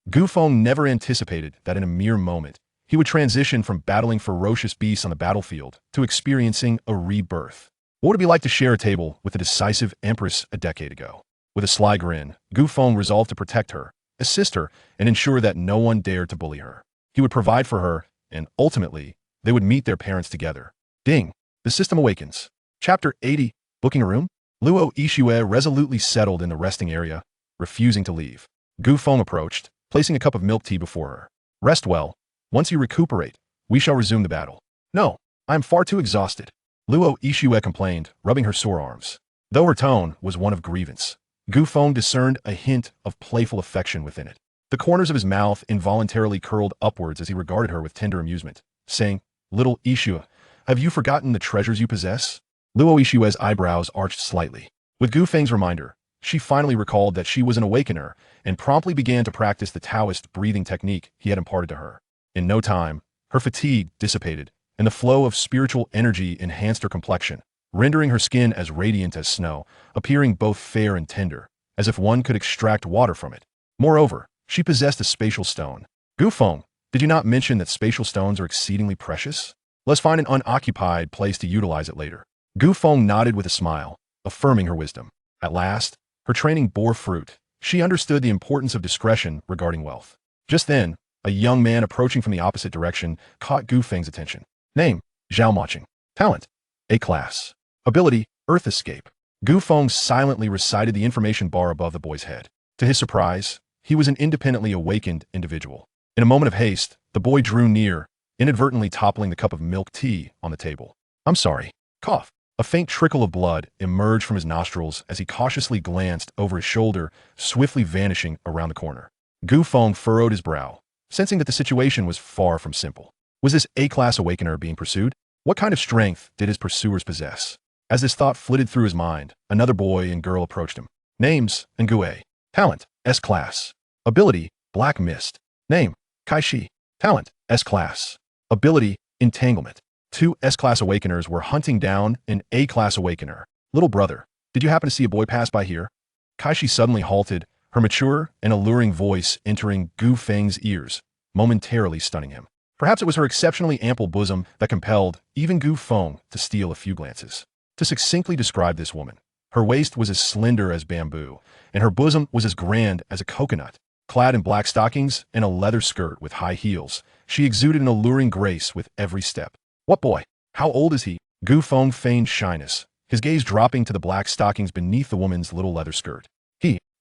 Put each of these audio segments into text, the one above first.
Gu Feng never anticipated that in a mere moment, he would transition from battling ferocious beasts on the battlefield to experiencing a rebirth. What would it be like to share a table with the decisive Empress a decade ago? With a sly grin, Gu Feng resolved to protect her, assist her, and ensure that no one dared to bully her. He would provide for her, and ultimately, they would meet their parents together. Ding! The system awakens. Chapter 80, Booking a Room? Luo Yixue resolutely settled in the resting area, refusing to leave. Gu Feng approached, placing a cup of milk tea before her. Rest well. Once you recuperate, we shall resume the battle. No, I am far too exhausted. Luo Yixue complained, rubbing her sore arms. Though her tone was one of grievance, Gu Feng discerned a hint of playful affection within it. The corners of his mouth involuntarily curled upwards as he regarded her with tender amusement, saying, "Little Yixue, have you forgotten the treasures you possess?" Luo Yixue's eyebrows arched slightly. With Gu Feng's reminder, she finally recalled that she was an awakener and promptly began to practice the Taoist breathing technique he had imparted to her. In no time, her fatigue dissipated, and the flow of spiritual energy enhanced her complexion, rendering her skin as radiant as snow, appearing both fair and tender, as if one could extract water from it. Moreover, she possessed a spatial stone. Gu Feng, did you not mention that spatial stones are exceedingly precious? Let's find an unoccupied place to utilize it later. Gu Feng nodded with a smile, affirming her wisdom. At last, her training bore fruit. She understood the importance of discretion regarding wealth. Just then, a young man approaching from the opposite direction caught Gu Feng's attention. Name, Zhao Maching. Talent, A-class. Ability, Earth Escape. Gu Feng silently recited the information bar above the boy's head. To his surprise, he was an independently awakened individual. In a moment of haste, the boy drew near, inadvertently toppling the cup of milk tea on the table. I'm sorry. Cough. A faint trickle of blood emerged from his nostrils as he cautiously glanced over his shoulder, swiftly vanishing around the corner. Gu Feng furrowed his brow, sensing that the situation was far from simple. Was this A-class awakener being pursued? What kind of strength did his pursuers possess? As this thought flitted through his mind, another boy and girl approached him. Names, Ngue. Talent, S-class. Ability, Black Mist. Name, Kaishi. Talent, S-class. Ability, Entanglement. Two S-class awakeners were hunting down an A-class awakener. Little brother, did you happen to see a boy pass by here? Kaishi suddenly halted, her mature and alluring voice entering Gu Feng's ears, momentarily stunning him. Perhaps it was her exceptionally ample bosom that compelled even Gu Feng to steal a few glances. To succinctly describe this woman, her waist was as slender as bamboo, and her bosom was as grand as a coconut. Clad in black stockings and a leather skirt with high heels, she exuded an alluring grace with every step. What boy? How old is he? Gu Feng feigned shyness, his gaze dropping to the black stockings beneath the woman's little leather skirt.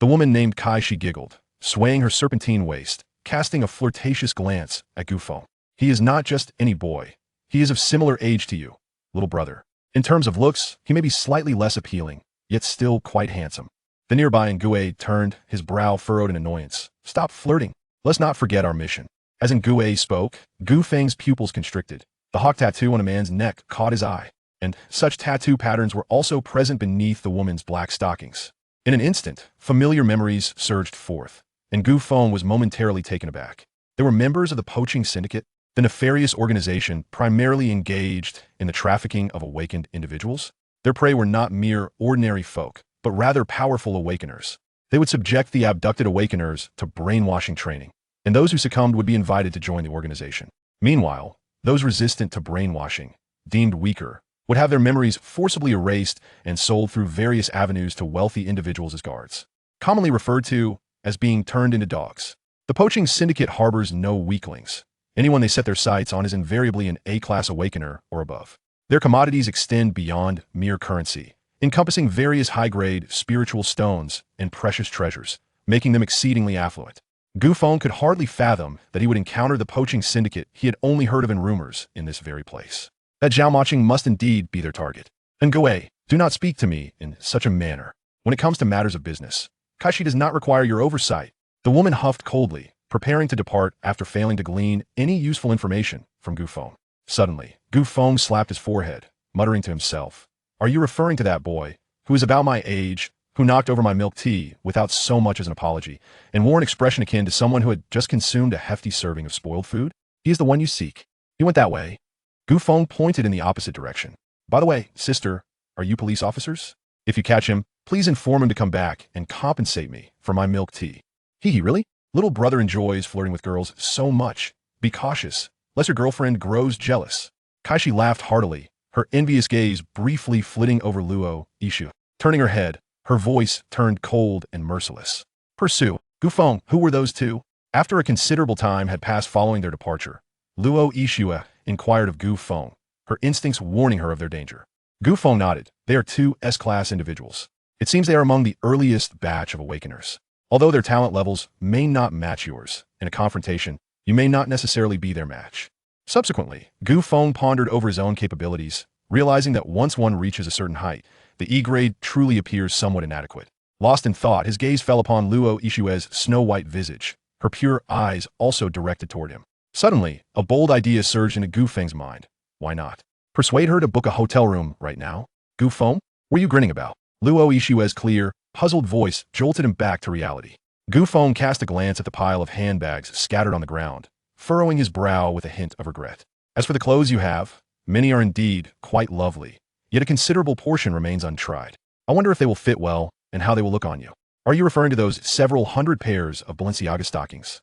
The woman named Kai, she giggled, swaying her serpentine waist, casting a flirtatious glance at Gu Feng. He is not just any boy. He is of similar age to you, little brother. In terms of looks, he may be slightly less appealing, yet still quite handsome. The nearby Ngue turned, his brow furrowed in annoyance. Stop flirting. Let's not forget our mission. As Ngue spoke, Gu Feng's pupils constricted. The hawk tattoo on a man's neck caught his eye, and such tattoo patterns were also present beneath the woman's black stockings. In an instant, familiar memories surged forth, and Gu Feng was momentarily taken aback. They were members of the poaching syndicate, the nefarious organization primarily engaged in the trafficking of awakened individuals. Their prey were not mere ordinary folk, but rather powerful awakeners. They would subject the abducted awakeners to brainwashing training, and those who succumbed would be invited to join the organization. Meanwhile, those resistant to brainwashing, deemed weaker, would have their memories forcibly erased and sold through various avenues to wealthy individuals as guards, commonly referred to as being turned into dogs. The poaching syndicate harbors no weaklings. Anyone they set their sights on is invariably an A-class awakener or above. Their commodities extend beyond mere currency, encompassing various high-grade spiritual stones and precious treasures, making them exceedingly affluent. Gu Feng could hardly fathom that he would encounter the poaching syndicate he had only heard of in rumors in this very place. That Zhao Maching must indeed be their target. Ngue, do not speak to me in such a manner. When it comes to matters of business, Kaishi does not require your oversight. The woman huffed coldly, preparing to depart after failing to glean any useful information from Gu Feng. Suddenly, Gu Feng slapped his forehead, muttering to himself, "Are you referring to that boy, who is about my age, who knocked over my milk tea without so much as an apology, and wore an expression akin to someone who had just consumed a hefty serving of spoiled food? He is the one you seek. He went that way." Gu Feng pointed in the opposite direction. "By the way, sister, are you police officers? If you catch him, please inform him to come back and compensate me for my milk tea." Really? Little brother enjoys flirting with girls so much. Be cautious, lest your girlfriend grows jealous. Kaishi laughed heartily, her envious gaze briefly flitting over Luo Ishu. Turning her head, her voice turned cold and merciless. Pursue. Gufeng, who were those two? After a considerable time had passed following their departure, Luo Ishu inquired of Gufeng, her instincts warning her of their danger. Gufeng nodded. They are two S-class individuals. It seems they are among the earliest batch of awakeners. Although their talent levels may not match yours, in a confrontation, you may not necessarily be their match. Subsequently, Gufeng pondered over his own capabilities, realizing that once one reaches a certain height, the E-grade truly appears somewhat inadequate. Lost in thought, his gaze fell upon Luo Ishue's snow-white visage, her pure eyes also directed toward him. Suddenly, a bold idea surged into Gufeng's mind. Why not? Persuade her to book a hotel room right now? Gufeng? What are you grinning about? Luo Ishue's clear, puzzled voice jolted him back to reality. Gufeng cast a glance at the pile of handbags scattered on the ground, furrowing his brow with a hint of regret. As for the clothes you have, many are indeed quite lovely, yet a considerable portion remains untried. I wonder if they will fit well and how they will look on you. Are you referring to those several hundred pairs of Balenciaga stockings?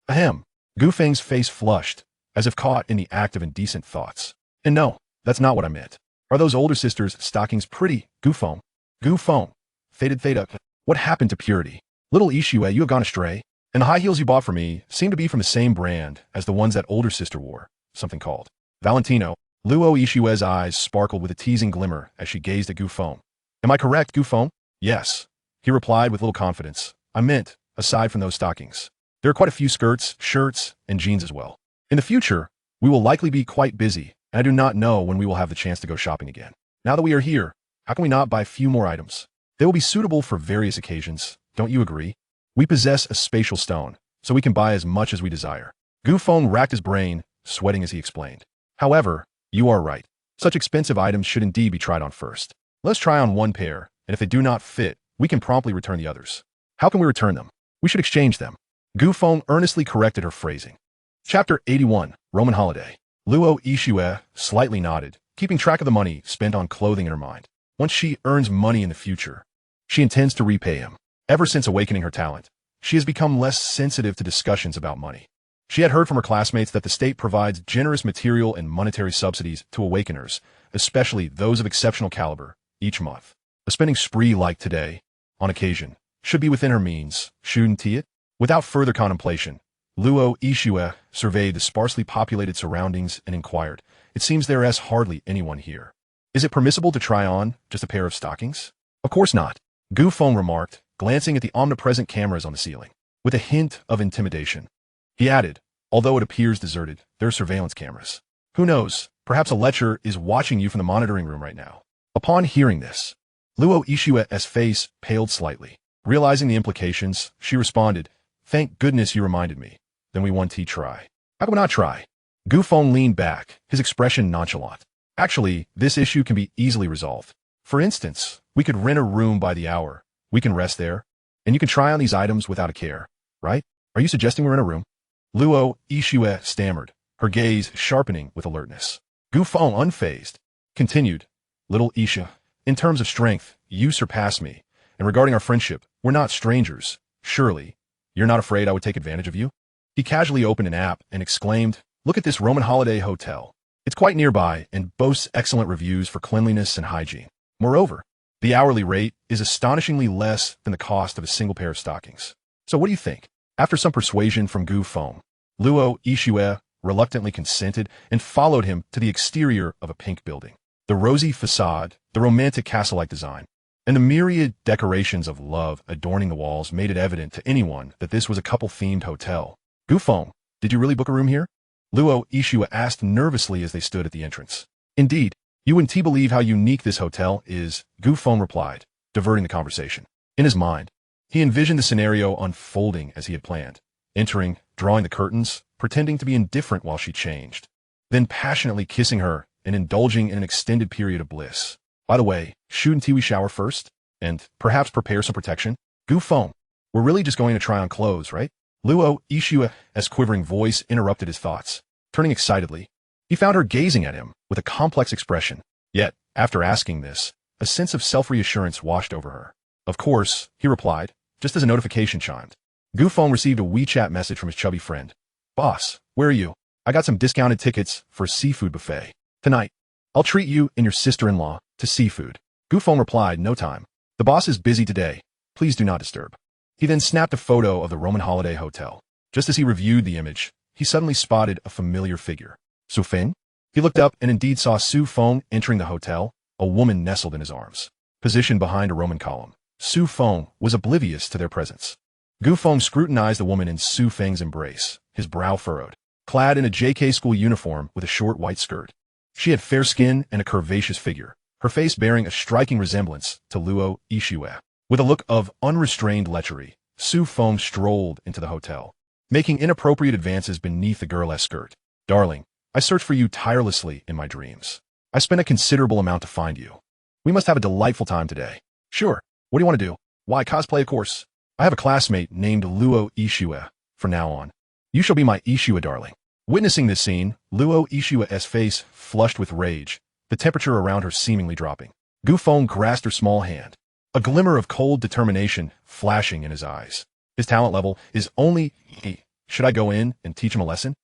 Ahem. Gufeng's face flushed, as if caught in the act of indecent thoughts. And no, that's not what I meant. Are those older sisters' stockings pretty, Gufeng? Gufeng. Faded Theta. What happened to purity? Little Ishue, you have gone astray. And the high heels you bought for me seem to be from the same brand as the ones that older sister wore, something called Valentino. Luo Ishue's eyes sparkled with a teasing glimmer as she gazed at Gufeng. Am I correct, Gufeng? Yes, he replied with little confidence. I meant, aside from those stockings, there are quite a few skirts, shirts, and jeans as well. In the future, we will likely be quite busy, and I do not know when we will have the chance to go shopping again. Now that we are here, how can we not buy a few more items? They will be suitable for various occasions, don't you agree? We possess a spatial stone, so we can buy as much as we desire. Gufeng racked his brain, sweating as he explained. However, you are right. Such expensive items should indeed be tried on first. Let's try on one pair, and if they do not fit, we can promptly return the others. How can we return them? We should exchange them. Gufeng earnestly corrected her phrasing. Chapter 81, Roman Holiday. Luo Ishue slightly nodded, keeping track of the money spent on clothing in her mind. Once she earns money in the future, she intends to repay him. Ever since awakening her talent, she has become less sensitive to discussions about money. She had heard from her classmates that the state provides generous material and monetary subsidies to awakeners, especially those of exceptional caliber, each month. A spending spree like today, on occasion, should be within her means, shouldn't it? Without further contemplation, Luo Ishue surveyed the sparsely populated surroundings and inquired, it seems there is hardly anyone here. Is it permissible to try on just a pair of stockings? Of course not, Gufeng remarked, glancing at the omnipresent cameras on the ceiling. With a hint of intimidation, he added, although it appears deserted, there are surveillance cameras. Who knows, perhaps a lecturer is watching you from the monitoring room right now. Upon hearing this, Luo Ishue's face paled slightly. Realizing the implications, she responded, thank goodness you reminded me. Then we want to try. How can we not try? Gufeng leaned back, his expression nonchalant. Actually, this issue can be easily resolved. For instance, we could rent a room by the hour. We can rest there, and you can try on these items without a care, right? Are you suggesting we're in a room? Luo Ishue stammered, her gaze sharpening with alertness. Gufeng, unfazed, continued, Little Isha, in terms of strength, you surpass me, and regarding our friendship, we're not strangers, surely. You're not afraid I would take advantage of you? He casually opened an app and exclaimed, look at this Roman holiday hotel. It's quite nearby and boasts excellent reviews for cleanliness and hygiene. Moreover, the hourly rate is astonishingly less than the cost of a single pair of stockings. So what do you think? After some persuasion from Gufeng, Luo Ishue reluctantly consented and followed him to the exterior of a pink building. The rosy facade, the romantic castle-like design, and the myriad decorations of love adorning the walls made it evident to anyone that this was a couple-themed hotel. Gufeng, did you really book a room here? Luo Ishue asked nervously as they stood at the entrance. Indeed, you wouldn't believe how unique this hotel is, Gufeng replied, diverting the conversation. In his mind, he envisioned the scenario unfolding as he had planned, entering, drawing the curtains, pretending to be indifferent while she changed, then passionately kissing her and indulging in an extended period of bliss. By the way, shouldn't we shower first? And perhaps prepare some protection? Gufeng, we're really just going to try on clothes, right? Luo Ishue's quivering voice interrupted his thoughts. Turning excitedly, he found her gazing at him with a complex expression. Yet, after asking this, a sense of self-reassurance washed over her. Of course, he replied, just as a notification chimed. Gu Feng received a WeChat message from his chubby friend. Boss, where are you? I got some discounted tickets for a seafood buffet. Tonight, I'll treat you and your sister-in-law to seafood. Gu Feng replied, no time. The boss is busy today. Please do not disturb. He then snapped a photo of the Roman holiday hotel. Just as he reviewed the image, he suddenly spotted a familiar figure. Su Feng? He looked up and indeed saw Su Feng entering the hotel, a woman nestled in his arms. Positioned behind a Roman column, Su Feng was oblivious to their presence. Gu Feng scrutinized the woman in Su Feng's embrace, his brow furrowed. Clad in a JK school uniform with a short white skirt. She had fair skin and a curvaceous figure, her face bearing a striking resemblance to Luo Yixue. With a look of unrestrained lechery, Su Feng strolled into the hotel, making inappropriate advances beneath the girl's skirt. Darling, I searched for you tirelessly in my dreams. I spent a considerable amount to find you. We must have a delightful time today. Sure. What do you want to do? Why, cosplay, of course. I have a classmate named Luo Yixue. From now on, you shall be my Yixue darling. Witnessing this scene, Luo Yixue's face flushed with rage, the temperature around her seemingly dropping. Gu Feng grasped her small hand, a glimmer of cold determination flashing in his eyes. His talent level is only E. Should I go in and teach him a lesson?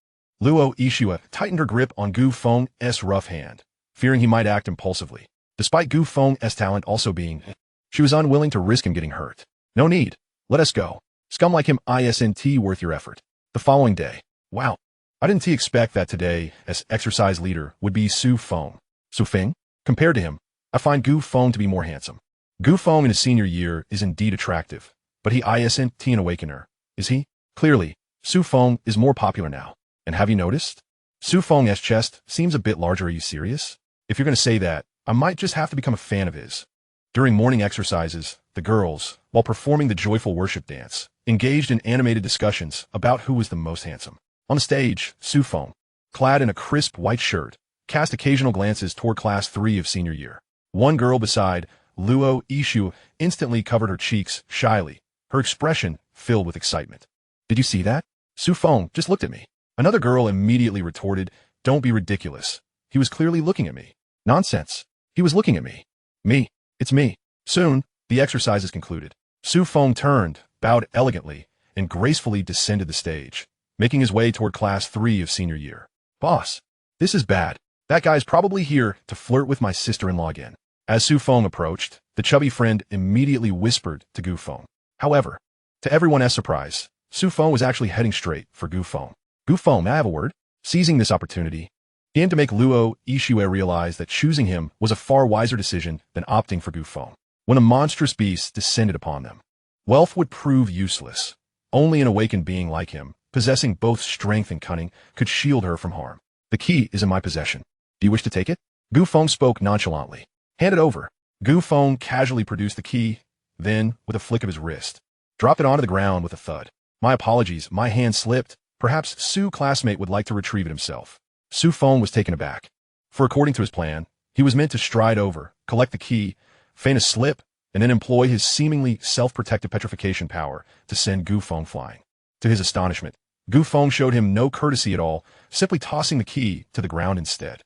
Luo Yixue tightened her grip on Gu Feng's rough hand, fearing he might act impulsively. Despite Gu Feng's talent also being E, she was unwilling to risk him getting hurt. No need. Let us go. Scum like him isn't worth your effort. The following day. Wow. I didn't expect that today, as exercise leader, would be Su Feng. Su Feng? Compared to him, I find Gu Feng to be more handsome. Gu Feng in his senior year is indeed attractive, but he isn't an awakener, is he? Clearly, Su Feng is more popular now. And have you noticed? Su Feng's chest seems a bit larger. Are you serious? If you're going to say that, I might just have to become a fan of his. During morning exercises, the girls, while performing the joyful worship dance, engaged in animated discussions about who was the most handsome. On the stage, Su Feng, clad in a crisp white shirt, cast occasional glances toward Class 3 of senior year. One girl beside Luo Yixue instantly covered her cheeks shyly, her expression filled with excitement. Did you see that? Su Feng just looked at me. Another girl immediately retorted, don't be ridiculous. He was clearly looking at me. Nonsense. He was looking at me. Me. It's me. Soon, the exercise is concluded. Su Feng turned, bowed elegantly, and gracefully descended the stage, making his way toward Class 3 of senior year. Boss, this is bad. That guy's probably here to flirt with my sister-in-law again. As Su Feng approached, the chubby friend immediately whispered to Gu Feng. However, to everyone's surprise, Su Feng was actually heading straight for Gu Feng. Gu Feng, may I have a word? Seizing this opportunity, he aimed to make Luo Yixue realize that choosing him was a far wiser decision than opting for Gu Feng. When a monstrous beast descended upon them, wealth would prove useless. Only an awakened being like him, possessing both strength and cunning, could shield her from harm. The key is in my possession. Do you wish to take it? Gu Feng spoke nonchalantly. Hand it over. Gu Feng casually produced the key, then, with a flick of his wrist, dropped it onto the ground with a thud. My apologies, my hand slipped. Perhaps Su's classmate would like to retrieve it himself. Su Feng was taken aback. For according to his plan, he was meant to stride over, collect the key, feign a slip, and then employ his seemingly self-protective petrification power to send Gu Feng flying. To his astonishment, Gu Feng showed him no courtesy at all, simply tossing the key to the ground instead.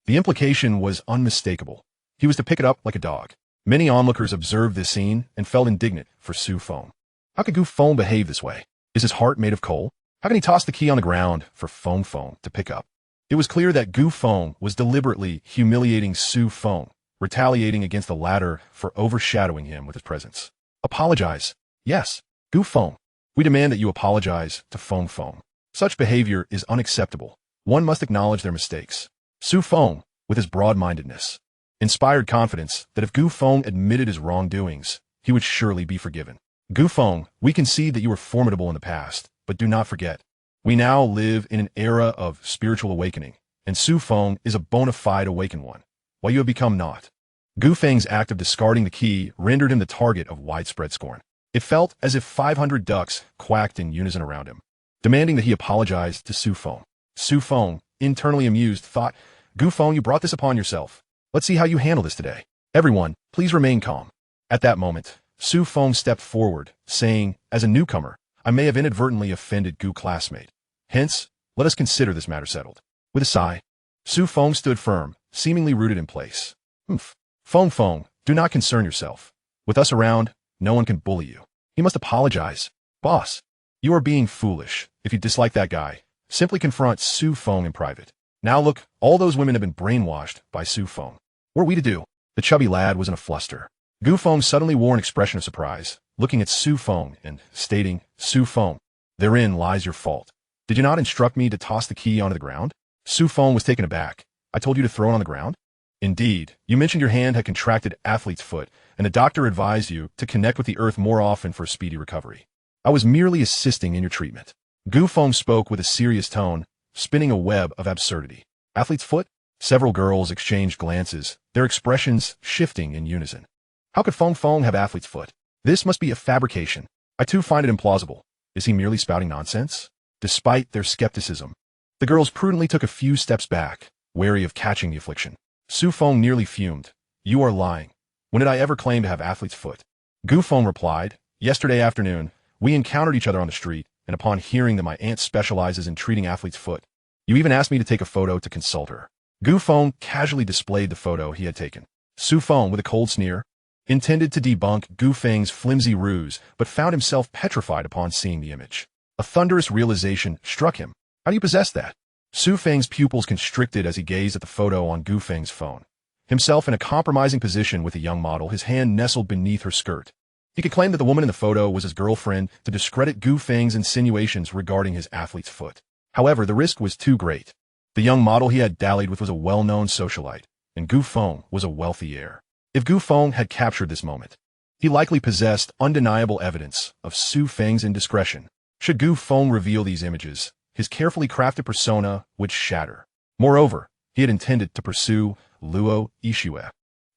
The implication was unmistakable. He was to pick it up like a dog. Many onlookers observed this scene and felt indignant for Su Feng. How could Gu Feng behave this way? Is his heart made of coal? How can he toss the key on the ground for Feng to pick up? It was clear that Gu Feng was deliberately humiliating Su Feng, retaliating against the latter for overshadowing him with his presence. Apologize. Yes, Gu Feng. We demand that you apologize to Feng. Such behavior is unacceptable. One must acknowledge their mistakes. Su Feng, with his broad-mindedness, inspired confidence that if Gu Feng admitted his wrongdoings, he would surely be forgiven. Gu Feng, we concede that you were formidable in the past, but do not forget, we now live in an era of spiritual awakening, and Su Feng is a bona fide awakened one, while you have become naught. Gu Feng's act of discarding the key rendered him the target of widespread scorn. It felt as if 500 ducks quacked in unison around him, demanding that he apologize to Su Feng. Su Feng, internally amused, thought, Gu Feng, you brought this upon yourself. Let's see how you handle this today. Everyone, please remain calm. At that moment, Su Feng stepped forward, saying, as a newcomer, I may have inadvertently offended Gu classmate. Hence, let us consider this matter settled. With a sigh, Su Feng stood firm, seemingly rooted in place. Feng, do not concern yourself. With us around, no one can bully you. He must apologize. Boss. You are being foolish. If you dislike that guy, simply confront Su Feng in private. Now look, all those women have been brainwashed by Su Feng. What are we to do? The chubby lad was in a fluster. Gu Feng suddenly wore an expression of surprise, looking at Su Feng and stating, Su Feng, therein lies your fault. Did you not instruct me to toss the key onto the ground? Su Feng was taken aback. I told you to throw it on the ground? Indeed, you mentioned your hand had contracted athlete's foot, and the doctor advised you to connect with the earth more often for a speedy recovery. I was merely assisting in your treatment. Gu Feng spoke with a serious tone, spinning a web of absurdity. Athlete's foot? Several girls exchanged glances, their expressions shifting in unison. How could Feng Feng have athlete's foot? This must be a fabrication. I too find it implausible. Is he merely spouting nonsense? Despite their skepticism, the girls prudently took a few steps back, wary of catching the affliction. Su Feng nearly fumed. You are lying. When did I ever claim to have athlete's foot? Gu Feng replied, yesterday afternoon, we encountered each other on the street, and upon hearing that my aunt specializes in treating athlete's foot, you even asked me to take a photo to consult her. Gu Feng casually displayed the photo he had taken. Su Feng, with a cold sneer, intended to debunk Gu Feng's flimsy ruse, but found himself petrified upon seeing the image. A thunderous realization struck him. How do you possess that? Su Feng's pupils constricted as he gazed at the photo on Gu Feng's phone. Himself in a compromising position with a young model, his hand nestled beneath her skirt. He could claim that the woman in the photo was his girlfriend to discredit Gu Feng's insinuations regarding his athlete's foot. However, the risk was too great. The young model he had dallied with was a well-known socialite, and Gu Feng was a wealthy heir. If Gu Feng had captured this moment, he likely possessed undeniable evidence of Su Feng's indiscretion. Should Gu Feng reveal these images, his carefully crafted persona would shatter. Moreover, he had intended to pursue Luo Ishue,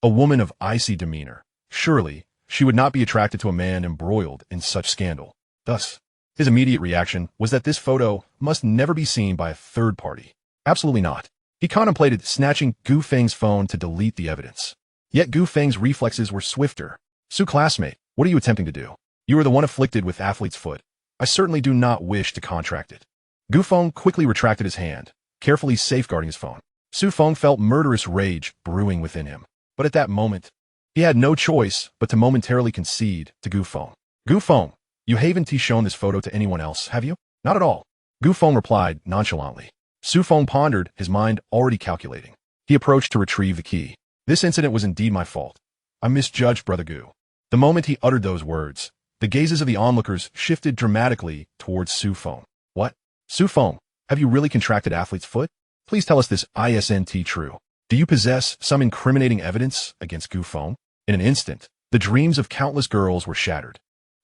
a woman of icy demeanor. Surely, she would not be attracted to a man embroiled in such scandal. Thus, his immediate reaction was that this photo must never be seen by a third party. Absolutely not. He contemplated snatching Gu Feng's phone to delete the evidence. Yet Gu Feng's reflexes were swifter. Su classmate, what are you attempting to do? You are the one afflicted with athlete's foot. I certainly do not wish to contract it. Gu Feng quickly retracted his hand, carefully safeguarding his phone. Su Feng felt murderous rage brewing within him. But at that moment, he had no choice but to momentarily concede to Gu Feng. Gu Feng, you haven't shown this photo to anyone else, have you? Not at all. Gu Feng replied nonchalantly. Su Feng pondered, his mind already calculating. He approached to retrieve the key. This incident was indeed my fault. I misjudged Brother Gu. The moment he uttered those words, the gazes of the onlookers shifted dramatically towards Su Feng. What? Su Feng, have you really contracted athlete's foot? Please tell us this isn't true. Do you possess some incriminating evidence against Gu Feng? In an instant, the dreams of countless girls were shattered.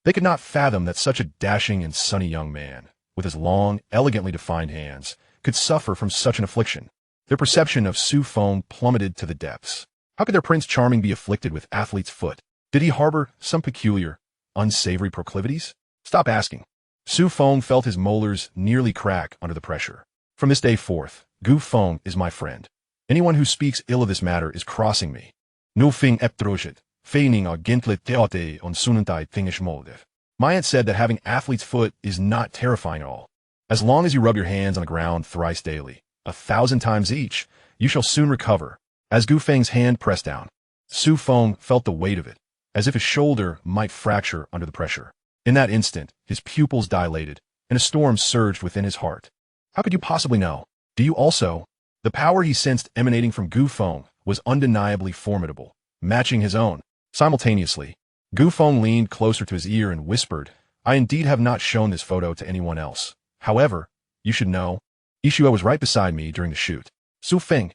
They could not fathom that such a dashing and sunny young man, with his long, elegantly defined hands, could suffer from such an affliction. Their perception of Su Feng plummeted to the depths. How could their Prince Charming be afflicted with athlete's foot? Did he harbor some peculiar, unsavory proclivities? Stop asking. Su Feng felt his molars nearly crack under the pressure. From this day forth, Gu Feng is my friend. Anyone who speaks ill of this matter is crossing me. Nu Fing eptrojet, feigning a gentlet teote on sunentai thingish moldev. My aunt said that having athlete's foot is not terrifying at all. As long as you rub your hands on the ground thrice daily, 1,000 times each, you shall soon recover. As Gu Feng's hand pressed down, Su Feng felt the weight of it, as if his shoulder might fracture under the pressure. In that instant, his pupils dilated, and a storm surged within his heart. How could you possibly know? Do you also? The power he sensed emanating from Gu Feng was undeniably formidable, matching his own. Simultaneously, Gu Feng leaned closer to his ear and whispered, I indeed have not shown this photo to anyone else. However, you should know, Ishue was right beside me during the shoot. Su Feng.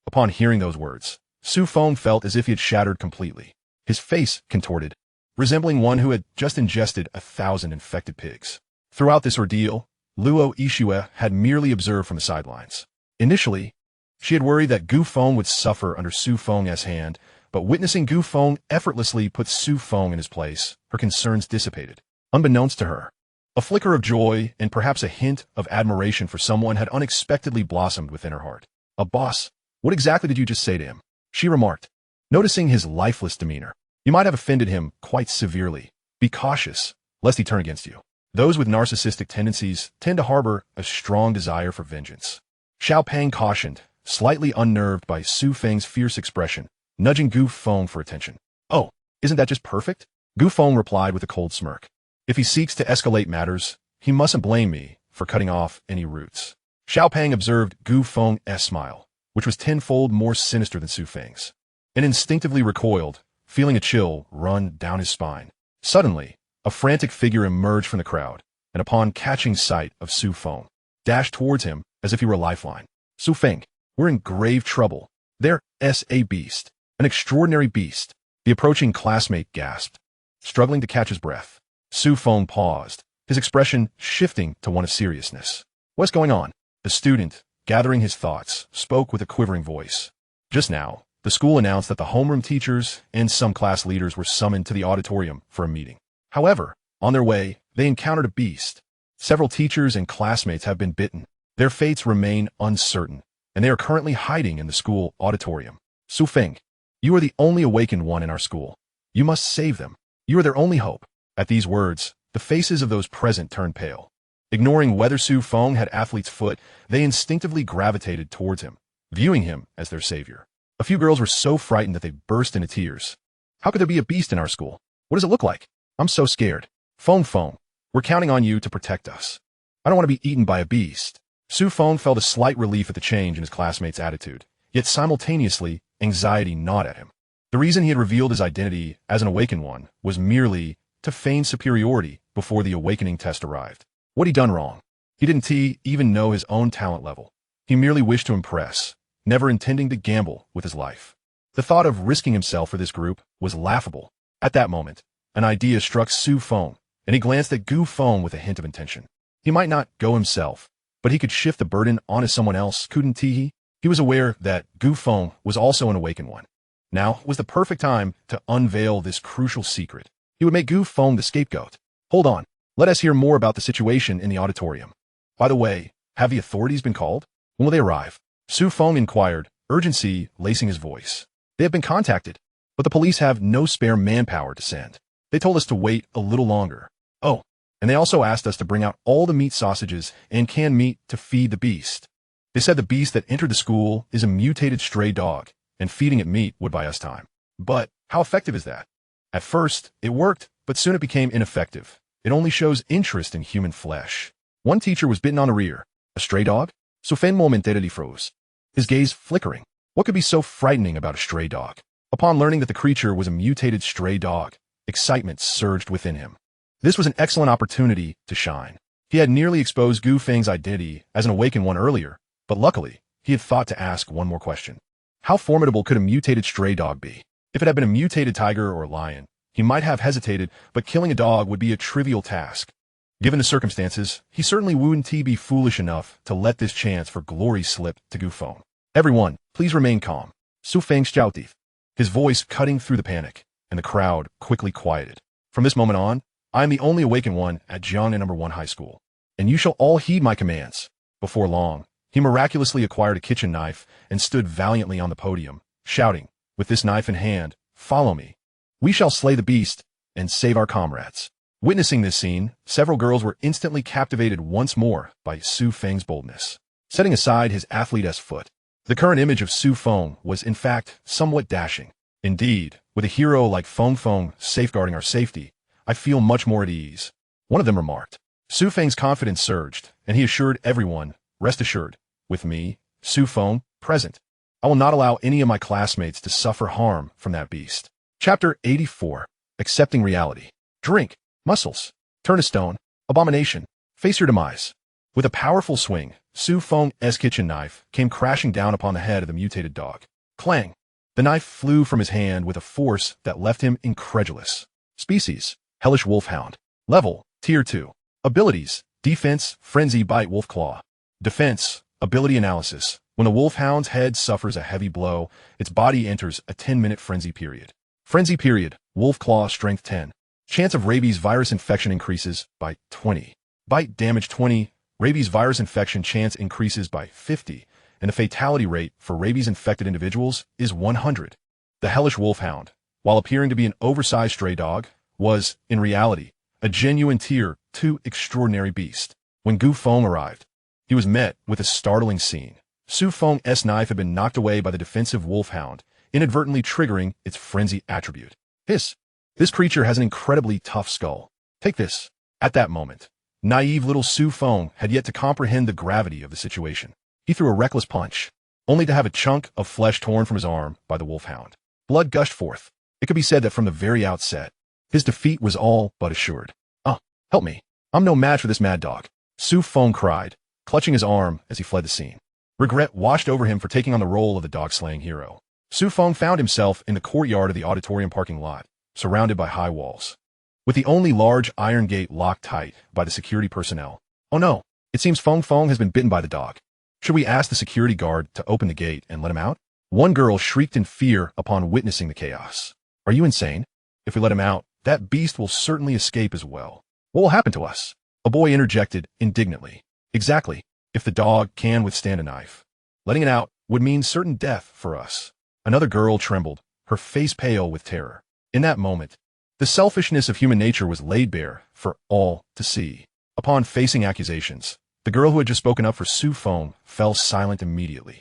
Upon hearing those words, Su Feng felt as if he had shattered completely. His face contorted, resembling one who had just ingested 1,000 infected pigs. Throughout this ordeal, Luo Ishue had merely observed from the sidelines. Initially, she had worried that Gu Feng would suffer under Su Feng's hand, but witnessing Gu Feng effortlessly put Su Feng in his place, her concerns dissipated. Unbeknownst to her, a flicker of joy and perhaps a hint of admiration for someone had unexpectedly blossomed within her heart. A boss, what exactly did you just say to him? She remarked, noticing his lifeless demeanor. You might have offended him quite severely. Be cautious, lest he turn against you. Those with narcissistic tendencies tend to harbor a strong desire for vengeance. Xiao Pang cautioned, slightly unnerved by Su Feng's fierce expression, nudging Gu Feng for attention. Oh, isn't that just perfect? Gu Feng replied with a cold smirk. If he seeks to escalate matters, he mustn't blame me for cutting off any roots. Xiao Pang observed Gu Feng's smile, which was tenfold more sinister than Su Feng's, and instinctively recoiled, feeling a chill run down his spine. Suddenly, a frantic figure emerged from the crowd, and upon catching sight of Su Feng, dashed towards him as if he were a lifeline. Su Feng, we're in grave trouble. There's a beast, an extraordinary beast. The approaching classmate gasped, struggling to catch his breath. Su Feng paused, his expression shifting to one of seriousness. What's going on? The student, gathering his thoughts, spoke with a quivering voice. Just now, the school announced that the homeroom teachers and some class leaders were summoned to the auditorium for a meeting. However, on their way, they encountered a beast. Several teachers and classmates have been bitten. Their fates remain uncertain, and they are currently hiding in the school auditorium. Su Feng, you are the only awakened one in our school. You must save them. You are their only hope. At these words, the faces of those present turned pale. Ignoring whether Su Feng had athlete's foot, they instinctively gravitated towards him, viewing him as their savior. A few girls were so frightened that they burst into tears. How could there be a beast in our school? What does it look like? I'm so scared. Feng, we're counting on you to protect us. I don't want to be eaten by a beast. Su Feng felt a slight relief at the change in his classmate's attitude, yet simultaneously, anxiety gnawed at him. The reason he had revealed his identity as an awakened one was merely to feign superiority before the awakening test arrived. What had he done wrong? He didn't even know his own talent level. He merely wished to impress, never intending to gamble with his life. The thought of risking himself for this group was laughable. At that moment, an idea struck Su Feng, and he glanced at Gu Feng with a hint of intention. He might not go himself, but he could shift the burden onto someone else, couldn't he? He was aware that Gu Feng was also an awakened one. Now was the perfect time to unveil this crucial secret. He would make Gu Feng the scapegoat. Hold on. Let us hear more about the situation in the auditorium. By the way, have the authorities been called? When will they arrive? Su Feng inquired, urgency lacing his voice. They have been contacted, but the police have no spare manpower to send. They told us to wait a little longer. Oh, and they also asked us to bring out all the meat sausages and canned meat to feed the beast. They said the beast that entered the school is a mutated stray dog, and feeding it meat would buy us time. But how effective is that? At first, it worked, but soon it became ineffective. It only shows interest in human flesh. One teacher was bitten on the rear. A stray dog? Su Feng momentarily froze, his gaze flickering. What could be so frightening about a stray dog? Upon learning that the creature was a mutated stray dog, excitement surged within him. This was an excellent opportunity to shine. He had nearly exposed Gu Feng's identity as an awakened one earlier, but luckily, he had thought to ask one more question. How formidable could a mutated stray dog be? If it had been a mutated tiger or lion, he might have hesitated, but killing a dog would be a trivial task. Given the circumstances, he certainly wouldn't be foolish enough to let this chance for glory slip to Gu Feng. Everyone, please remain calm. Su Feng shouted, his voice cutting through the panic, and the crowd quickly quieted. From this moment on, I am the only awakened one at Jiangnan No. 1 High School, and you shall all heed my commands. Before long, he miraculously acquired a kitchen knife and stood valiantly on the podium, shouting, with this knife in hand, follow me. We shall slay the beast and save our comrades. Witnessing this scene, several girls were instantly captivated once more by Su Feng's boldness. Setting aside his athlete-esque foot, the current image of Su Feng was in fact somewhat dashing. Indeed, with a hero like Feng safeguarding our safety, I feel much more at ease. One of them remarked. Su Feng's confidence surged, and he assured everyone, rest assured, with me, Su Feng, present, I will not allow any of my classmates to suffer harm from that beast. Chapter 84. Accepting Reality. Drink. Muscles. Turn a stone. Abomination. Face your demise. With a powerful swing, Su Feng's kitchen knife came crashing down upon the head of the mutated dog. Clang. The knife flew from his hand with a force that left him incredulous. Species. Hellish Wolfhound. Level. Tier 2. Abilities. Defense. Frenzy Bite Wolf Claw. Defense. Ability Analysis. When the Wolfhound's head suffers a heavy blow, its body enters a 10-minute frenzy period. Frenzy period. Wolf Claw Strength 10. Chance of rabies virus infection increases by 20. Bite damage 20. Rabies virus infection chance increases by 50. And the fatality rate for rabies-infected individuals is 100. The Hellish Wolfhound, while appearing to be an oversized stray dog, was, in reality, a genuine Tier 2 extraordinary beast. When Gu Feng arrived, he was met with a startling scene. Su Feng's knife had been knocked away by the defensive Wolfhound, inadvertently triggering its frenzy attribute. This creature has an incredibly tough skull. Take this. At that moment, Naive little Su Feng had yet to comprehend the gravity of the situation. He threw a reckless punch, only to have a chunk of flesh torn from his arm by the wolfhound. Blood gushed forth. It could be said that from the very outset, his defeat was all but assured. Help me. I'm no match for this mad dog. Su Feng cried, clutching his arm as he fled the scene. Regret washed over him for taking on the role of the dog-slaying hero. Su Feng found himself in the courtyard of the auditorium parking lot, surrounded by high walls, with the only large iron gate locked tight by the security personnel. Oh no, it seems Feng has been bitten by the dog. Should we ask the security guard to open the gate and let him out? One girl shrieked in fear upon witnessing the chaos. Are you insane? If we let him out, that beast will certainly escape as well. What will happen to us? A boy interjected indignantly. Exactly. If the dog can withstand a knife, letting it out would mean certain death for us. Another girl trembled, her face pale with terror. In that moment, the selfishness of human nature was laid bare for all to see. Upon facing accusations, the girl who had just spoken up for Su Feng fell silent immediately.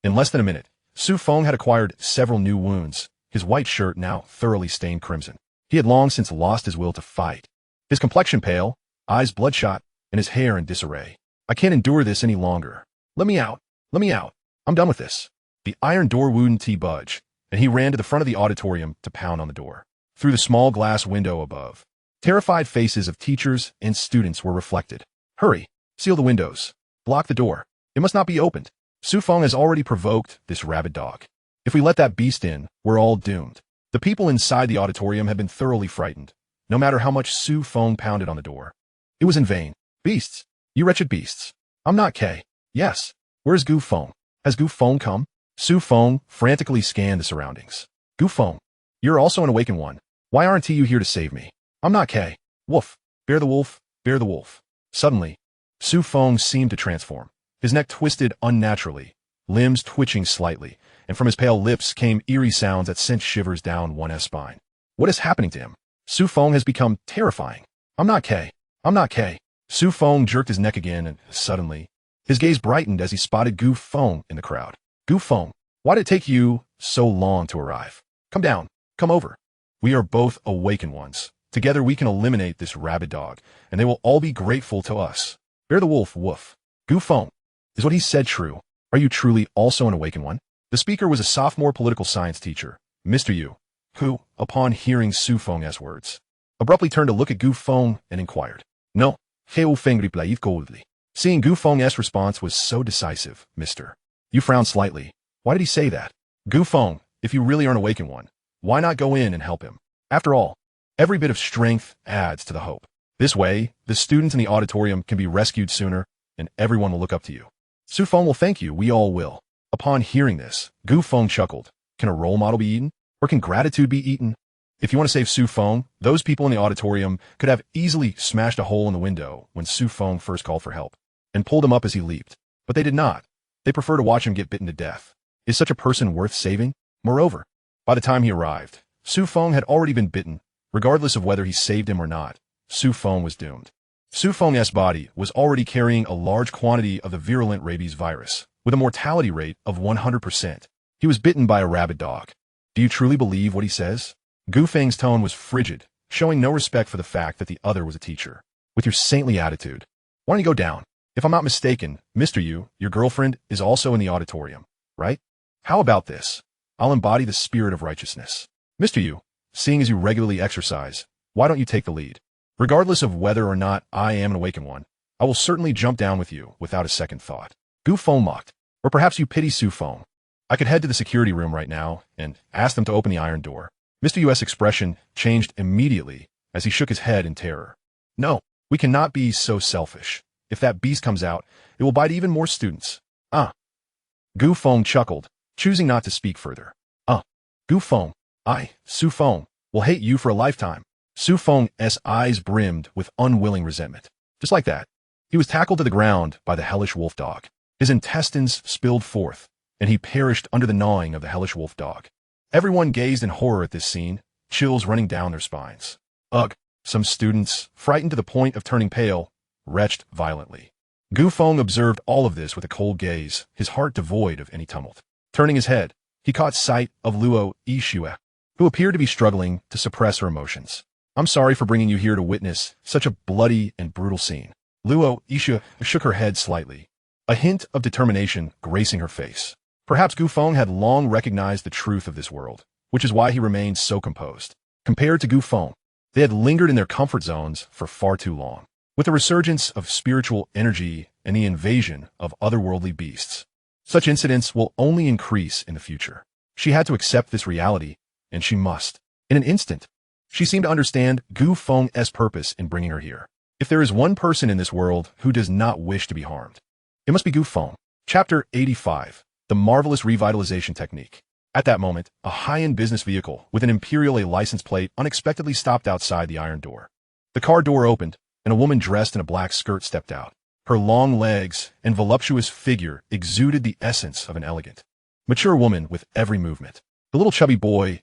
In less than a minute, Su Feng had acquired several new wounds, his white shirt now thoroughly stained crimson. He had long since lost his will to fight. His complexion pale, eyes bloodshot, and his hair in disarray. I can't endure this any longer. Let me out. Let me out. I'm done with this. The iron door wouldn't budge, and he ran to the front of the auditorium to pound on the door. Through the small glass window above, terrified faces of teachers and students were reflected. Hurry. Seal the windows. Block the door. It must not be opened. Su Feng has already provoked this rabid dog. If we let that beast in, we're all doomed. The people inside the auditorium had been thoroughly frightened, no matter how much Su Feng pounded on the door. It was in vain. Beasts. You wretched beasts. I'm not K. Yes. Where's Gu Feng? Has Gu Feng come? Su Feng frantically scanned the surroundings. Gu Feng. You're also an awakened one. Why aren't you here to save me? I'm not K. Woof. Bear the wolf. Bear the wolf. Suddenly, Su Feng seemed to transform. His neck twisted unnaturally, limbs twitching slightly, and from his pale lips came eerie sounds that sent shivers down one's spine. What is happening to him? Su Feng has become terrifying. I'm not K. I'm not K. Su Feng jerked his neck again, and suddenly, his gaze brightened as he spotted Gu Feng in the crowd. Gu Feng, why did it take you so long to arrive? Come down. Come over. We are both awakened ones. Together we can eliminate this rabid dog, and they will all be grateful to us. Bear the wolf, woof. Gu Feng, is what he said true? Are you truly also an awakened one? The speaker was a sophomore political science teacher, Mr. Yu, who, upon hearing Su Feng's words, abruptly turned to look at Gu Feng and inquired. No, Feng replied coldly. Seeing Gu Feng's response was so decisive, Mr. Yu frowned slightly. Why did he say that? Gu Feng, if you really are an awakened one, why not go in and help him? After all, every bit of strength adds to the hope. This way, the students in the auditorium can be rescued sooner, and everyone will look up to you. Su Feng will thank you, we all will. Upon hearing this, Gu Feng chuckled. Can a role model be eaten? Or can gratitude be eaten? If you want to save Su Feng, those people in the auditorium could have easily smashed a hole in the window when Su Feng first called for help, and pulled him up as he leaped. But they did not. They prefer to watch him get bitten to death. Is such a person worth saving? Moreover, by the time he arrived, Su Feng had already been bitten. Regardless of whether he saved him or not, Su Feng was doomed. Su Feng's body was already carrying a large quantity of the virulent rabies virus, with a mortality rate of 100%. He was bitten by a rabid dog. Do you truly believe what he says? Gu Feng's tone was frigid, showing no respect for the fact that the other was a teacher. With your saintly attitude, why don't you go down? If I'm not mistaken, Mr. Yu, your girlfriend, is also in the auditorium, right? How about this? I'll embody the spirit of righteousness. Mr. Yu, seeing as you regularly exercise, why don't you take the lead? Regardless of whether or not I am an awakened one, I will certainly jump down with you without a second thought. Gu Feng mocked. Or perhaps you pity Su Feng. I could head to the security room right now and ask them to open the iron door. Mr. Yu's expression changed immediately as he shook his head in terror. No, we cannot be so selfish. If that beast comes out, it will bite even more students. Gu Feng chuckled, choosing not to speak further. Gu Feng, Su Feng, will hate you for a lifetime. Su Feng's eyes brimmed with unwilling resentment. Just like that, he was tackled to the ground by the hellish wolf dog. His intestines spilled forth, and he perished under the gnawing of the hellish wolf dog. Everyone gazed in horror at this scene, chills running down their spines. Ugh! Some students, frightened to the point of turning pale, retched violently. Gu Feng observed all of this with a cold gaze, his heart devoid of any tumult. Turning his head, he caught sight of Luo Yixue, who appeared to be struggling to suppress her emotions. I'm sorry for bringing you here to witness such a bloody and brutal scene. Luo Isha shook her head slightly, a hint of determination gracing her face. Perhaps Gu Feng had long recognized the truth of this world, which is why he remained so composed. Compared to Gu Feng, they had lingered in their comfort zones for far too long. With the resurgence of spiritual energy and the invasion of otherworldly beasts, such incidents will only increase in the future. She had to accept this reality, and she must. In an instant, she seemed to understand Gu Feng's purpose in bringing her here. If there is one person in this world who does not wish to be harmed, it must be Gu Feng. Chapter 85. The Marvelous Revitalization Technique. At that moment, a high-end business vehicle with an Imperial A license plate unexpectedly stopped outside the iron door. The car door opened, and a woman dressed in a black skirt stepped out. Her long legs and voluptuous figure exuded the essence of an elegant, mature woman with every movement. The little chubby boy's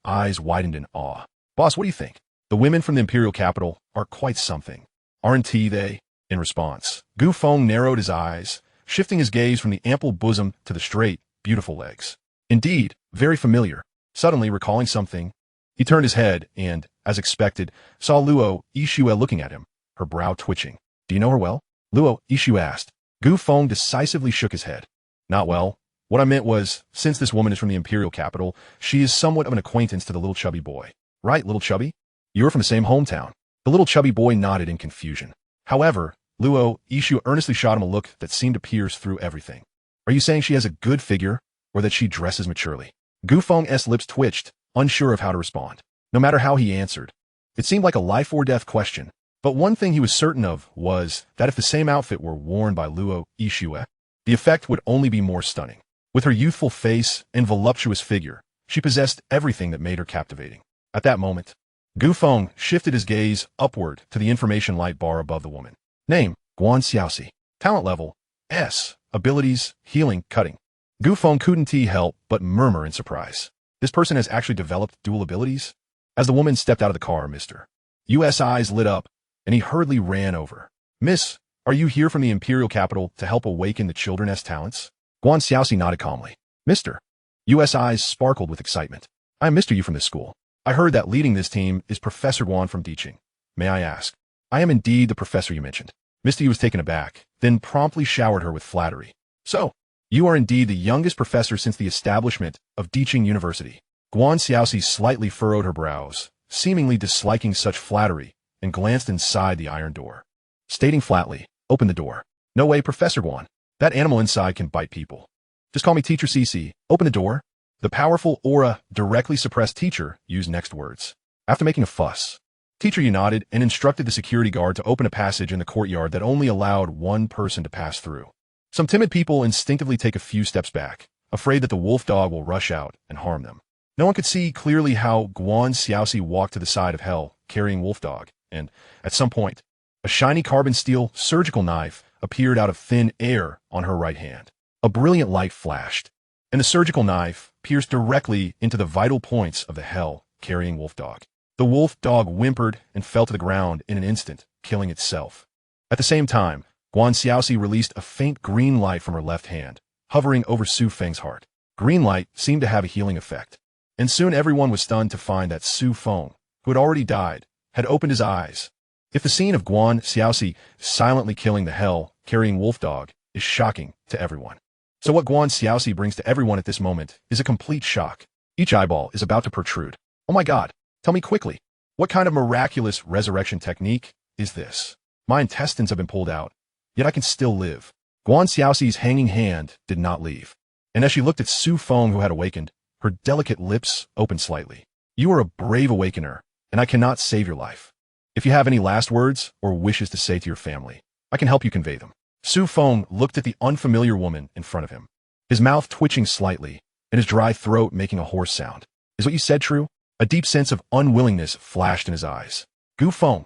eyes widened in awe. Boss, what do you think? The women from the Imperial capital are quite something. Aren't they? In response, Gu Feng narrowed his eyes, shifting his gaze from the ample bosom to the straight, beautiful legs. Indeed, very familiar. Suddenly recalling something, he turned his head and, as expected, saw Luo Ishue looking at him, her brow twitching. Do you know her well? Luo Ishue asked. Gu Feng decisively shook his head. Not well. What I meant was, since this woman is from the Imperial capital, she is somewhat of an acquaintance to the little chubby boy. Right, little chubby? You're from the same hometown. The little chubby boy nodded in confusion. However, Luo Ishue earnestly shot him a look that seemed to pierce through everything. Are you saying she has a good figure, or that she dresses maturely? Gu Feng's lips twitched, unsure of how to respond. No matter how he answered, it seemed like a life-or-death question. But one thing he was certain of was that if the same outfit were worn by Luo Ishue, the effect would only be more stunning. With her youthful face and voluptuous figure, she possessed everything that made her captivating. At that moment, Gu Feng shifted his gaze upward to the information light bar above the woman. Name, Guan Xiaoxi. Talent level, S. Abilities, healing, cutting. Gu Feng couldn't help but murmur in surprise. This person has actually developed dual abilities? As the woman stepped out of the car, Mr. U's eyes lit up, and he hurriedly ran over. Miss, are you here from the Imperial capital to help awaken the children's talents? Guan Xiaoxi nodded calmly. Mr. U's eyes sparkled with excitement. I am Mr. Yu from this school. I heard that leading this team is Professor Guan from Diqing. May I ask? I am indeed the professor you mentioned. Mr. Yu was taken aback, then promptly showered her with flattery. So, you are indeed the youngest professor since the establishment of Diqing University. Guan Xiaoxi slightly furrowed her brows, seemingly disliking such flattery, and glanced inside the iron door. Stating flatly, open the door. No way, Professor Guan. That animal inside can bite people. Just call me Teacher CC. Open the door. The powerful aura directly suppressed teacher used next words. After making a fuss, Teacher Yu nodded and instructed the security guard to open a passage in the courtyard that only allowed one person to pass through. Some timid people instinctively take a few steps back, afraid that the wolf dog will rush out and harm them. No one could see clearly how Guan Xiaoxi walked to the side of hell, carrying wolf dog, and, at some point, a shiny carbon steel surgical knife appeared out of thin air on her right hand. A brilliant light flashed, and the surgical knife pierced directly into the vital points of the hell, carrying wolf dog. The wolf dog whimpered and fell to the ground in an instant, killing itself. At the same time, Guan Xiaoxi released a faint green light from her left hand, hovering over Su Feng's heart. Green light seemed to have a healing effect, and soon everyone was stunned to find that Su Feng, who had already died, had opened his eyes. If the scene of Guan Xiaoxi silently killing the hell, carrying wolf dog, is shocking to everyone, so what Guan Xiaoxi brings to everyone at this moment is a complete shock. Each eyeball is about to protrude. Oh my God, tell me quickly, what kind of miraculous resurrection technique is this? My intestines have been pulled out, yet I can still live. Guan Xiaoxi's hanging hand did not leave, and as she looked at Su Feng who had awakened, her delicate lips opened slightly. You are a brave awakener, and I cannot save your life. If you have any last words or wishes to say to your family, I can help you convey them. Su Feng looked at the unfamiliar woman in front of him, his mouth twitching slightly, and his dry throat making a hoarse sound. Is what you said true? A deep sense of unwillingness flashed in his eyes. Gu Feng,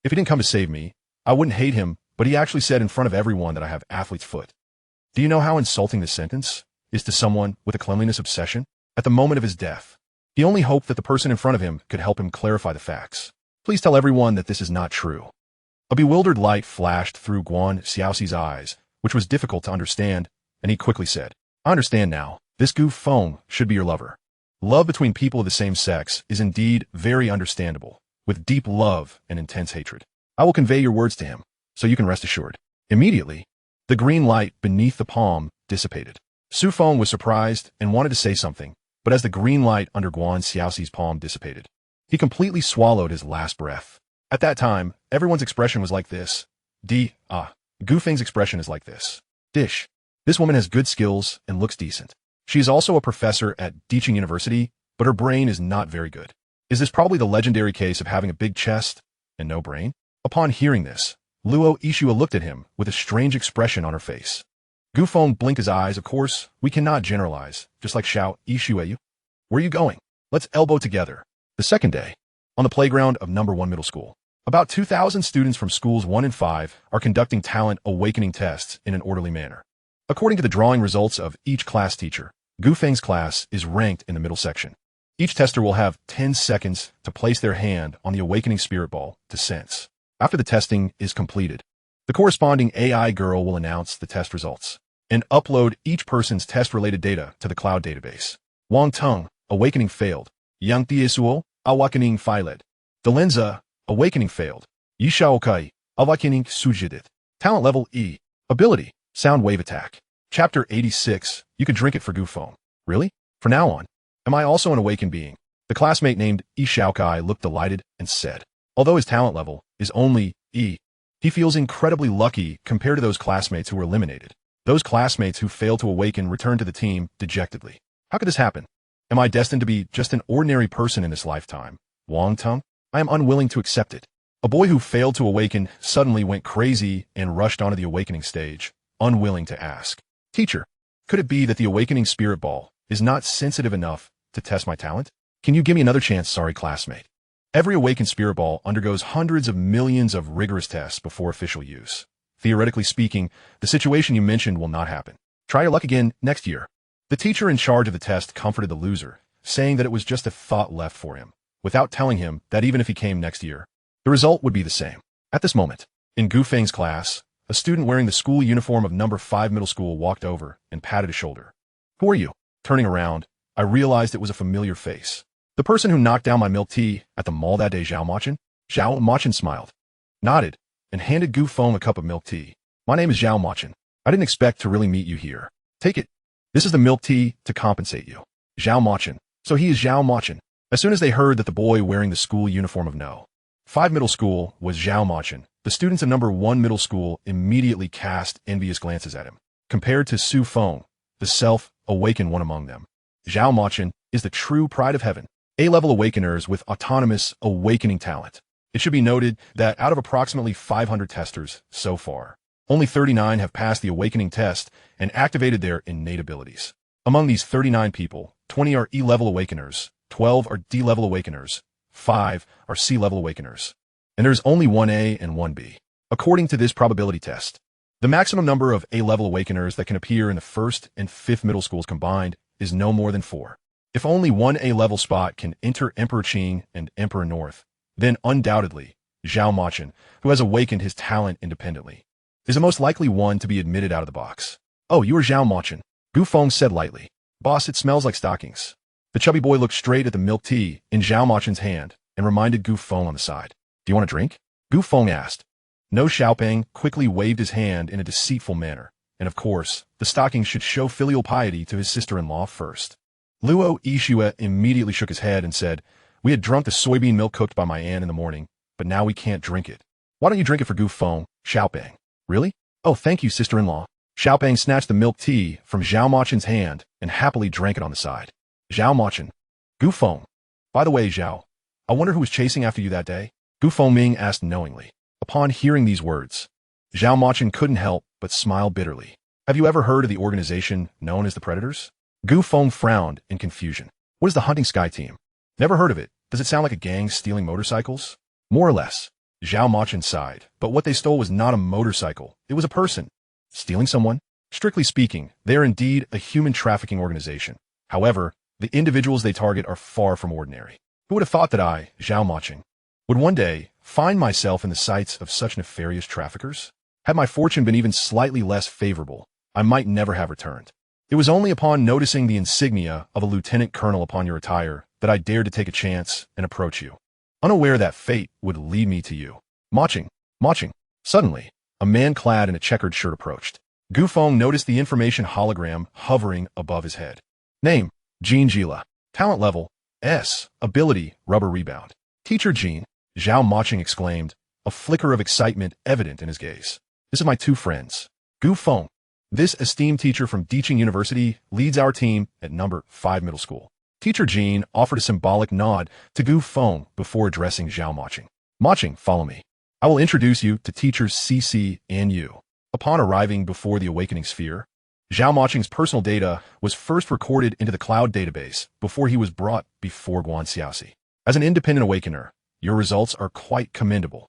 if he didn't come to save me, I wouldn't hate him, but he actually said in front of everyone that I have athlete's foot. Do you know how insulting this sentence is to someone with a cleanliness obsession? At the moment of his death, he only hoped that the person in front of him could help him clarify the facts. Please tell everyone that this is not true. A bewildered light flashed through Guan Xiaoxi's eyes, which was difficult to understand, and he quickly said, I understand now. This Gu Feng should be your lover. Love between people of the same sex is indeed very understandable, with deep love and intense hatred. I will convey your words to him, so you can rest assured. Immediately, the green light beneath the palm dissipated. Su Feng was surprised and wanted to say something, but as the green light under Guan Xiaoxi's palm dissipated, he completely swallowed his last breath. At that time, everyone's expression was like this. Gu Feng's expression is like this. Dish. This woman has good skills and looks decent. She is also a professor at Diching University, but her brain is not very good. Is this probably the legendary case of having a big chest and no brain? Upon hearing this, Luo Ishua looked at him with a strange expression on her face. Gu Feng blinked his eyes. Of course, we cannot generalize, just like Xiao Ishua. Where are you going? Let's elbow together. The second day, on the playground of number 1 middle school, about 2,000 students from schools 1 and 5 are conducting talent awakening tests in an orderly manner. According to the drawing results of each class teacher, Gu Feng's class is ranked in the middle section. Each tester will have 10 seconds to place their hand on the awakening spirit ball to sense. After the testing is completed, the corresponding AI girl will announce the test results and upload each person's test-related data to the cloud database. Wang Teng, awakening failed. Yang Tiesuo, awakening failed. Delenza, awakening failed. Yi Shaokai, awakening sujidit. Talent level E. Ability, sound wave attack. Chapter 86, you could drink it for Gu Feng. Really? From now on, am I also an awakened being? The classmate named Yi Shaokai looked delighted and said, although his talent level is only E, he feels incredibly lucky compared to those classmates who were eliminated. Those classmates who failed to awaken returned to the team dejectedly. How could this happen? Am I destined to be just an ordinary person in this lifetime? Wang Teng? I am unwilling to accept it. A boy who failed to awaken suddenly went crazy and rushed onto the awakening stage, unwilling to ask. Teacher, could it be that the awakening spirit ball is not sensitive enough to test my talent? Can you give me another chance, sorry classmate? Every awakened spirit ball undergoes hundreds of millions of rigorous tests before official use. Theoretically speaking, the situation you mentioned will not happen. Try your luck again next year. The teacher in charge of the test comforted the loser, saying that it was just a thought left for him, without telling him that even if he came next year, the result would be the same. At this moment, in Gu Feng's class, a student wearing the school uniform of number 5 middle school walked over and patted his shoulder. Who are you? Turning around, I realized it was a familiar face. The person who knocked down my milk tea at the mall that day, Zhao Machin? Zhao Machin smiled, nodded, and handed Gu Feng a cup of milk tea. My name is Zhao Machin. I didn't expect to really meet you here. Take it. This is the milk tea to compensate you. Zhao Machin. So he is Zhao Machin. As soon as they heard that the boy wearing the school uniform of No. 5 middle school was Zhao Machin, the students of number 1 middle school immediately cast envious glances at him. Compared to Su Feng, the self-awakened one among them, Zhao Machin is the true pride of heaven. A-level awakeners with autonomous awakening talent. It should be noted that out of approximately 500 testers so far, only 39 have passed the awakening test and activated their innate abilities. Among these 39 people, 20 are E-level awakeners, 12 are D-level awakeners, 5 are C-level awakeners, and there's only 1A and 1B. According to this probability test, the maximum number of A-level awakeners that can appear in the 1st and 5th middle schools combined is no more than 4. If only one A-level spot can enter Emperor Qing and Emperor North, then undoubtedly, Zhao Machin, who has awakened his talent independently, is the most likely one to be admitted out of the box. Oh, you are Zhao Machin, Gu Feng said lightly. Boss, it smells like stockings. The chubby boy looked straight at the milk tea in Zhao Machin's hand and reminded Gu Feng on the side. Do you want a drink? Gu Feng asked. No Xiaopeng quickly waved his hand in a deceitful manner, and of course, the stockings should show filial piety to his sister-in-law first. Luo Ishua immediately shook his head and said, we had drunk the soybean milk cooked by my aunt in the morning, but now we can't drink it. Why don't you drink it for Gu Feng, Xiaopeng? Really? Oh, thank you, sister-in-law. Xiaopeng snatched the milk tea from Zhao Machin's hand and happily drank it on the side. Zhao Machin. Gu Feng. By the way, Zhao, I wonder who was chasing after you that day? Gu Fengming asked knowingly. Upon hearing these words, Zhao Machin couldn't help but smile bitterly. Have you ever heard of the organization known as the Predators? Gu Feng frowned in confusion. What is the Hunting Sky Team? Never heard of it. Does it sound like a gang stealing motorcycles? More or less. Zhao Machin sighed, but what they stole was not a motorcycle. It was a person. Stealing someone? Strictly speaking, they are indeed a human trafficking organization. However, the individuals they target are far from ordinary. Who would have thought that I, Zhao Machin, would one day find myself in the sights of such nefarious traffickers? Had my fortune been even slightly less favorable, I might never have returned. It was only upon noticing the insignia of a lieutenant colonel upon your attire that I dared to take a chance and approach you. unaware that fate would lead me to you. Watching. Suddenly, a man clad in a checkered shirt approached. Feng noticed the information hologram hovering above his head. Name, Jean Gila. Talent level, S. Ability, rubber rebound. Teacher Jean, Zhao Maching exclaimed, a flicker of excitement evident in his gaze. This is my two friends. Feng. This esteemed teacher from Diching University leads our team at number 5 middle school. Teacher Jean offered a symbolic nod to Feng before addressing Zhao Maching. Maching, follow me. I will introduce you to teachers CC and you. Upon arriving before the awakening sphere, Zhao Maching's personal data was first recorded into the cloud database before he was brought before Guan Xiaoxi. As an independent awakener, your results are quite commendable.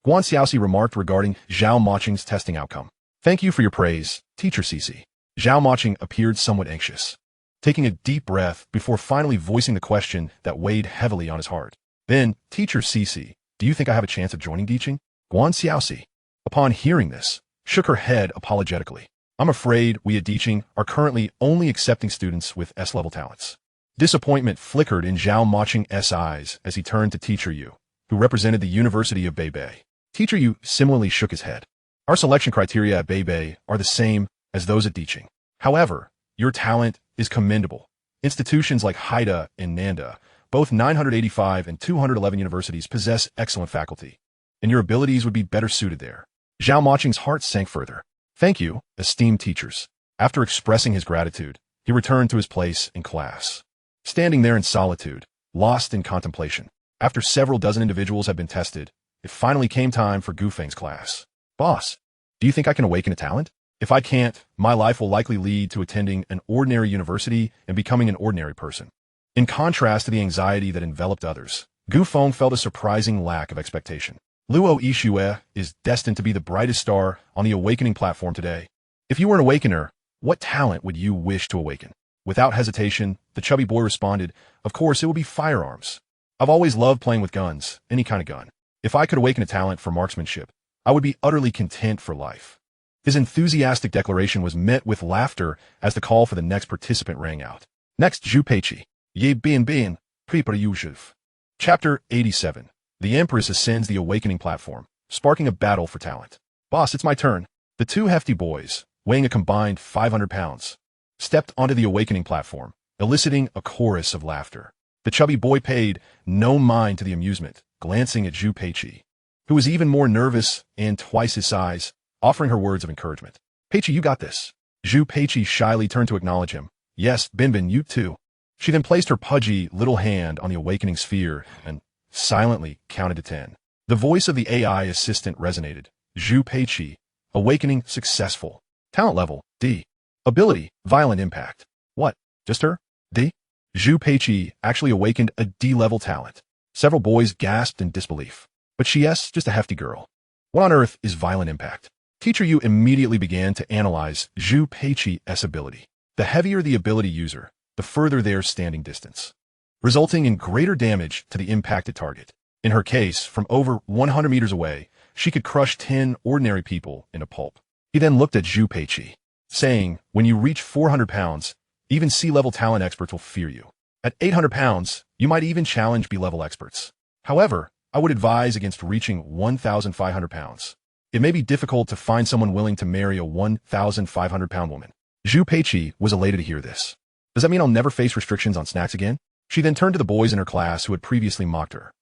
Guan Xiaoxi remarked regarding Zhao Maching's testing outcome. Thank you for your praise, Teacher CC. Zhao Maching appeared somewhat anxious, taking a deep breath before finally voicing the question that weighed heavily on his heart. Then, Teacher CC, do you think I have a chance of joining Diching? Guan Xiaoxi, upon hearing this, shook her head apologetically. I'm afraid we at Diching are currently only accepting students with S-level talents. Disappointment flickered in Zhao Maching's eyes as he turned to Teacher Yu, who represented the University of Beibei. Teacher Yu similarly shook his head. Our selection criteria at Beibei are the same as those at Diching. However, your talent is commendable. Institutions like Haida and Nanda, both 985 and 211 universities, possess excellent faculty, and your abilities would be better suited there. Zhao Maching's heart sank further. Thank you, esteemed teachers. After expressing his gratitude, he returned to his place in class. Standing there in solitude, lost in contemplation, after several dozen individuals had been tested, it finally came time for Feng's class. Boss, do you think I can awaken a talent? If I can't, my life will likely lead to attending an ordinary university and becoming an ordinary person. In contrast to the anxiety that enveloped others, Feng felt a surprising lack of expectation. Luo Yixue is destined to be the brightest star on the awakening platform today. If you were an awakener, what talent would you wish to awaken? Without hesitation, the chubby boy responded, of course it would be firearms. I've always loved playing with guns, any kind of gun. If I could awaken a talent for marksmanship, I would be utterly content for life. His enthusiastic declaration was met with laughter as the call for the next participant rang out. Next, Zhu Peiqi. Ye bin, prepare yushiv. Chapter 87. The Empress ascends the awakening platform, sparking a battle for talent. Boss, it's my turn. The two hefty boys, weighing a combined 500 pounds, stepped onto the awakening platform, eliciting a chorus of laughter. The chubby boy paid no mind to the amusement, glancing at Zhu Peiqi, who was even more nervous and twice his size, offering her words of encouragement. Peiqi, you got this. Zhu Peiqi shyly turned to acknowledge him. Yes, Bin, you too. She then placed her pudgy little hand on the awakening sphere and silently counted to 10. The voice of the AI assistant resonated. Zhu Peiqi, awakening successful. Talent level, D. Ability, violent impact. What? Just her? D? Zhu Peiqi actually awakened a D-level talent. Several boys gasped in disbelief. But she's just a hefty girl. What on earth is violent impact? Teacher Yu immediately began to analyze Zhu Peiqi's ability. The heavier the ability user, the further their standing distance, resulting in greater damage to the impacted target. In her case, from over 100 meters away, she could crush 10 ordinary people in a pulp. He then looked at Zhu Peiqi, saying, when you reach 400 pounds, even C-level talent experts will fear you. At 800 pounds, you might even challenge B-level experts. However, I would advise against reaching 1,500 pounds. It may be difficult to find someone willing to marry a 1,500-pound woman. Zhu Peiqi was elated to hear this. Does that mean I'll never face restrictions on snacks again? She then turned to the boys in her class who had previously mocked her.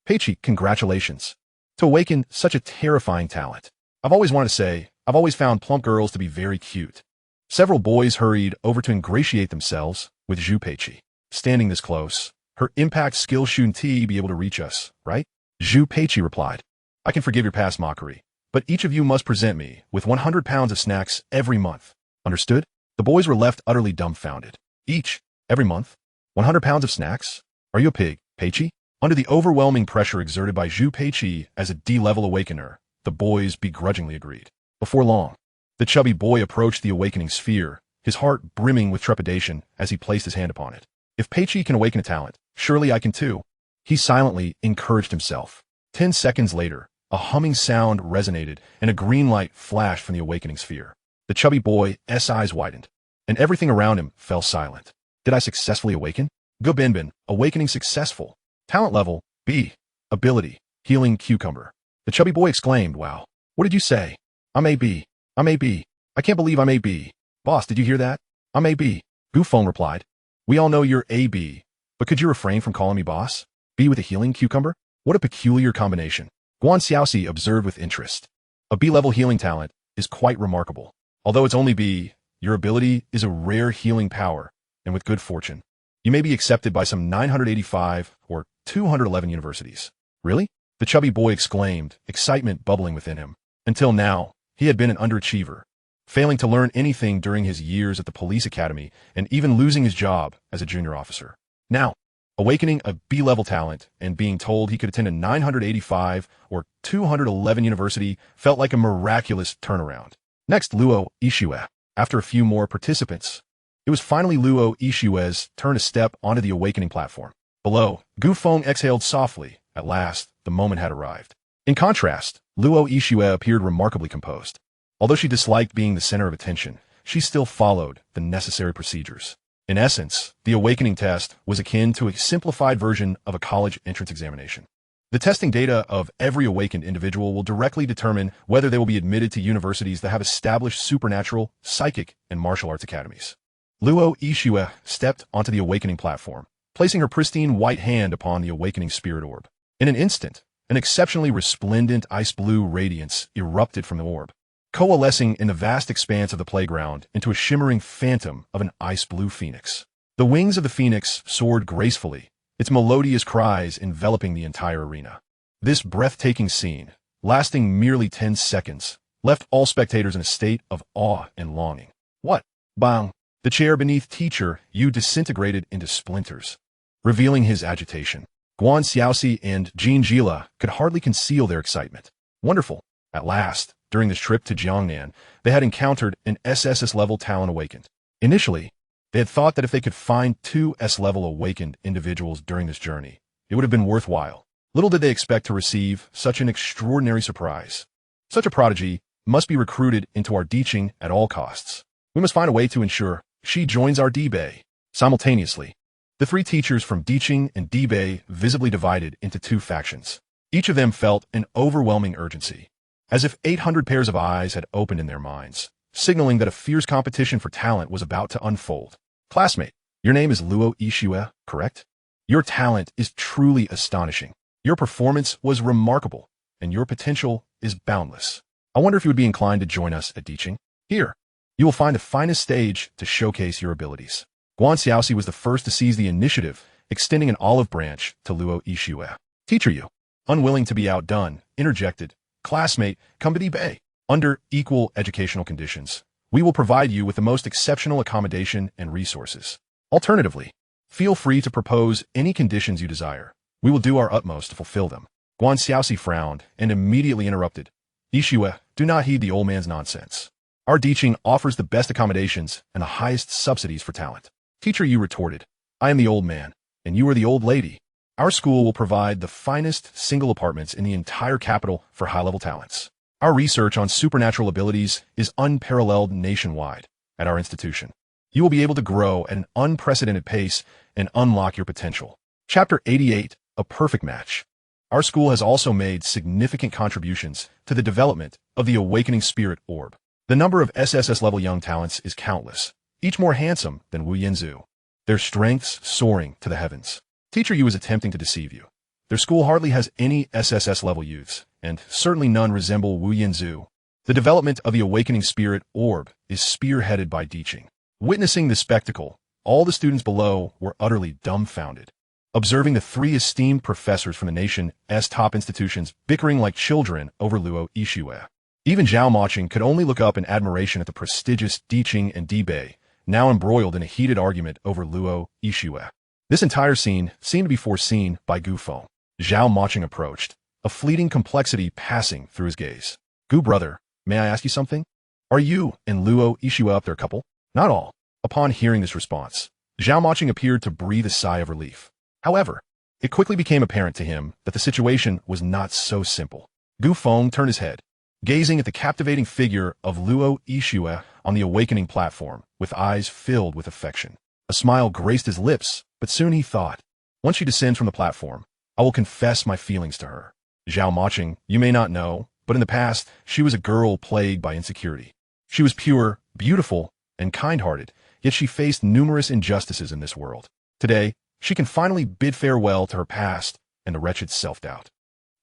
Peiqi, congratulations. To awaken such a terrifying talent. I've always wanted to say, I've always found plump girls to be very cute. Several boys hurried over to ingratiate themselves with Zhu Peiqi. Standing this close, her impact skill shouldn't be able to reach us, right? Zhu Peiqi replied, I can forgive your past mockery, but each of you must present me with 100 pounds of snacks every month. Understood? The boys were left utterly dumbfounded. Each, every month, 100 pounds of snacks? Are you a pig, Peiqi? Under the overwhelming pressure exerted by Zhu Peiqi as a D-level awakener, the boys begrudgingly agreed. Before long, the chubby boy approached the awakening sphere, his heart brimming with trepidation as he placed his hand upon it. If Peiqi can awaken a talent, surely I can too. He silently encouraged himself. 10 seconds later, a humming sound resonated and a green light flashed from the awakening sphere. The chubby boy's eyes widened, and everything around him fell silent. Did I successfully awaken? Bin, awakening successful. Talent level, B. Ability, healing cucumber. The chubby boy exclaimed, "Wow. What did you say?" "I'm AB. I'm AB. I can't believe I'm AB. Boss, did you hear that? I'm AB." Feng replied, "We all know you're AB, but could you refrain from calling me boss? B with a healing cucumber? What a peculiar combination." Guan Xiaoxi observed with interest. A B-level healing talent is quite remarkable. Although it's only B, your ability is a rare healing power, and with good fortune, you may be accepted by some 985 or 211 universities. Really? The chubby boy exclaimed, excitement bubbling within him. Until now, he had been an underachiever, failing to learn anything during his years at the police academy and even losing his job as a junior officer. Now, awakening a B-level talent and being told he could attend a 985 or 211 university felt like a miraculous turnaround. Next, Luo Yixue. After a few more participants, it was finally Luo Yixue's turn to step onto the awakening platform. Below, Feng exhaled softly. At last, the moment had arrived. In contrast, Luo Yixue appeared remarkably composed. Although she disliked being the center of attention, she still followed the necessary procedures. In essence, the awakening test was akin to a simplified version of a college entrance examination. The testing data of every awakened individual will directly determine whether they will be admitted to universities that have established supernatural, psychic, and martial arts academies. Luo Yixue stepped onto the awakening platform, placing her pristine white hand upon the awakening spirit orb. In an instant, an exceptionally resplendent ice blue radiance erupted from the orb, coalescing in the vast expanse of the playground into a shimmering phantom of an ice blue phoenix. The wings of the phoenix soared gracefully, its melodious cries enveloping the entire arena. This breathtaking scene, lasting merely 10 seconds, left all spectators in a state of awe and longing. What? Bang! The chair beneath teacher Yu disintegrated into splinters, revealing his agitation. Guan Xiaoxi and Jin Jila could hardly conceal their excitement. Wonderful! At last, during this trip to Jiangnan, they had encountered an SSS-level talent awakened. Initially, they had thought that if they could find 2 S-level awakened individuals during this journey, it would have been worthwhile. Little did they expect to receive such an extraordinary surprise. Such a prodigy must be recruited into our teaching at all costs. We must find a way to ensure she joins our D-Bay. Simultaneously, the 3 teachers from Diqing and D-Bay visibly divided into 2 factions. Each of them felt an overwhelming urgency, as if 800 pairs of eyes had opened in their minds, signaling that a fierce competition for talent was about to unfold. Classmate, your name is Luo Yixue, correct? Your talent is truly astonishing. Your performance was remarkable, and your potential is boundless. I wonder if you would be inclined to join us at Diqing. Here, you will find the finest stage to showcase your abilities. Guan Xiaoxi was the first to seize the initiative, extending an olive branch to Luo Yixue. Teacher Yu, unwilling to be outdone, interjected, "Classmate, come to D-Bay. Under equal educational conditions, we will provide you with the most exceptional accommodation and resources. Alternatively, feel free to propose any conditions you desire. We will do our utmost to fulfill them." Guan Xiaoxi frowned and immediately interrupted. "Yixue, do not heed the old man's nonsense. Our teaching offers the best accommodations and the highest subsidies for talent." Teacher Yu retorted, "I am the old man, and you are the old lady. Our school will provide the finest single apartments in the entire capital for high-level talents. Our research on supernatural abilities is unparalleled nationwide at our institution. You will be able to grow at an unprecedented pace and unlock your potential." Chapter 88, A Perfect Match. Our school has also made significant contributions to the development of the awakening spirit orb. The number of SSS-level young talents is countless, each more handsome than Wu Yanzu, their strengths soaring to the heavens. Teacher Yu is attempting to deceive you. Their school hardly has any SSS-level youths, and certainly none resemble Wu Yanzu. The development of the awakening spirit orb is spearheaded by Diqing. Witnessing the spectacle, all the students below were utterly dumbfounded, observing the 3 esteemed professors from the nation's top institutions bickering like children over Luo Yixue. Even Zhao Maching could only look up in admiration at the prestigious Diqing and D-Bay, now embroiled in a heated argument over Luo Yixue. This entire scene seemed to be foreseen by Feng. Zhao Maching approached, a fleeting complexity passing through his gaze. "Brother, may I ask you something? Are you and Luo Yixue up their couple?" Not all. Upon hearing this response, Zhao Maching appeared to breathe a sigh of relief. However, it quickly became apparent to him that the situation was not so simple. Feng turned his head, gazing at the captivating figure of Luo Yixue on the awakening platform, with eyes filled with affection. A smile graced his lips, but soon he thought, "Once she descends from the platform, I will confess my feelings to her. Zhao Maching, you may not know, but in the past, she was a girl plagued by insecurity. She was pure, beautiful, and kind-hearted, yet she faced numerous injustices in this world. Today, she can finally bid farewell to her past and the wretched self-doubt.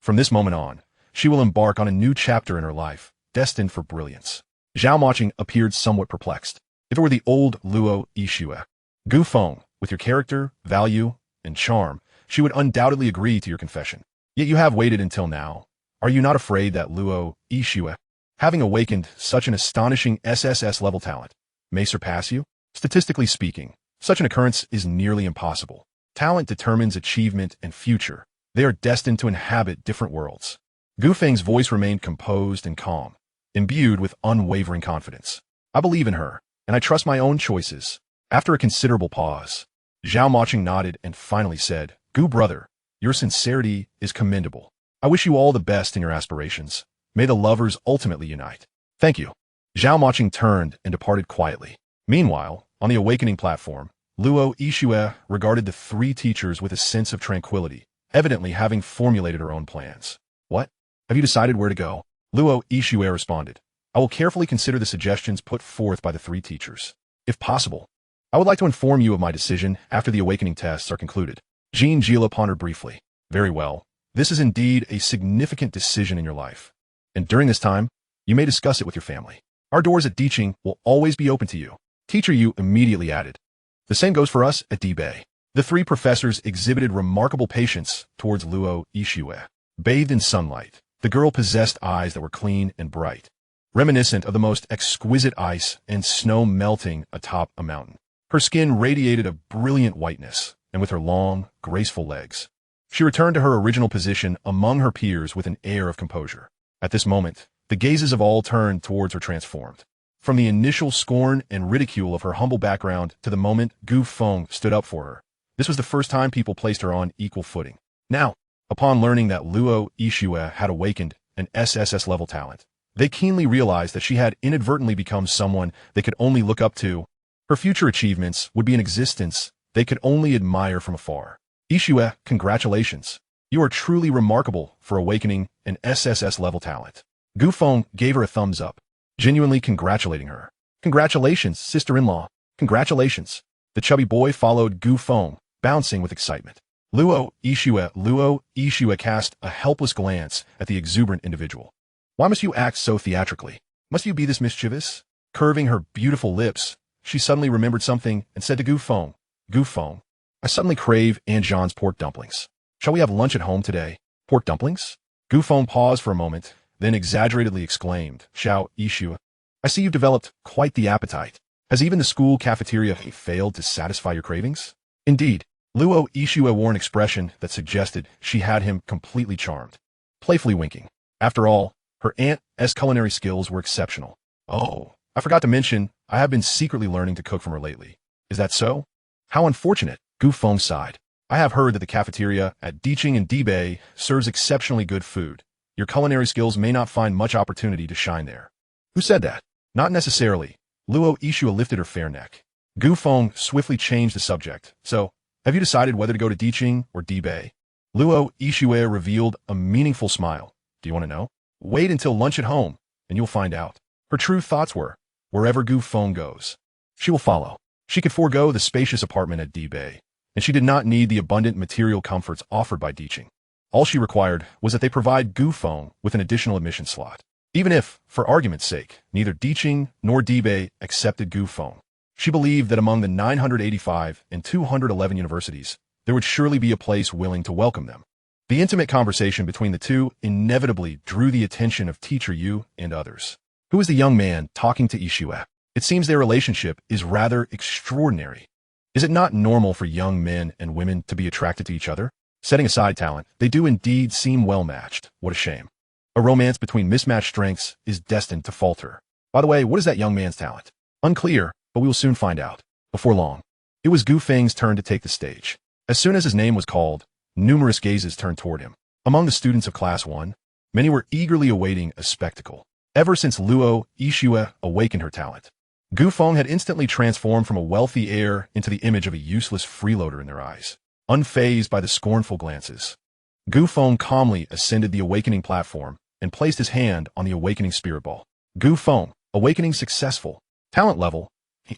From this moment on, she will embark on a new chapter in her life, destined for brilliance. Zhao Maching appeared somewhat perplexed. If it were the old Luo Yixue, Gu Feng, with your character, value, and charm, she would undoubtedly agree to your confession. Yet you have waited until now. Are you not afraid that Luo Yixue, having awakened such an astonishing SSS-level talent, may surpass you? Statistically speaking, such an occurrence is nearly impossible. Talent determines achievement and future. They are destined to inhabit different worlds. Gu Feng's voice remained composed and calm, imbued with unwavering confidence. I believe in her, and I trust my own choices. After a considerable pause, Zhao Maching nodded and finally said, Gu brother, your sincerity is commendable. I wish you all the best in your aspirations. May the lovers ultimately unite. Thank you. Zhao Maching turned and departed quietly. Meanwhile, on the awakening platform, Luo Yixue regarded the three teachers with a sense of tranquility, evidently having formulated her own plans. What? Have you decided where to go? Luo Yixue responded. I will carefully consider the suggestions put forth by the three teachers. If possible, I would like to inform you of my decision after the awakening tests are concluded. Jean Gila pondered briefly. Very well. This is indeed a significant decision in your life. And during this time, you may discuss it with your family. Our doors at Diqing will always be open to you. Teacher Yu immediately added. The same goes for us at D-Bay. The three professors exhibited remarkable patience towards Luo Yixue. Bathed in sunlight, the girl possessed eyes that were clean and bright, reminiscent of the most exquisite ice and snow melting atop a mountain. Her skin radiated a brilliant whiteness, and with her long, graceful legs, she returned to her original position among her peers with an air of composure. At this moment, the gazes of all turned towards her transformed. From the initial scorn and ridicule of her humble background to the moment Gu Feng stood up for her, this was the first time people placed her on equal footing. Now, upon learning that Luo Yixue had awakened an SSS-level talent, they keenly realized that she had inadvertently become someone they could only look up to. Her future achievements would be an existence they could only admire from afar. Yixue, congratulations. You are truly remarkable for awakening an SSS-level talent. Gu Feng gave her a thumbs up, genuinely congratulating her. Congratulations, sister-in-law. Congratulations. The chubby boy followed Gu Feng, bouncing with excitement. Luo Yixue cast a helpless glance at the exuberant individual. Why must you act so theatrically? Must you be this mischievous? Curving her beautiful lips, she suddenly remembered something and said to Gu Feng, I suddenly crave Aunt Jean's pork dumplings. Shall we have lunch at home today? Pork dumplings? Gu Feng paused for a moment, then exaggeratedly exclaimed, Xiao Yixue, I see you've developed quite the appetite. Has even the school cafeteria failed to satisfy your cravings? Indeed, Luo Yixue wore an expression that suggested she had him completely charmed, playfully winking. After all, her aunt's culinary skills were exceptional. Oh, I forgot to mention, I have been secretly learning to cook from her lately. Is that so? How unfortunate, Gu Feng sighed. I have heard that the cafeteria at Diqing and D-Bay serves exceptionally good food. Your culinary skills may not find much opportunity to shine there. Who said that? Not necessarily. Luo Yixue lifted her fair neck. Gu Feng swiftly changed the subject. So, have you decided whether to go to Diqing or D-Bay? Luo Yixue revealed a meaningful smile. Do you want to know? Wait until lunch at home, and you'll find out. Her true thoughts were, wherever Gu Feng goes, she will follow. She could forego the spacious apartment at D-Bay, and she did not need the abundant material comforts offered by Diqing. All she required was that they provide Gu Feng with an additional admission slot. Even if, for argument's sake, neither Diqing nor D-Bay accepted Gu Feng, she believed that among the 985 and 211 universities, there would surely be a place willing to welcome them. The intimate conversation between the two inevitably drew the attention of Teacher Yu and others. Who is the young man talking to Yixue? It seems their relationship is rather extraordinary. Is it not normal for young men and women to be attracted to each other? Setting aside talent, they do indeed seem well matched. What a shame. A romance between mismatched strengths is destined to falter. By the way, what is that young man's talent? Unclear, but we will soon find out. Before long, it was Gu Feng's turn to take the stage. As soon as his name was called, numerous gazes turned toward him. Among the students of Class 1, many were eagerly awaiting a spectacle. Ever since Luo Yixue awakened her talent, Gu Feng had instantly transformed from a wealthy heir into the image of a useless freeloader in their eyes, unfazed by the scornful glances. Gu Feng calmly ascended the awakening platform and placed his hand on the awakening spirit ball. Gu Feng, awakening successful. Talent level,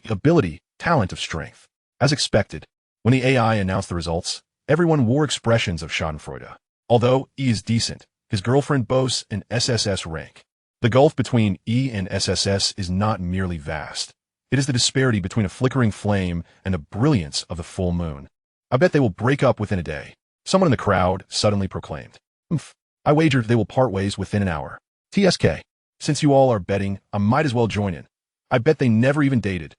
ability, talent of strength. As expected, when the AI announced the results, everyone wore expressions of schadenfreude. Although E is decent, his girlfriend boasts an SSS rank. The gulf between E and SSS is not merely vast. It is the disparity between a flickering flame and the brilliance of the full moon. I bet they will break up within a day. Someone in the crowd suddenly proclaimed. I wager they will part ways within an hour. TSK. Since you all are betting, I might as well join in. I bet they never even dated.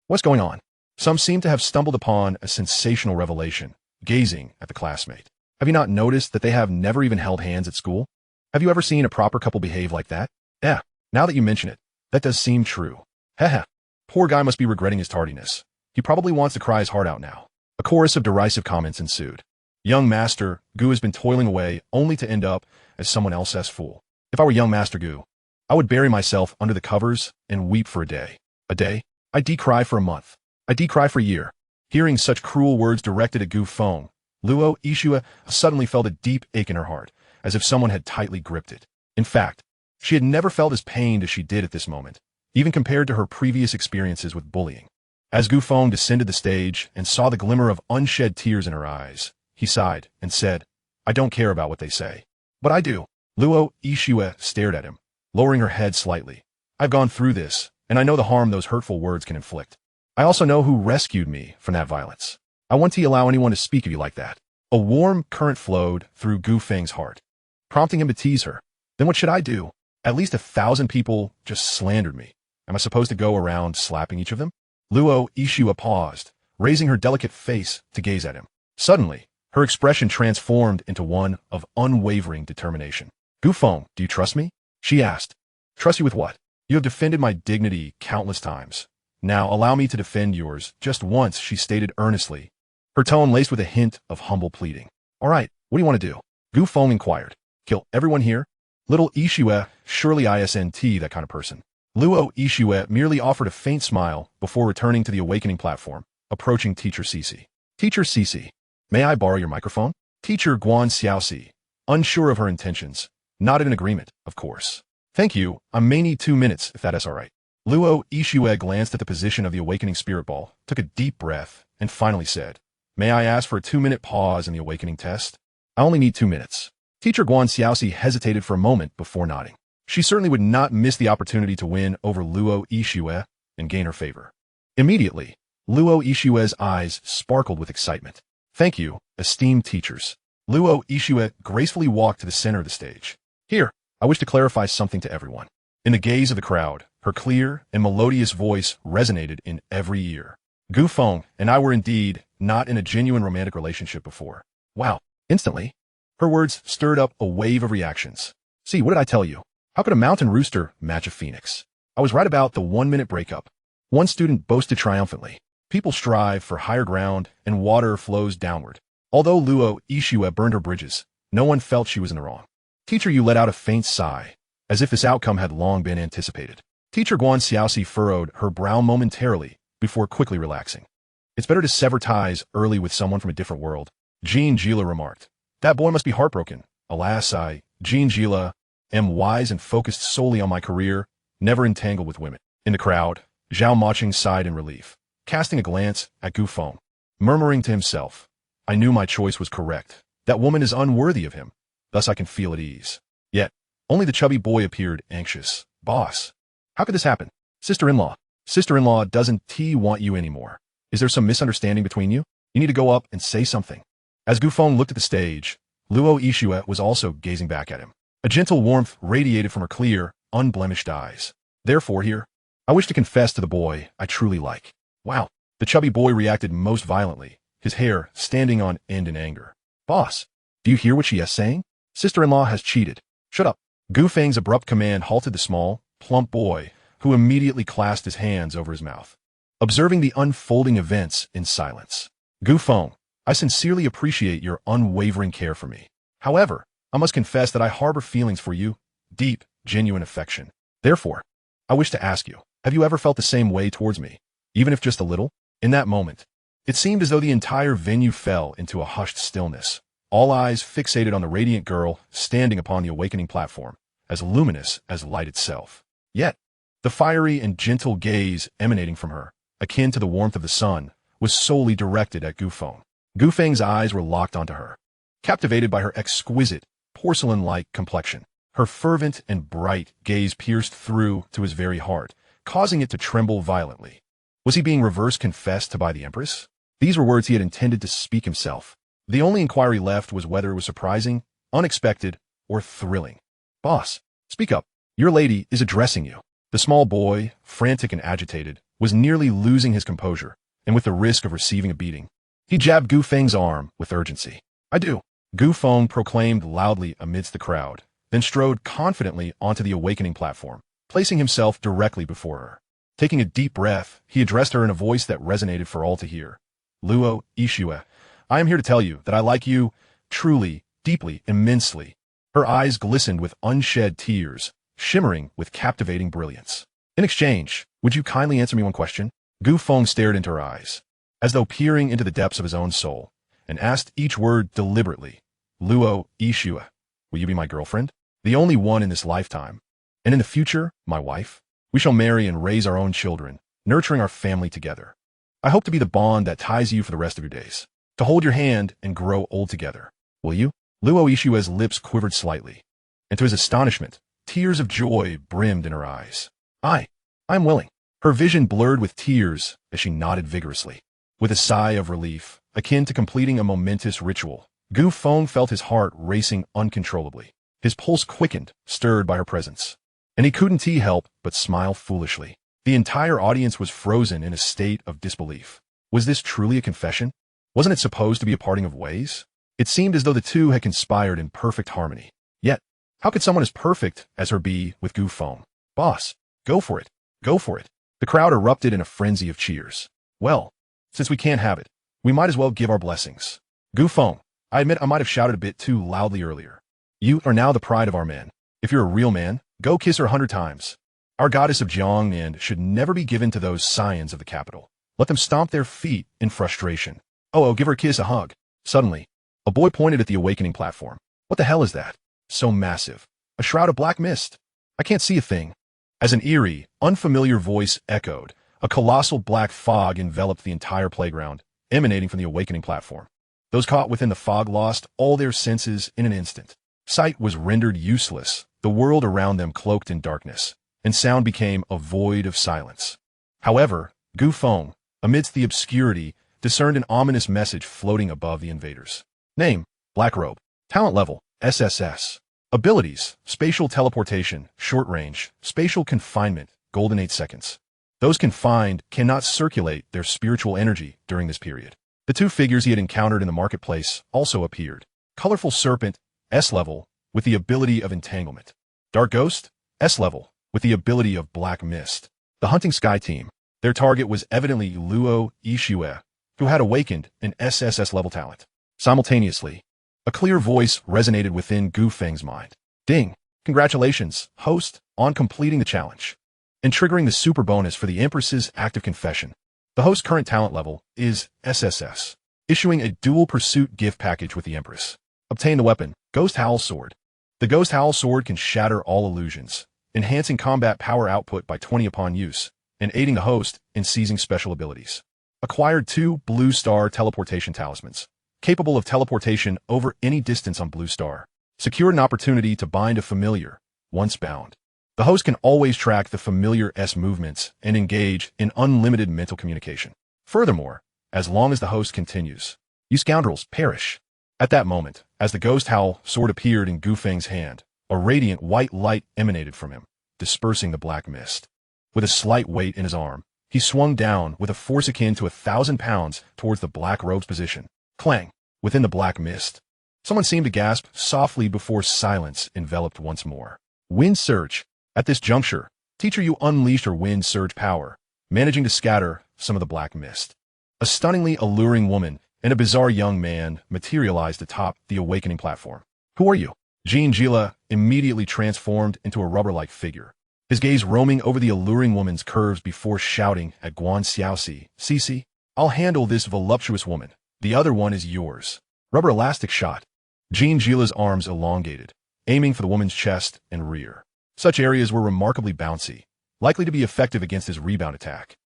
What's going on? Some seem to have stumbled upon a sensational revelation, gazing at the classmate. Have you not noticed that they have never even held hands at school? Have you ever seen a proper couple behave like that? Yeah, now that you mention it, that does seem true. Haha. Poor guy must be regretting his tardiness. He probably wants to cry his heart out now. A chorus of derisive comments ensued. Young Master Gu has been toiling away only to end up as someone else's fool. If I were young Master Gu, I would bury myself under the covers and weep for a day. A day? I'd decry for a month. I'd decry for a year. Hearing such cruel words directed at Gu Feng, Luo Yixue suddenly felt a deep ache in her heart, as if someone had tightly gripped it. In fact, she had never felt as pained as she did at this moment, even compared to her previous experiences with bullying. As Gu Feng descended the stage and saw the glimmer of unshed tears in her eyes, he sighed and said, I don't care about what they say. But I do. Luo Yixue stared at him, lowering her head slightly. I've gone through this, and I know the harm those hurtful words can inflict. I also know who rescued me from that violence. I won't allow anyone to speak of you like that. A warm current flowed through Gu Feng's heart, prompting him to tease her. Then what should I do? At least 1,000 people just slandered me. Am I supposed to go around slapping each of them? Luo Yixue paused, raising her delicate face to gaze at him. Suddenly, her expression transformed into one of unwavering determination. Gu Feng, do you trust me? She asked. Trust you with what? You have defended my dignity countless times. Now allow me to defend yours just once, she stated earnestly, her tone laced with a hint of humble pleading. All right, what do you want to do? Gu Feng inquired. Kill everyone here? Little Yixue, surely isn't that kind of person. Luo Yixue merely offered a faint smile before returning to the awakening platform, approaching Teacher Cici. Teacher Cici, may I borrow your microphone? Teacher Guan Xiaoxi, unsure of her intentions, nodded in agreement, of course. Thank you, I may need 2 minutes if that is all right. Luo Yixue glanced at the position of the awakening spirit ball, took a deep breath, and finally said, May I ask for a 2-minute pause in the awakening test? I only need 2 minutes. Teacher Guan Xiaoxi hesitated for a moment before nodding. She certainly would not miss the opportunity to win over Luo Yixue and gain her favor. Immediately, Luo Yixue's eyes sparkled with excitement. Thank you, esteemed teachers. Luo Yixue gracefully walked to the center of the stage. Here, I wish to clarify something to everyone. In the gaze of the crowd, her clear and melodious voice resonated in every ear. Gu Feng and I were indeed not in a genuine romantic relationship before. Wow, instantly. Her words stirred up a wave of reactions. See, what did I tell you? How could a mountain rooster match a phoenix? I was right about the 1-minute breakup. One student boasted triumphantly. People strive for higher ground and water flows downward. Although Luo Yixue burned her bridges, no one felt she was in the wrong. Teacher, you let out a faint sigh, as if this outcome had long been anticipated. Teacher Guan Xiaoxi furrowed her brow momentarily before quickly relaxing. It's better to sever ties early with someone from a different world, Jean Gila remarked. That boy must be heartbroken. Alas, Jean Gila, am wise and focused solely on my career, never entangled with women. In the crowd, Zhao Maching sighed in relief, casting a glance at Gu Feng, murmuring to himself, I knew my choice was correct. That woman is unworthy of him. Thus I can feel at ease. Yet, only the chubby boy appeared anxious. Boss, how could this happen? Sister-in-law. Sister-in-law doesn't want you anymore. Is there some misunderstanding between you? You need to go up and say something. As Gu Feng looked at the stage, Luo Yixue was also gazing back at him. A gentle warmth radiated from her clear, unblemished eyes. Therefore here, I wish to confess to the boy I truly like. Wow. The chubby boy reacted most violently, his hair standing on end in anger. Boss, do you hear what she is saying? Sister-in-law has cheated. Shut up. Gu Feng's abrupt command halted the small, plump boy, who immediately clasped his hands over his mouth, observing the unfolding events in silence. Gu Feng, I sincerely appreciate your unwavering care for me. However, I must confess that I harbor feelings for you, deep, genuine affection. Therefore, I wish to ask you, have you ever felt the same way towards me, even if just a little? In that moment, it seemed as though the entire venue fell into a hushed stillness, all eyes fixated on the radiant girl standing upon the awakening platform, as luminous as light itself. Yet, the fiery and gentle gaze emanating from her, akin to the warmth of the sun, was solely directed at Gu Feng. Gu Feng's eyes were locked onto her, captivated by her exquisite, porcelain-like complexion. Her fervent and bright gaze pierced through to his very heart, causing it to tremble violently. Was he being reverse-confessed to by the Empress? These were words he had intended to speak himself. The only inquiry left was whether it was surprising, unexpected, or thrilling. "Boss, speak up. Your lady is addressing you." The small boy, frantic and agitated, was nearly losing his composure, and with the risk of receiving a beating. He jabbed Gu Feng's arm with urgency. "I do," Gu Feng proclaimed loudly amidst the crowd, then strode confidently onto the awakening platform, placing himself directly before her. Taking a deep breath, he addressed her in a voice that resonated for all to hear. "Luo Ishue, I am here to tell you that I like you truly, deeply, immensely." Her eyes glistened with unshed tears, shimmering with captivating brilliance. "In exchange, would you kindly answer me one question?" Gu Feng stared into her eyes, as though peering into the depths of his own soul, and asked each word deliberately. "Luo Ishue, will you be my girlfriend? The only one in this lifetime. And in the future, my wife? We shall marry and raise our own children, nurturing our family together. I hope to be the bond that ties you for the rest of your days, to hold your hand and grow old together. Will you?" Luo Ishue's lips quivered slightly, and to his astonishment, tears of joy brimmed in her eyes. I'm willing." Her vision blurred with tears as she nodded vigorously. With a sigh of relief, akin to completing a momentous ritual, Gu Feng felt his heart racing uncontrollably. His pulse quickened, stirred by her presence. And he couldn't help but smile foolishly. The entire audience was frozen in a state of disbelief. Was this truly a confession? Wasn't it supposed to be a parting of ways? It seemed as though the two had conspired in perfect harmony. Yet, how could someone as perfect as her be with Gu Feng? "Boss, go for it. Go for it." The crowd erupted in a frenzy of cheers. "Well, since we can't have it, we might as well give our blessings. Gu Feng, I admit I might have shouted a bit too loudly earlier. You are now the pride of our men. If you're a real man, go kiss her 100 times. Our goddess of Jiang and should never be given to those scions of the capital. Let them stomp their feet in frustration. Oh, give her a kiss, a hug." Suddenly, a boy pointed at the awakening platform. "What the hell is that? So massive. A shroud of black mist. I can't see a thing." As an eerie, unfamiliar voice echoed, a colossal black fog enveloped the entire playground, emanating from the awakening platform. Those caught within the fog lost all their senses in an instant. Sight was rendered useless, the world around them cloaked in darkness, and sound became a void of silence. However, Gu Feng, amidst the obscurity, discerned an ominous message floating above the invaders. Name: Black Robe. Talent level: SSS. Abilities: spatial teleportation, short range, spatial confinement, golden 8 seconds. Those confined cannot circulate their spiritual energy during this period. The two figures he had encountered in the marketplace also appeared. Colorful Serpent, S level, with the ability of entanglement. Dark Ghost, S level, with the ability of black mist. The Hunting Sky team. Their target was evidently Luo Ishue, who had awakened an SSS level talent. Simultaneously, a clear voice resonated within Gu Feng's mind. "Ding! Congratulations, host, on completing the challenge and triggering the super bonus for the Empress's active confession. The host's current talent level is SSS, issuing a dual pursuit gift package with the Empress. Obtain the weapon, Ghost Howl Sword. The Ghost Howl Sword can shatter all illusions, enhancing combat power output by 20 upon use, and aiding the host in seizing special abilities. Acquired 2 Blue Star Teleportation Talismans, capable of teleportation over any distance on Blue Star. Secured an opportunity to bind a familiar, once bound. The host can always track the familiar's movements and engage in unlimited mental communication. Furthermore, as long as the host continues, you scoundrels perish." At that moment, as the Ghost Howl Sword appeared in Gu Feng's hand, a radiant white light emanated from him, dispersing the black mist. With a slight weight in his arm, he swung down with a force akin to 1,000 pounds towards the black robe's position. Clang! Within the black mist, someone seemed to gasp softly before silence enveloped once more. Wind Surge. At this juncture, Teacher Yu unleashed her Wind Surge power, managing to scatter some of the black mist. A stunningly alluring woman and a bizarre young man materialized atop the awakening platform. "Who are you?" Jean Gila immediately transformed into a rubber-like figure, his gaze roaming over the alluring woman's curves before shouting at Guan Xiaoxi, "Cici, I'll handle this voluptuous woman. The other one is yours." Rubber elastic shot. Jean Gila's arms elongated, aiming for the woman's chest and rear. Such areas were remarkably bouncy, likely to be effective against his rebound attack.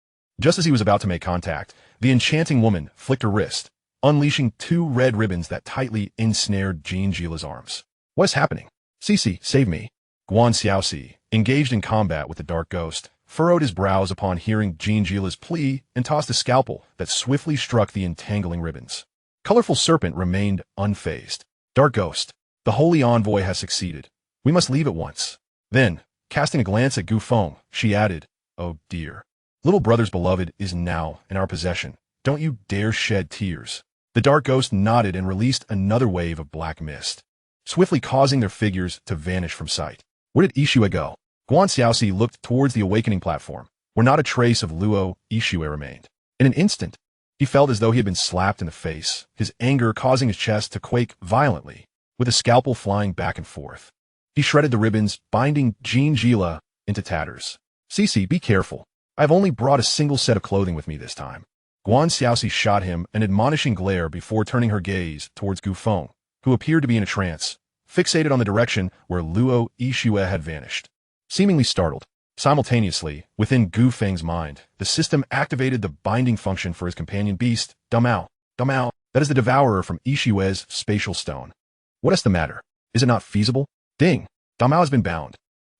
Just as he was about to make contact, the enchanting woman flicked her wrist, unleashing 2 red ribbons that tightly ensnared Jean Gila's arms. What is happening? Cici, save me. Guan Xiaoxi, engaged in combat with the dark ghost, furrowed his brows upon hearing Jean Gila's plea and tossed a scalpel that swiftly struck the entangling ribbons. Colorful Serpent remained unfazed. Dark Ghost, the holy envoy has succeeded. We must leave at once. Then, casting a glance at Gu Feng, she added, Oh dear. Little brother's beloved is now in our possession. Don't you dare shed tears. The Dark Ghost nodded and released another wave of black mist, swiftly causing their figures to vanish from sight. Where did Ishue go? Guan Xiaoxi looked towards the awakening platform, where not a trace of Luo Ishue remained. In an instant, he felt as though he had been slapped in the face, his anger causing his chest to quake violently, with a scalpel flying back and forth. He shredded the ribbons, binding Jean Gila into tatters. Cici, be careful. I have only brought a single set of clothing with me this time. Guan Xiaoxi shot him an admonishing glare before turning her gaze towards Gu Feng, who appeared to be in a trance, fixated on the direction where Luo Ishue had vanished. Seemingly startled, simultaneously, within Gu Feng's mind, the system activated the binding function for his companion beast, Damao. Damao, that is the devourer from Ishue's spatial stone. What is the matter? Is it not feasible? Ding! Damao has been bound.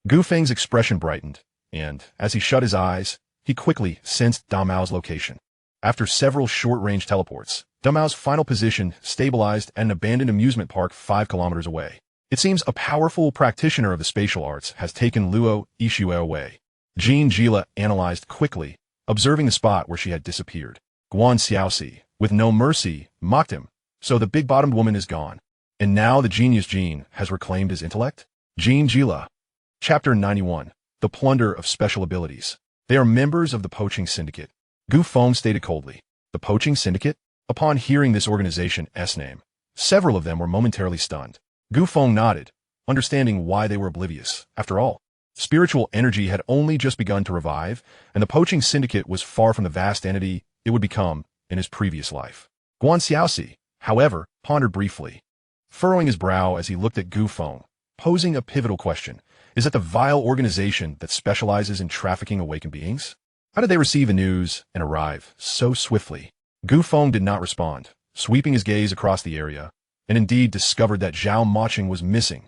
Gu Feng's expression brightened, and, as he shut his eyes, he quickly sensed Damao's location. After several short-range teleports, Damao's final position stabilized at an abandoned amusement park 5 kilometers away. It seems a powerful practitioner of the spatial arts has taken Luo Ishue away. Jean Gila analyzed quickly, observing the spot where she had disappeared. Guan Xiaoxi, with no mercy, mocked him. So the big-bottomed woman is gone. And now the genius Jean has reclaimed his intellect? Jean Gila. Chapter 91. The Plunder of Special Abilities. They are members of the Poaching Syndicate. Gu Feng stated coldly. The Poaching Syndicate? Upon hearing this organization's name, several of them were momentarily stunned. Gu Feng nodded, understanding why they were oblivious. After all, spiritual energy had only just begun to revive, and the Poaching Syndicate was far from the vast entity it would become in his previous life. Guan Xiaoxi, however, pondered briefly, furrowing his brow as he looked at Gu Feng, posing a pivotal question. Is it the vile organization that specializes in trafficking awakened beings? How did they receive the news and arrive so swiftly? Gu Feng did not respond, sweeping his gaze across the area, and indeed discovered that Zhao Moqing was missing.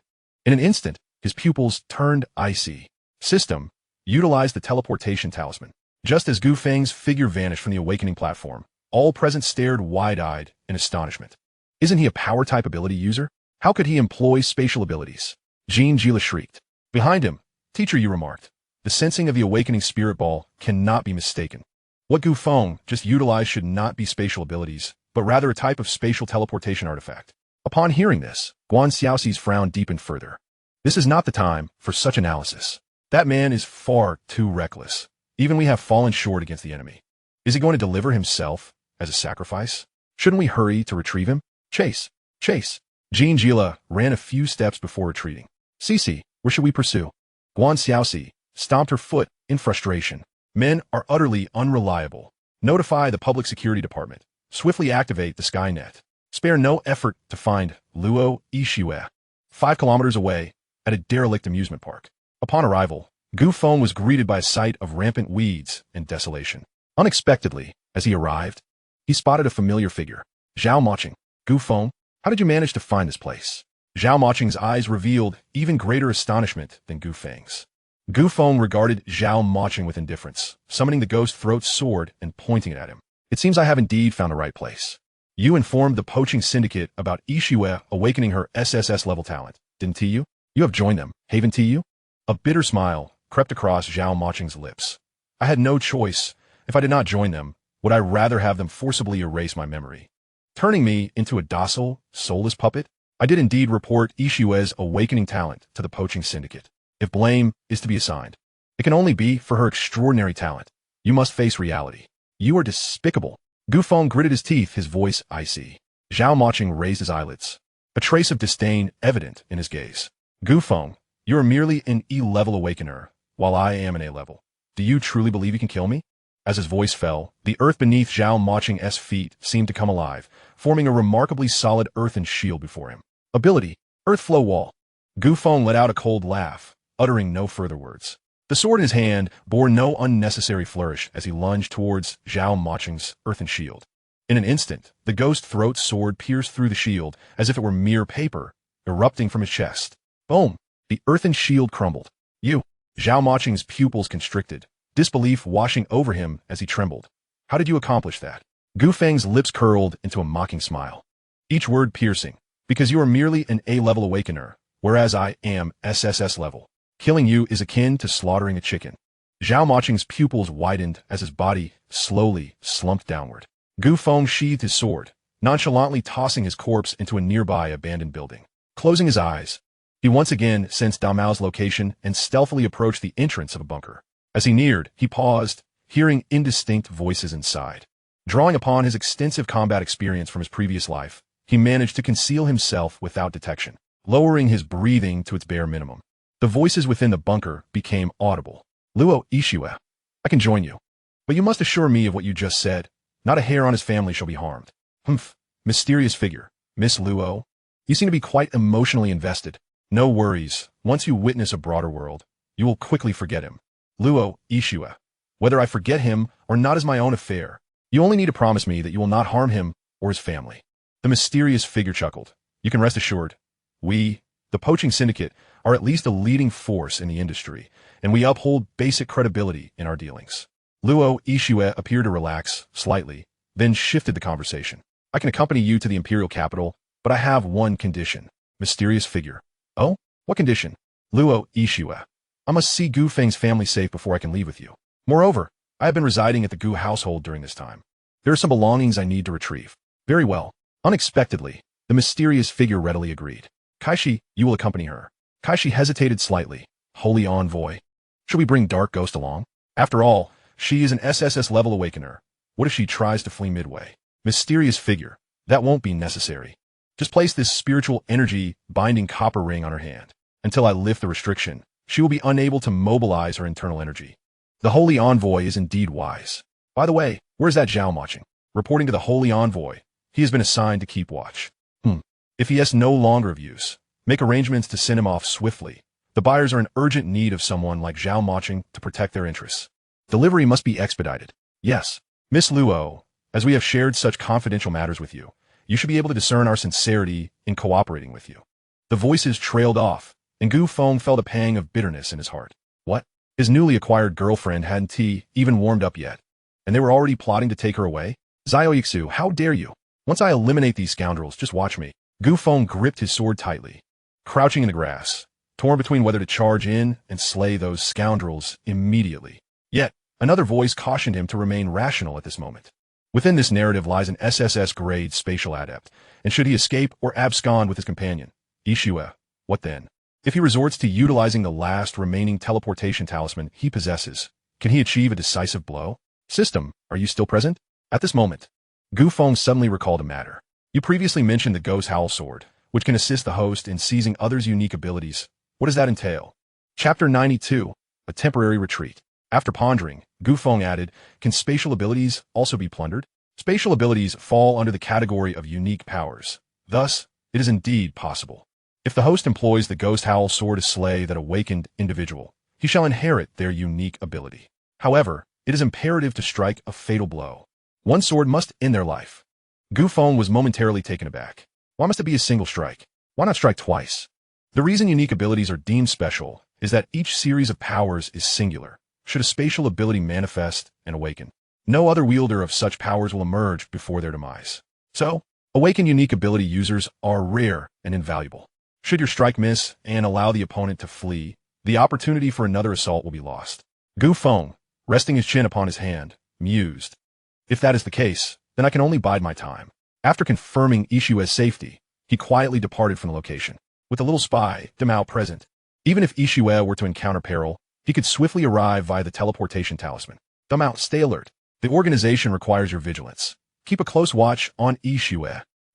In an instant, his pupils turned icy. System utilized the teleportation talisman. Just as Gu Feng's figure vanished from the awakening platform, all present stared wide-eyed in astonishment. Isn't he a power-type ability user? How could he employ spatial abilities? Jean Gila shrieked. Behind him, Teacher Yu remarked. The sensing of the awakening spirit ball cannot be mistaken. What Gu Feng just utilized should not be spatial abilities, but rather a type of spatial teleportation artifact. Upon hearing this, Guan Xiaoxi's frown deepened further. This is not the time for such analysis. That man is far too reckless. Even we have fallen short against the enemy. Is he going to deliver himself as a sacrifice? Shouldn't we hurry to retrieve him? Chase! Chase! Jean Gila ran a few steps before retreating. Cici, where should we pursue? Guan Xiaoxi stomped her foot in frustration. Men are utterly unreliable. Notify the Public Security Department. Swiftly activate the Skynet. Spare no effort to find Luo Ishue, 5 kilometers away, at a derelict amusement park. Upon arrival, Gu Feng was greeted by a sight of rampant weeds and desolation. Unexpectedly, as he arrived, he spotted a familiar figure. Zhao Moqing. Gu Feng, how did you manage to find this place? Zhao Moqing's eyes revealed even greater astonishment than Gu Feng's. Gu Feng regarded Zhao Moqing with indifference, summoning the ghost throat's sword and pointing it at him. It seems I have indeed found the right place. You informed the Poaching Syndicate about Ishue awakening her SSS-level talent, didn't you? You have joined them, haven't you? A bitter smile crept across Zhao Moqing's lips. I had no choice. If I did not join them, would I rather have them forcibly erase my memory? Turning me into a docile, soulless puppet? I did indeed report Ishue's awakening talent to the Poaching Syndicate. If blame is to be assigned, it can only be for her extraordinary talent. You must face reality. You are despicable. Gu Feng gritted his teeth, his voice icy. Zhao Moqing raised his eyelids, a trace of disdain evident in his gaze. Gu Feng, you are merely an E-level awakener, while I am an A-level. Do you truly believe you can kill me? As his voice fell, the earth beneath Zhao Moqing's feet seemed to come alive, forming a remarkably solid earthen shield before him. Ability, Earth Flow Wall. Gu Feng let out a cold laugh, uttering no further words. The sword in his hand bore no unnecessary flourish as he lunged towards Zhao Moqing's earthen shield. In an instant, the ghost throat sword pierced through the shield as if it were mere paper, erupting from his chest. Boom! The earthen shield crumbled. You! Zhao Moqing's pupils constricted, disbelief washing over him as he trembled. How did you accomplish that? Gu Feng's lips curled into a mocking smile. Each word piercing, because you are merely an A-level awakener, whereas I am SSS level. Killing you is akin to slaughtering a chicken. Zhao Moqing's pupils widened as his body slowly slumped downward. Gu Feng sheathed his sword, nonchalantly tossing his corpse into a nearby abandoned building. Closing his eyes, he once again sensed Daomao's location and stealthily approached the entrance of a bunker. As he neared, he paused, hearing indistinct voices inside. Drawing upon his extensive combat experience from his previous life, he managed to conceal himself without detection, lowering his breathing to its bare minimum. The voices within the bunker became audible. Luo Ishue, I can join you. But you must assure me of what you just said. Not a hair on his family shall be harmed. Humph. Mysterious figure. Miss Luo. You seem to be quite emotionally invested. No worries. Once you witness a broader world, you will quickly forget him. Luo Ishue. Whether I forget him or not is my own affair. You only need to promise me that you will not harm him or his family. The mysterious figure chuckled. You can rest assured. We, the poaching syndicate, are at least a leading force in the industry, and we uphold basic credibility in our dealings. Luo Ishue appeared to relax slightly, then shifted the conversation. I can accompany you to the imperial capital, but I have one condition. Mysterious figure. Oh? What condition? Luo Ishue. I must see Gu Feng's family safe before I can leave with you. Moreover, I have been residing at the Gu household during this time. There are some belongings I need to retrieve. Very well. Unexpectedly, the mysterious figure readily agreed. Kaishi, you will accompany her. Kaishi hesitated slightly. Holy envoy. Should we bring Dark Ghost along? After all, she is an SSS level awakener. What if she tries to flee midway? Mysterious figure. That won't be necessary. Just place this spiritual energy binding copper ring on her hand. Until I lift the restriction, she will be unable to mobilize her internal energy. The Holy Envoy is indeed wise. By the way, where's that Zhao Moqing? Reporting to the Holy Envoy. He has been assigned to keep watch. If he is no longer of use, make arrangements to send him off swiftly. The buyers are in urgent need of someone like Zhao Moqing to protect their interests. Delivery must be expedited. Yes, Miss Luo, as we have shared such confidential matters with you, you should be able to discern our sincerity in cooperating with you. The voices trailed off, and Gu Feng felt a pang of bitterness in his heart. What? His newly acquired girlfriend hadn't even warmed up yet, and they were already plotting to take her away? Zioixu, how dare you? Once I eliminate these scoundrels, just watch me. Gu Feng gripped his sword tightly, crouching in the grass, torn between whether to charge in and slay those scoundrels immediately. Yet, another voice cautioned him to remain rational at this moment. Within this narrative lies an SSS-grade spatial adept, and should he escape or abscond with his companion, Ishue, what then? If he resorts to utilizing the last remaining teleportation talisman he possesses, can he achieve a decisive blow? System, are you still present? At this moment, Gu Feng suddenly recalled a matter. You previously mentioned the Ghost Howl Sword, which can assist the host in seizing others' unique abilities. What does that entail? Chapter 92, A Temporary Retreat. After pondering, Gu Feng added, can spatial abilities also be plundered? Spatial abilities fall under the category of unique powers. Thus, it is indeed possible. If the host employs the Ghost Howl Sword to slay that awakened individual, he shall inherit their unique ability. However, it is imperative to strike a fatal blow. One sword must end their life. Gu Feng was momentarily taken aback. Why must it be a single strike? Why not strike twice? The reason unique abilities are deemed special is that each series of powers is singular. Should a spatial ability manifest and awaken, no other wielder of such powers will emerge before their demise. So, awakened unique ability users are rare and invaluable. Should your strike miss and allow the opponent to flee, the opportunity for another assault will be lost. Gu Feng, resting his chin upon his hand, mused. If that is the case, then I can only bide my time. After confirming Ishue's safety, he quietly departed from the location. With the little spy, Daomao, present, even if Ishue were to encounter peril, he could swiftly arrive via the teleportation talisman. Daomao, stay alert. The organization requires your vigilance. Keep a close watch on Ishue.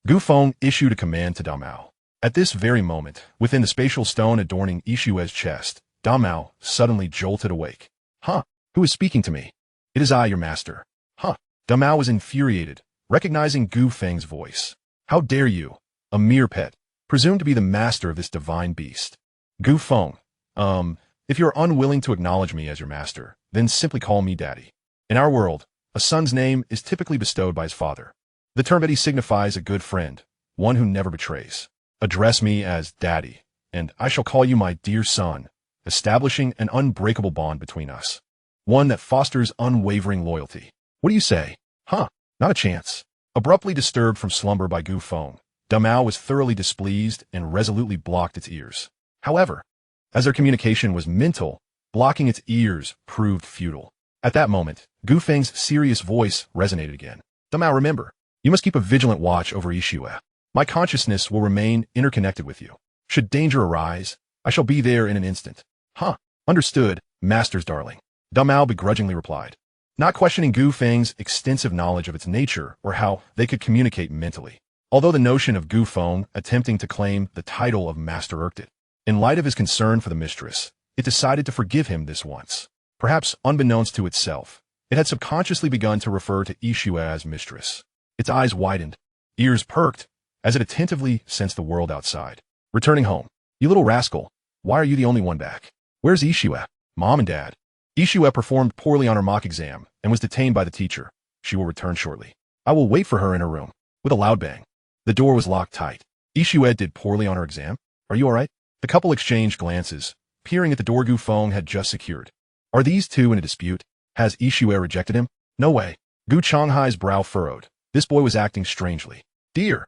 Gu Feng issued a command to Daomao. At this very moment, within the spatial stone adorning Ishue's chest, Daomao suddenly jolted awake. Huh? Who is speaking to me? It is I, your master. Huh? Daomao was infuriated, recognizing Gu Feng's voice. How dare you? A mere pet. presumed to be the master of this divine beast. Gu Feng, if you're unwilling to acknowledge me as your master, then simply call me daddy. In our world, a son's name is typically bestowed by his father. The term daddy signifies a good friend, one who never betrays. Address me as daddy, and I shall call you my dear son, establishing an unbreakable bond between us. One that fosters unwavering loyalty. What do you say? Huh, not a chance. Abruptly disturbed from slumber by Gu Feng, Damao was thoroughly displeased and resolutely blocked its ears. However, as their communication was mental, blocking its ears proved futile. At that moment, Gu Feng's serious voice resonated again. Damao, remember, you must keep a vigilant watch over Yixue. My consciousness will remain interconnected with you. Should danger arise, I shall be there in an instant. Huh, understood, master's darling. Damao begrudgingly replied, not questioning Gu Feng's extensive knowledge of its nature or how they could communicate mentally. Although the notion of Gu Feng attempting to claim the title of master irked it, in light of his concern for the mistress, it decided to forgive him this once. Perhaps unbeknownst to itself, it had subconsciously begun to refer to Yixue as mistress. Its eyes widened, ears perked, as it attentively sensed the world outside. Returning home. You little rascal, why are you the only one back? Where's Yixue? Mom and Dad. Yixue performed poorly on her mock exam and was detained by the teacher. She will return shortly. I will wait for her in her room. With a loud bang, the door was locked tight. Yixue did poorly on her exam? Are you alright? The couple exchanged glances, peering at the door Gu Feng had just secured. Are these two in a dispute? Has Yixue rejected him? No way. Gu Changhai's brow furrowed. This boy was acting strangely. Dear,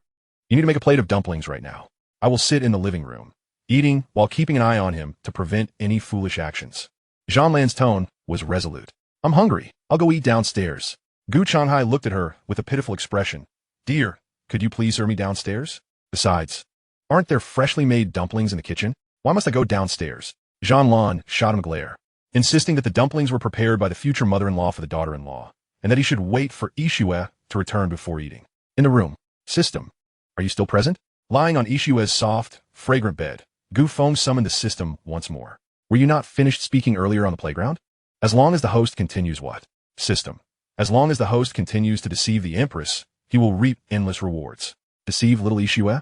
you need to make a plate of dumplings right now. I will sit in the living room, eating while keeping an eye on him to prevent any foolish actions. Zhanlan's tone was resolute. I'm hungry. I'll go eat downstairs. Gu Changhai looked at her with a pitiful expression. Dear, could you please serve me downstairs? Besides, aren't there freshly made dumplings in the kitchen? Why must I go downstairs? Zhanlan shot him a glare, insisting that the dumplings were prepared by the future mother-in-law for the daughter-in-law, and that he should wait for Yixue to return before eating. In the room. System. Are you still present? Lying on Yixue's soft, fragrant bed, Gu Feng summoned the system once more. Were you not finished speaking earlier on the playground? As long as the host continues what? System. As long as the host continues to deceive the Empress, he will reap endless rewards. Deceive little Yixue?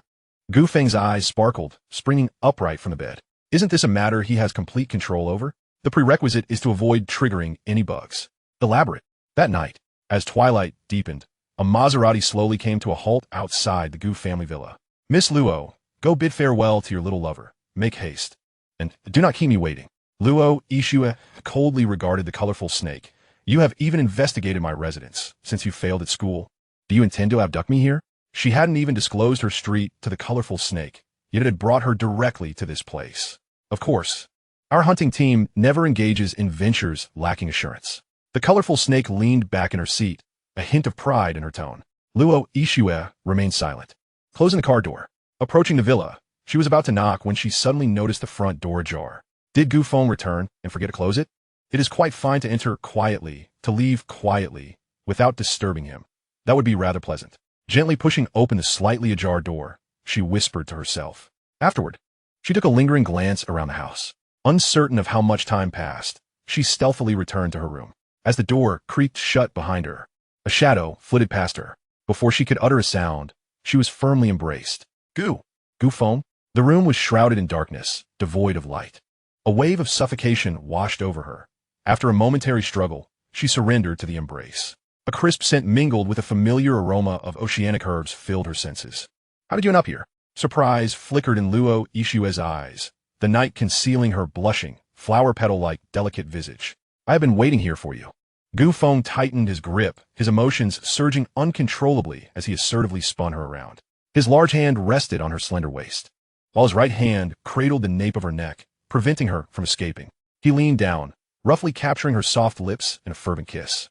Gu Feng's eyes sparkled, springing upright from the bed. Isn't this a matter he has complete control over? The prerequisite is to avoid triggering any bugs. Elaborate. That night, as twilight deepened, a Maserati slowly came to a halt outside the Gu family villa. Miss Luo, go bid farewell to your little lover. Make haste. And do not keep me waiting. Luo Yixue coldly regarded the colorful snake. You have even investigated my residence, since you failed at school. Do you intend to abduct me here? She hadn't even disclosed her street to the colorful snake, yet it had brought her directly to this place. Of course, our hunting team never engages in ventures lacking assurance. The colorful snake leaned back in her seat, a hint of pride in her tone. Luo Yixue remained silent, closing the car door. Approaching the villa, she was about to knock when she suddenly noticed the front door ajar. Did Gu Feng return and forget to close it? It is quite fine to enter quietly, to leave quietly, without disturbing him. That would be rather pleasant. Gently pushing open the slightly ajar door, she whispered to herself. Afterward, she took a lingering glance around the house. Uncertain of how much time passed, she stealthily returned to her room. As the door creaked shut behind her, a shadow flitted past her. Before she could utter a sound, she was firmly embraced. Gu Feng? The room was shrouded in darkness, devoid of light. A wave of suffocation washed over her. After a momentary struggle, she surrendered to the embrace. A crisp scent mingled with a familiar aroma of oceanic herbs filled her senses. How did you end up here? Surprise flickered in Luo Yixue's eyes, the night concealing her blushing, flower petal-like delicate visage. I have been waiting here for you. Gu Feng tightened his grip, his emotions surging uncontrollably as he assertively spun her around. His large hand rested on her slender waist, while his right hand cradled the nape of her neck, preventing her from escaping. He leaned down, roughly capturing her soft lips in a fervent kiss.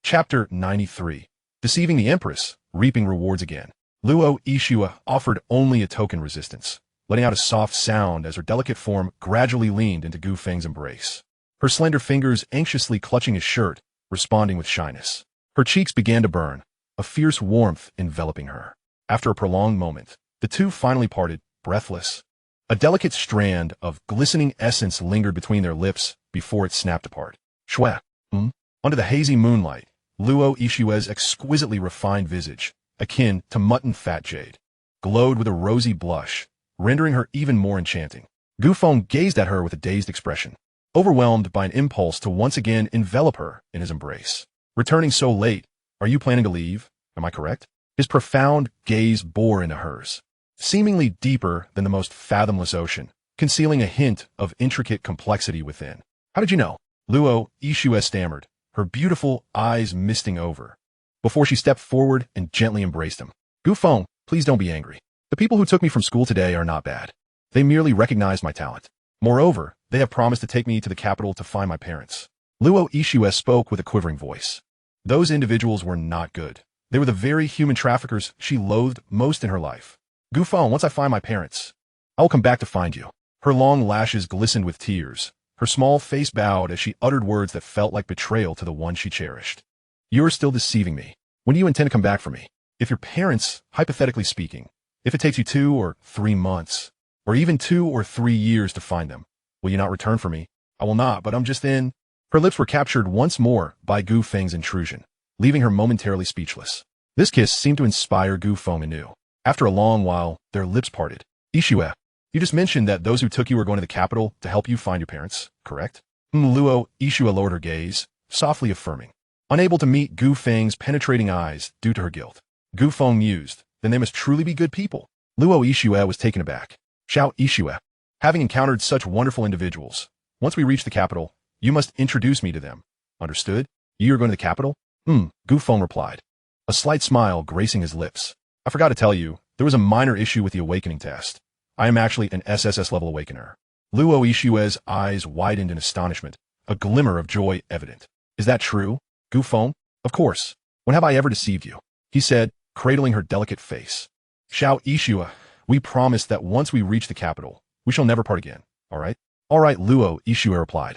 Chapter 93. Deceiving the Empress, reaping rewards again. Luo Yixue offered only a token resistance, letting out a soft sound as her delicate form gradually leaned into Gu Feng's embrace. Her slender fingers anxiously clutching his shirt, responding with shyness. Her cheeks began to burn, a fierce warmth enveloping her. After a prolonged moment, the two finally parted, breathless. A delicate strand of glistening essence lingered between their lips before it snapped apart. Shwe. Under the hazy moonlight, Luo Yixue's exquisitely refined visage, akin to mutton fat jade, glowed with a rosy blush, rendering her even more enchanting. Gu Feng gazed at her with a dazed expression, overwhelmed by an impulse to once again envelop her in his embrace. Returning so late, are you planning to leave? Am I correct? His profound gaze bore into hers, seemingly deeper than the most fathomless ocean, concealing a hint of intricate complexity within. How did you know? Luo Yixue stammered, her beautiful eyes misting over, before she stepped forward and gently embraced him. Gu Feng, please don't be angry. The people who took me from school today are not bad. They merely recognized my talent. Moreover, they have promised to take me to the capital to find my parents. Luo Yixue spoke with a quivering voice. Those individuals were not good. They were the very human traffickers she loathed most in her life. Gu Feng, once I find my parents, I will come back to find you. Her long lashes glistened with tears. Her small face bowed as she uttered words that felt like betrayal to the one she cherished. You are still deceiving me. When do you intend to come back for me? If your parents, hypothetically speaking, if it takes you 2 or 3 months, or even 2 or 3 years to find them, will you not return for me? I will not, but I'm just in. Her lips were captured once more by Gu Feng's intrusion, leaving her momentarily speechless. This kiss seemed to inspire Gu Feng anew. After a long while, their lips parted. Yixue, you just mentioned that those who took you were going to the capital to help you find your parents, correct? Luo Yixue lowered her gaze, softly affirming, unable to meet Gu Feng's penetrating eyes due to her guilt. Gu Feng mused, then they must truly be good people. Luo Yixue was taken aback. Xiao Yixue, having encountered such wonderful individuals, once we reach the capital, you must introduce me to them. Understood? You are going to the capital? Gu Feng replied, a slight smile gracing his lips. I forgot to tell you, there was a minor issue with the awakening test. I am actually an SSS level awakener. Luo Yixue's eyes widened in astonishment, a glimmer of joy evident. Is that true, Gu Feng? Of course. When have I ever deceived you? He said, cradling her delicate face. Xiao Yixue, we promise that once we reach the capital, we shall never part again, all right? All right, Luo Yixue replied,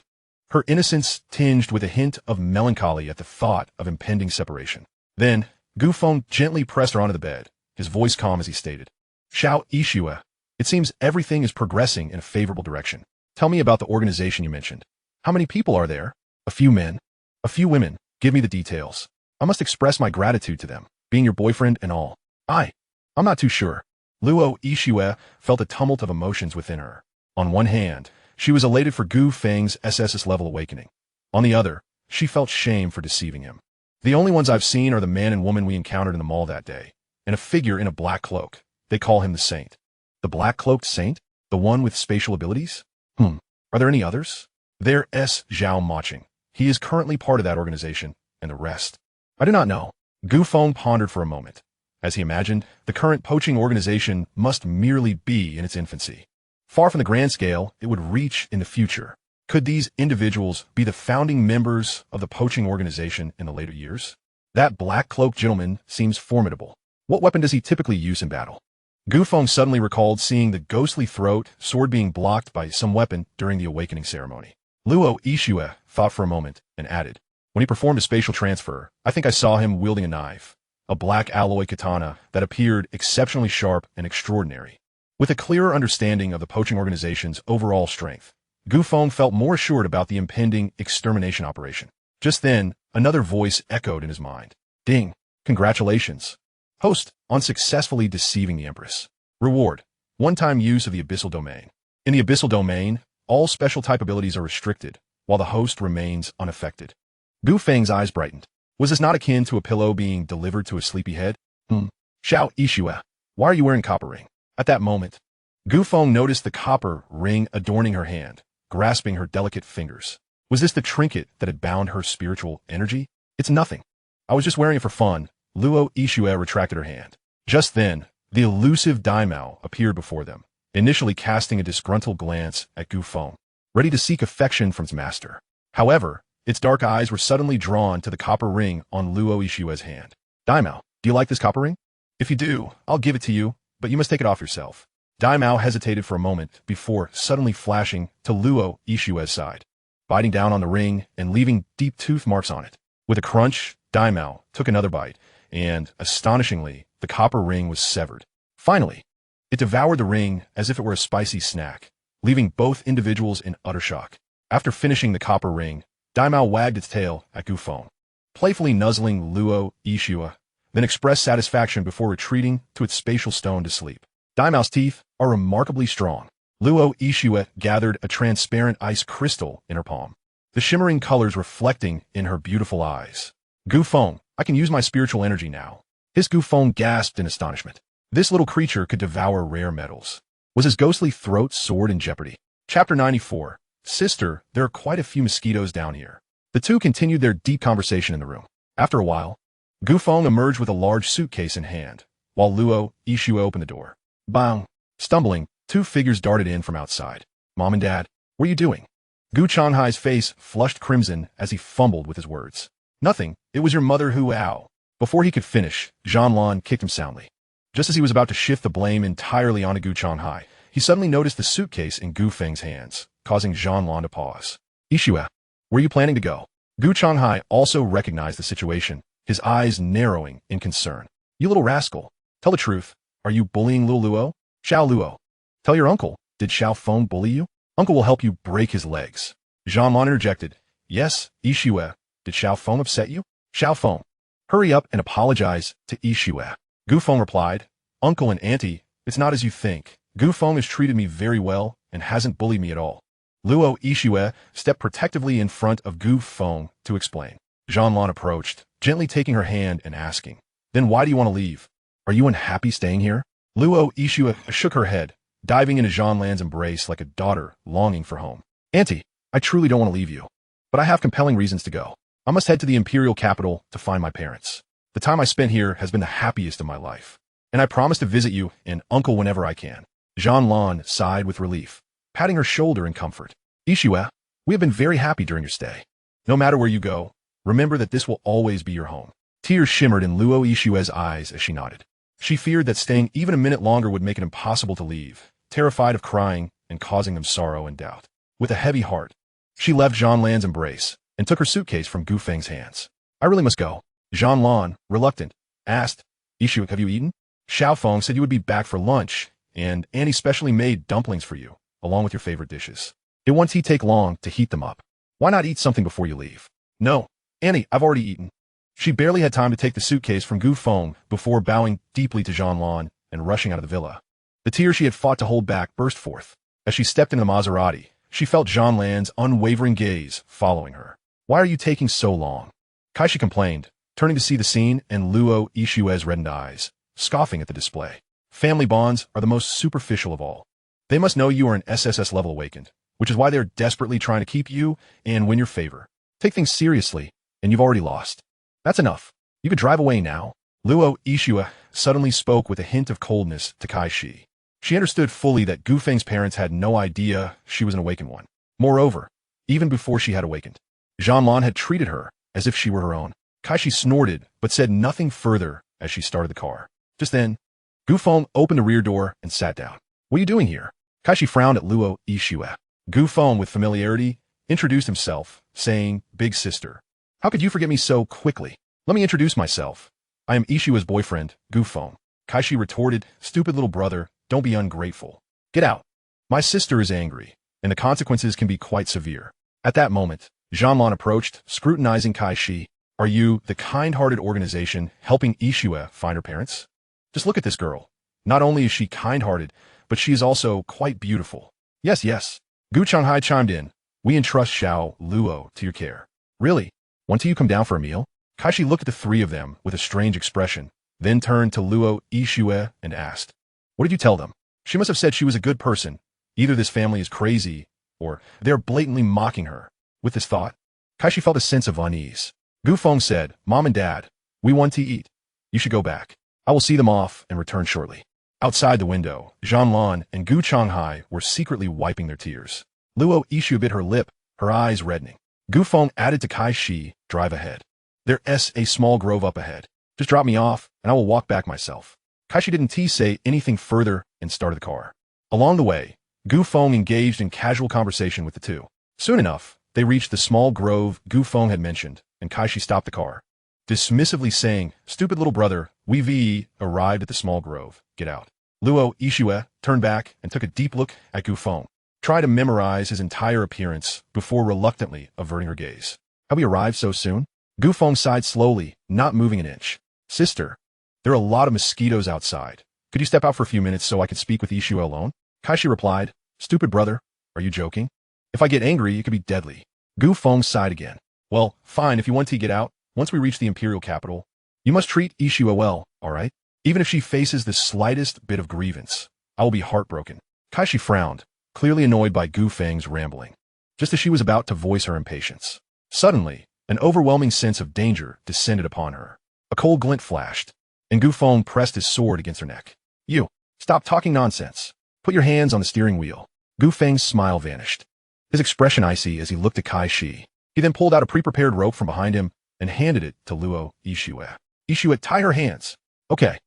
her innocence tinged with a hint of melancholy at the thought of impending separation. Then, Gu Feng gently pressed her onto the bed, his voice calm as he stated, Xiao Yixue, it seems everything is progressing in a favorable direction. Tell me about the organization you mentioned. How many people are there? A few men. A few women. Give me the details. I must express my gratitude to them, being your boyfriend and all. I'm not too sure. Luo Yixue felt a tumult of emotions within her. On one hand, she was elated for Gu Feng's SSS level awakening. On the other, she felt shame for deceiving him. The only ones I've seen are the man and woman we encountered in the mall that day, and a figure in a black cloak. They call him the Saint. The black-cloaked Saint? The one with spatial abilities? Are there any others? There is Zhao Maching. He is currently part of that organization, and the rest. I do not know. Gu Feng pondered for a moment. As he imagined, the current poaching organization must merely be in its infancy. Far from the grand scale it would reach in the future. Could these individuals be the founding members of the poaching organization in the later years? That black-cloaked gentleman seems formidable. What weapon does he typically use in battle? Gu Feng suddenly recalled seeing the ghostly throat sword being blocked by some weapon during the awakening ceremony. Luo Yixue thought for a moment and added, when he performed a spatial transfer, I think I saw him wielding a knife, a black alloy katana that appeared exceptionally sharp and extraordinary. With a clearer understanding of the poaching organization's overall strength, Gu Feng felt more assured about the impending extermination operation. Just then, another voice echoed in his mind. Ding! Congratulations, host, on successfully deceiving the Empress. Reward: one-time use of the abyssal domain. In the abyssal domain, all special type abilities are restricted, while the host remains unaffected. Gu Feng's eyes brightened. Was this not akin to a pillow being delivered to a sleepyhead? Xiao Yixue, why are you wearing copper ring? At that moment, Gu Feng noticed the copper ring adorning her hand, grasping her delicate fingers. Was this the trinket that had bound her spiritual energy? It's nothing. I was just wearing it for fun. Luo Yixue retracted her hand. Just then, the elusive Daimao appeared before them, initially casting a disgruntled glance at Gu Feng, ready to seek affection from its master. However, its dark eyes were suddenly drawn to the copper ring on Luo Yixue's hand. Daimao, do you like this copper ring? If you do, I'll give it to you, but you must take it off yourself. Daimao hesitated for a moment before suddenly flashing to Luo Yixue's side, biting down on the ring and leaving deep tooth marks on it. With a crunch, Daimao took another bite, and, astonishingly, the copper ring was severed. Finally, it devoured the ring as if it were a spicy snack, leaving both individuals in utter shock. After finishing the copper ring, Daimao wagged its tail at Gu Feng, playfully nuzzling Luo Yixue, then expressed satisfaction before retreating to its spatial stone to sleep. Daimou's teeth are remarkably strong. Luo Yixue gathered a transparent ice crystal in her palm, the shimmering colors reflecting in her beautiful eyes. Gu Feng, I can use my spiritual energy now. His Gu Feng gasped in astonishment. This little creature could devour rare metals. Was his ghostly throat sword in jeopardy? Chapter 94. Sister, there are quite a few mosquitoes down here. The two continued their deep conversation in the room. After a while, Gu Feng emerged with a large suitcase in hand, while Luo Yixue opened the door. Bang! Stumbling, two figures darted in from outside. Mom and Dad, what are you doing? Gu Changhai's face flushed crimson as he fumbled with his words. Nothing, it was your mother who ow. Before he could finish, Zhanlan kicked him soundly. Just as he was about to shift the blame entirely onto Gu Changhai, he suddenly noticed the suitcase in Gu Feng's hands, causing Zhanlan to pause. Yixue, where are you planning to go? Gu Changhai also recognized the situation, his eyes narrowing in concern. You little rascal. Tell the truth. Are you bullying little Luo? Xiao Luo. Tell your uncle. Did Xiao Feng bully you? Uncle will help you break his legs. Zhanlan interjected. Yes, Yixue. Did Xiao Feng upset you? Xiao Feng. Hurry up and apologize to Yixue. Gu Feng replied. Uncle and Auntie, it's not as you think. Gu Feng has treated me very well and hasn't bullied me at all. Luo Yixue stepped protectively in front of Gu Feng to explain. Zhanlan approached, gently taking her hand and asking, Then why do you want to leave? Are you unhappy staying here? Luo Yixue shook her head, diving into Zhanlan's embrace like a daughter longing for home. Auntie, I truly don't want to leave you, but I have compelling reasons to go. I must head to the imperial capital to find my parents. The time I spent here has been the happiest of my life, and I promise to visit you and uncle whenever I can. Zhanlan sighed with relief, patting her shoulder in comfort. Yixue, we have been very happy during your stay. No matter where you go, remember that this will always be your home. Tears shimmered in Luo Yixue's eyes as she nodded. She feared that staying even a minute longer would make it impossible to leave, terrified of crying and causing them sorrow and doubt. With a heavy heart, she left Zhanlan's embrace and took her suitcase from Gu Feng's hands. I really must go. Zhanlan, reluctant, asked, Yixue, have you eaten? Xiao Feng said you would be back for lunch, and Annie specially made dumplings for you, along with your favorite dishes. It won't take long to heat them up. Why not eat something before you leave? No, Annie, I've already eaten. She barely had time to take the suitcase from Gu Feng before bowing deeply to Zhanlan and rushing out of the villa. The tears she had fought to hold back burst forth. As she stepped into the Maserati, she felt Zhanlan's unwavering gaze following her. Why are you taking so long? Kaishi complained, turning to see the scene and Luo Yixue's reddened eyes, scoffing at the display. Family bonds are the most superficial of all. They must know you are an SSS level awakened, which is why they're desperately trying to keep you and win your favor. Take things seriously, and you've already lost. That's enough. You could drive away now. Luo Yixue suddenly spoke with a hint of coldness to Kaishi. She understood fully that Gu Feng's parents had no idea she was an awakened one. Moreover, even before she had awakened, Zhanlan had treated her as if she were her own. Kaishi snorted, but said nothing further as she started the car. Just then, Gu Feng opened the rear door and sat down. What are you doing here? Kaishi frowned at Luo Yixue. Gu Feng, with familiarity, introduced himself, saying, Big sister. How could you forget me so quickly? Let me introduce myself. I am Yixue's boyfriend, Gu Feng. Kaishi retorted, Stupid little brother, don't be ungrateful. Get out. My sister is angry, and the consequences can be quite severe. At that moment, Zhanlan approached, scrutinizing Kaishi. Are you the kind-hearted organization helping Yixue find her parents? Just look at this girl. Not only is she kind-hearted, but she is also quite beautiful. Yes, yes. Gu Changhai chimed in. We entrust Xiao Luo to your care. Really? Won't you come down for a meal? Kaishi looked at the three of them with a strange expression, then turned to Luo Yixue and asked, What did you tell them? She must have said she was a good person. Either this family is crazy, or they're blatantly mocking her. With this thought, Kaishi felt a sense of unease. Gu Feng said, Mom and Dad, we want to eat. You should go back. I will see them off and return shortly. Outside the window, Zhanlan and Gu Changhai were secretly wiping their tears. Luo Yixue bit her lip, her eyes reddening. Gu Feng added to Kaishi, drive ahead. There's a small grove up ahead. Just drop me off, and I will walk back myself. Kaishi didn't say anything further and started the car. Along the way, Gu Feng engaged in casual conversation with the two. Soon enough, they reached the small grove Gu Feng had mentioned, and Kaishi stopped the car, dismissively saying, Stupid little brother, we've arrived at the small grove. Get out. Luo Yixue turned back and took a deep look at Gu Feng, tried to memorize his entire appearance before reluctantly averting her gaze. Have we arrived so soon? Gu Feng sighed slowly, not moving an inch. Sister, there are a lot of mosquitoes outside. Could you step out for a few minutes so I could speak with Ishue alone? Kaishi replied, Stupid brother, are you joking? If I get angry, it could be deadly. Gu Feng sighed again. Well, fine, if you want to get out, once we reach the imperial capital, you must treat Ishue well, alright? Even if she faces the slightest bit of grievance, I will be heartbroken. Kaishi frowned, clearly annoyed by Gu Feng's rambling. Just as she was about to voice her impatience, suddenly, an overwhelming sense of danger descended upon her. A cold glint flashed, and Gu Feng pressed his sword against her neck. You, stop talking nonsense. Put your hands on the steering wheel. Gu Feng's smile vanished, his expression icy as he looked at Kaishi. He then pulled out a pre-prepared rope from behind him and handed it to Luo Ishue. Ishue, tie her hands. Okay.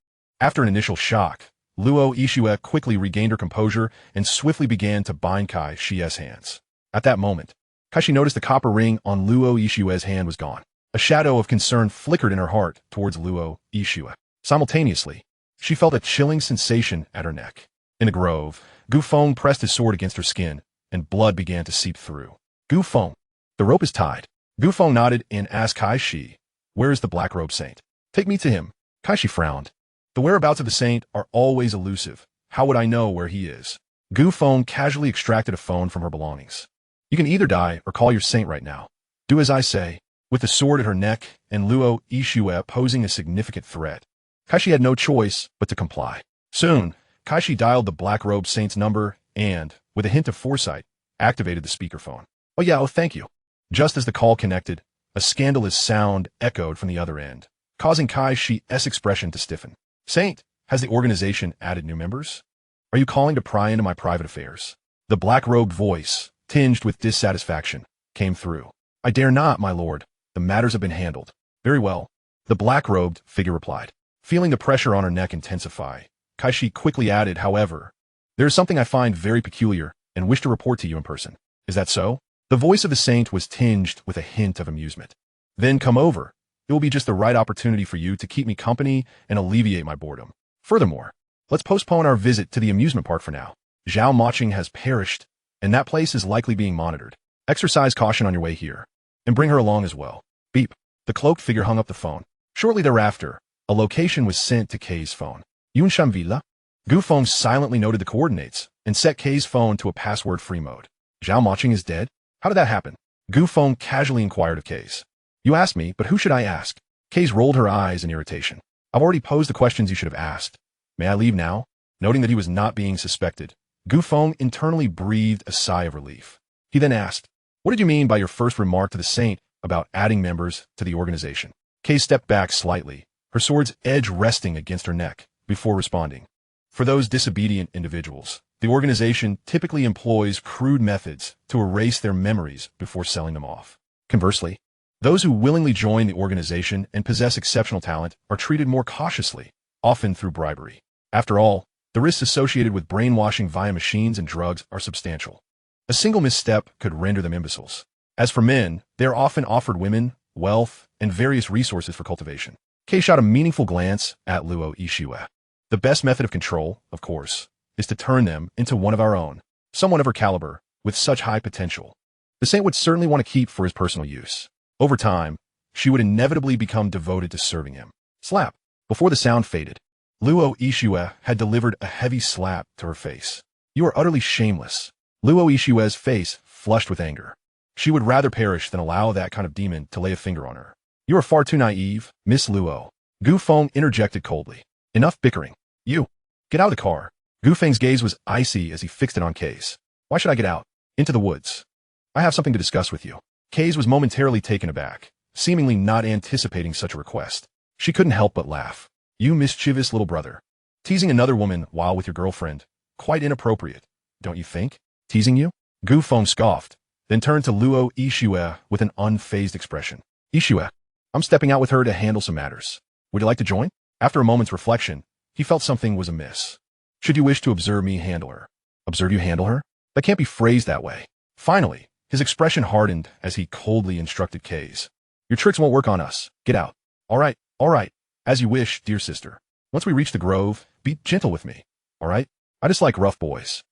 After an initial shock, Luo Ishue quickly regained her composure and swiftly began to bind Kaishi's hands. At that moment, Kaishi noticed the copper ring on Luo Ishue's hand was gone. A shadow of concern flickered in her heart towards Luo Ishue. Simultaneously, she felt a chilling sensation at her neck. In the grove, Gu Feng pressed his sword against her skin, and blood began to seep through. Gu Feng, the rope is tied. Gu Feng nodded and asked Kaishi, Where is the black-robed saint? Take me to him. Kaishi frowned. The whereabouts of the saint are always elusive. How would I know where he is? Gu Feng casually extracted a phone from her belongings. You can either die or call your saint right now. Do as I say. With the sword at her neck and Luo Ishue posing a significant threat, Kaishi had no choice but to comply. Soon, Kaishi dialed the black-robed saint's number and, with a hint of foresight, activated the speakerphone. Oh, thank you. Just as the call connected, a scandalous sound echoed from the other end, causing Kaishi's expression to stiffen. Saint, has the organization added new members? Are you calling to pry into my private affairs? The black-robed voice, tinged with dissatisfaction, came through. I dare not, my lord. The matters have been handled. Very well. The black-robed figure replied. Feeling the pressure on her neck intensify, Kaishi quickly added, however, there is something I find very peculiar and wish to report to you in person. Is that so? The voice of the saint was tinged with a hint of amusement. Then come over. It will be just the right opportunity for you to keep me company and alleviate my boredom. Furthermore, let's postpone our visit to the amusement park for now. Zhao Maching has perished, and that place is likely being monitored. Exercise caution on your way here, and bring her along as well. Beep. The cloaked figure hung up the phone. Shortly thereafter, a location was sent to Kei's phone. Yunshan Villa? Gu Feng silently noted the coordinates and set Kei's phone to a password-free mode. Zhao Maching is dead? How did that happen? Gu Feng casually inquired of Kei's. You asked me, but who should I ask? Kei's rolled her eyes in irritation. I've already posed the questions you should have asked. May I leave now? Noting that he was not being suspected, Gu Feng internally breathed a sigh of relief. He then asked, What did you mean by your first remark to the saint about adding members to the organization? Kei stepped back slightly, her sword's edge resting against her neck, before responding. For those disobedient individuals, the organization typically employs crude methods to erase their memories before selling them off. Conversely, those who willingly join the organization and possess exceptional talent are treated more cautiously, often through bribery. After all, the risks associated with brainwashing via machines and drugs are substantial. A single misstep could render them imbeciles. As for men, they are often offered women, wealth, and various resources for cultivation. Kei shot a meaningful glance at Luo Ishue. The best method of control, of course, is to turn them into one of our own, someone of her caliber, with such high potential. The saint would certainly want to keep for his personal use. Over time, she would inevitably become devoted to serving him. Slap. Before the sound faded, Luo Ishue had delivered a heavy slap to her face. You are utterly shameless. Luo Ishue's face flushed with anger. She would rather perish than allow that kind of demon to lay a finger on her. You are far too naive, Miss Luo. Gu Feng interjected coldly. Enough bickering. You. Get out of the car. Gu Feng's gaze was icy as he fixed it on Kei's. Why should I get out? Into the woods. I have something to discuss with you. Kei's was momentarily taken aback, seemingly not anticipating such a request. She couldn't help but laugh. You mischievous little brother. Teasing another woman while with your girlfriend. Quite inappropriate, don't you think? Teasing you? Gu Feng scoffed, then turned to Luo Ishue with an unfazed expression. Ishue, I'm stepping out with her to handle some matters. Would you like to join? After a moment's reflection, he felt something was amiss. Should you wish to observe me handle her? Observe you handle her? That can't be phrased that way. Finally, his expression hardened as he coldly instructed Kei's. Your tricks won't work on us. Get out. All right. As you wish, dear sister. Once we reach the grove, be gentle with me. All right? I dislike rough boys.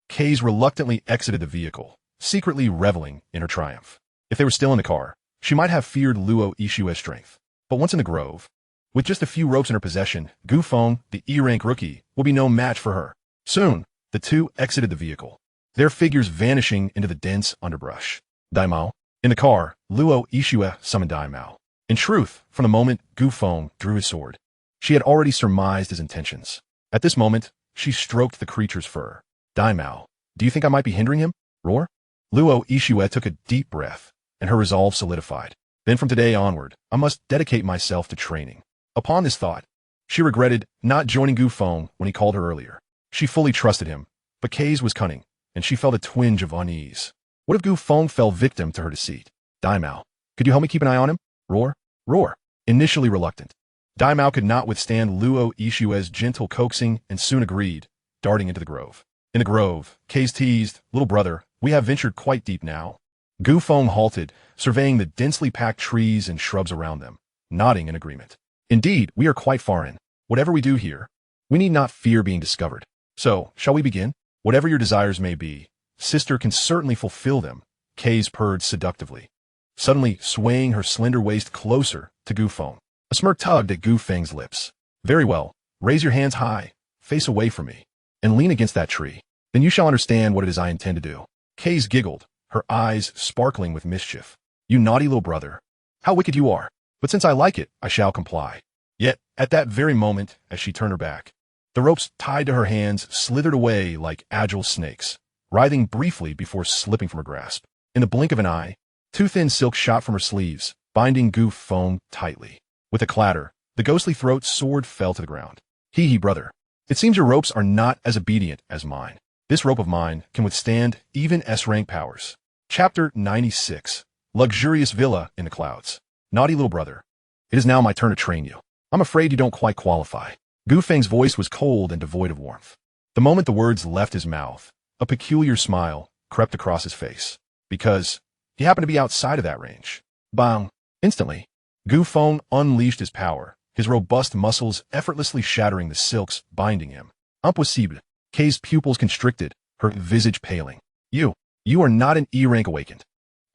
Kei's reluctantly exited the vehicle, secretly reveling in her triumph. If they were still in the car, she might have feared Luo Ishue's strength. But once in the grove, With just a few ropes in her possession, Gu Feng, the E-rank rookie, will be no match for her. Soon, the two exited the vehicle, their figures vanishing into the dense underbrush. Daimao. In the car, Luo Ishue summoned Daimao. In truth, from the moment Gu Feng drew his sword, she had already surmised his intentions. At this moment, she stroked the creature's fur. Daimao, do you think I might be hindering him? Roar? Luo Ishue took a deep breath, and her resolve solidified. Then from today onward, I must dedicate myself to training. Upon this thought, she regretted not joining Gu Feng when he called her earlier. She fully trusted him, but Kei's was cunning, and she felt a twinge of unease. What if Gu Feng fell victim to her deceit? Daimao, could you help me keep an eye on him? Roar? Roar. Initially reluctant, Daimao could not withstand Luo Ishue's gentle coaxing and soon agreed, darting into the grove. In the grove, Kei's teased, little brother, we have ventured quite deep now. Gu Feng halted, surveying the densely packed trees and shrubs around them, nodding in agreement. Indeed, we are quite far in. Whatever we do here, we need not fear being discovered. So, shall we begin? Whatever your desires may be, sister can certainly fulfill them, Kei's purred seductively, suddenly swaying her slender waist closer to Gu Feng. A smirk tugged at Gu Feng's lips. Very well, raise your hands high, face away from me, and lean against that tree. Then you shall understand what it is I intend to do. Kei's giggled, her eyes sparkling with mischief. You naughty little brother. How wicked you are. But since I like it, I shall comply. Yet, at that very moment, as she turned her back, the ropes tied to her hands slithered away like agile snakes, writhing briefly before slipping from her grasp. In the blink of an eye, two thin silks shot from her sleeves, binding Gu Feng tightly. With a clatter, the ghostly throat sword fell to the ground. Hee brother. It seems your ropes are not as obedient as mine. This rope of mine can withstand even S-rank powers. Chapter 96. Luxurious Villa in the Clouds. Naughty little brother. It is now my turn to train you. I'm afraid you don't quite qualify. Gu Feng's voice was cold and devoid of warmth. The moment the words left his mouth, a peculiar smile crept across his face. Because he happened to be outside of that range. Bang! Instantly, Gu Feng unleashed his power, his robust muscles effortlessly shattering the silks binding him. Impossible. Kei's pupils constricted, her visage paling. You are not an E-rank awakened.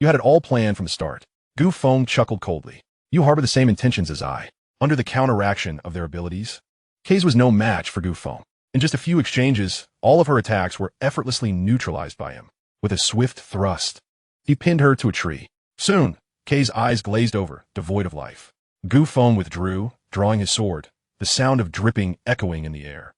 You had it all planned from the start. Gu Feng chuckled coldly. You harbor the same intentions as I. Under the counteraction of their abilities, Kei's was no match for Gu Feng. In just a few exchanges, all of her attacks were effortlessly neutralized by him. With a swift thrust, he pinned her to a tree. Soon, Kei's eyes glazed over, devoid of life. Gu Feng withdrew, drawing his sword, the sound of dripping echoing in the air.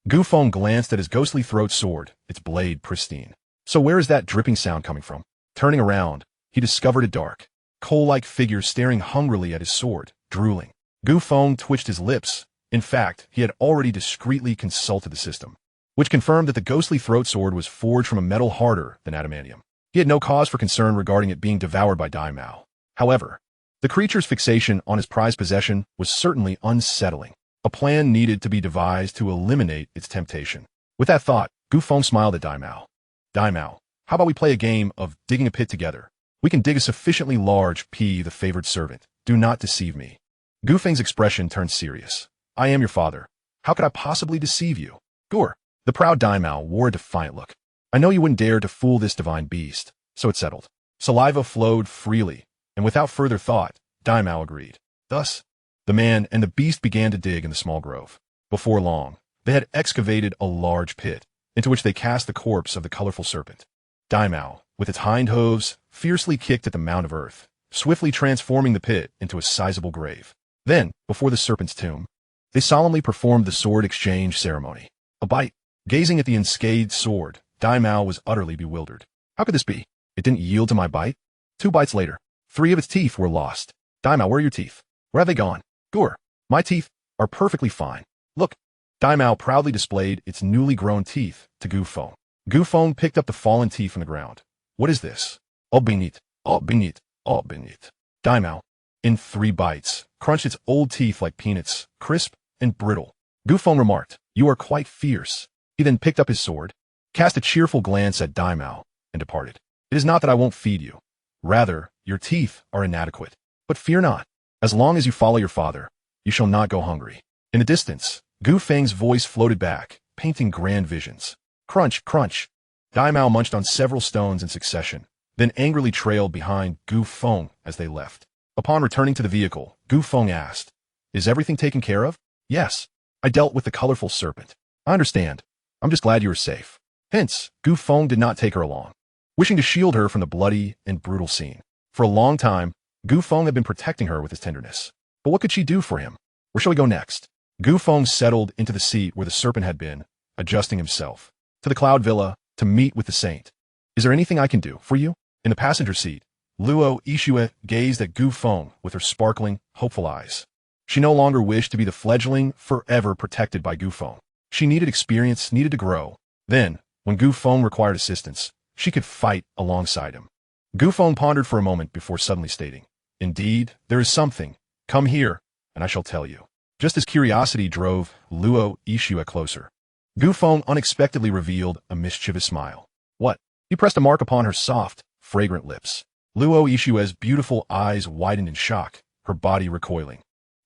Gu Feng glanced at his ghostly throat sword, its blade pristine. So where is that dripping sound coming from? Turning around, he discovered a dark, coal-like figure staring hungrily at his sword, drooling. Gu Feng twitched his lips. In fact, he had already discreetly consulted the system, which confirmed that the ghostly throat sword was forged from a metal harder than adamantium. He had no cause for concern regarding it being devoured by Daimao. However, the creature's fixation on his prized possession was certainly unsettling. A plan needed to be devised to eliminate its temptation. With that thought, Gu Feng smiled at Daimao. Daimao, how about we play a game of digging a pit together? We can dig a sufficiently large P, the favored servant. Do not deceive me. Gu Feng's expression turned serious. I am your father. How could I possibly deceive you? Gur. The proud Daimao wore a defiant look. I know you wouldn't dare to fool this divine beast, so it settled. Saliva flowed freely, and without further thought, Daimao agreed. Thus, the man and the beast began to dig in the small grove. Before long, they had excavated a large pit, into which they cast the corpse of the colorful serpent. Daimao, with its hind hooves, fiercely kicked at the mound of earth, swiftly transforming the pit into a sizable grave. Then, before the serpent's tomb, they solemnly performed the sword exchange ceremony. A bite. Gazing at the unscathed sword, Daimao was utterly bewildered. How could this be? It didn't yield to my bite? 2 bites later, 3 of its teeth were lost. Daimao, where are your teeth? Where have they gone? Gur. My teeth are perfectly fine. Look. Daimao proudly displayed its newly grown teeth to Gu Feng. Gu Feng picked up the fallen teeth from the ground. What is this? Oh, beneath. Oh, beneath. Oh, beneath. Daimao, in 3 bites, crunched its old teeth like peanuts, crisp and brittle. Gu Feng remarked, you are quite fierce. He then picked up his sword, cast a cheerful glance at Daimao, and departed. It is not that I won't feed you. Rather, your teeth are inadequate. But fear not. As long as you follow your father, you shall not go hungry. In the distance, Gu Feng's voice floated back, painting grand visions. Crunch, crunch. Daimao munched on several stones in succession, then angrily trailed behind Gu Feng as they left. Upon returning to the vehicle, Gu Feng asked, Is everything taken care of? Yes. I dealt with the colorful serpent. I understand. I'm just glad you were safe. Hence, Gu Feng did not take her along, wishing to shield her from the bloody and brutal scene. For a long time, Gu Feng had been protecting her with his tenderness. But what could she do for him? Where shall we go next? Gu Feng settled into the seat where the serpent had been, adjusting himself. To the Cloud Villa, to meet with the saint. Is there anything I can do for you? In the passenger seat, Luo Yixue gazed at Gu Feng with her sparkling, hopeful eyes. She no longer wished to be the fledgling forever protected by Gu Feng. She needed experience, needed to grow. Then, when Gu Feng required assistance, she could fight alongside him. Gu Feng pondered for a moment before suddenly stating, "Indeed, there is something. Come here, and I shall tell you." Just as curiosity drove Luo Yixue closer, Gu Feng unexpectedly revealed a mischievous smile. What? He pressed a mark upon her soft, fragrant lips. Luo Yixue's beautiful eyes widened in shock, her body recoiling.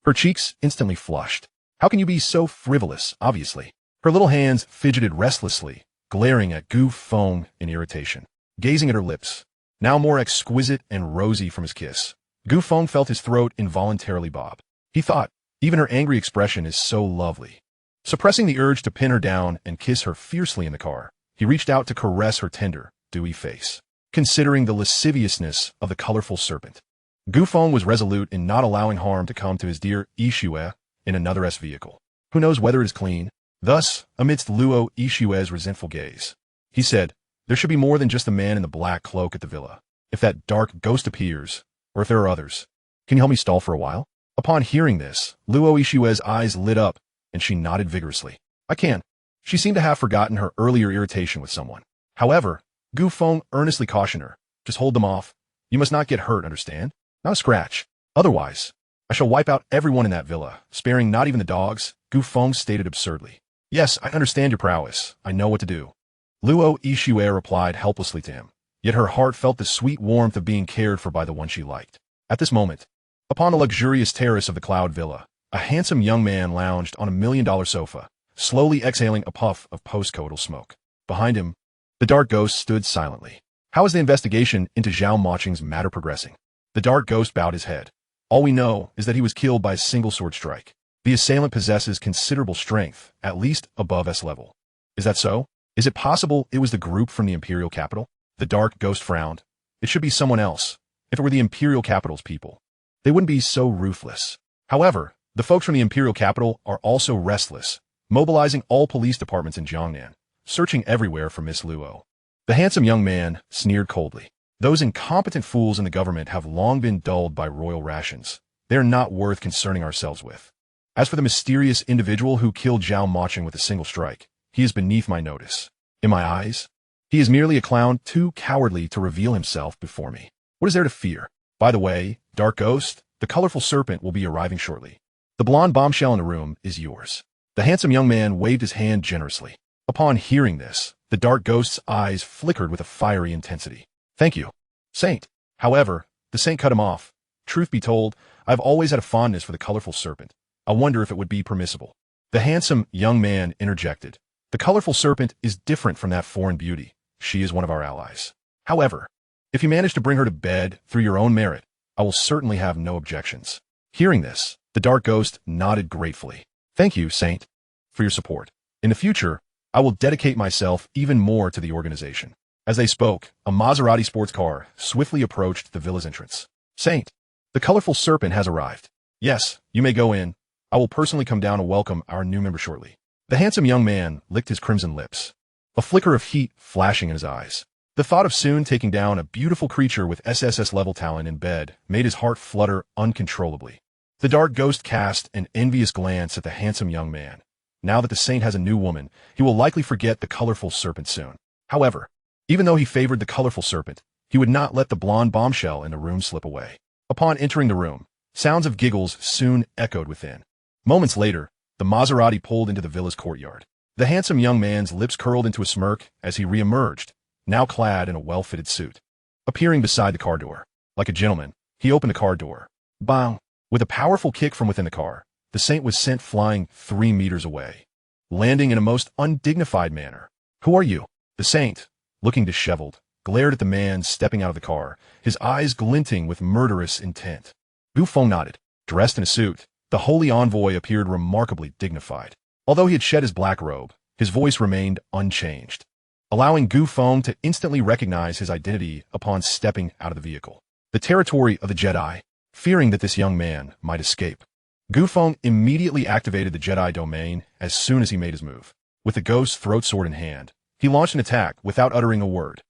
Her cheeks instantly flushed. How can you be so frivolous, obviously? Her little hands fidgeted restlessly, glaring at Gu Feng in irritation. Gazing at her lips, now more exquisite and rosy from his kiss, Gu Feng felt his throat involuntarily bob. He thought, even her angry expression is so lovely. Suppressing the urge to pin her down and kiss her fiercely in the car, he reached out to caress her tender, dewy face. Considering the lasciviousness of the colorful serpent, Gu Feng was resolute in not allowing harm to come to his dear Yixue in another vehicle. Who knows whether it is clean? Thus, amidst Luo Yixue's resentful gaze, he said, "There should be more than just the man in the black cloak at the villa. If that dark ghost appears, or if there are others, can you help me stall for a while?" Upon hearing this, Luo Yixue's eyes lit up, and she nodded vigorously. "I can." She seemed to have forgotten her earlier irritation with someone. However, Gu Feng earnestly cautioned her, "Just hold them off. You must not get hurt, understand? Not a scratch. Otherwise, I shall wipe out everyone in that villa, sparing not even the dogs," Gu Feng stated absurdly. "Yes, I understand your prowess. I know what to do." Luo Yixue replied helplessly to him, yet her heart felt the sweet warmth of being cared for by the one she liked. At this moment, upon the luxurious terrace of the Cloud Villa, a handsome young man lounged on a $1 million sofa, slowly exhaling a puff of postcoital smoke. Behind him, the dark ghost stood silently. How is the investigation into Zhao Moqing's matter progressing? The dark ghost bowed his head. All we know is that he was killed by a single sword strike. The assailant possesses considerable strength, at least above S level. Is that so? Is it possible it was the group from the Imperial Capital? The dark ghost frowned. It should be someone else. If it were the Imperial Capital's people, they wouldn't be so ruthless. However, the folks from the Imperial Capital are also restless, mobilizing all police departments in Jiangnan, searching everywhere for Miss Luo. The handsome young man sneered coldly. Those incompetent fools in the government have long been dulled by royal rations. They are not worth concerning ourselves with. As for the mysterious individual who killed Zhao Moqing with a single strike, he is beneath my notice. In my eyes, he is merely a clown too cowardly to reveal himself before me. What is there to fear? By the way, Dark Ghost, the colorful serpent will be arriving shortly. The blonde bombshell in the room is yours. The handsome young man waved his hand generously. Upon hearing this, the dark ghost's eyes flickered with a fiery intensity. "Thank you, Saint." However, the saint cut him off. "Truth be told, I've always had a fondness for the colorful serpent. I wonder if it would be permissible." The handsome young man interjected. "The colorful serpent is different from that foreign beauty. She is one of our allies. However, if you manage to bring her to bed through your own merit, I will certainly have no objections." Hearing this, the dark ghost nodded gratefully. "Thank you, Saint, for your support. In the future, I will dedicate myself even more to the organization." As they spoke, a Maserati sports car swiftly approached the villa's entrance. "Saint, the colorful serpent has arrived." "Yes, you may go in. I will personally come down to welcome our new member shortly." The handsome young man licked his crimson lips, a flicker of heat flashing in his eyes. The thought of soon taking down a beautiful creature with SSS-level talent in bed made his heart flutter uncontrollably. The dark ghost cast an envious glance at the handsome young man. Now that the saint has a new woman, he will likely forget the colorful serpent soon. However, even though he favored the colorful serpent, he would not let the blonde bombshell in the room slip away. Upon entering the room, sounds of giggles soon echoed within. Moments later, the Maserati pulled into the villa's courtyard. The handsome young man's lips curled into a smirk as he re-emerged, now clad in a well-fitted suit. Appearing beside the car door, like a gentleman, he opened the car door. Bang! With a powerful kick from within the car, the saint was sent flying 3 meters away, landing in a most undignified manner. "Who are you?" The saint, looking disheveled, glared at the man stepping out of the car, his eyes glinting with murderous intent. Gu Feng nodded. "Dressed in a suit, The holy envoy appeared remarkably dignified. Although he had shed his black robe, his voice remained unchanged, allowing Feng to instantly recognize his identity upon stepping out of the vehicle. The territory of the Jedi. Fearing that this young man might escape, Feng immediately activated the Jedi domain as soon as he made his move. With the ghost's throat sword in hand, he launched an attack without uttering a word.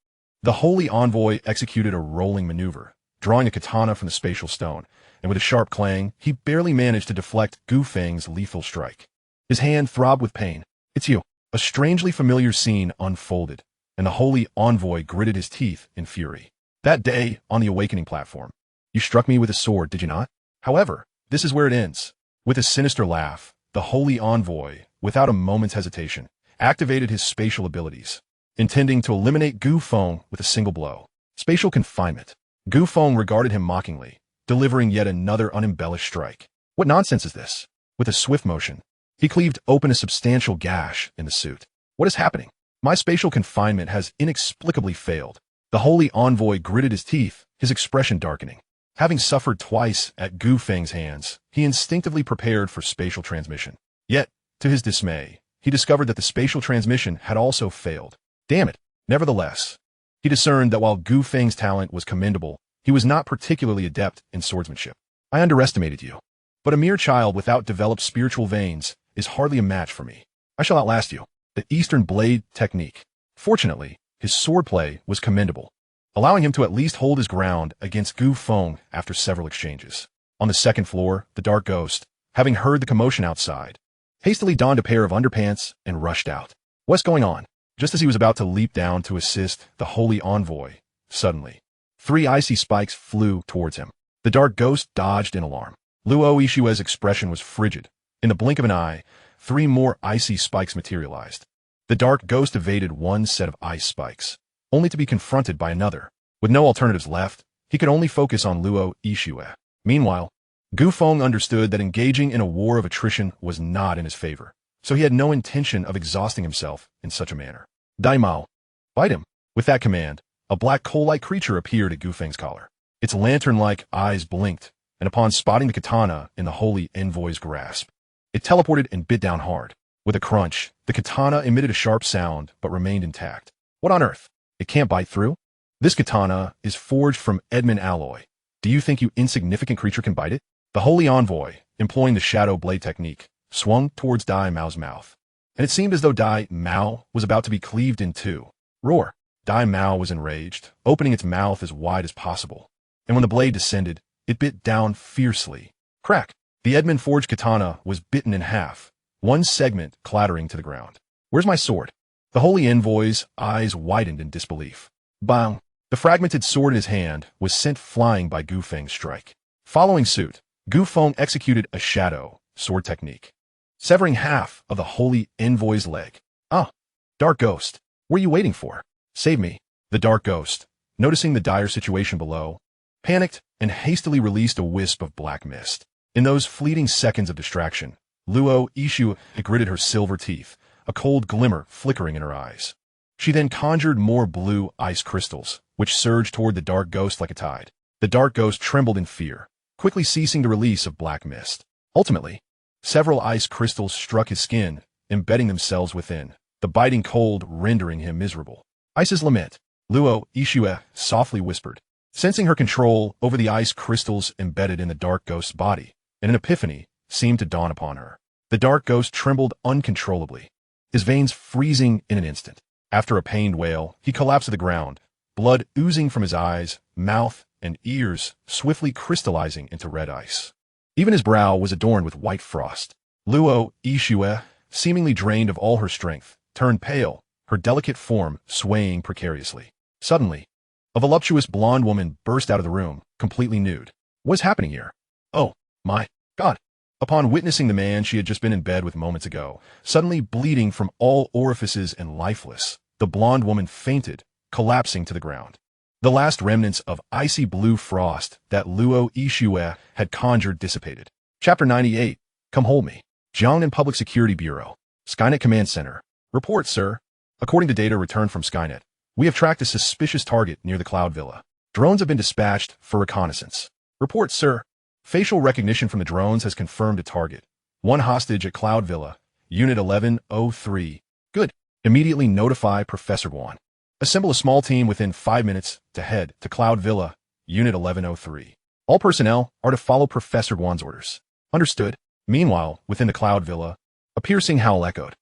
The holy envoy executed a rolling maneuver, drawing a katana from the spatial stone, and with a sharp clang, he barely managed to deflect Feng's lethal strike. His hand throbbed with pain. "It's you." A strangely familiar scene unfolded, and the holy envoy gritted his teeth in fury. "That day, on the awakening platform, you struck me with a sword, did you not? However, this is where it ends." With a sinister laugh, the holy envoy, without a moment's hesitation, activated his spatial abilities, intending to eliminate Feng with a single blow. Spatial confinement. Feng regarded him mockingly, delivering yet another unembellished strike. "What nonsense is this?" With a swift motion, he cleaved open a substantial gash in the suit. "What is happening? My spatial confinement has inexplicably failed." The holy envoy gritted his teeth, his expression darkening. Having suffered twice at Feng's hands, he instinctively prepared for spatial transmission. Yet, to his dismay, he discovered that the spatial transmission had also failed. Damn it! Nevertheless, he discerned that while Feng's talent was commendable, he was not particularly adept in swordsmanship. "I underestimated you. But a mere child without developed spiritual veins is hardly a match for me. I shall outlast you." The Eastern blade technique. Fortunately, his swordplay was commendable, allowing him to at least hold his ground against Feng after several exchanges. On the second floor, the dark ghost, having heard the commotion outside, hastily donned a pair of underpants and rushed out. "What's going on?" Just as he was about to leap down to assist the holy envoy, suddenly, 3 icy spikes flew towards him. The dark ghost dodged in alarm. Luo Ishue's expression was frigid. In the blink of an eye, 3 more icy spikes materialized. The dark ghost evaded one set of ice spikes, only to be confronted by another. With no alternatives left, he could only focus on Luo Ishue. Meanwhile, Feng understood that engaging in a war of attrition was not in his favor, so he had no intention of exhausting himself in such a manner. "Daimao, fight him." With that command, a black coal-like creature appeared at Feng's collar. Its lantern-like eyes blinked, and upon spotting the katana in the holy envoy's grasp, it teleported and bit down hard. With a crunch, the katana emitted a sharp sound but remained intact. "What on earth? It can't bite through?" "This katana is forged from Edmund alloy. Do you think you insignificant creature can bite it?" The holy envoy, employing the shadow blade technique, swung towards Dai Mao's mouth, and it seemed as though Dai Mao was about to be cleaved in two. Roar! Dai Mao was enraged, opening its mouth as wide as possible, and when the blade descended, it bit down fiercely. Crack! The Edmund forged katana was bitten in half, one segment clattering to the ground. "Where's my sword?" The holy envoy's eyes widened in disbelief. Bang! The fragmented sword in his hand was sent flying by Feng's strike. Following suit, Feng executed a shadow sword technique, severing half of the holy envoy's leg. "Ah! Dark Ghost, what are you waiting for? Save me." The dark ghost, noticing the dire situation below, panicked and hastily released a wisp of black mist. In those fleeting seconds of distraction, Luo Ishu gritted her silver teeth, a cold glimmer flickering in her eyes. She then conjured more blue ice crystals, which surged toward the dark ghost like a tide. The dark ghost trembled in fear, quickly ceasing the release of black mist. Ultimately, several ice crystals struck his skin, embedding themselves within, the biting cold rendering him miserable. "Ice's lament," Luo Ishue softly whispered, sensing her control over the ice crystals embedded in the dark ghost's body, and an epiphany seemed to dawn upon her. The dark ghost trembled uncontrollably, his veins freezing in an instant. After a pained wail, he collapsed to the ground, blood oozing from his eyes, mouth, and ears swiftly crystallizing into red ice. Even his brow was adorned with white frost. Luo Ishue, seemingly drained of all her strength, turned pale, her delicate form swaying precariously. Suddenly, a voluptuous blonde woman burst out of the room, completely nude. What is happening here? Oh, my God! Upon witnessing the man she had just been in bed with moments ago, suddenly bleeding from all orifices and lifeless, the blonde woman fainted, collapsing to the ground. The last remnants of icy blue frost that Luo Ishue had conjured dissipated. Chapter 98. Come hold me. Jiangnan Public Security Bureau. Skynet Command Center. Report, sir. According to data returned from Skynet, we have tracked a suspicious target near the Cloud Villa. Drones have been dispatched for reconnaissance. Report, sir. Facial recognition from the drones has confirmed a target. One hostage at Cloud Villa, Unit 1103. Good. Immediately notify Professor Guan. Assemble a small team within 5 minutes to head to Cloud Villa, Unit 1103. All personnel are to follow Professor Guan's orders. Understood. Meanwhile, within the Cloud Villa, a piercing howl echoed.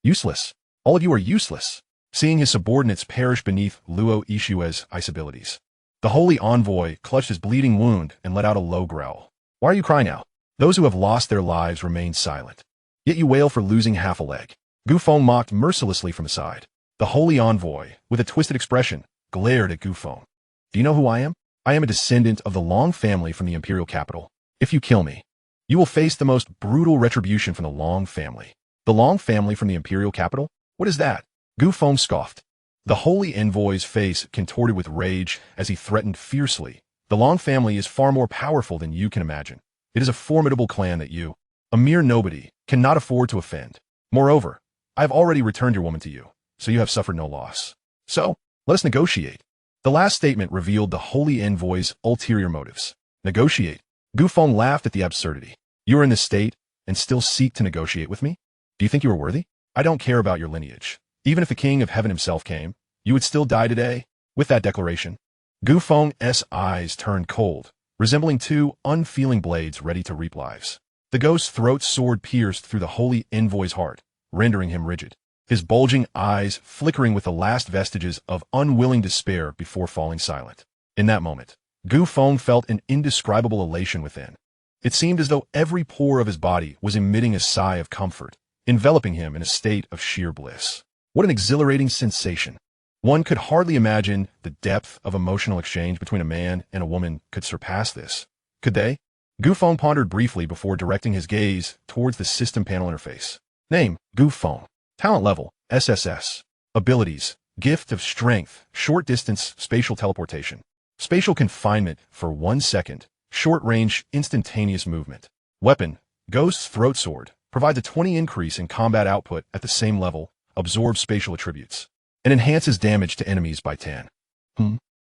Useless. All of you are useless. Seeing his subordinates perish beneath Luo Ishue's ice abilities. The holy envoy clutched his bleeding wound and let out a low growl. Why are you crying out? Those who have lost their lives remain silent. Yet you wail for losing half a leg. Gu Feng mocked mercilessly from the side. The holy envoy, with a twisted expression, glared at Gu Feng. Do you know who I am? I am a descendant of the Long family from the imperial capital. If you kill me, you will face the most brutal retribution from the Long family. The Long family from the imperial capital? What is that? Gu Feng scoffed. The holy envoy's face contorted with rage as he threatened fiercely. The Long family is far more powerful than you can imagine. It is a formidable clan that you, a mere nobody, cannot afford to offend. Moreover, I have already returned your woman to you, so you have suffered no loss. So, let us negotiate. The last statement revealed the holy envoy's ulterior motives. Negotiate? Gu Feng laughed at the absurdity. You are in this state and still seek to negotiate with me? Do you think you are worthy? I don't care about your lineage. Even if the king of heaven himself came, you would still die today. With that declaration, Gu Feng's eyes turned cold, resembling two unfeeling blades ready to reap lives. The ghost's throat sword pierced through the holy envoy's heart, rendering him rigid, his bulging eyes flickering with the last vestiges of unwilling despair before falling silent. In that moment, Gu Feng felt an indescribable elation within. It seemed as though every pore of his body was emitting a sigh of comfort, enveloping him in a state of sheer bliss. What an exhilarating sensation. One could hardly imagine the depth of emotional exchange between a man and a woman could surpass this. Could they? Gu Feng pondered briefly before directing his gaze towards the system panel interface. Name, Gu Feng. Talent level, SSS. Abilities, gift of strength, short distance spatial teleportation. Spatial confinement for 1 second, short range instantaneous movement. Weapon, Ghost's throat sword, provides a 20 increase in combat output at the same level, absorbs spatial attributes, and enhances damage to enemies by 10.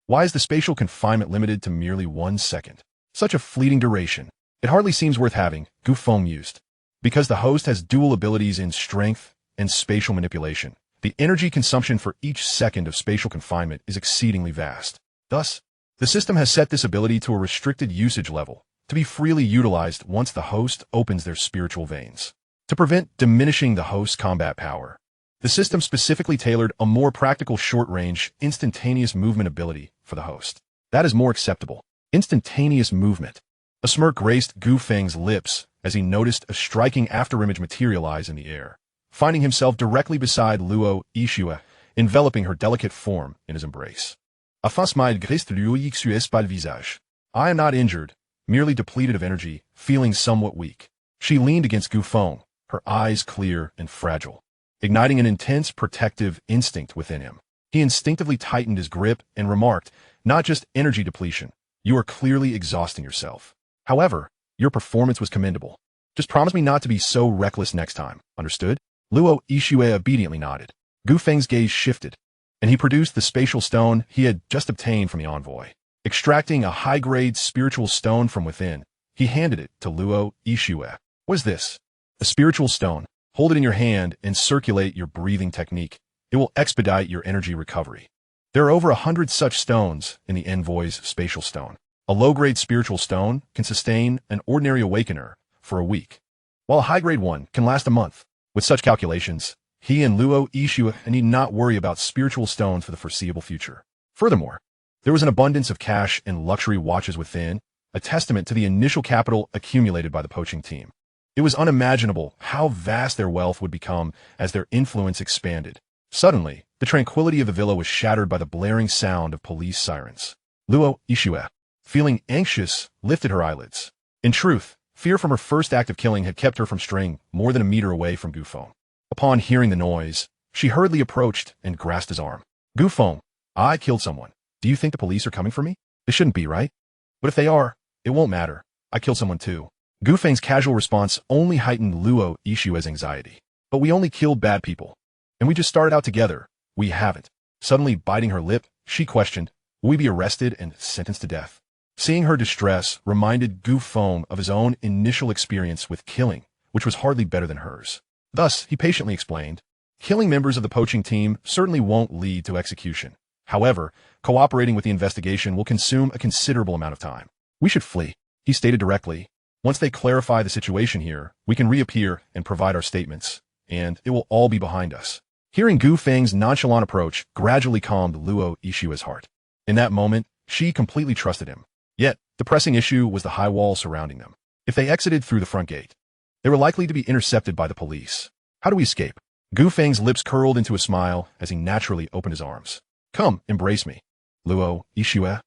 Why is the spatial confinement limited to merely 1 second? Such a fleeting duration. It hardly seems worth having, Gu Feng mused. Because the host has dual abilities in strength and spatial manipulation, the energy consumption for each second of spatial confinement is exceedingly vast. Thus, the system has set this ability to a restricted usage level, to be freely utilized once the host opens their spiritual veins. To prevent diminishing the host's combat power, the system specifically tailored a more practical short-range, instantaneous movement ability for the host. That is more acceptable. Instantaneous movement. A smirk graced Gu Feng's lips as he noticed a striking afterimage materialize in the air, finding himself directly beside Luo Ishue, enveloping her delicate form in his embrace. A fin smile graced Luo Ishue's pâle visage. I am not injured, merely depleted of energy, feeling somewhat weak. She leaned against Gu Feng, her eyes clear and fragile, igniting an intense protective instinct within him. He instinctively tightened his grip and remarked, not just energy depletion, you are clearly exhausting yourself. However, your performance was commendable. Just promise me not to be so reckless next time, understood? Luo Ishue obediently nodded. Gu Feng's gaze shifted, and he produced the spatial stone he had just obtained from the envoy. Extracting a high-grade spiritual stone from within, he handed it to Luo Ishue. What is this? A spiritual stone. Hold it in your hand and circulate your breathing technique. It will expedite your energy recovery. There are over 100 such stones in the envoy's spatial stone. A low-grade spiritual stone can sustain an ordinary awakener for a week, while a high-grade one can last a month. With such calculations, he and Luo Ishue need not worry about spiritual stones for the foreseeable future. Furthermore, there was an abundance of cash and luxury watches within, a testament to the initial capital accumulated by the poaching team. It was unimaginable how vast their wealth would become as their influence expanded. Suddenly, the tranquility of the villa was shattered by the blaring sound of police sirens. Luo Ishue, feeling anxious, lifted her eyelids. In truth, fear from her first act of killing had kept her from straying more than a meter away from Gu Feng. Upon hearing the noise, she hurriedly approached and grasped his arm. Gu Feng, I killed someone. Do you think the police are coming for me? They shouldn't be, right? But if they are, it won't matter. I killed someone too. Gu Feng's casual response only heightened Luo Ishue's anxiety. But we only killed bad people. And we just started out together. We haven't. Suddenly biting her lip, she questioned, will we be arrested and sentenced to death? Seeing her distress reminded Gu Feng of his own initial experience with killing, which was hardly better than hers. Thus, he patiently explained, killing members of the poaching team certainly won't lead to execution. However, cooperating with the investigation will consume a considerable amount of time. We should flee, he stated directly. Once they clarify the situation here, we can reappear and provide our statements, and it will all be behind us. Hearing Gu Feng's nonchalant approach gradually calmed Luo Yixue's heart. In that moment, she completely trusted him. Yet, the pressing issue was the high wall surrounding them. If they exited through the front gate, they were likely to be intercepted by the police. How do we escape? Gu Feng's lips curled into a smile as he naturally opened his arms. Come, embrace me, Luo Yixue.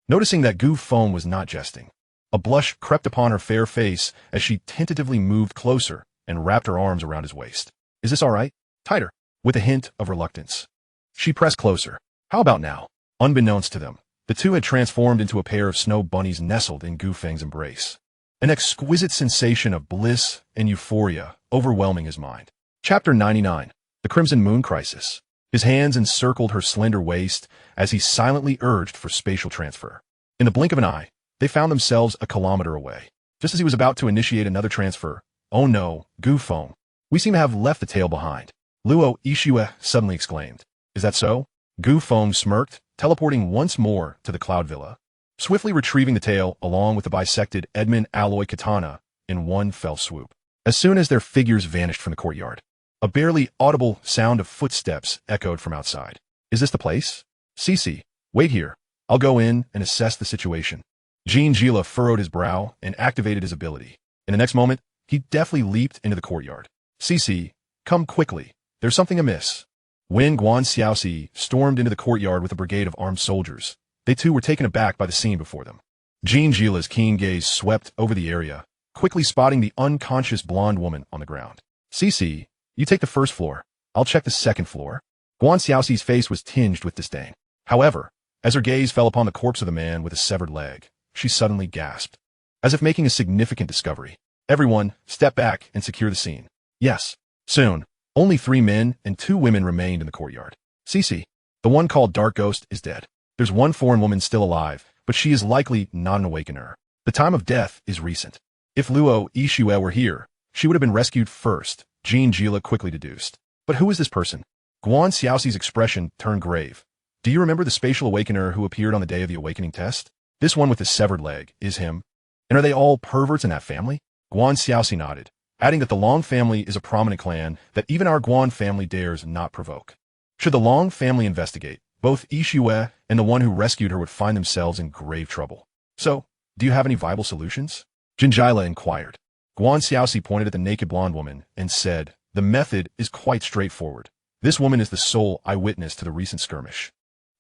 Noticing that Gu Feng was not jesting, a blush crept upon her fair face as she tentatively moved closer and wrapped her arms around his waist. Is this all right? Tighter, with a hint of reluctance. She pressed closer. How about now? Unbeknownst to them, the two had transformed into a pair of snow bunnies nestled in Gu Feng's embrace. An exquisite sensation of bliss and euphoria overwhelming his mind. Chapter 99. The Crimson Moon Crisis. His hands encircled her slender waist as he silently urged for spatial transfer. In the blink of an eye, they found themselves a kilometer away. Just as he was about to initiate another transfer, oh no, Gu Feng, we seem to have left the tail behind. Luo Yixue suddenly exclaimed. Is that so? Gu Feng smirked, teleporting once more to the Cloud Villa, swiftly retrieving the tail along with the bisected Edmund alloy katana in one fell swoop. As soon as their figures vanished from the courtyard, a barely audible sound of footsteps echoed from outside. Is this the place? Cici, wait here. I'll go in and assess the situation. Jean Gila furrowed his brow and activated his ability. In the next moment, he deftly leaped into the courtyard. Cici, come quickly. There's something amiss. When Guan Xiaoxi stormed into the courtyard with a brigade of armed soldiers, they too were taken aback by the scene before them. Jean Gila's keen gaze swept over the area, quickly spotting the unconscious blonde woman on the ground. Cici, you take the first floor. I'll check the second floor. Guan Xiaoxi's face was tinged with disdain. However, as her gaze fell upon the corpse of the man with a severed leg, she suddenly gasped, as if making a significant discovery. Everyone, step back and secure the scene. Yes. Soon, only 3 men and 2 women remained in the courtyard. Cici, the one called Dark Ghost, is dead. There's one foreign woman still alive, but she is likely not an awakener. The time of death is recent. If Luo Yixue were here, she would have been rescued first, Jean Gila quickly deduced. But who is this person? Guan Xiaoxi's expression turned grave. Do you remember the spatial awakener who appeared on the day of the awakening test? This one with the severed leg is him. And are they all perverts in that family? Guan Xiaoxi nodded, adding that the Long family is a prominent clan that even our Guan family dares not provoke. Should the Long family investigate, both Yixue and the one who rescued her would find themselves in grave trouble. So, do you have any viable solutions? Jinjila inquired. Guan Xiaoxi pointed at the naked blonde woman and said, the method is quite straightforward. This woman is the sole eyewitness to the recent skirmish.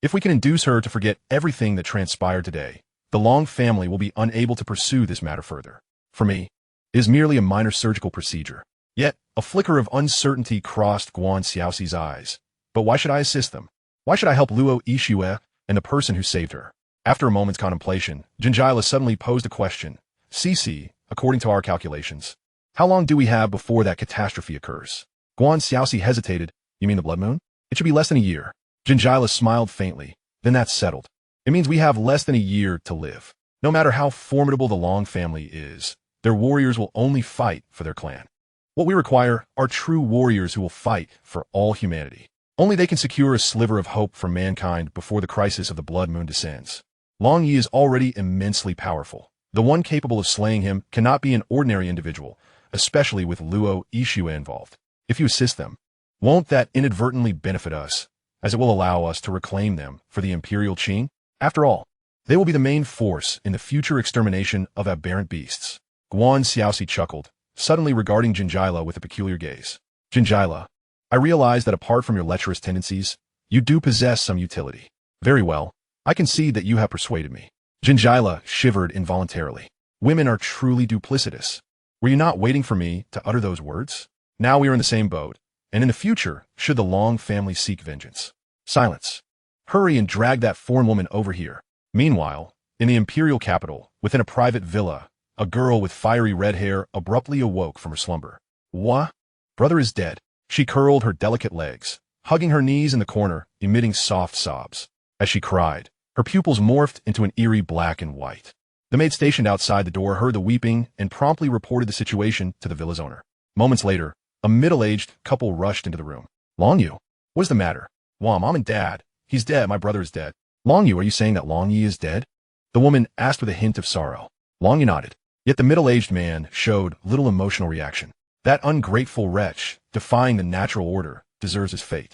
If we can induce her to forget everything that transpired today, the Long family will be unable to pursue this matter further. For me, it is merely a minor surgical procedure. Yet, a flicker of uncertainty crossed Guan Xiaoxi's eyes. But why should I assist them? Why should I help Luo Yixue and the person who saved her? After a moment's contemplation, Jinjila suddenly posed a question. Cici, according to our calculations, how long do we have before that catastrophe occurs? Guan Xiaoxi hesitated. You mean the blood moon? It should be less than a year. Jinjila smiled faintly. Then that's settled. It means we have less than a year to live. No matter how formidable the Long family is, their warriors will only fight for their clan. What we require are true warriors who will fight for all humanity. Only they can secure a sliver of hope for mankind before the crisis of the blood moon descends. Long Yi is already immensely powerful. The one capable of slaying him cannot be an ordinary individual, especially with Luo Yixue involved. If you assist them, won't that inadvertently benefit us, as it will allow us to reclaim them for the Imperial Qing? After all, they will be the main force in the future extermination of aberrant beasts. Guan Xiaoxi chuckled, suddenly regarding Jinjila with a peculiar gaze. Jinjila, I realize that apart from your lecherous tendencies, you do possess some utility. Very well, I concede that you have persuaded me. Jinjila shivered involuntarily. Women are truly duplicitous. Were you not waiting for me to utter those words? Now we are in the same boat, and in the future, should the Long family seek vengeance. Silence. Hurry and drag that foreign woman over here. Meanwhile, in the imperial capital, within a private villa, a girl with fiery red hair abruptly awoke from her slumber. What? Brother is dead. She curled her delicate legs, hugging her knees in the corner, emitting soft sobs. As she cried, Her pupils morphed into an eerie black and white. The maid stationed outside the door heard the weeping and promptly reported the situation to the villa's owner. Moments later, a middle-aged couple rushed into the room. Longyu, what's the matter? Wah, Mom and Dad. He's dead. My brother is dead. Longyu, are you saying that Longyi is dead? The woman asked with a hint of sorrow. Longyu nodded. Yet the middle-aged man showed little emotional reaction. That ungrateful wretch, defying the natural order, deserves his fate.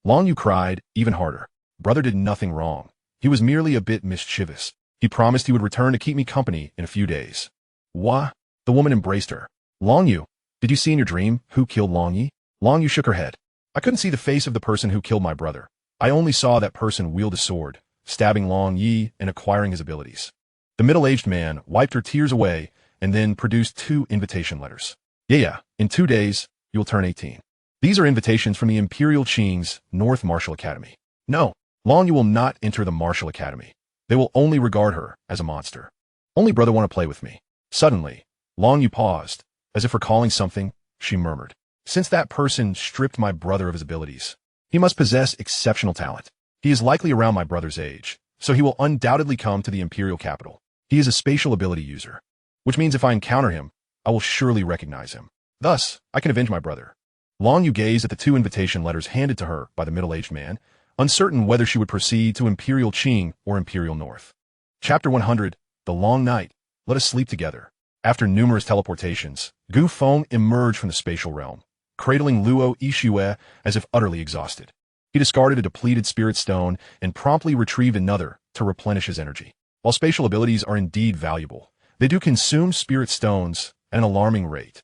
Longyu cried even harder. Brother did nothing wrong. He was merely a bit mischievous. He promised he would return to keep me company in a few days. Wah? The woman embraced her. Longyu, did you see in your dream who killed Longyi? Longyu shook her head. I couldn't see the face of the person who killed my brother. I only saw that person wield a sword, stabbing Longyi and acquiring his abilities. The middle-aged man wiped her tears away and then produced 2 invitation letters. Yeah, in 2 days, you'll turn 18. These are invitations from the Imperial Qing's North Martial Academy. No, Longyu will not enter the Martial Academy. They will only regard her as a monster. Only brother want to play with me. Suddenly, Longyu paused. As if recalling something, she murmured. Since that person stripped my brother of his abilities, he must possess exceptional talent. He is likely around my brother's age, so he will undoubtedly come to the Imperial capital. He is a spatial ability user, which means if I encounter him, I will surely recognize him. Thus, I can avenge my brother. Longyu gazed at the 2 invitation letters handed to her by the middle-aged man, uncertain whether she would proceed to Imperial Qing or Imperial North. Chapter 100, The Long Night. Let us sleep together. After numerous teleportations, Feng emerged from the spatial realm, cradling Luo Yixue as if utterly exhausted. He discarded a depleted spirit stone and promptly retrieved another to replenish his energy. While spatial abilities are indeed valuable, they do consume spirit stones at an alarming rate.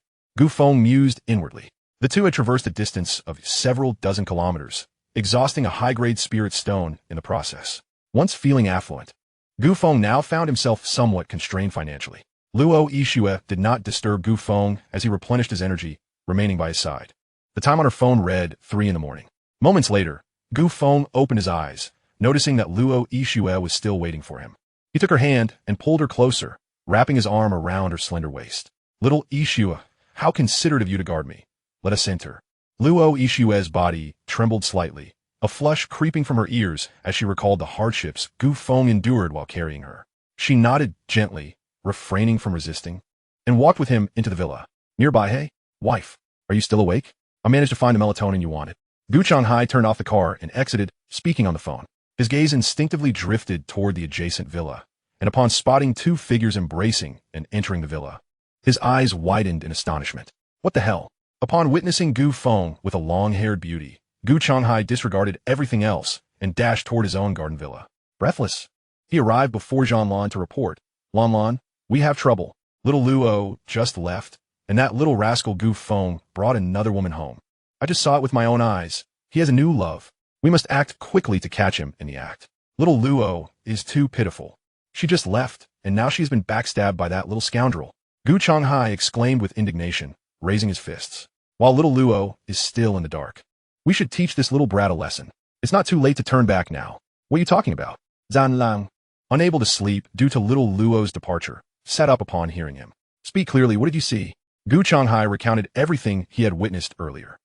Feng mused inwardly. The 2 had traversed a distance of several dozen kilometers, exhausting a high-grade spirit stone in the process. Once feeling affluent, Feng now found himself somewhat constrained financially. Luo Yixue did not disturb Feng as he replenished his energy, remaining by his side. The time on her phone read 3 in the morning. Moments later, Feng opened his eyes, noticing that Luo Yixue was still waiting for him. He took her hand and pulled her closer, wrapping his arm around her slender waist. Little Yixue, how considerate of you to guard me. Let us enter. Luo Yixue's body trembled slightly, a flush creeping from her ears as she recalled the hardships Feng endured while carrying her. She nodded gently, refraining from resisting, and walked with him into the villa. Nearby, hey, wife, are you still awake? I managed to find the melatonin you wanted. Gu Changhai turned off the car and exited, speaking on the phone. His gaze instinctively drifted toward the adjacent villa, and upon spotting 2 figures embracing and entering the villa, his eyes widened in astonishment. What the hell? Upon witnessing Feng with a long-haired beauty, Gu Changhai disregarded everything else and dashed toward his own garden villa. Breathless, he arrived before Zhanlan to report. Lan, we have trouble. Little Luo just left, and that little rascal Feng brought another woman home. I just saw it with my own eyes. He has a new love. We must act quickly to catch him in the act. Little Luo is too pitiful. She just left, and now she's been backstabbed by that little scoundrel. Gu Changhai exclaimed with indignation, raising his fists, while little Luo is still in the dark. We should teach this little brat a lesson. It's not too late to turn back now. What are you talking about? Zhanlan, unable to sleep due to little Luo's departure, sat up upon hearing him. Speak clearly, what did you see? Gu Changhai recounted everything he had witnessed earlier.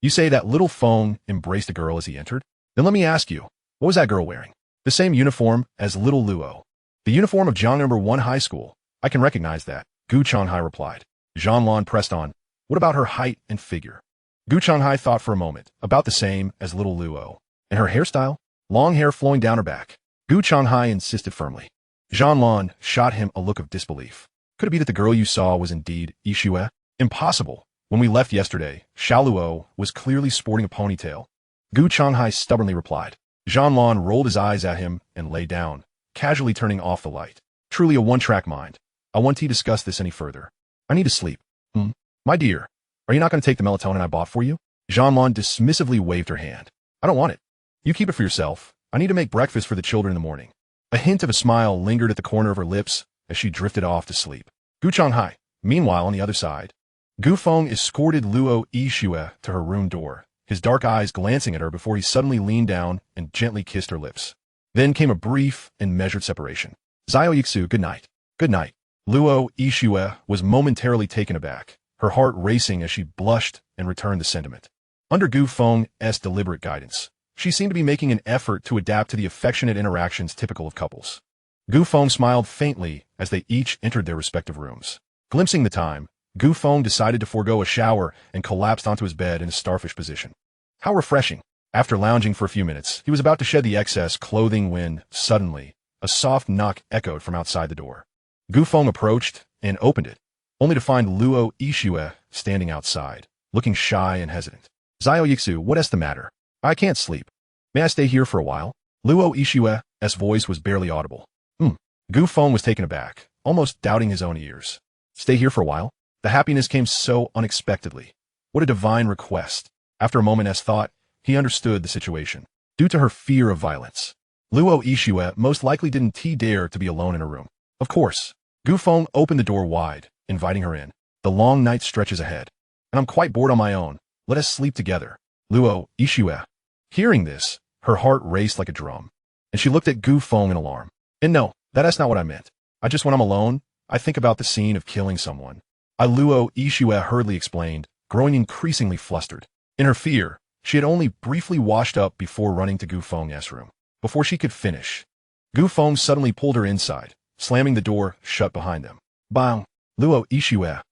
You say that little Feng embraced a girl as he entered? Then let me ask you, what was that girl wearing? The same uniform as little Luo. The uniform of Jiang No. 1 High School. I can recognize that, Gu Changhai replied. Zhanlan pressed on. What about her height and figure? Gu Changhai thought for a moment, about the same as little Luo. And her hairstyle? Long hair flowing down her back. Gu Changhai insisted firmly. Zhanlan shot him a look of disbelief. Could it be that the girl you saw was indeed Yixue? Impossible. When we left yesterday, Xiaoluo was clearly sporting a ponytail. Gu Changhai stubbornly replied. Zhanlan rolled his eyes at him and lay down, casually turning off the light. Truly a one-track mind. I want to discuss this any further. I need to sleep. My dear, are you not going to take the melatonin I bought for you? Zhanlan dismissively waved her hand. I don't want it. You keep it for yourself. I need to make breakfast for the children in the morning. A hint of a smile lingered at the corner of her lips as she drifted off to sleep. Gu Changhai, meanwhile on the other side, Feng escorted Luo Yixue to her room door, his dark eyes glancing at her before he suddenly leaned down and gently kissed her lips. Then came a brief and measured separation. Zio Yixu, good night. Good night. Luo Yixue was momentarily taken aback, her heart racing as she blushed and returned the sentiment. Under Feng's deliberate guidance, She seemed to be making an effort to adapt to the affectionate interactions typical of couples. Gu Feng smiled faintly as they each entered their respective rooms. Glimpsing the time, Gu Feng decided to forego a shower and collapsed onto his bed in a starfish position. How refreshing. After lounging for a few minutes, he was about to shed the excess clothing when, suddenly, a soft knock echoed from outside the door. Gu Feng approached and opened it, only to find Luo Yixue standing outside, looking shy and hesitant. Zio Yixu, what's the matter? I can't sleep. May I stay here for a while? Luo Yixue's voice was barely audible. Gu Feng was taken aback, almost doubting his own ears. Stay here for a while? The happiness came so unexpectedly. What a divine request. After a moment's thought, he understood the situation. Due to her fear of violence, Luo Yixue most likely didn't dare to be alone in her room. Of course, Gu Feng opened the door wide, inviting her in. The long night stretches ahead, and I'm quite bored on my own. Let us sleep together. Luo Yixue. Hearing this, her heart raced like a drum, and she looked at Gu Feng in alarm. And no, that's not what I meant. I just when I'm alone, I think about the scene of killing someone. Luo Yixue hurriedly explained, growing increasingly flustered. In her fear, she had only briefly washed up before running to Gu Feng's room. Before she could finish, Gu Feng suddenly pulled her inside, slamming the door shut behind them. Bang! Luo Yixue.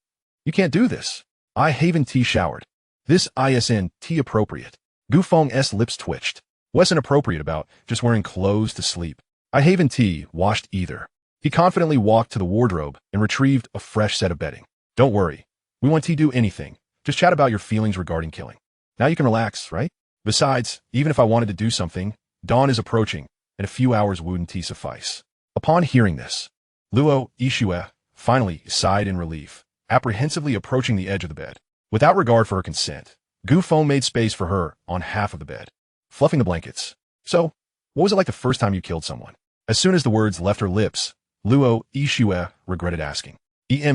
You can't do this. I haven't showered. This isn't appropriate. Gu Feng's lips twitched. What's inappropriate about just wearing clothes to sleep? I haven't washed either. He confidently walked to the wardrobe and retrieved a fresh set of bedding. Don't worry. We won't do anything. Just chat about your feelings regarding killing. Now you can relax, right? Besides, even if I wanted to do something, dawn is approaching, and a few hours wouldn't suffice. Upon hearing this, Luo Yixue finally sighed in relief, apprehensively approaching the edge of the bed. Without regard for her consent, Gu Feng made space for her on half of the bed, fluffing the blankets. So, what was it like the first time you killed someone? As soon as the words left her lips, Luo Yixue regretted asking.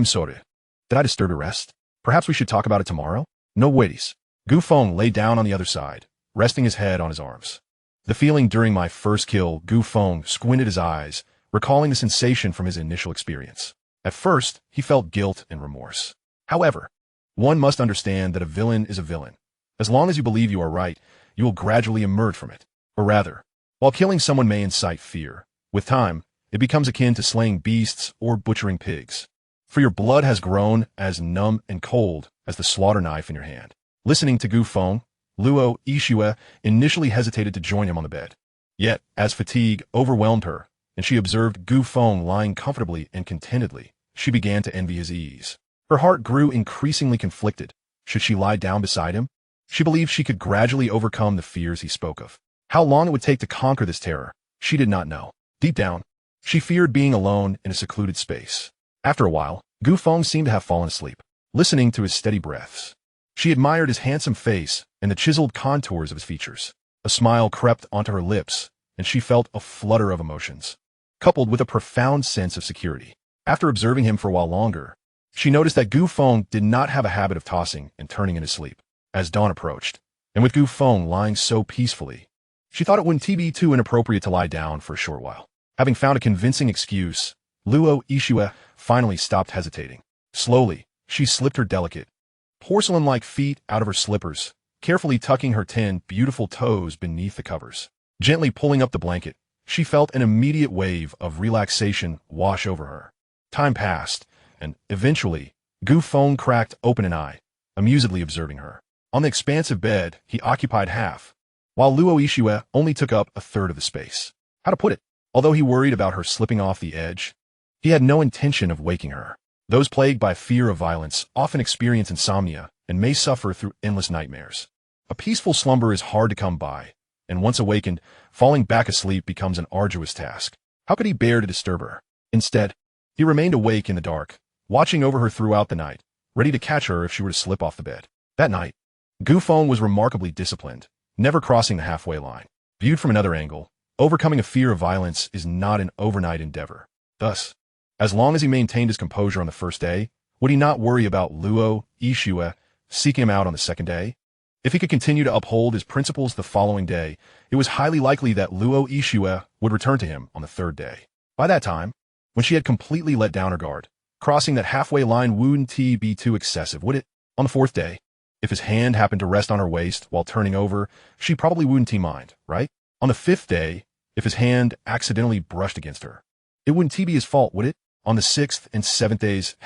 Sorry. Did I disturb your rest? Perhaps we should talk about it tomorrow? No waities. Gu Feng lay down on the other side, resting his head on his arms. The feeling during my first kill, Gu Feng squinted his eyes, recalling the sensation from his initial experience. At first, he felt guilt and remorse. However, one must understand that a villain is a villain. As long as you believe you are right, you will gradually emerge from it. Or rather, while killing someone may incite fear, with time, it becomes akin to slaying beasts or butchering pigs. For your blood has grown as numb and cold as the slaughter knife in your hand. Listening to Gu Feng, Luo Yixue initially hesitated to join him on the bed. Yet, as fatigue overwhelmed her, and she observed Gu Feng lying comfortably and contentedly, she began to envy his ease. Her heart grew increasingly conflicted. Should she lie down beside him? She believed she could gradually overcome the fears he spoke of. How long it would take to conquer this terror, she did not know. Deep down, she feared being alone in a secluded space. After a while, Gu Feng seemed to have fallen asleep, listening to his steady breaths. She admired his handsome face and the chiseled contours of his features. A smile crept onto her lips, and she felt a flutter of emotions, coupled with a profound sense of security. After observing him for a while longer, she noticed that Gu Feng did not have a habit of tossing and turning in his sleep. As dawn approached, and with Gu Feng lying so peacefully, she thought it wouldn't be too inappropriate to lie down for a short while. Having found a convincing excuse, Luo Yixue finally stopped hesitating. Slowly, she slipped her delicate, porcelain-like feet out of her slippers, carefully tucking her 10 beautiful toes beneath the covers. Gently pulling up the blanket, she felt an immediate wave of relaxation wash over her. Time passed, and eventually, Gu Feng cracked open an eye, amusedly observing her. On the expansive bed, he occupied half, while Luo Yixue only took up a third of the space. How to put it? Although he worried about her slipping off the edge, he had no intention of waking her. Those plagued by fear of violence often experience insomnia and may suffer through endless nightmares. A peaceful slumber is hard to come by, and once awakened, falling back asleep becomes an arduous task. How could he bear to disturb her? Instead, he remained awake in the dark, watching over her throughout the night, ready to catch her if she were to slip off the bed. That night, Gu Feng was remarkably disciplined, never crossing the halfway line. Viewed from another angle, overcoming a fear of violence is not an overnight endeavor. Thus, as long as he maintained his composure on the first day, would he not worry about Luo Yixue seeking him out on the second day? If he could continue to uphold his principles the following day, it was highly likely that Luo Yixue would return to him on the third day. By that time, when she had completely let down her guard, crossing that halfway line wouldn't be too excessive, would it? On the fourth day, If his hand happened to rest on her waist while turning over, she probably wouldn't mind, right? On the 5th day, if his hand accidentally brushed against her, it wouldn't be his fault, would it? On the 6th and 7th days,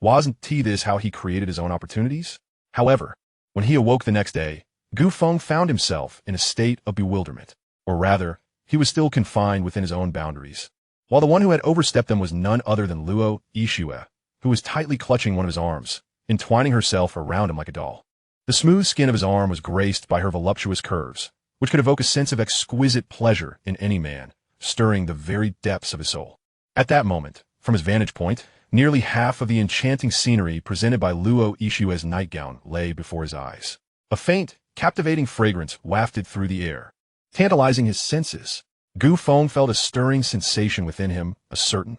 wasn't this how he created his own opportunities? However, when he awoke the next day, Gu Feng found himself in a state of bewilderment. Or rather, he was still confined within his own boundaries, while the one who had overstepped them was none other than Luo Yixue, who was tightly clutching one of his arms, entwining herself around him like a doll. The smooth skin of his arm was graced by her voluptuous curves, which could evoke a sense of exquisite pleasure in any man, stirring the very depths of his soul. At that moment, from his vantage point, nearly half of the enchanting scenery presented by Luo Yixue's nightgown lay before his eyes. A faint, captivating fragrance wafted through the air, tantalizing his senses. Gu Feng felt a stirring sensation within him, a certain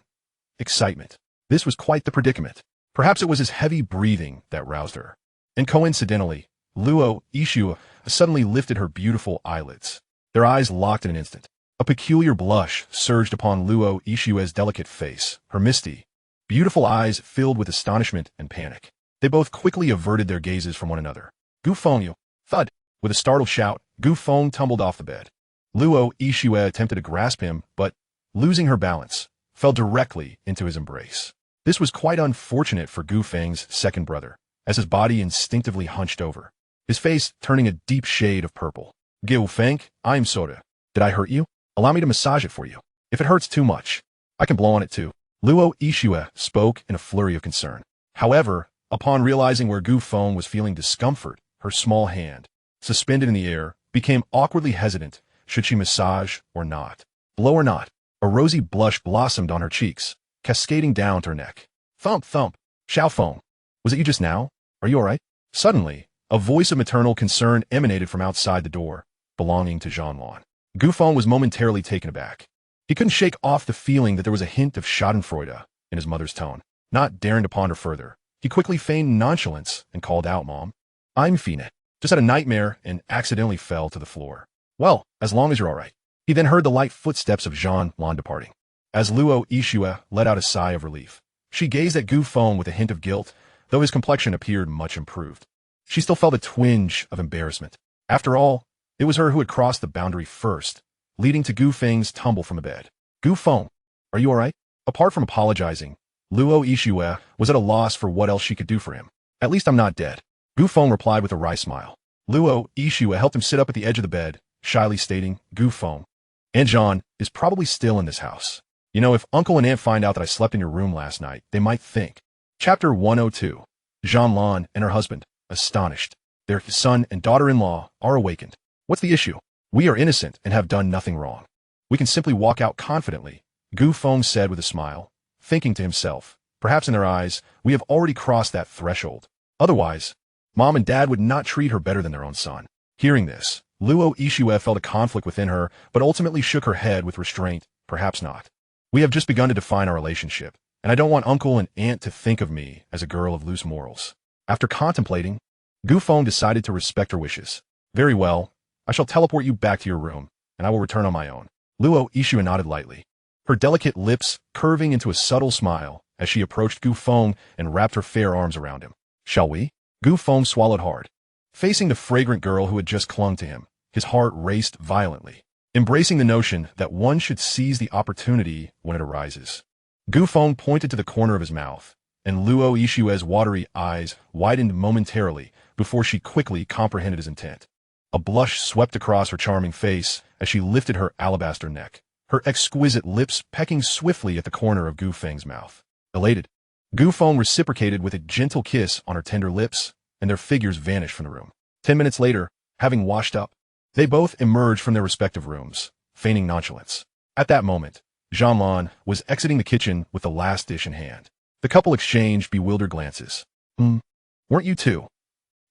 excitement. This was quite the predicament. Perhaps it was his heavy breathing that roused her. And coincidentally, Luo Yixue suddenly lifted her beautiful eyelids. Their eyes locked in an instant. A peculiar blush surged upon Luo Yixue's delicate face, her misty, beautiful eyes filled with astonishment and panic. They both quickly averted their gazes from one another. Gu Feng, thud! With a startled shout, Gu Feng tumbled off the bed. Luo Yixue attempted to grasp him, but, losing her balance, fell directly into his embrace. This was quite unfortunate for Gu Feng's second brother, as his body instinctively hunched over, his face turning a deep shade of purple. Gu Feng, I'm sorry. Did I hurt you? Allow me to massage it for you. If it hurts too much, I can blow on it too. Luo Yixue spoke in a flurry of concern. However, upon realizing where Gu Feng was feeling discomfort, her small hand, suspended in the air, became awkwardly hesitant. Should she massage or not? Blow or not? A rosy blush blossomed on her cheeks, cascading down to her neck. Thump, thump. Xiao Feng. Was it you just now? Are you all right? Suddenly, a voice of maternal concern emanated from outside the door, belonging to Zhanlan. Gu Feng was momentarily taken aback. He couldn't shake off the feeling that there was a hint of schadenfreude in his mother's tone. Not daring to ponder further, he quickly feigned nonchalance and called out, Mom. I'm Fina. Just had a nightmare and accidentally fell to the floor. Well, as long as you're all right. He then heard the light footsteps of Zhanlan departing. As Luo Yixue let out a sigh of relief, she gazed at Gu Feng with a hint of guilt, though his complexion appeared much improved. She still felt a twinge of embarrassment. After all, it was her who had crossed the boundary first, leading to Gu Feng's tumble from the bed. Gu Feng, are you all right? Apart from apologizing, Luo Yixue was at a loss for what else she could do for him. At least I'm not dead. Gu Feng replied with a wry smile. Luo Yixue helped him sit up at the edge of the bed, shyly stating, Gu Feng, Aunt Zhan is probably still in this house. You know, if Uncle and Aunt find out that I slept in your room last night, they might think. Chapter 102. Zhanlan and her husband, astonished. Their son and daughter-in-law are awakened. What's the issue? We are innocent and have done nothing wrong. We can simply walk out confidently, Gu Feng said with a smile, thinking to himself, perhaps in their eyes, we have already crossed that threshold. Otherwise, Mom and Dad would not treat her better than their own son. Hearing this, Luo Yixue felt a conflict within her, but ultimately shook her head with restraint, perhaps not. We have just begun to define our relationship, and I don't want Uncle and Aunt to think of me as a girl of loose morals. After contemplating, Gu Feng decided to respect her wishes. Very well, I shall teleport you back to your room, and I will return on my own. Luo Yixue nodded lightly, her delicate lips curving into a subtle smile as she approached Gu Feng and wrapped her fair arms around him. Shall we? Gu Feng swallowed hard. Facing the fragrant girl who had just clung to him, his heart raced violently, embracing the notion that one should seize the opportunity when it arises. Gu Feng pointed to the corner of his mouth, and Luo Yixue's watery eyes widened momentarily before she quickly comprehended his intent. A blush swept across her charming face as she lifted her alabaster neck, her exquisite lips pecking swiftly at the corner of Gu Feng's mouth. Elated, Gu Feng reciprocated with a gentle kiss on her tender lips, and their figures vanished from the room. 10 minutes later, having washed up, they both emerged from their respective rooms, feigning nonchalance. At that moment, Zhanlan was exiting the kitchen with the last dish in hand. The couple exchanged bewildered glances. Weren't you two?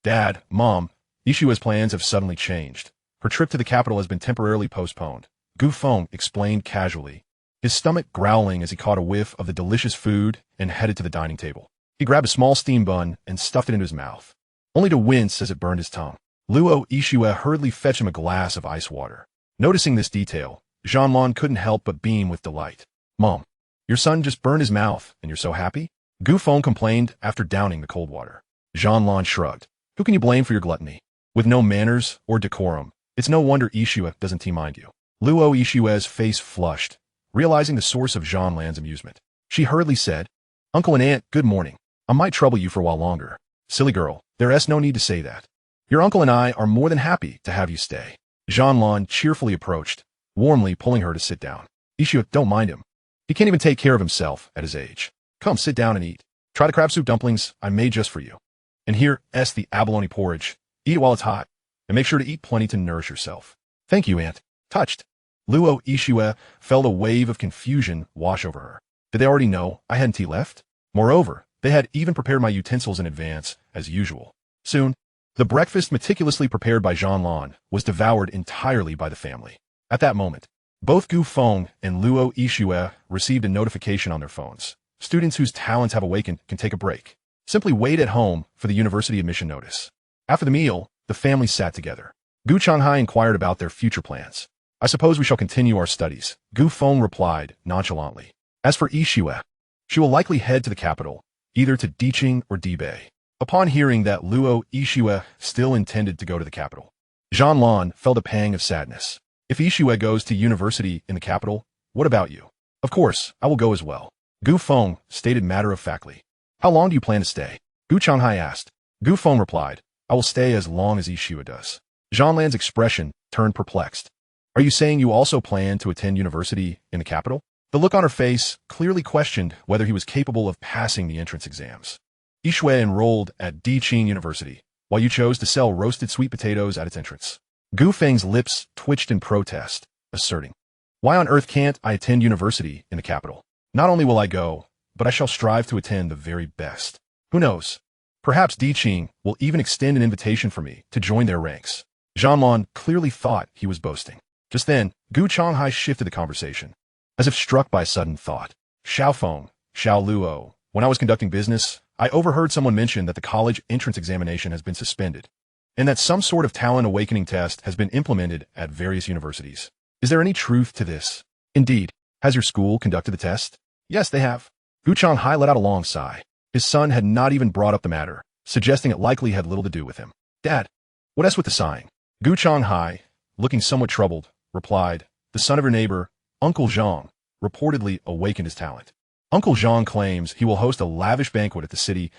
Dad, Mom, Yixue's plans have suddenly changed. Her trip to the capital has been temporarily postponed, Gu Feng explained casually, his stomach growling as he caught a whiff of the delicious food and headed to the dining table. He grabbed a small steam bun and stuffed it into his mouth, only to wince as it burned his tongue. Luo Yixue hurriedly fetched him a glass of ice water. Noticing this detail, Zhanlan couldn't help but beam with delight. Mom, your son just burned his mouth, and you're so happy? Gu Feng complained after downing the cold water. Zhanlan shrugged. Who can you blame for your gluttony? With no manners or decorum, it's no wonder Ishue doesn't team mind you. Luo Ishue's face flushed, realizing the source of Jean Lan's amusement. She hurriedly said, Uncle and Aunt, good morning. I might trouble you for a while longer. Silly girl, there's no need to say that. Your uncle and I are more than happy to have you stay. Jean Lan cheerfully approached, warmly pulling her to sit down. Ishue, don't mind him. He can't even take care of himself at his age. Come, sit down and eat. Try the crab soup dumplings I made just for you. And here's the abalone porridge. Eat it while it's hot, and make sure to eat plenty to nourish yourself. Thank you, Aunt. Touched. Luo Ishue felt a wave of confusion wash over her. Did they already know I hadn't tea left? Moreover, they had even prepared my utensils in advance, as usual. Soon, the breakfast meticulously prepared by Jean Lan was devoured entirely by the family. At that moment, both Gu Feng and Luo Ishue received a notification on their phones. Students whose talents have awakened can take a break. Simply wait at home for the university admission notice. After the meal, the family sat together. Gu Changhai inquired about their future plans. I suppose we shall continue our studies, Gu Feng replied nonchalantly. As for Ishue, she will likely head to the capital, either to Diqing or Dibei. Upon hearing that Luo Ishue still intended to go to the capital, Jean Lan felt a pang of sadness. If Ishue goes to university in the capital, what about you? Of course, I will go as well. Gu Feng stated matter-of-factly. How long do you plan to stay? Gu Changhai asked. Gu Feng replied, I will stay as long as Ishue does. Jean Lan's expression turned perplexed. Are you saying you also plan to attend university in the capital? The look on her face clearly questioned whether he was capable of passing the entrance exams. Ishue enrolled at Diqing University, while you chose to sell roasted sweet potatoes at its entrance. Gu Feng's lips twitched in protest, asserting, Why on earth can't I attend university in the capital? Not only will I go, but I shall strive to attend the very best. Who knows? Perhaps Diqing will even extend an invitation for me to join their ranks. Jean Lan clearly thought he was boasting. Just then, Gu Changhai shifted the conversation. As if struck by a sudden thought. Xiao Feng, Xiao Luo, when I was conducting business, I overheard someone mention that the college entrance examination has been suspended, and that some sort of talent awakening test has been implemented at various universities. Is there any truth to this? Indeed. Has your school conducted the test? Yes, they have. Gu Changhai let out a long sigh. His son had not even brought up the matter, suggesting it likely had little to do with him. Dad, what else with the sighing? Gu Changhai, looking somewhat troubled, replied, The son of your neighbor, Uncle Zhang, reportedly awakened his talent. Uncle Zhang claims he will host a lavish banquet at the city's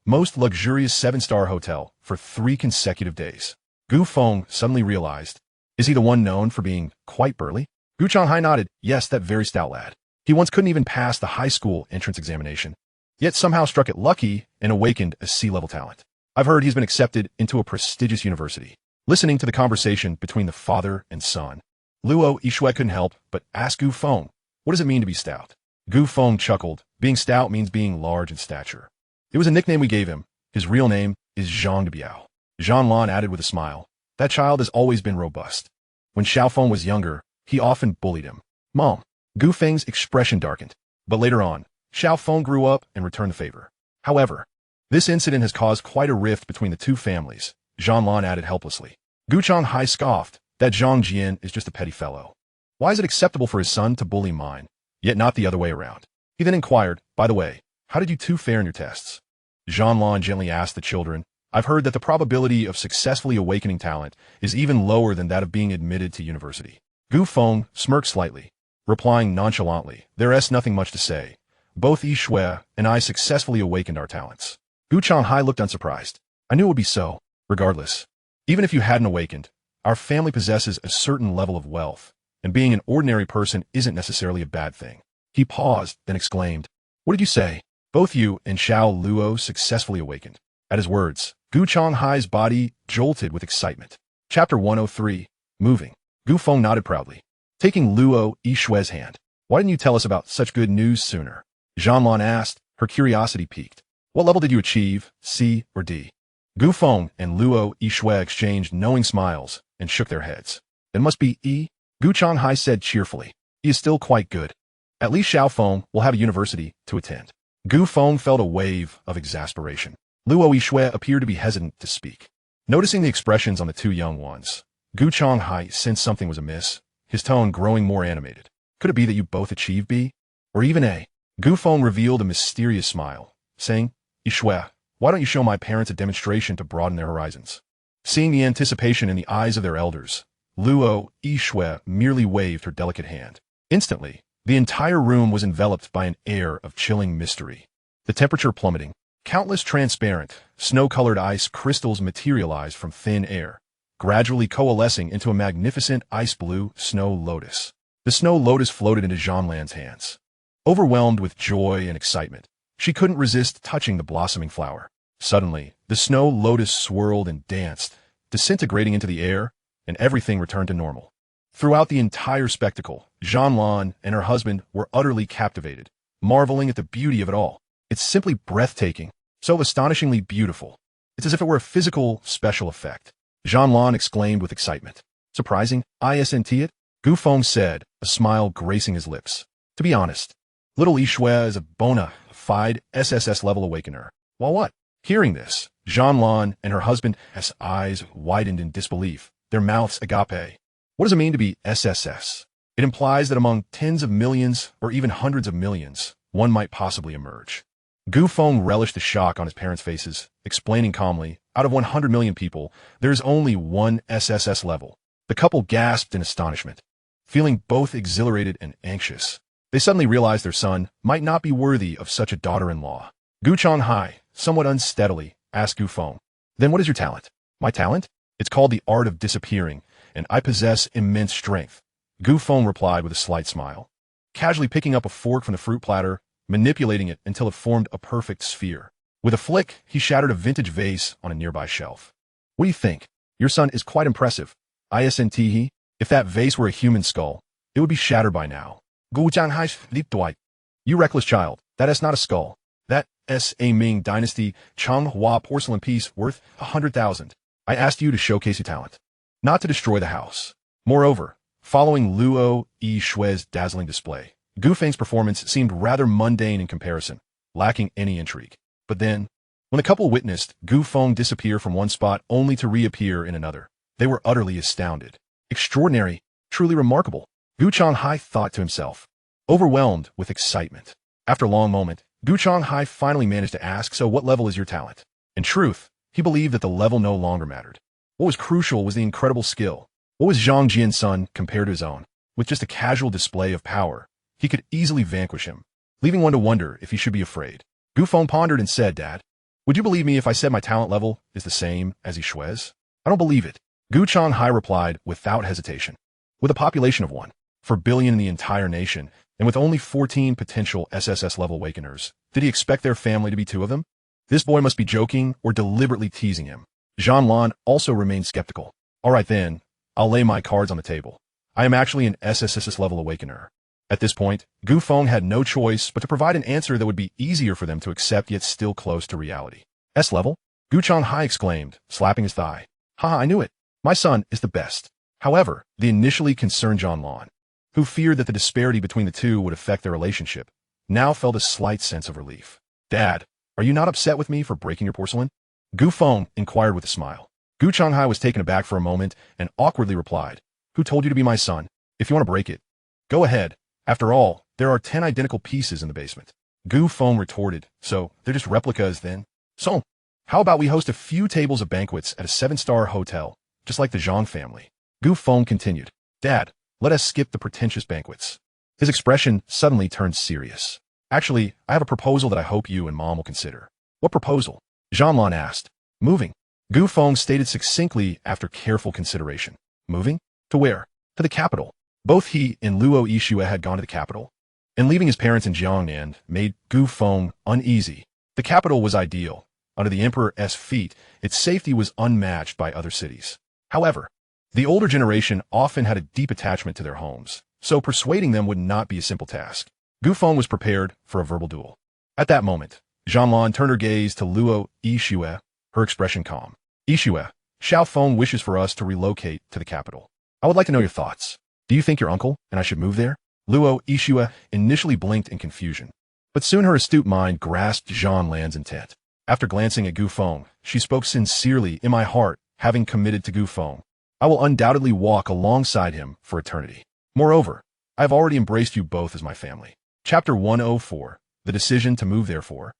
most luxurious 7-star hotel for 3 consecutive days. Gu Feng suddenly realized, is he the one known for being quite burly? Gu Changhai nodded, yes, that very stout lad. He once couldn't even pass the high school entrance examination, yet somehow struck it lucky and awakened a C-level talent. I've heard he's been accepted into a prestigious university. Listening to the conversation between the father and son, Luo Ishue couldn't help but ask Gu Feng, what does it mean to be stout? Gu Feng chuckled. Being stout means being large in stature. It was a nickname we gave him. His real name is Zhang de Biao. Jean Lan added with a smile. That child has always been robust. When Xiao Feng was younger, he often bullied him. Mom. Gu Feng's expression darkened. But later on, Xiao Feng grew up and returned the favor. However, this incident has caused quite a rift between the two families, Jean Lan added helplessly. Gu Changhai scoffed. That Zhang Jian is just a petty fellow. Why is it acceptable for his son to bully mine, yet not the other way around? He then inquired, by the way, how did you two fare in your tests? Jean Lan gently asked the children, I've heard that the probability of successfully awakening talent is even lower than that of being admitted to university. Gu Feng smirked slightly, replying nonchalantly, there's nothing much to say. Both Ishue and I successfully awakened our talents. Gu Changhai looked unsurprised. I knew it would be so. Regardless, even if you hadn't awakened, our family possesses a certain level of wealth, and being an ordinary person isn't necessarily a bad thing. He paused, then exclaimed, What did you say? Both you and Xiao Luo successfully awakened. At his words, Gu Changhai's body jolted with excitement. Chapter 103, Moving. Gu Feng nodded proudly, taking Luo Ishue's hand. Why didn't you tell us about such good news sooner? Jean Lan asked, her curiosity piqued. What level did you achieve, C or D? Gu Feng and Luo Ishue exchanged knowing smiles and shook their heads. It must be E, Gu Changhai said cheerfully. He is still quite good. At least Xiao Feng will have a university to attend. Gu Feng felt a wave of exasperation. Luo Ishue appeared to be hesitant to speak. Noticing the expressions on the two young ones, Gu Changhai sensed something was amiss, his tone growing more animated. Could it be that you both achieved B? Or even A? Gu Feng revealed a mysterious smile, saying, Ishue, why don't you show my parents a demonstration to broaden their horizons? Seeing the anticipation in the eyes of their elders, Luo Yixue merely waved her delicate hand. Instantly, the entire room was enveloped by an air of chilling mystery. The temperature plummeting. Countless transparent, snow-colored ice crystals materialized from thin air, gradually coalescing into a magnificent ice-blue snow lotus. The snow lotus floated into Zhanglan's hands. Overwhelmed with joy and excitement, she couldn't resist touching the blossoming flower. Suddenly, the snow lotus swirled and danced, disintegrating into the air, and everything returned to normal. Throughout the entire spectacle, Zhanglan and her husband were utterly captivated, marveling at the beauty of it all. It's simply breathtaking, so astonishingly beautiful. It's as if it were a physical, special effect. Zhanglan exclaimed with excitement. Surprising, isn't it? Gu Feng said, a smile gracing his lips. To be honest, little Yixue is a bona fide SSS-level awakener. While what? Hearing this, Zhanglan and her husband's eyes widened in disbelief, their mouths agape. What does it mean to be SSS? It implies that among tens of millions, or even hundreds of millions, one might possibly emerge. Gu Feng relished the shock on his parents' faces, explaining calmly, out of 100 million people, there is only one SSS level. The couple gasped in astonishment. Feeling both exhilarated and anxious, they suddenly realized their son might not be worthy of such a daughter-in-law. Gu Changhai, somewhat unsteadily, asked Gu Feng, "Then what is your talent?" "My talent? It's called the art of disappearing, and I possess immense strength," Gu Feng replied with a slight smile. Casually picking up a fork from the fruit platter, manipulating it until it formed a perfect sphere. With a flick, he shattered a vintage vase on a nearby shelf. "What do you think? Your son is quite impressive. Isn't he? If that vase were a human skull, it would be shattered by now." Gu Changhai leaped Dwight. "You reckless child, that is not a skull. That is a Ming Dynasty Changhua porcelain piece worth 100,000. I asked you to showcase your talent, not to destroy the house." Moreover, following Luo Yixue's dazzling display, Gu Feng's performance seemed rather mundane in comparison, lacking any intrigue. But then, when the couple witnessed Gu Feng disappear from one spot only to reappear in another, they were utterly astounded. Extraordinary, truly remarkable, Gu Changhai thought to himself, overwhelmed with excitement. After a long moment, Gu Changhai finally managed to ask, "So what level is your talent?" In truth, he believed that the level no longer mattered. What was crucial was the incredible skill. What was Zhang Jian's son compared to his own? With just a casual display of power, he could easily vanquish him, leaving one to wonder if he should be afraid. Gu Feng pondered and said, "Dad, would you believe me if I said my talent level is the same as Yixue's?" "I don't believe it," Gu Changhai replied without hesitation. With a population of 1.4 billion in the entire nation, and with only 14 potential SSS-level awakeners, did he expect their family to be 2 of them? This boy must be joking or deliberately teasing him. Zhanglan also remained skeptical. "All right then, I'll lay my cards on the table. I am actually an SSS-level awakener." At this point, Gu Feng had no choice but to provide an answer that would be easier for them to accept yet still close to reality. "S-level?" Gu Changhai exclaimed, slapping his thigh. "Haha, I knew it. My son is the best." However, the initially concerned Zhanglan, who feared that the disparity between the two would affect their relationship, now felt a slight sense of relief. "Dad, are you not upset with me for breaking your porcelain?" Gu Feng inquired with a smile. Gu Changhai was taken aback for a moment and awkwardly replied, "Who told you to be my son? If you want to break it, go ahead. After all, there are 10 identical pieces in the basement." Gu Feng retorted, "So, they're just replicas then? So, how about we host a few tables of banquets at a 7-star hotel, just like the Zhang family?" Gu Feng continued, "Dad, let us skip the pretentious banquets." His expression suddenly turned serious. "Actually, I have a proposal that I hope you and Mom will consider." "What proposal?" Zhanglan asked. "Moving," Gu Feng stated succinctly after careful consideration. "Moving? To where?" "To the capital." Both he and Luo Yixue had gone to the capital, and leaving his parents in Jiangnan made Gu Feng uneasy. The capital was ideal. Under the emperor's feet, its safety was unmatched by other cities. However, the older generation often had a deep attachment to their homes, so persuading them would not be a simple task. Gu Feng was prepared for a verbal duel. At that moment, Zhanglan turned her gaze to Luo Yixue, her expression calm. "Yixue, Xiao Feng wishes for us to relocate to the capital. I would like to know your thoughts. Do you think your uncle and I should move there?" Luo Yixue initially blinked in confusion, but soon her astute mind grasped Zhanglan's intent. After glancing at Gu Feng, she spoke sincerely. "In my heart, having committed to Gu Feng, I will undoubtedly walk alongside him for eternity. Moreover, I have already embraced you both as my family." Chapter 104, The Decision to Move Therefore.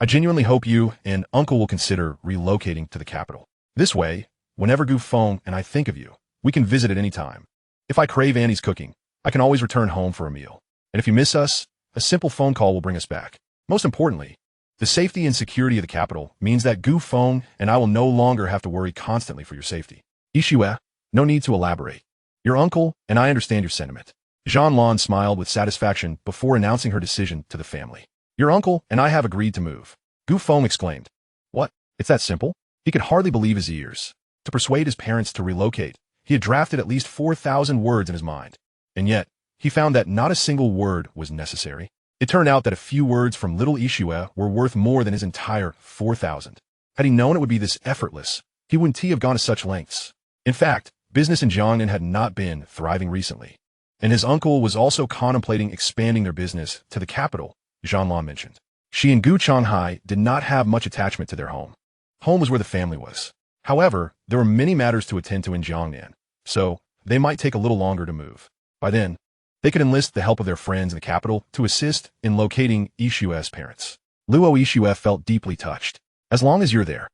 I genuinely hope you and Uncle will consider relocating to the capital. This way, whenever Gu Feng and I think of you, we can visit at any time. If I crave Annie's cooking, I can always return home for a meal. And if you miss us, a simple phone call will bring us back. Most importantly, the safety and security of the capital means that Gu Feng and I will no longer have to worry constantly for your safety. Ishue, no need to elaborate. Your uncle and I understand your sentiment. Zhang Lan smiled with satisfaction before announcing her decision to the family. Your uncle and I have agreed to move. Gu Feng exclaimed. What? It's that simple? He could hardly believe his ears. To persuade his parents to relocate, he had drafted at least 4,000 words in his mind. And yet, he found that not a single word was necessary. It turned out that a few words from little Ishue were worth more than his entire 4,000. Had he known it would be this effortless, he wouldn't have gone to such lengths. In fact, business in Jiangnan had not been thriving recently. And his uncle was also contemplating expanding their business to the capital, Zhang Lan mentioned. She and Gu Changhai did not have much attachment to their home. Home was where the family was. However, there were many matters to attend to in Jiangnan, so they might take a little longer to move. By then, they could enlist the help of their friends in the capital to assist in locating Ishue's parents. Luo Ishue felt deeply touched. As long as you're there,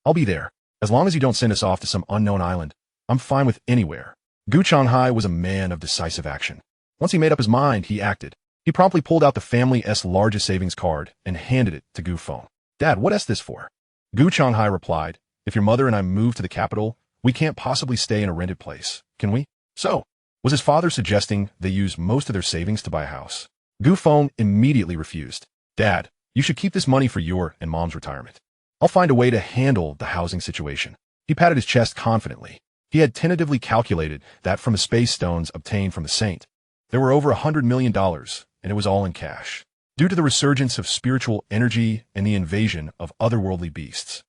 I'll be there. As long as you don't send us off to some unknown island, I'm fine with anywhere. Gu Changhai was a man of decisive action. Once he made up his mind, he acted. He promptly pulled out the family's largest savings card and handed it to Gu Feng. Dad, what is this for? Gu Changhai replied, if your mother and I move to the capital, we can't possibly stay in a rented place, can we? So, was his father suggesting they use most of their savings to buy a house? Gu Feng immediately refused. Dad, you should keep this money for your and Mom's retirement. I'll find a way to handle the housing situation. He patted his chest confidently. He had tentatively calculated that from the space stones obtained from the saint, there were over $100 million, and it was all in cash. Due to the resurgence of spiritual energy and the invasion of otherworldly beasts,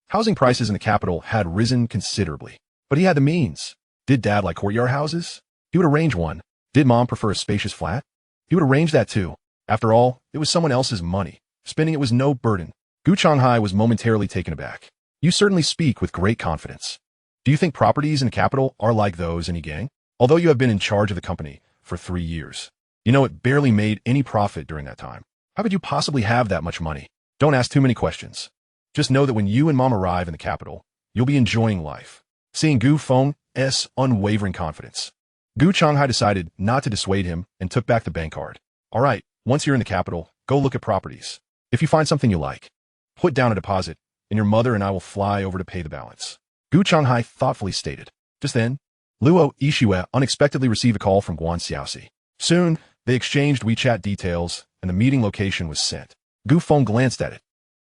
housing prices in the capital had risen considerably. But he had the means. Did Dad like courtyard houses? He would arrange one. Did Mom prefer a spacious flat? He would arrange that too. After all, it was someone else's money. Spending it was no burden. Gu Changhai was momentarily taken aback. You certainly speak with great confidence. Do you think properties in the capital are like those in Yigang? Although you have been in charge of the company for 3 years. You know it barely made any profit during that time. How could you possibly have that much money? Don't ask too many questions. Just know that when you and Mom arrive in the capital, you'll be enjoying life. Seeing Gu Feng's unwavering confidence, Gu Changhai decided not to dissuade him and took back the bank card. All right, once you're in the capital, go look at properties. If you find something you like, put down a deposit, and your mother and I will fly over to pay the balance. Gu Changhai thoughtfully stated. Just then, Luo Ishue unexpectedly received a call from Guan Xiaoxi. Soon, they exchanged WeChat details, and the meeting location was sent. Gu Feng glanced at it.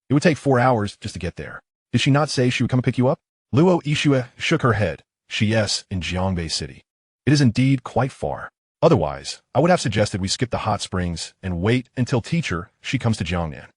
It would take 4 hours just to get there. Did she not say she would come and pick you up? Luo Ishue shook her head. Yes, in Jiangbei City. It is indeed quite far. Otherwise, I would have suggested we skip the hot springs and wait until teacher she comes to Jiangnan.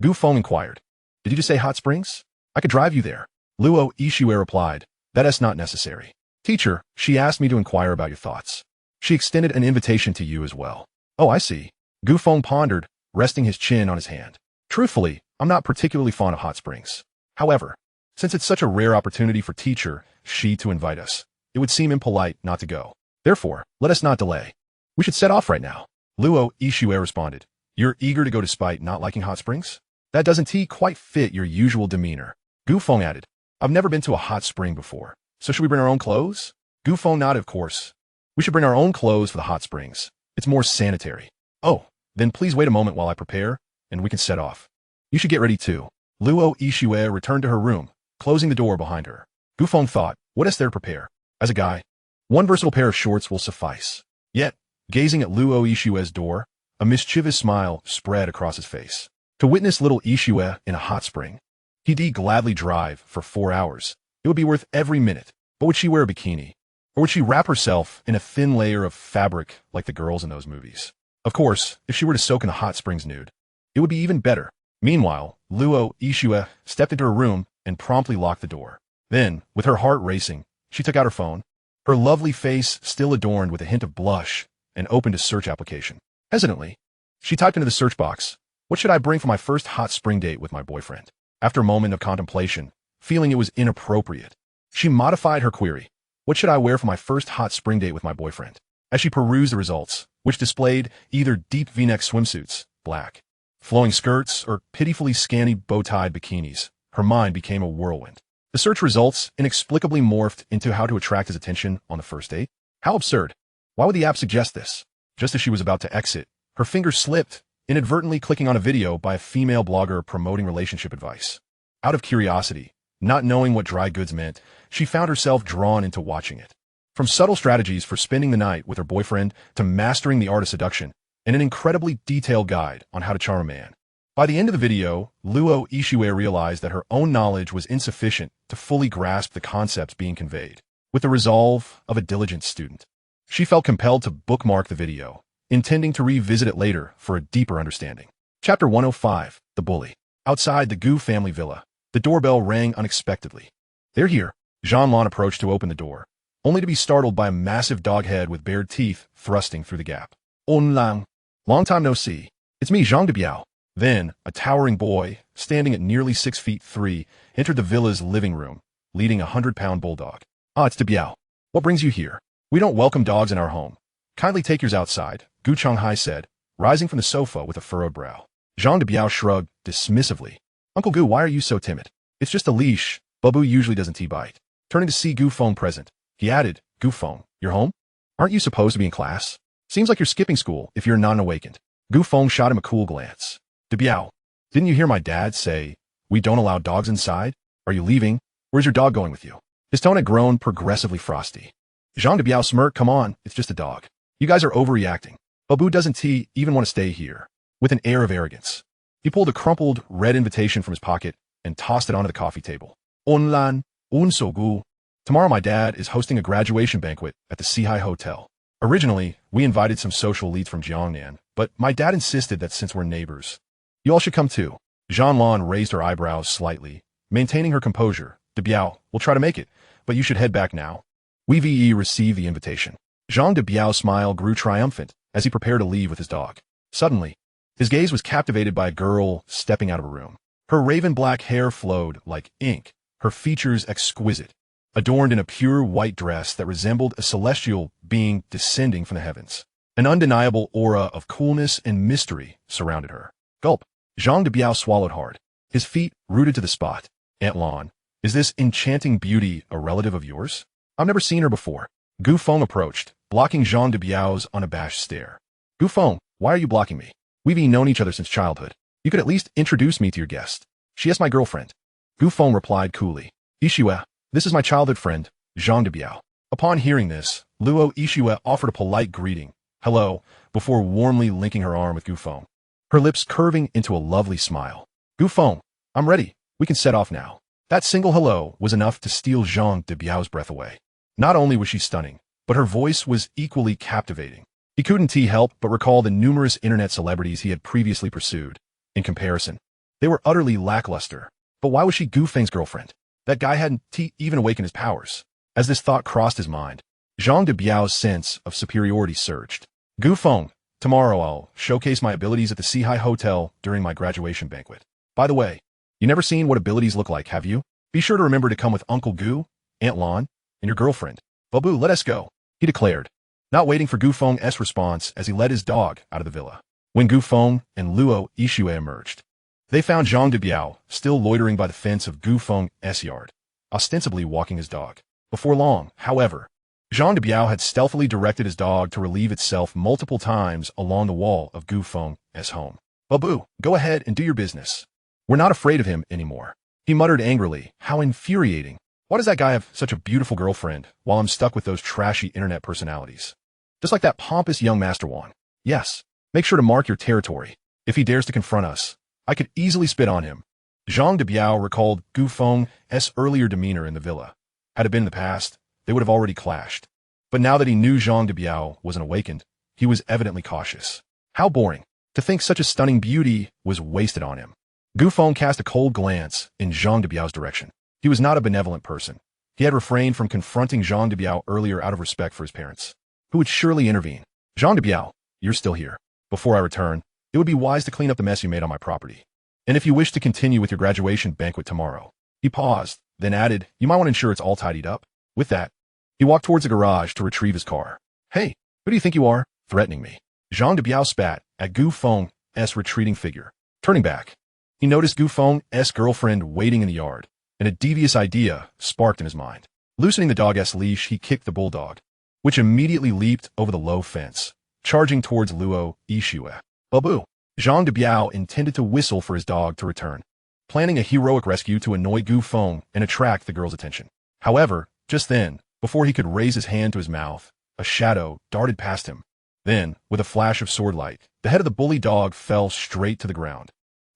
Gu Feng inquired. Did you just say hot springs? I could drive you there. Luo Ishue replied, that is not necessary. Teacher, she asked me to inquire about your thoughts. She extended an invitation to you as well. Oh, I see. Gu Feng pondered, resting his chin on his hand. Truthfully, I'm not particularly fond of hot springs. However, since it's such a rare opportunity for teacher she to invite us, it would seem impolite not to go. Therefore, let us not delay. We should set off right now. Luo Ishue responded. You're eager to go despite not liking hot springs? That doesn't quite fit your usual demeanor. Gu Feng added. I've never been to a hot spring before, so should we bring our own clothes? Gu Feng nodded, of course. We should bring our own clothes for the hot springs. It's more sanitary. Oh, then please wait a moment while I prepare, and we can set off. You should get ready too. Luo Ishue returned to her room, closing the door behind her. Gu Feng thought, what is there to prepare? As a guy, one versatile pair of shorts will suffice. Yet, gazing at Luo Ishue's door, a mischievous smile spread across his face. To witness little Ishue in a hot spring, he'd gladly drive for 4 hours. It would be worth every minute. But would she wear a bikini? Or would she wrap herself in a thin layer of fabric like the girls in those movies? Of course, if she were to soak in the hot springs nude, it would be even better. Meanwhile, Luo Ishue stepped into her room and promptly locked the door. Then, with her heart racing, she took out her phone, her lovely face still adorned with a hint of blush, and opened a search application. Hesitantly, she typed into the search box, what should I bring for my first hot spring date with my boyfriend? After a moment of contemplation, feeling it was inappropriate, she modified her query. What should I wear for my first hot spring date with my boyfriend? As she perused the results, which displayed either deep V-neck swimsuits, black, Flowing skirts or pitifully scanty bow-tied bikinis, her mind became a whirlwind. The search results inexplicably morphed into how to attract his attention on the first date. How absurd. Why would the app suggest this? Just as she was about to exit, her finger slipped, inadvertently clicking on a video by a female blogger promoting relationship advice. Out of curiosity, not knowing what dry goods meant, she found herself drawn into watching it. From subtle strategies for spending the night with her boyfriend to mastering the art of seduction, and an incredibly detailed guide on how to charm a man. By the end of the video, Luo Ishue realized that her own knowledge was insufficient to fully grasp the concepts being conveyed. With the resolve of a diligent student, she felt compelled to bookmark the video, intending to revisit it later for a deeper understanding. Chapter 105, The Bully. Outside the Gu family villa, the doorbell rang unexpectedly. "They're here." Jean-Lan approached to open the door, only to be startled by a massive dog head with bared teeth thrusting through the gap. "On lang. Long time no see. It's me, Zhang de Biao." Then, a towering boy, standing at nearly 6'3", entered the villa's living room, leading a 100-pound bulldog. "Ah, it's de Biao. What brings you here? We don't welcome dogs in our home. Kindly take yours outside," Gu Changhai said, rising from the sofa with a furrowed brow. Zhang de Biao shrugged dismissively. "Uncle Gu, why are you so timid? It's just a leash. Babu usually doesn't bite." Turning to see Gu Feng present, he added, "Gu Feng, you're home? Aren't you supposed to be in class? Seems like you're skipping school if you're non-awakened." Gu Feng shot him a cool glance. "De Biao, didn't you hear my dad say we don't allow dogs inside? Are you leaving? Where's your dog going with you?" His tone had grown progressively frosty. Zhang de Biao smirked. "Come on, it's just a dog. You guys are overreacting. Babu doesn't even want to stay here." With an air of arrogance, he pulled a crumpled red invitation from his pocket and tossed it onto the coffee table. "On lan, un so gu. Tomorrow my dad is hosting a graduation banquet at the Sihai Hotel. Originally, we invited some social elites from Jiangnan, but my dad insisted that since we're neighbors, you all should come too." Jean-Lan raised her eyebrows slightly, maintaining her composure. "De Biao, we'll try to make it, but you should head back now." Wei received the invitation. Zhang de Biao's smile grew triumphant as he prepared to leave with his dog. Suddenly, his gaze was captivated by a girl stepping out of a room. Her raven-black hair flowed like ink, her features exquisite, adorned in a pure white dress that resembled a celestial being descending from the heavens. An undeniable aura of coolness and mystery surrounded her. Gulp. Zhang de Biao swallowed hard, his feet rooted to the spot. "Aunt Lan, is this enchanting beauty a relative of yours? I've never seen her before." Gu Feng approached, blocking Zhang de Biao's unabashed stare. "Gu Feng, why are you blocking me? We've known each other since childhood. You could at least introduce me to your guest." "She is my girlfriend." Gu Feng replied coolly. "Ishue, this is my childhood friend, Zhang de Biao." Upon hearing this, Luo Ishue offered a polite greeting, "Hello," before warmly linking her arm with Gu Feng, her lips curving into a lovely smile. "Gu Feng, I'm ready. We can set off now." That single hello was enough to steal Zhang de Biao's breath away. Not only was she stunning, but her voice was equally captivating. He couldn't help but recall the numerous internet celebrities he had previously pursued. In comparison, they were utterly lackluster. But why was she Gu Feng's girlfriend? That guy hadn't even awakened his powers. As this thought crossed his mind, Zhang de Biao's sense of superiority surged. "Gu Feng, tomorrow I'll showcase my abilities at the Sihai Hotel during my graduation banquet. By the way, you never seen what abilities look like, have you? Be sure to remember to come with Uncle Gu, Aunt Lan, and your girlfriend. Babu, let us go," he declared, not waiting for Gu Feng's response as he led his dog out of the villa. When Gu Feng and Luo Ishue emerged, they found Zhang de Biao still loitering by the fence of Gu Feng's yard, ostensibly walking his dog. Before long, however, Zhang de Biao had stealthily directed his dog to relieve itself multiple times along the wall of Gu Feng's home. "Babu, go ahead and do your business. We're not afraid of him anymore," he muttered angrily. "How infuriating. Why does that guy have such a beautiful girlfriend while I'm stuck with those trashy internet personalities? Just like that pompous young Master Wang. Yes, make sure to mark your territory. If he dares to confront us, I could easily spit on him." Zhang de Biao recalled Gu Feng's earlier demeanor in the villa. Had it been in the past, they would have already clashed. But now that he knew Zhang de Biao wasn't awakened, he was evidently cautious. How boring. To think such a stunning beauty was wasted on him. Gu Feng cast a cold glance in Zhang de Biao's direction. He was not a benevolent person. He had refrained from confronting Zhang de Biao earlier out of respect for his parents, who would surely intervene. "Zhang de Biao, you're still here. Before I return, it would be wise to clean up the mess you made on my property. And if you wish to continue with your graduation banquet tomorrow." He paused, then added, "You might want to ensure it's all tidied up." With that, he walked towards the garage to retrieve his car. "Hey, who do you think you are, threatening me?" Zhang de Biao spat at Gu Feng's retreating figure. Turning back, he noticed Gu Feng's girlfriend waiting in the yard, and a devious idea sparked in his mind. Loosening the dog's leash, he kicked the bulldog, which immediately leaped over the low fence, charging towards Luo Yixue. Babu. Zhang de Biao intended to whistle for his dog to return, planning a heroic rescue to annoy Gu Feng and attract the girl's attention. However, just then, before he could raise his hand to his mouth, a shadow darted past him. Then, with a flash of swordlight, the head of the bully dog fell straight to the ground.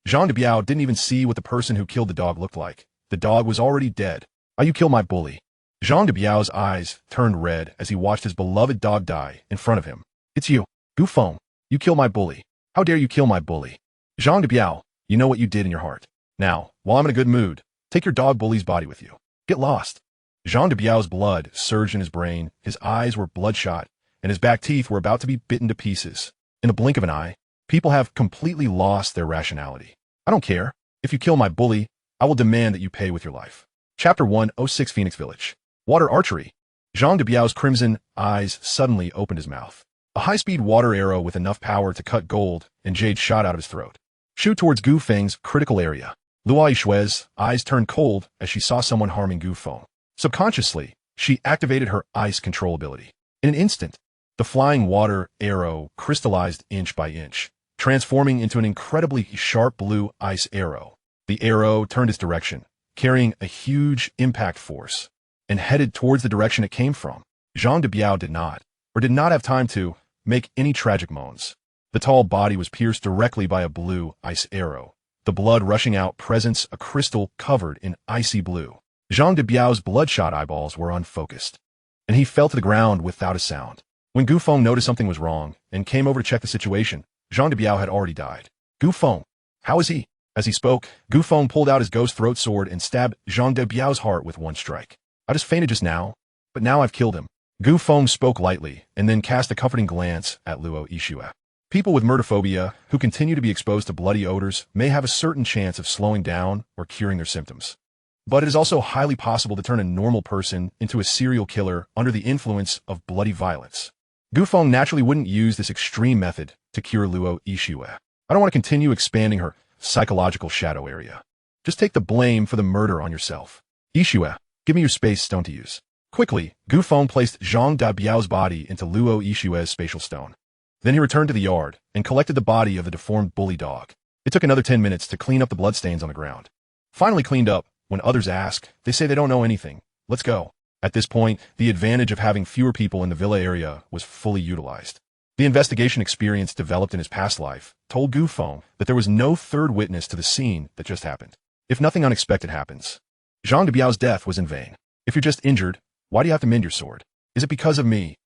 Zhang de Biao didn't even see what the person who killed the dog looked like. The dog was already dead. "Are you kill my bully?" Zhang de Biao's eyes turned red as he watched his beloved dog die in front of him. "It's you, Gu Feng. You kill my bully. How dare you kill my bully?" "Zhang de Biao, you know what you did in your heart. Now, while I'm in a good mood, take your dog bully's body with you. Get lost." Zhang de Biao's blood surged in his brain, his eyes were bloodshot, and his back teeth were about to be bitten to pieces. In the blink of an eye, people have completely lost their rationality. "I don't care. If you kill my bully, I will demand that you pay with your life." Chapter 106 Phoenix Village. Water Archery. Zhang de Biao's crimson eyes suddenly opened his mouth. A high-speed water arrow with enough power to cut gold and jade shot out of his throat. Shoot towards Gu Feng's critical area. Luo Yixue's eyes turned cold as she saw someone harming Gu Feng. Subconsciously, she activated her ice control ability. In an instant, the flying water arrow crystallized inch by inch, transforming into an incredibly sharp blue ice arrow. The arrow turned its direction, carrying a huge impact force, and headed towards the direction it came from. Zhang de Biao did not have time to make any tragic moans. The tall body was pierced directly by a blue ice arrow, the blood rushing out presents a crystal covered in icy blue. Zhang de Biao's bloodshot eyeballs were unfocused, and he fell to the ground without a sound. When Gu Feng noticed something was wrong and came over to check the situation, Zhang de Biao had already died. "Gu Feng, how is he?" As he spoke, Gu Feng pulled out his ghost throat sword and stabbed Zhang de Biao's heart with one strike. "I just fainted just now, but now I've killed him." Gu Feng spoke lightly and then cast a comforting glance at Luo Yixue. People with murderphobia who continue to be exposed to bloody odors may have a certain chance of slowing down or curing their symptoms. But it is also highly possible to turn a normal person into a serial killer under the influence of bloody violence. Gu Feng naturally wouldn't use this extreme method to cure Luo Yixue. "I don't want to continue expanding her psychological shadow area. Just take the blame for the murder on yourself. Yixue, give me your space stone to use." Quickly, Gu Feng placed Zhang de Biao's body into Luo Yixue's spatial stone. Then he returned to the yard and collected the body of the deformed bully dog. It took another 10 minutes to clean up the bloodstains on the ground. Finally cleaned up, when others ask, they say they don't know anything. "Let's go." At this point, the advantage of having fewer people in the villa area was fully utilized. The investigation experience developed in his past life told Gu Feng that there was no third witness to the scene that just happened. If nothing unexpected happens, Zhang de Biao's death was in vain. If you're just injured, why do you have to mend your sword? Is it because of me?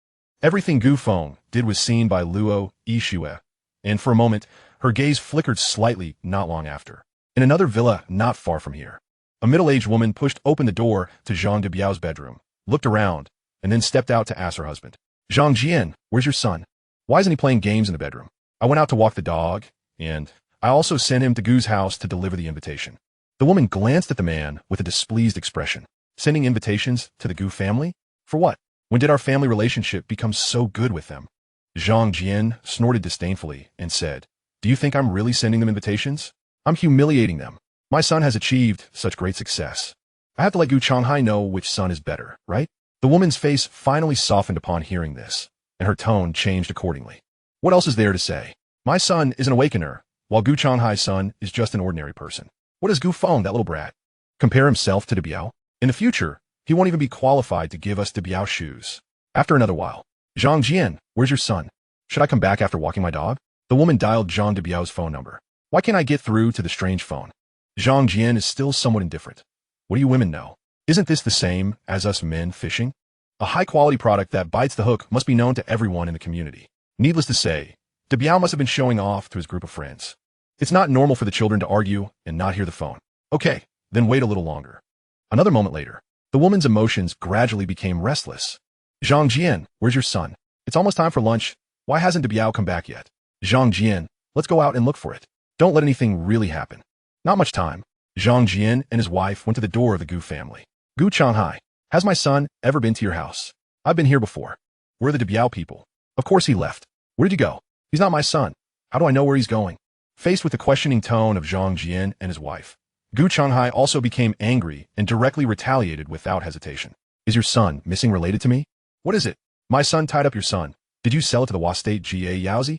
Everything Gu Feng did was seen by Luo Yixue, and for a moment, her gaze flickered slightly not long after. In another villa not far from here, a middle-aged woman pushed open the door to Zhang de Biao's bedroom, looked around, and then stepped out to ask her husband, "Zhang Jian, where's your son? Why isn't he playing games in the bedroom?" "I went out to walk the dog, and I also sent him to Gu's house to deliver the invitation." The woman glanced at the man with a displeased expression. "Sending invitations to the Gu family? For what? When did our family relationship become so good with them?" Zhang Jian snorted disdainfully and said, "Do you think I'm really sending them invitations? I'm humiliating them. My son has achieved such great success. I have to let Gu Changhai know which son is better, right?" The woman's face finally softened upon hearing this, and her tone changed accordingly. "What else is there to say? My son is an awakener, while Gu Changhai's son is just an ordinary person. What does Gu Feng, that little brat, compare himself to De Biao? In the future, he won't even be qualified to give us De Biao shoes." After another while, "Zhang Jian, where's your son? Should I come back after walking my dog?" The woman dialed Zhang de Biao's phone number. "Why can't I get through to the strange phone?" Zhang Jian is still somewhat indifferent. "What do you women know? Isn't this the same as us men fishing? A high-quality product that bites the hook must be known to everyone in the community. Needless to say, De Biao must have been showing off to his group of friends. It's not normal for the children to argue and not hear the phone. Okay, then wait a little longer." Another moment later, the woman's emotions gradually became restless. "Zhang Jian, where's your son? It's almost time for lunch. Why hasn't De Biao come back yet? Zhang Jian, let's go out and look for it. Don't let anything really happen." Not much time. Zhang Jian and his wife went to the door of the Gu family. "Gu Changhai, has my son ever been to your house? I've been here before. We're the De Biao people." "Of course he left. Where did he go? He's not my son. How do I know where he's going?" Faced with the questioning tone of Zhang Jian and his wife, Gu Changhai also became angry and directly retaliated without hesitation. Is your son missing related to me? What is it? My son tied up your son. Did you sell it to the Wastate Ga Yaozi?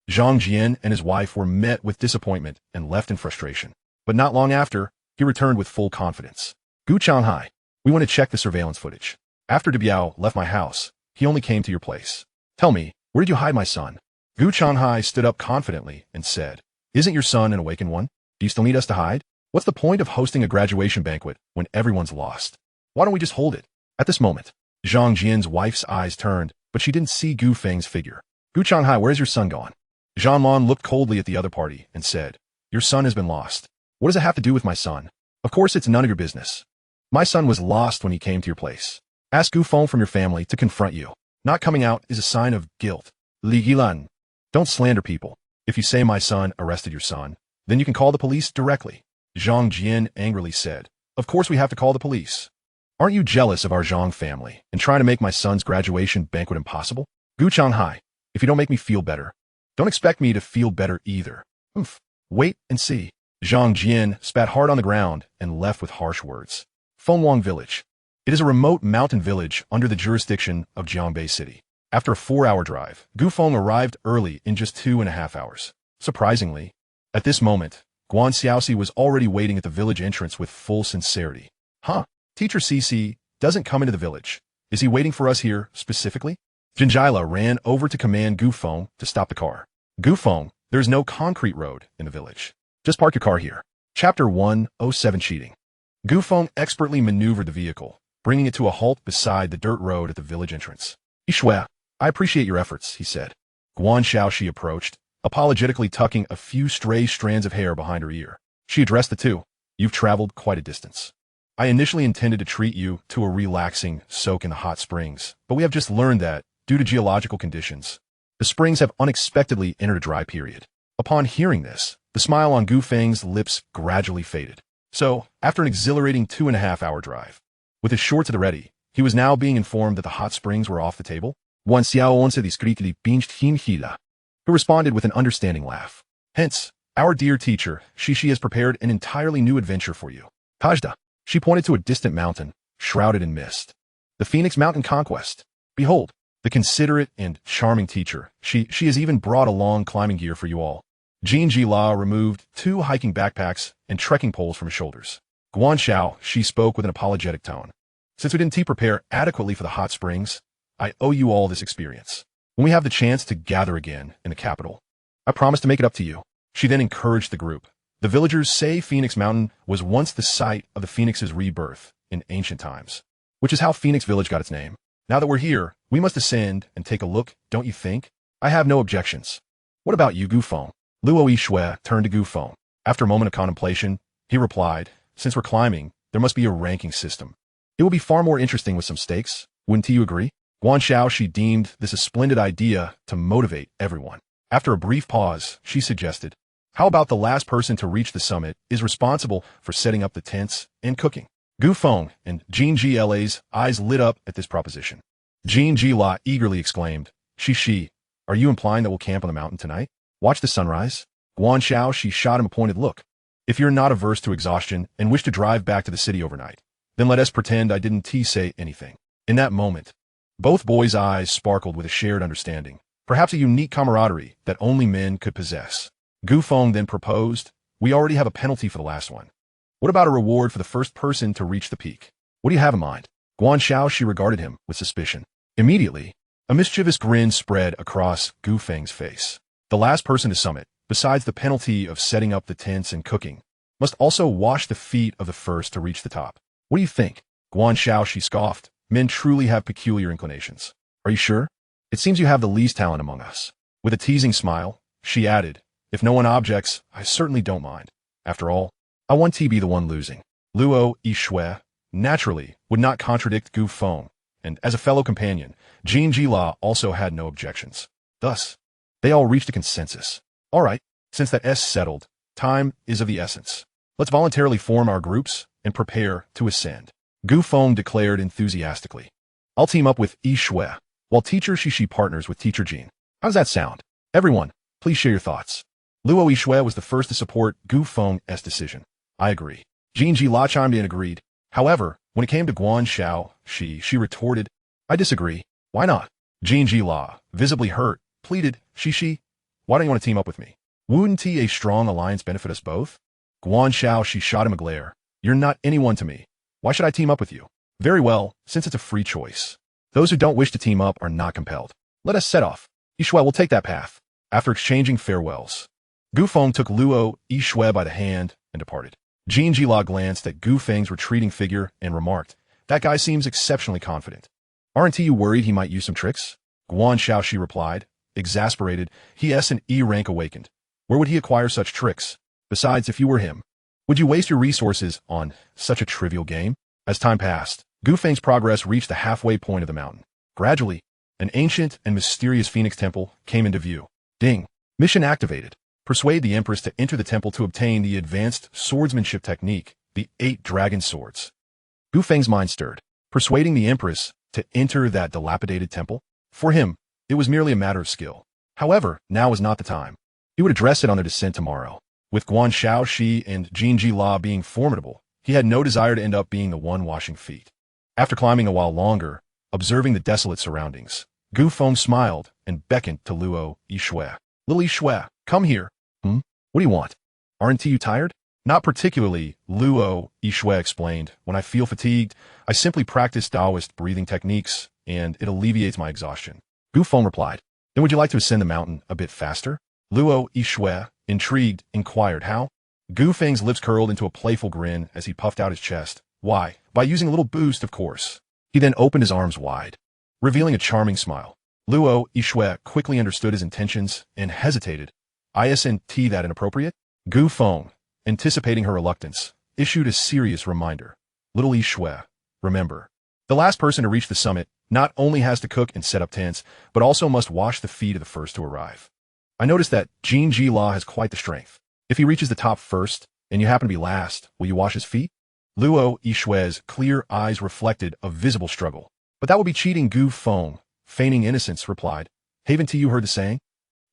Zhang Jian and his wife were met with disappointment and left in frustration. But not long after, he returned with full confidence. Gu Changhai, we want to check the surveillance footage. After Debiao left my house, he only came to your place. Tell me, where did you hide my son? Gu Changhai stood up confidently and said, Isn't your son an awakened one? Do you still need us to hide? What's the point of hosting a graduation banquet when everyone's lost? Why don't we just hold it? At this moment, Zhang Jian's wife's eyes turned, but she didn't see Gu Feng's figure. Gu Changhai, where's your son gone? Zhang Lan looked coldly at the other party and said, Your son has been lost. What does it have to do with my son? Of course it's none of your business. My son was lost when he came to your place. Ask Gu Feng from your family to confront you. Not coming out is a sign of guilt. Li Yilan. Don't slander people. If you say my son arrested your son, then you can call the police directly. Zhang Jian angrily said, Of course we have to call the police. Aren't you jealous of our Zhang family and trying to make my son's graduation banquet impossible? Gu Changhai, if you don't make me feel better, don't expect me to feel better either. Oof. Wait and see. Zhang Jian spat hard on the ground and left with harsh words. Fengwang Village. It is a remote mountain village under the jurisdiction of Jiangbei City. After a 4-hour drive, Gu Feng arrived early in just 2.5 hours. Surprisingly, at this moment, Guan Xiaoxi was already waiting at the village entrance with full sincerity. Huh? Teacher CC doesn't come into the village. Is he waiting for us here specifically? Jinjila ran over to command Gu Feng to stop the car. Gu Feng, there's no concrete road in the village. Just park your car here. Chapter 107 Cheating. Gu Feng expertly maneuvered the vehicle, bringing it to a halt beside the dirt road at the village entrance. Yishui, I appreciate your efforts, he said. Guan Xiaoxi approached, apologetically tucking a few stray strands of hair behind her ear. She addressed the two. You've traveled quite a distance. I initially intended to treat you to a relaxing soak in the hot springs, but we have just learned that, due to geological conditions, the springs have unexpectedly entered a dry period. Upon hearing this, the smile on Gu Feng's lips gradually faded. So, after an exhilarating 2.5-hour drive, with his shorts at the ready, he was now being informed that the hot springs were off the table. Guan Xiaoxi discreetly binged Hinhila, who responded with an understanding laugh. Hence, our dear teacher, Shishi has prepared an entirely new adventure for you. Tajda. She pointed to a distant mountain, shrouded in mist. The Phoenix Mountain Conquest. Behold, the considerate and charming teacher. She has even brought along climbing gear for you all. Jin Ji La removed 2 hiking backpacks and trekking poles from his shoulders. Guan Xiao, she spoke with an apologetic tone. Since we didn't prepare adequately for the hot springs, I owe you all this experience. When we have the chance to gather again in the capital, I promise to make it up to you. She then encouraged the group. The villagers say Phoenix Mountain was once the site of the Phoenix's rebirth in ancient times, which is how Phoenix Village got its name. Now that we're here, we must ascend and take a look, don't you think? I have no objections. What about you, Gu Feng? Luo Yishui turned to Gu Feng. After a moment of contemplation, he replied, Since we're climbing, there must be a ranking system. It will be far more interesting with some stakes, wouldn't you agree? Guan Xiao, she deemed this a splendid idea to motivate everyone. After a brief pause, she suggested, How about the last person to reach the summit is responsible for setting up the tents and cooking? Gu Feng and Jin Ji La's eyes lit up at this proposition. Jin Ji La eagerly exclaimed, Shishi, are you implying that we'll camp on the mountain tonight? Watch the sunrise? Guan Xiao, she shot him a pointed look. If you're not averse to exhaustion and wish to drive back to the city overnight, then let us pretend I didn't say anything. In that moment, both boys' eyes sparkled with a shared understanding, perhaps a unique camaraderie that only men could possess. Gu Feng then proposed, We already have a penalty for the last one. What about a reward for the first person to reach the peak? What do you have in mind? Guan Xiao, she regarded him with suspicion. Immediately, a mischievous grin spread across Gu Feng's face. The last person to summit, besides the penalty of setting up the tents and cooking, must also wash the feet of the first to reach the top. What do you think? Guan Xiao, she scoffed. Men truly have peculiar inclinations. Are you sure? It seems you have the least talent among us. With a teasing smile, she added, If no one objects, I certainly don't mind. After all, I want to be the one losing. Luo Yishui, naturally, would not contradict Gu Feng, and as a fellow companion, Jin Ji La also had no objections. Thus, they all reached a consensus. All right, since that S settled, time is of the essence. Let's voluntarily form our groups and prepare to ascend. Gu Feng declared enthusiastically. I'll team up with Yishui, while Teacher Shishi partners with Teacher Jin. How does that sound? Everyone, please share your thoughts. Luo Yixue was the first to support Gu Feng's decision. I agree. Jin Ji La chimed in and agreed. However, when it came to Guan Xiao, she retorted, I disagree. Why not? Jin Ji La, visibly hurt, pleaded, Shi, why don't you want to team up with me? Wouldn't a strong alliance benefit us both? Guan Xiao, she shot him a glare. You're not anyone to me. Why should I team up with you? Very well, since it's a free choice. Those who don't wish to team up are not compelled. Let us set off. Yixue will take that path. After exchanging farewells, Gu Feng took Luo Yixue by the hand and departed. Jin Jila glanced at Gu Feng's retreating figure and remarked, that guy seems exceptionally confident. Aren't you worried he might use some tricks? Guan Xiao, she replied. Exasperated, he S and E rank awakened. Where would he acquire such tricks? Besides, if you were him, would you waste your resources on such a trivial game? As time passed, Gu Feng's progress reached the halfway point of the mountain. Gradually, an ancient and mysterious phoenix temple came into view. Ding. Mission activated. Persuade the Empress to enter the temple to obtain the advanced swordsmanship technique, the 8 dragon swords. Gu Feng's mind stirred. Persuading the Empress to enter that dilapidated temple? For him, it was merely a matter of skill. However, now was not the time. He would address it on their descent tomorrow. With Guan Xiao Shi and Jin Ji La being formidable, he had no desire to end up being the one washing feet. After climbing a while longer, observing the desolate surroundings, Gu Feng smiled and beckoned to Luo Yixue. Little Yixue, come here. What do you want? Aren't you tired? Not particularly, Luo Yixue explained. When I feel fatigued, I simply practice Taoist breathing techniques, and it alleviates my exhaustion. Gu Feng replied. Then would you like to ascend the mountain a bit faster? Luo Yixue, intrigued, inquired how? Gu Feng's lips curled into a playful grin as he puffed out his chest. Why? By using a little boost, of course. He then opened his arms wide, revealing a charming smile. Luo Yixue quickly understood his intentions and hesitated. Isn't that inappropriate? Gu Feng, anticipating her reluctance, issued a serious reminder. Little Yixue, remember, the last person to reach the summit not only has to cook and set up tents, but also must wash the feet of the first to arrive. I noticed that Jin Ji La has quite the strength. If he reaches the top first, and you happen to be last, will you wash his feet? Luo Yixue's clear eyes reflected a visible struggle. But that would be cheating. Gu Feng, feigning innocence, replied. Haven't you heard the saying?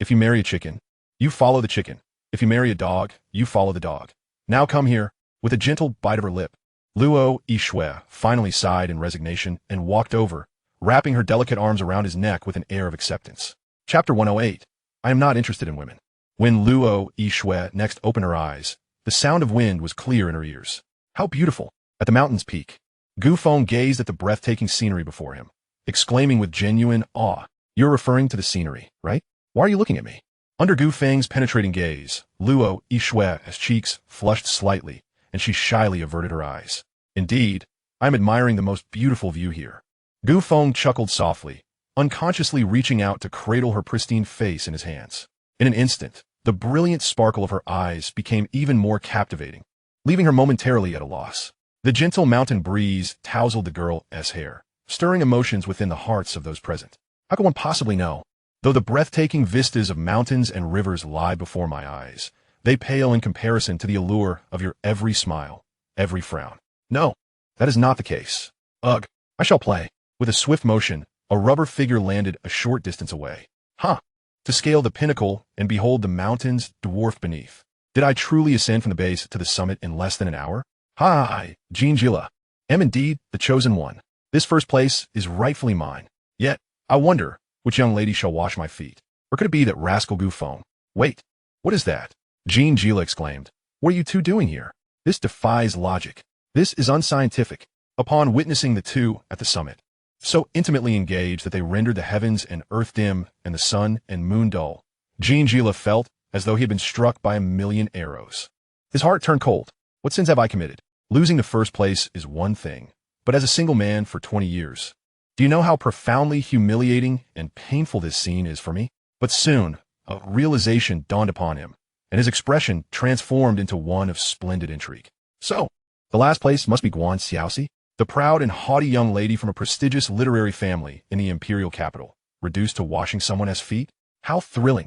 If you marry a chicken, you follow the chicken. If you marry a dog, you follow the dog. Now come here. With a gentle bite of her lip, Luo Yixue finally sighed in resignation and walked over, wrapping her delicate arms around his neck with an air of acceptance. Chapter 108. I am not interested in women. When Luo Yixue next opened her eyes, the sound of wind was clear in her ears. How beautiful! At the mountain's peak, Gu Feng gazed at the breathtaking scenery before him, exclaiming with genuine awe, You're referring to the scenery, right? Why are you looking at me? Under Gu Feng's penetrating gaze, Luo Yixue's cheeks flushed slightly, and she shyly averted her eyes. Indeed, I am admiring the most beautiful view here. Gu Feng chuckled softly, unconsciously reaching out to cradle her pristine face in his hands. In an instant, the brilliant sparkle of her eyes became even more captivating, leaving her momentarily at a loss. The gentle mountain breeze tousled the girl's hair, stirring emotions within the hearts of those present. How could one possibly know? Though the breathtaking vistas of mountains and rivers lie before my eyes, they pale in comparison to the allure of your every smile, every frown. No, that is not the case. Ugh, I shall play. With a swift motion, a rubber figure landed a short distance away. To scale the pinnacle and behold the mountains dwarfed beneath. Did I truly ascend from the base to the summit in less than an hour? I, Jin Jila, am indeed the chosen one. This first place is rightfully mine. Yet, I wonder, which young lady shall wash my feet? Or could it be that rascal Gu Feng? Wait, what is that? Jin Jila exclaimed. What are you two doing here? This defies logic. This is unscientific. Upon witnessing the two at the summit, so intimately engaged that they rendered the heavens and earth dim and the sun and moon dull, Jin Jila felt as though he had been struck by 1,000,000 arrows. His heart turned cold. What sins have I committed? Losing the first place is one thing, but as a single man for 20 years, do you know how profoundly humiliating and painful this scene is for me? But soon, a realization dawned upon him, and his expression transformed into one of splendid intrigue. So, the last place must be Guan Xiaoxi, the proud and haughty young lady from a prestigious literary family in the imperial capital, reduced to washing someone's feet? How thrilling!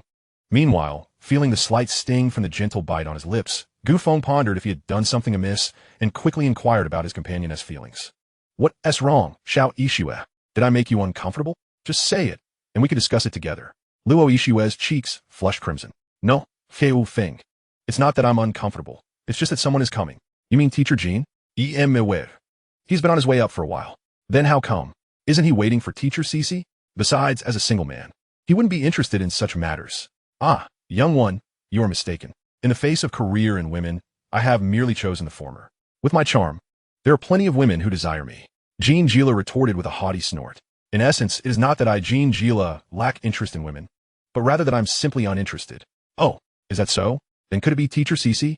Meanwhile, feeling the slight sting from the gentle bite on his lips, Gu Feng pondered if he had done something amiss and quickly inquired about his companion's feelings. What's wrong, Xiao Yixue? Did I make you uncomfortable? Just say it, and we could discuss it together. Luo Yixue's cheeks flushed crimson. No, Feng. It's not that I'm uncomfortable. It's just that someone is coming. You mean Teacher Jean? Empress. He's been on his way up for a while. Then how come? Isn't he waiting for Teacher Cece? Besides, as a single man, he wouldn't be interested in such matters. Ah, young one, you are mistaken. In the face of career and women, I have merely chosen the former. With my charm, there are plenty of women who desire me. Jean Gila retorted with a haughty snort. In essence, it is not that I, Jean Gila, lack interest in women, but rather that I'm simply uninterested. Oh, is that so? Then could it be Teacher Cece?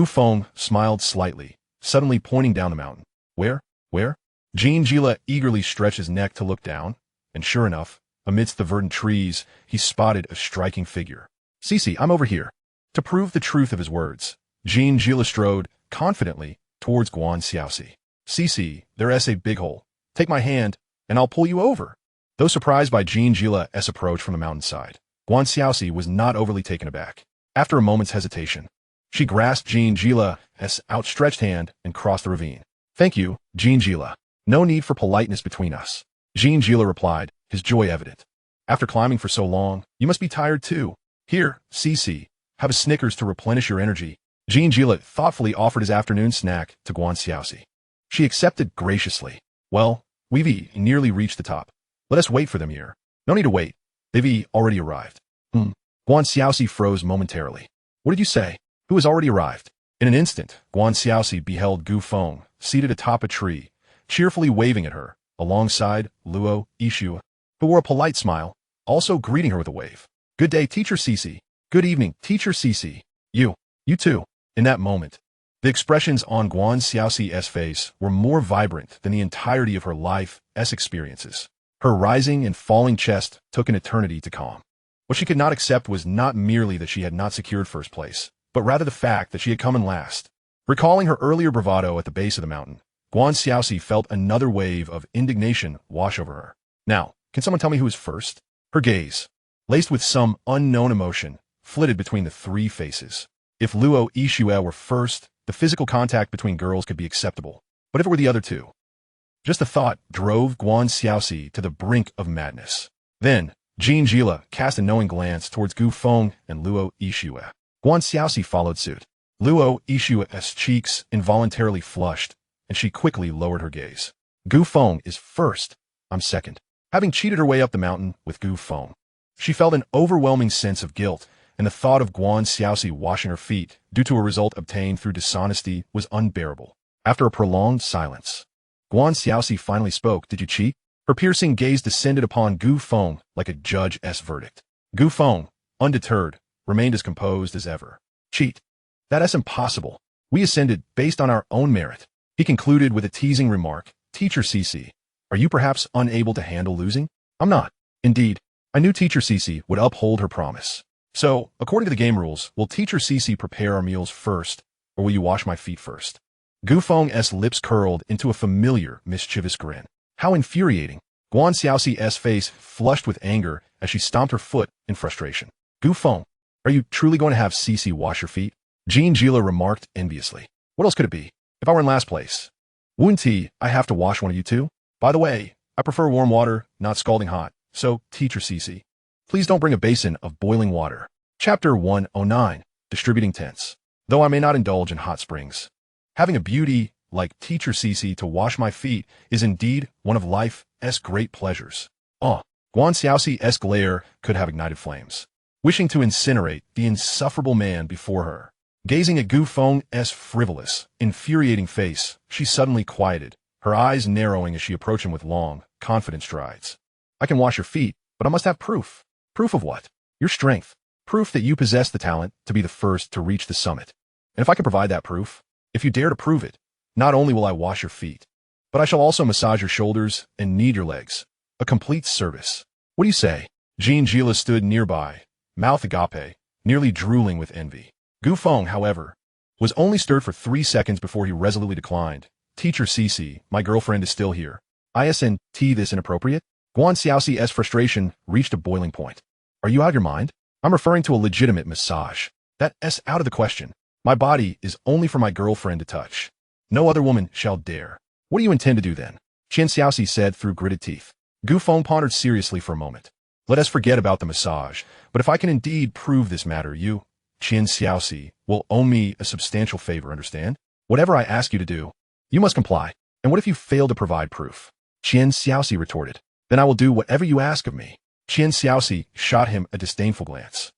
Feng smiled slightly, suddenly pointing down the mountain. Where? Where? Jean Gila eagerly stretched his neck to look down, and sure enough, amidst the verdant trees, he spotted a striking figure. Cece, I'm over here. To prove the truth of his words, Jean Gila strode confidently towards Guan Xiaoxi. Cece, there's a big hole. Take my hand, and I'll pull you over. Though surprised by Jean Gila's approach from the mountainside, Guan Xiaoxi was not overly taken aback. After a moment's hesitation, she grasped Jean Gila's outstretched hand and crossed the ravine. Thank you, Jean Gila. No need for politeness between us. Jean Gila replied, his joy evident. After climbing for so long, you must be tired too. Here, Cece, have a Snickers to replenish your energy. Jean Gila thoughtfully offered his afternoon snack to Guan Xiaoxi. She accepted graciously. Well, we've nearly reached the top. Let us wait for them here. No need to wait. They've already arrived. Guan Xiaoxi froze momentarily. What did you say? Who has already arrived? In an instant, Guan Xiaoxi beheld Feng seated atop a tree, cheerfully waving at her, alongside Luo Yishua, who wore a polite smile, also greeting her with a wave. Good day, Teacher Cece. Good evening, Teacher Cece. You too. In that moment, the expressions on Guan Xiaoxi's face were more vibrant than the entirety of her life's experiences. Her rising and falling chest took an eternity to calm. What she could not accept was not merely that she had not secured first place, but rather the fact that she had come in last. Recalling her earlier bravado at the base of the mountain, Guan Xiaoxi felt another wave of indignation wash over her. Now, can someone tell me who was first? Her gaze, laced with some unknown emotion, flitted between the three faces. If Luo Yishua were first, the physical contact between girls could be acceptable. But if it were the other two? Just the thought drove Guan Xiaoxi to the brink of madness. Then, Jean Gila cast a knowing glance towards Feng and Luo Yishua. Guan Xiaoxi followed suit. Luo Yishua's cheeks involuntarily flushed, and she quickly lowered her gaze. Feng is first. I'm second. Having cheated her way up the mountain with Feng, she felt an overwhelming sense of guilt, and the thought of Guan Xiaoxi washing her feet due to a result obtained through dishonesty was unbearable. After a prolonged silence, Guan Xiaoxi finally spoke. Did you cheat? Her piercing gaze descended upon Feng like a judge's verdict. Feng, undeterred, remained as composed as ever. Cheat? That's impossible. We ascended based on our own merit. He concluded with a teasing remark. Teacher Cece, are you perhaps unable to handle losing? I'm not. Indeed, I knew Teacher Cece would uphold her promise. So, according to the game rules, will Teacher Cece prepare our meals first, or will you wash my feet first? Feng's lips curled into a familiar, mischievous grin. How infuriating. Guan Xiaoxi's face flushed with anger as she stomped her foot in frustration. Feng, are you truly going to have Cece wash your feet? Jean Gila remarked enviously. What else could it be? If I were in last place, wouldn't I have to wash one of you two? By the way, I prefer warm water, not scalding hot. So, Teacher Cece, please don't bring a basin of boiling water. Chapter 109, Distributing Tents. Though I may not indulge in hot springs, having a beauty like Teacher Cece to wash my feet is indeed one of life's great pleasures. Guan Xiaoxi's glare could have ignited flames. Wishing to incinerate the insufferable man before her, gazing at Feng's frivolous, infuriating face, she suddenly quieted, her eyes narrowing as she approached him with long, confident strides. I can wash your feet, but I must have proof. Proof of what? Your strength. Proof that you possess the talent to be the first to reach the summit. And if I can provide that proof, if you dare to prove it, not only will I wash your feet, but I shall also massage your shoulders and knead your legs. A complete service. What do you say? Jean Gila stood nearby, mouth agape, nearly drooling with envy. Feng, however, was only stirred for 3 seconds before he resolutely declined. Teacher Cece, my girlfriend is still here. Isn't this inappropriate? Guan Xiaoxi's frustration reached a boiling point. Are you out of your mind? I'm referring to a legitimate massage. That's out of the question. My body is only for my girlfriend to touch. No other woman shall dare. What do you intend to do then? Chen Xiaoxi said through gritted teeth. Feng pondered seriously for a moment. Let us forget about the massage, but if I can indeed prove this matter, you Qian Xiaoxi, will owe me a substantial favor, understand? Whatever I ask you to do, you must comply. And what if you fail to provide proof? Qian Xiaoxi retorted. Then I will do whatever you ask of me. Qian Xiaoxi shot him a disdainful glance.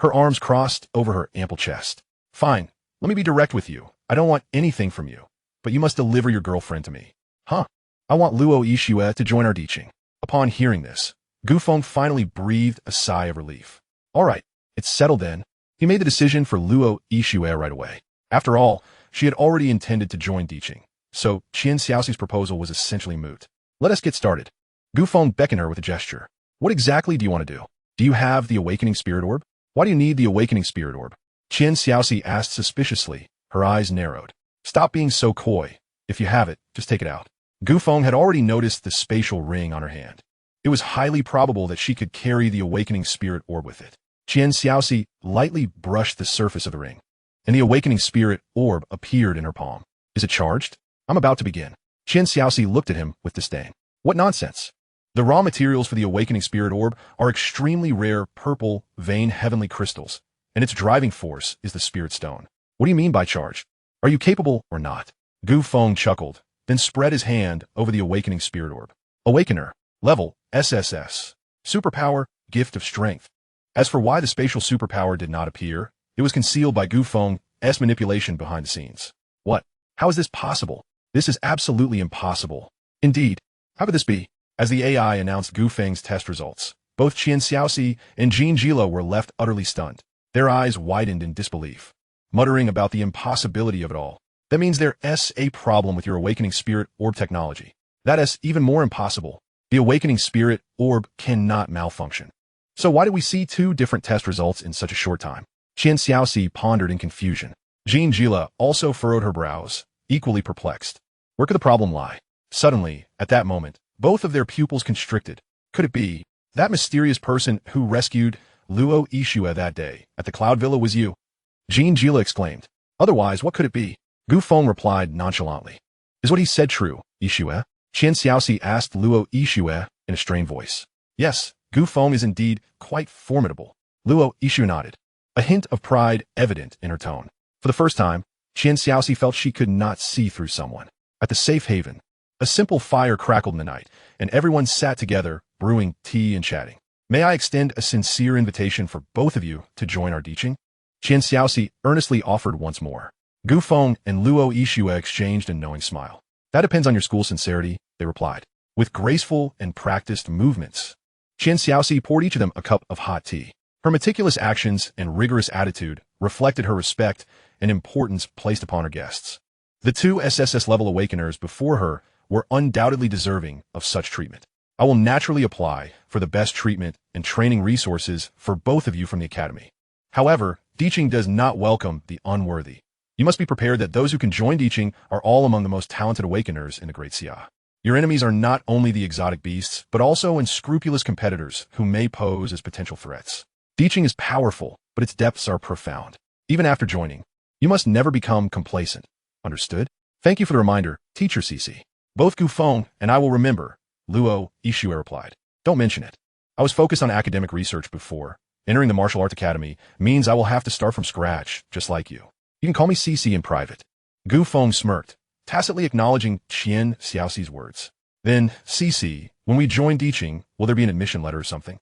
Her arms crossed over her ample chest. Fine, let me be direct with you. I don't want anything from you, but you must deliver your girlfriend to me. Huh? I want Luo Yixue to join our teaching. Upon hearing this, Gu Feng finally breathed a sigh of relief. All right, it's settled then. He made the decision for Luo Yixue right away. After all, she had already intended to join teaching, so Qian Xiaoxi's proposal was essentially moot. Let us get started. Gu Feng beckoned her with a gesture. What exactly do you want to do? Do you have the awakening spirit orb? Why do you need the awakening spirit orb? Qian Xiaoxi asked suspiciously, her eyes narrowed. Stop being so coy. If you have it, just take it out. Gu Feng had already noticed the spatial ring on her hand. It was highly probable that she could carry the awakening spirit orb with it. Qian Xiaoxi lightly brushed the surface of the ring, and the awakening spirit orb appeared in her palm. Is it charged? I'm about to begin. Qian Xiaoxi looked at him with disdain. What nonsense! The raw materials for the awakening spirit orb are extremely rare purple vein heavenly crystals, and its driving force is the spirit stone. What do you mean by charged? Are you capable or not? Gu Feng chuckled, then spread his hand over the awakening spirit orb. Awakener. Level, SSS. Superpower, gift of strength. As for why the spatial superpower did not appear, it was concealed by Gu Feng's manipulation behind the scenes. What? How is this possible? This is absolutely impossible. Indeed. How could this be? As the AI announced Gu Feng's test results, both Qian Xiaoxi and Jin Jilo were left utterly stunned. Their eyes widened in disbelief, muttering about the impossibility of it all. That means there's a problem with your awakening spirit orb technology. That is even more impossible. The awakening spirit orb cannot malfunction. So why do we see two different test results in such a short time? Qian Xiaoxi pondered in confusion. Jin Jila also furrowed her brows, equally perplexed. Where could the problem lie? Suddenly, at that moment, both of their pupils constricted. Could it be that mysterious person who rescued Luo Yixue that day at the Cloud Villa was you? Jin Jila exclaimed. Otherwise, what could it be? Gu Feng replied nonchalantly. Is what he said true, Yixue? Qian Xiaoxi asked Luo Yixue in a strained voice. Yes, Gu Feng is indeed quite formidable. Luo Yixue nodded, a hint of pride evident in her tone. For the first time, Qian Xiaoxi felt she could not see through someone. At the safe haven, a simple fire crackled in the night, and everyone sat together, brewing tea and chatting. May I extend a sincere invitation for both of you to join our teaching? Qian Xiaoxi earnestly offered once more. Gu Feng and Luo Yixue exchanged a knowing smile. That depends on your school's sincerity, they replied. With graceful and practiced movements, Qian Xiaoxi poured each of them a cup of hot tea. Her meticulous actions and rigorous attitude reflected her respect and importance placed upon her guests. The two SSS-level awakeners before her were undoubtedly deserving of such treatment. I will naturally apply for the best treatment and training resources for both of you from the academy. However, teaching does not welcome the unworthy. You must be prepared that those who can join teaching are all among the most talented awakeners in the Great Xia. Your enemies are not only the exotic beasts, but also unscrupulous competitors who may pose as potential threats. Teaching is powerful, but its depths are profound. Even after joining, you must never become complacent. Understood? Thank you for the reminder, Teacher CC. Both Gu Feng and I will remember, Luo Yixue replied. Don't mention it. I was focused on academic research before. Entering the martial arts academy means I will have to start from scratch, just like you. You can call me CC in private. Gu Feng smirked, tacitly acknowledging Qian Xiaoxi's words. Then, CC, when we join teaching, will there be an admission letter or something?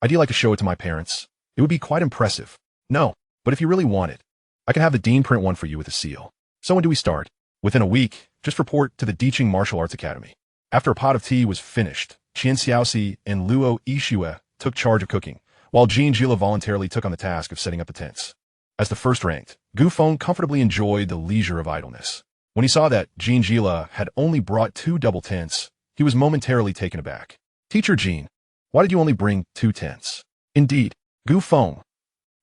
I'd like to show it to my parents. It would be quite impressive. No, but if you really want it, I can have the dean print one for you with a seal. So when do we start? Within a week, just report to the Teaching Martial Arts Academy. After a pot of tea was finished, Qian Xiaoxi and Luo Yixue took charge of cooking, while Jin Jila voluntarily took on the task of setting up the tents. As the first ranked, Gu Feng comfortably enjoyed the leisure of idleness. When he saw that Jin Jila had only brought 2 double tents, he was momentarily taken aback. Teacher Jin, why did you only bring 2 tents? Indeed, Gu Feng,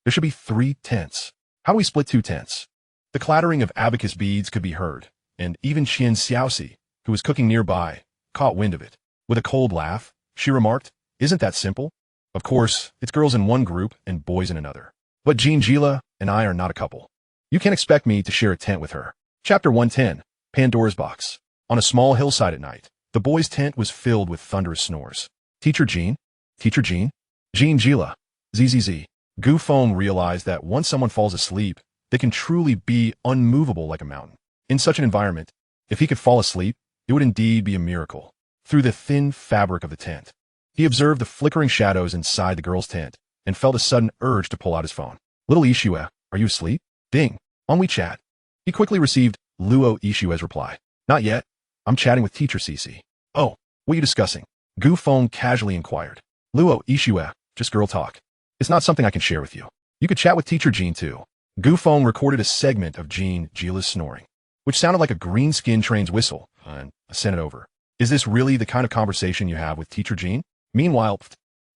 there should be 3 tents. How do we split 2 tents? The clattering of abacus beads could be heard, and even Qian Xiaoxi, who was cooking nearby, caught wind of it. With a cold laugh, she remarked, Isn't that simple? Of course, it's girls in one group and boys in another. But Jin Jila and I are not a couple. You can't expect me to share a tent with her. Chapter 110, Pandora's Box. On a small hillside at night, the boys' tent was filled with thunderous snores. Teacher Jean? Teacher Jean? Jean Jila. ZZZ. Gu Feng realized that once someone falls asleep, they can truly be unmovable like a mountain. In such an environment, if he could fall asleep, it would indeed be a miracle. Through the thin fabric of the tent, he observed the flickering shadows inside the girl's tent and felt a sudden urge to pull out his phone. Little Ishue, are you asleep? Ding. On WeChat. He quickly received Luo Ishue's reply. Not yet. I'm chatting with teacher Cici. Oh, what are you discussing? Gu Feng casually inquired. Luo Ishue, just girl talk. It's not something I can share with you. You could chat with teacher Jean too. Gu Feng recorded a segment of Jean Gila's snoring, which sounded like a green skin train's whistle, and sent it over. Is this really the kind of conversation you have with teacher Jean? Meanwhile,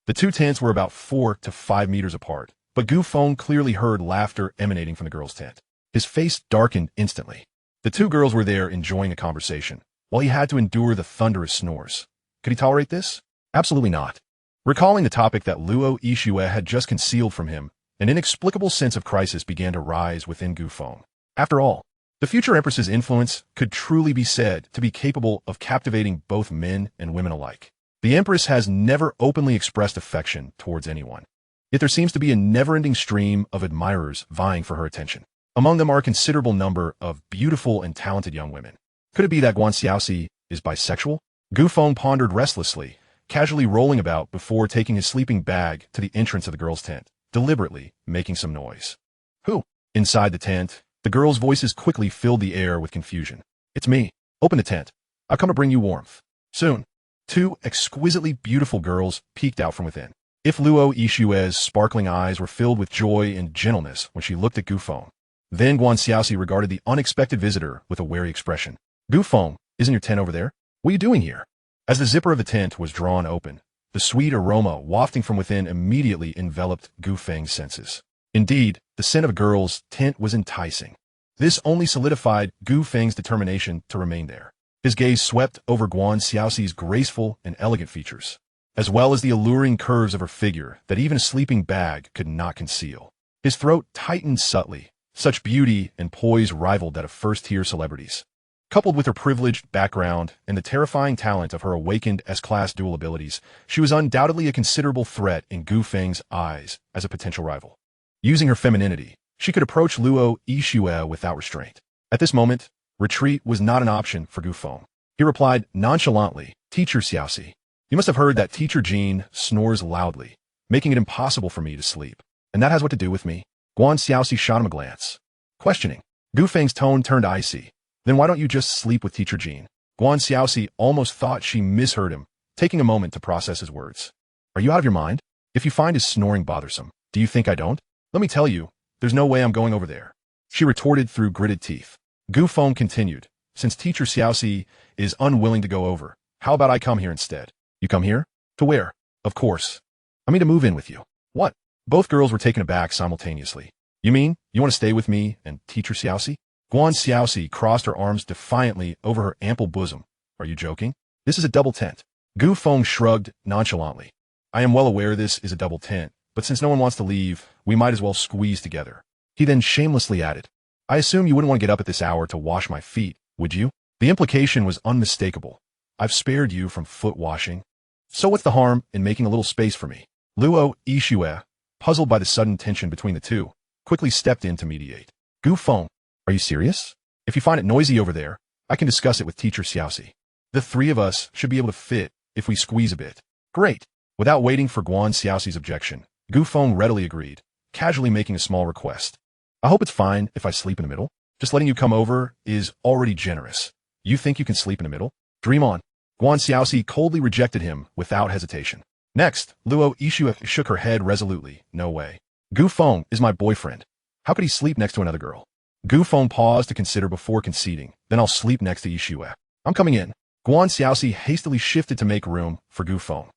the two tents were about 4 to 5 meters apart, but Gu Feng clearly heard laughter emanating from the girl's tent. His face darkened instantly. The two girls were there enjoying a conversation, while he had to endure the thunderous snores. Could he tolerate this? Absolutely not. Recalling the topic that Luo Ishue had just concealed from him, an inexplicable sense of crisis began to rise within Gu Feng. After all, the future Empress's influence could truly be said to be capable of captivating both men and women alike. The Empress has never openly expressed affection towards anyone, yet there seems to be a never-ending stream of admirers vying for her attention. Among them are a considerable number of beautiful and talented young women. Could it be that Guan Xiaoxi is bisexual? Gu Feng pondered restlessly, casually rolling about before taking his sleeping bag to the entrance of the girl's tent, deliberately making some noise. Who? Inside the tent, the girls' voices quickly filled the air with confusion. It's me. Open the tent. I've come to bring you warmth. Soon. Two exquisitely beautiful girls peeked out from within. If Luo Ishue's sparkling eyes were filled with joy and gentleness when she looked at Gu Feng, then Guan Xiaoxi regarded the unexpected visitor with a wary expression. Gu Feng, isn't your tent over there? What are you doing here? As the zipper of the tent was drawn open, the sweet aroma wafting from within immediately enveloped Gu Feng's senses. Indeed, the scent of a girl's tent was enticing. This only solidified Gu Feng's determination to remain there. His gaze swept over Guan Xiaoxi's graceful and elegant features, as well as the alluring curves of her figure that even a sleeping bag could not conceal. His throat tightened subtly. Such beauty and poise rivaled that of first-tier celebrities. Coupled with her privileged background and the terrifying talent of her awakened S-class dual abilities, she was undoubtedly a considerable threat in Gu Feng's eyes as a potential rival. Using her femininity, she could approach Luo Ishue without restraint. At this moment, retreat was not an option for Gu Feng. He replied nonchalantly, Teacher Xiaoxi, you must have heard that Teacher Jean snores loudly, making it impossible for me to sleep. And that has what to do with me? Guan Xiaoxi shot him a glance. Questioning. Gu Feng's tone turned icy. Then why don't you just sleep with Teacher Jean? Guan Xiaoxi almost thought she misheard him, taking a moment to process his words. Are you out of your mind? If you find his snoring bothersome, do you think I don't? Let me tell you, there's no way I'm going over there. She retorted through gritted teeth. Gu Feng continued. Since Teacher Xiaoxi is unwilling to go over, how about I come here instead? You come here? To where? Of course. I mean to move in with you. What? Both girls were taken aback simultaneously. You mean, you want to stay with me and Teacher Xiaoxi? Guan Xiaoxi crossed her arms defiantly over her ample bosom. Are you joking? This is a double tent. Gu Feng shrugged nonchalantly. I am well aware this is a double tent, but since no one wants to leave, we might as well squeeze together. He then shamelessly added, I assume you wouldn't want to get up at this hour to wash my feet, would you? The implication was unmistakable. I've spared you from foot washing. So what's the harm in making a little space for me? Luo Ishue, puzzled by the sudden tension between the two, quickly stepped in to mediate. Gu Feng, are you serious? If you find it noisy over there, I can discuss it with Teacher Xiaoxi. The three of us should be able to fit if we squeeze a bit. Great. Without waiting for Guan Xiaoxi's objection, Gu Feng readily agreed, casually making a small request. I hope it's fine if I sleep in the middle. Just letting you come over is already generous. You think you can sleep in the middle? Dream on. Guan Xiaoxi coldly rejected him without hesitation. Next, Luo Ishue shook her head resolutely. No way. Gu Feng is my boyfriend. How could he sleep next to another girl? Gu Feng paused to consider before conceding. Then I'll sleep next to Ishue. I'm coming in. Guan Xiaoxi hastily shifted to make room for Gu Feng.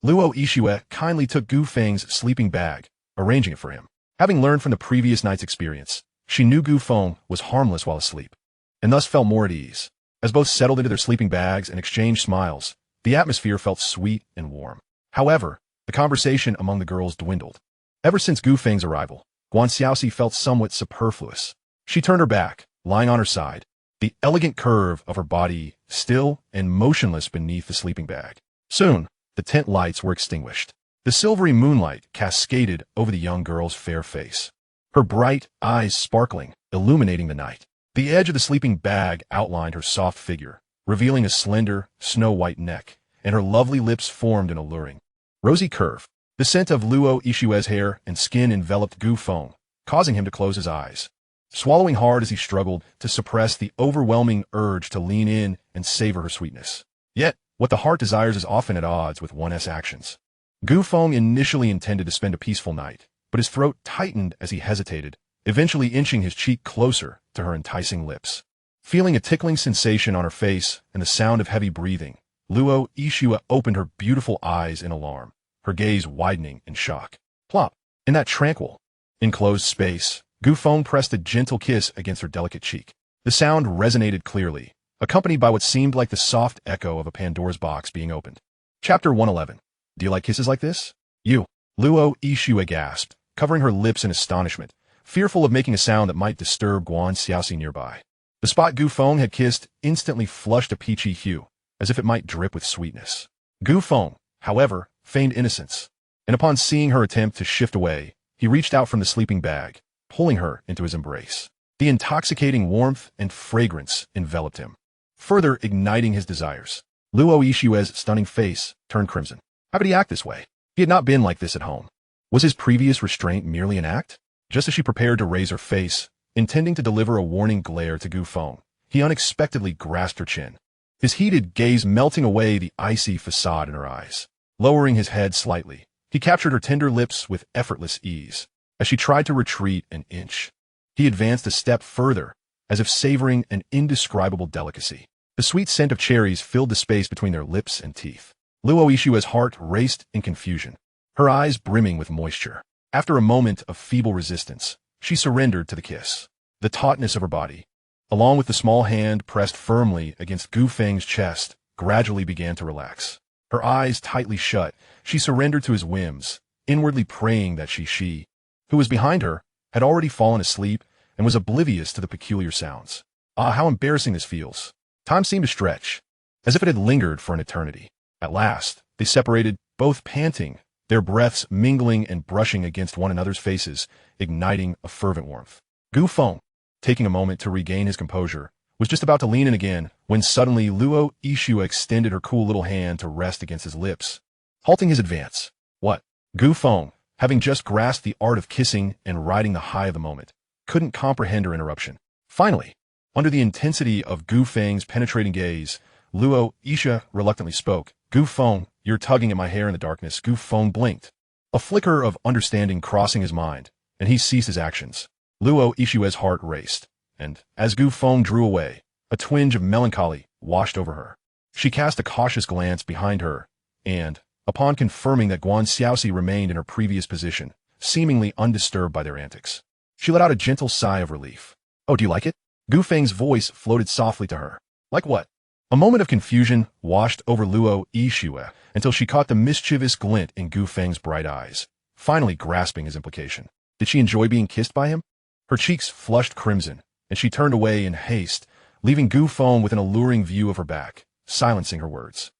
Luo Ishue kindly took Gu Feng's sleeping bag, arranging it for him. Having learned from the previous night's experience, she knew Gu Feng was harmless while asleep, and thus felt more at ease. As both settled into their sleeping bags and exchanged smiles, the atmosphere felt sweet and warm. However, the conversation among the girls dwindled. Ever since Gu Feng's arrival, Guan Xiaoxi felt somewhat superfluous. She turned her back, lying on her side, the elegant curve of her body still and motionless beneath the sleeping bag. Soon, the tent lights were extinguished. The silvery moonlight cascaded over the young girl's fair face, her bright eyes sparkling, illuminating the night. The edge of the sleeping bag outlined her soft figure, revealing a slender, snow-white neck, and her lovely lips formed an alluring, rosy curve. The scent of Luo Ishue's hair and skin enveloped Gu Feng, causing him to close his eyes, swallowing hard as he struggled to suppress the overwhelming urge to lean in and savor her sweetness. Yet, what the heart desires is often at odds with one's actions. Gu Feng initially intended to spend a peaceful night, but his throat tightened as he hesitated, eventually inching his cheek closer to her enticing lips. Feeling a tickling sensation on her face and the sound of heavy breathing, Luo Ishua opened her beautiful eyes in alarm, her gaze widening in shock. Plop! In that tranquil, enclosed space, Gu Feng pressed a gentle kiss against her delicate cheek. The sound resonated clearly, accompanied by what seemed like the soft echo of a Pandora's box being opened. Chapter 111. Do you like kisses like this? You. Luo Ishua gasped, covering her lips in astonishment, fearful of making a sound that might disturb Guan Xiaoxi nearby. The spot Gu Feng had kissed instantly flushed a peachy hue, as if it might drip with sweetness. Gu Feng, however, feigned innocence, and upon seeing her attempt to shift away, he reached out from the sleeping bag, pulling her into his embrace. The intoxicating warmth and fragrance enveloped him, further igniting his desires. Luo Ishue's stunning face turned crimson. How could he act this way? He had not been like this at home. Was his previous restraint merely an act? Just as she prepared to raise her face, intending to deliver a warning glare to Gu Feng, he unexpectedly grasped her chin, his heated gaze melting away the icy facade in her eyes. Lowering his head slightly, he captured her tender lips with effortless ease. As she tried to retreat an inch, he advanced a step further, as if savoring an indescribable delicacy. The sweet scent of cherries filled the space between their lips and teeth. Luo Ishua's heart raced in confusion, her eyes brimming with moisture. After a moment of feeble resistance, she surrendered to the kiss. The tautness of her body, along with the small hand pressed firmly against Gu Feng's chest, gradually began to relax. Her eyes tightly shut, she surrendered to his whims, inwardly praying that she, who was behind her, had already fallen asleep and was oblivious to the peculiar sounds. Ah, how embarrassing this feels. Time seemed to stretch, as if it had lingered for an eternity. At last, they separated, both panting, their breaths mingling and brushing against one another's faces, igniting a fervent warmth. Gu Feng, taking a moment to regain his composure, was just about to lean in again, when suddenly Luo Ishua extended her cool little hand to rest against his lips, halting his advance. What? Gu Feng, having just grasped the art of kissing and riding the high of the moment, couldn't comprehend her interruption. Finally, under the intensity of Gu Feng's penetrating gaze, Luo Isha reluctantly spoke. Gu Feng, you're tugging at my hair in the darkness. Gu Feng blinked, a flicker of understanding crossing his mind, and he ceased his actions. Luo Ishue's heart raced, and, as Gu Feng drew away, a twinge of melancholy washed over her. She cast a cautious glance behind her, and, upon confirming that Guan Xiaoxi remained in her previous position, seemingly undisturbed by their antics, she let out a gentle sigh of relief. Oh, do you like it? Gu Feng's voice floated softly to her. Like what? A moment of confusion washed over Luo Ishua until she caught the mischievous glint in Gu Feng's bright eyes, finally grasping his implication. Did she enjoy being kissed by him? Her cheeks flushed crimson, and she turned away in haste, leaving Gu Feng with an alluring view of her back, silencing her words.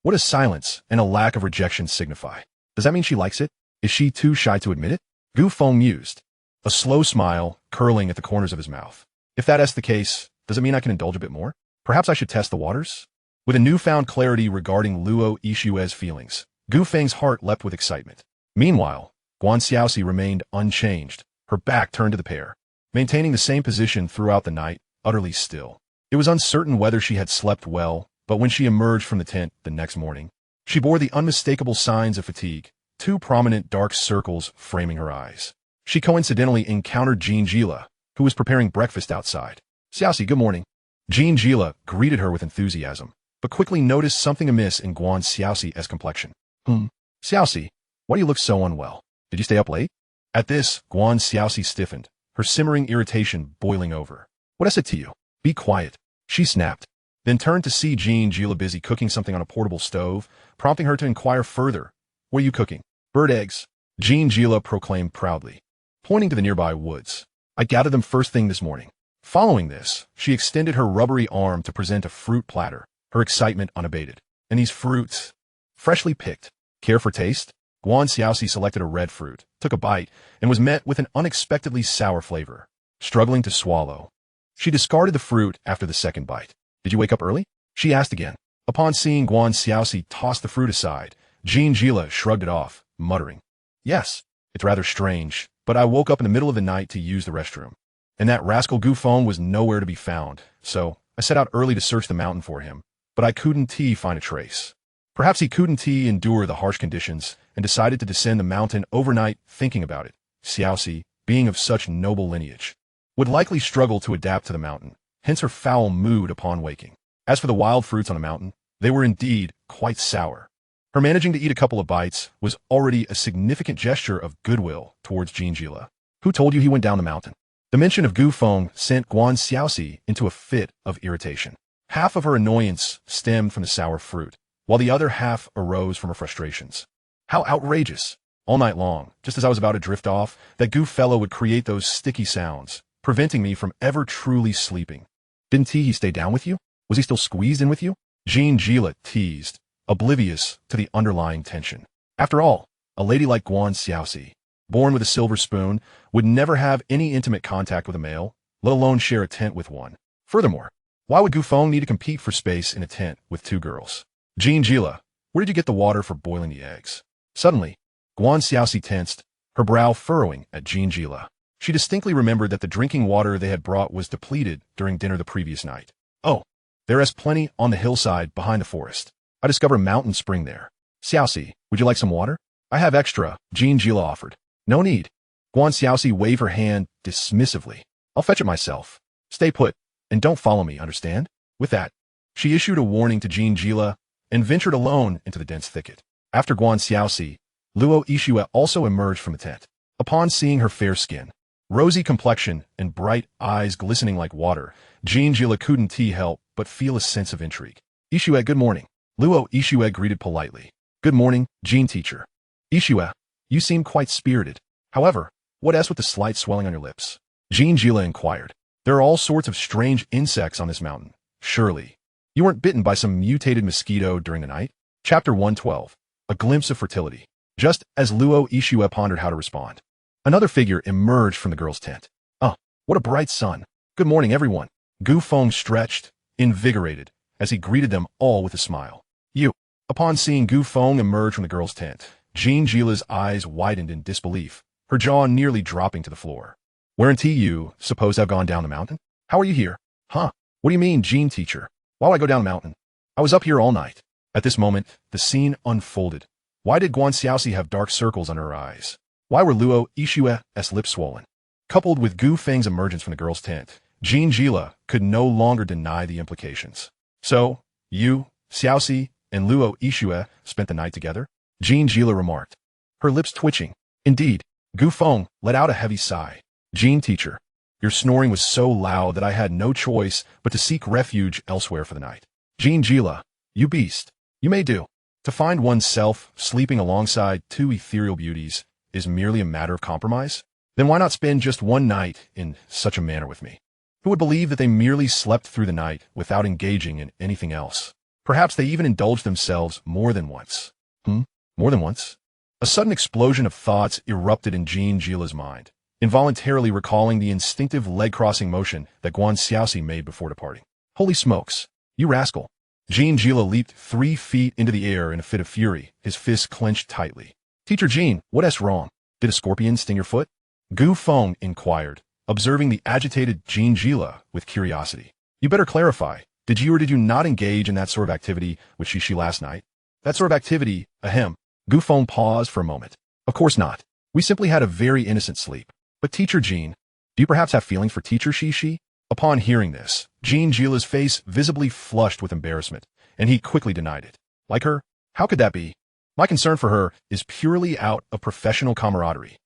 What does silence and a lack of rejection signify? Does that mean she likes it? Is she too shy to admit it? Gu Feng mused, a slow smile curling at the corners of his mouth. If that's the case, does it mean I can indulge a bit more? Perhaps I should test the waters? With a newfound clarity regarding Luo Ishue's feelings, Gu Feng's heart leapt with excitement. Meanwhile, Guan Xiaoxi remained unchanged, her back turned to the pair, maintaining the same position throughout the night, utterly still. It was uncertain whether she had slept well, but when she emerged from the tent the next morning, she bore the unmistakable signs of fatigue, two prominent dark circles framing her eyes. She coincidentally encountered Jean Gila, who was preparing breakfast outside. Xiaoxi, good morning. Jean Gila greeted her with enthusiasm, but quickly noticed something amiss in Guan Xiaoxi's complexion. Xiaoxi, why do you look so unwell? Did you stay up late? At this, Guan Xiaoxi stiffened, her simmering irritation boiling over. What I said to you? Be quiet, she snapped, then turned to see Jean Gila busy cooking something on a portable stove, prompting her to inquire further. What are you cooking? Bird eggs, Jean Gila proclaimed proudly, pointing to the nearby woods. I gathered them first thing this morning. Following this, she extended her rubbery arm to present a fruit platter, her excitement unabated. And these fruits, freshly picked. Care for taste? Guan Xiaoxi selected a red fruit, took a bite, and was met with an unexpectedly sour flavor. Struggling to swallow, she discarded the fruit after the second bite. Did you wake up early? She asked again. Upon seeing Guan Xiaoxi toss the fruit aside, Jean Gila shrugged it off, muttering, "Yes, it's rather strange, but I woke up in the middle of the night to use the restroom. And that rascal Gu Feng was nowhere to be found, so I set out early to search the mountain for him, but I couldn't find a trace. Perhaps he couldn't endure the harsh conditions and decided to descend the mountain overnight. Thinking about it, Xiaoxi, being of such noble lineage, would likely struggle to adapt to the mountain, hence her foul mood upon waking. As for the wild fruits on the mountain, they were indeed quite sour. Her managing to eat a couple of bites was already a significant gesture of goodwill towards Jean Gila. Who told you he went down the mountain? The mention of Gu Feng sent Guan Xiaoxi into a fit of irritation. Half of her annoyance stemmed from the sour fruit, while the other half arose from her frustrations. How outrageous! All night long, just as I was about to drift off, that Gu fellow would create those sticky sounds, preventing me from ever truly sleeping. Didn't he stay down with you? Was he still squeezed in with you? Jean Gila teased, oblivious to the underlying tension. After all, a lady like Guan Xiaoxi, born with a silver spoon, would never have any intimate contact with a male, let alone share a tent with one. Furthermore, why would Gu Feng need to compete for space in a tent with two girls? Jean Gila, where did you get the water for boiling the eggs? Suddenly, Guan Xiaoxi tensed, her brow furrowing at Jean Gila. She distinctly remembered that the drinking water they had brought was depleted during dinner the previous night. Oh, there is plenty on the hillside behind the forest. I discovered a mountain spring there. Xiaoxi, would you like some water? I have extra, Jean Gila offered. No need. Guan Xiaoxi waved her hand dismissively. I'll fetch it myself. Stay put, and don't follow me, understand? With that, she issued a warning to Jean Gila and ventured alone into the dense thicket. After Guan Xiaoxi, Luo Yixue also emerged from the tent. Upon seeing her fair skin, rosy complexion, and bright eyes glistening like water, Jean Gila couldn't help but feel a sense of intrigue. Yixue, good morning. Luo Yixue greeted politely. Good morning, Jean teacher. Yixue, you seem quite spirited. However, what with the slight swelling on your lips? Jean Gila inquired. There are all sorts of strange insects on this mountain. Surely, you weren't bitten by some mutated mosquito during the night? Chapter 112. A glimpse of fertility. Just as Luo Yixue pondered how to respond, another figure emerged from the girl's tent. Oh, what a bright sun. Good morning, everyone. Gu Feng stretched, invigorated, as he greeted them all with a smile. You. Upon seeing Gu Feng emerge from the girl's tent, Jean Gila's eyes widened in disbelief, her jaw nearly dropping to the floor. Weren't you supposed to have gone down the mountain? How are you here? Huh? What do you mean, Jean teacher? Why would I go down the mountain? I was up here all night. At this moment, the scene unfolded. Why did Guan Xiaoxi have dark circles under her eyes? Why were Luo Yixue's lips swollen? Coupled with Gu Feng's emergence from the girl's tent, Jean Gila could no longer deny the implications. So, you, Xiaoxi, and Luo Yixue spent the night together? Jean Gila remarked, her lips twitching. Indeed, Gu Feng let out a heavy sigh. Jean teacher, your snoring was so loud that I had no choice but to seek refuge elsewhere for the night. Jean Gila, you beast, you may do. To find oneself sleeping alongside two ethereal beauties is merely a matter of compromise? Then why not spend just one night in such a manner with me? Who would believe that they merely slept through the night without engaging in anything else? Perhaps they even indulged themselves more than once. More than once? A sudden explosion of thoughts erupted in Jean Gila's mind, involuntarily recalling the instinctive leg-crossing motion that Guan Xiaoxi made before departing. Holy smokes, you rascal. Jean Gila leaped 3 feet into the air in a fit of fury, his fists clenched tightly. Teacher Jean, what's wrong? Did a scorpion sting your foot? Gu Feng inquired, observing the agitated Jean Gila with curiosity. You better clarify. Did you or did you not engage in that sort of activity with Shishi last night? That sort of activity, ahem. Gu Feng paused for a moment. Of course not. We simply had a very innocent sleep. But Teacher Jean, do you perhaps have feelings for Teacher Shishi? Upon hearing this, Jean Gila's face visibly flushed with embarrassment, and he quickly denied it. Like her? How could that be? My concern for her is purely out of professional camaraderie.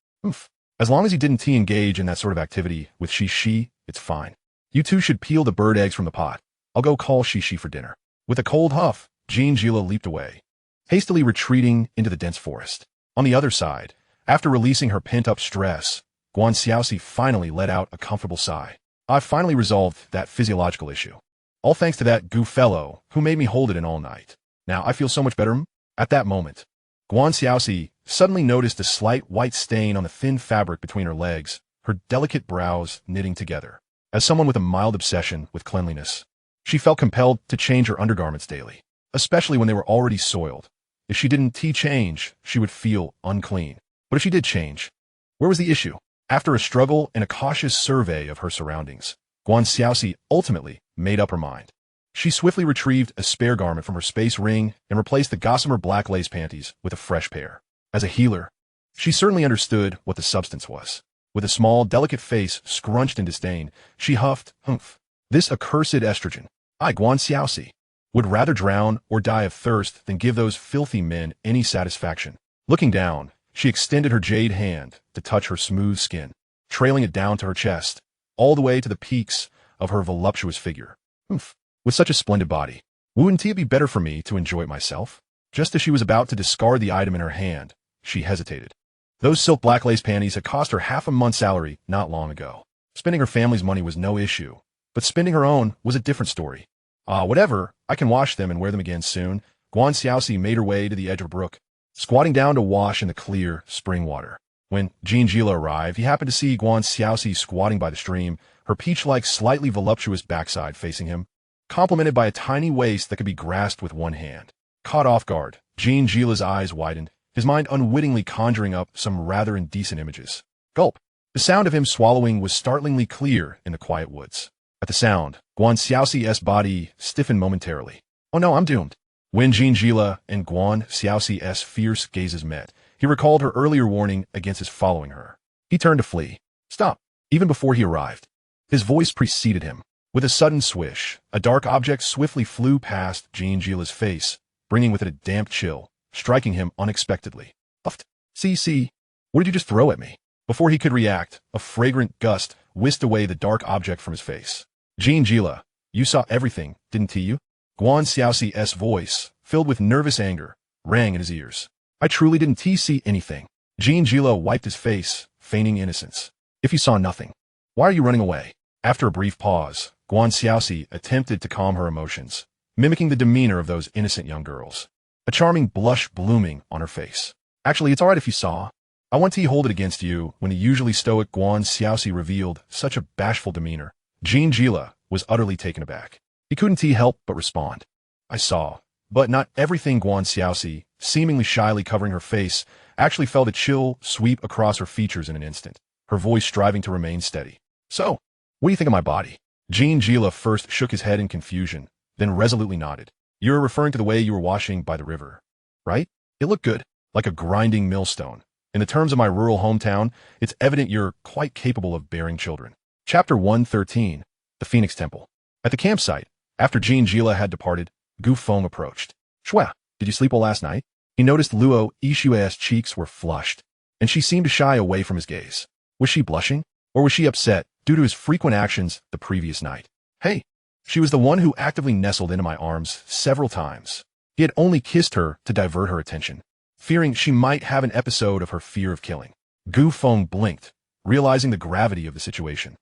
As long as he didn't engage in that sort of activity with Shishi, it's fine. You two should peel the bird eggs from the pot. I'll go call Shishi for dinner. With a cold huff, Jean Gila leaped away, hastily retreating into the dense forest. On the other side, after releasing her pent-up stress, Guan Xiaoxi finally let out a comfortable sigh. I've finally resolved that physiological issue. All thanks to that Gu fellow who made me hold it in all night. Now I feel so much better. At that moment, Guan Xiaoxi suddenly noticed a slight white stain on the thin fabric between her legs, her delicate brows knitting together. As someone with a mild obsession with cleanliness, she felt compelled to change her undergarments daily, especially when they were already soiled. If she didn't change, she would feel unclean. But if she did change, where was the issue? After a struggle and a cautious survey of her surroundings, Guan Xiaoxi ultimately made up her mind. She swiftly retrieved a spare garment from her space ring and replaced the gossamer black lace panties with a fresh pair. As a healer, she certainly understood what the substance was. With a small, delicate face scrunched in disdain, she huffed, "Humph. This accursed estrogen. I, Guan Xiaoxi, would rather drown or die of thirst than give those filthy men any satisfaction." Looking down, she extended her jade hand to touch her smooth skin, trailing it down to her chest, all the way to the peaks of her voluptuous figure. "Humph. With such a splendid body, wouldn't it be better for me to enjoy it myself?" Just as she was about to discard the item in her hand, she hesitated. Those silk black lace panties had cost her half a month's salary not long ago. Spending her family's money was no issue, but spending her own was a different story. Whatever, I can wash them and wear them again soon. Guan Xiaoxi made her way to the edge of a brook, squatting down to wash in the clear spring water. When Jila arrived, he happened to see Guan Xiaoxi squatting by the stream, her peach-like, slightly voluptuous backside facing him, complemented by a tiny waist that could be grasped with one hand. Caught off guard, Jila's eyes widened, his mind unwittingly conjuring up some rather indecent images. Gulp. The sound of him swallowing was startlingly clear in the quiet woods. At the sound, Guan Xiaoxi's body stiffened momentarily. "Oh no, I'm doomed." When Jila and Guan Xiaoxi's fierce gazes met, he recalled her earlier warning against his following her. He turned to flee. Stop. Even before he arrived, his voice preceded him. With a sudden swish, a dark object swiftly flew past Jila's face, bringing with it a damp chill, striking him unexpectedly. Puffed. See, what did you just throw at me? Before he could react, a fragrant gust whisked away the dark object from his face. Jila, you saw everything, didn't you? Guan Xiaoxi's voice, filled with nervous anger, rang in his ears. I truly didn't see anything. Jila wiped his face, feigning innocence. If you saw nothing, why are you running away? After a brief pause, Guan Xiaoxi attempted to calm her emotions, mimicking the demeanor of those innocent young girls. A charming blush blooming on her face. Actually, it's all right if you saw. I want to hold it against you when the usually stoic Guan Xiaoxi revealed such a bashful demeanor. Jila was utterly taken aback. He couldn't help but respond. I saw, but not everything. Guan Xiaoxi, seemingly shyly covering her face, actually felt a chill sweep across her features in an instant, her voice striving to remain steady. So, what do you think of my body? Jila first shook his head in confusion, then resolutely nodded. You're referring to the way you were washing by the river, right? It looked good, like a grinding millstone. In the terms of my rural hometown, it's evident you're quite capable of bearing children. Chapter 113, The Phoenix Temple. At the campsite, after Jila had departed, Feng approached. Shua, did you sleep well last night? He noticed Luo Yishue's cheeks were flushed, and she seemed to shy away from his gaze. Was she blushing, or was she upset due to his frequent actions the previous night? Hey, she was the one who actively nestled into my arms several times. He had only kissed her to divert her attention, fearing she might have an episode of her fear of killing. Feng blinked, realizing the gravity of the situation.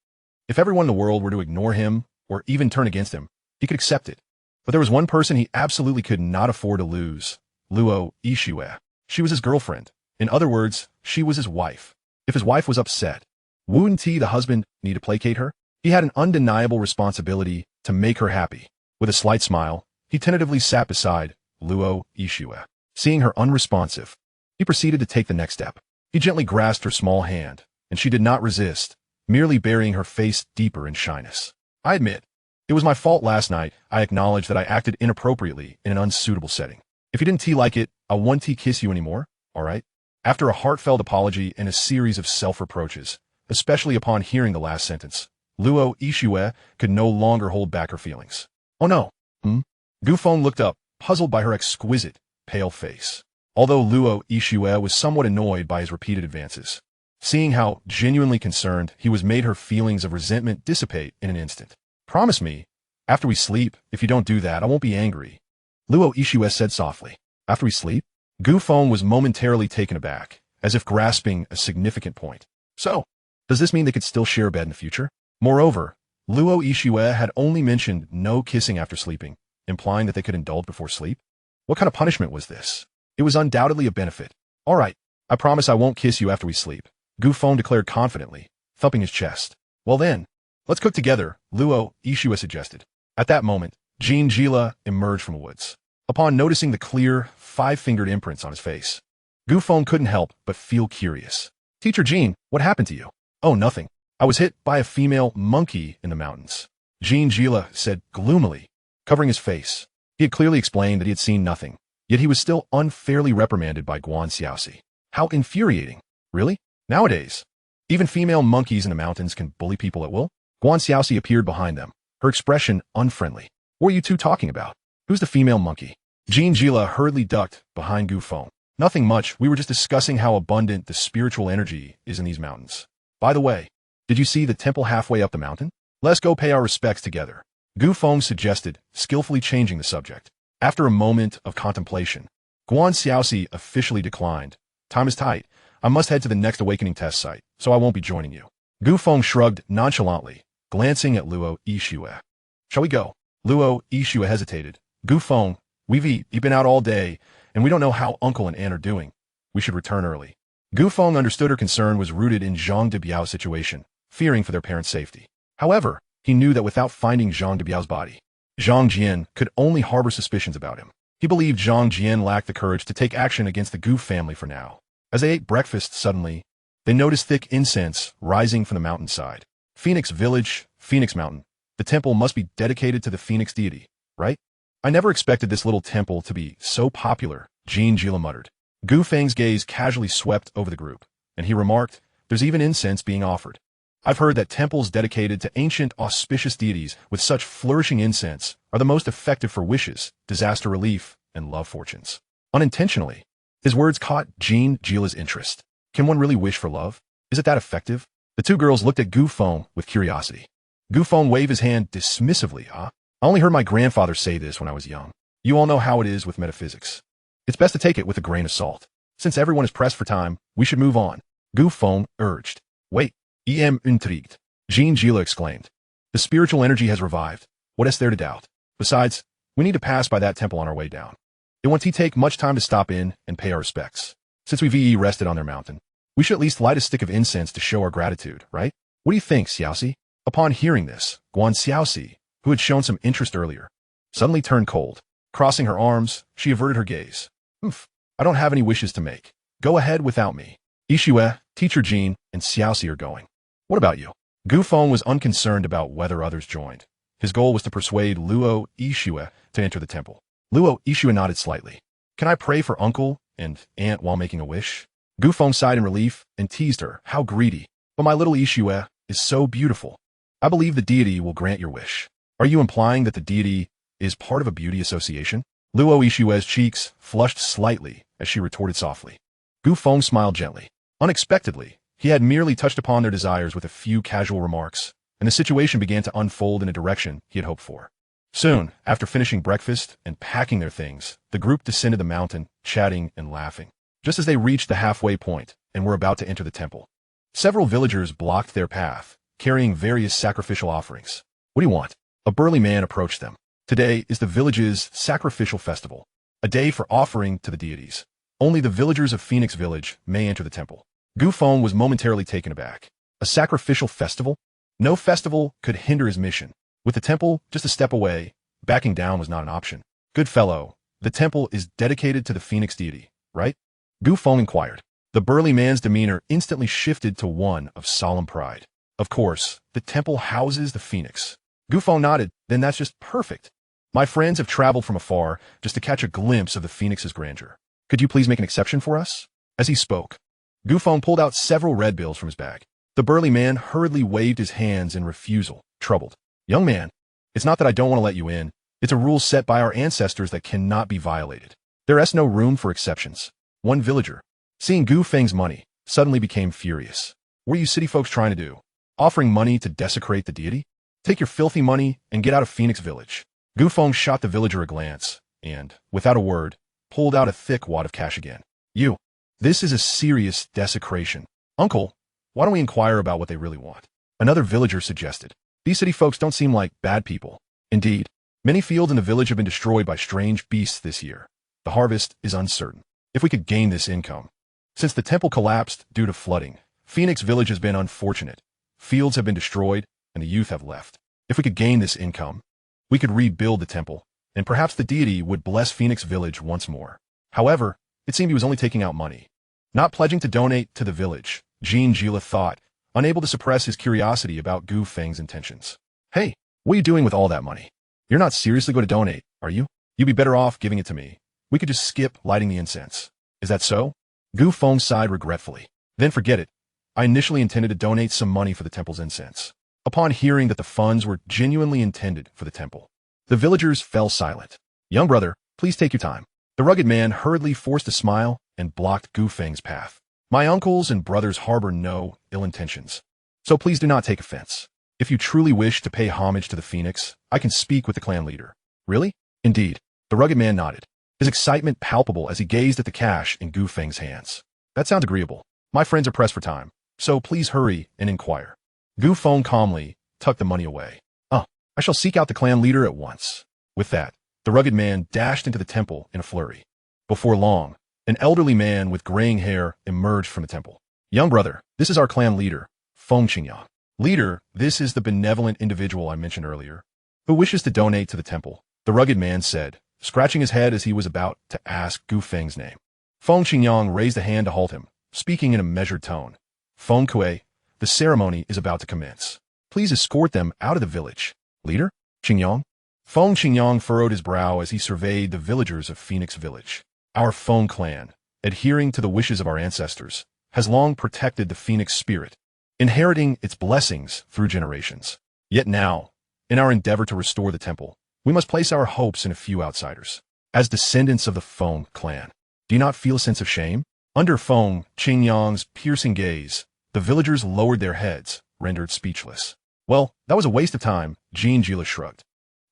If everyone in the world were to ignore him, or even turn against him, he could accept it. But there was one person he absolutely could not afford to lose, Luo Yishue. She was his girlfriend. In other words, she was his wife. If his wife was upset, wouldn't he, the husband, need to placate her? He had an undeniable responsibility to make her happy. With a slight smile, he tentatively sat beside Luo Yishue. Seeing her unresponsive, he proceeded to take the next step. He gently grasped her small hand, and she did not resist, merely burying her face deeper in shyness. I admit, it was my fault last night. I acknowledge that I acted inappropriately in an unsuitable setting. If you didn't like it, I won't kiss you anymore, all right? After a heartfelt apology and a series of self-reproaches, especially upon hearing the last sentence, Luo Yishue could no longer hold back her feelings. Oh no. Feng looked up, puzzled by her exquisite, pale face. Although Luo Yishue was somewhat annoyed by his repeated advances, seeing how genuinely concerned he was made her feelings of resentment dissipate in an instant. Promise me, after we sleep, if you don't do that, I won't be angry, Luo Yishue said softly. After we sleep? Feng was momentarily taken aback, as if grasping a significant point. So, does this mean they could still share a bed in the future? Moreover, Luo Yishue had only mentioned no kissing after sleeping, implying that they could indulge before sleep. What kind of punishment was this? It It was undoubtedly a benefit. All right, I promise I won't kiss you after we sleep, Gu Feng declared confidently, thumping his chest. Well then, let's cook together, Luo Ishua suggested. At that moment, Jean Gila emerged from the woods. Upon noticing the clear, five-fingered imprints on his face, Gu Feng couldn't help but feel curious. Teacher Jean, what happened to you? Oh, nothing. I was hit by a female monkey in the mountains, Jean Gila said gloomily, covering his face. He had clearly explained that he had seen nothing, yet he was still unfairly reprimanded by Guan Xiaoxi. How infuriating. Really? Nowadays, even female monkeys in the mountains can bully people at will? Guan Xiaoxi appeared behind them, her expression unfriendly. What are you two talking about? Who's the female monkey? Jean Gila hurriedly ducked behind Gu Feng. Nothing much, we were just discussing how abundant the spiritual energy is in these mountains. By the way, did you see the temple halfway up the mountain? Let's go pay our respects together, Gu Feng suggested, skillfully changing the subject. After a moment of contemplation, Guan Xiaoxi officially declined. Time is tight. I must head to the next awakening test site, so I won't be joining you. Gu Feng shrugged nonchalantly, glancing at Luo Ishua. Shall we go? Luo Ishua hesitated. Gu Feng, we've been out all day, and we don't know how Uncle and Aunt are doing. We should return early. Gu Feng understood her concern was rooted in Zhang de Biao's situation, fearing for their parents' safety. However, he knew that without finding Zhang de Biao's body, Zhang Jian could only harbor suspicions about him. He believed Zhang Jian lacked the courage to take action against the Gu family for now. As they ate breakfast suddenly, they noticed thick incense rising from the mountainside. Phoenix Village, Phoenix Mountain. The temple must be dedicated to the Phoenix deity, right? I never expected this little temple to be so popular, Jean Gila muttered. Gu Feng's gaze casually swept over the group, and he remarked, there's even incense being offered. I've heard that temples dedicated to ancient auspicious deities with such flourishing incense are the most effective for wishes, disaster relief, and love fortunes. Unintentionally, his words caught Jean Gila's interest. Can one really wish for love? Is it that effective? The two girls looked at Gu Feng with curiosity. Gu Feng waved his hand dismissively, I only heard my grandfather say this when I was young. You all know how it is with metaphysics. It's best to take it with a grain of salt. Since everyone is pressed for time, we should move on, Gu Feng urged. Wait, em intrigued, Jean Gila exclaimed. The spiritual energy has revived. What is there to doubt? Besides, we need to pass by that temple on our way down. It won't take much time to stop in and pay our respects. Since we've rested on their mountain, we should at least light a stick of incense to show our gratitude, right? What do you think, Xiaoxi? Upon hearing this, Guan Xiaoxi, who had shown some interest earlier, suddenly turned cold. Crossing her arms, she averted her gaze. I don't have any wishes to make. Go ahead without me. Ishua, Teacher Jean, and Xiaoxi are going. What about you? Gu Feng was unconcerned about whether others joined. His goal was to persuade Luo Ishua to enter the temple. Luo Ishua nodded slightly. Can I pray for Uncle and Aunt while making a wish? Gu Feng sighed in relief and teased her. How greedy. But my little Ishua is so beautiful. I believe the deity will grant your wish. Are you implying that the deity is part of a beauty association? Luo Ishua's cheeks flushed slightly as she retorted softly. Gu Feng smiled gently. Unexpectedly, he had merely touched upon their desires with a few casual remarks, and the situation began to unfold in a direction he had hoped for. Soon, after finishing breakfast and packing their things, the group descended the mountain, chatting and laughing. Just as they reached the halfway point and were about to enter the temple, several villagers blocked their path, carrying various sacrificial offerings. What do you want? A burly man approached them. Today is the village's sacrificial festival, a day for offering to the deities. Only the villagers of Phoenix Village may enter the temple. Gu Feng was momentarily taken aback. A sacrificial festival? No festival could hinder his mission. With the temple just a step away, backing down was not an option. Good fellow, the temple is dedicated to the Phoenix deity, right? Gu Feng inquired. The burly man's demeanor instantly shifted to one of solemn pride. Of course, the temple houses the Phoenix. Gu Feng nodded. Then that's just perfect. My friends have traveled from afar just to catch a glimpse of the Phoenix's grandeur. Could you please make an exception for us? As he spoke, Gu Feng pulled out several red bills from his bag. The burly man hurriedly waved his hands in refusal, troubled. Young man, it's not that I don't want to let you in. It's a rule set by our ancestors that cannot be violated. There is no room for exceptions. One villager, seeing Gu Feng's money, suddenly became furious. What are you city folks trying to do? Offering money to desecrate the deity? Take your filthy money and get out of Phoenix Village. Gu Feng shot the villager a glance and, without a word, pulled out a thick wad of cash again. This is a serious desecration. Uncle, why don't we inquire about what they really want? Another villager suggested. These city folks don't seem like bad people. Indeed, many fields in the village have been destroyed by strange beasts this year. The harvest is uncertain. if we could gain this income. Since the temple collapsed due to flooding, Phoenix Village has been unfortunate. Fields have been destroyed, and the youth have left. If we could gain this income, we could rebuild the temple, and perhaps the deity would bless Phoenix Village once more. However, it seemed he was only taking out money, not pledging to donate to the village. Jean Gila thought, unable to suppress his curiosity about Gu Feng's intentions. Hey, what are you doing with all that money? You're not seriously going to donate, are you? You'd be better off giving it to me. We could just skip lighting the incense. Is that so? Gu Feng sighed regretfully. Then forget it. I initially intended to donate some money for the temple's incense. Upon hearing that the funds were genuinely intended for the temple, the villagers fell silent. Young brother, please take your time. The rugged man hurriedly forced a smile and blocked Gu Feng's path. My uncles and brothers harbor no ill intentions, so please do not take offense. If you truly wish to pay homage to the Phoenix, I can speak with the clan leader. Really? Indeed. The rugged man nodded, his excitement palpable as he gazed at the cash in Gu Feng's hands. That sounds agreeable. My friends are pressed for time, so please hurry and inquire. Gu Feng calmly tucked the money away. I shall seek out the clan leader at once. With that, the rugged man dashed into the temple in a flurry. Before long, an elderly man with graying hair emerged from the temple. Young brother, this is our clan leader, Feng Qingyang. Leader, this is the benevolent individual I mentioned earlier, who wishes to donate to the temple, the rugged man said, scratching his head as he was about to ask Gu Feng's name. Feng Qingyang raised a hand to halt him, speaking in a measured tone. Feng Kui, the ceremony is about to commence. Please escort them out of the village. Leader? Qingyang? Feng Qingyang furrowed his brow as he surveyed the villagers of Phoenix Village. Our Feng clan, adhering to the wishes of our ancestors, has long protected the Phoenix spirit, inheriting its blessings through generations. Yet now, in our endeavor to restore the temple, we must place our hopes in a few outsiders. As descendants of the Feng clan, do you not feel a sense of shame? Under Feng Qingyang's piercing gaze, the villagers lowered their heads, rendered speechless. Well, that was a waste of time, Jean Gila shrugged.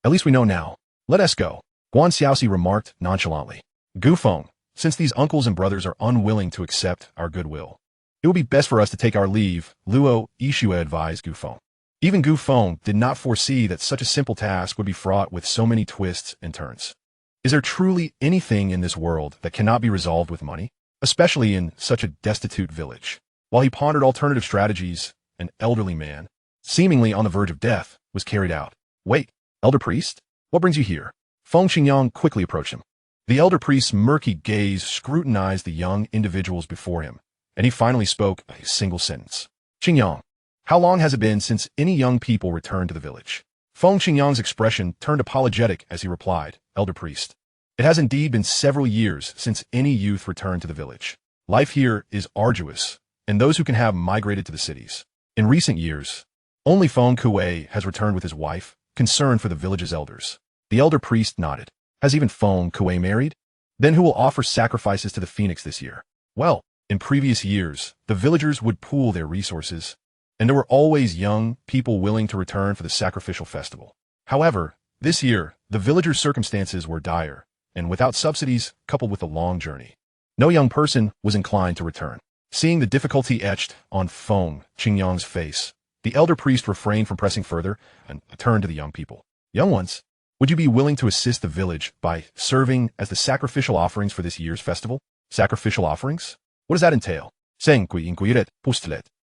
At least we know now. Let us go, Guan Xiaoxi remarked nonchalantly. Gu Feng, since these uncles and brothers are unwilling to accept our goodwill, it would be best for us to take our leave, Luo Yixue advised Gu Feng. Even Gu Feng did not foresee that such a simple task would be fraught with so many twists and turns. Is there truly anything in this world that cannot be resolved with money, especially in such a destitute village? While he pondered alternative strategies, an elderly man, seemingly on the verge of death, was carried out. Wait, elder priest? What brings you here? Feng Qingyang quickly approached him. The elder priest's murky gaze scrutinized the young individuals before him, and he finally spoke a single sentence. Qingyang, how long has it been since any young people returned to the village? Feng Qingyang's expression turned apologetic as he replied, Elder priest, it has indeed been several years since any youth returned to the village. Life here is arduous, and those who can have migrated to the cities. In recent years, only Feng Kui has returned with his wife, concerned for the village's elders. The elder priest nodded. Has even Feng Kui married? Then who will offer sacrifices to the Phoenix this year? Well, in previous years, the villagers would pool their resources, and there were always young people willing to return for the sacrificial festival. However, this year, the villagers' circumstances were dire, and without subsidies, coupled with a long journey, no young person was inclined to return. Seeing the difficulty etched on Feng Qingyang's face, the elder priest refrained from pressing further and turned to the young people. Young ones, would you be willing to assist the village by serving as the sacrificial offerings for this year's festival? Sacrificial offerings? What does that entail?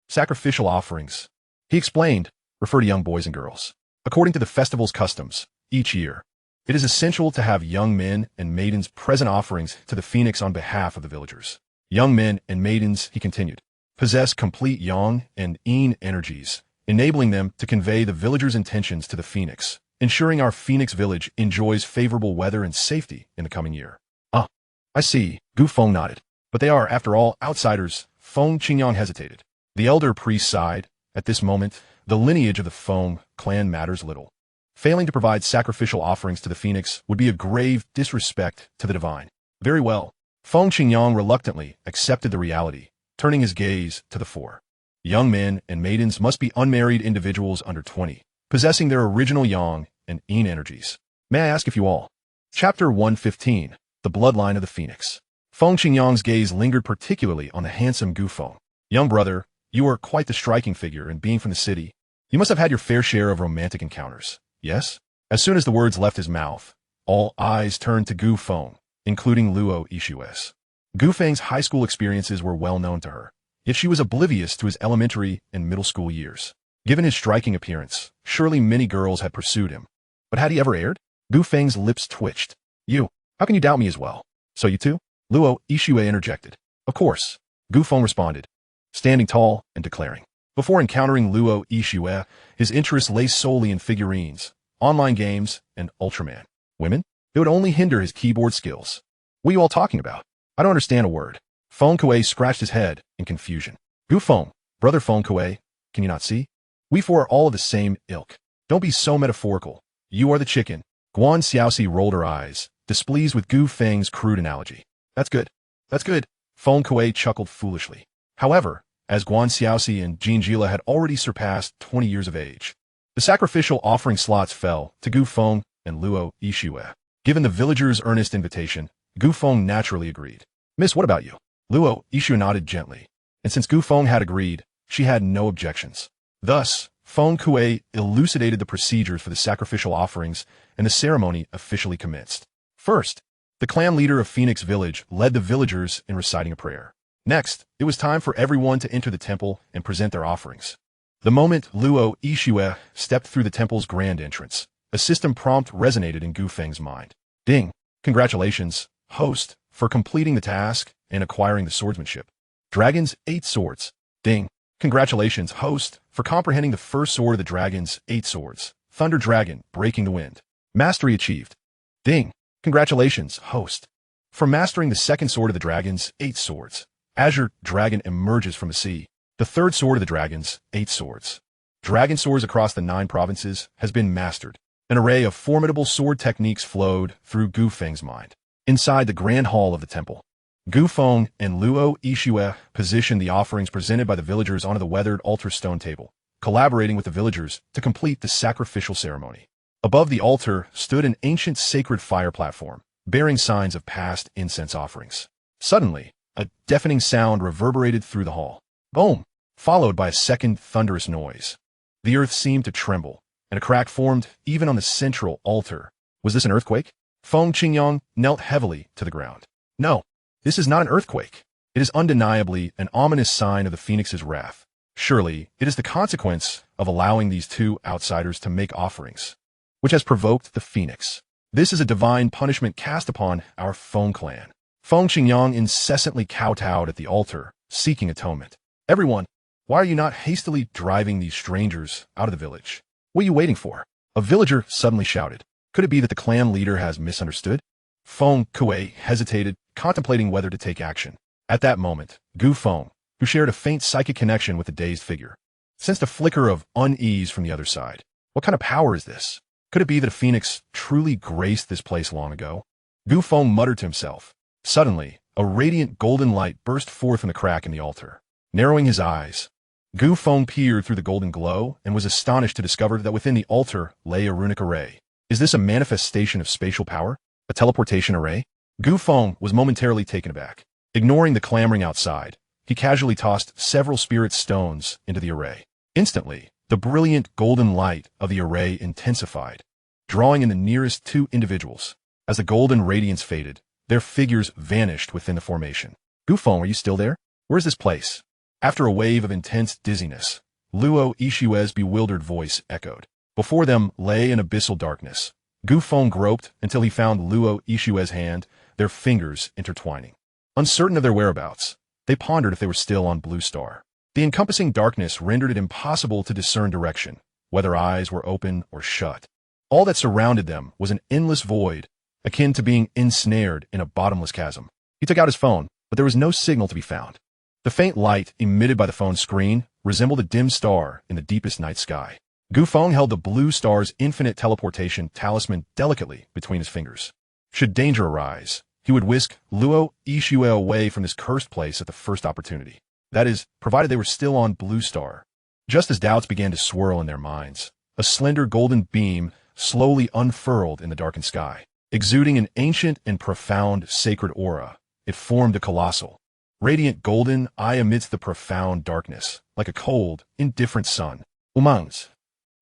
Sacrificial offerings. He explained, refer to young boys and girls. According to the festival's customs, each year, it is essential to have young men and maidens present offerings to the Phoenix on behalf of the villagers. Young men and maidens, he continued, possess complete yang and yin energies, enabling them to convey the villagers' intentions to the Phoenix, ensuring our Phoenix village enjoys favorable weather and safety in the coming year. Ah, I see, Gu Feng nodded. But they are, after all, outsiders. Feng Qingyang hesitated. The elder priest sighed. At this moment, the lineage of the Feng clan matters little. Failing to provide sacrificial offerings to the Phoenix would be a grave disrespect to the divine. Very well. Feng Qingyang reluctantly accepted the reality, turning his gaze to the fore. Young men and maidens must be unmarried individuals under 20, possessing their original yang and yin energies. May I ask if you all? Chapter 115, The Bloodline of the Phoenix. Feng Qingyang's gaze lingered particularly on the handsome Gu Feng. Young brother, you are quite the striking figure, and being from the city, you must have had your fair share of romantic encounters. Yes? As soon as the words left his mouth, all eyes turned to Gu Feng, including Luo Yixue's. Gu Feng's high school experiences were well known to her, yet she was oblivious to his elementary and middle school years. Given his striking appearance, surely many girls had pursued him. But had he ever erred? Gu Feng's lips twitched. You, how can you doubt me as well? So you too? Luo Ishue interjected. Of course, Gu Feng responded, standing tall and declaring. Before encountering Luo Ishue, his interest lay solely in figurines, online games, and Ultraman. Women? It would only hinder his keyboard skills. What are you all talking about? I don't understand a word. Feng Kuei scratched his head in confusion. Gu Feng, brother Feng Kuei, can you not see? We four are all of the same ilk. Don't be so metaphorical. You are the chicken. Guan Xiaoxi rolled her eyes, displeased with Gu Feng's crude analogy. That's good. That's good. Feng Kuei chuckled foolishly. However, as Guan Xiaoxi and Jin Jila had already surpassed 20 years of age, the sacrificial offering slots fell to Gu Feng and Luo Ishue. Given the villagers' earnest invitation, Gu Feng naturally agreed. Miss, what about you? Luo Ishue nodded gently, and since Gu Feng had agreed, she had no objections. Thus, Feng Kuei elucidated the procedures for the sacrificial offerings, and the ceremony officially commenced. First, the clan leader of Phoenix Village led the villagers in reciting a prayer. Next, it was time for everyone to enter the temple and present their offerings. The moment Luo Ishue stepped through the temple's grand entrance, a system prompt resonated in Gu Feng's mind. Ding! Congratulations, host, for completing the task and acquiring the swordsmanship. Dragon's 8 swords. Ding! Congratulations, host, for comprehending the first sword of the dragon's 8 swords. Thunder Dragon, breaking the wind. Mastery achieved. Ding! Congratulations, host, for mastering the second sword of the dragon's 8 swords. Azure Dragon emerges from the sea. The third sword of the dragon's 8 swords. Dragon swords across the 9 provinces has been mastered. An array of formidable sword techniques flowed through Gu Feng's mind. Inside the grand hall of the temple, Gu Feng and Luo Ishue positioned the offerings presented by the villagers onto the weathered altar stone table, collaborating with the villagers to complete the sacrificial ceremony. Above the altar stood an ancient sacred fire platform, bearing signs of past incense offerings. Suddenly, a deafening sound reverberated through the hall. Boom! Followed by a second thunderous noise. The earth seemed to tremble, and a crack formed even on the central altar. Was this an earthquake? Feng Qingyang knelt heavily to the ground. No, this is not an earthquake. It is undeniably an ominous sign of the Phoenix's wrath. Surely, it is the consequence of allowing these 2 outsiders to make offerings, which has provoked the Phoenix. This is a divine punishment cast upon our Feng clan. Feng Qingyang incessantly kowtowed at the altar, seeking atonement. Everyone, why are you not hastily driving these strangers out of the village? What are you waiting for? A villager suddenly shouted. Could it be that the clan leader has misunderstood? Feng Kuei hesitated, contemplating whether to take action. At that moment, Gu Feng, who shared a faint psychic connection with the dazed figure, sensed a flicker of unease from the other side. What kind of power is this? Could it be that a phoenix truly graced this place long ago? Gu Feng muttered to himself. Suddenly, a radiant golden light burst forth from the crack in the altar. Narrowing his eyes, Gu Feng peered through the golden glow and was astonished to discover that within the altar lay a runic array. Is this a manifestation of spatial power? A teleportation array? Gu Feng was momentarily taken aback. Ignoring the clamoring outside, he casually tossed several spirit stones into the array. Instantly, the brilliant golden light of the array intensified, drawing in the nearest 2 individuals. As the golden radiance faded, their figures vanished within the formation. Gu Feng, are you still there? Where's this place? After a wave of intense dizziness, Luo Ishue's bewildered voice echoed. Before them lay an abyssal darkness. Gu Feng groped until he found Luo Ishue's hand, their fingers intertwining. Uncertain of their whereabouts, they pondered if they were still on Blue Star. The encompassing darkness rendered it impossible to discern direction, whether eyes were open or shut. All that surrounded them was an endless void, akin to being ensnared in a bottomless chasm. He took out his phone, but there was no signal to be found. The faint light emitted by the phone's screen resembled a dim star in the deepest night sky. Gu Feng held the Blue Star's infinite teleportation talisman delicately between his fingers. Should danger arise, he would whisk Luo Ishue away from this cursed place at the first opportunity. That is, provided they were still on Blue Star. Just as doubts began to swirl in their minds, a slender golden beam slowly unfurled in the darkened sky. Exuding an ancient and profound sacred aura, it formed a colossal, radiant golden eye amidst the profound darkness, like a cold, indifferent sun. Umangs.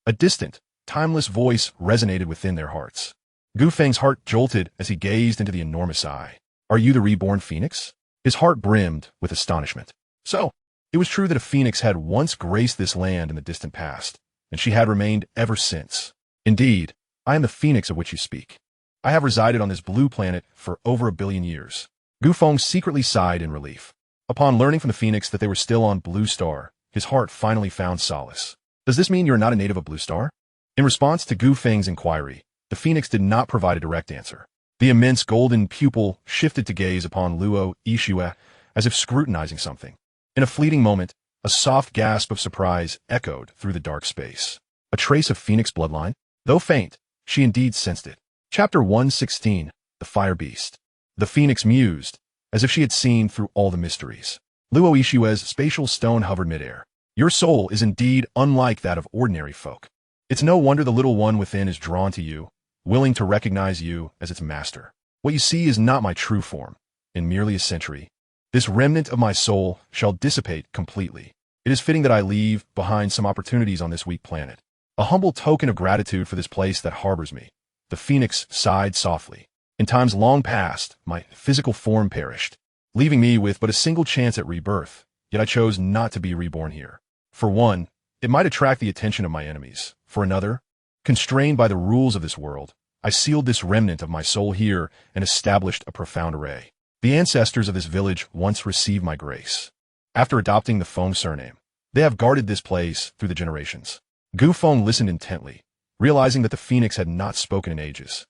A distant, timeless voice resonated within their hearts. Gu Feng's heart jolted as he gazed into the enormous eye. Are you the reborn phoenix? His heart brimmed with astonishment. So, it was true that a phoenix had once graced this land in the distant past, and she had remained ever since. Indeed, I am the phoenix of which you speak. I have resided on this blue planet for over 1 billion years. Gu Feng secretly sighed in relief. Upon learning from the phoenix that they were still on Blue Star, his heart finally found solace. Does this mean you're not a native of Blue Star? In response to Gu Feng's inquiry, the phoenix did not provide a direct answer. The immense golden pupil shifted to gaze upon Luo Yixue as if scrutinizing something. In a fleeting moment, a soft gasp of surprise echoed through the dark space. A trace of phoenix bloodline? Though faint, she indeed sensed it. Chapter 116, The Fire Beast. The phoenix mused, as if she had seen through all the mysteries. Luo Yixue's spatial stone hovered midair. Your soul is indeed unlike that of ordinary folk. It's no wonder the little one within is drawn to you, willing to recognize you as its master. What you see is not my true form. In merely a century, this remnant of my soul shall dissipate completely. It is fitting that I leave behind some opportunities on this weak planet. A humble token of gratitude for this place that harbors me. The phoenix sighed softly. In times long past, my physical form perished, leaving me with but a single chance at rebirth, yet I chose not to be reborn here. For one, it might attract the attention of my enemies. For another, constrained by the rules of this world, I sealed this remnant of my soul here and established a profound array. The ancestors of this village once received my grace. After adopting the Feng surname, they have guarded this place through the generations. Gu Feng listened intently, realizing that the phoenix had not spoken in ages.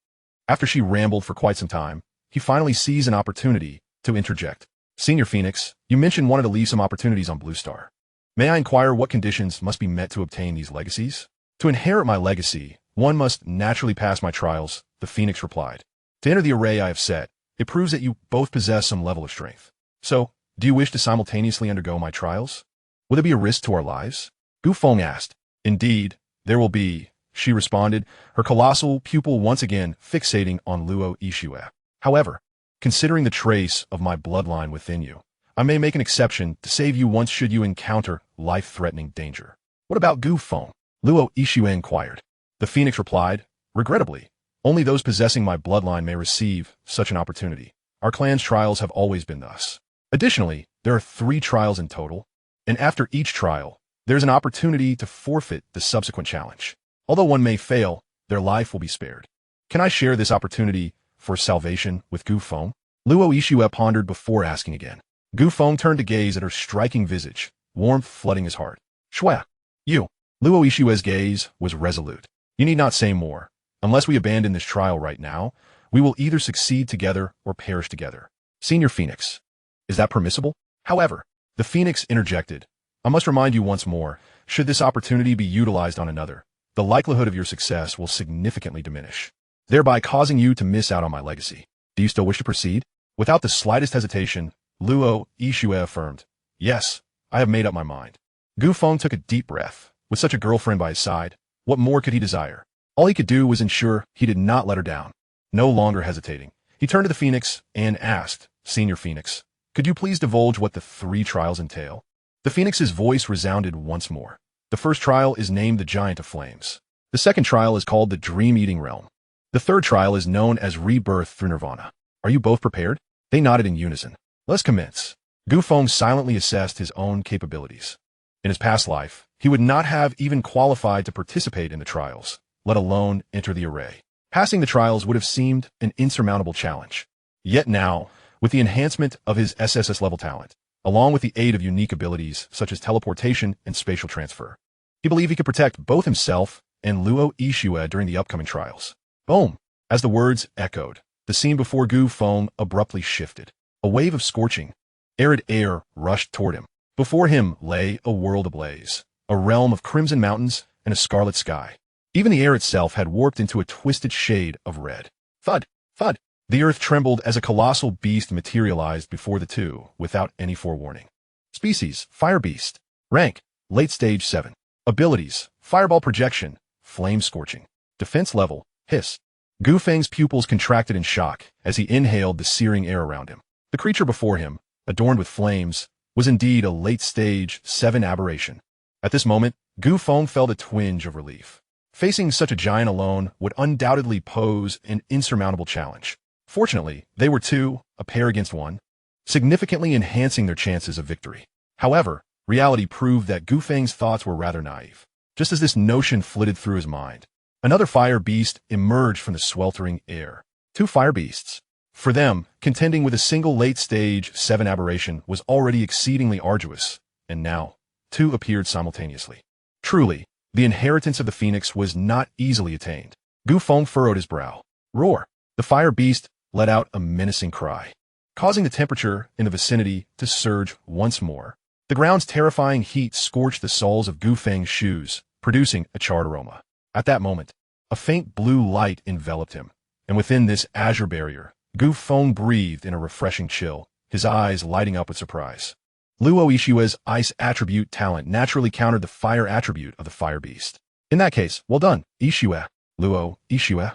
After she rambled for quite some time, he finally seized an opportunity to interject. Senior Phoenix, you mentioned wanted to leave some opportunities on Blue Star. May I inquire what conditions must be met to obtain these legacies? To inherit my legacy, one must naturally pass my trials, the Phoenix replied. To enter the array I have set, it proves that you both possess some level of strength. So, do you wish to simultaneously undergo my trials? Will there be a risk to our lives? Gu Feng asked. Indeed, there will be, she responded, her colossal pupil once again fixating on Luo Yixue. However, considering the trace of my bloodline within you, I may make an exception to save you once should you encounter life-threatening danger. What about Gu Feng? Luo Yixue inquired. The phoenix replied, regrettably, only those possessing my bloodline may receive such an opportunity. Our clan's trials have always been thus. Additionally, there are 3 trials in total, and after each trial, there is an opportunity to forfeit the subsequent challenge. Although one may fail, their life will be spared. Can I share this opportunity for salvation with Gu Feng? Luo Yixue pondered before asking again. Gu Feng turned to gaze at her striking visage, warmth flooding his heart. Shua, you. Luo Yixue's gaze was resolute. You need not say more. Unless we abandon this trial right now, we will either succeed together or perish together. Senior Phoenix. Is that permissible? However, the Phoenix interjected. I must remind you once more, should this opportunity be utilized on another, the likelihood of your success will significantly diminish, thereby causing you to miss out on my legacy. Do you still wish to proceed? Without the slightest hesitation, Luo Yixue affirmed, yes, I have made up my mind. Gu Feng took a deep breath. With such a girlfriend by his side, what more could he desire? All he could do was ensure he did not let her down. No longer hesitating, he turned to the Phoenix and asked, Senior Phoenix, could you please divulge what the 3 trials entail? The Phoenix's voice resounded once more. The first trial is named the Giant of Flames. The second trial is called the Dream-Eating Realm. The third trial is known as Rebirth through Nirvana. Are you both prepared? They nodded in unison. Let's commence. Gu Feng silently assessed his own capabilities. In his past life, he would not have even qualified to participate in the trials, let alone enter the array. Passing the trials would have seemed an insurmountable challenge. Yet now, with the enhancement of his SSS-level talent, along with the aid of unique abilities such as teleportation and spatial transfer, he believed he could protect both himself and Luo Yixue during the upcoming trials. Boom! As the words echoed, the scene before Gu Feng abruptly shifted. A wave of scorching, arid air rushed toward him. Before him lay a world ablaze, a realm of crimson mountains and a scarlet sky. Even the air itself had warped into a twisted shade of red. Thud! Thud! The earth trembled as a colossal beast materialized before the two, without any forewarning. Species, Fire Beast. Rank, Late Stage 7. Abilities, Fireball Projection, Flame Scorching. Defense level, Hiss. Gu Feng's pupils contracted in shock as he inhaled the searing air around him. The creature before him, adorned with flames, was indeed a Late Stage 7 aberration. At this moment, Gu Feng felt a twinge of relief. Facing such a giant alone would undoubtedly pose an insurmountable challenge. Fortunately, they were two, a pair against one. significantly enhancing their chances of victory. However, reality proved that Gu Feng's thoughts were rather naive. Just as this notion flitted through his mind, another fire beast emerged from the sweltering air. Two fire beasts. For them, contending with a single late-stage 7 aberration was already exceedingly arduous, and now, two appeared simultaneously. Truly, the inheritance of the phoenix was not easily attained. Gu Feng furrowed his brow. Roar! The fire beast let out a menacing cry, causing the temperature in the vicinity to surge once more. The ground's terrifying heat scorched the soles of Gu Feng's shoes, producing a charred aroma. At that moment, a faint blue light enveloped him, and within this azure barrier, Gu Feng breathed in a refreshing chill, his eyes lighting up with surprise. Luo Ishue's ice attribute talent naturally countered the fire attribute of the fire beast. In that case, well done, Ishue. Luo Ishue.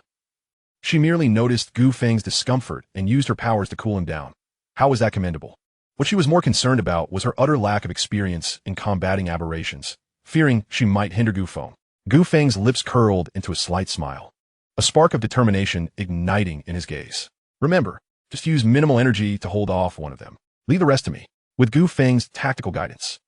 She merely noticed Gu Feng's discomfort and used her powers to cool him down. How was that commendable? What she was more concerned about was her utter lack of experience in combating aberrations, fearing she might hinder Gu Feng. Gu Feng's lips curled into a slight smile, a spark of determination igniting in his gaze. Remember, just use minimal energy to hold off one of them. Leave the rest to me. With Gu Feng's tactical guidance,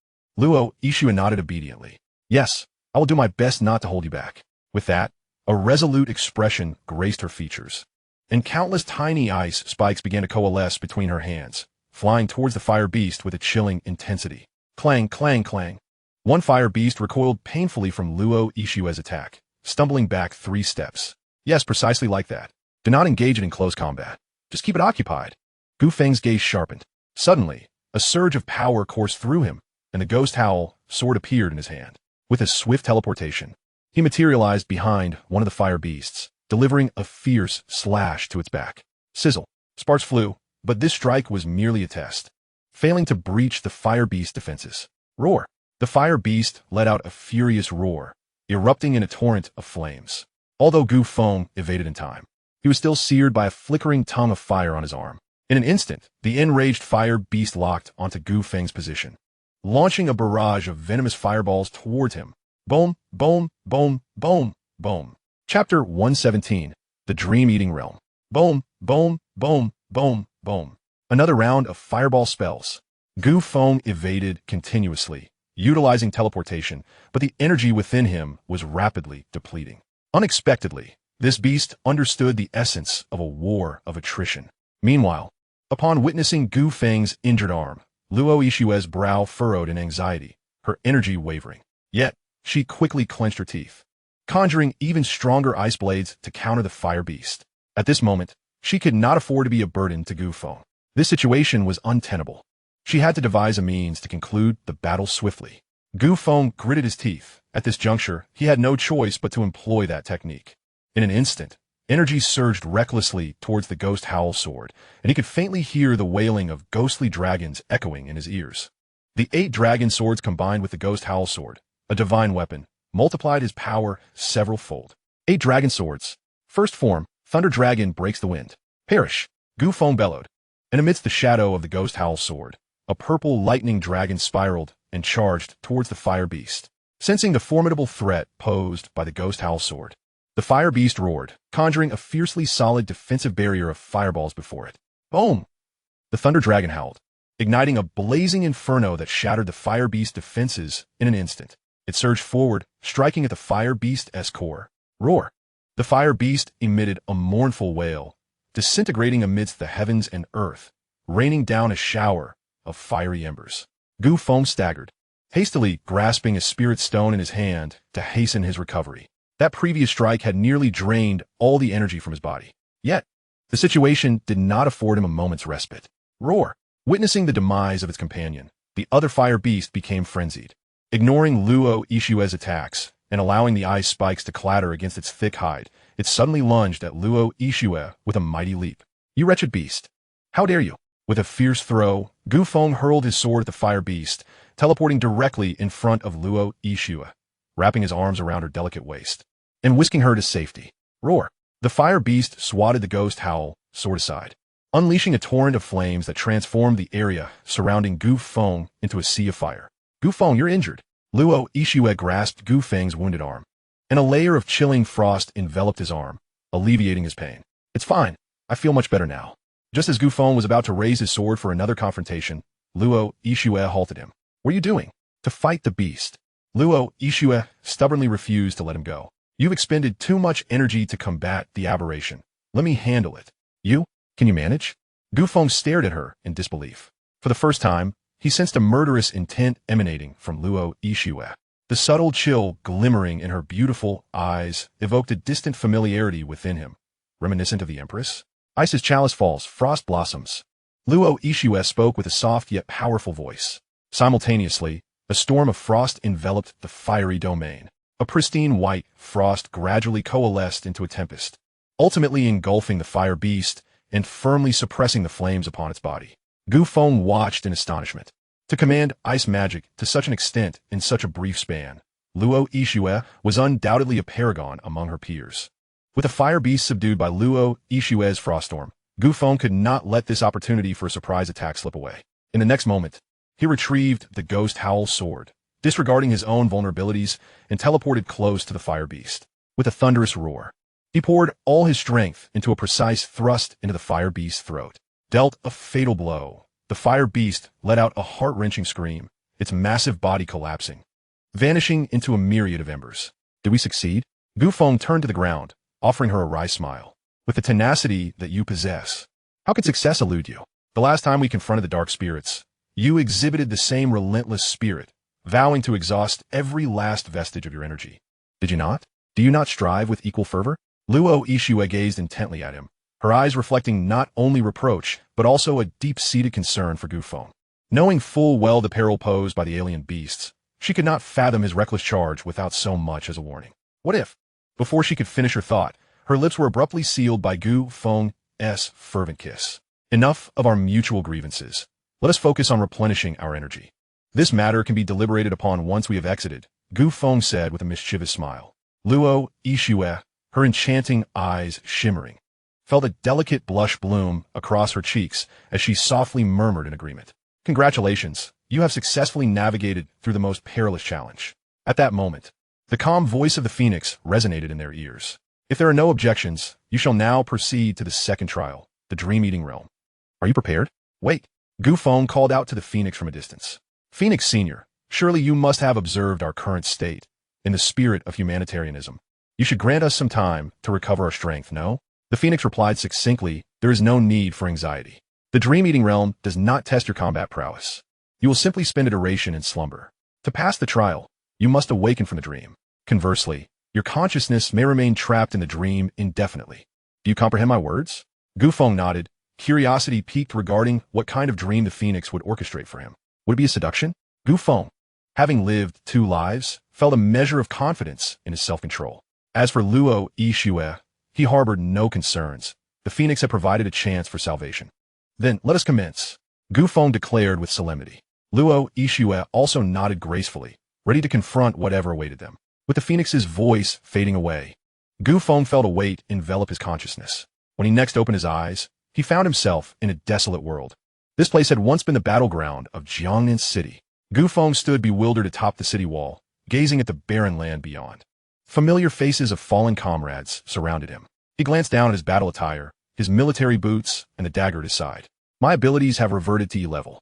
Luo Ishue nodded obediently. Yes, I will do my best not to hold you back. With that, a resolute expression graced her features, and countless tiny ice spikes began to coalesce between her hands, flying towards the fire beast with a chilling intensity. Clang, clang, clang. One fire beast recoiled painfully from Luo Ishue's attack, stumbling back 3 steps. Yes, precisely like that. Do not engage it in close combat. Just keep it occupied. Gu Feng's gaze sharpened. Suddenly, a surge of power coursed through him, and the ghost howl sword appeared in his hand. With a swift teleportation, he materialized behind one of the fire beasts, delivering a fierce slash to its back. Sizzle. Sparks flew, but this strike was merely a test, failing to breach the fire beast's defenses. Roar. The fire beast let out a furious roar, erupting in a torrent of flames. Although Gu Feng evaded in time, he was still seared by a flickering tongue of fire on his arm. In an instant, the enraged fire beast locked onto Gu Feng's position, launching a barrage of venomous fireballs toward him. Boom, boom, boom, boom, boom. Chapter 117, The Dream-Eating Realm. Boom, boom, boom, boom, boom. Another round of fireball spells. Gu Feng evaded continuously, utilizing teleportation, but the energy within him was rapidly depleting. Unexpectedly, this beast understood the essence of a war of attrition. Meanwhile, upon witnessing Gu Feng's injured arm, Luo Ishue's brow furrowed in anxiety, her energy wavering. Yet, she quickly clenched her teeth, conjuring even stronger ice blades to counter the fire beast. At this moment, she could not afford to be a burden to Gu Feng. This situation was untenable. She had to devise a means to conclude the battle swiftly. Gu Feng gritted his teeth. At this juncture, he had no choice but to employ that technique. In an instant, energy surged recklessly towards the ghost howl sword, and he could faintly hear the wailing of ghostly dragons echoing in his ears. The 8 dragon swords combined with the ghost howl sword, a divine weapon, multiplied his power several-fold. 8 dragon swords. First form, Thunder Dragon breaks the wind. Perish! Gu Feng bellowed. And amidst the shadow of the ghost howl sword, a purple lightning dragon spiraled and charged towards the fire beast. Sensing the formidable threat posed by the ghost howl sword, the fire beast roared, conjuring a fiercely solid defensive barrier of fireballs before it. Boom! The thunder dragon howled, igniting a blazing inferno that shattered the fire beast's defenses in an instant. It surged forward, striking at the fire beast's core. Roar! The fire beast emitted a mournful wail, disintegrating amidst the heavens and earth, raining down a shower of fiery embers. Gu Feng staggered, hastily grasping a spirit stone in his hand to hasten his recovery. That previous strike had nearly drained all the energy from his body. Yet, the situation did not afford him a moment's respite. Roar! Witnessing the demise of its companion, the other fire beast became frenzied. Ignoring Luo Ishue's attacks and allowing the ice spikes to clatter against its thick hide, it suddenly lunged at Luo Ishue with a mighty leap. You wretched beast! How dare you! With a fierce throw, Gu Feng hurled his sword at the fire beast, teleporting directly in front of Luo Ishue, wrapping his arms around her delicate waist, and whisking her to safety. Roar! The fire beast swatted the ghost howl sword aside, unleashing a torrent of flames that transformed the area surrounding Gu Feng into a sea of fire. Gu Feng, you're injured. Luo Ishue grasped Gu Feng's wounded arm, and a layer of chilling frost enveloped his arm, alleviating his pain. It's fine. I feel much better now. Just as Gu Feng was about to raise his sword for another confrontation, Luo Yixue halted him. What are you doing? To fight the beast. Luo Yixue stubbornly refused to let him go. You've expended too much energy to combat the aberration. Let me handle it. You? Can you manage? Gu Feng stared at her in disbelief. For the first time, he sensed a murderous intent emanating from Luo Yixue. The subtle chill glimmering in her beautiful eyes evoked a distant familiarity within him, reminiscent of the Empress. Ice as chalice falls, frost blossoms. Luo Yixue spoke with a soft yet powerful voice. Simultaneously, a storm of frost enveloped the fiery domain. A pristine white frost gradually coalesced into a tempest, ultimately engulfing the fire beast and firmly suppressing the flames upon its body. Gu Feng watched in astonishment. To command ice magic to such an extent in such a brief span, Luo Yixue was undoubtedly a paragon among her peers. With the fire beast subdued by Luo Yixue's froststorm, Gu Feng could not let this opportunity for a surprise attack slip away. In the next moment, he retrieved the ghost howl sword, disregarding his own vulnerabilities, and teleported close to the fire beast. With a thunderous roar, he poured all his strength into a precise thrust into the fire beast's throat. Dealt a fatal blow, the fire beast let out a heart-wrenching scream, its massive body collapsing, vanishing into a myriad of embers. Did we succeed? Gu Feng turned to the ground, offering her a wry smile. With the tenacity that you possess, how could success elude you? The last time we confronted the dark spirits, you exhibited the same relentless spirit, vowing to exhaust every last vestige of your energy. Did you not? Do you not strive with equal fervor? Luo Yixue gazed intently at him, her eyes reflecting not only reproach, but also a deep-seated concern for Gu Feng. Knowing full well the peril posed by the alien beasts, she could not fathom his reckless charge without so much as a warning. What if? Before she could finish her thought, her lips were abruptly sealed by Gu Feng's fervent kiss. Enough of our mutual grievances. Let us focus on replenishing our energy. This matter can be deliberated upon once we have exited, Gu Feng said with a mischievous smile. Luo Yixue, her enchanting eyes shimmering, felt a delicate blush bloom across her cheeks as she softly murmured in agreement. Congratulations, you have successfully navigated through the most perilous challenge. At that moment, the calm voice of the phoenix resonated in their ears. If there are no objections, you shall now proceed to the second trial, the dream-eating realm. Are you prepared? Wait. Gu Feng called out to the phoenix from a distance. Phoenix Senior, surely you must have observed our current state. In the spirit of humanitarianism, you should grant us some time to recover our strength, no? The phoenix replied succinctly, there is no need for anxiety. The dream-eating realm does not test your combat prowess. You will simply spend a duration in slumber. To pass the trial, you must awaken from the dream. Conversely, your consciousness may remain trapped in the dream indefinitely. Do you comprehend my words? Gu Feng nodded, curiosity piqued regarding what kind of dream the phoenix would orchestrate for him. Would it be a seduction? Gu Feng, having lived 2 lives, felt a measure of confidence in his self-control. As for Luo Yixue, he harbored no concerns. The phoenix had provided a chance for salvation. Then, let us commence, Gu Feng declared with solemnity. Luo Yixue also nodded gracefully, ready to confront whatever awaited them. With the phoenix's voice fading away, Gu Feng felt a weight envelop his consciousness. When he next opened his eyes, he found himself in a desolate world. This place had once been the battleground of Jiangnan City. Gu Feng stood bewildered atop the city wall, gazing at the barren land beyond. Familiar faces of fallen comrades surrounded him. He glanced down at his battle attire, his military boots, and the dagger at his side. My abilities have reverted to E-level.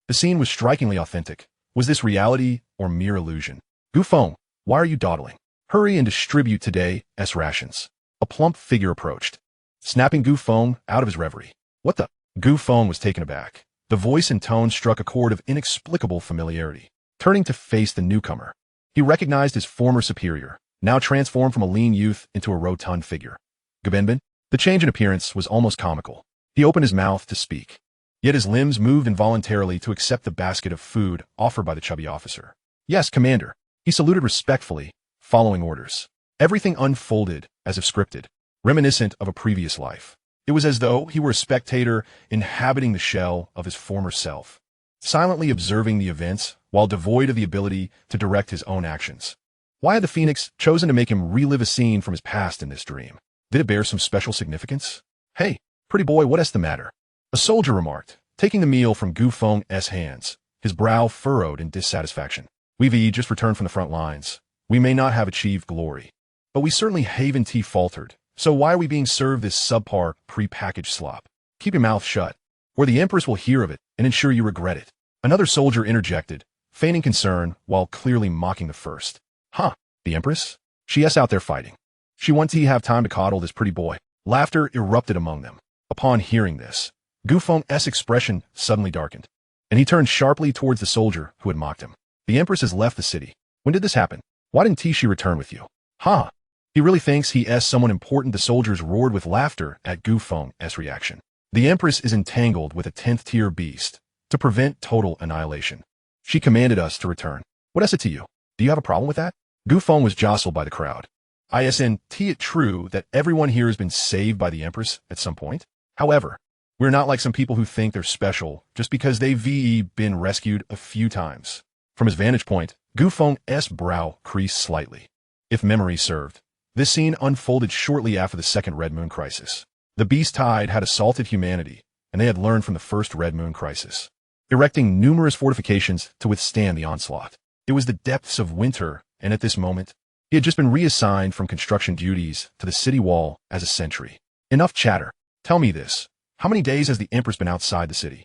The scene was strikingly authentic. Was this reality or mere illusion? Gu Feng, why are you dawdling? Hurry and distribute today's rations. A plump figure approached, snapping Gu Feng out of his reverie. What the? Gu Feng was taken aback. The voice and tone struck a chord of inexplicable familiarity. Turning to face the newcomer, he recognized his former superior, now transformed from a lean youth into a rotund figure. Gabenben? The change in appearance was almost comical. He opened his mouth to speak, yet his limbs moved involuntarily to accept the basket of food offered by the chubby officer. Yes, Commander. He saluted respectfully, following orders. Everything unfolded as if scripted, reminiscent of a previous life. It was as though he were a spectator inhabiting the shell of his former self, silently observing the events while devoid of the ability to direct his own actions. Why had the Phoenix chosen to make him relive a scene from his past in this dream? Did it bear some special significance? Hey, pretty boy, what's the matter? A soldier remarked, taking the meal from Gu Feng's hands, his brow furrowed in dissatisfaction. We've just returned from the front lines. We may not have achieved glory, but we certainly haven't faltered. So why are we being served this subpar, pre-packaged slop? Keep your mouth shut, or the Empress will hear of it and ensure you regret it. Another soldier interjected, feigning concern while clearly mocking the first. Huh, the Empress? She's out there fighting. She wants to have time to coddle this pretty boy. Laughter erupted among them. Upon hearing this, Feng's expression suddenly darkened, and he turned sharply towards the soldier who had mocked him. The Empress has left the city. When did this happen? Why didn't she return with you? Huh? He really thinks he's someone important. The soldiers roared with laughter at Feng's reaction. The Empress is entangled with a 10th tier beast to prevent total annihilation. She commanded us to return. What is it to you? Do you have a problem with that? Feng was jostled by the crowd. Isn't it true that everyone here has been saved by the Empress at some point? However, we're not like some people who think they're special just because they've been rescued a few times. From his vantage point, Feng's brow creased slightly. If memory served, this scene unfolded shortly after the second Red Moon Crisis. The Beast Tide had assaulted humanity, and they had learned from the first Red Moon Crisis, erecting numerous fortifications to withstand the onslaught. It was the depths of winter, and at this moment, he had just been reassigned from construction duties to the city wall as a sentry. Enough chatter. Tell me this. How many days has the Empress been outside the city?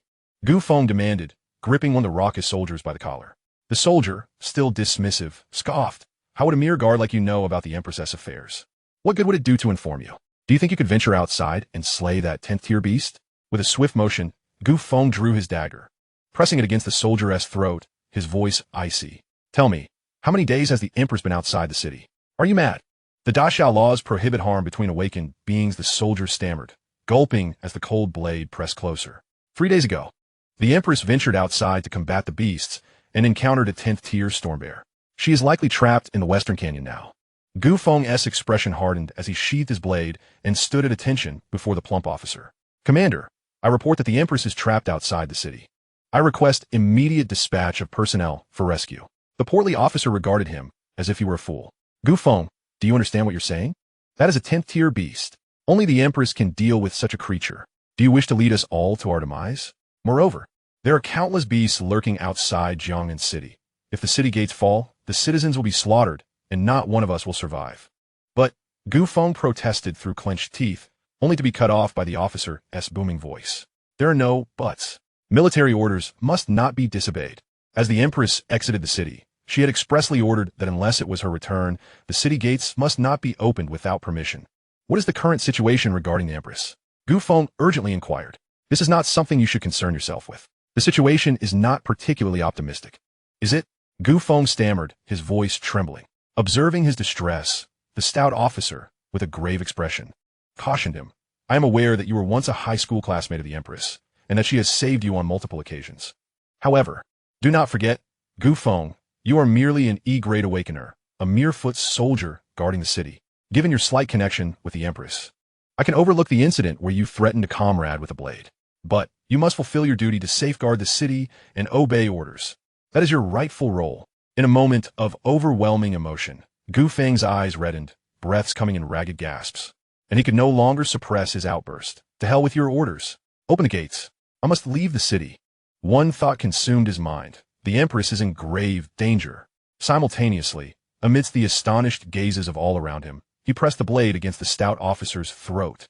Feng demanded, gripping one of the raucous soldiers by the collar. The soldier, still dismissive, scoffed. How would a mere guard like you know about the Empress's affairs? What good would it do to inform you? Do you think you could venture outside and slay that 10th tier beast? With a swift motion, Feng drew his dagger, pressing it against the soldier's throat, his voice icy. Tell me, how many days has the Empress been outside the city? Are you mad? The Dachau laws prohibit harm between awakened beings, the soldier stammered, gulping as the cold blade pressed closer. 3 days ago, the Empress ventured outside to combat the beasts and encountered a 10th tier storm bear. She is likely trapped in the Western Canyon now. Feng's expression hardened as he sheathed his blade and stood at attention before the plump officer. Commander, I report that the Empress is trapped outside the city. I request immediate dispatch of personnel for rescue. The portly officer regarded him as if he were a fool. Feng, do you understand what you're saying? That is a 10th tier beast. Only the Empress can deal with such a creature. Do you wish to lead us all to our demise? Moreover, there are countless beasts lurking outside Jiangnan City. If the city gates fall, the citizens will be slaughtered, and not one of us will survive. But Feng protested through clenched teeth, only to be cut off by the officer's booming voice. There are no buts. Military orders must not be disobeyed. As the Empress exited the city, she had expressly ordered that unless it was her return, the city gates must not be opened without permission. What is the current situation regarding the Empress? Feng urgently inquired. This is not something you should concern yourself with. The situation is not particularly optimistic. Is it? Feng stammered, his voice trembling. Observing his distress, the stout officer, with a grave expression, cautioned him. I am aware that you were once a high school classmate of the Empress, and that she has saved you on multiple occasions. However, do not forget, Feng, you are merely an E-grade awakener, a mere foot soldier guarding the city. Given your slight connection with the Empress, I can overlook the incident where you threatened a comrade with a blade. But you must fulfill your duty to safeguard the city and obey orders. That is your rightful role. In a moment of overwhelming emotion, Feng's eyes reddened, breaths coming in ragged gasps, and he could no longer suppress his outburst. To hell with your orders. Open the gates. I must leave the city. One thought consumed his mind. The Empress is in grave danger. Simultaneously, amidst the astonished gazes of all around him, he pressed the blade against the stout officer's throat.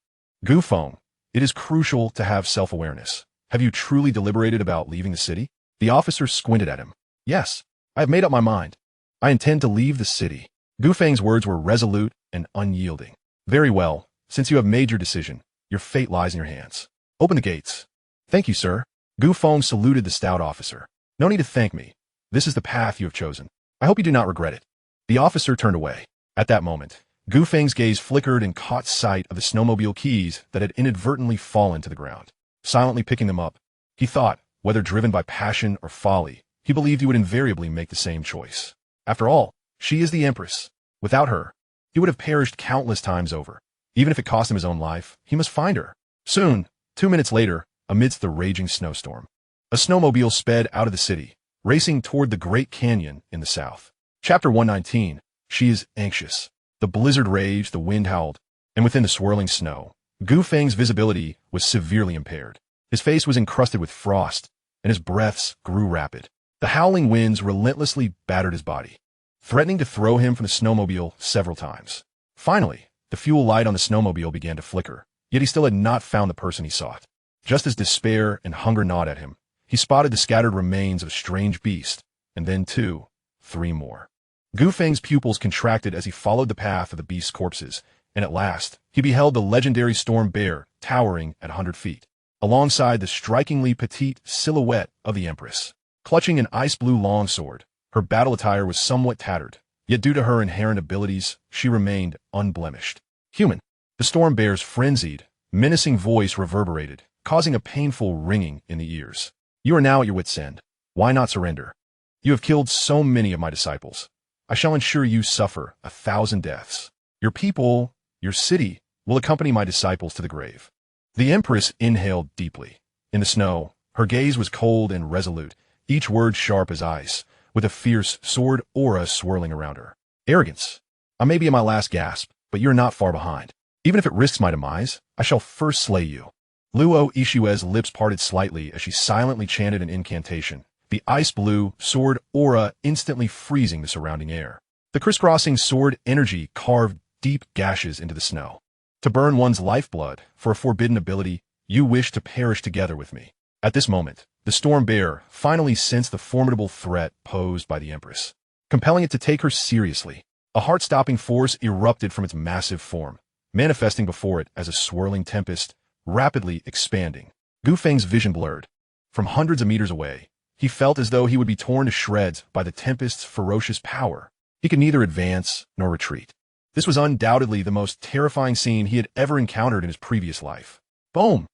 Feng, it is crucial to have self-awareness. Have you truly deliberated about leaving the city? The officer squinted at him. Yes, I have made up my mind. I intend to leave the city. Feng's words were resolute and unyielding. Very well, since you have made your decision, your fate lies in your hands. Open the gates. Thank you, sir. Feng saluted the stout officer. No need to thank me. This is the path you have chosen. I hope you do not regret it. The officer turned away. At that moment, Feng's gaze flickered and caught sight of the snowmobile keys that had inadvertently fallen to the ground. Silently picking them up, he thought, whether driven by passion or folly, he believed he would invariably make the same choice. After all, she is the Empress. Without her, he would have perished countless times over. Even if it cost him his own life, he must find her. Soon, 2 minutes later, amidst the raging snowstorm, a snowmobile sped out of the city, racing toward the Great Canyon in the south. Chapter 119. She is anxious. The blizzard raged, the wind howled, and within the swirling snow, Feng's visibility was severely impaired. His face was encrusted with frost, and his breaths grew rapid. The howling winds relentlessly battered his body, threatening to throw him from the snowmobile several times. Finally, the fuel light on the snowmobile began to flicker, yet he still had not found the person he sought. Just as despair and hunger gnawed at him, he spotted the scattered remains of a strange beast, and then 2, 3 more. Gu Feng's pupils contracted as he followed the path of the beast's corpses, and at last, he beheld the legendary storm bear towering at 100 feet, alongside the strikingly petite silhouette of the Empress. Clutching an ice-blue longsword, her battle attire was somewhat tattered, yet due to her inherent abilities, she remained unblemished. Human. The storm bear's frenzied, menacing voice reverberated, causing a painful ringing in the ears. You are now at your wit's end. Why not surrender? You have killed so many of my disciples. I shall ensure you suffer 1,000 deaths. Your people, your city, will accompany my disciples to the grave. The Empress inhaled deeply. In the snow, her gaze was cold and resolute, each word sharp as ice, with a fierce sword aura swirling around her. Arrogance. I may be at my last gasp, but you're not far behind. Even if it risks my demise, I shall first slay you. Luo Ishue's lips parted slightly as she silently chanted an incantation, the ice-blue sword aura instantly freezing the surrounding air. The crisscrossing sword energy carved deep gashes into the snow. To burn one's lifeblood for a forbidden ability, you wish to perish together with me. At this moment, the storm bear finally sensed the formidable threat posed by the Empress, compelling it to take her seriously. A heart-stopping force erupted from its massive form, manifesting before it as a swirling tempest, rapidly expanding. Gu Feng's vision blurred. From hundreds of meters away, he felt as though he would be torn to shreds by the tempest's ferocious power. He could neither advance nor retreat. This was undoubtedly the most terrifying scene he had ever encountered in his previous life. Boom!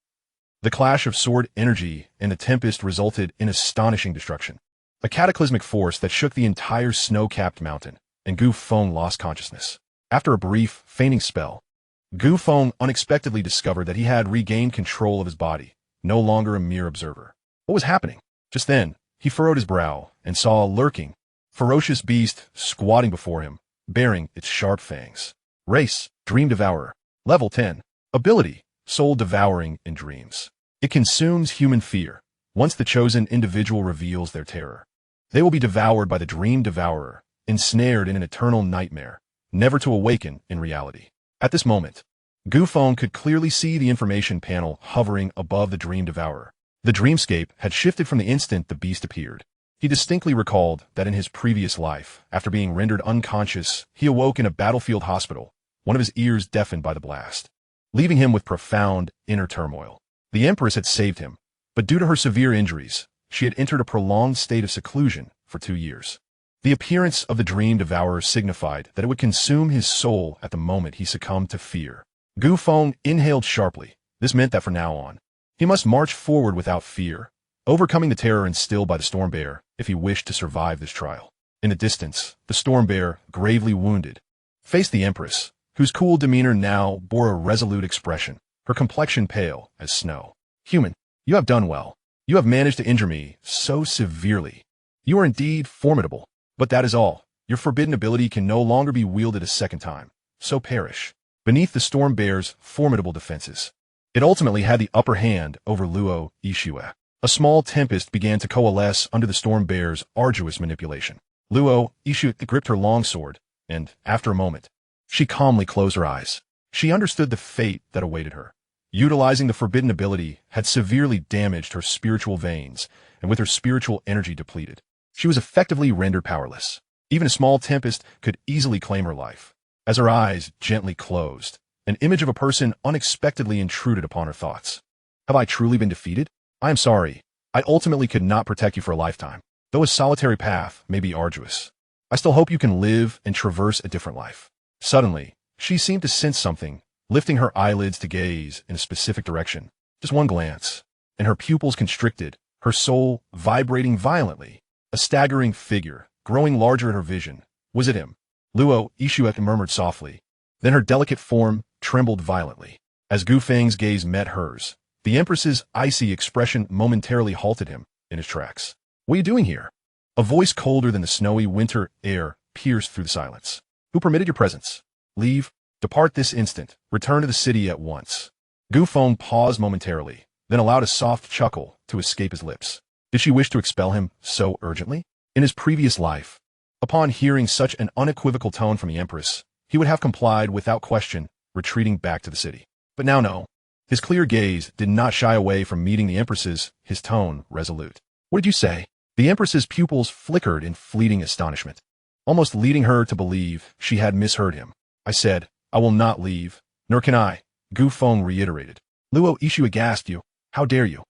The clash of sword energy and the tempest resulted in astonishing destruction. A cataclysmic force that shook the entire snow-capped mountain, and Gu Feng lost consciousness. After a brief, fainting spell, Gu Feng unexpectedly discovered that he had regained control of his body, no longer a mere observer. What was happening? Just then, he furrowed his brow and saw a lurking, ferocious beast squatting before him, bearing its sharp fangs. Race, Dream Devourer. Level 10. Ability, Soul Devouring in Dreams. It consumes human fear. Once the chosen individual reveals their terror, they will be devoured by the Dream Devourer, ensnared in an eternal nightmare, never to awaken in reality. At this moment, Gu Feng could clearly see the information panel hovering above the Dream Devourer. The dreamscape had shifted from the instant the beast appeared. He distinctly recalled that in his previous life, after being rendered unconscious, he awoke in a battlefield hospital, one of his ears deafened by the blast, leaving him with profound inner turmoil. The Empress had saved him, but due to her severe injuries, she had entered a prolonged state of seclusion for 2 years. The appearance of the Dream Devourer signified that it would consume his soul at the moment he succumbed to fear. Gu Feng inhaled sharply. This meant that from now on, he must march forward without fear, overcoming the terror instilled by the storm bear if he wished to survive this trial. In the distance, the storm bear, gravely wounded, faced the Empress, whose cool demeanor now bore a resolute expression, her complexion pale as snow. Human, you have done well. You have managed to injure me so severely. You are indeed formidable. But that is all. Your forbidden ability can no longer be wielded a second time, so perish beneath the storm bear's formidable defenses. It ultimately had the upper hand over Luo Ishue. A small tempest began to coalesce under the storm bear's arduous manipulation. Luo Ishue gripped her longsword, and, after a moment, she calmly closed her eyes. She understood the fate that awaited her. Utilizing the forbidden ability had severely damaged her spiritual veins, and with her spiritual energy depleted, she was effectively rendered powerless. Even a small tempest could easily claim her life. As her eyes gently closed, an image of a person unexpectedly intruded upon her thoughts. Have I truly been defeated? I am sorry. I ultimately could not protect you for a lifetime. Though a solitary path may be arduous, I still hope you can live and traverse a different life. Suddenly, she seemed to sense something, lifting her eyelids to gaze in a specific direction. Just one glance, and her pupils constricted, her soul vibrating violently. A staggering figure, growing larger in her vision. Was it him? Luo Ishue murmured softly. Then her delicate form trembled violently. As Gu Feng's gaze met hers, the Empress's icy expression momentarily halted him in his tracks. What are you doing here? A voice colder than the snowy winter air pierced through the silence. Who permitted your presence? Leave. Depart this instant. Return to the city at once. Gu Feng paused momentarily, then allowed a soft chuckle to escape his lips. Did she wish to expel him so urgently? In his previous life, upon hearing such an unequivocal tone from the Empress, he would have complied without question, retreating back to the city. But now no. His clear gaze did not shy away from meeting the Empress's, his tone resolute. "What did you say?" The Empress's pupils flickered in fleeting astonishment, almost leading her to believe she had misheard him. "I said, I will not leave, nor can I," Gu Feng reiterated. Luo Ishu gasped. "You, how dare you?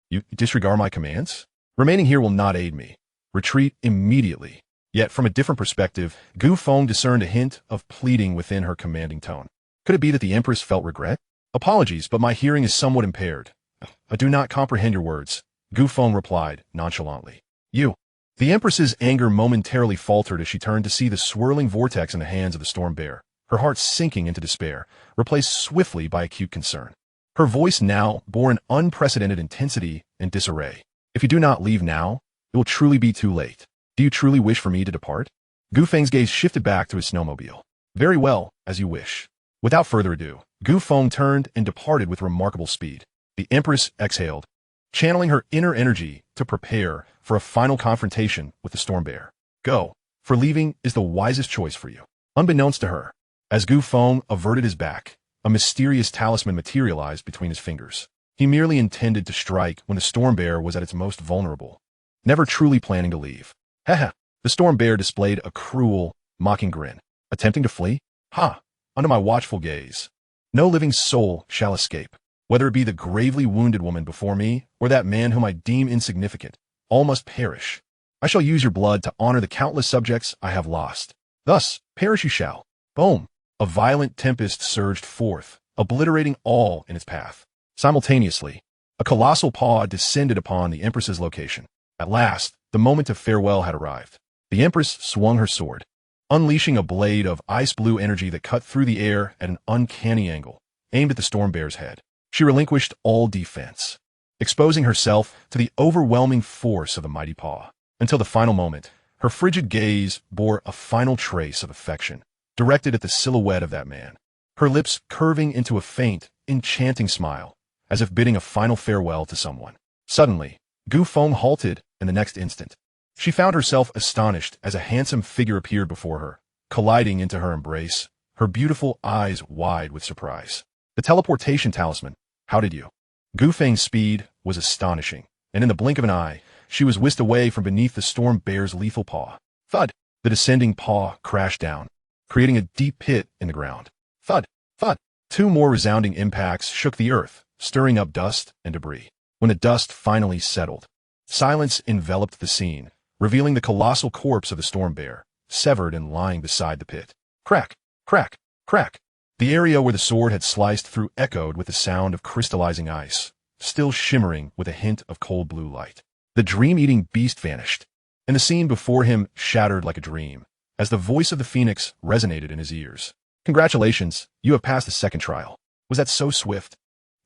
You disregard my commands? Remaining here will not aid me. Retreat immediately." Yet from a different perspective, Gu Feng discerned a hint of pleading within her commanding tone. Could it be that the Empress felt regret? "Apologies, but my hearing is somewhat impaired. I do not comprehend your words," Gu Feng replied nonchalantly. "You." The Empress's anger momentarily faltered as she turned to see the swirling vortex in the hands of the storm bear, her heart sinking into despair, replaced swiftly by acute concern. Her voice now bore an unprecedented intensity and disarray. "If you do not leave now, it will truly be too late. Do you truly wish for me to depart?" Gu Feng's gaze shifted back to his snowmobile. "Very well, as you wish." Without further ado, Gu Feng turned and departed with remarkable speed. The Empress exhaled, channeling her inner energy to prepare for a final confrontation with the storm bear. "Go, for leaving is the wisest choice for you." Unbeknownst to her, as Gu Feng averted his back, a mysterious talisman materialized between his fingers. He merely intended to strike when the storm bear was at its most vulnerable, never truly planning to leave. "Haha." The storm bear displayed a cruel, mocking grin. "Attempting to flee? Ha! Under my watchful gaze. No living soul shall escape. Whether it be the gravely wounded woman before me, or that man whom I deem insignificant, all must perish. I shall use your blood to honor the countless subjects I have lost. Thus, perish you shall." Boom! A violent tempest surged forth, obliterating all in its path. Simultaneously, a colossal paw descended upon the Empress's location. At last, the moment of farewell had arrived. The Empress swung her sword, unleashing a blade of ice-blue energy that cut through the air at an uncanny angle, aimed at the storm bear's head. She relinquished all defense, exposing herself to the overwhelming force of the mighty paw. Until the final moment, her frigid gaze bore a final trace of affection, directed at the silhouette of that man, her lips curving into a faint, enchanting smile, as if bidding a final farewell to someone. Suddenly, Gu Feng halted in the next instant. She found herself astonished as a handsome figure appeared before her, colliding into her embrace, her beautiful eyes wide with surprise. "The teleportation talisman, how did you?" Gu Feng's speed was astonishing, and in the blink of an eye, she was whisked away from beneath the storm bear's lethal paw. Thud! The descending paw crashed down, creating a deep pit in the ground. Thud! Thud! Two more resounding impacts shook the earth, stirring up dust and debris. When the dust finally settled, silence enveloped the scene, revealing the colossal corpse of the storm bear, severed and lying beside the pit. Crack! Crack! Crack! The area where the sword had sliced through echoed with the sound of crystallizing ice, still shimmering with a hint of cold blue light. The dream-eating beast vanished, and the scene before him shattered like a dream, as the voice of the phoenix resonated in his ears. "Congratulations, you have passed the second trial. Was that so swift?"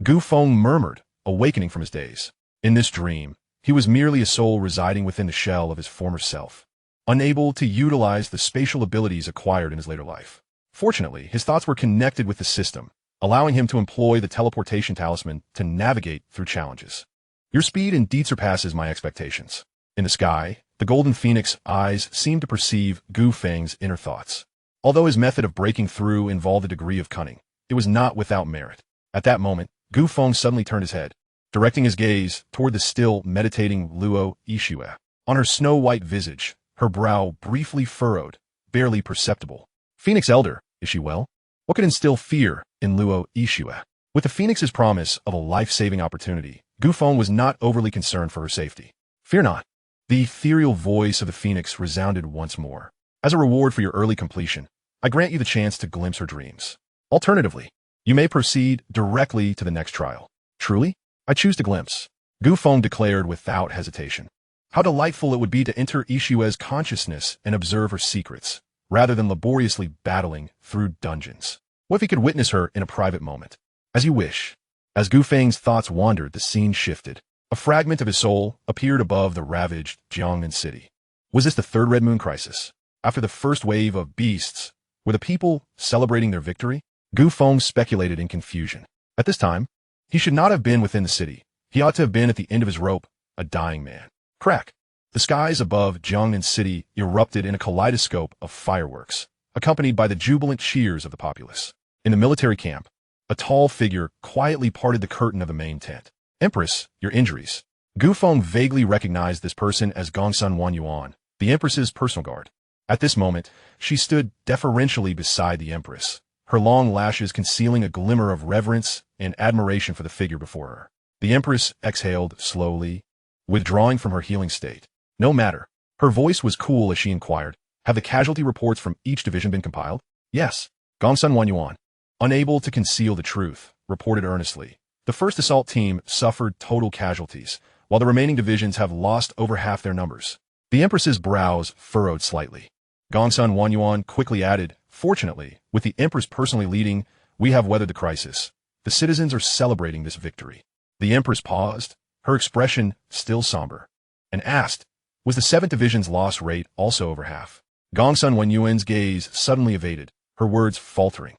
Gu Feng murmured, awakening from his daze. In this dream, he was merely a soul residing within the shell of his former self, unable to utilize the spatial abilities acquired in his later life. Fortunately, his thoughts were connected with the system, allowing him to employ the teleportation talisman to navigate through challenges. "Your speed indeed surpasses my expectations." In the sky, the golden phoenix eyes seemed to perceive Gu Feng's inner thoughts. Although his method of breaking through involved a degree of cunning, it was not without merit. At that moment, Gu Feng suddenly turned his head, directing his gaze toward the still meditating Luo Ishu. On her snow-white visage, her brow briefly furrowed, barely perceptible. "Phoenix Elder, is she well?" What could instill fear in Luo Ishu? With the phoenix's promise of a life-saving opportunity, Gu Feng was not overly concerned for her safety. "Fear not." The ethereal voice of the phoenix resounded once more. "As a reward for your early completion, I grant you the chance to glimpse her dreams. Alternatively, you may proceed directly to the next trial." "Truly? I choose to glimpse," Gu Feng declared without hesitation. How delightful it would be to enter Ishue's consciousness and observe her secrets, rather than laboriously battling through dungeons. What if he could witness her in a private moment? "As you wish." As Gu Feng's thoughts wandered, the scene shifted. A fragment of his soul appeared above the ravaged Jiangnan city. Was this the third Red Moon crisis? After the first wave of beasts, were the people celebrating their victory? Gu Feng speculated in confusion. At this time, he should not have been within the city. He ought to have been at the end of his rope, a dying man. Crack! The skies above Jiangnan city erupted in a kaleidoscope of fireworks, accompanied by the jubilant cheers of the populace. In the military camp, A tall figure quietly parted the curtain of the main tent. Empress, your injuries. Gu Feng vaguely recognized this person as Gongsun Wanyuan, the Empress's personal guard. At this moment, she stood deferentially beside the Empress, her long lashes concealing a glimmer of reverence and admiration for the figure before her. The Empress exhaled slowly, withdrawing from her healing state. No matter. Her voice was cool as she inquired, have the casualty reports from each division been compiled? Yes. Gongsun Wanyuan, unable to conceal the truth, reported earnestly. The first assault team suffered total casualties, while the remaining divisions have lost over half their numbers. The Empress's brows furrowed slightly. Gongsun Wanyuan quickly added, fortunately, with the Empress personally leading, we have weathered the crisis. The citizens are celebrating this victory. The Empress paused, her expression still somber, and asked, was the 7th Division's loss rate also over half? Gongsun Wanyuan's gaze suddenly evaded, her words faltering.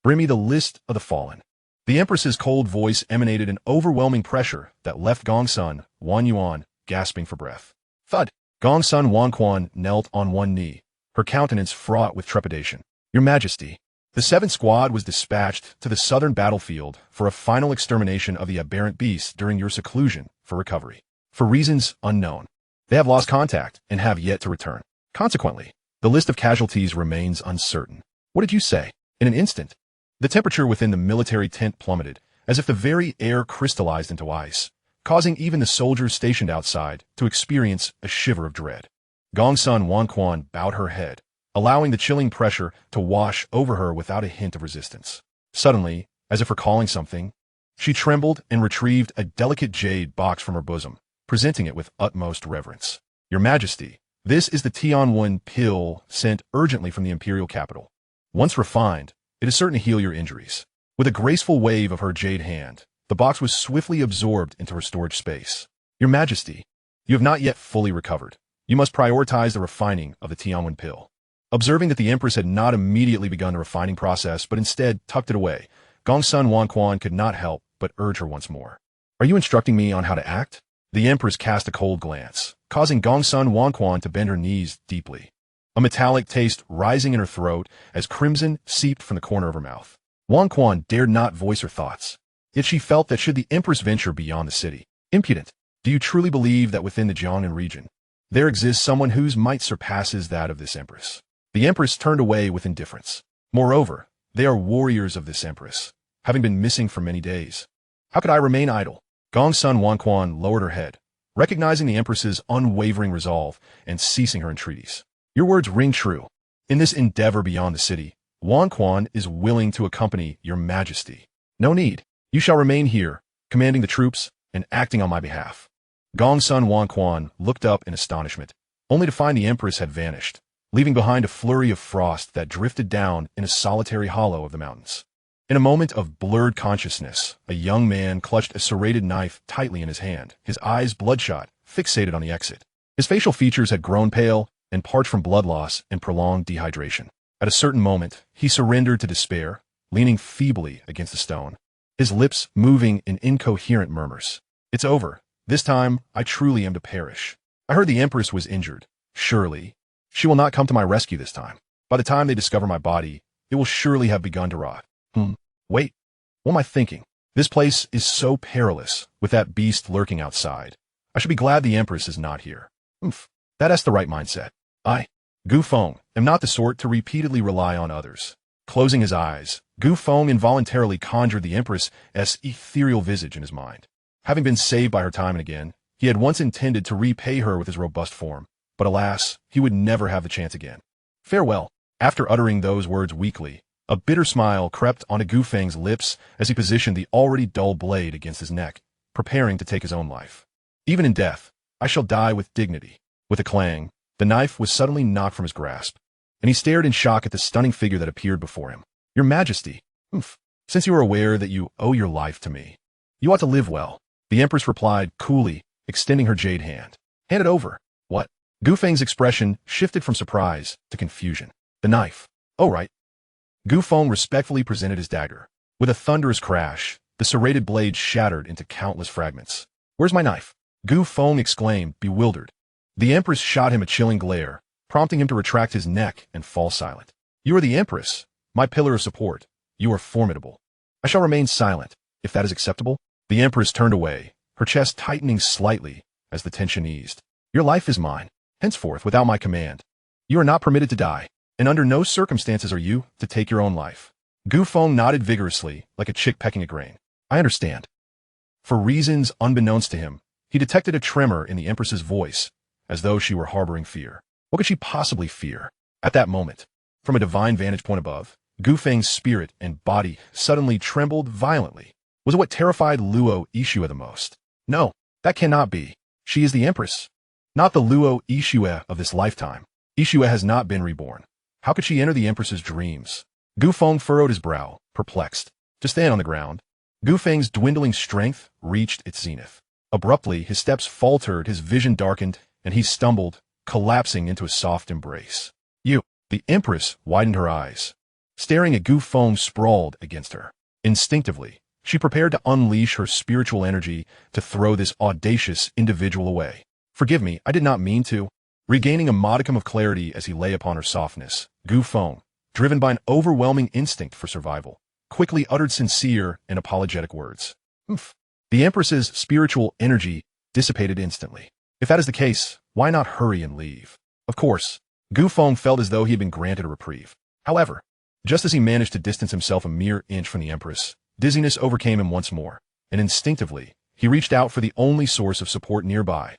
Bring me the list of the fallen. The Empress's cold voice emanated an overwhelming pressure that left Gongsun Wanyuan gasping for breath. Thud! Gongsun Wanyuan knelt on one knee, her countenance fraught with trepidation. Your Majesty, the 7th Squad was dispatched to the southern battlefield for a final extermination of the aberrant beasts during your seclusion for recovery. For reasons unknown, they have lost contact and have yet to return. Consequently, the list of casualties remains uncertain. What did you say? In an instant, the temperature within the military tent plummeted, as if the very air crystallized into ice, causing even the soldiers stationed outside to experience a shiver of dread. Gongsun Wanyuan bowed her head, allowing the chilling pressure to wash over her without a hint of resistance. Suddenly, as if recalling something, she trembled and retrieved a delicate jade box from her bosom, presenting it with utmost reverence. Your Majesty, this is the Tianwen pill sent urgently from the imperial capital. Once refined, it is certain to heal your injuries. With a graceful wave of her jade hand, the box was swiftly absorbed into her storage space. Your Majesty, you have not yet fully recovered. You must prioritize the refining of the Tianwen pill. Observing that the Empress had not immediately begun the refining process, but instead tucked it away, Gongsun Wanyuan could not help but urge her once more. Are you instructing me on how to act? The Empress cast a cold glance, causing Gongsun Wanyuan to bend her knees deeply, a metallic taste rising in her throat as crimson seeped from the corner of her mouth. Wanyuan dared not voice her thoughts, yet she felt that should the Empress venture beyond the city. Impudent, do you truly believe that within the Jiangnan region, there exists someone whose might surpasses that of this Empress? The Empress turned away with indifference. Moreover, they are warriors of this Empress, having been missing for many days. How could I remain idle? Gongsun Wanyuan lowered her head, recognizing the Empress's unwavering resolve and ceasing her entreaties. Your words ring true. In this endeavor beyond the city, Wanyuan is willing to accompany your Majesty. No need. You shall remain here, commanding the troops and acting on my behalf. Gongsun Wanyuan looked up in astonishment, only to find the Empress had vanished, leaving behind a flurry of frost that drifted down in a solitary hollow of the mountains. In a moment of blurred consciousness, a young man clutched a serrated knife tightly in his hand, his eyes bloodshot, fixated on the exit. His facial features had grown pale and parched from blood loss and prolonged dehydration. At a certain moment, he surrendered to despair, leaning feebly against the stone, his lips moving in incoherent murmurs. It's over. This time, I truly am to perish. I heard the Empress was injured. Surely, she will not come to my rescue this time. By the time they discover my body, it will surely have begun to rot. Wait, what am I thinking? This place is so perilous, with that beast lurking outside. I should be glad the Empress is not here. That's the right mindset. I, Gu Feng, am not the sort to repeatedly rely on others. Closing his eyes, Gu Feng involuntarily conjured the Empress's ethereal visage in his mind. Having been saved by her time and again, he had once intended to repay her with his robust form, but alas, he would never have the chance again. Farewell. After uttering those words weakly, a bitter smile crept onto Gu Feng's lips as he positioned the already dull blade against his neck, preparing to take his own life. Even in death, I shall die with dignity. With a clang, the knife was suddenly knocked from his grasp, and he stared in shock at the stunning figure that appeared before him. Your Majesty, since you are aware that you owe your life to me, you ought to live well. The Empress replied coolly, extending her jade hand. Hand it over. What? Gu Feng's expression shifted from surprise to confusion. The knife. Oh, right. Gu Feng respectfully presented his dagger. With a thunderous crash, the serrated blade shattered into countless fragments. Where's my knife? Gu Feng exclaimed, bewildered. The Empress shot him a chilling glare, prompting him to retract his neck and fall silent. You are the Empress, my pillar of support. You are formidable. I shall remain silent, if that is acceptable. The Empress turned away, her chest tightening slightly as the tension eased. Your life is mine, henceforth without my command. You are not permitted to die, and under no circumstances are you to take your own life. Gu Feng nodded vigorously, like a chick pecking a grain. I understand. For reasons unbeknownst to him, he detected a tremor in the Empress's voice, as though she were harboring fear. What could she possibly fear? At that moment, from a divine vantage point above, Gu Feng's spirit and body suddenly trembled violently. Was it what terrified Luo Yixue the most? No, that cannot be. She is the Empress, not the Luo Yixue of this lifetime. Yixue has not been reborn. How could she enter the Empress's dreams? Gu Feng furrowed his brow, perplexed. Just then on the ground, Gu Feng's dwindling strength reached its zenith. Abruptly, his steps faltered, his vision darkened, and he stumbled, collapsing into a soft embrace. You, the Empress, widened her eyes, staring at Gu Feng sprawled against her. Instinctively, she prepared to unleash her spiritual energy to throw this audacious individual away. Forgive me, I did not mean to. Regaining a modicum of clarity as he lay upon her softness, Gu Feng, driven by an overwhelming instinct for survival, quickly uttered sincere and apologetic words. Oof. The Empress's spiritual energy dissipated instantly. If that is the case, why not hurry and leave? Of course, Gu Feng felt as though he had been granted a reprieve. However, just as he managed to distance himself a mere inch from the Empress, dizziness overcame him once more, and instinctively, he reached out for the only source of support nearby.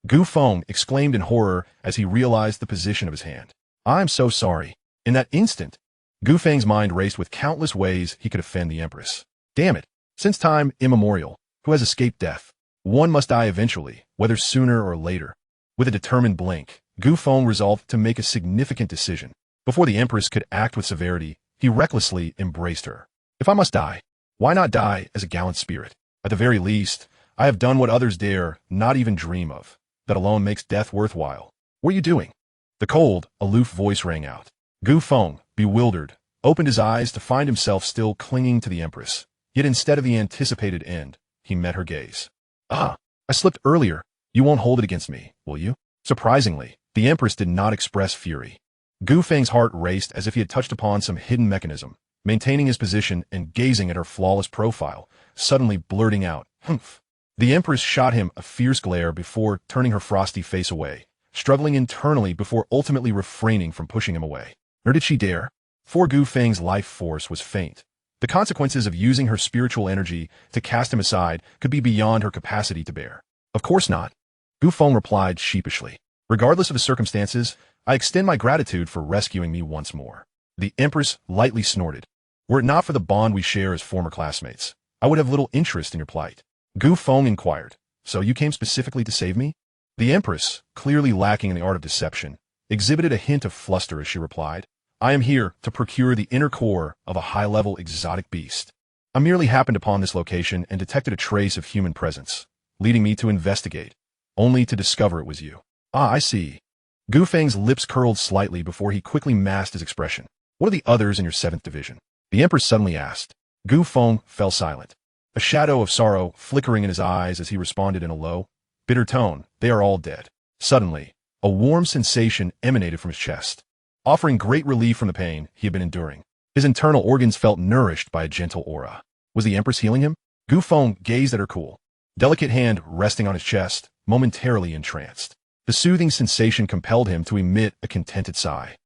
Gu Feng exclaimed in horror as he realized the position of his hand. I'm so sorry. In that instant, Gu Feng's mind raced with countless ways he could offend the Empress. Damn it. Since time immemorial, who has escaped death? One must die eventually, whether sooner or later. With a determined blink, Gu Feng resolved to make a significant decision. Before the Empress could act with severity, he recklessly embraced her. If I must die, why not die as a gallant spirit? At the very least, I have done what others dare not even dream of. That alone makes death worthwhile. What are you doing? The cold, aloof voice rang out. Gu Feng, bewildered, opened his eyes to find himself still clinging to the Empress. Yet instead of the anticipated end, he met her gaze. I slipped earlier. You won't hold it against me, will you? Surprisingly, the Empress did not express fury. Gu Feng's heart raced as if he had touched upon some hidden mechanism, maintaining his position and gazing at her flawless profile, suddenly blurting out, humph. The Empress shot him a fierce glare before turning her frosty face away, struggling internally before ultimately refraining from pushing him away. Nor did she dare, for Gu Feng's life force was faint. The consequences of using her spiritual energy to cast him aside could be beyond her capacity to bear. Of course not. Gu Feng replied sheepishly. Regardless of the circumstances, I extend my gratitude for rescuing me once more. The Empress lightly snorted. Were it not for the bond we share as former classmates, I would have little interest in your plight. Gu Feng inquired, so you came specifically to save me? The Empress, clearly lacking in the art of deception, exhibited a hint of fluster as she replied, I am here to procure the inner core of a high-level exotic beast. I merely happened upon this location and detected a trace of human presence, leading me to investigate, only to discover it was you. I see. Gu Feng's lips curled slightly before he quickly masked his expression. What are the others in your 7th division? The Empress suddenly asked. Gu Feng fell silent, a shadow of sorrow flickering in his eyes as he responded in a low, bitter tone, they are all dead. Suddenly, a warm sensation emanated from his chest, offering great relief from the pain he had been enduring. His internal organs felt nourished by a gentle aura. Was the Empress healing him? Gu Feng gazed at her cool, delicate hand resting on his chest, momentarily entranced. The soothing sensation compelled him to emit a contented sigh.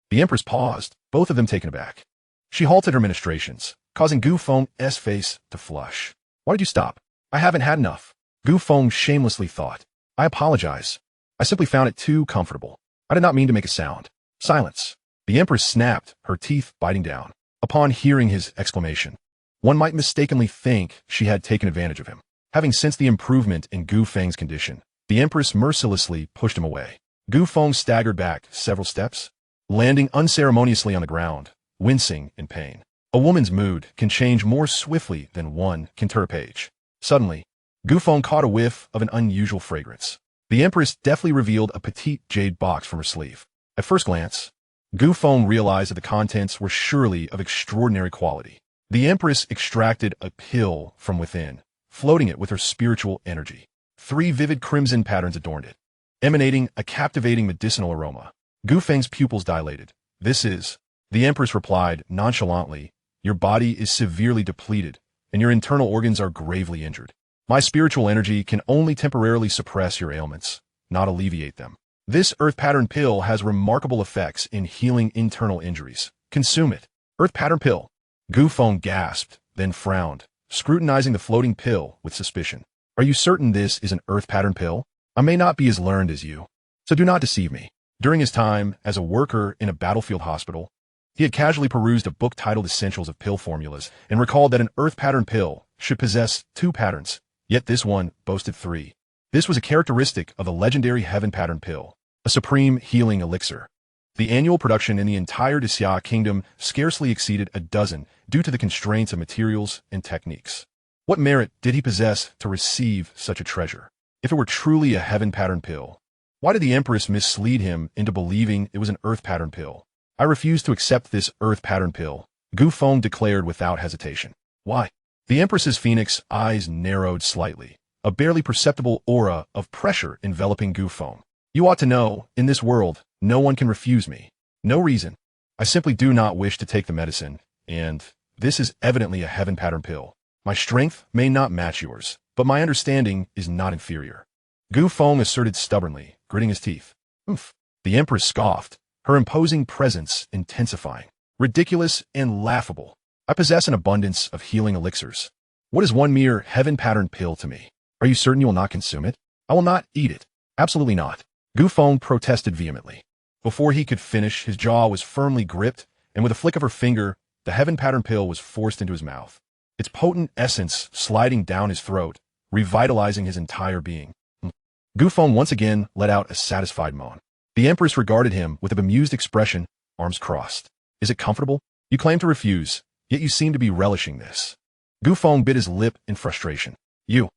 The Empress paused, both of them taken aback. She halted her ministrations, causing Gu Feng's face to flush. Why did you stop? I haven't had enough. Gu Feng shamelessly thought. I apologize. I simply found it too comfortable. I did not mean to make a sound. Silence. The Empress snapped, her teeth biting down. Upon hearing his exclamation, one might mistakenly think she had taken advantage of him. Having sensed the improvement in Gu Feng's condition, the Empress mercilessly pushed him away. Gu Feng staggered back several steps, landing unceremoniously on the ground, wincing in pain. A woman's mood can change more swiftly than one can turn a page. Suddenly, Gu Feng caught a whiff of an unusual fragrance. The Empress deftly revealed a petite jade box from her sleeve. At first glance, Gu Feng realized that the contents were surely of extraordinary quality. The Empress extracted a pill from within, floating it with her spiritual energy. 3 vivid crimson patterns adorned it, emanating a captivating medicinal aroma. Gu Feng's pupils dilated. This is, the Empress replied nonchalantly, Your body is severely depleted, and your internal organs are gravely injured. My spiritual energy can only temporarily suppress your ailments, not alleviate them. This earth pattern pill has remarkable effects in healing internal injuries. Consume it. Earth pattern pill. Feng gasped, then frowned, scrutinizing the floating pill with suspicion. Are you certain this is an earth pattern pill? I may not be as learned as you, so do not deceive me. During his time as a worker in a battlefield hospital, he had casually perused a book titled Essentials of Pill Formulas and recalled that an earth pattern pill should possess 2 patterns, yet this one boasted 3. This was a characteristic of the legendary heaven pattern pill, a supreme healing elixir. The annual production in the entire Xia kingdom scarcely exceeded a dozen due to the constraints of materials and techniques. What merit did he possess to receive such a treasure? If it were truly a heaven pattern pill, why did the Empress mislead him into believing it was an earth pattern pill? I refuse to accept this earth pattern pill, Feng declared without hesitation. Why? The Empress's phoenix eyes narrowed slightly, a barely perceptible aura of pressure enveloping Feng. You ought to know, in this world, no one can refuse me. No reason. I simply do not wish to take the medicine, and this is evidently a heaven pattern pill. My strength may not match yours, but my understanding is not inferior. Feng asserted stubbornly, gritting his teeth. Oof. The Empress scoffed, her imposing presence intensifying. Ridiculous and laughable. I possess an abundance of healing elixirs. What is one mere heaven pattern pill to me? Are you certain you will not consume it? I will not eat it. Absolutely not. Feng protested vehemently. Before he could finish, his jaw was firmly gripped, and with a flick of her finger, the heaven pattern pill was forced into his mouth, its potent essence sliding down his throat, revitalizing his entire being. Feng once again let out a satisfied moan. The Empress regarded him with a bemused expression, arms crossed. Is it comfortable? You claim to refuse, yet you seem to be relishing this. Feng bit his lip in frustration. You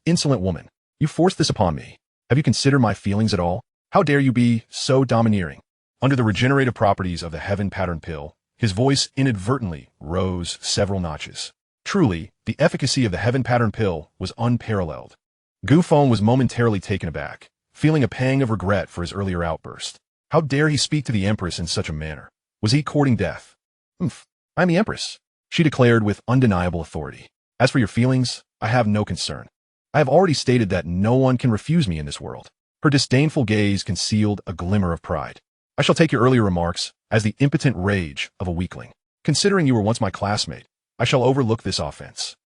insolent woman. You forced this upon me. Have you considered my feelings at all? How dare you be so domineering? Under the regenerative properties of the heaven pattern pill, his voice inadvertently rose several notches. Truly, the efficacy of the heaven pattern pill was unparalleled. Feng was momentarily taken aback, feeling a pang of regret for his earlier outburst. How dare he speak to the Empress in such a manner? Was he courting death? I am the Empress, she declared with undeniable authority. As for your feelings, I have no concern. I have already stated that no one can refuse me in this world. Her disdainful gaze concealed a glimmer of pride. I shall take your earlier remarks as the impotent rage of a weakling. Considering you were once my classmate, I shall overlook this offense.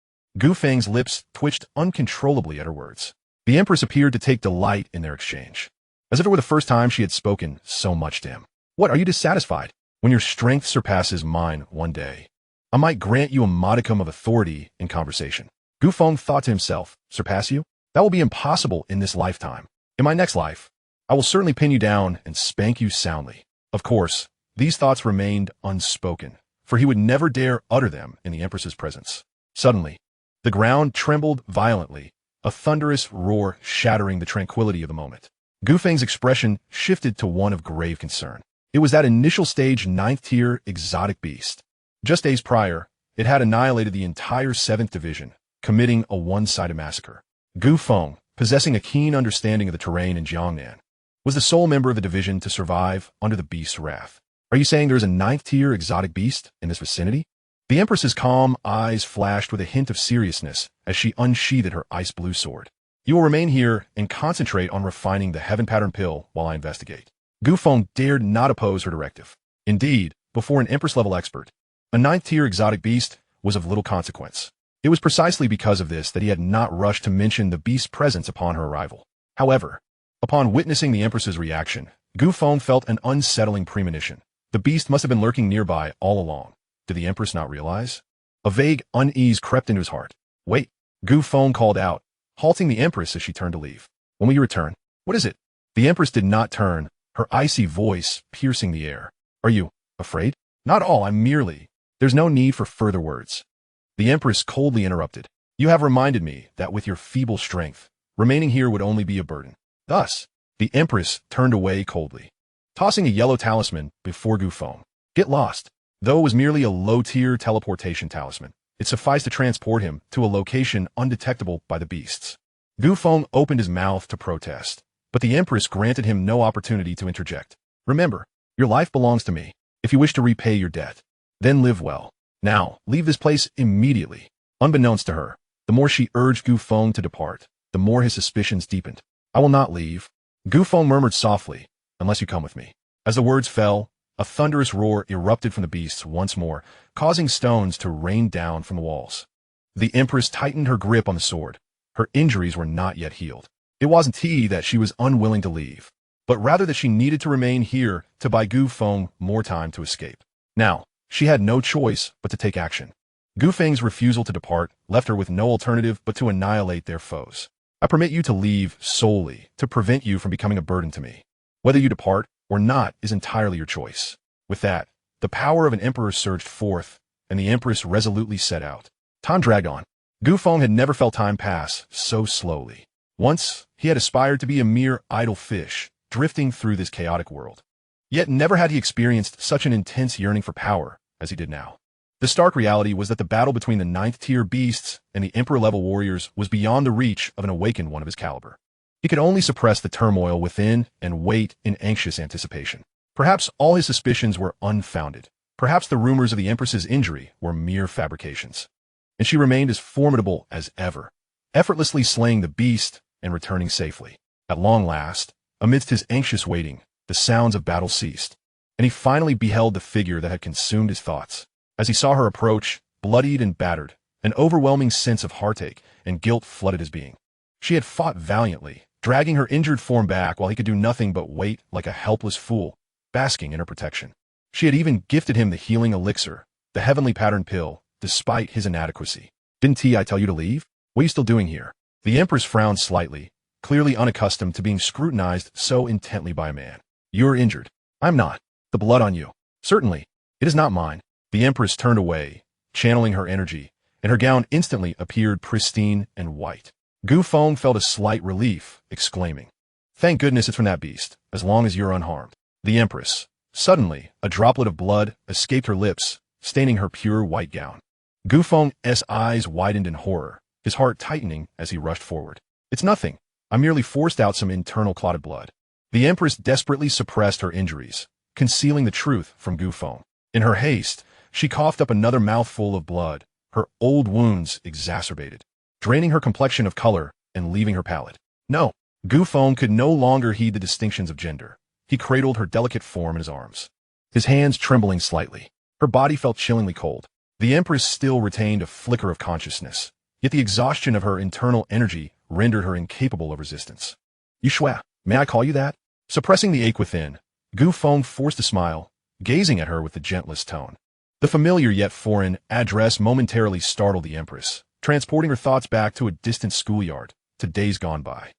Feng's lips twitched uncontrollably at her words. The Empress appeared to take delight in their exchange, as if it were the first time she had spoken so much to him. What, are you dissatisfied? When your strength surpasses mine one day, I might grant you a modicum of authority in conversation. Feng thought to himself, surpass you? That will be impossible in this lifetime. In my next life, I will certainly pin you down and spank you soundly. Of course, these thoughts remained unspoken, for he would never dare utter them in the Empress's presence. Suddenly, the ground trembled violently, a thunderous roar shattering the tranquility of the moment. Feng's expression shifted to one of grave concern. It was that initial stage 9th-tier exotic beast. Just days prior, it had annihilated the entire 7th Division, committing a one-sided massacre. Feng, possessing a keen understanding of the terrain in Jiangnan, was the sole member of the division to survive under the beast's wrath. Are you saying there is a 9th-tier exotic beast in this vicinity? The Empress's calm eyes flashed with a hint of seriousness as she unsheathed her ice-blue sword. You will remain here and concentrate on refining the heaven pattern pill while I investigate. Feng dared not oppose her directive. Indeed, before an Empress-level expert, a 9th-tier exotic beast was of little consequence. It was precisely because of this that he had not rushed to mention the beast's presence upon her arrival. However, upon witnessing the Empress's reaction, Feng felt an unsettling premonition. The beast must have been lurking nearby all along. Did the Empress not realize? A vague unease crept into his heart. Wait, Feng called out, halting the Empress as she turned to leave. When will you return? What is it? The Empress did not turn, her icy voice piercing the air. Are you afraid? Not all, I'm merely... There's no need for further words. The Empress coldly interrupted. You have reminded me that with your feeble strength, remaining here would only be a burden. Thus, the Empress turned away coldly, tossing a yellow talisman before Feng. Get lost. Though it was merely a low-tier teleportation talisman, it sufficed to transport him to a location undetectable by the beasts. Feng opened his mouth to protest, but the Empress granted him no opportunity to interject. Remember, your life belongs to me. If you wish to repay your debt, then live well. Now, leave this place immediately. Unbeknownst to her, the more she urged Gu Feng to depart, the more his suspicions deepened. I will not leave. Gu Feng murmured softly, unless you come with me. As the words fell, a thunderous roar erupted from the beasts once more, causing stones to rain down from the walls. The Empress tightened her grip on the sword. Her injuries were not yet healed. It wasn't that she was unwilling to leave, but rather that she needed to remain here to buy Gu Feng more time to escape. Now, she had no choice but to take action. Gu Feng's refusal to depart left her with no alternative but to annihilate their foes. I permit you to leave solely to prevent you from becoming a burden to me. Whether you depart or not is entirely your choice. With that, the power of an emperor surged forth, and the Empress resolutely set out. Time dragged on. Gu Feng had never felt time pass so slowly. Once, he had aspired to be a mere idle fish, drifting through this chaotic world. Yet never had he experienced such an intense yearning for power as he did now. The stark reality was that the battle between the 9th-tier beasts and the Emperor-level warriors was beyond the reach of an awakened one of his caliber. He could only suppress the turmoil within and wait in anxious anticipation. Perhaps all his suspicions were unfounded. Perhaps the rumors of the Empress's injury were mere fabrications. And she remained as formidable as ever, effortlessly slaying the beast and returning safely. At long last, amidst his anxious waiting, the sounds of battle ceased, and he finally beheld the figure that had consumed his thoughts. As he saw her approach, bloodied and battered, an overwhelming sense of heartache and guilt flooded his being. She had fought valiantly, dragging her injured form back while he could do nothing but wait like a helpless fool, basking in her protection. She had even gifted him the healing elixir, the heavenly pattern pill, despite his inadequacy. Didn't I tell you to leave? What are you still doing here? The Empress frowned slightly, clearly unaccustomed to being scrutinized so intently by a man. You're injured. I'm not. The blood on you. Certainly. It is not mine. The Empress turned away, channeling her energy, and her gown instantly appeared pristine and white. Gu Feng felt a slight relief, exclaiming, "Thank goodness it's from that beast, as long as you're unharmed." The Empress. Suddenly, a droplet of blood escaped her lips, staining her pure white gown. Gu Feng's eyes widened in horror, his heart tightening as he rushed forward. "It's nothing. I merely forced out some internal clotted blood." The Empress desperately suppressed her injuries, concealing the truth from Gu Feng. In her haste, she coughed up another mouthful of blood, her old wounds exacerbated, draining her complexion of color and leaving her pallid. No, Gu Feng could no longer heed the distinctions of gender. He cradled her delicate form in his arms, his hands trembling slightly. Her body felt chillingly cold. The Empress still retained a flicker of consciousness, yet the exhaustion of her internal energy rendered her incapable of resistance. "You Shua, may I call you that?" Suppressing the ache within, Gu Feng forced a smile, gazing at her with the gentlest tone. The familiar yet foreign address momentarily startled the Empress, transporting her thoughts back to a distant schoolyard, to days gone by.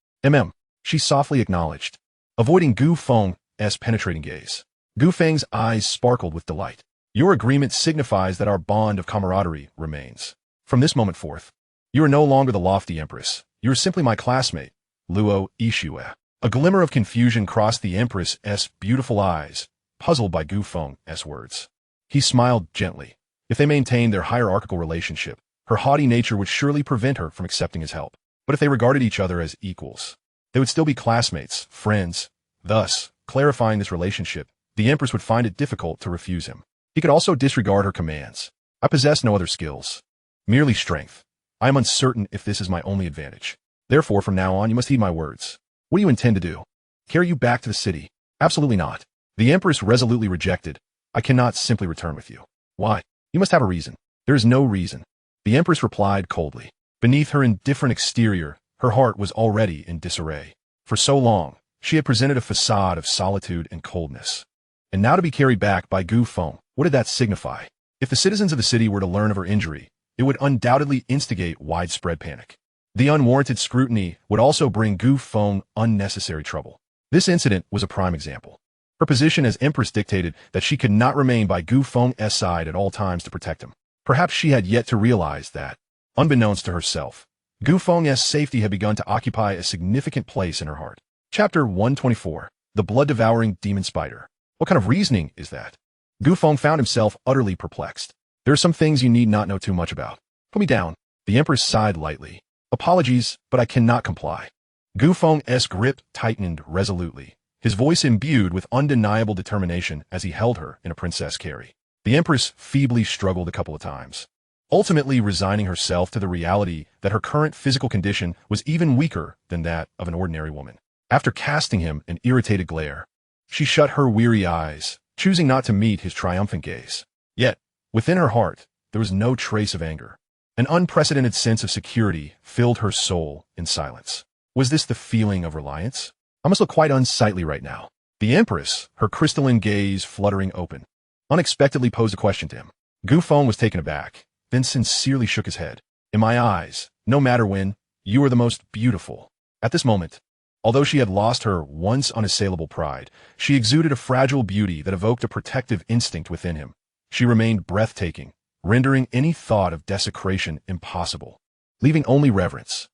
She softly acknowledged, avoiding Gu Feng's penetrating gaze. Gu Feng's eyes sparkled with delight. "Your agreement signifies that our bond of camaraderie remains. From this moment forth, you are no longer the lofty Empress. You are simply my classmate, Luo Yixue." A glimmer of confusion crossed the Empress's beautiful eyes, puzzled by Gu Feng's words. He smiled gently. If they maintained their hierarchical relationship, her haughty nature would surely prevent her from accepting his help. But if they regarded each other as equals, they would still be classmates, friends. Thus, clarifying this relationship, the Empress would find it difficult to refuse him. He could also disregard her commands. "I possess no other skills. Merely strength. I am uncertain if this is my only advantage. Therefore, from now on, you must heed my words. What do you intend to do? Carry you back to the city?" "Absolutely not." The Empress resolutely rejected. "I cannot simply return with you." "Why? You must have a reason." "There is no reason." The Empress replied coldly. Beneath her indifferent exterior, her heart was already in disarray. For so long, she had presented a facade of solitude and coldness. And now to be carried back by Gu Feng, what did that signify? If the citizens of the city were to learn of her injury, it would undoubtedly instigate widespread panic. The unwarranted scrutiny would also bring Gu Feng unnecessary trouble. This incident was a prime example. Her position as Empress dictated that she could not remain by Gu Feng's side at all times to protect him. Perhaps she had yet to realize that, unbeknownst to herself, Gu Feng's safety had begun to occupy a significant place in her heart. Chapter 124. The Blood-Devouring Demon Spider. What kind of reasoning is that? Gu Feng found himself utterly perplexed. There are some things you need not know too much about. Put me down. The Empress sighed lightly. Apologies, but I cannot comply. Gu Feng's grip tightened resolutely, his voice imbued with undeniable determination as he held her in a princess carry. The Empress feebly struggled a couple of times, ultimately resigning herself to the reality that her current physical condition was even weaker than that of an ordinary woman. After casting him an irritated glare, she shut her weary eyes, choosing not to meet his triumphant gaze. Yet, within her heart, there was no trace of anger. An unprecedented sense of security filled her soul in silence. Was this the feeling of reliance? I must look quite unsightly right now. The Empress, her crystalline gaze fluttering open, unexpectedly posed a question to him. Gu Feng was taken aback, then sincerely shook his head. In my eyes, no matter when, you are the most beautiful. At this moment, although she had lost her once unassailable pride, she exuded a fragile beauty that evoked a protective instinct within him. She remained breathtaking, rendering any thought of desecration impossible, leaving only reverence.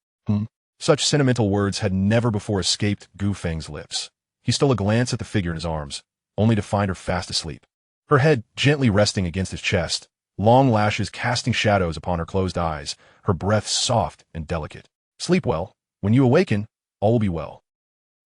Such sentimental words had never before escaped Gu Feng's lips. He stole a glance at the figure in his arms, only to find her fast asleep. Her head gently resting against his chest, long lashes casting shadows upon her closed eyes, her breath soft and delicate. Sleep well. When you awaken, all will be well.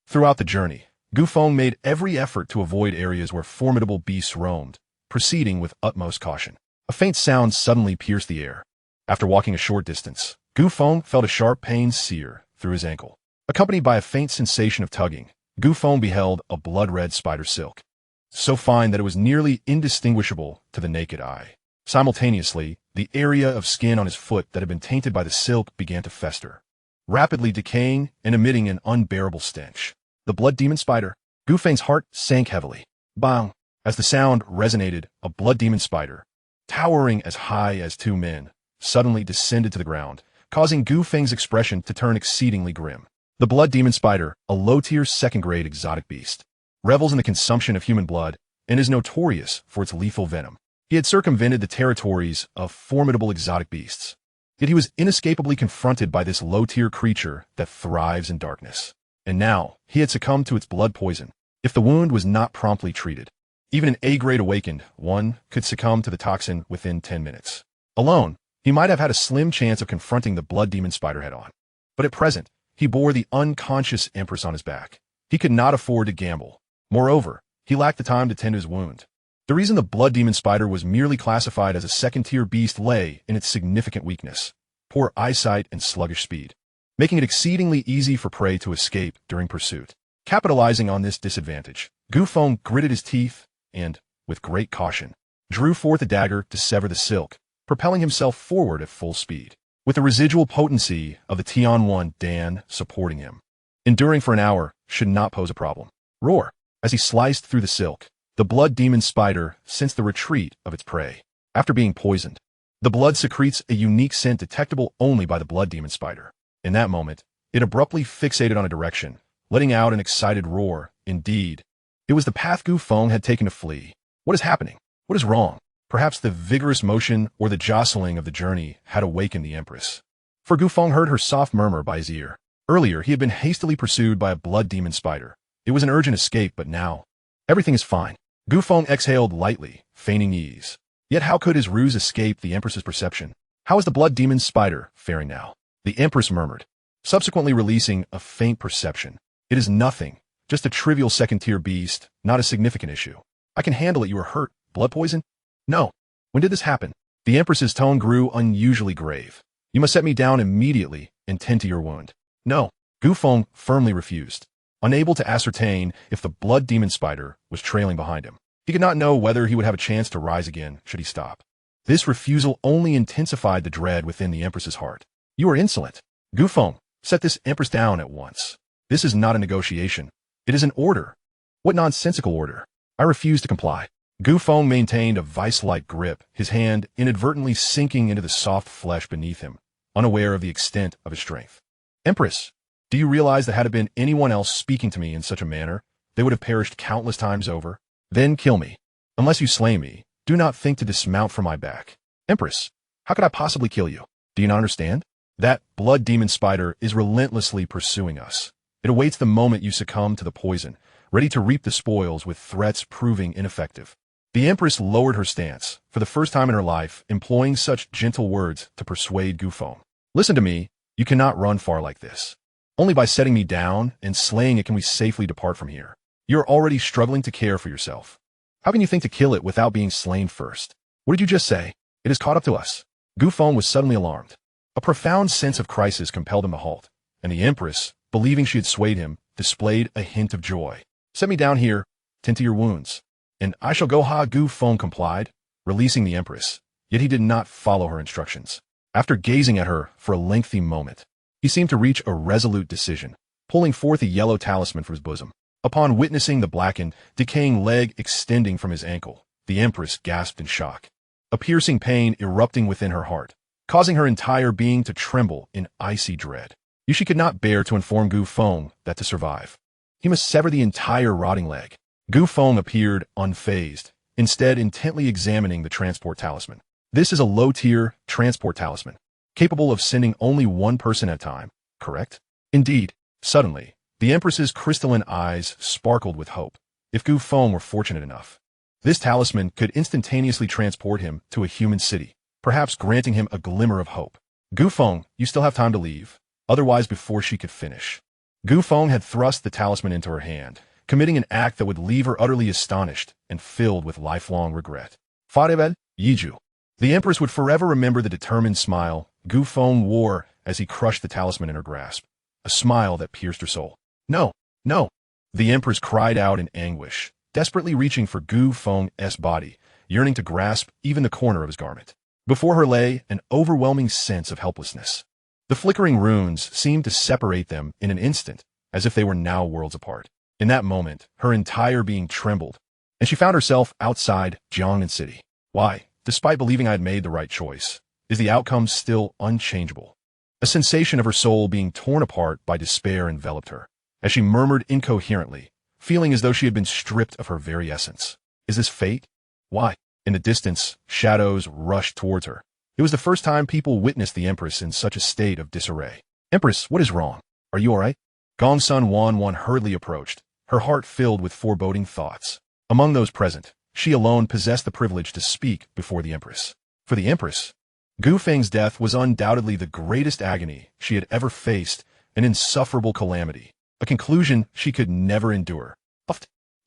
Throughout the journey, Gu Feng made every effort to avoid areas where formidable beasts roamed, proceeding with utmost caution. A faint sound suddenly pierced the air. After walking a short distance, Gu Feng felt a sharp pain sear through his ankle. Accompanied by a faint sensation of tugging, Gu Feng beheld a blood-red spider silk, so fine that it was nearly indistinguishable to the naked eye. Simultaneously, the area of skin on his foot that had been tainted by the silk began to fester, rapidly decaying and emitting an unbearable stench. The blood demon spider. Gu Feng's heart sank heavily. Bang! As the sound resonated, a blood demon spider, towering as high as two men, suddenly descended to the ground, causing Gu Feng's expression to turn exceedingly grim. The blood demon spider, a low-tier second-grade exotic beast, revels in the consumption of human blood and is notorious for its lethal venom. He had circumvented the territories of formidable exotic beasts, yet he was inescapably confronted by this low-tier creature that thrives in darkness. And now, he had succumbed to its blood poison. If the wound was not promptly treated, even an A-grade awakened one could succumb to the toxin within 10 minutes. Alone, he might have had a slim chance of confronting the blood demon spider head-on. But at present, he bore the unconscious Empress on his back. He could not afford to gamble. Moreover, he lacked the time to tend to his wound. The reason the blood demon spider was merely classified as a second-tier beast lay in its significant weakness, poor eyesight and sluggish speed, making it exceedingly easy for prey to escape during pursuit. Capitalizing on this disadvantage, Gu Feng gritted his teeth and, with great caution, drew forth a dagger to sever the silk, propelling himself forward at full speed, with the residual potency of the Tian-1 Dan supporting him. Enduring for an hour should not pose a problem. Roar! As he sliced through the silk, the blood demon spider sensed the retreat of its prey. After being poisoned, the blood secretes a unique scent detectable only by the blood demon spider. In that moment, it abruptly fixated on a direction, letting out an excited roar. Indeed, it was the path Gu Feng had taken to flee. What is happening? What is wrong? Perhaps the vigorous motion or the jostling of the journey had awakened the Empress. For Gu Feng heard her soft murmur by his ear. Earlier, he had been hastily pursued by a blood demon spider. It was an urgent escape, but now, everything is fine. Gu Feng exhaled lightly, feigning ease. Yet how could his ruse escape the Empress's perception? How is the blood demon spider faring now? The Empress murmured, subsequently releasing a faint perception. It is nothing, just a trivial second-tier beast, not a significant issue. I can handle it. You were hurt. Blood poison? No. When did this happen? The Empress's tone grew unusually grave. You must set me down immediately and tend to your wound. No. Gu Feng firmly refused, unable to ascertain if the blood demon spider was trailing behind him. He could not know whether he would have a chance to rise again should he stop. This refusal only intensified the dread within the Empress's heart. You are insolent. Gu Feng, set this Empress down at once. This is not a negotiation. It is an order. What nonsensical order? I refuse to comply. Gu Feng maintained a vice-like grip, his hand inadvertently sinking into the soft flesh beneath him, unaware of the extent of his strength. Empress, do you realize that had it been anyone else speaking to me in such a manner, they would have perished countless times over? Then kill me. Unless you slay me, do not think to dismount from my back. Empress, how could I possibly kill you? Do you not understand? That blood demon spider is relentlessly pursuing us. It awaits the moment you succumb to the poison, ready to reap the spoils with threats proving ineffective. The Empress lowered her stance, for the first time in her life, employing such gentle words to persuade Gu Feng. Listen to me, you cannot run far like this. Only by setting me down and slaying it can we safely depart from here. You're already struggling to care for yourself. How can you think to kill it without being slain first? What did you just say? It has caught up to us. Gu Feng was suddenly alarmed. A profound sense of crisis compelled him to halt, and the Empress, believing she had swayed him, displayed a hint of joy. Set me down here, tend to your wounds. And I shall go ha. Gu Feng complied, releasing the Empress, yet he did not follow her instructions. After gazing at her for a lengthy moment, he seemed to reach a resolute decision, pulling forth a yellow talisman from his bosom. Upon witnessing the blackened, decaying leg extending from his ankle, the Empress gasped in shock, a piercing pain erupting within her heart, causing her entire being to tremble in icy dread. She could not bear to inform Gu Feng that to survive, he must sever the entire rotting leg. Gu Feng appeared unfazed, instead intently examining the transport talisman. This is a low-tier transport talisman, capable of sending only one person at a time, correct? Indeed. Suddenly, the Empress's crystalline eyes sparkled with hope. If Gu Feng were fortunate enough, this talisman could instantaneously transport him to a human city, perhaps granting him a glimmer of hope. Gu Feng, you still have time to leave, otherwise before she could finish. Gu Feng had thrust the talisman into her hand, committing an act that would leave her utterly astonished and filled with lifelong regret. Farewell, Yiju. The Empress would forever remember the determined smile Gu Feng wore as he crushed the talisman in her grasp, a smile that pierced her soul. No, no. The Empress cried out in anguish, desperately reaching for Gu Feng's body, yearning to grasp even the corner of his garment. Before her lay an overwhelming sense of helplessness. The flickering runes seemed to separate them in an instant, as if they were now worlds apart. In that moment, her entire being trembled, and she found herself outside Jiangnan City. Why, despite believing I had made the right choice, is the outcome still unchangeable? A sensation of her soul being torn apart by despair enveloped her, as she murmured incoherently, feeling as though she had been stripped of her very essence. Is this fate? Why? In the distance, shadows rushed towards her. It was the first time people witnessed the Empress in such a state of disarray. Empress, what is wrong? Are you all right? Gongsun Wan hurriedly approached, her heart filled with foreboding thoughts. Among those present, she alone possessed the privilege to speak before the Empress. For the Empress, Gu Feng's death was undoubtedly the greatest agony she had ever faced, an insufferable calamity, a conclusion she could never endure.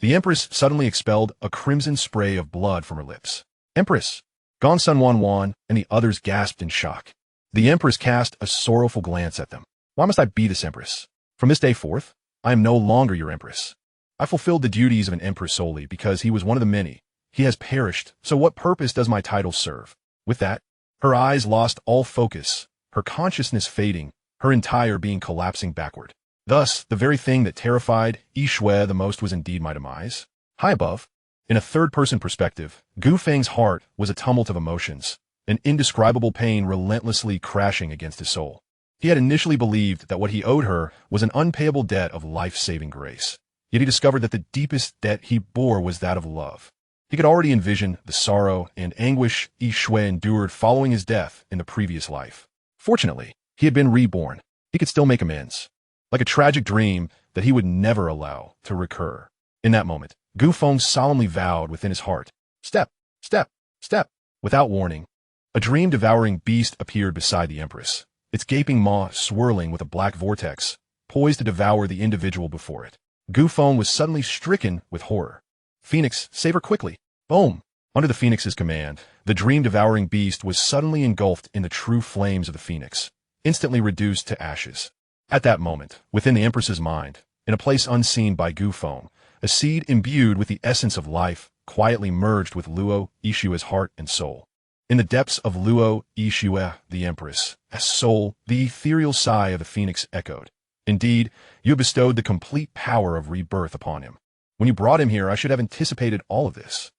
The Empress suddenly expelled a crimson spray of blood from her lips. Empress! Gongsun Wan and the others gasped in shock. The Empress cast a sorrowful glance at them. Why must I be this Empress? From this day forth, I am no longer your Empress. I fulfilled the duties of an Empress solely because he was one of the many. He has perished, so what purpose does my title serve? With that, her eyes lost all focus, her consciousness fading, her entire being collapsing backward. Thus, the very thing that terrified Yishui the most was indeed my demise. High above, in a third-person perspective, Gu Feng's heart was a tumult of emotions, an indescribable pain relentlessly crashing against his soul. He had initially believed that what he owed her was an unpayable debt of life-saving grace. Yet he discovered that the deepest debt he bore was that of love. He could already envision the sorrow and anguish Yishui endured following his death in the previous life. Fortunately, he had been reborn. He could still make amends, like a tragic dream that he would never allow to recur. In that moment, Gu Feng solemnly vowed within his heart, step, step, step. Without warning, a dream-devouring beast appeared beside the Empress, its gaping maw swirling with a black vortex, poised to devour the individual before it. Gu Feng was suddenly stricken with horror. Phoenix, save her quickly. Boom! Under the Phoenix's command, the dream-devouring beast was suddenly engulfed in the true flames of the Phoenix, instantly reduced to ashes. At that moment, within the Empress's mind, in a place unseen by Gu Feng, a seed imbued with the essence of life quietly merged with Luo Yishui's heart and soul. In the depths of Luo Yishui, the Empress, as soul, the ethereal sigh of the Phoenix echoed. Indeed, you have bestowed the complete power of rebirth upon him. When you brought him here, I should have anticipated all of this.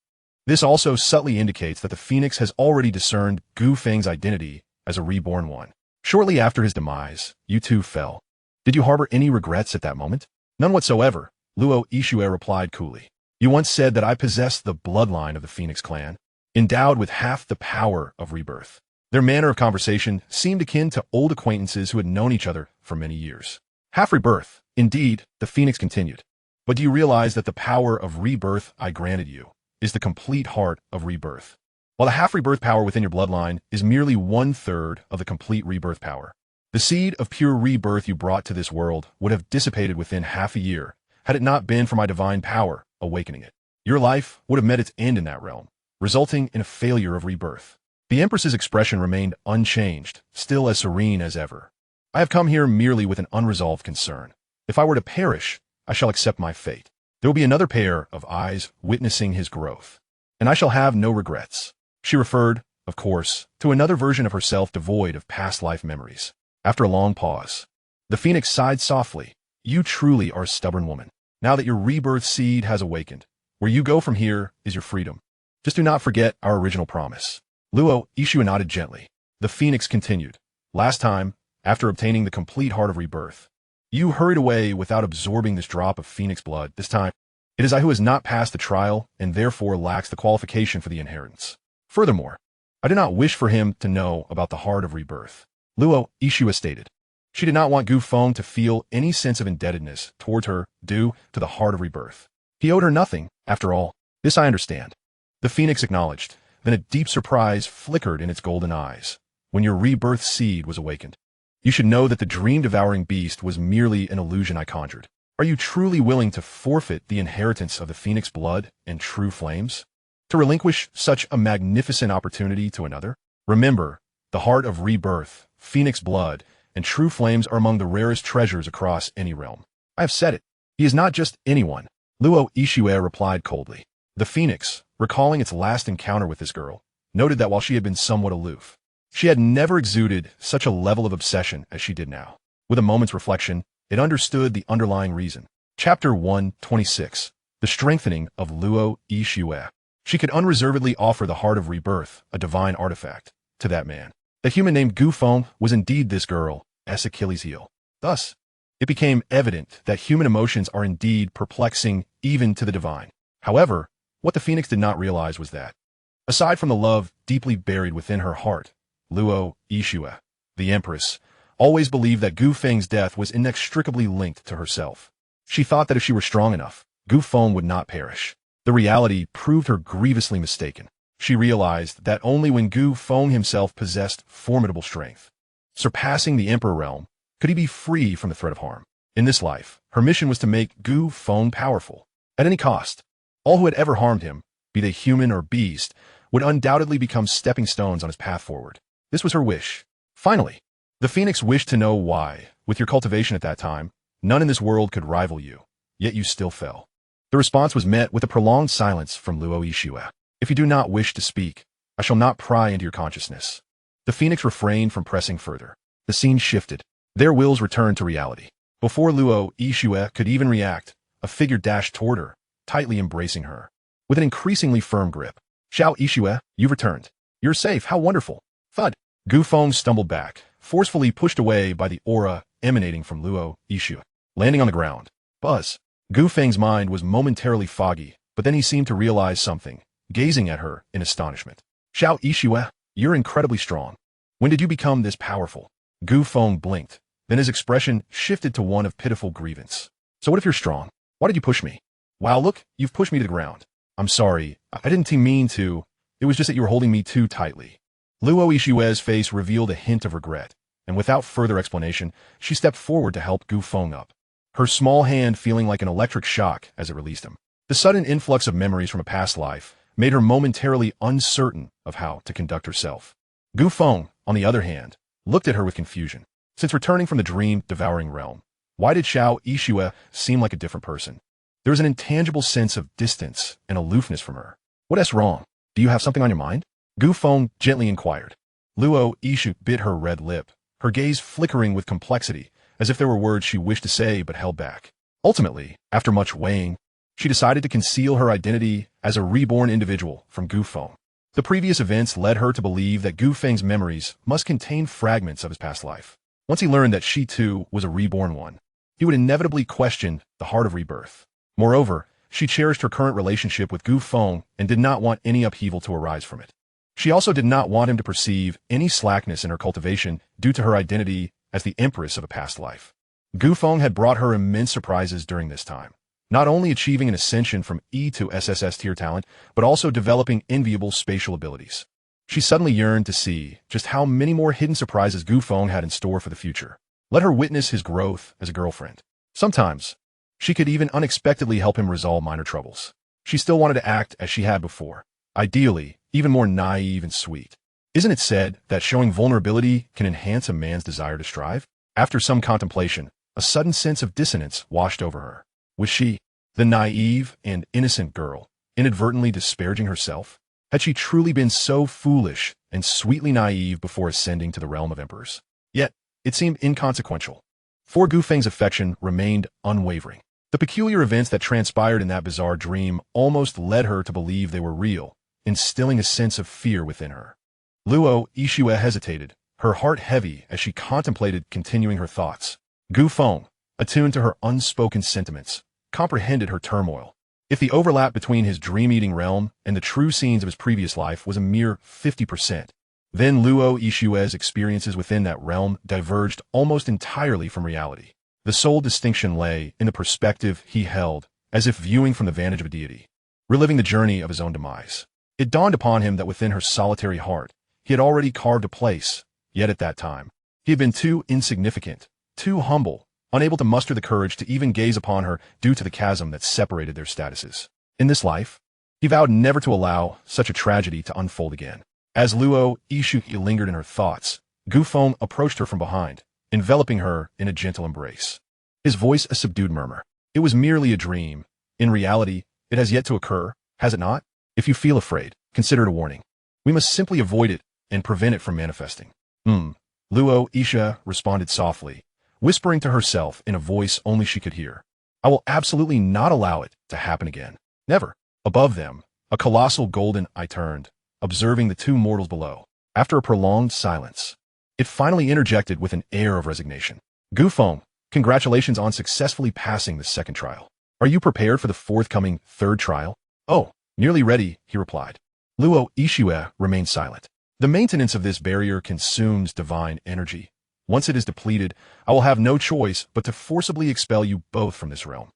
This also subtly indicates that the Phoenix has already discerned Gu Feng's identity as a reborn one. Shortly after his demise, you too fell. Did you harbor any regrets at that moment? None whatsoever, Luo Yishui replied coolly. You once said that I possessed the bloodline of the Phoenix clan, endowed with half the power of rebirth. Their manner of conversation seemed akin to old acquaintances who had known each other for many years. Half rebirth, indeed, the Phoenix continued. But do you realize that the power of rebirth I granted you is the complete heart of rebirth? While the half-rebirth power within your bloodline is merely 1/3 of the complete rebirth power, the seed of pure rebirth you brought to this world would have dissipated within half a year had it not been for my divine power awakening it. your life would have met its end in that realm, resulting in a failure of rebirth. The Empress's expression remained unchanged, still as serene as ever. I have come here merely with an unresolved concern. If I were to perish, I shall accept my fate. There will be another pair of eyes witnessing his growth, and I shall have no regrets. She referred, of course, to another version of herself devoid of past life memories. After a long pause, the phoenix sighed softly. You truly are a stubborn woman. Now that your rebirth seed has awakened, where you go from here is your freedom. Just do not forget our original promise. Luo Ishua nodded gently. The phoenix continued. Last time, after obtaining the complete heart of rebirth, you hurried away without absorbing this drop of phoenix blood. This time, it is I who has not passed the trial and therefore lacks the qualification for the inheritance. Furthermore, I do not wish for him to know about the heart of rebirth. Luo Ishua stated. She did not want Gu Feng to feel any sense of indebtedness towards her due to the heart of rebirth. He owed her nothing, after all. This I understand. The phoenix acknowledged. Then a deep surprise flickered in its golden eyes. When your rebirth seed was awakened, you should know that the dream-devouring beast was merely an illusion I conjured. Are you truly willing to forfeit the inheritance of the phoenix blood and true flames? To relinquish such a magnificent opportunity to another? Remember, the heart of rebirth, phoenix blood, and true flames are among the rarest treasures across any realm. I have said it. He is not just anyone. Luo Ishua replied coldly. The phoenix, recalling its last encounter with this girl, noted that while she had been somewhat aloof, she had never exuded such a level of obsession as she did now. With a moment's reflection, it understood the underlying reason. Chapter 126. The Strengthening of Luo Ishua. She could unreservedly offer the heart of rebirth, a divine artifact, to that man. The human named Gu Feng was indeed this girl's Achilles' heel. Thus, it became evident that human emotions are indeed perplexing even to the divine. However, what the phoenix did not realize was that, aside from the love deeply buried within her heart, Luo Ishua, the Empress, always believed that Gu Feng's death was inextricably linked to herself. She thought that if she were strong enough, Gu Feng would not perish. The reality proved her grievously mistaken. She realized that only when Gu Feng himself possessed formidable strength, surpassing the Emperor realm, could he be free from the threat of harm. In this life, her mission was to make Gu Feng powerful, at any cost. All who had ever harmed him, be they human or beast, would undoubtedly become stepping stones on his path forward. This was her wish. Finally, the phoenix wished to know why, with your cultivation at that time, none in this world could rival you, yet you still fell. The response was met with a prolonged silence from Luo Ishua. If you do not wish to speak, I shall not pry into your consciousness. The phoenix refrained from pressing further. The scene shifted. Their wills returned to reality. Before Luo Ishua could even react, a figure dashed toward her, tightly embracing her. With an increasingly firm grip. Xiao Ishua, you've returned. You're safe, how wonderful. Thud. Gu Feng stumbled back, forcefully pushed away by the aura emanating from Luo Ishua. Landing on the ground. Buzz. Gu Feng's mind was momentarily foggy, but then he seemed to realize something, gazing at her in astonishment. Xiao Ishua, you're incredibly strong. When did you become this powerful? Gu Feng blinked, then his expression shifted to one of pitiful grievance. So what if you're strong? Why did you push me? Wow, look, you've pushed me to the ground. I'm sorry, I didn't mean to. It was just that you were holding me too tightly. Luo Ishua's face revealed a hint of regret, and without further explanation, she stepped forward to help Gu Feng up, her small hand feeling like an electric shock as it released him. The sudden influx of memories from a past life made her momentarily uncertain of how to conduct herself. Gu Feng, on the other hand, looked at her with confusion. Since returning from the dream-devouring realm, why did Xiao Ishua seem like a different person? There was an intangible sense of distance and aloofness from her. What's wrong? Do you have something on your mind? Gu Feng gently inquired. Luo Ishua bit her red lip, her gaze flickering with complexity, as if there were words she wished to say but held back. Ultimately, after much weighing, she decided to conceal her identity as a reborn individual from Gu Feng. The previous events led her to believe that Gu Feng's memories must contain fragments of his past life. Once he learned that she too was a reborn one, he would inevitably question the heart of rebirth. Moreover, she cherished her current relationship with Gu Feng and did not want any upheaval to arise from it. She also did not want him to perceive any slackness in her cultivation due to her identity as the Empress of a past life. Gu Feng had brought her immense surprises during this time, not only achieving an ascension from E to SSS tier talent, but also developing enviable spatial abilities. She suddenly yearned to see just how many more hidden surprises Gu Feng had in store for the future. Let her witness his growth as a girlfriend. Sometimes, she could even unexpectedly help him resolve minor troubles. She still wanted to act as she had before. Ideally, even more naive and sweet. Isn't it said that showing vulnerability can enhance a man's desire to strive? After some contemplation, a sudden sense of dissonance washed over her. Was she, the naive and innocent girl, inadvertently disparaging herself? Had she truly been so foolish and sweetly naive before ascending to the realm of emperors? Yet, it seemed inconsequential. For Gu Feng's affection remained unwavering. The peculiar events that transpired in that bizarre dream almost led her to believe they were real, instilling a sense of fear within her. Luo Yixue hesitated, her heart heavy as she contemplated continuing her thoughts. Gu Feng, attuned to her unspoken sentiments, comprehended her turmoil. If the overlap between his dream-eating realm and the true scenes of his previous life was a mere 50%, then Luo Yixue's experiences within that realm diverged almost entirely from reality. The sole distinction lay in the perspective he held, as if viewing from the vantage of a deity, reliving the journey of his own demise. It dawned upon him that within her solitary heart, he had already carved a place, yet at that time, he had been too insignificant, too humble, unable to muster the courage to even gaze upon her due to the chasm that separated their statuses. In this life, he vowed never to allow such a tragedy to unfold again. As Luo Yixue lingered in her thoughts, Gu Feng approached her from behind, enveloping her in a gentle embrace. His voice a subdued murmur. It was merely a dream. In reality, it has yet to occur, has it not? If you feel afraid, consider it a warning. We must simply avoid it and prevent it from manifesting. Luo Yixue responded softly, whispering to herself in a voice only she could hear. I will absolutely not allow it to happen again. Never. Above them, a colossal golden eye turned, observing the two mortals below. After a prolonged silence, it finally interjected with an air of resignation. Gu Feng, congratulations on successfully passing the second trial. Are you prepared for the forthcoming third trial? Oh, nearly ready, he replied. Luo Yixue remained silent. The maintenance of this barrier consumes divine energy. Once it is depleted, I will have no choice but to forcibly expel you both from this realm.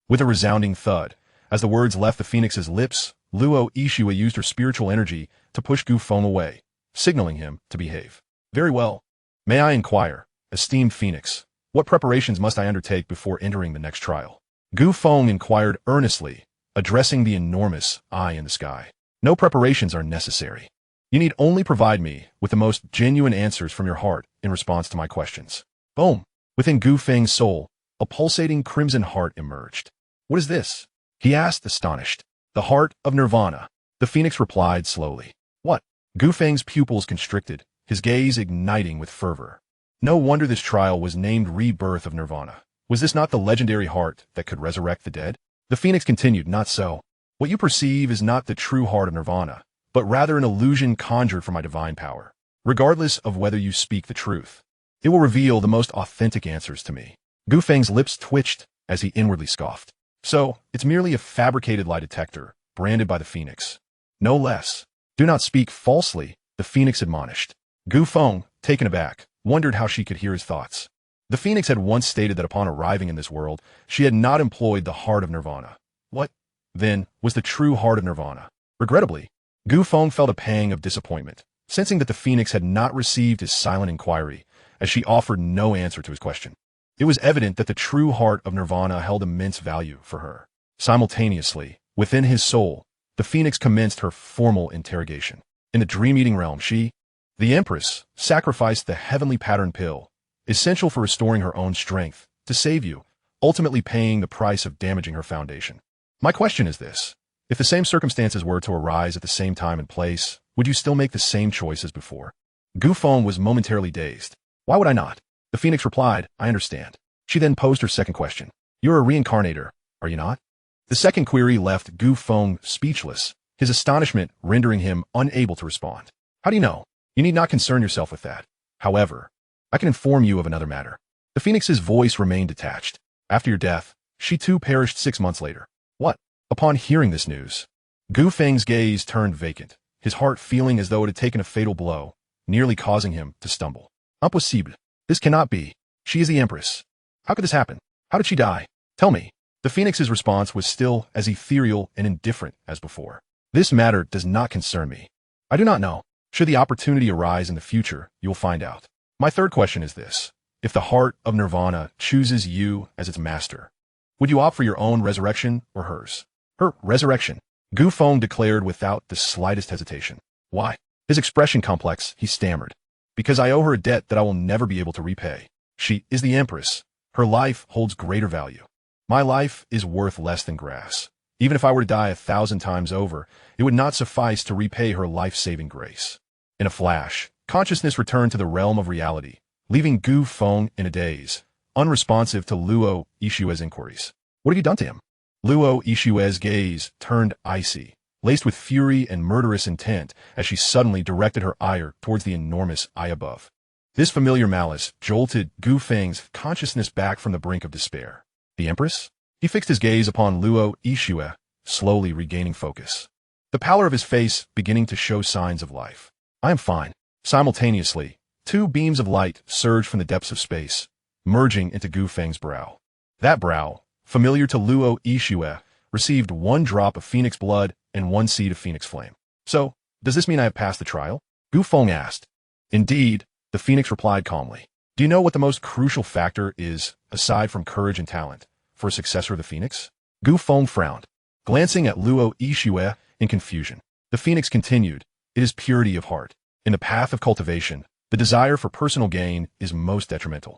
With a resounding thud, as the words left the phoenix's lips, Luo Yixue used her spiritual energy to push Gu Feng away, signaling him to behave. Very well. May I inquire, esteemed phoenix, what preparations must I undertake before entering the next trial? Gu Feng inquired earnestly, addressing the enormous eye in the sky. No preparations are necessary. You need only provide me with the most genuine answers from your heart in response to my questions. Boom! Within Gu Feng's soul, a pulsating crimson heart emerged. What is this? He asked, astonished. The heart of Nirvana. The phoenix replied slowly. What? Gu Feng's pupils constricted, his gaze igniting with fervor. No wonder this trial was named Rebirth of Nirvana. Was this not the legendary heart that could resurrect the dead? The phoenix continued, not so. What you perceive is not the true heart of Nirvana, but rather an illusion conjured from my divine power. Regardless of whether you speak the truth, it will reveal the most authentic answers to me. Gu Feng's lips twitched as he inwardly scoffed. So, it's merely a fabricated lie detector, branded by the phoenix. No less. Do not speak falsely, the phoenix admonished. Gu Feng, taken aback, wondered how she could hear his thoughts. The phoenix had once stated that upon arriving in this world, she had not employed the heart of Nirvana. What, then, was the true heart of Nirvana? Regrettably, Gu Feng felt a pang of disappointment, sensing that the phoenix had not received his silent inquiry, as she offered no answer to his question. It was evident that the true heart of Nirvana held immense value for her. Simultaneously, within his soul, the phoenix commenced her formal interrogation. In the dream-eating realm, she, the Empress, sacrificed the heavenly pattern pill, essential for restoring her own strength, to save you, ultimately paying the price of damaging her foundation. My question is this. If the same circumstances were to arise at the same time and place, would you still make the same choice as before? Gu Feng was momentarily dazed. Why would I not? The phoenix replied, I understand. She then posed her second question. You're a reincarnator, are you not? The second query left Gu Feng speechless, his astonishment rendering him unable to respond. How do you know? You need not concern yourself with that. However, I can inform you of another matter. The phoenix's voice remained detached. After your death, she too perished 6 months later. What? Upon hearing this news, Gu Feng's gaze turned vacant, his heart feeling as though it had taken a fatal blow, nearly causing him to stumble. Impossible. This cannot be. She is the Empress. How could this happen? How did she die? Tell me. The phoenix's response was still as ethereal and indifferent as before. This matter does not concern me. I do not know. Should the opportunity arise in the future, you will find out. My third question is this. If the heart of Nirvana chooses you as its master, would you opt for your own resurrection or hers? Her resurrection, Gu Feng declared without the slightest hesitation. Why? His expression complex, he stammered. Because I owe her a debt that I will never be able to repay. She is the Empress. Her life holds greater value. My life is worth less than grass. Even if I were to die 1,000 times over, it would not suffice to repay her life-saving grace. In a flash, consciousness returned to the realm of reality, leaving Gu Feng in a daze, unresponsive to Luo Yixue's inquiries. What have you done to him? Luo Yixue's gaze turned icy, laced with fury and murderous intent as she suddenly directed her ire towards the enormous eye above. This familiar malice jolted Gu Feng's consciousness back from the brink of despair. The Empress? He fixed his gaze upon Luo Yixue, slowly regaining focus. The pallor of his face beginning to show signs of life. I am fine. Simultaneously, two beams of light surged from the depths of space, merging into Gu Feng's brow. That brow, familiar to Luo Yixue, received 1 drop of phoenix blood and 1 seed of phoenix flame. So, does this mean I have passed the trial? Gu Feng asked. Indeed, the phoenix replied calmly. Do you know what the most crucial factor is, aside from courage and talent, for a successor of the phoenix? Gu Feng frowned, glancing at Luo Yixue in confusion. The phoenix continued, it is purity of heart. In the path of cultivation, the desire for personal gain is most detrimental.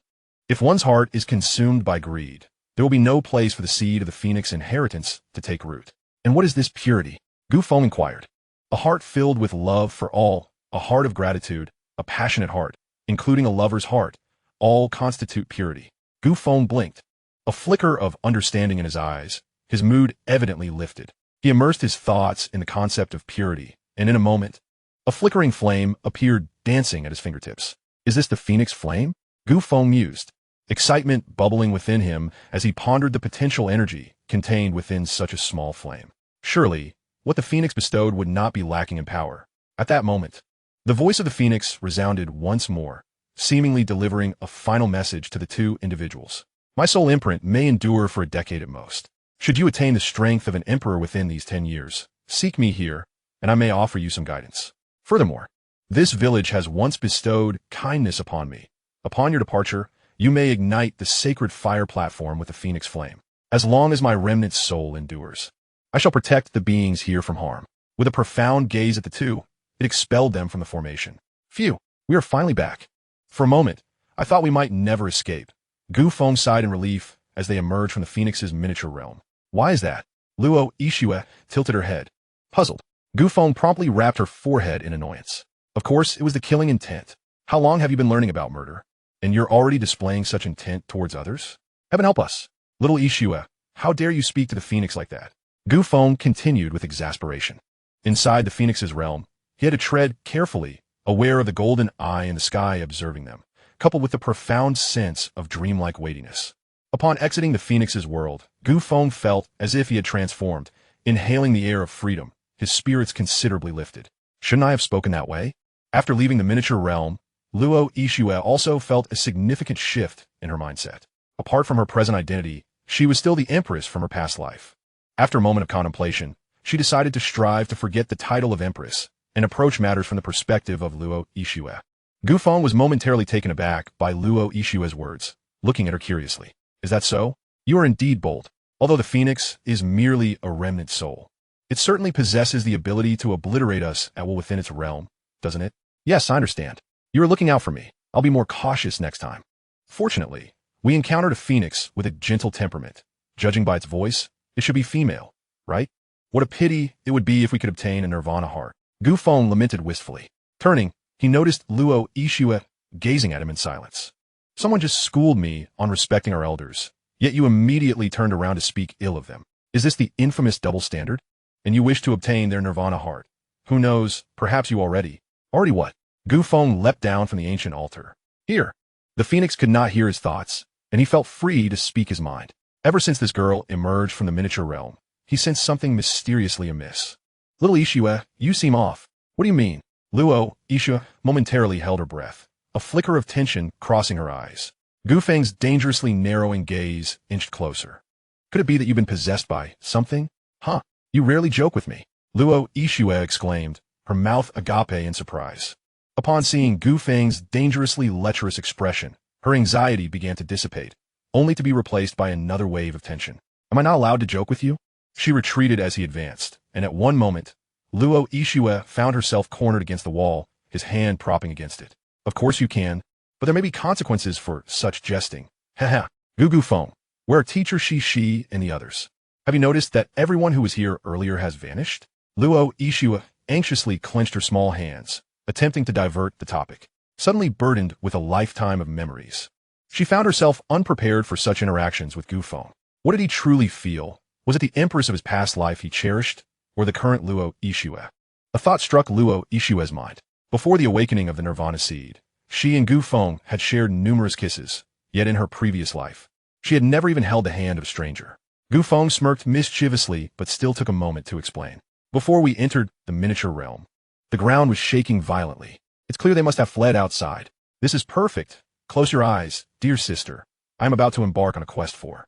If one's heart is consumed by greed, there will be no place for the seed of the phoenix inheritance to take root. And what is this purity? Gu Feng inquired. A heart filled with love for all, a heart of gratitude, a passionate heart, including a lover's heart, all constitute purity. Gu Feng blinked, a flicker of understanding in his eyes. His mood evidently lifted. He immersed his thoughts in the concept of purity, and in a moment, a flickering flame appeared dancing at his fingertips. Is this the phoenix flame? Gu Feng mused, excitement bubbling within him as he pondered the potential energy contained within such a small flame. Surely, what the phoenix bestowed would not be lacking in power. At that moment, the voice of the phoenix resounded once more, seemingly delivering a final message to the two individuals. My soul imprint may endure for a decade at most. Should you attain the strength of an emperor within these 10 years, seek me here, and I may offer you some guidance. Furthermore, this village has once bestowed kindness upon me. Upon your departure, you may ignite the sacred fire platform with the phoenix flame. As long as my remnant soul endures, I shall protect the beings here from harm. With a profound gaze at the two, it expelled them from the formation. Phew, we are finally back. For a moment, I thought we might never escape. Gu Feng sighed in relief as they emerged from the phoenix's miniature realm. Why is that? Luo Yixue tilted her head. Puzzled, Gu Feng promptly rapped her forehead in annoyance. Of course, it was the killing intent. How long have you been learning about murder? And you're already displaying such intent towards others? Heaven help us. Little Yixue, how dare you speak to the phoenix like that? Gu Feng continued with exasperation. Inside the phoenix's realm, he had to tread carefully, aware of the golden eye in the sky observing them, coupled with a profound sense of dreamlike weightiness. Upon exiting the phoenix's world, Gu Feng felt as if he had transformed, inhaling the air of freedom, his spirits considerably lifted. Shouldn't I have spoken that way? After leaving the miniature realm, Luo Yixue also felt a significant shift in her mindset. Apart from her present identity, she was still the Empress from her past life. After a moment of contemplation, she decided to strive to forget the title of Empress and approach matters from the perspective of Luo Yixue. Gu Feng was momentarily taken aback by Luo Yixue's words, looking at her curiously. Is that so? You are indeed bold. Although the phoenix is merely a remnant soul, it certainly possesses the ability to obliterate us at will within its realm, doesn't it? Yes, I understand. You are looking out for me. I'll be more cautious next time. Fortunately, we encountered a phoenix with a gentle temperament. Judging by its voice, it should be female, right? What a pity it would be if we could obtain a nirvana heart. Gu Feng lamented wistfully. Turning, he noticed Luo Yixue gazing at him in silence. Someone just schooled me on respecting our elders, yet you immediately turned around to speak ill of them. Is this the infamous double standard? And you wish to obtain their nirvana heart. Who knows, perhaps you already. Already what? Gu Feng leapt down from the ancient altar. Here. The phoenix could not hear his thoughts, and he felt free to speak his mind. Ever since this girl emerged from the miniature realm, he sensed something mysteriously amiss. Little Yixue, you seem off. What do you mean? Luo Yixue momentarily held her breath, a flicker of tension crossing her eyes. Gu Feng's dangerously narrowing gaze inched closer. Could it be that you've been possessed by something? Huh, you rarely joke with me. Luo Yixue exclaimed, her mouth agape in surprise. Upon seeing Gu Feng's dangerously lecherous expression, her anxiety began to dissipate, only to be replaced by another wave of tension. Am I not allowed to joke with you? She retreated as he advanced, and at one moment, Luo Ishue found herself cornered against the wall, his hand propping against it. Of course you can, but there may be consequences for such jesting. Haha. Gugu Feng. Where are teacher Shi and the others? Have you noticed that everyone who was here earlier has vanished? Luo Ishue anxiously clenched her small hands, attempting to divert the topic, suddenly burdened with a lifetime of memories. She found herself unprepared for such interactions with Gu Feng. What did he truly feel? Was it the Empress of his past life he cherished, or the current Luo Ishue? A thought struck Luo Ishue's mind. Before the awakening of the Nirvana seed, she and Gu Feng had shared numerous kisses, yet in her previous life, she had never even held the hand of a stranger. Gu Feng smirked mischievously but still took a moment to explain. Before we entered the miniature realm, the ground was shaking violently. It's clear they must have fled outside. This is perfect. Close your eyes, dear sister. I am about to embark on a quest for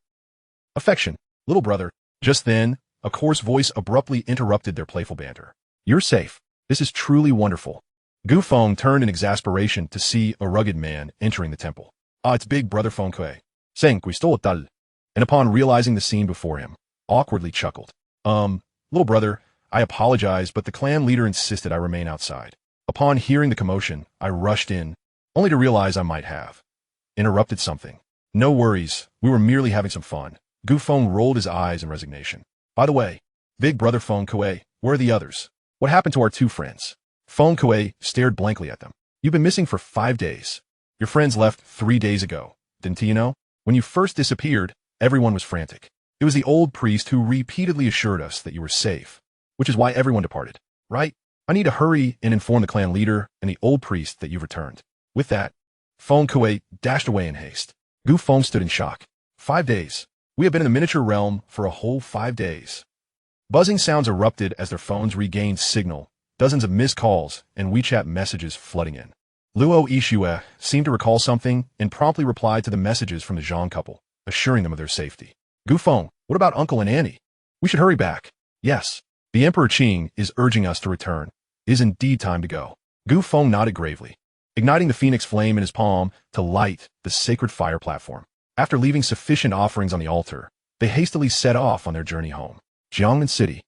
affection, little brother. Just then, a coarse voice abruptly interrupted their playful banter. You're safe. This is truly wonderful. Gu Feng turned in exasperation to see a rugged man entering the temple. Ah, it's big brother Feng Kui. Seng Kui stole tal. And upon realizing the scene before him, awkwardly chuckled. Little brother, I apologize, but the clan leader insisted I remain outside. Upon hearing the commotion, I rushed in, only to realize I might have interrupted something. No worries, we were merely having some fun. Gu Feng rolled his eyes in resignation. By the way, big brother Feng Kui, where are the others? What happened to our two friends? Feng Kui stared blankly at them. You've been missing for 5 days. Your friends left 3 days ago, didn't you know? When you first disappeared, everyone was frantic. It was the old priest who repeatedly assured us that you were safe, which is why everyone departed, right? I need to hurry and inform the clan leader and the old priest that you've returned. With that, Feng Kui dashed away in haste. Gu Feng stood in shock. 5 days. We have been in the miniature realm for a whole 5 days. Buzzing sounds erupted as their phones regained signal, dozens of missed calls and WeChat messages flooding in. Luo Ishue seemed to recall something and promptly replied to the messages from the Zhang couple, assuring them of their safety. Gu Feng, what about Uncle and Annie? We should hurry back. Yes. The Emperor Qing is urging us to return. It is indeed time to go. Gu Feng nodded gravely, igniting the phoenix flame in his palm to light the sacred fire platform. After leaving sufficient offerings on the altar, they hastily set off on their journey home. Jiangmen City.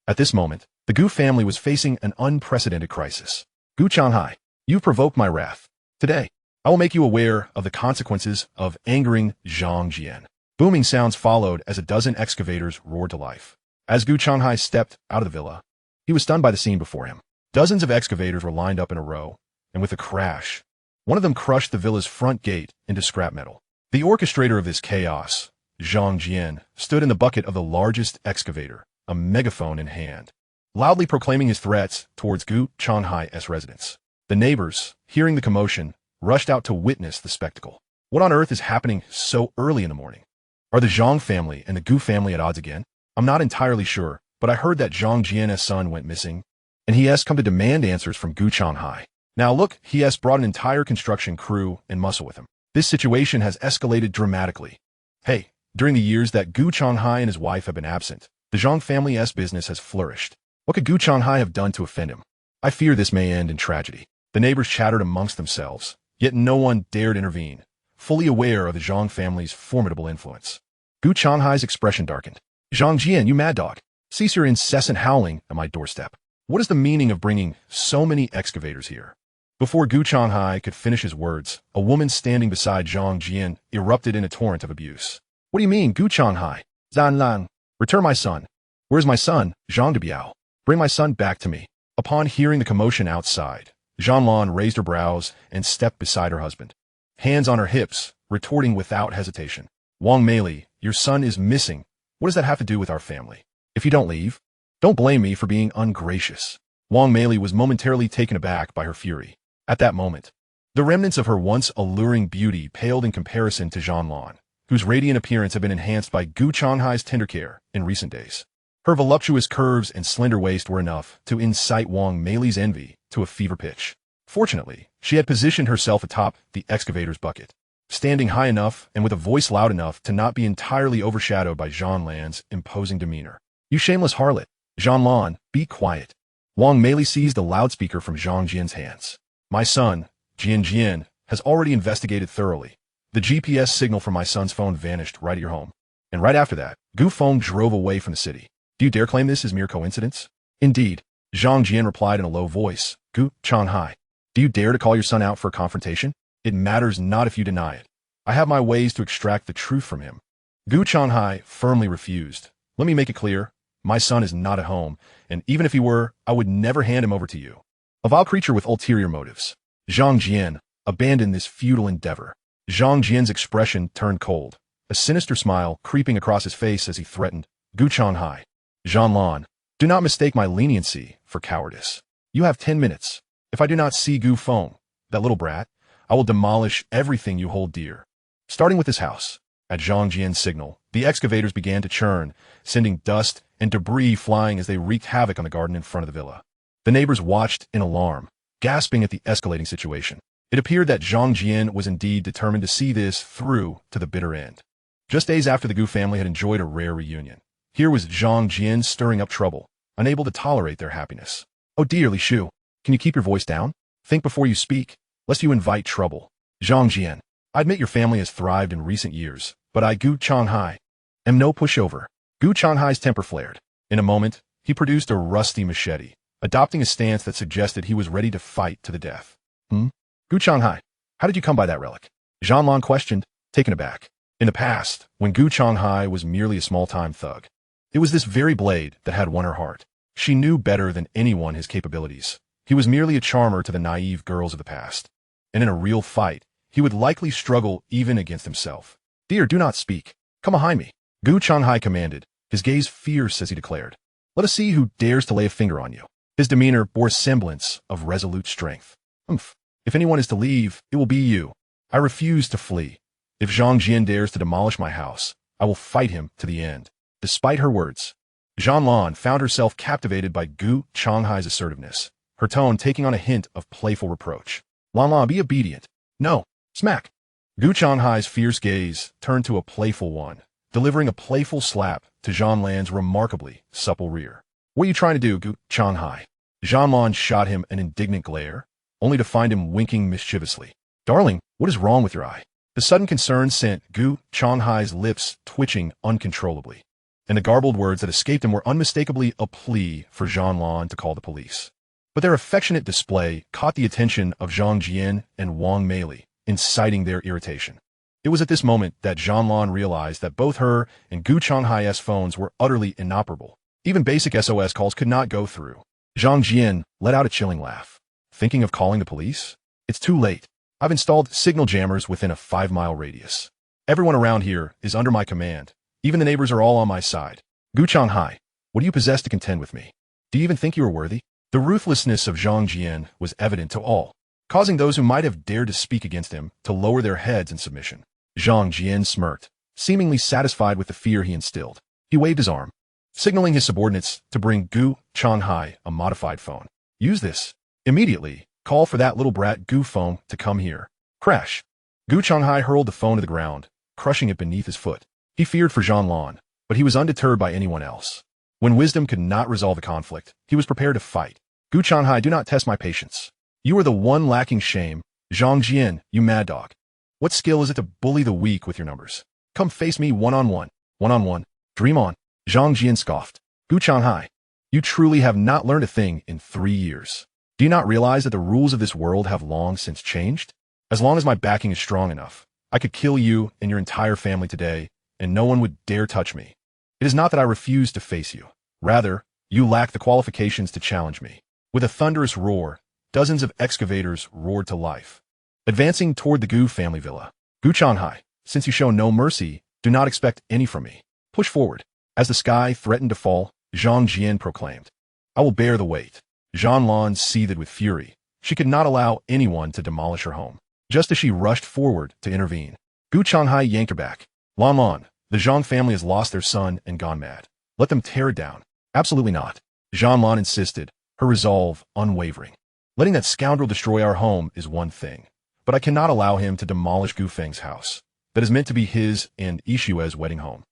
At this moment, the Gu family was facing an unprecedented crisis. Gu Changhai, you've provoked my wrath. Today, I will make you aware of the consequences of angering Zhang Jian. Booming sounds followed as a dozen excavators roared to life. As Gu Changhai stepped out of the villa, he was stunned by the scene before him. Dozens of excavators were lined up in a row, and with a crash, one of them crushed the villa's front gate into scrap metal. The orchestrator of this chaos, Zhang Jian, stood in the bucket of the largest excavator, a megaphone in hand, loudly proclaiming his threats towards Gu Changhai's residence. The neighbors, hearing the commotion, rushed out to witness the spectacle. What on earth is happening so early in the morning? Are the Zhang family and the Gu family at odds again? I'm not entirely sure, but I heard that Zhang Jian's son went missing, and he has come to demand answers from Gu Changhai. Now look, he has brought an entire construction crew and muscle with him. This situation has escalated dramatically. Hey, during the years that Gu Changhai and his wife have been absent, the Zhang family's business has flourished. What could Gu Changhai have done to offend him? I fear this may end in tragedy. The neighbors chattered amongst themselves, yet no one dared intervene, fully aware of the Zhang family's formidable influence. Gu Changhai's expression darkened. Zhang Jian, you mad dog. Cease your incessant howling at my doorstep. What is the meaning of bringing so many excavators here? Before Gu Changhai could finish his words, a woman standing beside Zhang Jian erupted in a torrent of abuse. What do you mean, Gu Changhai? Zan Lang, return my son. Where is my son, Zhang Debiao? Bring my son back to me. Upon hearing the commotion outside, Zhan Lan raised her brows and stepped beside her husband, hands on her hips, retorting without hesitation. Wang Meili, your son is missing. What does that have to do with our family? If you don't leave, don't blame me for being ungracious. Wang Meili was momentarily taken aback by her fury. At that moment, the remnants of her once alluring beauty paled in comparison to Zhan Lan, whose radiant appearance had been enhanced by Gu Changhai's tender care in recent days. Her voluptuous curves and slender waist were enough to incite Wang Meili's envy to a fever pitch. Fortunately, she had positioned herself atop the excavator's bucket, standing high enough and with a voice loud enough to not be entirely overshadowed by Zhan Lan's imposing demeanor. You shameless harlot. Zhan Lan, be quiet. Wang Meili seized the loudspeaker from Zhang Jian's hands. My son, Jian, has already investigated thoroughly. The GPS signal from my son's phone vanished right at your home. And right after that, Gu Feng drove away from the city. Do you dare claim this is mere coincidence? Indeed, Zhang Jian replied in a low voice. Gu Changhai, do you dare to call your son out for a confrontation? It matters not if you deny it. I have my ways to extract the truth from him. Gu Changhai firmly refused. Let me make it clear, my son is not at home, and even if he were, I would never hand him over to you. A vile creature with ulterior motives. Zhang Jian abandoned this futile endeavor. Zhang Jian's expression turned cold, a sinister smile creeping across his face as he threatened. Gu Changhai, Zhanlan, do not mistake my leniency for cowardice. You have 10 minutes. If I do not see Gu Feng, that little brat, I will demolish everything you hold dear. Starting with this house. At Zhang Jian's signal, the excavators began to churn, sending dust and debris flying as they wreaked havoc on the garden in front of the villa. The neighbors watched in alarm, gasping at the escalating situation. It appeared that Zhang Jian was indeed determined to see this through to the bitter end. Just days after the Gu family had enjoyed a rare reunion, here was Zhang Jian stirring up trouble, unable to tolerate their happiness. Oh dear, Li Shu, can you keep your voice down? Think before you speak, lest you invite trouble. Zhang Jian, I admit your family has thrived in recent years, but I, Gu Changhai, am no pushover. Gu Changhai's temper flared. In a moment, he produced a rusty machete, adopting a stance that suggested he was ready to fight to the death. Gu Changhai, how did you come by that relic? Zhanlan questioned, taken aback. In the past, when Gu Changhai was merely a small-time thug, it was this very blade that had won her heart. She knew better than anyone his capabilities. He was merely a charmer to the naive girls of the past. And in a real fight, he would likely struggle even against himself. Dear, do not speak. Come behind me. Gu Changhai commanded, his gaze fierce as he declared. Let us see who dares to lay a finger on you. His demeanor bore semblance of resolute strength. If anyone is to leave, it will be you. I refuse to flee. If Zhang Jian dares to demolish my house, I will fight him to the end. Despite her words, Zhanlan found herself captivated by Gu Changhai's assertiveness, her tone taking on a hint of playful reproach. Lan, be obedient. No. Smack. Gu Changhai's fierce gaze turned to a playful one, delivering a playful slap to Zhanlan's remarkably supple rear. What are you trying to do, Gu Changhai? Zhanlan shot him an indignant glare, only to find him winking mischievously. Darling, what is wrong with your eye? The sudden concern sent Gu Changhai's lips twitching uncontrollably, and the garbled words that escaped him were unmistakably a plea for Zhanlan to call the police. But their affectionate display caught the attention of Zhang Jian and Wang Meili, inciting their irritation. It was at this moment that Zhanlan realized that both her and Gu Changhai's phones were utterly inoperable. Even basic SOS calls could not go through. Zhang Jian let out a chilling laugh. Thinking of calling the police? It's too late. I've installed signal jammers within a 5-mile radius. Everyone around here is under my command. Even the neighbors are all on my side. Gu Changhai, what do you possess to contend with me? Do you even think you are worthy? The ruthlessness of Zhang Jian was evident to all, causing those who might have dared to speak against him to lower their heads in submission. Zhang Jian smirked, seemingly satisfied with the fear he instilled. He waved his arm, signaling his subordinates to bring Gu Changhai a modified phone. Use this. Immediately, call for that little brat Gu Feng to come here. Crash. Gu Changhai hurled the phone to the ground, crushing it beneath his foot. He feared for Zhanlan, but he was undeterred by anyone else. When wisdom could not resolve the conflict, he was prepared to fight. Gu Changhai, do not test my patience. You are the one lacking shame. Zhang Jian, you mad dog. What skill is it to bully the weak with your numbers? Come face me one-on-one. One-on-one. Dream on. Zhang Jian scoffed. Gu Changhai, you truly have not learned a thing in 3 years. Do you not realize that the rules of this world have long since changed? As long as my backing is strong enough, I could kill you and your entire family today, and no one would dare touch me. It is not that I refuse to face you. Rather, you lack the qualifications to challenge me. With a thunderous roar, dozens of excavators roared to life, advancing toward the Gu family villa. Gu Changhai, since you show no mercy, do not expect any from me. Push forward. As the sky threatened to fall, Zhang Jian proclaimed, I will bear the weight. Zhanlan seethed with fury. She could not allow anyone to demolish her home. Just as she rushed forward to intervene, Gu Changhai yanked her back. Lan, the Zhang family has lost their son and gone mad. Let them tear it down. Absolutely not. Zhanlan insisted, her resolve unwavering. Letting that scoundrel destroy our home is one thing, but I cannot allow him to demolish Gu Feng's house that is meant to be his and Ishue's wedding home.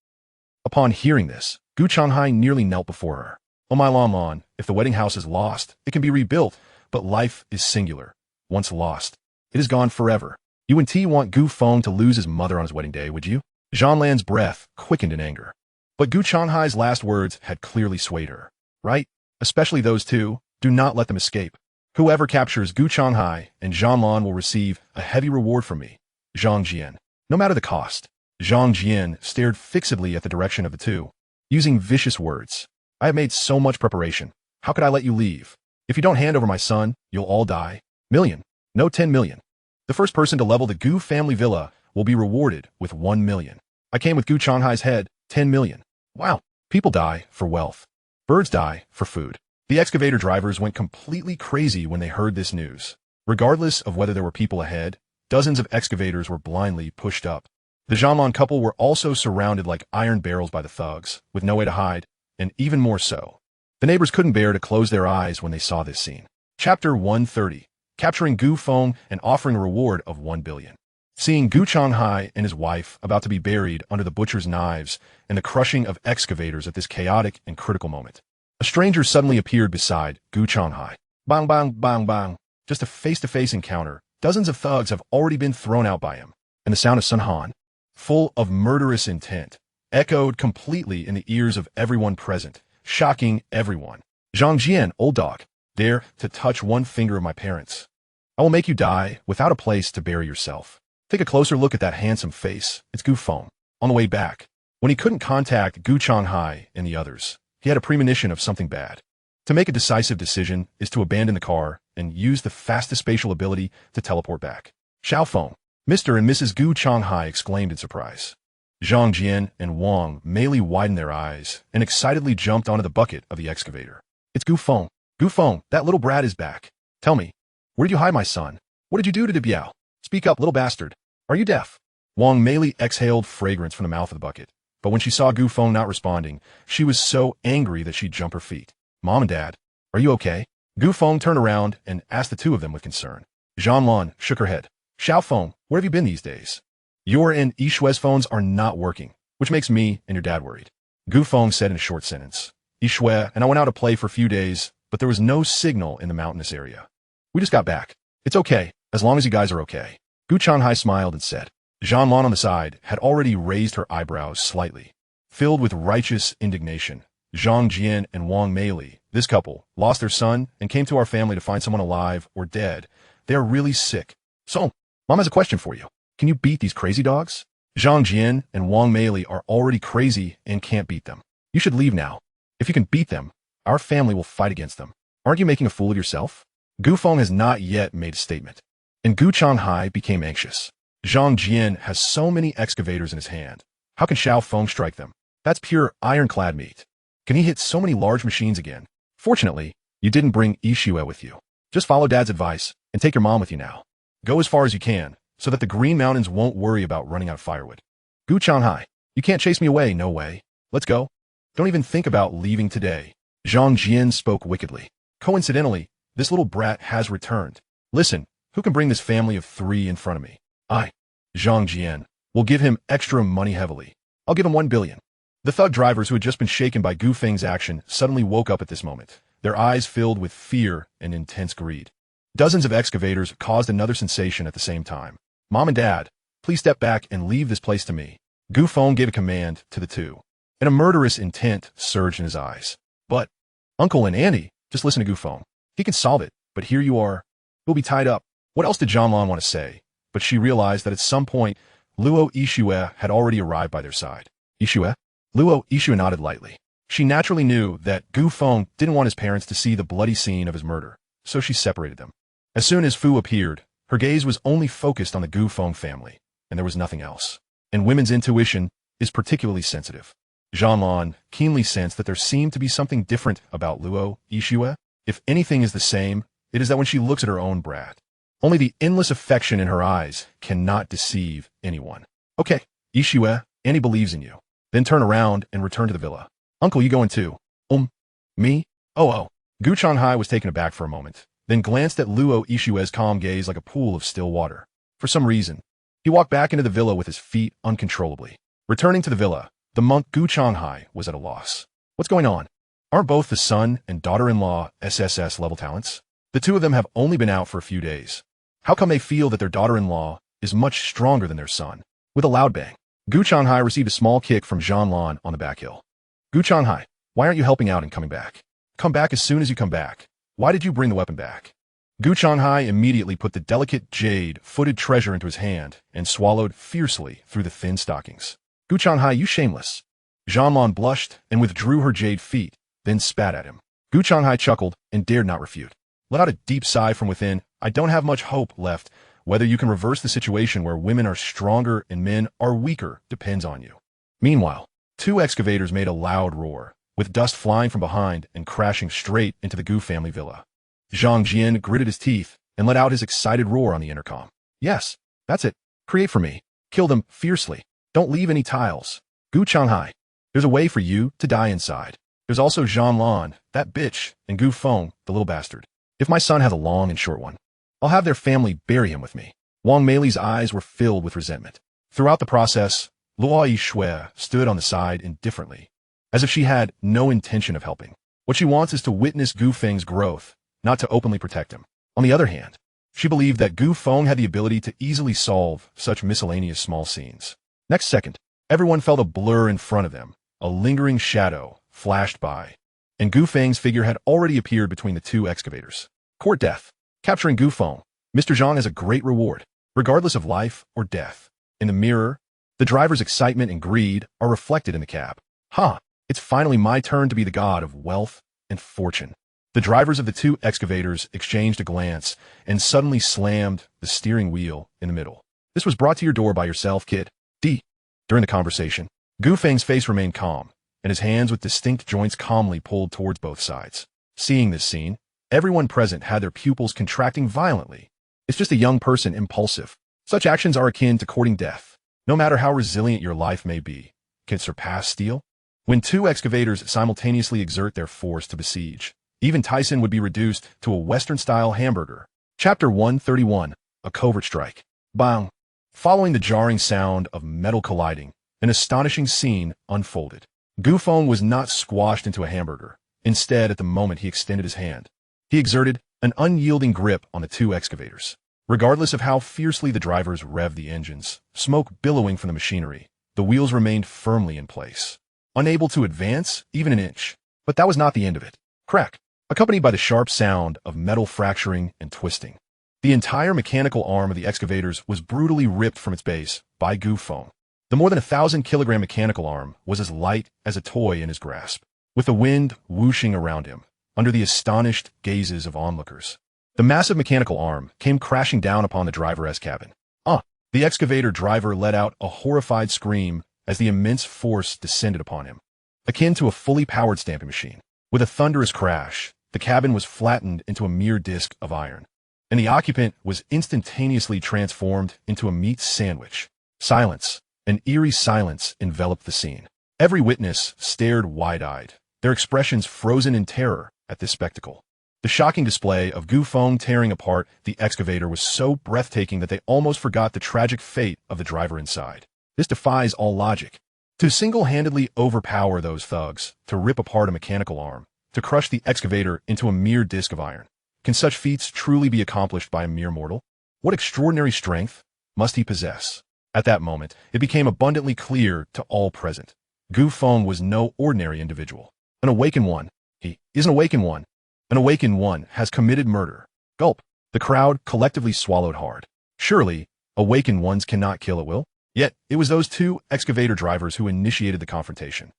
Upon hearing this, Gu Changhai nearly knelt before her. Oh my Lan, if the wedding house is lost, it can be rebuilt, but life is singular. Once lost, it is gone forever. You and T want Gu Feng to lose his mother on his wedding day, would you? Zhanlan's breath quickened in anger. But Gu Changhai's last words had clearly swayed her. Right? Especially those two, do not let them escape. Whoever captures Gu Changhai and Zhanlan will receive a heavy reward from me, Zhang Jian. No matter the cost. Zhang Jian stared fixedly at the direction of the two, using vicious words. I have made so much preparation. How could I let you leave? If you don't hand over my son, you'll all die. Million. No 10 million. The first person to level the Gu family villa will be rewarded with 1 million. I came with Gu Changhai's head, 10 million. Wow. People die for wealth. Birds die for food. The excavator drivers went completely crazy when they heard this news. Regardless of whether there were people ahead, dozens of excavators were blindly pushed up. The Zhanlan couple were also surrounded like iron barrels by the thugs, with no way to hide, and even more so. The neighbors couldn't bear to close their eyes when they saw this scene. Chapter 130. Capturing Gu Feng and offering a reward of 1 billion. Seeing Gu Changhai and his wife about to be buried under the butcher's knives and the crushing of excavators at this chaotic and critical moment, a stranger suddenly appeared beside Gu Changhai. Bang, bang, bang, bang. Just a face-to-face encounter. Dozens of thugs have already been thrown out by him, and the sound of Sun Han, full of murderous intent, echoed completely in the ears of everyone present, shocking everyone. Zhang Jian, old dog, dare to touch one finger of my parents. I will make you die without a place to bury yourself. Take a closer look at that handsome face. It's Gu Feng. On the way back, when he couldn't contact Gu Changhai and the others, he had a premonition of something bad. To make a decisive decision is to abandon the car and use the fastest spatial ability to teleport back. Xiao Feng, Mr. and Mrs. Gu Changhai exclaimed in surprise. Zhang Jian and Wang Meili widened their eyes and excitedly jumped onto the bucket of the excavator. It's Gu Feng. Gu Feng, that little brat is back. Tell me, where did you hide my son? What did you do to Biao? Speak up, little bastard. Are you deaf? Wang Meili exhaled fragrance from the mouth of the bucket, but when she saw Gu Feng not responding, she was so angry that she jumped her feet. Mom and Dad, are you okay? Gu Feng turned around and asked the two of them with concern. Zhanlan shook her head. Xiao Feng, where have you been these days? Your and Yishue's phones are not working, which makes me and your dad worried. Gu Feng said in a short sentence. Yishue and I went out to play for a few days, but there was no signal in the mountainous area. We just got back. It's okay, as long as you guys are okay. Gu Changhai smiled and said. Zhanlan on the side had already raised her eyebrows slightly. Filled with righteous indignation, Zhang Jian and Wang Meili, this couple, lost their son and came to our family to find someone alive or dead. They are really sick. So, Mom has a question for you. Can you beat these crazy dogs? Zhang Jian and Wang Meili are already crazy and can't beat them. You should leave now. If you can beat them, our family will fight against them. Aren't you making a fool of yourself? Gu Feng has not yet made a statement, and Gu Changhai became anxious. Zhang Jian has so many excavators in his hand. How can Xiao Feng strike them? That's pure ironclad meat. Can he hit so many large machines again? Fortunately, you didn't bring Yishue with you. Just follow Dad's advice and take your mom with you now. Go as far as you can, so that the Green Mountains won't worry about running out of firewood. Gu Changhai, you can't chase me away, no way. Let's go. Don't even think about leaving today. Zhang Jian spoke wickedly. Coincidentally, this little brat has returned. Listen, who can bring this family of 3 in front of me? I, Zhang Jian, will give him extra money heavily. I'll give him 1 billion. The thug drivers who had just been shaken by Gu Feng's action suddenly woke up at this moment, their eyes filled with fear and intense greed. Dozens of excavators caused another sensation at the same time. Mom and Dad, please step back and leave this place to me. Gu Feng gave a command to the two, and a murderous intent surged in his eyes. But, Uncle and Auntie, just listen to Gu Feng. He can solve it, but here you are. We'll be tied up. What else did Zhanlan want to say? But she realized that at some point, Luo Yishue had already arrived by their side. Yishue? Luo Yishue nodded lightly. She naturally knew that Gu Feng didn't want his parents to see the bloody scene of his murder, so she separated them. As soon as Fu appeared, her gaze was only focused on the Gu Feng family, and there was nothing else. And women's intuition is particularly sensitive. Zhanlan keenly sensed that there seemed to be something different about Luo Yishue. If anything is the same, it is that when she looks at her own brat, only the endless affection in her eyes cannot deceive anyone. Okay, Yishue, Annie believes in you. Then turn around and return to the villa. Uncle, you going too? Me? Oh. Gu Changhai was taken aback for a moment, then glanced at Luo Yishue's calm gaze like a pool of still water. For some reason, he walked back into the villa with his feet uncontrollably. Returning to the villa, the monk Gu Changhai was at a loss. What's going on? Aren't both the son and daughter-in-law SSS level talents? The two of them have only been out for a few days. How come they feel that their daughter-in-law is much stronger than their son? With a loud bang, Gu Changhai received a small kick from Zhanlan on the back hill. Gu Changhai, why aren't you helping out and coming back? Come back as soon as you come back. Why did you bring the weapon back? Gu Changhai immediately put the delicate jade-footed treasure into his hand and swallowed fiercely through the thin stockings. Gu Changhai, you shameless. Zhanlan blushed and withdrew her jade feet, then spat at him. Gu Changhai chuckled and dared not refute. Let out a deep sigh from within. I don't have much hope left. Whether you can reverse the situation where women are stronger and men are weaker depends on you. Meanwhile, two excavators made a loud roar, with dust flying from behind and crashing straight into the Gu family villa. Zhang Jian gritted his teeth and let out his excited roar on the intercom. Yes, that's it. Create for me. Kill them fiercely. Don't leave any tiles. Gu Changhai, there's a way for you to die inside. There's also Zhanlan, that bitch, and Gu Feng, the little bastard. If my son has a long and short one, I'll have their family bury him with me. Wang Meili's eyes were filled with resentment. Throughout the process, Luo Yishui stood on the side indifferently, as if she had no intention of helping. What she wants is to witness Gu Feng's growth, not to openly protect him. On the other hand, she believed that Gu Feng had the ability to easily solve such miscellaneous small scenes. Next second, everyone felt a blur in front of them. A lingering shadow flashed by, and Gu Feng's figure had already appeared between the two excavators. Court death. Capturing Gu Feng, Mr. Zhang has a great reward, regardless of life or death. In the mirror, the driver's excitement and greed are reflected in the cab. It's finally my turn to be the god of wealth and fortune. The drivers of the two excavators exchanged a glance and suddenly slammed the steering wheel in the middle. This was brought to your door by yourself, kid. D. During the conversation, Gu Feng's face remained calm, and his hands with distinct joints calmly pulled towards both sides. Seeing this scene, everyone present had their pupils contracting violently. It's just a young person impulsive. Such actions are akin to courting death. No matter how resilient your life may be, can it surpass steel? When two excavators simultaneously exert their force to besiege, even Tyson would be reduced to a Western-style hamburger. Chapter 131, A Covert Strike. Bang! Following the jarring sound of metal colliding, an astonishing scene unfolded. Gu Feng was not squashed into a hamburger. Instead, at the moment he extended his hand, he exerted an unyielding grip on the two excavators. Regardless of how fiercely the drivers revved the engines, smoke billowing from the machinery, the wheels remained firmly in place, unable to advance even an inch. But that was not the end of it. Crack, accompanied by the sharp sound of metal fracturing and twisting. The entire mechanical arm of the excavators was brutally ripped from its base by Gu Feng. The more than 1,000-kilogram mechanical arm was as light as a toy in his grasp, with the wind whooshing around him, under the astonished gazes of onlookers. The massive mechanical arm came crashing down upon the driver's cabin. The excavator driver let out a horrified scream as the immense force descended upon him, akin to a fully powered stamping machine. With a thunderous crash, the cabin was flattened into a mere disk of iron, and the occupant was instantaneously transformed into a meat sandwich. Silence, an eerie silence, enveloped the scene. Every witness stared wide-eyed, their expressions frozen in terror at this spectacle. The shocking display of Gu Feng tearing apart the excavator was so breathtaking that they almost forgot the tragic fate of the driver inside. This defies all logic. To single-handedly overpower those thugs, to rip apart a mechanical arm, to crush the excavator into a mere disk of iron. Can such feats truly be accomplished by a mere mortal? What extraordinary strength must he possess? At that moment, it became abundantly clear to all present. Gu Feng was no ordinary individual. An awakened one. He is an awakened one. An awakened one has committed murder. Gulp. The crowd collectively swallowed hard. Surely, awakened ones cannot kill at will. Yet, it was those two excavator drivers who initiated the confrontation.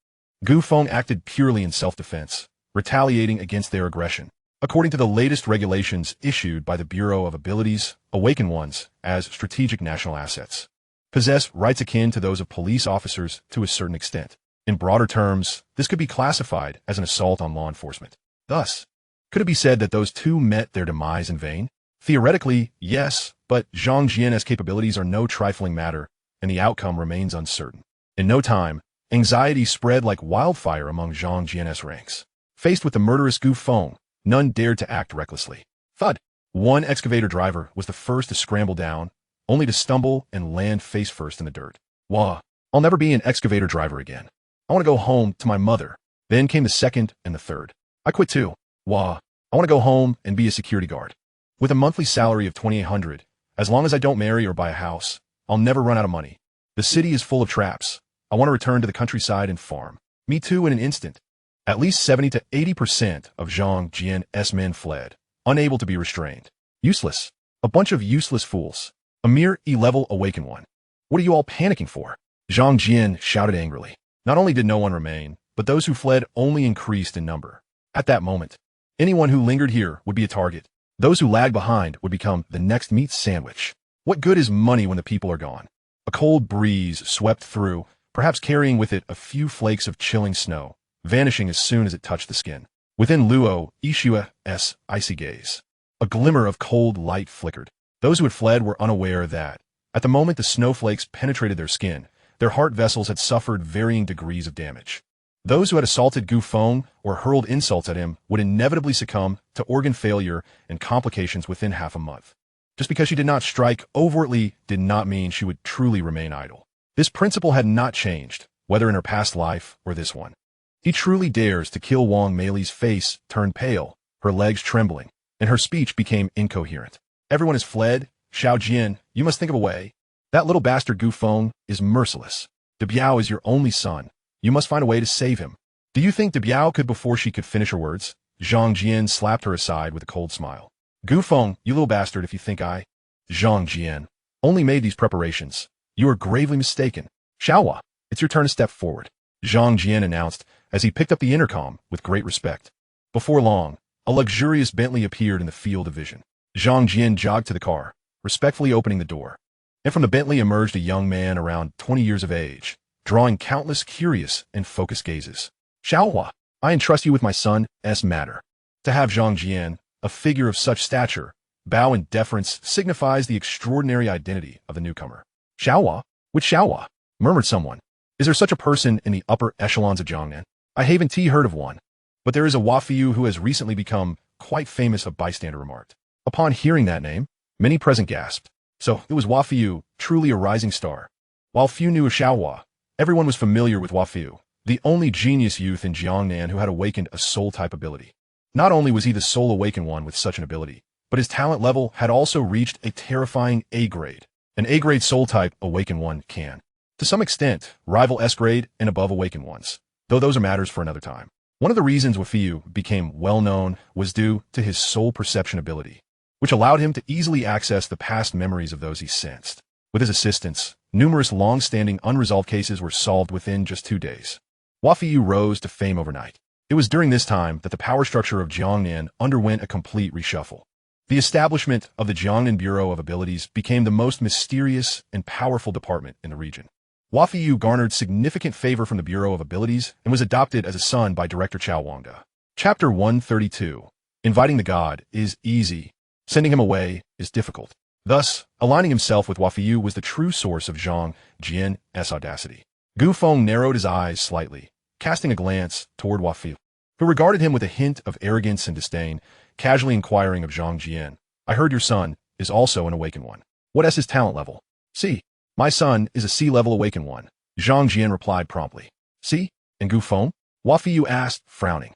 Gu Feng acted purely in self-defense, retaliating against their aggression. According to the latest regulations issued by the Bureau of Abilities, awakened ones, as strategic national assets, possess rights akin to those of police officers to a certain extent. In broader terms, this could be classified as an assault on law enforcement. Thus, could it be said that those two met their demise in vain? Theoretically, yes, but Zhang Jian's capabilities are no trifling matter, and the outcome remains uncertain. In no time, anxiety spread like wildfire among Zhang Jian's ranks. Faced with the murderous Gu Feng, none dared to act recklessly. Thud! One excavator driver was the first to scramble down, only to stumble and land face first in the dirt. Wah! I'll never be an excavator driver again. I want to go home to my mother. Then came the second and the third. I quit too. Wah! I want to go home and be a security guard. With a monthly salary of $2,800, as long as I don't marry or buy a house, I'll never run out of money. The city is full of traps. I want to return to the countryside and farm. Me too in an instant. At least 70 to 80% of Zhang Jian's men fled, unable to be restrained. Useless. A bunch of useless fools. A mere E-level awakened one. What are you all panicking for? Zhang Jian shouted angrily. Not only did no one remain, but those who fled only increased in number. At that moment, anyone who lingered here would be a target. Those who lagged behind would become the next meat sandwich. What good is money when the people are gone? A cold breeze swept through, perhaps carrying with it a few flakes of chilling snow, vanishing as soon as it touched the skin. Within Luo Ishua's icy gaze, a glimmer of cold light flickered. Those who had fled were unaware that, at the moment the snowflakes penetrated their skin, their heart vessels had suffered varying degrees of damage. Those who had assaulted Gu Feng or hurled insults at him would inevitably succumb to organ failure and complications within half a month. Just because she did not strike overtly did not mean she would truly remain idle. This principle had not changed, whether in her past life or this one. He truly dares to kill Wang Meili's face turned pale, her legs trembling, and her speech became incoherent. Everyone has fled. Xiao Jian, you must think of a way. That little bastard Gu Feng is merciless. De Biao is your only son. You must find a way to save him. Do you think De Biao could before she could finish her words? Zhang Jian slapped her aside with a cold smile. Gu Feng, you little bastard, if you think I... Zhang Jian only made these preparations. You are gravely mistaken. Xiaohua, it's your turn to step forward. Zhang Jian announced as he picked up the intercom with great respect. Before long, a luxurious Bentley appeared in the field of vision. Zhang Jian jogged to the car, respectfully opening the door. And from the Bentley emerged a young man around 20 years of age, drawing countless curious and focused gazes. Xiaohua, I entrust you with my son's matter. To have Zhang Jian, a figure of such stature, bow in deference signifies the extraordinary identity of the newcomer. Xiaohua? Which Xiaohua? Murmured someone. Is there such a person in the upper echelons of Jiangnan? I haven't heard of one. But there is a Wafiu who has recently become quite famous, a bystander remarked. Upon hearing that name, many present gasped. So it was Wafiu, truly a rising star. While few knew of Xiaohua, everyone was familiar with Wafiu, the only genius youth in Jiangnan who had awakened a soul-type ability. Not only was he the sole awakened one with such an ability, but his talent level had also reached a terrifying A-grade. An A-grade soul-type awakened one can, to some extent, rival S-grade and above awakened ones, though those are matters for another time. One of the reasons Wafiu became well-known was due to his soul perception ability, which allowed him to easily access the past memories of those he sensed. With his assistance, numerous long-standing unresolved cases were solved within just 2 days. Wafiu rose to fame overnight. It was during this time that the power structure of Jiangnan underwent a complete reshuffle. The establishment of the Jiangnan Bureau of Abilities became the most mysterious and powerful department in the region. Wafiu garnered significant favor from the Bureau of Abilities and was adopted as a son by Director Chao Wangda. Chapter 132. Inviting the god is easy. Sending him away is difficult. Thus, aligning himself with Wafiu was the true source of Zhang Jian's audacity. Gu Feng narrowed his eyes slightly, casting a glance toward Wafiu, who regarded him with a hint of arrogance and disdain, casually inquiring of Zhang Jian. I heard your son is also an awakened one. What is his talent level? C. My son is a C-level awakened one. Zhang Jian replied promptly. C. And Gu Feng? Wafiu asked, frowning.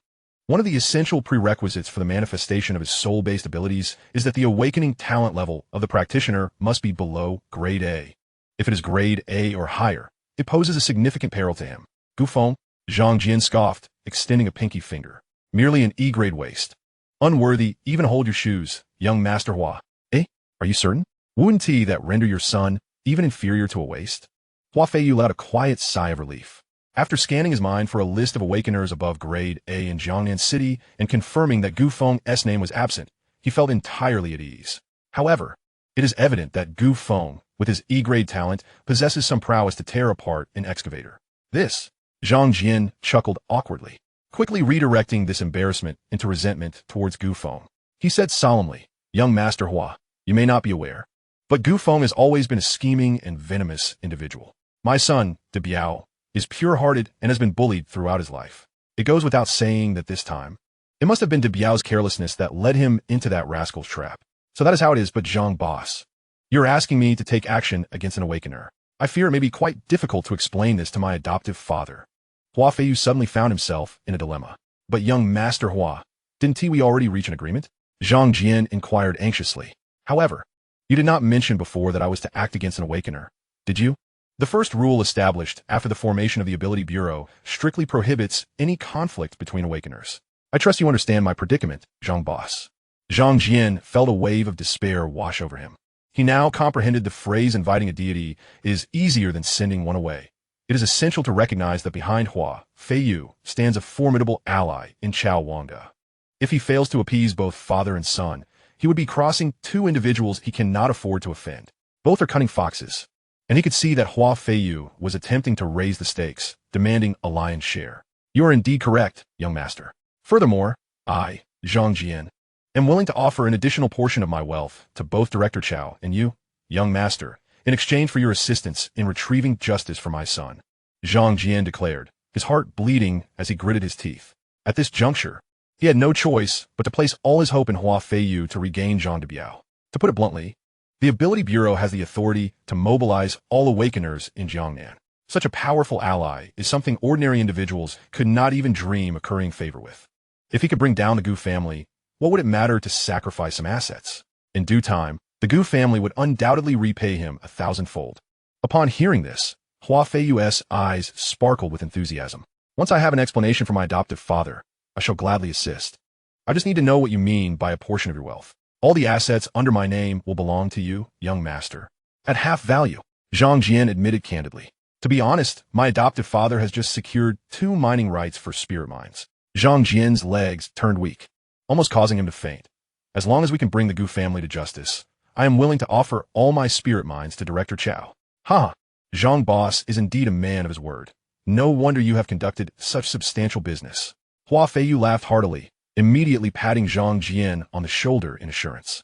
One of the essential prerequisites for the manifestation of his soul-based abilities is that the awakening talent level of the practitioner must be below grade A. If it is grade A or higher, it poses a significant peril to him. Gu Feng? Zhang Jian scoffed, extending a pinky finger. Merely an E-grade waste. Unworthy, even hold your shoes, young Master Hua. Eh? Are you certain? Wouldn't he that render your son even inferior to a waste? Hua Feiyu let out a quiet sigh of relief. After scanning his mind for a list of awakeners above grade A in Jiangnan City and confirming that Gu Feng's name was absent, he felt entirely at ease. However, it is evident that Gu Feng, with his E-grade talent, possesses some prowess to tear apart an excavator. This, Zhang Jian chuckled awkwardly, quickly redirecting this embarrassment into resentment towards Gu Feng. He said solemnly, Young Master Hua, you may not be aware, but Gu Feng has always been a scheming and venomous individual. My son, De Biao, is pure-hearted and has been bullied throughout his life. It goes without saying that this time, it must have been De Biao's carelessness that led him into that rascal's trap. So that is how it is, but Zhang Boss. You're asking me to take action against an awakener. I fear it may be quite difficult to explain this to my adoptive father. Hua Feiyu suddenly found himself in a dilemma. But young Master Hua, didn't we already reach an agreement? Zhang Jian inquired anxiously. However, you did not mention before that I was to act against an awakener, did you? The first rule established after the formation of the Ability Bureau strictly prohibits any conflict between awakeners. I trust you understand my predicament, Zhang Boss. Zhang Jian felt a wave of despair wash over him. He now comprehended the phrase inviting a deity is easier than sending one away. It is essential to recognize that behind Hua Feiyu stands a formidable ally in Chao Wangda. If he fails to appease both father and son, he would be crossing two individuals he cannot afford to offend. Both are cunning foxes, and he could see that Hua Feiyu was attempting to raise the stakes, demanding a lion's share. You are indeed correct, young master. Furthermore, I, Zhang Jian, am willing to offer an additional portion of my wealth to both Director Chao and you, young master, in exchange for your assistance in retrieving justice for my son, Zhang Jian declared, his heart bleeding as he gritted his teeth. At this juncture, he had no choice but to place all his hope in Hua Feiyu to regain Zhang de Biao. To put it bluntly, the Ability Bureau has the authority to mobilize all awakeners in Jiangnan. Such a powerful ally is something ordinary individuals could not even dream occurring favor with. If he could bring down the Gu family, what would it matter to sacrifice some assets? In due time, the Gu family would undoubtedly repay him 1,000-fold. Upon hearing this, Hua Feiyu's eyes sparkled with enthusiasm. Once I have an explanation for my adoptive father, I shall gladly assist. I just need to know what you mean by a portion of your wealth. All the assets under my name will belong to you, young master. At half value, Zhang Jian admitted candidly. To be honest, my adoptive father has just secured 2 mining rights for spirit mines. Zhang Jian's legs turned weak, almost causing him to faint. As long as we can bring the Gu family to justice, I am willing to offer all my spirit mines to Director Chao. Ha! Zhang Boss is indeed a man of his word. No wonder you have conducted such substantial business. Hua Feiyu laughed heartily, immediately patting Zhang Jian on the shoulder in assurance.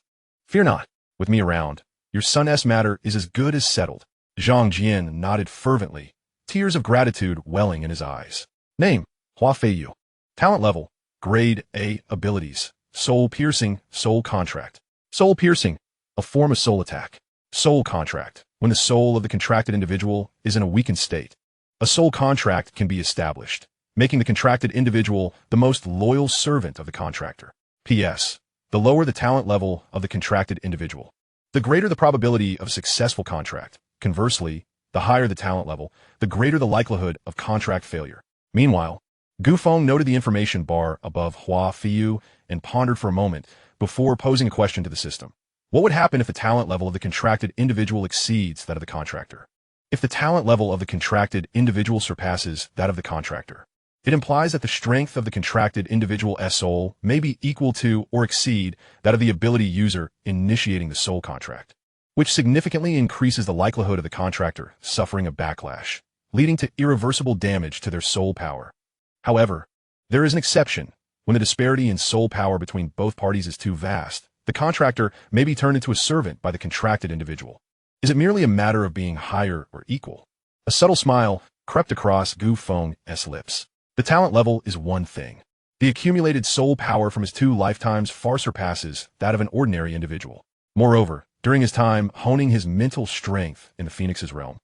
Fear not, with me around, your son's matter is as good as settled. Zhang Jian nodded fervently, tears of gratitude welling in his eyes. Name, Hua Feiyu. Talent level, grade A abilities, soul piercing, soul contract. Soul piercing, a form of soul attack. Soul contract, when the soul of the contracted individual is in a weakened state. A soul contract can be established, making the contracted individual the most loyal servant of the contractor. P.S. The lower the talent level of the contracted individual, the greater the probability of a successful contract. Conversely, the higher the talent level, the greater the likelihood of contract failure. Meanwhile, Gu Feng noted the information bar above Hua Feiyu and pondered for a moment before posing a question to the system. What would happen if the talent level of the contracted individual exceeds that of the contractor? If the talent level of the contracted individual surpasses that of the contractor, it implies that the strength of the contracted individual's soul may be equal to or exceed that of the ability user initiating the soul contract, which significantly increases the likelihood of the contractor suffering a backlash, leading to irreversible damage to their soul power. However, there is an exception. When the disparity in soul power between both parties is too vast, the contractor may be turned into a servant by the contracted individual. Is it merely a matter of being higher or equal? A subtle smile crept across Gu Feng's lips. The talent level is one thing. The accumulated soul power from his 2 lifetimes far surpasses that of an ordinary individual. Moreover, during his time honing his mental strength in the Phoenix's realm,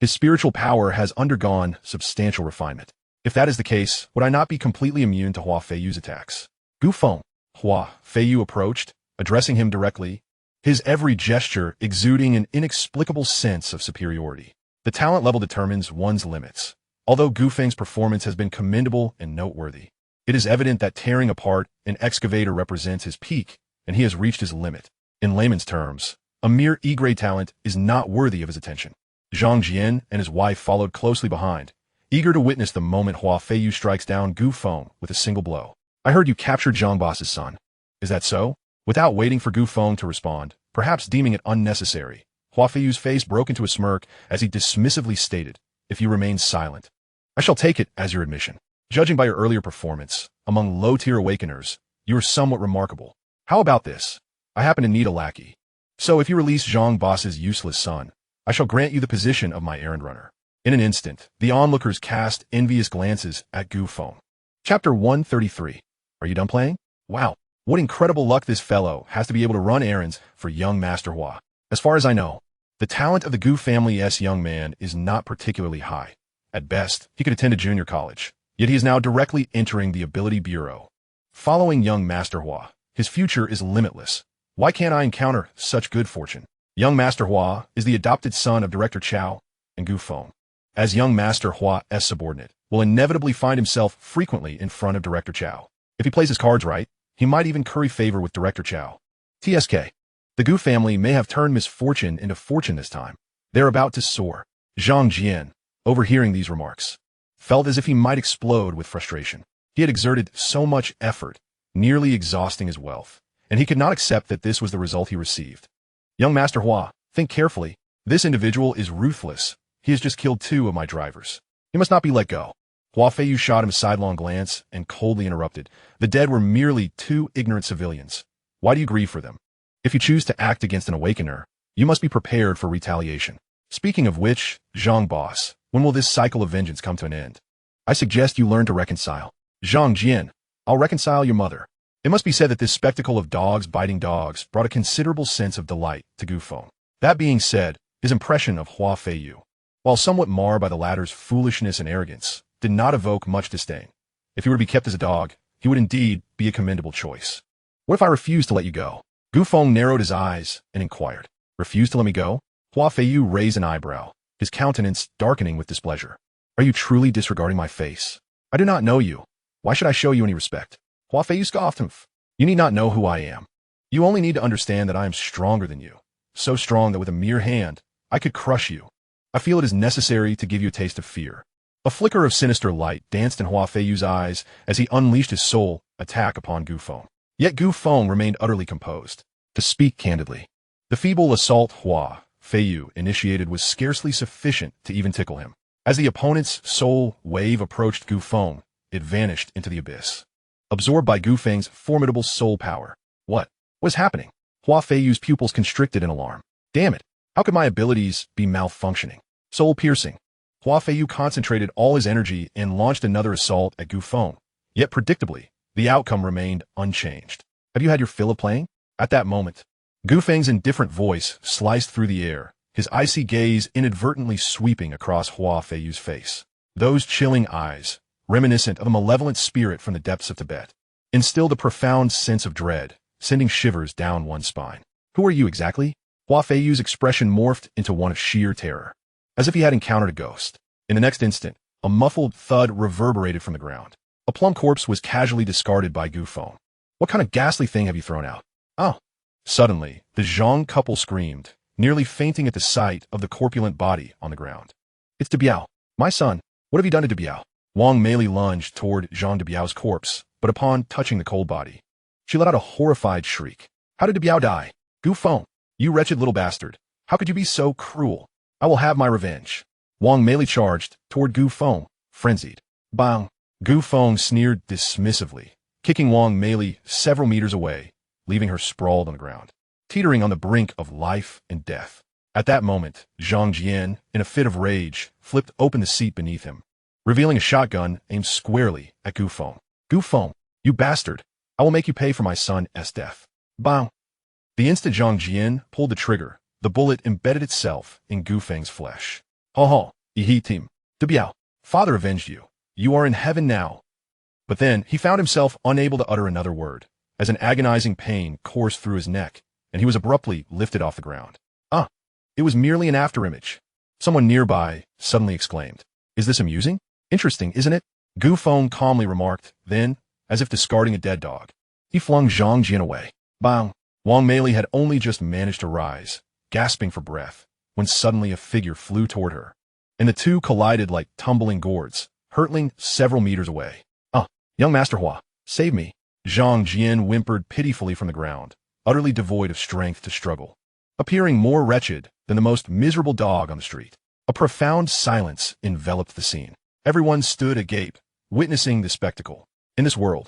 his spiritual power has undergone substantial refinement. If that is the case, would I not be completely immune to Hua Feiyu's attacks? Gu Feng. Hua Feiyu approached, addressing him directly, his every gesture exuding an inexplicable sense of superiority. The talent level determines one's limits. Although Gu Feng's performance has been commendable and noteworthy, it is evident that tearing apart an excavator represents his peak, and he has reached his limit. In layman's terms, a mere E-grade talent is not worthy of his attention. Zhang Jian and his wife followed closely behind, eager to witness the moment Hua Feiyu strikes down Gu Feng with a single blow. I heard you captured Zhang Boss's son. Is that so? Without waiting for Gu Feng to respond, perhaps deeming it unnecessary, Hua Feiyu's face broke into a smirk as he dismissively stated, if you remain silent, I shall take it as your admission. Judging by your earlier performance, among low-tier awakeners, you are somewhat remarkable. How about this? I happen to need a lackey. So if you release Zhang Boss's useless son, I shall grant you the position of my errand runner. In an instant, the onlookers cast envious glances at Gu Feng. Chapter 133. Are you done playing? Wow, what incredible luck this fellow has to be able to run errands for young Master Hua. As far as I know, the talent of the Gu family's young man is not particularly high. At best, he could attend a junior college, yet he is now directly entering the Ability Bureau. Following young Master Hua, his future is limitless. Why can't I encounter such good fortune? Young Master Hua is the adopted son of Director Chao, and Gu Feng, as young Master Hua's subordinate, will inevitably find himself frequently in front of Director Chow. If he plays his cards right, he might even curry favor with Director Chow. TSK. The Gu family may have turned misfortune into fortune this time. They're about to soar. Zhang Jian, overhearing these remarks, felt as if he might explode with frustration. He had exerted so much effort, nearly exhausting his wealth, and he could not accept that this was the result he received. Young Master Hua, think carefully. This individual is ruthless. He has just killed 2 of my drivers. He must not be let go. Hua Feiyu shot him a sidelong glance and coldly interrupted. The dead were merely 2 ignorant civilians. Why do you grieve for them? If you choose to act against an awakener, you must be prepared for retaliation. Speaking of which, Zhang boss, when will this cycle of vengeance come to an end? I suggest you learn to reconcile. Zhang Jian, I'll reconcile your mother. It must be said that this spectacle of dogs biting dogs brought a considerable sense of delight to Gu Feng. That being said, his impression of Hua Feiyu, while somewhat marred by the latter's foolishness and arrogance, did not evoke much disdain. If he were to be kept as a dog, he would indeed be a commendable choice. What if I refuse to let you go? Gu Feng narrowed his eyes and inquired. Refuse to let me go? Hua Feiyu raised an eyebrow, his countenance darkening with displeasure. Are you truly disregarding my face? I do not know you. Why should I show you any respect? Hua Feiyu scoffed him. You need not know who I am. You only need to understand that I am stronger than you. So strong that with a mere hand, I could crush you. I feel it is necessary to give you a taste of fear. A flicker of sinister light danced in Hua Feiyu's eyes as he unleashed his soul attack upon Gu Feng. Yet Gu Feng remained utterly composed. To speak candidly, the feeble assault Hua Feiyu initiated was scarcely sufficient to even tickle him. As the opponent's soul wave approached Gu Feng, it vanished into the abyss, absorbed by Gu Feng's formidable soul power. What was happening? Hua Feiyu's pupils constricted in alarm. Damn it! How could my abilities be malfunctioning? Soul-piercing. Hua Feiyu concentrated all his energy and launched another assault at Gu Feng. Yet predictably, the outcome remained unchanged. Have you had your fill of playing? At that moment, Gu Feng's indifferent voice sliced through the air, his icy gaze inadvertently sweeping across Hua Feiyu's face. Those chilling eyes, reminiscent of a malevolent spirit from the depths of Tibet, instilled a profound sense of dread, sending shivers down one's spine. Who are you exactly? Hua Feiyu's expression morphed into one of sheer terror, as if he had encountered a ghost. In the next instant, a muffled thud reverberated from the ground. A plump corpse was casually discarded by Gu Feng. What kind of ghastly thing have you thrown out? Oh. Suddenly, the Zhang couple screamed, nearly fainting at the sight of the corpulent body on the ground. It's De Biao. My son. What have you done to De Biao? Wang Meili lunged toward Zhang De Biao's corpse, but upon touching the cold body, she let out a horrified shriek. How did De Biao die? Gu Feng, you wretched little bastard. How could you be so cruel? I will have my revenge. Wang Meili charged toward Gu Feng, frenzied. Bang! Gu Feng sneered dismissively, kicking Wang Meili several meters away, leaving her sprawled on the ground, teetering on the brink of life and death. At that moment, Zhang Jian, in a fit of rage, flipped open the seat beneath him, revealing a shotgun aimed squarely at Gu Feng. Gu Feng, you bastard! I will make you pay for my son's death. Bang! The instant Zhang Jian pulled the trigger, the bullet embedded itself in Gu Feng's flesh. Ho ho, Yi-Tim. De Biao, father avenged you. You are in heaven now. But then he found himself unable to utter another word, as an agonizing pain coursed through his neck, and he was abruptly lifted off the ground. Ah, it was merely an afterimage. Someone nearby suddenly exclaimed. Is this amusing? Interesting, isn't it? Gu Feng calmly remarked, then, as if discarding a dead dog, he flung Zhang Jian away. Bang! Wang Meili had only just managed to rise, gasping for breath, when suddenly a figure flew toward her, and the two collided like tumbling gourds, hurtling several meters away. Young Master Hua, save me. Zhang Jian whimpered pitifully from the ground, utterly devoid of strength to struggle, appearing more wretched than the most miserable dog on the street. A profound silence enveloped the scene. Everyone stood agape, witnessing the spectacle. In this world,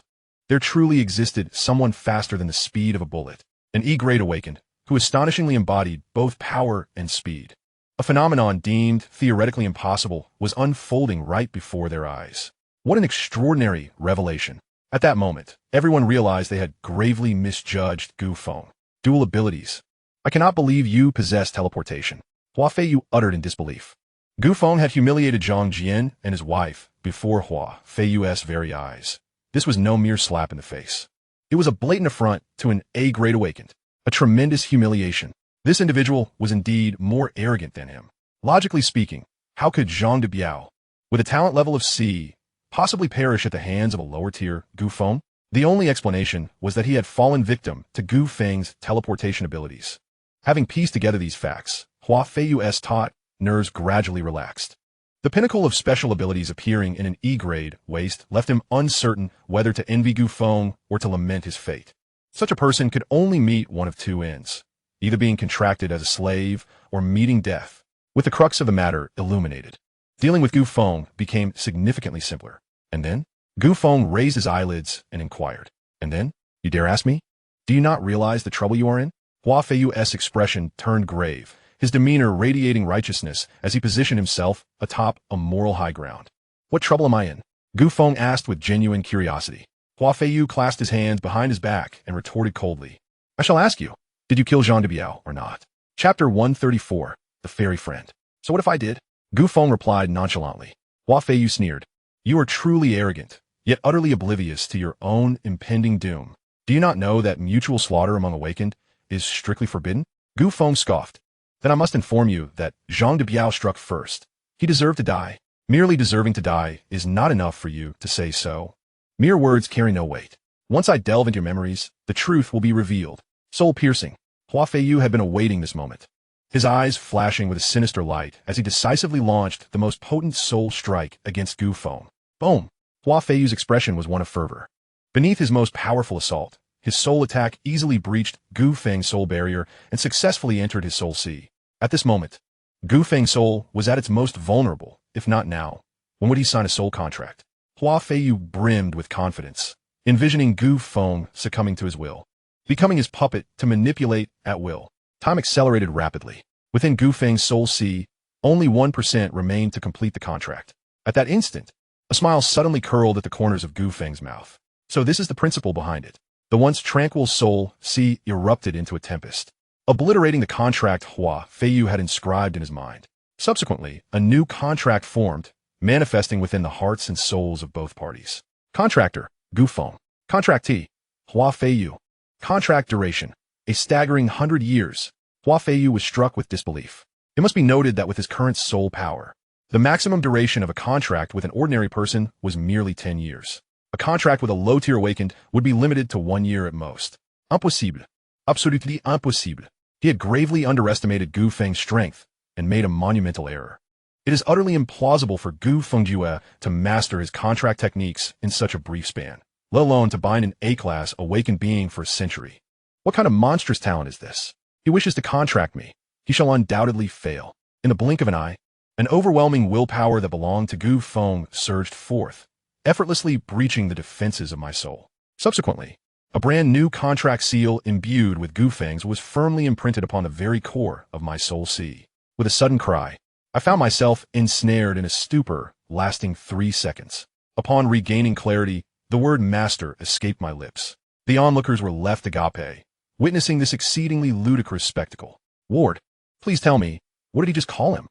there truly existed someone faster than the speed of a bullet, an E-grade awakened, who astonishingly embodied both power and speed. A phenomenon deemed theoretically impossible was unfolding right before their eyes. What an extraordinary revelation. At that moment, everyone realized they had gravely misjudged Gu Feng. Dual abilities. I cannot believe you possess teleportation. Hua Feiyu uttered in disbelief. Gu Feng had humiliated Zhang Jian and his wife before Hua Feiyu's very eyes. This was no mere slap in the face. It was a blatant affront to an A-grade awakened. A tremendous humiliation. This individual was indeed more arrogant than him. Logically speaking, How could Zhang de Biao, with a talent level of C, possibly perish at the hands of a lower-tier Gu Feng? The only explanation was that he had fallen victim to Gu Feng's teleportation abilities. Having pieced together these facts, Hua Feiyu's taut nerves gradually relaxed. The pinnacle of special abilities appearing in an E-grade waste left him uncertain whether to envy Gu Feng or to lament his fate. Such a person could only meet one of two ends, either being contracted as a slave or meeting death, with the crux of the matter illuminated. Dealing with Gu Feng became significantly simpler. And then, Gu Feng raised his eyelids and inquired. And then, you dare ask me? Do you not realize the trouble you are in? Hua Feiyu's expression turned grave, his demeanor radiating righteousness as he positioned himself atop a moral high ground. What trouble am I in? Gu Feng asked with genuine curiosity. Hua Feiyu clasped his hands behind his back and retorted coldly. I shall ask you, did you kill Zhang de Biao or not? Chapter 134, The Fairy Friend. So what if I did? Gu Feng replied nonchalantly. Hua Feiyu sneered. You are truly arrogant, yet utterly oblivious to your own impending doom. Do you not know that mutual slaughter among awakened is strictly forbidden? Gu Feng scoffed. Then I must inform you that Zhang de Biao struck first. He deserved to die. Merely deserving to die is not enough for you to say so. Mere words carry no weight. Once I delve into your memories, the truth will be revealed. Soul-piercing. Hua Feiyu had been awaiting this moment, his eyes flashing with a sinister light as he decisively launched the most potent soul strike against Gu Feng. Boom! Hua Feiyu's expression was one of fervor. Beneath his most powerful assault, his soul attack easily breached Gu Feng's soul barrier and successfully entered his soul sea. At this moment, Gu Feng's soul was at its most vulnerable, if not now. When would he sign a soul contract? Hua Feiyu brimmed with confidence, envisioning Gu Feng succumbing to his will, becoming his puppet to manipulate at will. Time accelerated rapidly. Within Gu Feng's soul sea, only 1% remained to complete the contract. At that instant, a smile suddenly curled at the corners of Gu Feng's mouth. So this is the principle behind it. The once tranquil soul sea erupted into a tempest, obliterating the contract Hua Feiyu had inscribed in his mind. Subsequently, a new contract formed, manifesting within the hearts and souls of both parties. Contractor, Gu Feng. Contractee, Hua Feiyu. Contract duration, a staggering 100 years. Hua Feiyu was struck with disbelief. It must be noted that with his current soul power, the maximum duration of a contract with an ordinary person was merely 10 years. A contract with a low-tier awakened would be limited to 1 year at most. Impossible. Absolutely impossible. He had gravely underestimated Gu Feng's strength and made a monumental error. It is utterly implausible for Gu Fengjue to master his contract techniques in such a brief span, let alone to bind an A-class awakened being for a century. What kind of monstrous talent is this? He wishes to contract me. He shall undoubtedly fail. In the blink of an eye, an overwhelming willpower that belonged to Gu Feng surged forth, effortlessly breaching the defenses of my soul. Subsequently, a brand new contract seal imbued with Gu Feng's was firmly imprinted upon the very core of my soul sea. With a sudden cry, I found myself ensnared in a stupor lasting 3 seconds. Upon regaining clarity, the word master escaped my lips. The onlookers were left agape, witnessing this exceedingly ludicrous spectacle. Ward, please tell me, what did he just call him?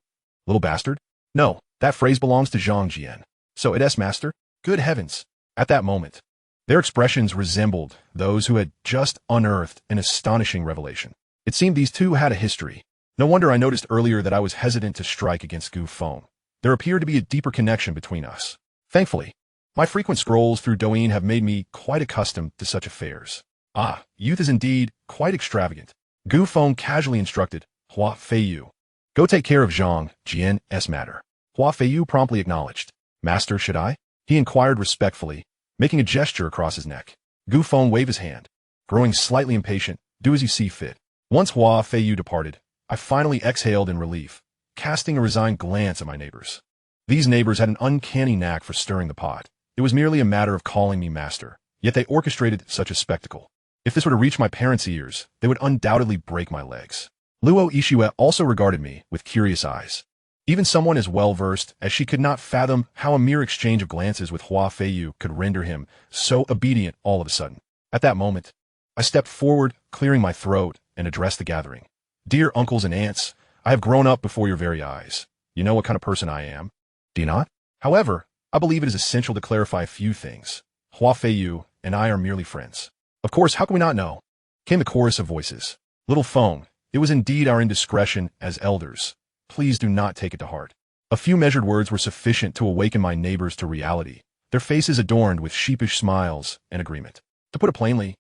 Little bastard? No, that phrase belongs to Zhang Jian. So it's master? Good heavens! At that moment, their expressions resembled those who had just unearthed an astonishing revelation. It seemed these two had a history. No wonder I noticed earlier that I was hesitant to strike against Gu Feng. There appeared to be a deeper connection between us. Thankfully, my frequent scrolls through Douyin have made me quite accustomed to such affairs. Ah, youth is indeed quite extravagant. Gu Feng casually instructed Hua Feiyu. Go take care of Zhang Jian's matter. Hua Feiyu promptly acknowledged. Master, should I? He inquired respectfully, making a gesture across his neck. Gu Feng waved his hand. Growing slightly impatient, do as you see fit. Once Hua Feiyu departed, I finally exhaled in relief, casting a resigned glance at my neighbors. These neighbors had an uncanny knack for stirring the pot. It was merely a matter of calling me master, yet they orchestrated such a spectacle. If this were to reach my parents' ears, they would undoubtedly break my legs. Luo Ishue also regarded me with curious eyes. Even someone as well-versed as she could not fathom how a mere exchange of glances with Hua Feiyu could render him so obedient all of a sudden. At that moment, I stepped forward, clearing my throat, and addressed the gathering. Dear uncles and aunts, I have grown up before your very eyes. You know what kind of person I am, do you not? However, I believe it is essential to clarify a few things. Hua Feiyu and I are merely friends. Of course, how can we not know? Came the chorus of voices. Little Feng, it was indeed our indiscretion as elders. Please do not take it to heart. A few measured words were sufficient to awaken my neighbors to reality, their faces adorned with sheepish smiles and agreement. To put it plainly,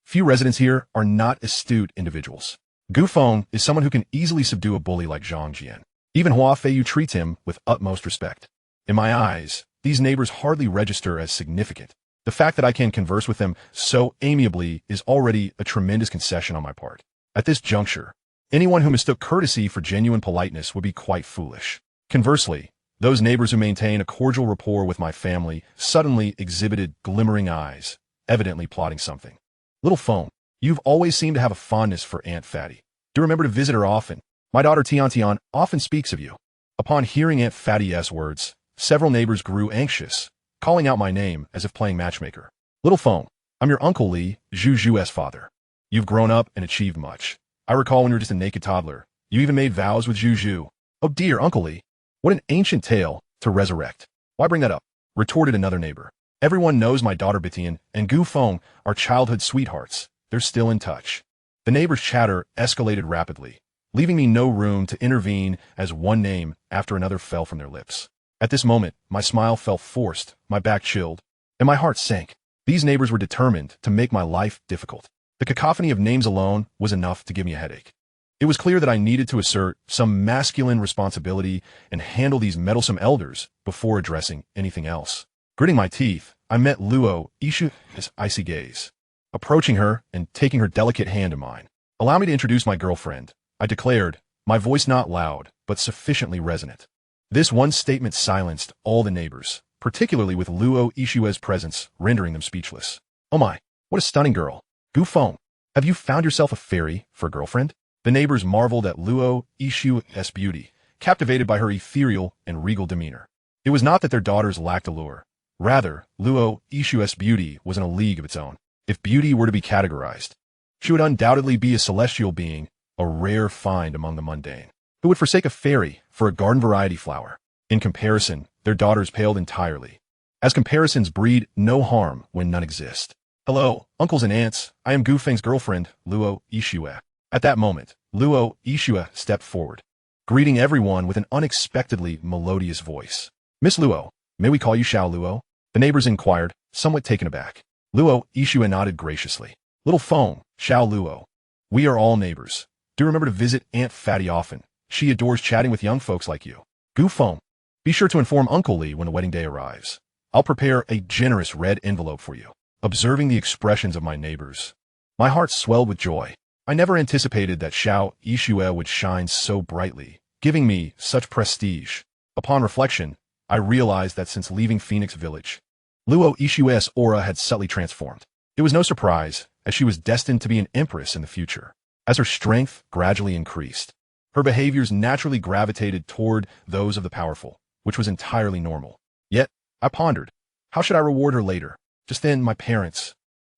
few residents here are not astute individuals. Gu Feng is someone who can easily subdue a bully like Zhang Jian. Even Hua Feiyu treats him with utmost respect. In my eyes, these neighbors hardly register as significant. The fact that I can converse with them so amiably is already a tremendous concession on my part. At this juncture, anyone who mistook courtesy for genuine politeness would be quite foolish. Conversely, those neighbors who maintain a cordial rapport with my family suddenly exhibited glimmering eyes, evidently plotting something. Little Feng, you've always seemed to have a fondness for Aunt Fatty. Do remember to visit her often. My daughter Tian often speaks of you. Upon hearing Aunt Fatty's words, several neighbors grew anxious, calling out my name as if playing matchmaker. Little Feng, I'm your Uncle Li, Zhu's father. You've grown up and achieved much. I recall when you were just a naked toddler, you even made vows with Zhu. Oh dear, Uncle Li. What an ancient tale to resurrect. Why bring that up? Retorted another neighbor. Everyone knows my daughter Bitian and Gu Feng are childhood sweethearts. They're still in touch. The neighbor's chatter escalated rapidly, leaving me no room to intervene as one name after another fell from their lips. At this moment, my smile felt forced, my back chilled, and my heart sank. These neighbors were determined to make my life difficult. The cacophony of names alone was enough to give me a headache. It was clear that I needed to assert some masculine responsibility and handle these meddlesome elders before addressing anything else. Gritting my teeth, I met Luo Ishu's icy gaze. Approaching her and taking her delicate hand in mine. Allow me to introduce my girlfriend, I declared, my voice not loud, but sufficiently resonant. This one statement silenced all the neighbors, particularly with Luo Ishu's presence rendering them speechless. Oh my, what a stunning girl. Gu Feng, have you found yourself a fairy for a girlfriend? The neighbors marveled at Luo Ishu's beauty, captivated by her ethereal and regal demeanor. It was not that their daughters lacked allure. Rather, Luo Ishu's beauty was in a league of its own. If beauty were to be categorized, she would undoubtedly be a celestial being, a rare find among the mundane, who would forsake a fairy for a garden-variety flower. In comparison, their daughters paled entirely, as comparisons breed no harm when none exist. Hello, uncles and aunts, I am Gu Feng's girlfriend, Luo Ishu. At that moment, Luo Ishu stepped forward, greeting everyone with an unexpectedly melodious voice. Miss Luo, may we call you Xiao Luo? The neighbors inquired, somewhat taken aback. Luo Ishu nodded graciously. Little Feng, Xiao Luo. We are all neighbors. Do remember to visit Aunt Fatty often. She adores chatting with young folks like you. Gu Feng, be sure to inform Uncle Li when the wedding day arrives. I'll prepare a generous red envelope for you. Observing the expressions of my neighbors, my heart swelled with joy. I never anticipated that Xiao Ishu would shine so brightly, giving me such prestige. Upon reflection, I realized that since leaving Phoenix Village, Luo Ishu's aura had subtly transformed. It was no surprise, as she was destined to be an empress in the future. As her strength gradually increased, her behaviors naturally gravitated toward those of the powerful, which was entirely normal. Yet, I pondered, how should I reward her later? Just then, my parents,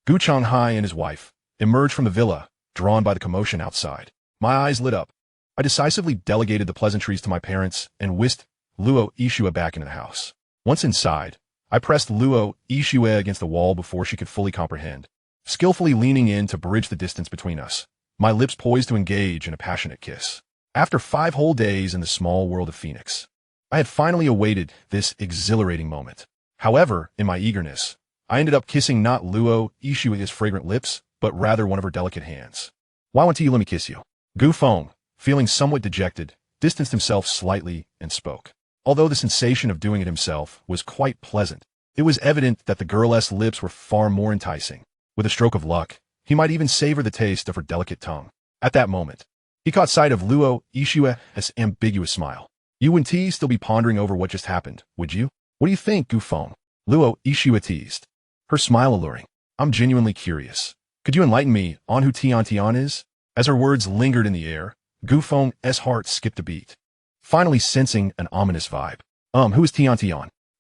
Gu Changhai and his wife, emerged from the villa, drawn by the commotion outside. My eyes lit up. I decisively delegated the pleasantries to my parents and whisked Luo Ishu back into the house. Once inside, I pressed Luo Ishu against the wall before she could fully comprehend, skillfully leaning in to bridge the distance between us, my lips poised to engage in a passionate kiss. After 5 whole days in the small world of Phoenix, I had finally awaited this exhilarating moment. However, in my eagerness, I ended up kissing not Luo Ishu's fragrant lips, but rather one of her delicate hands. Why won't you let me kiss you? Gu Feng, feeling somewhat dejected, distanced himself slightly and spoke. Although the sensation of doing it himself was quite pleasant, it was evident that the girl's lips were far more enticing. With a stroke of luck, he might even savor the taste of her delicate tongue. At that moment, he caught sight of Luo Ishu's ambiguous smile. You wouldn't still be pondering over what just happened, would you? What do you think, Gu Feng? Luo Ishu teased, her smile alluring. I'm genuinely curious. Could you enlighten me on who Tian is? As her words lingered in the air, Gu Feng's heart skipped a beat, finally sensing an ominous vibe. Who is Tian?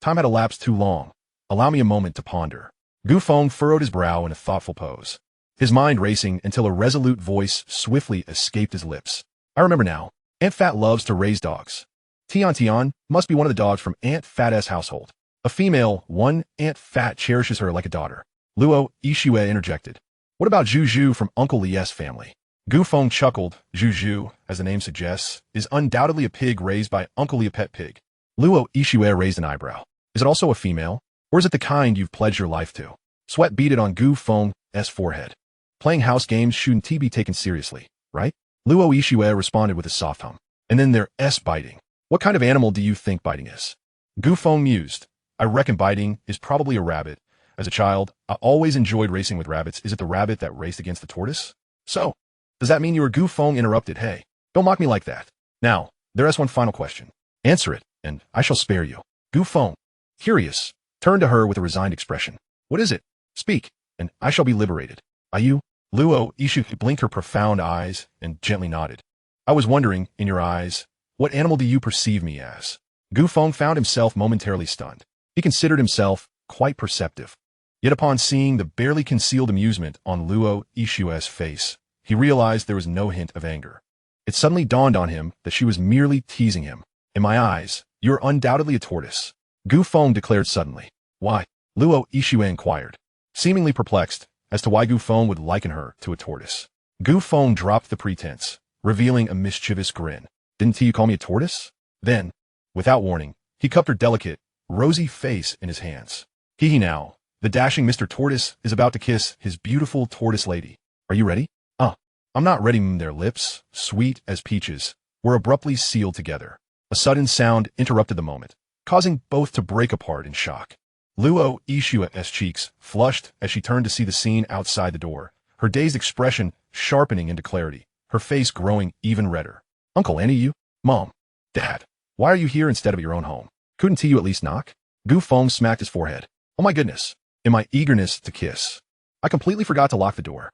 Time had elapsed too long. Allow me a moment to ponder. Gu Feng furrowed his brow in a thoughtful pose, his mind racing until a resolute voice swiftly escaped his lips. I remember now. Aunt Fat loves to raise dogs. Tian must be one of the dogs from Aunt Fat's household. A female one, Aunt Fat cherishes her like a daughter. Luo Ishu interjected. What about Zhu from Uncle Li's family? Gu Feng chuckled. Zhu, as the name suggests, is undoubtedly a pig raised by Uncle Li, a pet pig. Luo Ishue raised an eyebrow. Is it also a female? Or is it the kind you've pledged your life to? Sweat beaded on Gu Feng's forehead. Playing house games shouldn't be taken seriously, right? Luo Ishue responded with a soft hum. And then there's biting. What kind of animal do you think biting is? Gu Feng mused. I reckon biting is probably a rabbit. As a child, I always enjoyed racing with rabbits. Is it the rabbit that raced against the tortoise? So, does that mean you were Gu Feng interrupted? Hey, don't mock me like that. Now, there is one final question. Answer it, and I shall spare you. Gu Feng, curious, turned to her with a resigned expression. What is it? Speak, and I shall be liberated. Are you? Luo Ishu blinked her profound eyes and gently nodded. I was wondering, in your eyes, what animal do you perceive me as? Gu Feng found himself momentarily stunned. He considered himself quite perceptive. Yet upon seeing the barely concealed amusement on Luo Ishue's face, he realized there was no hint of anger. It suddenly dawned on him that she was merely teasing him. In my eyes, you're undoubtedly a tortoise. Gu Feng declared suddenly. Why? Luo Ishue inquired, seemingly perplexed as to why Gu Feng would liken her to a tortoise. Gu Feng dropped the pretense, revealing a mischievous grin. Didn't you call me a tortoise? Then, without warning, he cupped her delicate, rosy face in his hands. Hee now, the dashing Mr. Tortoise is about to kiss his beautiful tortoise lady. Are you ready? I'm not ready. Their lips, sweet as peaches, were abruptly sealed together. A sudden sound interrupted the moment, causing both to break apart in shock. Luo Ishue's cheeks flushed as she turned to see the scene outside the door, her dazed expression sharpening into clarity, her face growing even redder. Uncle Annie, you? Mom. Dad. Why are you here instead of your own home? Couldn't you at least knock? Gu Feng smacked his forehead. Oh my goodness. In my eagerness to kiss, I completely forgot to lock the door.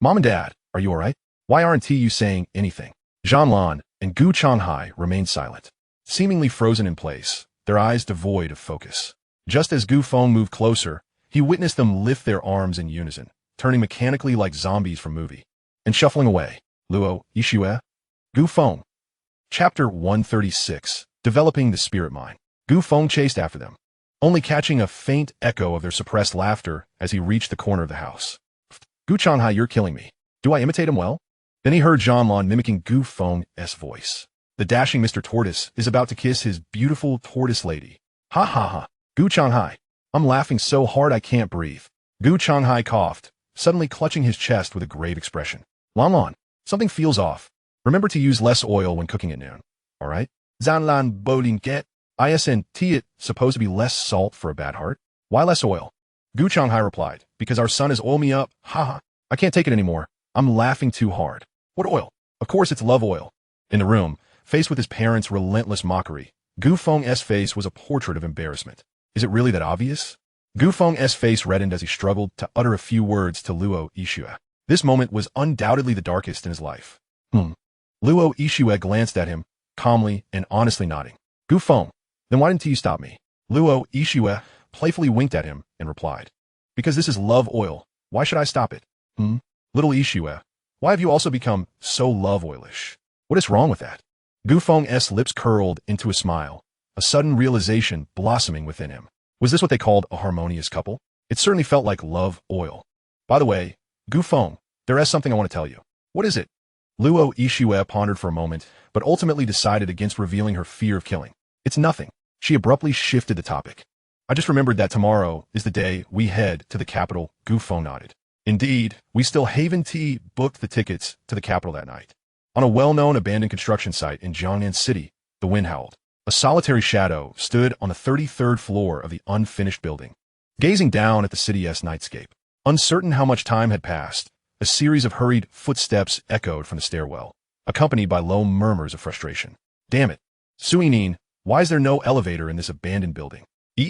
Mom and Dad, are you alright? Why aren't you saying anything? Zhanlan and Gu Changhai remained silent, seemingly frozen in place, their eyes devoid of focus. Just as Gu Feng moved closer, he witnessed them lift their arms in unison, turning mechanically like zombies from movie, and shuffling away. Luo Ishue? Gu Feng. Chapter 136, Developing the Spirit Mind. Gu Feng chased after them, only catching a faint echo of their suppressed laughter as he reached the corner of the house. Gu Changhai, you're killing me. Do I imitate him well? Then he heard Zhanlan mimicking Gu Feng's voice. The dashing Mr. Tortoise is about to kiss his beautiful tortoise lady. Ha ha ha. Gu Changhai, I'm laughing so hard I can't breathe. Gu Changhai coughed, suddenly clutching his chest with a grave expression. Lan, something feels off. Remember to use less oil when cooking at noon. Alright? Zhanlan Bolinket. Isn't it supposed to be less salt for a bad heart? Why less oil? Gu Changhai replied, because our son has oiled me up. Ha ha. I can't take it anymore. I'm laughing too hard. What oil? Of course it's love oil. In the room, faced with his parents' relentless mockery, Gu Feng's face was a portrait of embarrassment. Is it really that obvious? Gu Feng's face reddened as he struggled to utter a few words to Luo Ishue. This moment was undoubtedly the darkest in his life. Luo Ishue glanced at him, calmly and honestly nodding. Gu Feng, then why didn't you stop me? Luo Ishue playfully winked at him and replied, because this is love oil. Why should I stop it? Little Ishue, why have you also become so love oilish? What is wrong with that? Gu Feng's lips curled into a smile, a sudden realization blossoming within him. Was this what they called a harmonious couple? It certainly felt like love oil. By the way, Gu Feng, there is something I want to tell you. What is it? Luo Ishue pondered for a moment, but ultimately decided against revealing her fear of killing. It's nothing. She abruptly shifted the topic. I just remembered that tomorrow is the day we head to the capital. Gu Feng nodded. Indeed, we still booked the tickets to the capital that night. On a well-known abandoned construction site in Jiangnan City, the wind howled. A solitary shadow stood on the 33rd floor of the unfinished building, gazing down at the city's nightscape. Uncertain how much time had passed, a series of hurried footsteps echoed from the stairwell, accompanied by low murmurs of frustration. Damn it. Suinin, why is there no elevator in this abandoned building?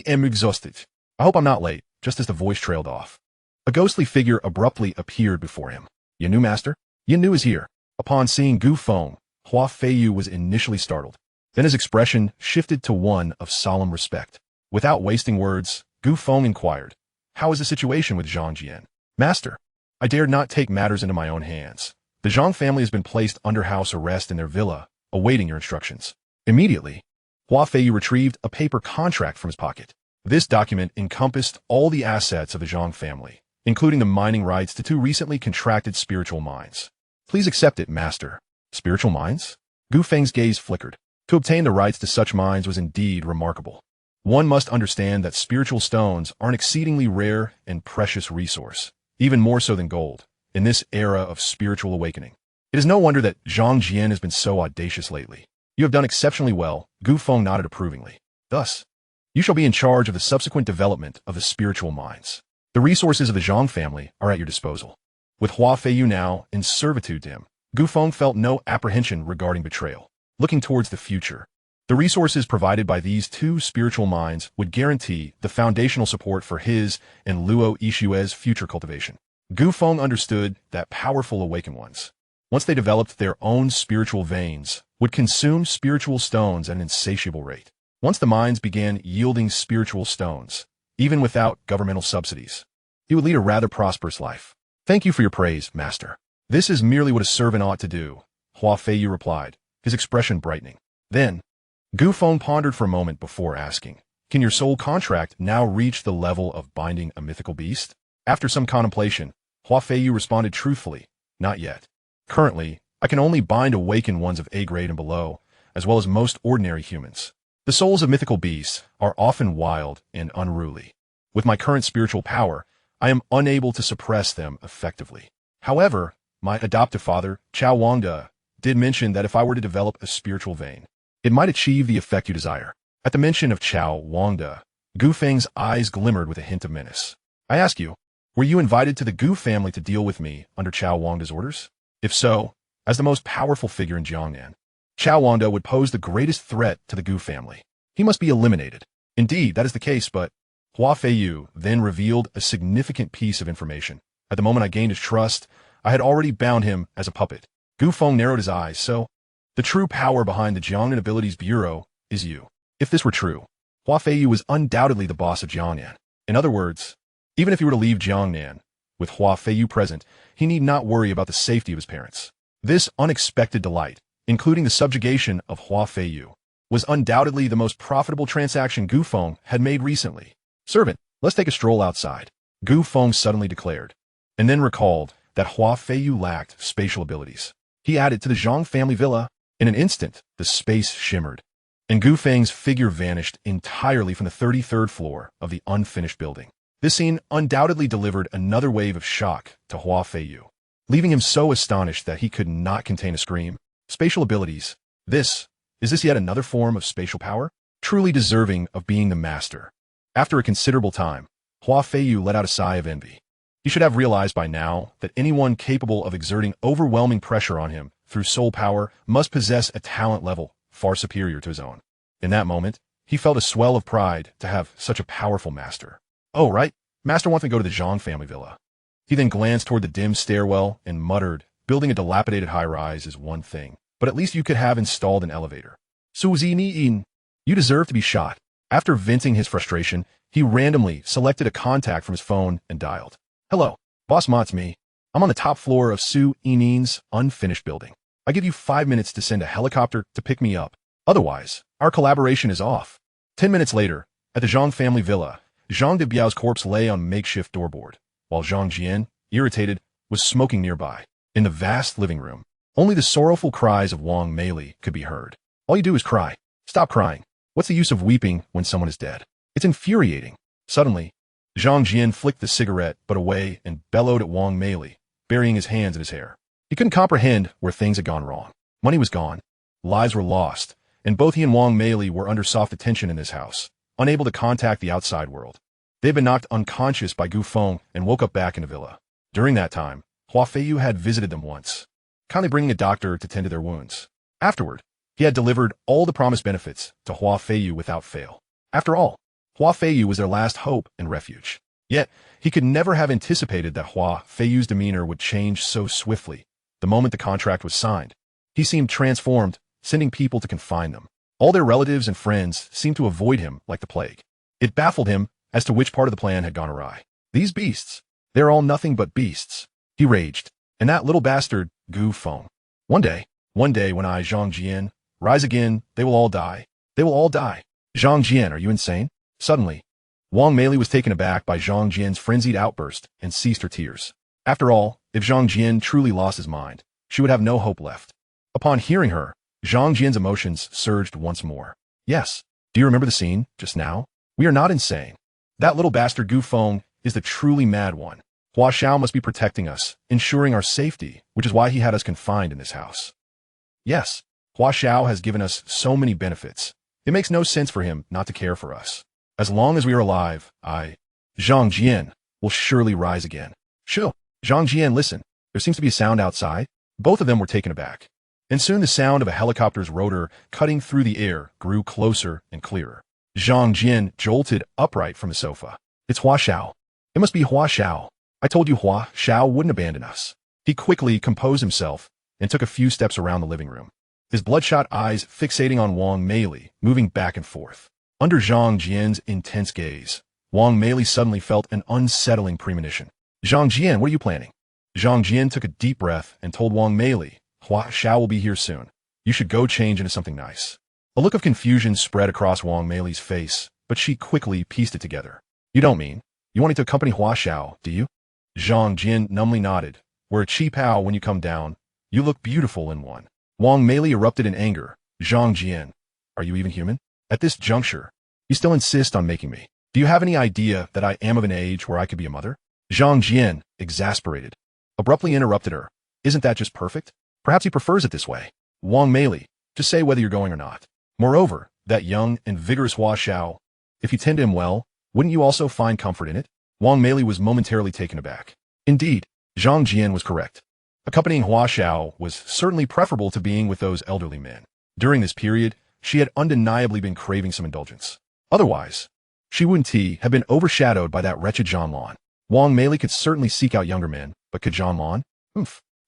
I'm exhausted. I hope I'm not late, just as the voice trailed off. A ghostly figure abruptly appeared before him. Your new master? Yin Nu is here. Upon seeing Gu Feng, Hua Feiyu was initially startled. Then his expression shifted to one of solemn respect. Without wasting words, Gu Feng inquired, how is the situation with Zhang Jian? Master, I dared not take matters into my own hands. The Zhang family has been placed under house arrest in their villa, awaiting your instructions. Immediately, Hua Feiyu retrieved a paper contract from his pocket. This document encompassed all the assets of the Zhang family, including the mining rights to 2 recently contracted spiritual mines. Please accept it, master. Spiritual mines? Gu Feng's gaze flickered. To obtain the rights to such mines was indeed remarkable. One must understand that spiritual stones are an exceedingly rare and precious resource, even more so than gold, in this era of spiritual awakening. It is no wonder that Zhang Jian has been so audacious lately. You have done exceptionally well, Gu Feng nodded approvingly. Thus, you shall be in charge of the subsequent development of the spiritual mines. The resources of the Zhang family are at your disposal. With Hua Feiyu now in servitude to him, Gu Feng felt no apprehension regarding betrayal. Looking towards the future, the resources provided by these two spiritual minds would guarantee the foundational support for his and Luo Yixue's future cultivation. Gu Feng understood that powerful awakened ones, once they developed their own spiritual veins, would consume spiritual stones at an insatiable rate. Once the mines began yielding spiritual stones, even without governmental subsidies, he would lead a rather prosperous life. Thank you for your praise, master. This is merely what a servant ought to do, Hua Feiyu replied, his expression brightening. Then, Gu Feng pondered for a moment before asking, can your soul contract now reach the level of binding a mythical beast? After some contemplation, Hua Feiyu responded truthfully, not yet. Currently, I can only bind awakened ones of A grade and below, as well as most ordinary humans. The souls of mythical beasts are often wild and unruly. With my current spiritual power, I am unable to suppress them effectively. However, my adoptive father, Chao Wangde, did mention that if I were to develop a spiritual vein, it might achieve the effect you desire. At the mention of Chao Wangde, Gu Feng's eyes glimmered with a hint of menace. I ask you, were you invited to the Gu family to deal with me under Chao Wangde's orders? If so, as the most powerful figure in Jiangnan, Chao Wangde would pose the greatest threat to the Gu family. He must be eliminated. Indeed, that is the case, but Hua Feiyu then revealed a significant piece of information. At the moment I gained his trust, I had already bound him as a puppet. Gu Feng narrowed his eyes, so the true power behind the Jiangnan Abilities Bureau is you. If this were true, Hua Feiyu was undoubtedly the boss of Jiangnan. In other words, even if he were to leave Jiangnan, with Hua Feiyu present, he need not worry about the safety of his parents. This unexpected delight, including the subjugation of Hua Feiyu, was undoubtedly the most profitable transaction Gu Feng had made recently. Servant, let's take a stroll outside, Gu Feng suddenly declared, and then recalled that Hua Feiyu lacked spatial abilities. He added to the Zhang family villa. In an instant, the space shimmered, and Gu Feng's figure vanished entirely from the 33rd floor of the unfinished building. This scene undoubtedly delivered another wave of shock to Hua Feiyu, leaving him so astonished that he could not contain a scream. Spatial abilities. Is this yet another form of spatial power? Truly deserving of being the master. After a considerable time, Hua Feiyu let out a sigh of envy. He should have realized by now that anyone capable of exerting overwhelming pressure on him through soul power must possess a talent level far superior to his own. In that moment, he felt a swell of pride to have such a powerful master. Oh, right, master wants me to go to the Zhang family villa. He then glanced toward the dim stairwell and muttered, building a dilapidated high-rise is one thing, but at least you could have installed an elevator. Suzi Ni-in, you deserve to be shot. After venting his frustration, he randomly selected a contact from his phone and dialed. Hello, Boss Ma, it's me. I'm on the top floor of Su Yinin's unfinished building. I give you 5 minutes to send a helicopter to pick me up. Otherwise, our collaboration is off. 10 minutes later, at the Zhang family villa, Zhang de Biao's corpse lay on a makeshift doorboard, while Zhang Jian, irritated, was smoking nearby. In the vast living room, only the sorrowful cries of Wang Meili could be heard. All you do is cry. Stop crying. What's the use of weeping when someone is dead? It's infuriating. Suddenly, Zhang Jian flicked the cigarette butt away and bellowed at Wang Meili, burying his hands in his hair. He couldn't comprehend where things had gone wrong. Money was gone, lives were lost, and both he and Wang Meili were under soft detention in this house, unable to contact the outside world. They had been knocked unconscious by Gu Feng and woke up back in the villa. During that time, Hua Feiyu had visited them once, kindly bringing a doctor to tend to their wounds. Afterward, he had delivered all the promised benefits to Hua Feiyu without fail. After all, Hua Feiyu was their last hope and refuge. Yet, he could never have anticipated that Hua Feiyu's demeanor would change so swiftly the moment the contract was signed. He seemed transformed, sending people to confine them. All their relatives and friends seemed to avoid him like the plague. It baffled him as to which part of the plan had gone awry. These beasts, they're all nothing but beasts, he raged. And that little bastard, Gu Feng. One day when I, Zhang Jian, rise again, they will all die. They will all die. Zhang Jian, are you insane? Suddenly, Wang Meili was taken aback by Zhang Jian's frenzied outburst and ceased her tears. After all, if Zhang Jian truly lost his mind, she would have no hope left. Upon hearing her, Zhang Jian's emotions surged once more. Yes. Do you remember the scene just now? We are not insane. That little bastard Gu Feng is the truly mad one. Hua Xiao must be protecting us, ensuring our safety, which is why he had us confined in this house. Yes. Hua Xiao has given us so many benefits. It makes no sense for him not to care for us. As long as we are alive, Zhang Jian, will surely rise again. Shoo! Zhang Jian, listen. There seems to be a sound outside. Both of them were taken aback. And soon the sound of a helicopter's rotor cutting through the air grew closer and clearer. Zhang Jian jolted upright from the sofa. It's Hua Xiao. It must be Hua Xiao. I told you Hua Xiao wouldn't abandon us. He quickly composed himself and took a few steps around the living room. His bloodshot eyes fixating on Wang Meili, moving back and forth. Under Zhang Jian's intense gaze, Wang Meili suddenly felt an unsettling premonition. Zhang Jian, what are you planning? Zhang Jian took a deep breath and told Wang Meili, Hua Xiao will be here soon. You should go change into something nice. A look of confusion spread across Wang Meili's face, but she quickly pieced it together. You don't mean you wanted to accompany Hua Xiao, do you? Zhang Jian numbly nodded. We're a cheap pal when you come down. You look beautiful in one. Wang Meili erupted in anger. Zhang Jian, are you even human? At this juncture, you still insist on making me. Do you have any idea that I am of an age where I could be a mother? Zhang Jian, exasperated, abruptly interrupted her. Isn't that just perfect? Perhaps he prefers it this way. Wang Meili, just say whether you're going or not. Moreover, that young and vigorous Hua Xiao, if you tend to him well, wouldn't you also find comfort in it? Wang Meili was momentarily taken aback. Indeed, Zhang Jian was correct. Accompanying Hua Xiao was certainly preferable to being with those elderly men. During this period, she had undeniably been craving some indulgence. Otherwise, Shi Wunti had been overshadowed by that wretched Zhang Lan. Wang Meili could certainly seek out younger men, but could Zhang Lan?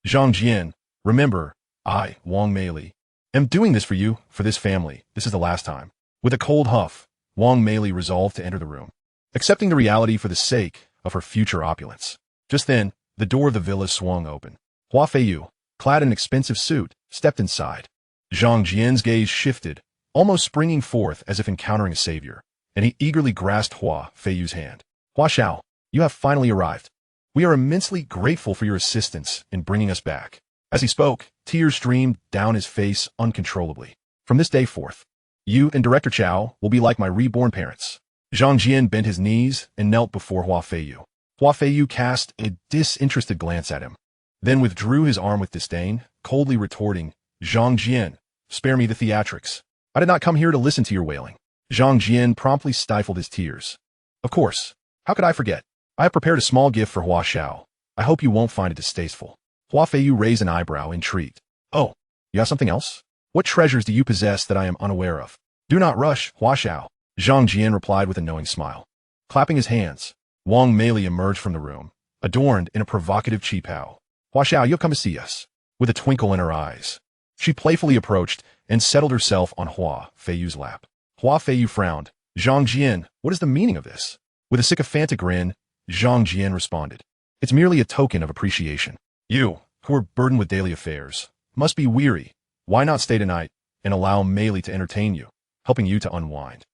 Zhang Jian, remember, I, Wang Meili, am doing this for you, for this family. This is the last time. With a cold huff, Wang Meili resolved to enter the room, accepting the reality for the sake of her future opulence. Just then, the door of the villa swung open. Hua Feiyu, clad in an expensive suit, stepped inside. Zhang Jian's gaze shifted, almost springing forth as if encountering a savior, and he eagerly grasped Hua Feiyu's hand. Hua Xiao, you have finally arrived. We are immensely grateful for your assistance in bringing us back. As he spoke, tears streamed down his face uncontrollably. From this day forth, you and Director Chao will be like my reborn parents. Zhang Jian bent his knees and knelt before Hua Feiyu. Hua Feiyu cast a disinterested glance at him, then withdrew his arm with disdain, coldly retorting, Zhang Jian, spare me the theatrics. I did not come here to listen to your wailing. Zhang Jian promptly stifled his tears. Of course. How could I forget? I have prepared a small gift for Hua Xiao. I hope you won't find it distasteful. Hua Feiyu raised an eyebrow, intrigued. Oh, you have something else? What treasures do you possess that I am unaware of? Do not rush, Hua Xiao. Zhang Jian replied with a knowing smile. Clapping his hands, Wang Meili emerged from the room, adorned in a provocative qipao. Hua Xiao, you have come to see us. With a twinkle in her eyes, she playfully approached and settled herself on Hua Feiyu's lap. Hua Feiyu frowned. Zhang Jian, what is the meaning of this? With a sycophantic grin, Zhang Jian responded. It's merely a token of appreciation. You, who are burdened with daily affairs, must be weary. Why not stay tonight and allow Meili to entertain you, helping you to unwind?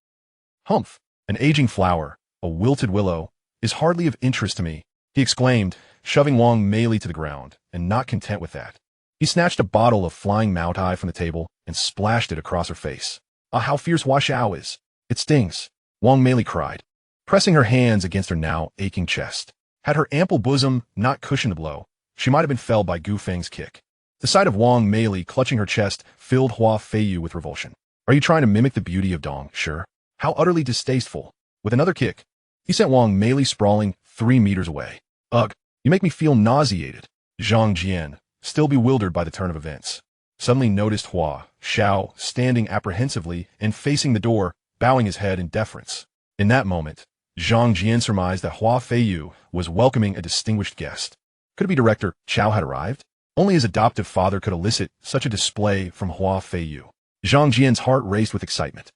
Humph, an aging flower, a wilted willow, is hardly of interest to me, he exclaimed, shoving Wang Meili to the ground, and not content with that. He snatched a bottle of flying Moutai from the table and splashed it across her face. Ah, how fierce Hua Xiao is. It stings, Wang Meili cried, pressing her hands against her now aching chest. Had her ample bosom not cushioned the blow, she might have been felled by Gu Feng's kick. The sight of Wang Meili clutching her chest filled Hua Feiyu with revulsion. Are you trying to mimic the beauty of Dong? Sure. How utterly distasteful. With another kick, he sent Wang Meili sprawling 3 meters away. Ugh, you make me feel nauseated. Zhang Jian, still bewildered by the turn of events, suddenly noticed Hua Xiao standing apprehensively and facing the door, bowing his head in deference. In that moment, Zhang Jian surmised that Hua Feiyu was welcoming a distinguished guest. Could it be Director Chao had arrived? Only his adoptive father could elicit such a display from Hua Feiyu. Zhang Jian's heart raced with excitement.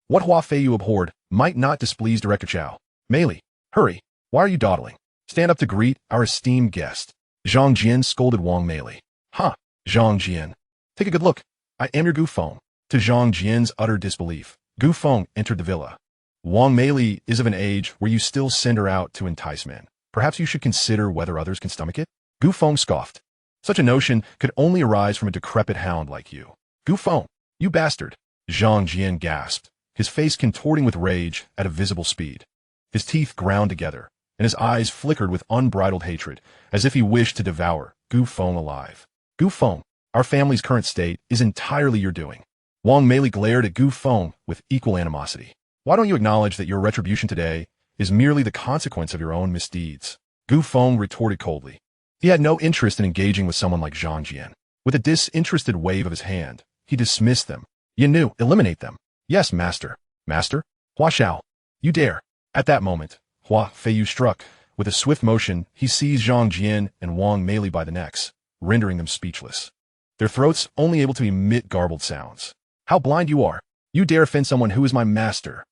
What Hua Feiyu abhorred might not displease Director Chao. Meili, hurry, why are you dawdling? Stand up to greet our esteemed guest. Zhang Jian scolded Wang Meili. Ha, Zhang Jian. Take a good look. I am your Gu Feng. To Zhang Jian's utter disbelief, Gu Feng entered the villa. Wang Meili is of an age where you still send her out to entice men. Perhaps you should consider whether others can stomach it? Gu Feng scoffed. Such a notion could only arise from a decrepit hound like you. Gu Feng, You bastard! Zhang Jian gasped, his face contorting with rage at a visible speed. His teeth ground together, and his eyes flickered with unbridled hatred, as if he wished to devour Gu Feng alive. Gu Feng, our family's current state is entirely your doing. Wang Meili glared at Gu Feng with equal animosity. Why don't you acknowledge that your retribution today is merely the consequence of your own misdeeds? Gu Feng retorted coldly. He had no interest in engaging with someone like Zhang Jian. With a disinterested wave of his hand, he dismissed them. Yin Nu, eliminate them. Yes, master. Master? Hua Xiao. You dare. At that moment, Hua Feiyu struck. With a swift motion, he seized Zhang Jian and Wang Meili by the necks, rendering them speechless. Their throats only able to emit garbled sounds. How blind you are. You dare offend someone who is my master.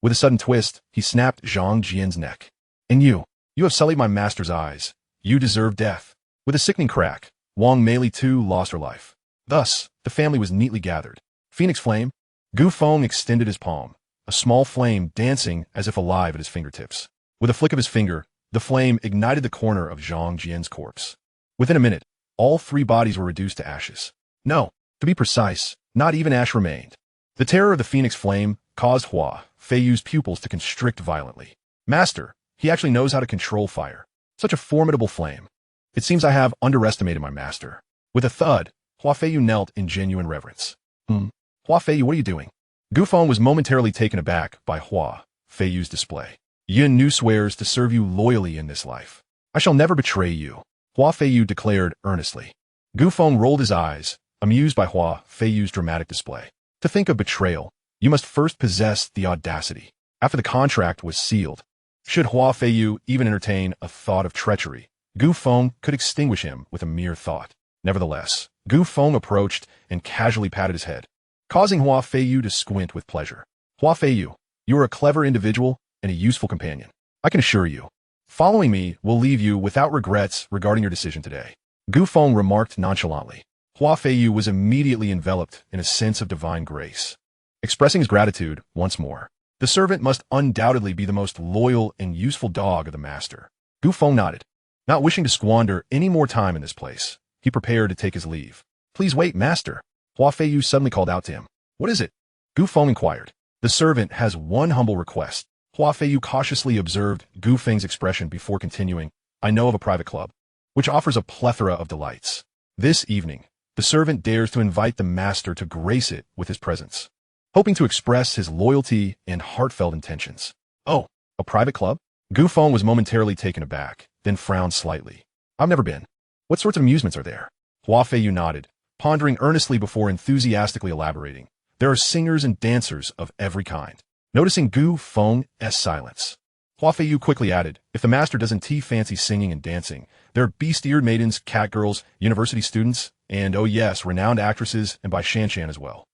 With a sudden twist, he snapped Zhang Jian's neck. And you have sullied my master's eyes. You deserve death. With a sickening crack, Wang Meili too lost her life. Thus, the family was neatly gathered. Phoenix Flame? Gu Feng extended his palm, a small flame dancing as if alive at his fingertips. With a flick of his finger, the flame ignited the corner of Zhang Jian's corpse. Within a minute, all three bodies were reduced to ashes. No, to be precise, not even ash remained. The terror of the Phoenix Flame caused Hua Feiyu's pupils to constrict violently. Master, he actually knows how to control fire. Such a formidable flame. It seems I have underestimated my master. With a thud, Hua Feiyu knelt in genuine reverence. Hua Feiyu, what are you doing? Gu Feng was momentarily taken aback by Hua Feiyu's display. Yin Nu swears to serve you loyally in this life. I shall never betray you, Hua Feiyu declared earnestly. Gu Feng rolled his eyes, amused by Hua Feiyu's dramatic display. To think of betrayal, you must first possess the audacity. After the contract was sealed, should Hua Feiyu even entertain a thought of treachery, Gu Feng could extinguish him with a mere thought. Nevertheless, Gu Feng approached and casually patted his head, causing Hua Feiyu to squint with pleasure. Hua Feiyu, you are a clever individual and a useful companion. I can assure you, following me will leave you without regrets regarding your decision today. Gu Feng remarked nonchalantly. Hua Feiyu was immediately enveloped in a sense of divine grace. Expressing his gratitude once more, the servant must undoubtedly be the most loyal and useful dog of the master. Gu Feng nodded. Not wishing to squander any more time in this place, he prepared to take his leave. Please wait, master. Hua Feiyu suddenly called out to him. What is it? Gu Feng inquired. The servant has one humble request. Hua Feiyu cautiously observed Gu Feng's expression before continuing. I know of a private club, which offers a plethora of delights. This evening, the servant dares to invite the master to grace it with his presence, hoping to express his loyalty and heartfelt intentions. Oh, a private club? Gu Feng was momentarily taken aback, then frowned slightly. I've never been. What sorts of amusements are there? Hua Feiyu nodded, pondering earnestly before enthusiastically elaborating. There are singers and dancers of every kind. Noticing Gu Feng's silence, Hua Feiyu quickly added, if the master doesn't fancy singing and dancing, there are beast-eared maidens, cat girls, university students, and oh yes, renowned actresses, and by Shanshan as well.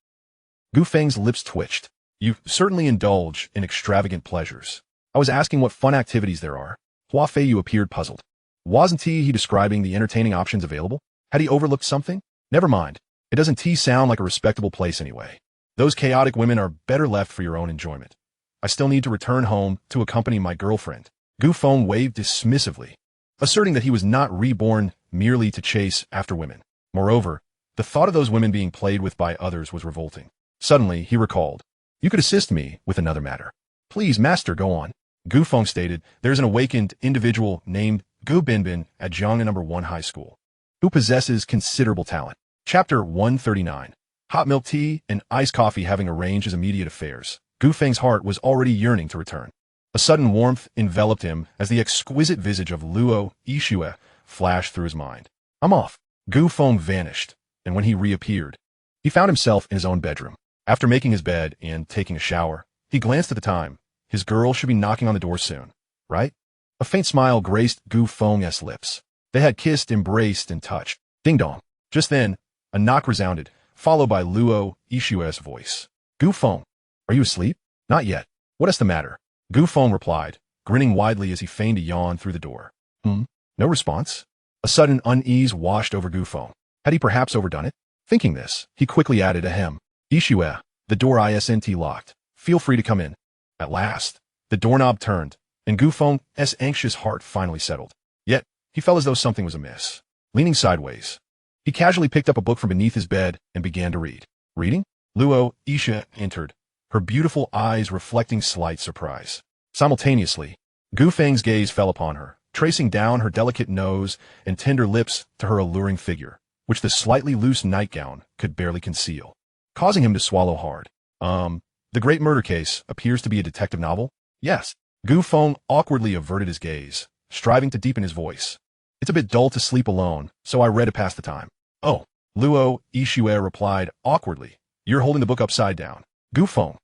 Gu Feng's lips twitched. You certainly indulge in extravagant pleasures. I was asking what fun activities there are. Hua Feiyu appeared puzzled. Wasn't he describing the entertaining options available? Had he overlooked something? Never mind. It doesn't sound like a respectable place anyway. Those chaotic women are better left for your own enjoyment. I still need to return home to accompany my girlfriend. Gu Feng waved dismissively, asserting that he was not reborn merely to chase after women. Moreover, the thought of those women being played with by others was revolting. Suddenly, he recalled. You could assist me with another matter. Please, master, go on. Gu Feng stated, there's an awakened individual named Gu Binbin at Jiangnan No. 1 High School, who possesses considerable talent. Chapter 139. Hot milk tea and iced coffee having arranged his immediate affairs, Gu Feng's heart was already yearning to return. A sudden warmth enveloped him as the exquisite visage of Luo Yixue flashed through his mind. I'm off. Gu Feng vanished, and when he reappeared, he found himself in his own bedroom. After making his bed and taking a shower, he glanced at the time. His girl should be knocking on the door soon, right? A faint smile graced Gu Feng's lips. They had kissed, embraced, and touched. Ding dong. Just then, a knock resounded, followed by Luo Yixue's voice. Gu Feng, are you asleep? Not yet. What is the matter? Gu Feng replied, grinning widely as he feigned a yawn through the door. No response? A sudden unease washed over Gu Feng. Had he perhaps overdone it? Thinking this, he quickly added ahem. Yixue, the door isn't locked. Feel free to come in. At last, the doorknob turned, and Gu Feng's anxious heart finally settled. Yet, he felt as though something was amiss. Leaning sideways, he casually picked up a book from beneath his bed and began to read. Reading? Luo Isha entered, her beautiful eyes reflecting slight surprise. Simultaneously, Gu Feng's gaze fell upon her, tracing down her delicate nose and tender lips to her alluring figure, which the slightly loose nightgown could barely conceal, causing him to swallow hard. The Great Murder Case appears to be a detective novel? Yes. Gu Feng awkwardly averted his gaze, striving to deepen his voice. It's a bit dull to sleep alone, so I read it past the time. Oh, Luo Ishue replied awkwardly. You're holding the book upside down. Gu Feng.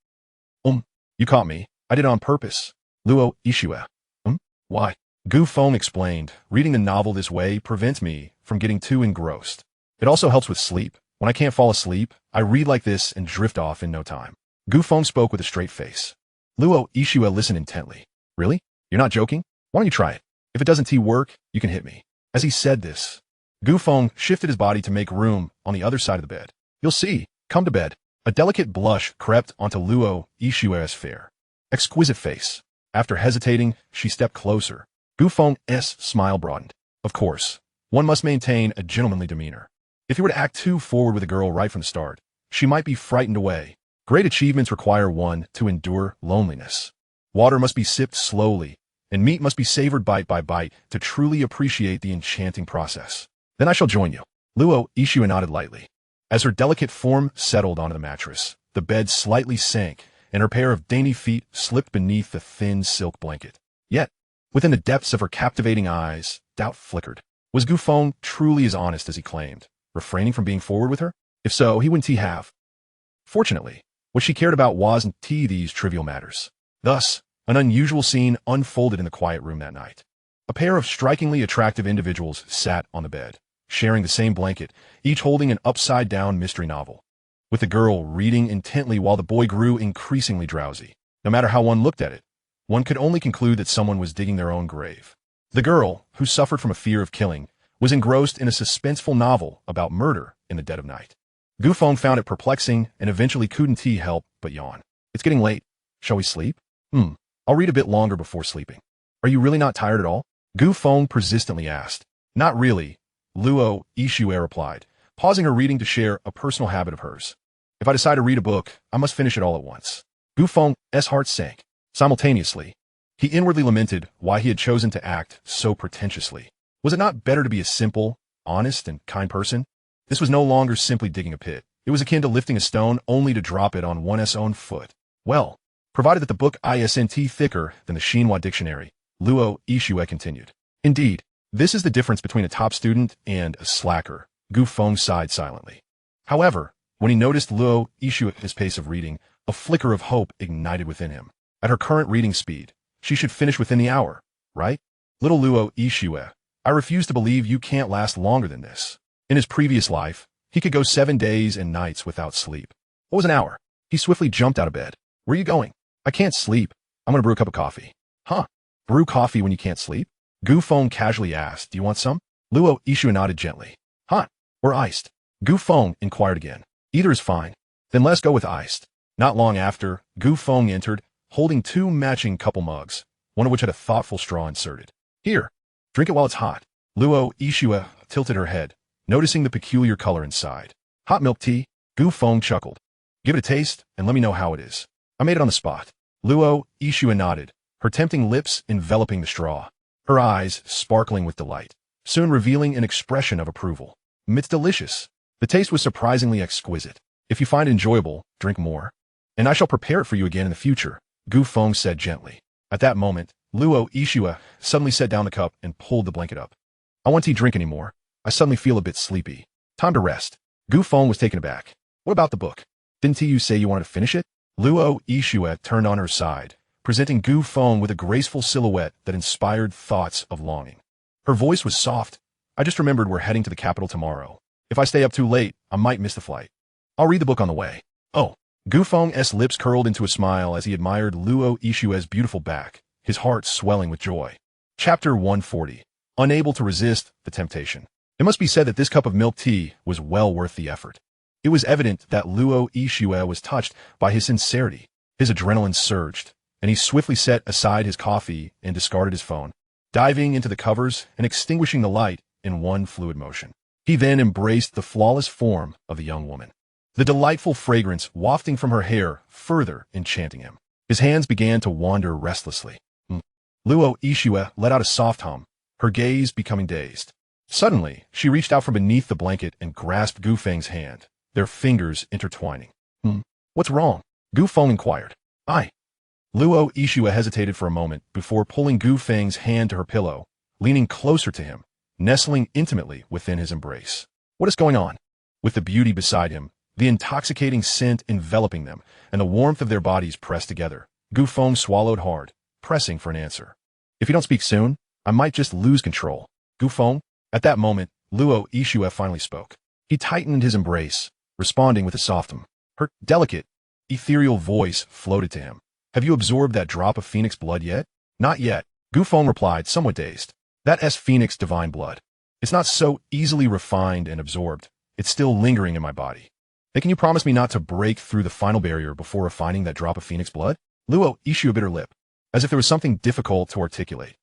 You caught me. I did it on purpose. Luo Ishue. Why? Gu Feng explained. Reading the novel this way prevents me from getting too engrossed. It also helps with sleep. When I can't fall asleep, I read like this and drift off in no time. Gu Feng spoke with a straight face. Luo Ishue listened intently. Really? You're not joking? Why don't you try it? If it doesn't work, you can hit me. As he said this, Gu Feng shifted his body to make room on the other side of the bed. You'll see. Come to bed. A delicate blush crept onto Luo Ishue's fair, exquisite face. After hesitating, she stepped closer. Gu Feng's smile broadened. Of course, one must maintain a gentlemanly demeanor. If you were to act too forward with a girl right from the start, she might be frightened away. Great achievements require one to endure loneliness. Water must be sipped slowly, and meat must be savored bite by bite to truly appreciate the enchanting process. Then I shall join you. Luo Ishue nodded lightly. As her delicate form settled onto the mattress, the bed slightly sank, and her pair of dainty feet slipped beneath the thin silk blanket. Yet, within the depths of her captivating eyes, doubt flickered. Was Gu Feng truly as honest as he claimed, refraining from being forward with her? If so, he wouldn't have. Fortunately, what she cared about wasn't these trivial matters. Thus, an unusual scene unfolded in the quiet room that night. A pair of strikingly attractive individuals sat on the bed, sharing the same blanket, each holding an upside-down mystery novel, with the girl reading intently while the boy grew increasingly drowsy. No matter how one looked at it, one could only conclude that someone was digging their own grave. The girl, who suffered from a fear of killing, was engrossed in a suspenseful novel about murder in the dead of night. Gu Feng found it perplexing and eventually couldn't help but yawn. It's getting late. Shall we sleep? I'll read a bit longer before sleeping. Are you really not tired at all? Gu Feng persistently asked. Not really, Luo Ishue replied, pausing her reading to share a personal habit of hers. If I decide to read a book, I must finish it all at once. Gu Feng's heart sank. Simultaneously, he inwardly lamented why he had chosen to act so pretentiously. Was it not better to be a simple, honest, and kind person? This was no longer simply digging a pit. It was akin to lifting a stone only to drop it on one's own foot. Well, provided that the book isn't thicker than the Xinhua dictionary, Luo Ishue continued. Indeed, this is the difference between a top student and a slacker. Gu Feng sighed silently. However, when he noticed Luo Ishue's pace of reading, a flicker of hope ignited within him. At her current reading speed, she should finish within the hour, right? Little Luo Ishue, I refuse to believe you can't last longer than this. In his previous life, he could go 7 days and nights without sleep. What was an hour? He swiftly jumped out of bed. Where are you going? I can't sleep. I'm going to brew a cup of coffee. Huh? Brew coffee when you can't sleep? Gu Feng casually asked, do you want some? Luo Ishue nodded gently. Hot or iced? Gu Feng inquired again. Either is fine. Then let's go with iced. Not long after, Gu Feng entered, holding 2 matching couple mugs, one of which had a thoughtful straw inserted. Here, drink it while it's hot. Luo Ishue tilted her head, noticing the peculiar color inside. Hot milk tea? Gu Feng chuckled. Give it a taste and let me know how it is. I made it on the spot. Luo Ishue nodded, her tempting lips enveloping the straw, her eyes sparkling with delight, soon revealing an expression of approval. It's delicious. The taste was surprisingly exquisite. If you find it enjoyable, drink more. And I shall prepare it for you again in the future, Gu Feng said gently. At that moment, Luo Ishue suddenly set down the cup and pulled the blanket up. I want to drink anymore. I suddenly feel a bit sleepy. Time to rest. Gu Feng was taken aback. What about the book? Didn't you say you wanted to finish it? Luo Ishue turned on her side, presenting Gu Feng with a graceful silhouette that inspired thoughts of longing. Her voice was soft. I just remembered we're heading to the capital tomorrow. If I stay up too late, I might miss the flight. I'll read the book on the way. Oh. Gu Feng's lips curled into a smile as he admired Luo Ishue's beautiful back, his heart swelling with joy. Chapter 140. Unable to resist the temptation. It must be said that this cup of milk tea was well worth the effort. It was evident that Luo Ishue was touched by his sincerity. His adrenaline surged, and he swiftly set aside his coffee and discarded his phone, diving into the covers and extinguishing the light in one fluid motion. He then embraced the flawless form of the young woman. the delightful fragrance wafting from her hair further enchanting him. His hands began to wander restlessly. Luo Ishue let out a soft hum, her gaze becoming dazed. Suddenly, she reached out from beneath the blanket and grasped Gu Feng's hand, their fingers intertwining. What's wrong? Gu Feng inquired. Luo Ishue hesitated for a moment before pulling Gu Feng's hand to her pillow, leaning closer to him, nestling intimately within his embrace. What is going on? With the beauty beside him, the intoxicating scent enveloping them, and the warmth of their bodies pressed together, Gu Feng swallowed hard, pressing for an answer. If you don't speak soon, I might just lose control. Gu Feng? At that moment, Luo Ishue finally spoke. He tightened his embrace, responding with a soft hum. Her delicate, ethereal voice floated to him. Have you absorbed that drop of phoenix blood yet? Not yet, Gu Feng replied, somewhat dazed. That phoenix divine blood. It's not so easily refined and absorbed. It's still lingering in my body. Hey, can you promise me not to break through the final barrier before refining that drop of phoenix blood? Luo Ishue bit her lip, as if there was something difficult to articulate.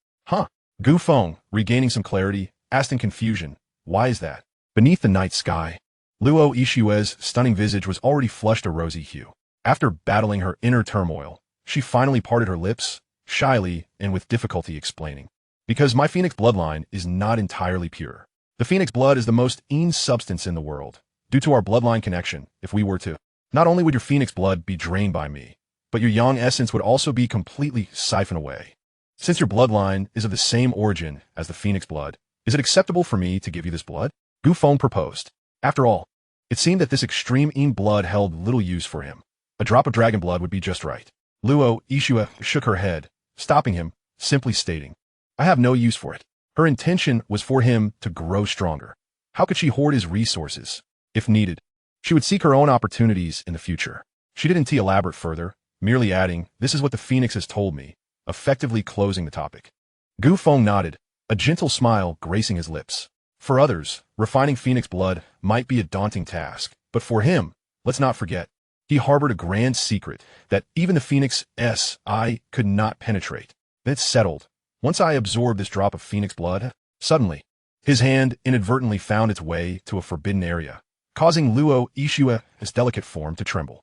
Gu Feng, regaining some clarity, asked in confusion, why is that? Beneath the night sky, Luo Ishue's stunning visage was already flushed a rosy hue. After battling her inner turmoil, she finally parted her lips, shyly and with difficulty explaining. Because my phoenix bloodline is not entirely pure. The phoenix blood is the most ancient substance in the world. Due to our bloodline connection, if we were to, not only would your phoenix blood be drained by me, but your yang essence would also be completely siphoned away. Since your bloodline is of the same origin as the phoenix blood, is it acceptable for me to give you this blood? Gu Feng proposed. After all, it seemed that this extreme yin blood held little use for him. A drop of dragon blood would be just right. Luo Ishue shook her head, stopping him, simply stating, I have no use for it. Her intention was for him to grow stronger. How could she hoard his resources? If needed, she would seek her own opportunities in the future. She didn't elaborate further, merely adding, this is what the phoenix has told me, effectively closing the topic. Gu Feng nodded, a gentle smile gracing his lips. For others, refining phoenix blood might be a daunting task, but for him, let's not forget, he harbored a grand secret that even the phoenix's eye could not penetrate. Then it's settled. Once I absorb this drop of phoenix blood, suddenly, his hand inadvertently found its way to a forbidden area, causing Luo Ishue's delicate form to tremble.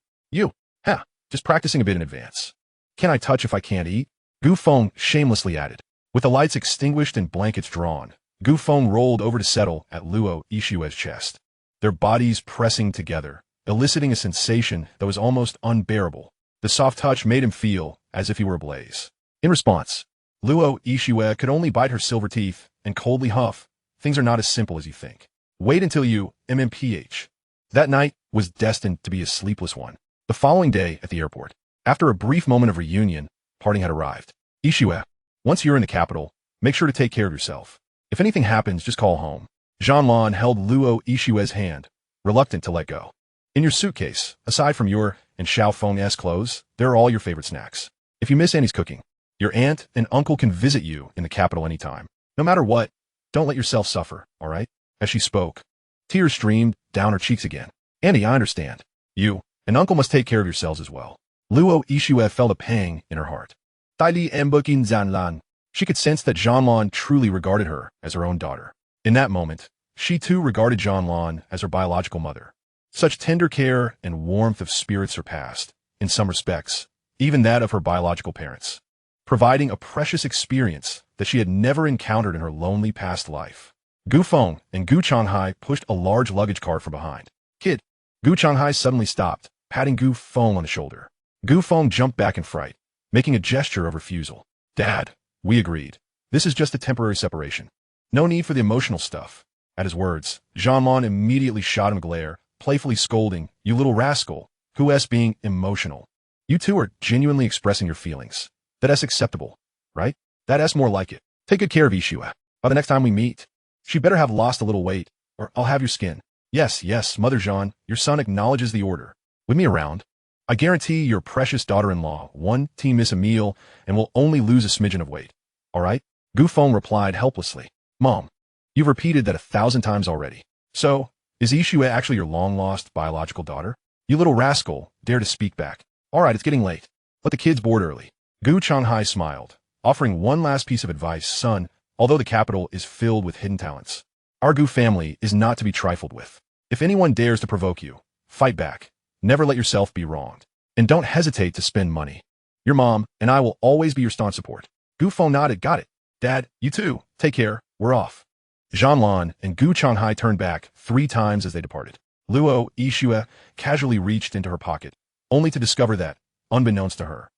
Just practicing a bit in advance. Can I touch if I can't eat? Gu Feng shamelessly added. With the lights extinguished and blankets drawn, Gu Feng rolled over to settle at Luo Ishue's chest, their bodies pressing together, eliciting a sensation that was almost unbearable. The soft touch made him feel as if he were ablaze. In response, Luo Ishue could only bite her silver teeth and coldly huff, things are not as simple as you think. Wait until you MMPH. That night was destined to be a sleepless one. The following day at the airport, after a brief moment of reunion, parting had arrived. Ishue, once you're in the capital, make sure to take care of yourself. If anything happens, just call home. Zhanlan held Luo Ishue's hand, reluctant to let go. In your suitcase, aside from your and Xiao Feng's clothes, there are all your favorite snacks. If you miss Annie's cooking, your aunt and uncle can visit you in the capital anytime. No matter what, don't let yourself suffer, all right? As she spoke, tears streamed down her cheeks again. Annie, I understand. You and uncle must take care of yourselves as well. Luo Ishue felt a pang in her heart. Daili embuking Zhanlan. She could sense that Zhanlan truly regarded her as her own daughter. In that moment, she too regarded Zhanlan as her biological mother. Such tender care and warmth of spirit surpassed, in some respects, even that of her biological parents, providing a precious experience that she had never encountered in her lonely past life. Gu Feng and Gu Changhai pushed a large luggage cart from behind. Kid. Gu Changhai suddenly stopped, patting Gu Feng on the shoulder. Gu Feng jumped back in fright, making a gesture of refusal. Dad, we agreed. This is just a temporary separation. No need for the emotional stuff. At his words, Zhanlan immediately shot him a glare, playfully scolding, you little rascal, who's being emotional. You two are genuinely expressing your feelings. That's acceptable, right? That's more like it. Take good care of Ishue. By the next time we meet, she better have lost a little weight, or I'll have your skin. Yes, Mother Zhan, your son acknowledges the order. With me around, I guarantee your precious daughter-in-law won't miss a meal and will only lose a smidgen of weight. All right? Gu Feng replied helplessly. Mom, you've repeated that 1,000 times already. So, is Ishue actually your long-lost biological daughter? You little rascal, dare to speak back. All right, it's getting late. Let the kids board early. Gu Changhai smiled, offering one last piece of advice. Son, although the capital is filled with hidden talents, our Gu family is not to be trifled with. If anyone dares to provoke you, Fight back. Never let yourself be wronged. And don't hesitate to spend money. Your mom and I will always be your staunch support. Gu Feng nodded. Got it. Dad, you too. Take care. We're off. Zhanlan and Gu Changhai turned back 3 times as they departed. Luo Yixue casually reached into her pocket, only to discover that, unbeknownst to her,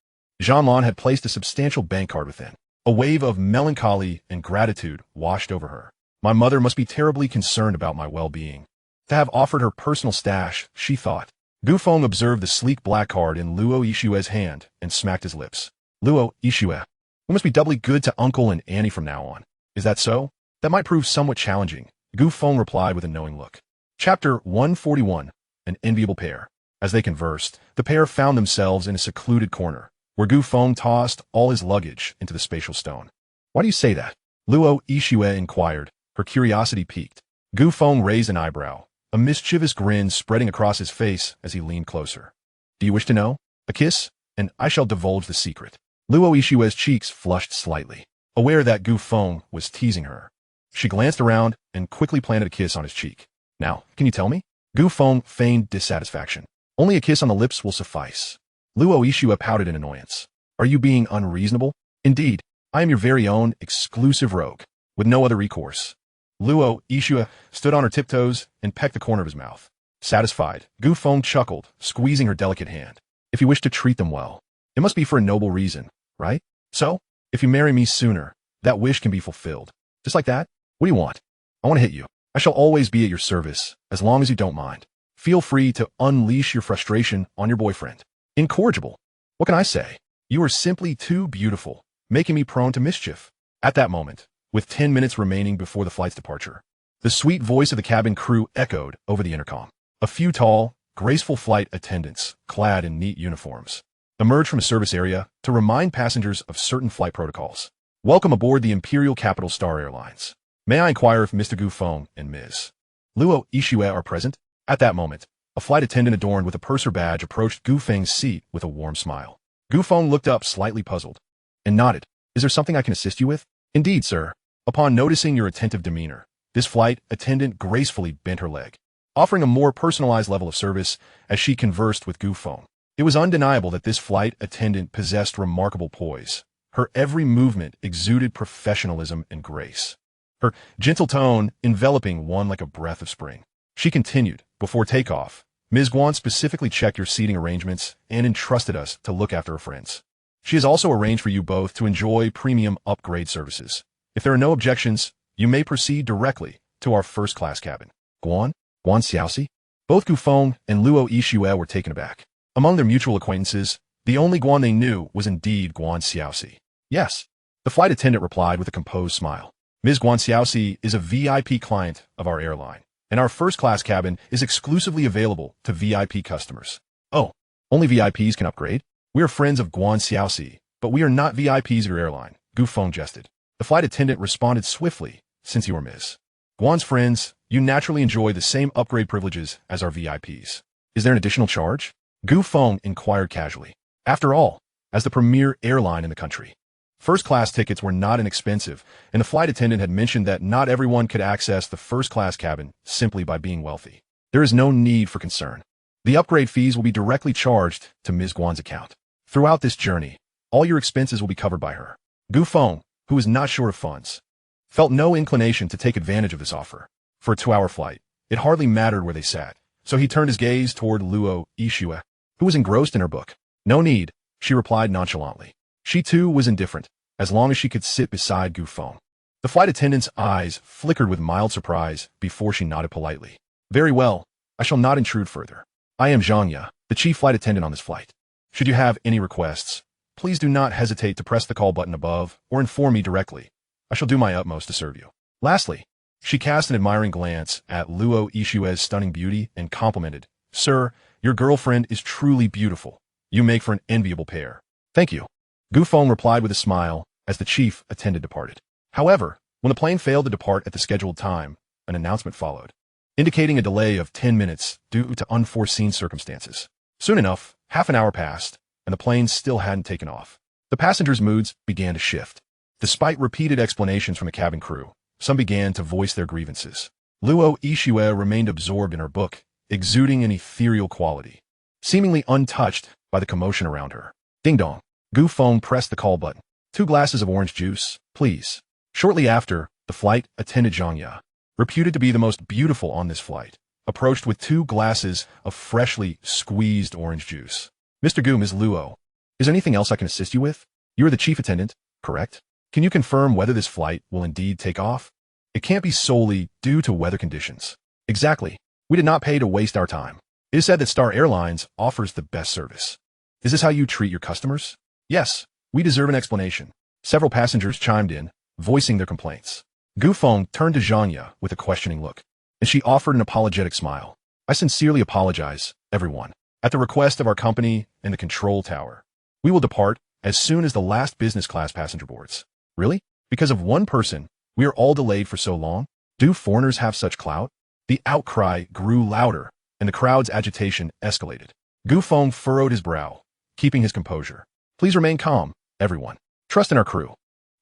Zhanlan had placed a substantial bank card within. A wave of melancholy and gratitude washed over her. My mother must be terribly concerned about my well-being. To have offered her personal stash, she thought. Gu Feng observed the sleek black card in Luo Yixue's hand and smacked his lips. Luo Yixue, we must be doubly good to Uncle and Annie from now on. Is that so? That might prove somewhat challenging, Gu Feng replied with a knowing look. Chapter 141, An Enviable Pair. As they conversed, the pair found themselves in a secluded corner, where Gu Feng tossed all his luggage into the spatial stone. Why do you say that? Luo Yixue inquired, her curiosity piqued. Gu Feng raised an eyebrow, a mischievous grin spreading across his face as he leaned closer. Do you wish to know? A kiss, and I shall divulge the secret. Luo Yixue's cheeks flushed slightly, aware that Gu Feng was teasing her. She glanced around and quickly planted a kiss on his cheek. Now, can you tell me? Gu Feng feigned dissatisfaction. Only a kiss on the lips will suffice. Luo Yixue pouted in annoyance. Are you being unreasonable? Indeed, I am your very own exclusive rogue, with no other recourse. Luo Yixue stood on her tiptoes and pecked the corner of his mouth. Satisfied, Gu Feng chuckled, squeezing her delicate hand. If you wish to treat them well, it must be for a noble reason, right? So, if you marry me sooner, that wish can be fulfilled. Just like that? What do you want? I want to hit you. I shall always be at your service, as long as you don't mind. Feel free to unleash your frustration on your boyfriend. Incorrigible. What can I say? You are simply too beautiful, making me prone to mischief. At that moment, with 10 minutes remaining before the flight's departure, the sweet voice of the cabin crew echoed over the intercom. A few tall, graceful flight attendants, clad in neat uniforms, emerged from a service area to remind passengers of certain flight protocols. Welcome aboard the Imperial Capital Star Airlines. May I inquire if Mr. Gu Feng and Ms. Luo Yixue are present? At that moment, a flight attendant adorned with a purser badge approached Gu Feng's seat with a warm smile. Gu Feng looked up slightly puzzled and nodded. Is there something I can assist you with? Indeed, sir. Upon noticing your attentive demeanor, this flight attendant gracefully bent her leg, offering a more personalized level of service as she conversed with Gu Feng. It was undeniable that this flight attendant possessed remarkable poise. Her every movement exuded professionalism and grace, her gentle tone enveloping one like a breath of spring. She continued, before takeoff, Ms. Guan specifically checked your seating arrangements and entrusted us to look after her friends. She has also arranged for you both to enjoy premium upgrade services. If there are no objections, you may proceed directly to our first-class cabin. Guan Xiaoxi? Both Gu Feng and Luo Yixue were taken aback. Among their mutual acquaintances, the only Guan they knew was indeed Guan Xiaoxi. Yes, the flight attendant replied with a composed smile. Ms. Guan Xiaoxi is a VIP client of our airline, and our first-class cabin is exclusively available to VIP customers. Oh, only VIPs can upgrade? We are friends of Guan Xiaoxi, but we are not VIPs of your airline, Gu Feng jested. The flight attendant responded swiftly, since you are Ms. Guan's friends, you naturally enjoy the same upgrade privileges as our VIPs. Is there an additional charge? Gu Feng inquired casually. After all, as the premier airline in the country, first-class tickets were not inexpensive, and the flight attendant had mentioned that not everyone could access the first-class cabin simply by being wealthy. There is no need for concern. The upgrade fees will be directly charged to Ms. Guan's account. Throughout this journey, all your expenses will be covered by her. Gu Feng, who was not short of funds, felt no inclination to take advantage of this offer. For a 2-hour flight, it hardly mattered where they sat, so he turned his gaze toward Luo Yixue, who was engrossed in her book. No need, she replied nonchalantly. She too was indifferent, as long as she could sit beside Gu Feng. The flight attendant's eyes flickered with mild surprise before she nodded politely. Very well, I shall not intrude further. I am Zhang Ya, the chief flight attendant on this flight. Should you have any requests, please do not hesitate to press the call button above or inform me directly. I shall do my utmost to serve you. Lastly, she cast an admiring glance at Luo Yixue's stunning beauty and complimented, Sir, your girlfriend is truly beautiful. You make for an enviable pair. Thank you. Gu Feng replied with a smile as the chief attendant departed. However, when the plane failed to depart at the scheduled time, an announcement followed, indicating a delay of 10 minutes due to unforeseen circumstances. Soon enough, half an hour passed, and the plane still hadn't taken off. The passengers' moods began to shift. Despite repeated explanations from the cabin crew, some began to voice their grievances. Luo Yixue remained absorbed in her book, exuding an ethereal quality, seemingly untouched by the commotion around her. Ding dong. Feng pressed the call button. 2 glasses of orange juice, please. Shortly after, the flight attendant Zhang, reputed to be the most beautiful on this flight, approached with 2 glasses of freshly squeezed orange juice. Mr. Gu, Ms. Luo, is anything else I can assist you with? You are the chief attendant, correct? Can you confirm whether this flight will indeed take off? It can't be solely due to weather conditions. Exactly. We did not pay to waste our time. It is said that Star Airlines offers the best service. Is this how you treat your customers? Yes, we deserve an explanation. Several passengers chimed in, voicing their complaints. Feng turned to Zhang with a questioning look, and she offered an apologetic smile. I sincerely apologize, everyone. At the request of our company and the control tower, we will depart as soon as the last business class passenger boards. Really? Because of one person, we are all delayed for so long? Do foreigners have such clout? The outcry grew louder, and the crowd's agitation escalated. Feng furrowed his brow, keeping his composure. Please remain calm, everyone. Trust in our crew.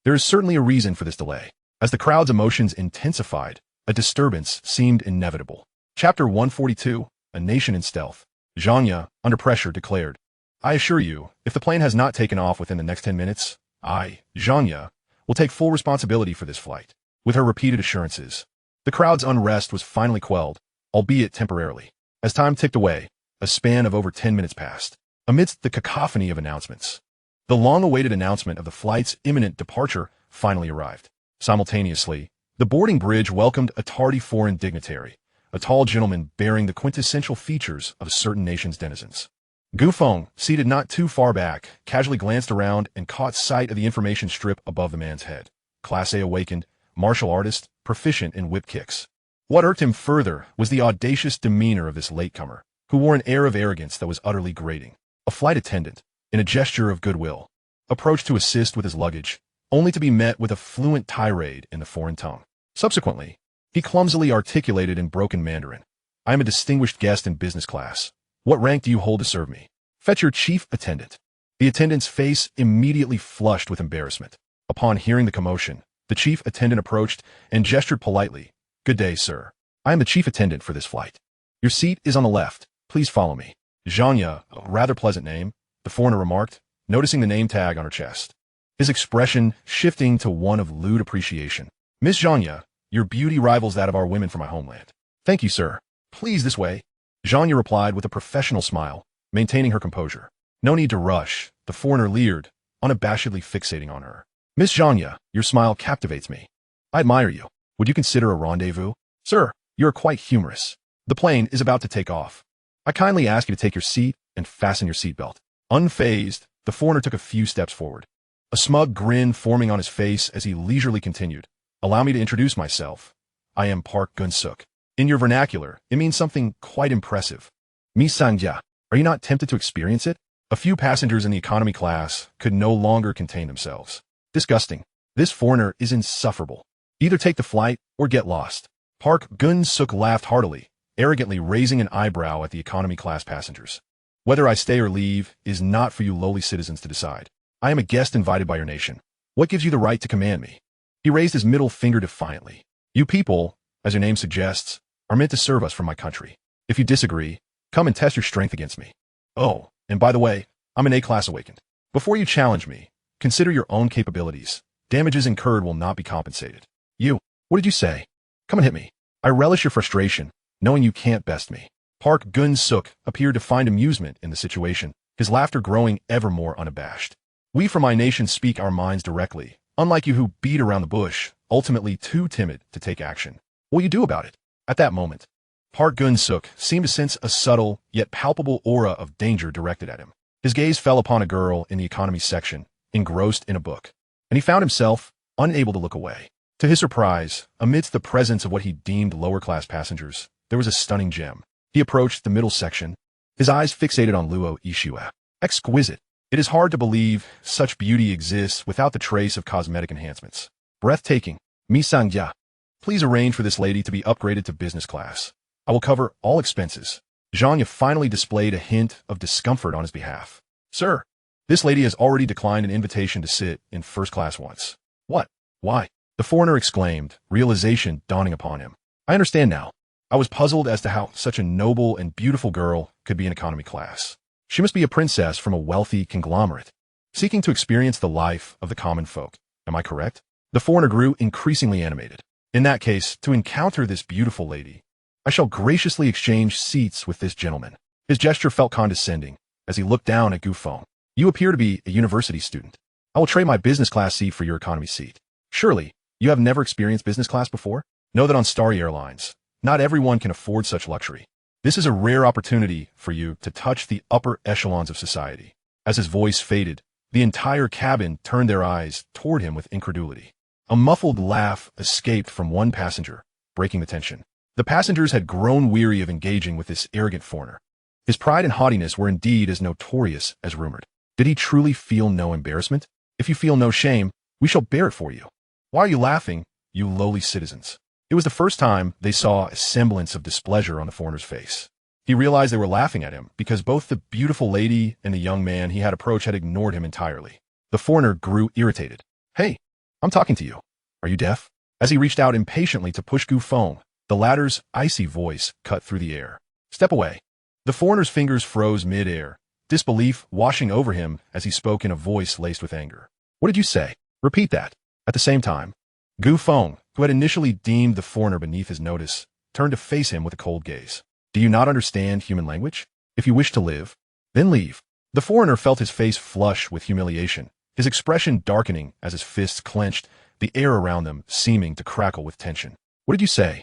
There is certainly a reason for this delay. As the crowd's emotions intensified, a disturbance seemed inevitable. Chapter 142, A Nation in Stealth. Zhang, under pressure, declared, I assure you, if the plane has not taken off within the next 10 minutes, I, Zhang, will take full responsibility for this flight. With her repeated assurances, the crowd's unrest was finally quelled, albeit temporarily. As time ticked away, a span of over 10 minutes passed. Amidst the cacophony of announcements, the long-awaited announcement of the flight's imminent departure finally arrived. Simultaneously, the boarding bridge welcomed a tardy foreign dignitary, a tall gentleman bearing the quintessential features of a certain nation's denizens. Feng, seated not too far back, casually glanced around and caught sight of the information strip above the man's head. Class A awakened, martial artist, proficient in whip kicks. What irked him further was the audacious demeanor of this latecomer, who wore an air of arrogance that was utterly grating. A flight attendant, in a gesture of goodwill, approached to assist with his luggage, only to be met with a fluent tirade in the foreign tongue. Subsequently, he clumsily articulated in broken Mandarin, I am a distinguished guest in business class. What rank do you hold to serve me? Fetch your chief attendant. The attendant's face immediately flushed with embarrassment. Upon hearing the commotion, the chief attendant approached and gestured politely. Good day, sir. I am the chief attendant for this flight. Your seat is on the left. Please follow me. Zhang, a rather pleasant name, the foreigner remarked, noticing the name tag on her chest. His expression shifting to one of lewd appreciation. Miss Zhang, your beauty rivals that of our women from my homeland. Thank you, sir. Please this way. Zhang replied with a professional smile, maintaining her composure. No need to rush, the foreigner leered, unabashedly fixating on her. Miss Zhang, your smile captivates me. I admire you. Would you consider a rendezvous? Sir, you are quite humorous. The plane is about to take off. I kindly ask you to take your seat and fasten your seatbelt. Unfazed, the foreigner took a few steps forward, a smug grin forming on his face as he leisurely continued. Allow me to introduce myself. I am Park Gun-suk. In your vernacular, it means something quite impressive. Mi Sangja, are you not tempted to experience it? A few passengers in the economy class could no longer contain themselves. Disgusting. This foreigner is insufferable. Either take the flight or get lost. Park Gun-suk laughed heartily, arrogantly raising an eyebrow at the economy class passengers. Whether I stay or leave is not for you lowly citizens to decide. I am a guest invited by your nation. What gives you the right to command me? He raised his middle finger defiantly. You people, as your name suggests, are meant to serve us from my country. If you disagree, come and test your strength against me. Oh, and by the way, I'm an A-class awakened. Before you challenge me, consider your own capabilities. Damages incurred will not be compensated. You, what did you say? Come and hit me. I relish your frustration, knowing you can't best me. Park Gun-suk appeared to find amusement in the situation, his laughter growing ever more unabashed. We from my nation speak our minds directly, unlike you who beat around the bush, ultimately too timid to take action. What will you do about it? At that moment, Park Gun-suk seemed to sense a subtle yet palpable aura of danger directed at him. His gaze fell upon a girl in the economy section, engrossed in a book, and he found himself unable to look away. To his surprise, amidst the presence of what he deemed lower-class passengers, there was a stunning gem. He approached the middle section, his eyes fixated on Luo Ishua. Exquisite. It is hard to believe such beauty exists without the trace of cosmetic enhancements. Breathtaking. Mi Sangja. Please arrange for this lady to be upgraded to business class. I will cover all expenses. Zhang finally displayed a hint of discomfort on his behalf. Sir, this lady has already declined an invitation to sit in first class once. What? Why? The foreigner exclaimed, realization dawning upon him. I understand now. I was puzzled as to how such a noble and beautiful girl could be in economy class. She must be a princess from a wealthy conglomerate, seeking to experience the life of the common folk. Am I correct? The foreigner grew increasingly animated. In that case, to encounter this beautiful lady, I shall graciously exchange seats with this gentleman. His gesture felt condescending as he looked down at Gu Feng. You appear to be a university student. I will trade my business class seat for your economy seat. Surely, you have never experienced business class before? Know that on Starry Airlines, not everyone can afford such luxury. This is a rare opportunity for you to touch the upper echelons of society. As his voice faded, the entire cabin turned their eyes toward him with incredulity. A muffled laugh escaped from one passenger, breaking the tension. The passengers had grown weary of engaging with this arrogant foreigner. His pride and haughtiness were indeed as notorious as rumored. Did he truly feel no embarrassment? If you feel no shame, we shall bear it for you. Why are you laughing, you lowly citizens? It was the first time they saw a semblance of displeasure on the foreigner's face. He realized they were laughing at him because both the beautiful lady and the young man he had approached had ignored him entirely. The foreigner grew irritated. Hey, I'm talking to you. Are you deaf? As he reached out impatiently to push Gu Feng, the latter's icy voice cut through the air. Step away. The foreigner's fingers froze mid-air, disbelief washing over him as he spoke in a voice laced with anger. What did you say? Repeat that. At the same time, Gu Feng, who had initially deemed the foreigner beneath his notice, turned to face him with a cold gaze. Do you not understand human language? If you wish to live, then leave. The foreigner felt his face flush with humiliation, his expression darkening as his fists clenched, the air around them seeming to crackle with tension. What did you say?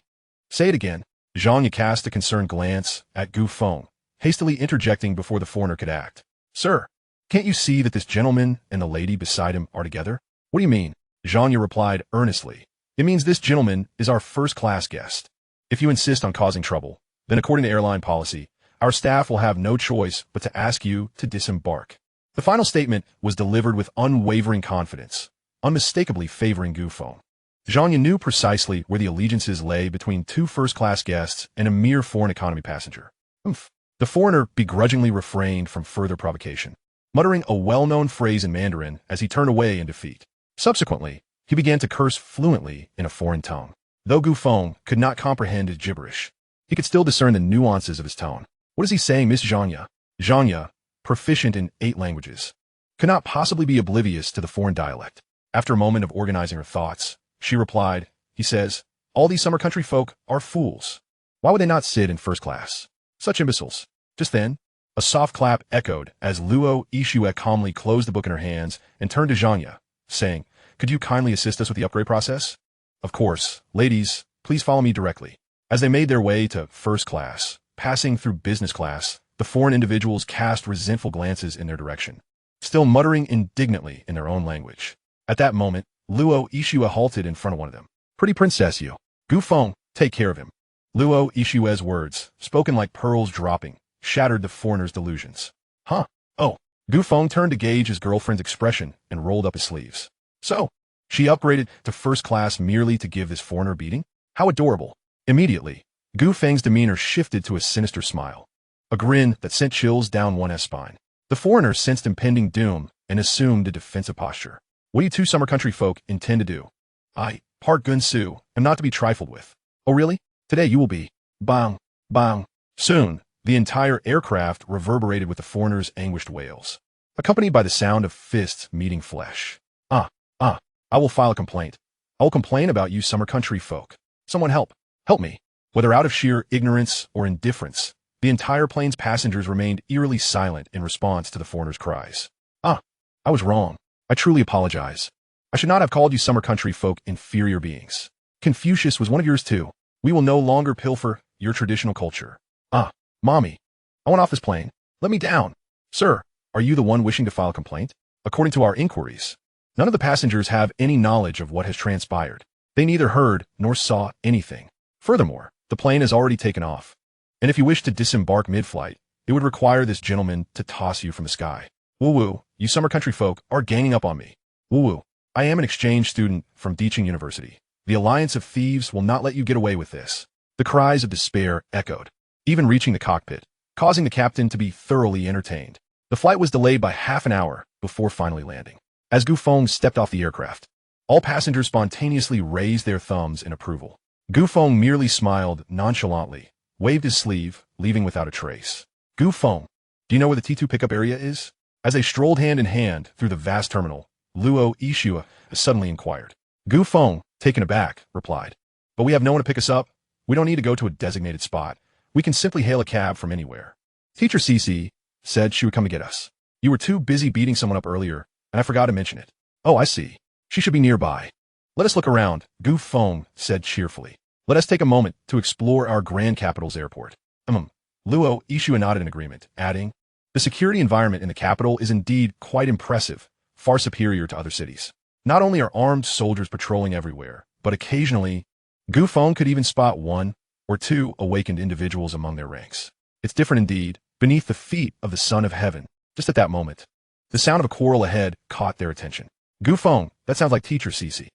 Say it again. Zhang Yi cast a concerned glance at Gu Feng, hastily interjecting before the foreigner could act. Sir, can't you see that this gentleman and the lady beside him are together? What do you mean? Zhang Yi replied earnestly. It means this gentleman is our first-class guest. If you insist on causing trouble, then according to airline policy, our staff will have no choice but to ask you to disembark. The final statement was delivered with unwavering confidence, unmistakably favoring Gu Feng. Zhang Yi knew precisely where the allegiances lay between two first-class guests and a mere foreign economy passenger. The foreigner begrudgingly refrained from further provocation, muttering a well-known phrase in Mandarin as he turned away in defeat. Subsequently, he began to curse fluently in a foreign tongue. Though Gu Feng could not comprehend his gibberish, he could still discern the nuances of his tone. What is he saying, Miss Zhang Yi? Zhang Yi, proficient in 8 languages, could not possibly be oblivious to the foreign dialect. After a moment of organizing her thoughts, she replied, he says, all these summer country folk are fools. Why would they not sit in first class? Such imbeciles. Just then, a soft clap echoed as Luo Yixue calmly closed the book in her hands and turned to Zhang Yi, saying, could you kindly assist us with the upgrade process? Of course. Ladies, please follow me directly. As they made their way to first class, passing through business class, the foreign individuals cast resentful glances in their direction, still muttering indignantly in their own language. At that moment, Luo Yixue halted in front of one of them. Pretty princess you. Gu Feng, take care of him. Luo Yixue's words, spoken like pearls dropping, shattered the foreigner's delusions. Huh? Oh. Gu Feng turned to gauge his girlfriend's expression and rolled up his sleeves. So, she upgraded to first class merely to give this foreigner a beating? How adorable. Immediately, Gu Feng's demeanor shifted to a sinister smile, a grin that sent chills down one's spine. The foreigner sensed impending doom and assumed a defensive posture. What do you two summer country folk intend to do? I, Park Gun-su, am not to be trifled with. Oh really? Today you will be. Bang, bang. Soon, the entire aircraft reverberated with the foreigner's anguished wails, accompanied by the sound of fists meeting flesh. I will file a complaint. I will complain about you summer country folk. Someone help. Help me. Whether out of sheer ignorance or indifference, the entire plane's passengers remained eerily silent in response to the foreigner's cries. I was wrong. I truly apologize. I should not have called you summer country folk inferior beings. Confucius was one of yours too. We will no longer pilfer your traditional culture. Mommy, I want off this plane. Let me down. Sir, are you the one wishing to file a complaint? According to our inquiries, none of the passengers have any knowledge of what has transpired. They neither heard nor saw anything. Furthermore, the plane has already taken off. And if you wish to disembark mid-flight, it would require this gentleman to toss you from the sky. Woo-woo, you summer country folk are ganging up on me. Woo-woo, I am an exchange student from Deeching University. The Alliance of Thieves will not let you get away with this. The cries of despair echoed, even reaching the cockpit, causing the captain to be thoroughly entertained. The flight was delayed by half an hour before finally landing. As Gu Feng stepped off the aircraft, all passengers spontaneously raised their thumbs in approval. Gu Feng merely smiled nonchalantly, waved his sleeve, leaving without a trace. Gu Feng, do you know where the T2 pickup area is? As they strolled hand in hand through the vast terminal, Luo Ishua suddenly inquired. Gu Feng, taken aback, replied. But we have no one to pick us up. We don't need to go to a designated spot. We can simply hail a cab from anywhere. Teacher Cece said she would come to get us. You were too busy beating someone up earlier, and I forgot to mention it. Oh, I see. She should be nearby. Let us look around, Gu Feng said cheerfully. Let us take a moment to explore our grand capital's airport. Luo Ishua nodded in agreement, adding, the security environment in the capital is indeed quite impressive, far superior to other cities. Not only are armed soldiers patrolling everywhere, but occasionally, Gu Feng could even spot one or two awakened individuals among their ranks. It's different indeed, beneath the feet of the Son of Heaven. Just at that moment, the sound of a quarrel ahead caught their attention. Gu Feng, that sounds like Teacher Cece.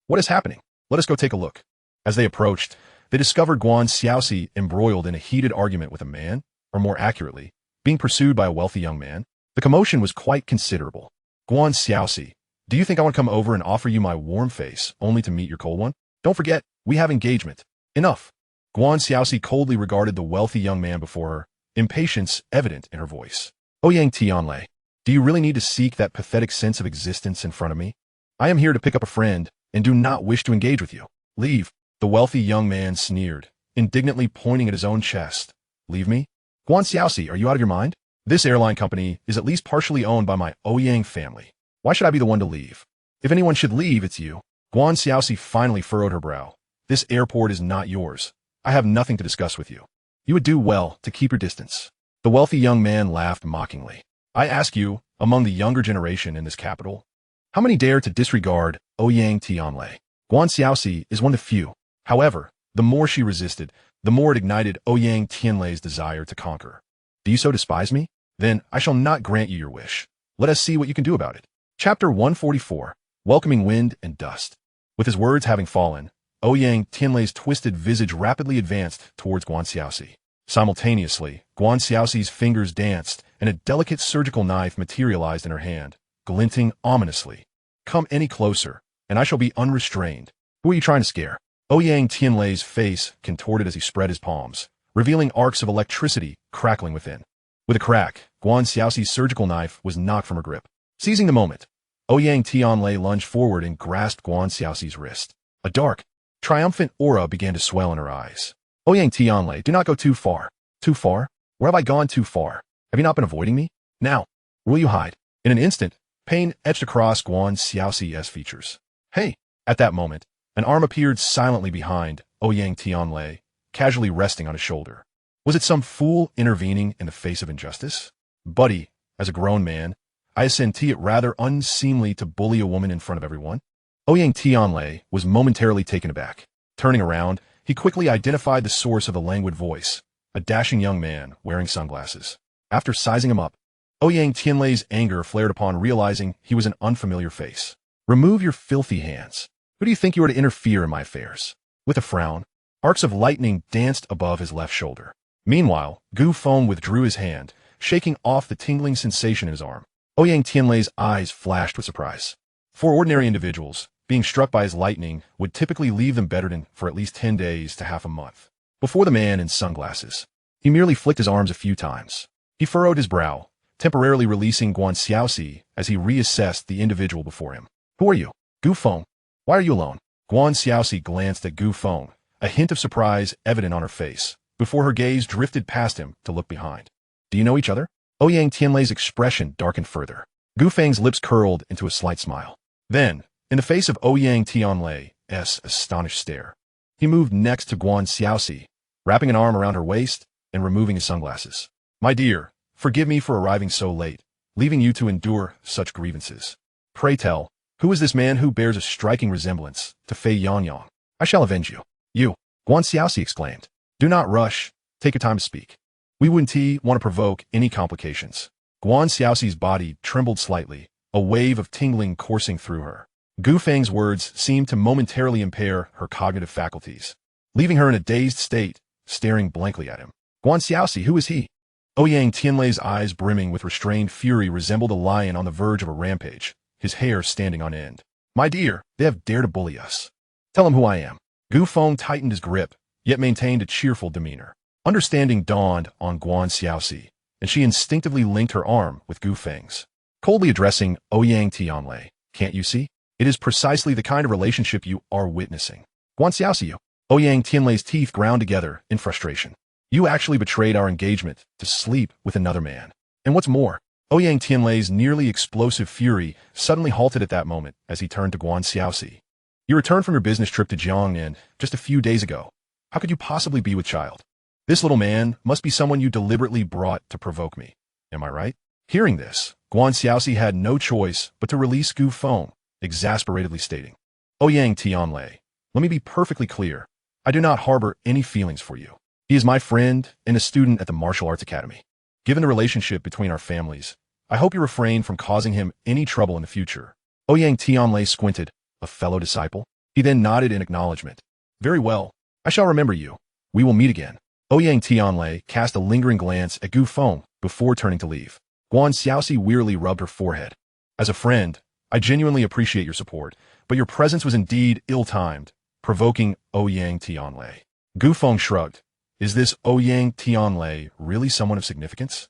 What is happening? Let us go take a look. As they approached, they discovered Guan Xiaoxi embroiled in a heated argument with a man, or more accurately, being pursued by a wealthy young man. The commotion was quite considerable. Guan Xiaoxi, do you think I want to come over and offer you my warm face, only to meet your cold one? Don't forget, we have engagement. Enough. Guan Xiaoxi coldly regarded the wealthy young man before her, impatience evident in her voice. Ouyang Tianlei, do you really need to seek that pathetic sense of existence in front of me? I am here to pick up a friend, and do not wish to engage with you. Leave. The wealthy young man sneered, indignantly pointing at his own chest. Leave me? Guan Xiaoxi, are you out of your mind? This airline company is at least partially owned by my Ouyang family. Why should I be the one to leave? If anyone should leave, it's you. Guan Xiaoxi finally furrowed her brow. This airport is not yours. I have nothing to discuss with you. You would do well to keep your distance. The wealthy young man laughed mockingly. I ask you, among the younger generation in this capital, how many dare to disregard Ouyang Tianlei? Guan Xiaoxi is one of the few. However, the more she resisted, the more it ignited Ouyang Tianlei's desire to conquer. Do you so despise me? Then I shall not grant you your wish. Let us see what you can do about it. Chapter 144, Welcoming Wind and Dust. With his words having fallen, Ouyang Tianlei's twisted visage rapidly advanced towards Guan Xiaoxi. Simultaneously, Guan Xiaoxi's fingers danced, and a delicate surgical knife materialized in her hand, glinting ominously. Come any closer, and I shall be unrestrained. Who are you trying to scare? Ouyang Tianlei's face contorted as he spread his palms, revealing arcs of electricity crackling within. With a crack, Guan Xiaoxi's surgical knife was knocked from her grip. Seizing the moment, Ouyang Tianlei lunged forward and grasped Guan Xiaoxi's wrist. A dark, triumphant aura began to swell in her eyes. Ouyang Tianlei, do not go too far. Too far? Where have I gone too far? Have you not been avoiding me? Now, will you hide? In an instant, pain etched across Guan Xiaoxi's features. Hey! At that moment, an arm appeared silently behind Ouyang Tianlei, casually resting on his shoulder. Was it some fool intervening in the face of injustice? Buddy, as a grown man, I senti it rather unseemly to bully a woman in front of everyone. Ouyang Tianlei was momentarily taken aback. Turning around, he quickly identified the source of the languid voice, a dashing young man wearing sunglasses. After sizing him up, Ouyang Tianlei's anger flared upon realizing he was an unfamiliar face. Remove your filthy hands. Who do you think you are to interfere in my affairs? With a frown, arcs of lightning danced above his left shoulder. Meanwhile, Gu Feng withdrew his hand, shaking off the tingling sensation in his arm. Ouyang Tianlei's eyes flashed with surprise. For ordinary individuals, being struck by his lightning would typically leave them bedridden for at least 10 days to half a month. Before the man in sunglasses, he merely flicked his arms a few times. He furrowed his brow, temporarily releasing Guan Xiaoxi as he reassessed the individual before him. Who are you? Gu Feng. Why are you alone? Guan Xiaoxi glanced at Gu Feng, a hint of surprise evident on her face, before her gaze drifted past him to look behind. Do you know each other? Ouyang Tianlei's expression darkened further. Gu Feng's lips curled into a slight smile. Then, in the face of Ouyang Tianlei's astonished stare, he moved next to Guan Xiaoxi, wrapping an arm around her waist and removing his sunglasses. My dear, forgive me for arriving so late, leaving you to endure such grievances. Pray tell, who is this man who bears a striking resemblance to Fei Yangyang? I shall avenge you. You, Guan Xiaoxi exclaimed. Do not rush. Take your time to speak. We wouldn't want to provoke any complications. Guan Xiaoxi's body trembled slightly, a wave of tingling coursing through her. Gu Feng's words seemed to momentarily impair her cognitive faculties, leaving her in a dazed state, staring blankly at him. Guan Xiaoxi, who is he? Ouyang Tianlei's eyes brimming with restrained fury resembled a lion on the verge of a rampage, his hair standing on end. My dear, they have dared to bully us. Tell him who I am. Gu Feng tightened his grip, yet maintained a cheerful demeanor. Understanding dawned on Guan Xiaoxi, and she instinctively linked her arm with Gu Feng's. Coldly addressing Ouyang Tianlei, "Can't you see? It is precisely the kind of relationship you are witnessing." Guan Xiaoxi, Ouyang Tianlei's teeth ground together in frustration. "You actually betrayed our engagement to sleep with another man. And what's more," Ouyang Tianlei's nearly explosive fury suddenly halted at that moment as he turned to Guan Xiaoxi. "You returned from your business trip to Jiangnan just a few days ago. How could you possibly be with child? This little man must be someone you deliberately brought to provoke me. Am I right?" Hearing this, Guan Xiaoxi had no choice but to release Gu Feng, exasperatedly stating, "Ouyang Tianlei, let me be perfectly clear. I do not harbor any feelings for you. He is my friend and a student at the Martial Arts Academy. Given the relationship between our families, I hope you refrain from causing him any trouble in the future." Ouyang Tianlei squinted. "A fellow disciple?" He then nodded in acknowledgement. "Very well. I shall remember you. We will meet again." Ouyang Tianlei cast a lingering glance at Gu Feng before turning to leave. Guan Xiaoxi wearily rubbed her forehead. "As a friend, I genuinely appreciate your support, but your presence was indeed ill-timed, provoking Ouyang Tianlei." Gu Feng shrugged. "Is this Ouyang Tianlei really someone of significance?"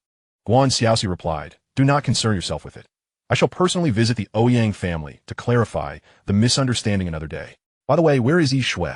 Guan Xiaoxi replied, "Do not concern yourself with it. I shall personally visit the Ouyang family to clarify the misunderstanding another day. By the way, where is Yi Shui?"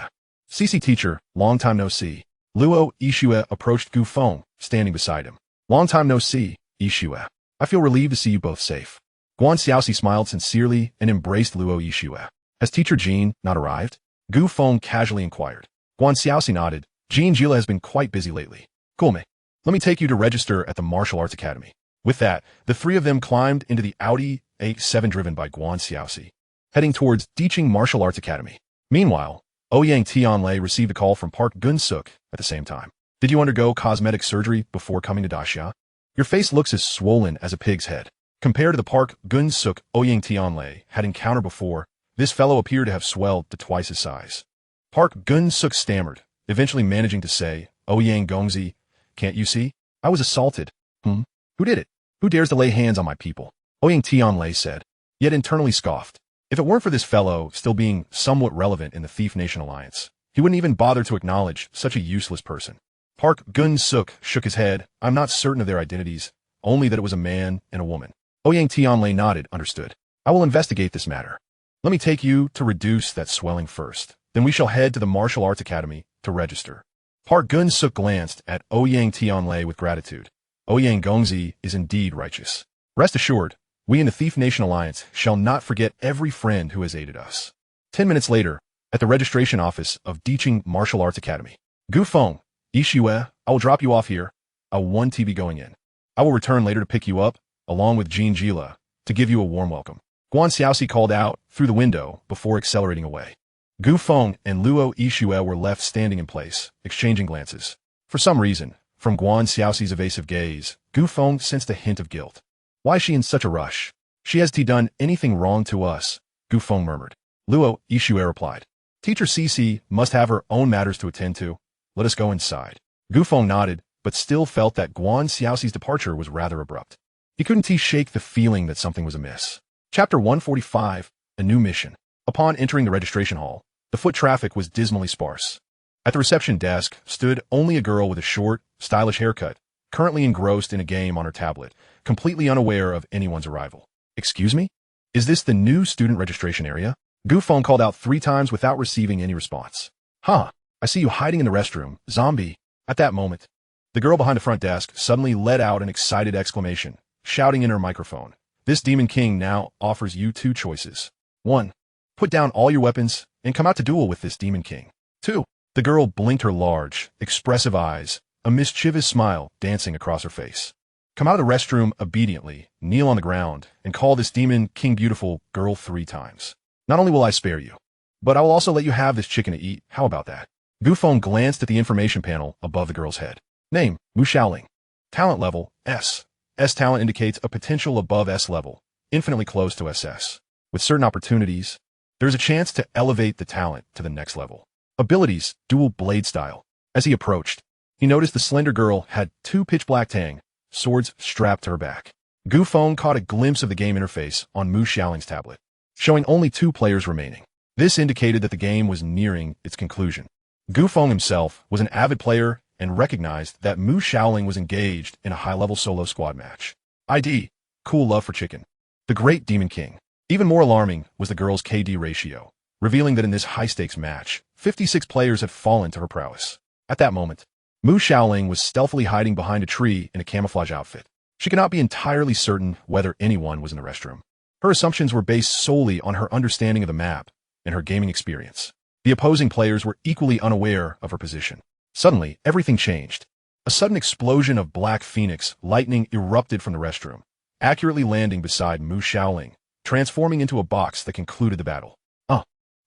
"CC teacher, long time no see." Luo Yishue approached Gu Feng, standing beside him. "Long time no see, Yishue. I feel relieved to see you both safe." Guan Xiaoxi smiled sincerely and embraced Luo Yishue. "Has teacher Jean not arrived?" Gu Feng casually inquired. Guan Xiaoxi nodded. "Jean Gila has been quite busy lately." "Cool me. Let me take you to register at the Martial Arts Academy." With that, the three of them climbed into the Audi A7 driven by Guan Xiaoxi, heading towards Diching Martial Arts Academy. Meanwhile, Ouyang Tianlei received a call from Park Gun-suk at the same time. "Did you undergo cosmetic surgery before coming to Daxia? Your face looks as swollen as a pig's head." Compared to the Park Gun-suk Ouyang Tianlei had encountered before, this fellow appeared to have swelled to twice his size. Park Gun-suk stammered, eventually managing to say, "Ouyang Gongzi, can't you see? I was assaulted." "Who did it? Who dares to lay hands on my people?" Ouyang Tianlei said, yet internally scoffed. If it weren't for this fellow still being somewhat relevant in the Thief Nation Alliance, he wouldn't even bother to acknowledge such a useless person. Park Gun-suk shook his head. "I'm not certain of their identities, only that it was a man and a woman." Ouyang Tianlei nodded, "Understood. I will investigate this matter. Let me take you to reduce that swelling first. Then we shall head to the Martial Arts Academy to register." Park Gun-suk glanced at Ouyang Tianlei with gratitude. Ouyang Gongzi is indeed righteous. Rest assured, we in the Thief Nation Alliance shall not forget every friend who has aided us. 10 minutes later, at the registration office of Diching Martial Arts Academy. "Gu Feng, Yishue, I will drop you off here. I'll 1 TB going in. I will return later to pick you up, along with Jean Gila, to give you a warm welcome." Guan Xiaoxi called out through the window before accelerating away. Gu Feng and Luo Yishue were left standing in place, exchanging glances. For some reason, from Guan Xiaoxi's evasive gaze, Gu Feng sensed a hint of guilt. "Why is she in such a rush? Has he done anything wrong to us?" Gu Feng murmured. Luo Yishue replied, "Teacher Cici must have her own matters to attend to. Let us go inside." Gu Feng nodded, but still felt that Guan Xiaoxi's departure was rather abrupt. He couldn't shake the feeling that something was amiss. Chapter 145, A New Mission. Upon entering the registration hall, the foot traffic was dismally sparse. At the reception desk stood only a girl with a short, stylish haircut, currently engrossed in a game on her tablet, completely unaware of anyone's arrival. "Excuse me? Is this the new student registration area?" Gu Feng called out 3 times without receiving any response. "Huh, I see you hiding in the restroom, zombie." At that moment, the girl behind the front desk suddenly let out an excited exclamation, shouting in her microphone, "This Demon King now offers you 2 choices. 1. Put down all your weapons and come out to duel with this Demon King. 2. The girl blinked her large, expressive eyes, a mischievous smile dancing across her face. "Come out of the restroom obediently, kneel on the ground, and call this Demon King beautiful girl 3 times. Not only will I spare you, but I will also let you have this chicken to eat. How about that?" Gu Feng glanced at the information panel above the girl's head. Name, Mu Xiaoling. Talent level, S. S talent indicates a potential above S level, infinitely close to SS. With certain opportunities, there is a chance to elevate the talent to the next level. Abilities, dual blade style. As he approached, he noticed the slender girl had 2 pitch-black tang swords strapped to her back. Gu Feng caught a glimpse of the game interface on Mu Xiaoling's tablet, showing only 2 players remaining. This indicated that the game was nearing its conclusion. Gu Feng himself was an avid player and recognized that Mu Xiaoling was engaged in a high-level solo squad match. ID. Cool love for chicken. The Great Demon King. Even more alarming was the girl's KD ratio, revealing that in this high-stakes match, 56 players had fallen to her prowess. At that moment, Mu Xiaoling was stealthily hiding behind a tree in a camouflage outfit. She could not be entirely certain whether anyone was in the restroom. Her assumptions were based solely on her understanding of the map and her gaming experience. The opposing players were equally unaware of her position. Suddenly, everything changed. A sudden explosion of black phoenix lightning erupted from the restroom, accurately landing beside Mu Xiaoling, transforming into a box that concluded the battle.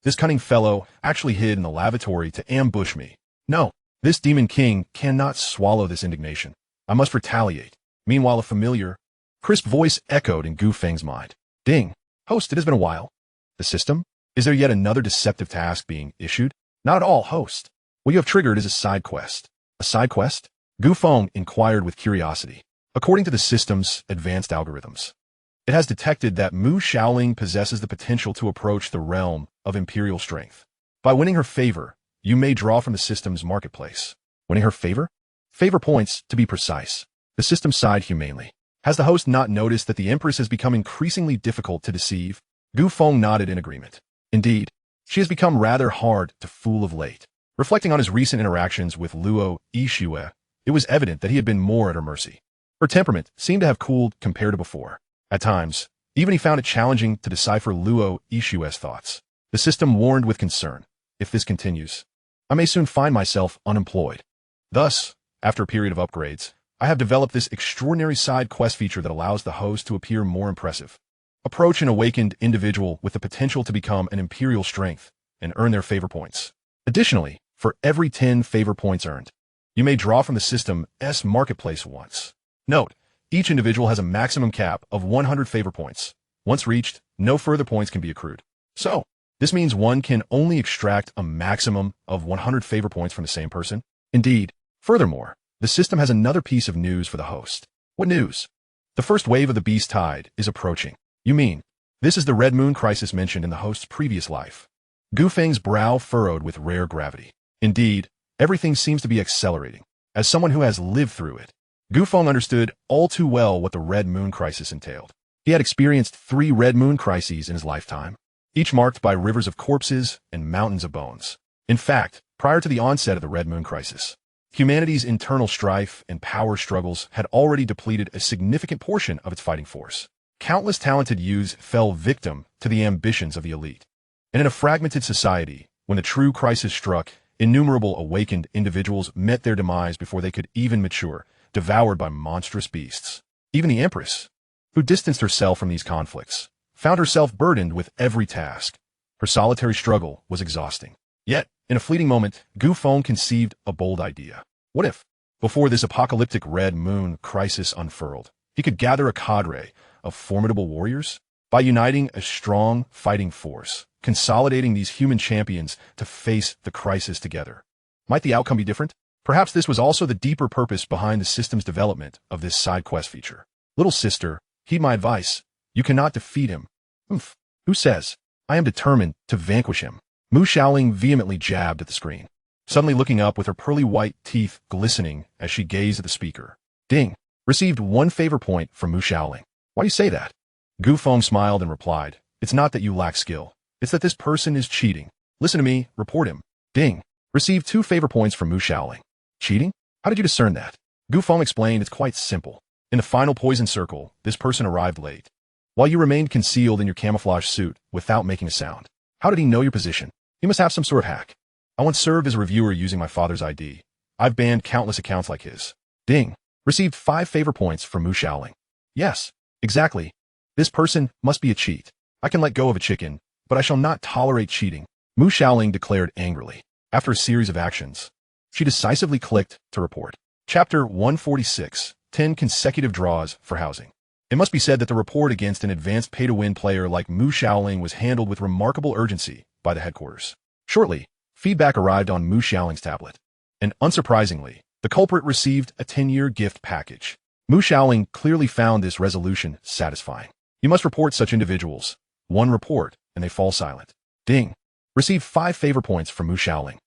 This cunning fellow actually hid in the lavatory to ambush me. No, this Demon King cannot swallow this indignation. I must retaliate. Meanwhile, a familiar, crisp voice echoed in Gu Feng's mind. Ding. Host, it has been a while. The system? Is there yet another deceptive task being issued? Not at all, host. What you have triggered is a side quest. A side quest? Gu Feng inquired with curiosity. According to the system's advanced algorithms, it has detected that Mu Xiaoling possesses the potential to approach the realm of imperial strength. By winning her favor, you may draw from the system's marketplace. Winning her favor? Favor points, to be precise. The system sighed humanely. Has the host not noticed that the Empress has become increasingly difficult to deceive? Gu Feng nodded in agreement. Indeed, she has become rather hard to fool of late. Reflecting on his recent interactions with Luo Yixue, it was evident that he had been more at her mercy. Her temperament seemed to have cooled compared to before. At times, even he found it challenging to decipher Luo Yixue's thoughts. The system warned with concern. If this continues, I may soon find myself unemployed. Thus, after a period of upgrades, I have developed this extraordinary side quest feature that allows the host to appear more impressive. Approach an awakened individual with the potential to become an imperial strength and earn their favor points. Additionally, for every 10 favor points earned, you may draw from the system's marketplace once. Note, each individual has a maximum cap of 100 favor points. Once reached, no further points can be accrued. So, this means one can only extract a maximum of 100 favor points from the same person. Indeed, furthermore, the system has another piece of news for the host. What news? The first wave of the beast tide is approaching. You mean, this is the Red Moon crisis mentioned in the host's previous life. Gu Feng's brow furrowed with rare gravity. Indeed, everything seems to be accelerating. As someone who has lived through it, Gu Feng understood all too well what the Red Moon crisis entailed. He had experienced 3 Red Moon crises in his lifetime, each marked by rivers of corpses and mountains of bones. In fact, prior to the onset of the Red Moon crisis, humanity's internal strife and power struggles had already depleted a significant portion of its fighting force. Countless talented youths fell victim to the ambitions of the elite. And in a fragmented society, when the true crisis struck, innumerable awakened individuals met their demise before they could even mature, devoured by monstrous beasts. Even the Empress, who distanced herself from these conflicts, found herself burdened with every task. Her solitary struggle was exhausting. Yet, in a fleeting moment, Gu Feng conceived a bold idea. What if, before this apocalyptic Red Moon crisis unfurled, he could gather a cadre of formidable warriors? By uniting a strong fighting force, consolidating these human champions to face the crisis together. Might the outcome be different? Perhaps this was also the deeper purpose behind the system's development of this side quest feature. Little sister, heed my advice. You cannot defeat him. Who says? I am determined to vanquish him. Mu Xiaoling vehemently jabbed at the screen, suddenly looking up with her pearly white teeth glistening as she gazed at the speaker. Ding. Received 1 favor point from Mu Xiaoling. Why do you say that? Gu Feng smiled and replied, It's not that you lack skill. It's that this person is cheating. Listen to me, report him. Ding. Received 2 favor points from Mu Xiaoling. Cheating? How did you discern that? Gu Feng explained it's quite simple. In the final poison circle, this person arrived late, while you remained concealed in your camouflage suit without making a sound. How did he know your position? He must have some sort of hack. I once served as a reviewer using my father's ID. I've banned countless accounts like his. Ding. Received 5 favor points from Mu Xiaoling. Yes, exactly. This person must be a cheat. I can let go of a chicken, but I shall not tolerate cheating, Mu Xiaoling declared angrily. After a series of actions, she decisively clicked to report. Chapter 146, 10 consecutive draws for housing. It must be said that the report against an advanced pay-to-win player like Mu Xiaoling was handled with remarkable urgency by the headquarters. Shortly, feedback arrived on Mu Xiaoling's tablet, and unsurprisingly, the culprit received a 10-year gift package. Mu Xiaoling clearly found this resolution satisfying. You must report such individuals. 1 report, and they fall silent. Ding. Received 5 favor points from Mu Shaoling.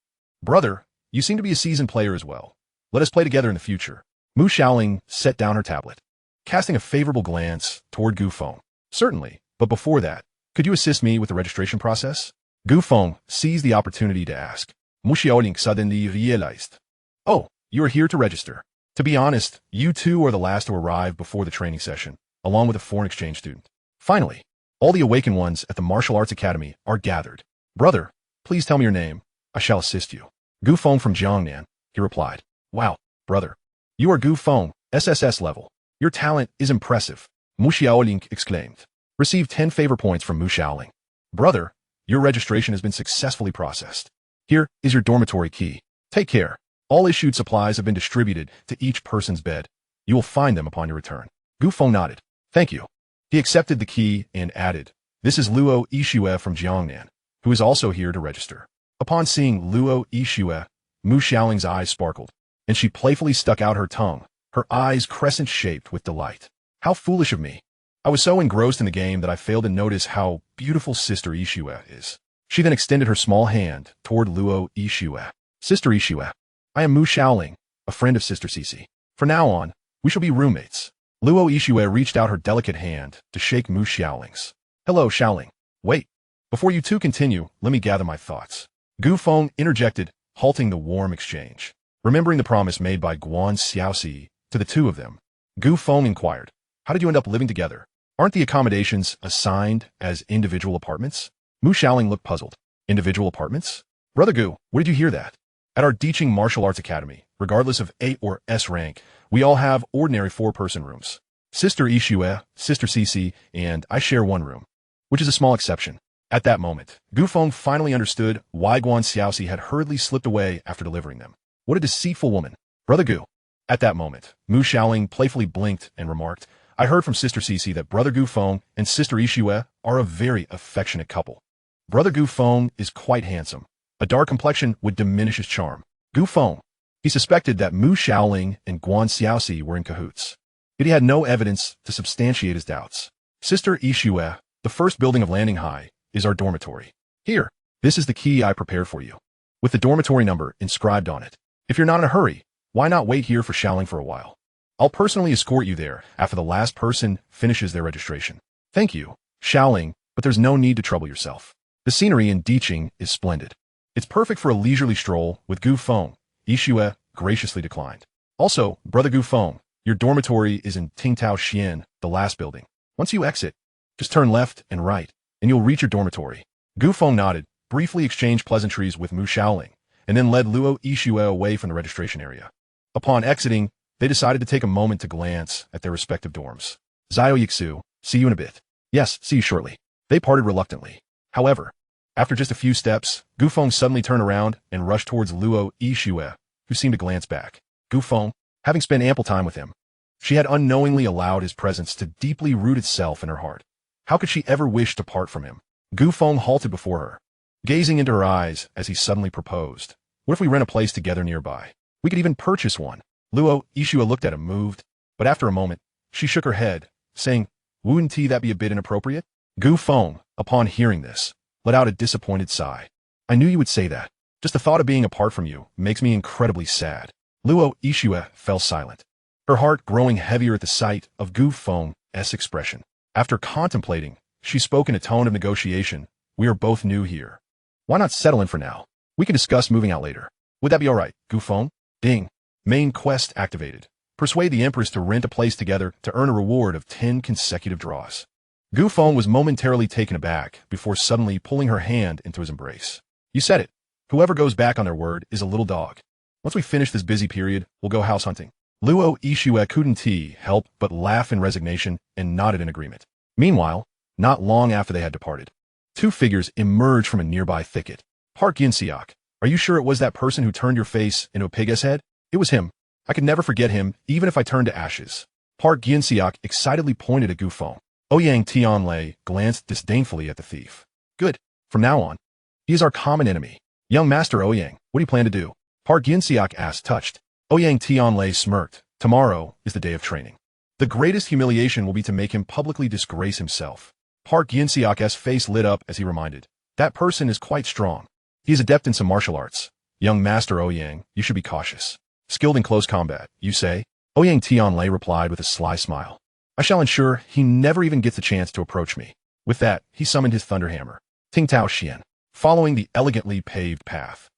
Brother, you seem to be a seasoned player as well. Let us play together in the future. Mu Shaoling set down her tablet, casting a favorable glance toward Gu Feng. Certainly, but before that, could you assist me with the registration process? Gu Feng seized the opportunity to ask. Mu Shaoling suddenly realized. Oh, you are here to register. To be honest, you two are the last to arrive before the training session, along with a foreign exchange student. Finally, all the awakened ones at the Martial Arts Academy are gathered. Brother, please tell me your name. I shall assist you. Gu Feng from Jiangnan, he replied. Wow, brother. You are Gu Feng, SSS level. Your talent is impressive. Mu Shaoling exclaimed. Received 10 favor points from Mu Shaoling. Brother, your registration has been successfully processed. Here is your dormitory key. Take care. All issued supplies have been distributed to each person's bed. You will find them upon your return. Gu Feng nodded. Thank you. He accepted the key and added, This is Luo Yixue from Jiangnan, who is also here to register. Upon seeing Luo Yixue, Mu Shaoling's eyes sparkled, and she playfully stuck out her tongue, her eyes crescent-shaped with delight. How foolish of me. I was so engrossed in the game that I failed to notice how beautiful Sister Yixue is. She then extended her small hand toward Luo Yixue. Sister Yixue, I am Mu Shaoling, a friend of Sister Cici. From now on, we shall be roommates. Luo Yixue reached out her delicate hand to shake Mu Shaoling's. Hello, Shaoling. Wait. Before you two continue, let me gather my thoughts. Gu Feng interjected, halting the warm exchange. Remembering the promise made by Guan Xiaoxi to the two of them, Gu Feng inquired, How did you end up living together? Aren't the accommodations assigned as individual apartments? Mu Shaoling looked puzzled. Individual apartments? Brother Gu, where did you hear that? At our Diching Martial Arts Academy, regardless of A or S rank, we all have ordinary 4-person rooms. Sister Yixue, Sister Cici, and I share one room, which is a small exception. At that moment, Gu Feng finally understood why Guan Xiaoxi had hurriedly slipped away after delivering them. What a deceitful woman. Brother Gu. At that moment, Mu Shaoling playfully blinked and remarked, I heard from Sister Cici that Brother Gu Feng and Sister Yixue are a very affectionate couple. Brother Gu Feng is quite handsome. A dark complexion would diminish his charm. Gu Feng. He suspected that Mu Shaoling and Guan Xiaoxi were in cahoots. Yet he had no evidence to substantiate his doubts. Sister Yixue, the first building of Landing High, is our dormitory. Here, this is the key I prepared for you, with the dormitory number inscribed on it. If you're not in a hurry, why not wait here for Shaoling for a while? I'll personally escort you there after the last person finishes their registration. Thank you, Shaoling, but there's no need to trouble yourself. The scenery in Diching is splendid. It's perfect for a leisurely stroll with Gu Feng. Yixue graciously declined. Also, Brother Gu Feng, your dormitory is in Tingtao Xian, the last building. Once you exit, just turn left and right, and you'll reach your dormitory. Gu Feng nodded, briefly exchanged pleasantries with Mu Shaoling, and then led Luo Yixue away from the registration area. Upon exiting, they decided to take a moment to glance at their respective dorms. Zio Yixu, see you in a bit. Yes, see you shortly. They parted reluctantly. However, after just a few steps, Gu Feng suddenly turned around and rushed towards Luo Yixue, who seemed to glance back. Gu Feng, having spent ample time with him, she had unknowingly allowed his presence to deeply root itself in her heart. How could she ever wish to part from him? Gu Feng halted before her, gazing into her eyes as he suddenly proposed. What if we rent a place together nearby? We could even purchase one. Luo Yixue looked at him, moved, but after a moment, she shook her head, saying, Wouldn't that be a bit inappropriate? Gu Feng, upon hearing this, let out a disappointed sigh. I knew you would say that. Just the thought of being apart from you makes me incredibly sad. Luo Yixue fell silent, her heart growing heavier at the sight of Gu Feng's expression. After contemplating, she spoke in a tone of negotiation. We are both new here. Why not settle in for now? We can discuss moving out later. Would that be all right, Gu Feng? Ding. Main quest activated. Persuade the Empress to rent a place together to earn a reward of 10 consecutive draws. Gu Feng was momentarily taken aback before suddenly pulling her hand into his embrace. You said it. Whoever goes back on their word is a little dog. Once we finish this busy period, we'll go house hunting. Luo Yixue couldn't help but laugh in resignation and nodded in agreement. Meanwhile, not long after they had departed, 2 figures emerged from a nearby thicket. Park Yin-siak, are you sure it was that person who turned your face into a pig's head? It was him. I could never forget him, even if I turned to ashes. Park Yin-siak excitedly pointed at Gu Feng. Ouyang Tianlei glanced disdainfully at the thief. Good. From now on, he is our common enemy. Young Master Ouyang, what do you plan to do? Park Yin-siak asked, touched. Ouyang Tianlei smirked. Tomorrow is the day of training. The greatest humiliation will be to make him publicly disgrace himself. Park Yin-siak's face lit up as he reminded. That person is quite strong. He is adept in some martial arts. Young Master Ouyang, you should be cautious. Skilled in close combat, you say? Ouyang Tianlei replied with a sly smile. I shall ensure he never even gets a chance to approach me. With that, he summoned his thunderhammer. Ting Tao Xian. Following the elegantly paved path,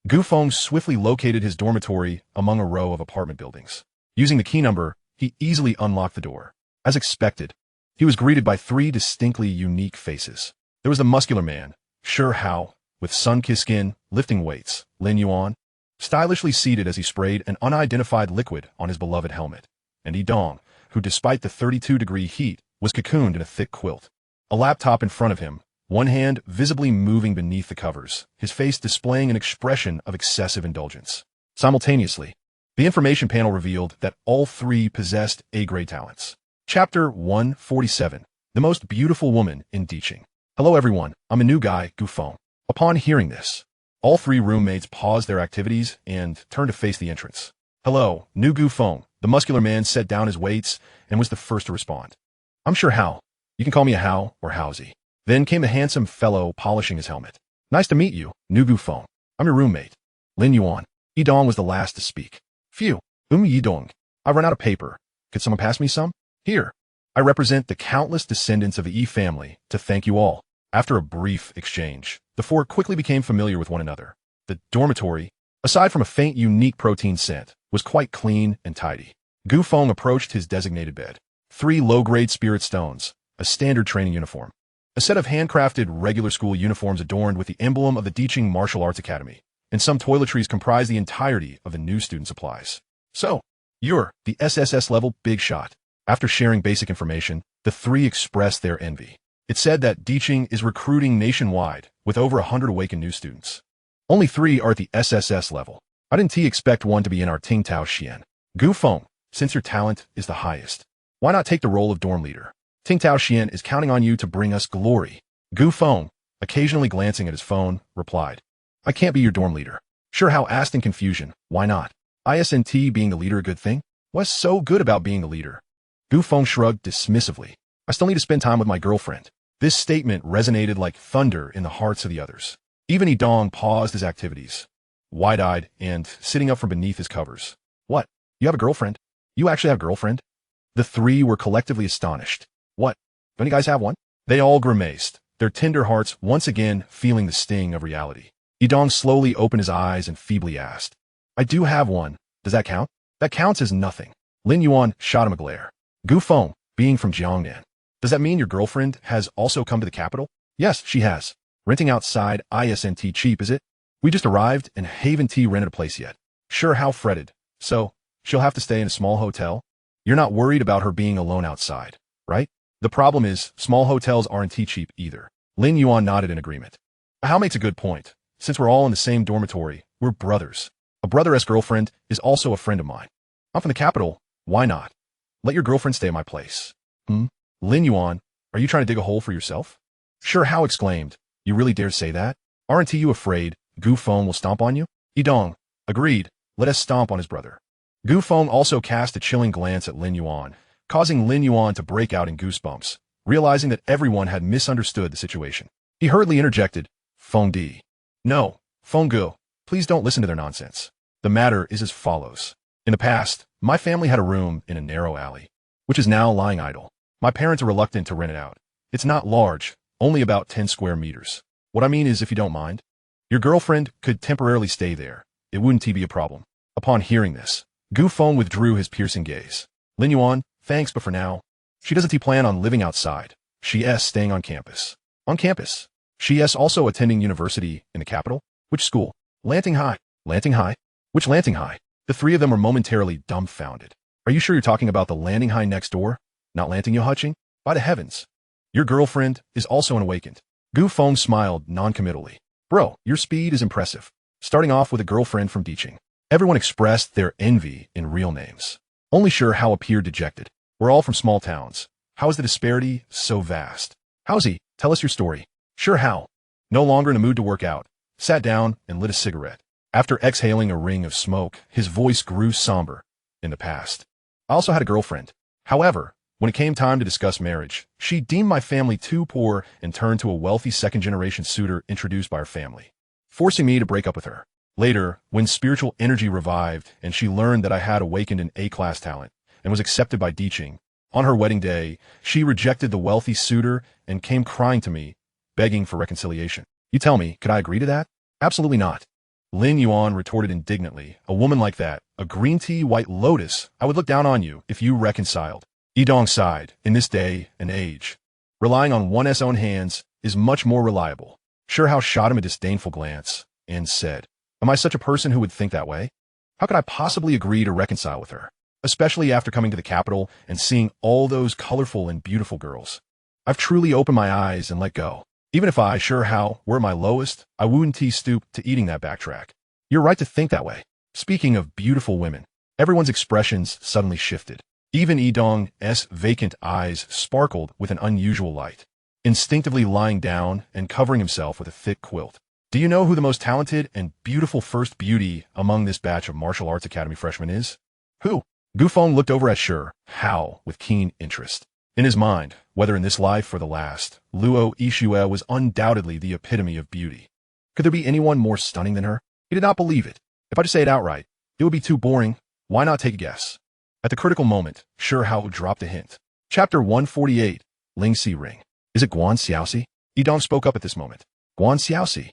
Gu Feng swiftly located his dormitory among a row of apartment buildings. Using the key number, he easily unlocked the door. As expected, he was greeted by three distinctly unique faces. There was the muscular man, Shi Hao, with sun-kissed skin, lifting weights, Lin Yuan, stylishly seated as he sprayed an unidentified liquid on his beloved helmet, and Yi Dong, who despite the 32-degree heat, was cocooned in a thick quilt. A laptop in front of him, one hand visibly moving beneath the covers, his face displaying an expression of excessive indulgence. Simultaneously, the information panel revealed that all three possessed A-grade talents. Chapter 147, The Most Beautiful Woman in Diqing. Hello everyone, I'm a new guy, Gu Feng. Upon hearing this, all three roommates paused their activities and turned to face the entrance. Hello, new Gu Feng. The muscular man set down his weights and was the first to respond. I'm Shi Hao. You can call me a Hao or Haozi. Then came a handsome fellow polishing his helmet. Nice to meet you, new Gu Feng. I'm your roommate, Lin Yuan. Yi Dong was the last to speak. Phew, Yi Dong. I've run out of paper. Could someone pass me some? Here. I represent the countless descendants of the Yi family to thank you all. After a brief exchange, the four quickly became familiar with one another. The dormitory, aside from a faint unique protein scent, was quite clean and tidy. Gu Feng approached his designated bed. 3 low-grade spirit stones, a standard training uniform, a set of handcrafted regular school uniforms adorned with the emblem of the Diqing Martial Arts Academy, and some toiletries comprise the entirety of the new student supplies. So, you're the SSS level big shot. After sharing basic information, the three expressed their envy. It said that Diqing is recruiting nationwide with over 100 awakened new students. Only 3 are at the SSS level. I didn't expect one to be in our Ting Tao Xian. Gu Feng, since your talent is the highest, why not take the role of dorm leader? Ting Tao Xian is counting on you to bring us glory. Gu Feng, occasionally glancing at his phone, replied, I can't be your dorm leader. Shi Hao asked in confusion, why not? Isn't being the leader a good thing? What's so good about being the leader? Gu Feng shrugged dismissively. I still need to spend time with my girlfriend. This statement resonated like thunder in the hearts of the others. Even Yi Dong paused his activities, wide-eyed and sitting up from beneath his covers. What? You have a girlfriend? You actually have a girlfriend? The three were collectively astonished. What? Don't you guys have one? They all grimaced, their tender hearts once again feeling the sting of reality. Yi Dong slowly opened his eyes and feebly asked, I do have one. Does that count? That counts as nothing. Lin Yuan shot him a glare. Gu Feng, being from Jiangnan. Does that mean your girlfriend has also come to the capital? Yes, she has. Renting outside isn't cheap, is it? We just arrived and haven't rented a place yet. Shi Hao fretted. So, she'll have to stay in a small hotel? You're not worried about her being alone outside, right? The problem is, small hotels aren't cheap either. Lin Yuan nodded in agreement. Hao makes a good point. Since we're all in the same dormitory, we're brothers. A brother-esque girlfriend is also a friend of mine. I'm from the capital. Why not? Let your girlfriend stay at my place. Lin Yuan, are you trying to dig a hole for yourself? Shi Hao exclaimed. You really dare say that? Aren't you afraid Gu Feng will stomp on you? Yi Dong, agreed. Let us stomp on his brother. Gu Feng also cast a chilling glance at Lin Yuan, causing Lin Yuan to break out in goosebumps, realizing that everyone had misunderstood the situation. He hurriedly interjected, Feng Di. No, Feng Gu, please don't listen to their nonsense. The matter is as follows. In the past, my family had a room in a narrow alley, which is now lying idle. My parents are reluctant to rent it out. It's not large, only about 10 square meters. What I mean is, if you don't mind, your girlfriend could temporarily stay there. It wouldn't be a problem. Upon hearing this, Gu Feng withdrew his piercing gaze. Lin Yuan, thanks, but for now, she doesn't plan on living outside. She's staying on campus. On campus. She's also attending university in the capital. Which school? Lanting High. Lanting High? Which Lanting High? The three of them were momentarily dumbfounded. Are you sure you're talking about the Landing High next door? Not Lanting Hutching? By the heavens. Your girlfriend is also an awakened. Gu Feng smiled non-committally. Bro, your speed is impressive. Starting off with a girlfriend from Diqing. Everyone expressed their envy in real names. Only Shi Hao appeared dejected. We're all from small towns. How is the disparity so vast? Haozi, tell us your story. Shi Hao, no longer in a mood to work out, sat down and lit a cigarette. After exhaling a ring of smoke, his voice grew somber. In the past, I also had a girlfriend. However, When it came time to discuss marriage, she deemed my family too poor and turned to a wealthy second-generation suitor introduced by her family, forcing me to break up with her. Later, when spiritual energy revived and she learned that I had awakened an A-class talent and was accepted by Diching, on her wedding day, she rejected the wealthy suitor and came crying to me, begging for reconciliation. You tell me, could I agree to that? Absolutely not. Lin Yuan retorted indignantly. A woman like that, a green tea white lotus, I would look down on you if you reconciled. Yidong sighed. In this day and age, relying on one's own hands is much more reliable. Sure Hao shot him a disdainful glance and said, am I such a person who would think that way? How could I possibly agree to reconcile with her? Especially after coming to the capital and seeing all those colorful and beautiful girls. I've truly opened my eyes and let go. Even if I, sure Hao, were at my lowest, I wouldn't stoop to eating that backtrack. You're right to think that way. Speaking of beautiful women, everyone's expressions suddenly shifted. Even Yidong's vacant eyes sparkled with an unusual light, instinctively lying down and covering himself with a thick quilt. Do you know who the most talented and beautiful first beauty among this batch of martial arts academy freshmen is? Who? Gufeng looked over at Sure Hao with keen interest. In his mind, whether in this life or the last, Luo Yixue was undoubtedly the epitome of beauty. Could there be anyone more stunning than her? He did not believe it. If I just say it outright, it would be too boring. Why not take a guess? At the critical moment, Sure Hao dropped a hint. Chapter 148, Ling Si Ring. Is it Guan Xiaoxi? Yidong spoke up at this moment. Guan Xiaoxi,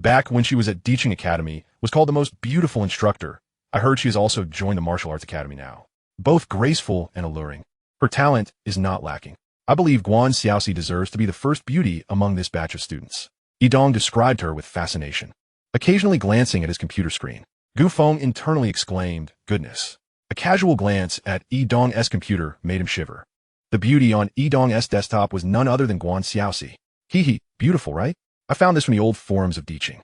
back when she was at Diching Academy, was called the most beautiful instructor. I heard she has also joined the martial arts academy now. Both graceful and alluring. Her talent is not lacking. I believe Guan Xiaoxi deserves to be the first beauty among this batch of students. Yidong described her with fascination. Occasionally glancing at his computer screen, Gufeng internally exclaimed, goodness. A casual glance at Yidong's computer made him shiver. The beauty on Yidong's desktop was none other than Guan Xiaoxi. Hee, beautiful, right? I found this from the old forums of Diching.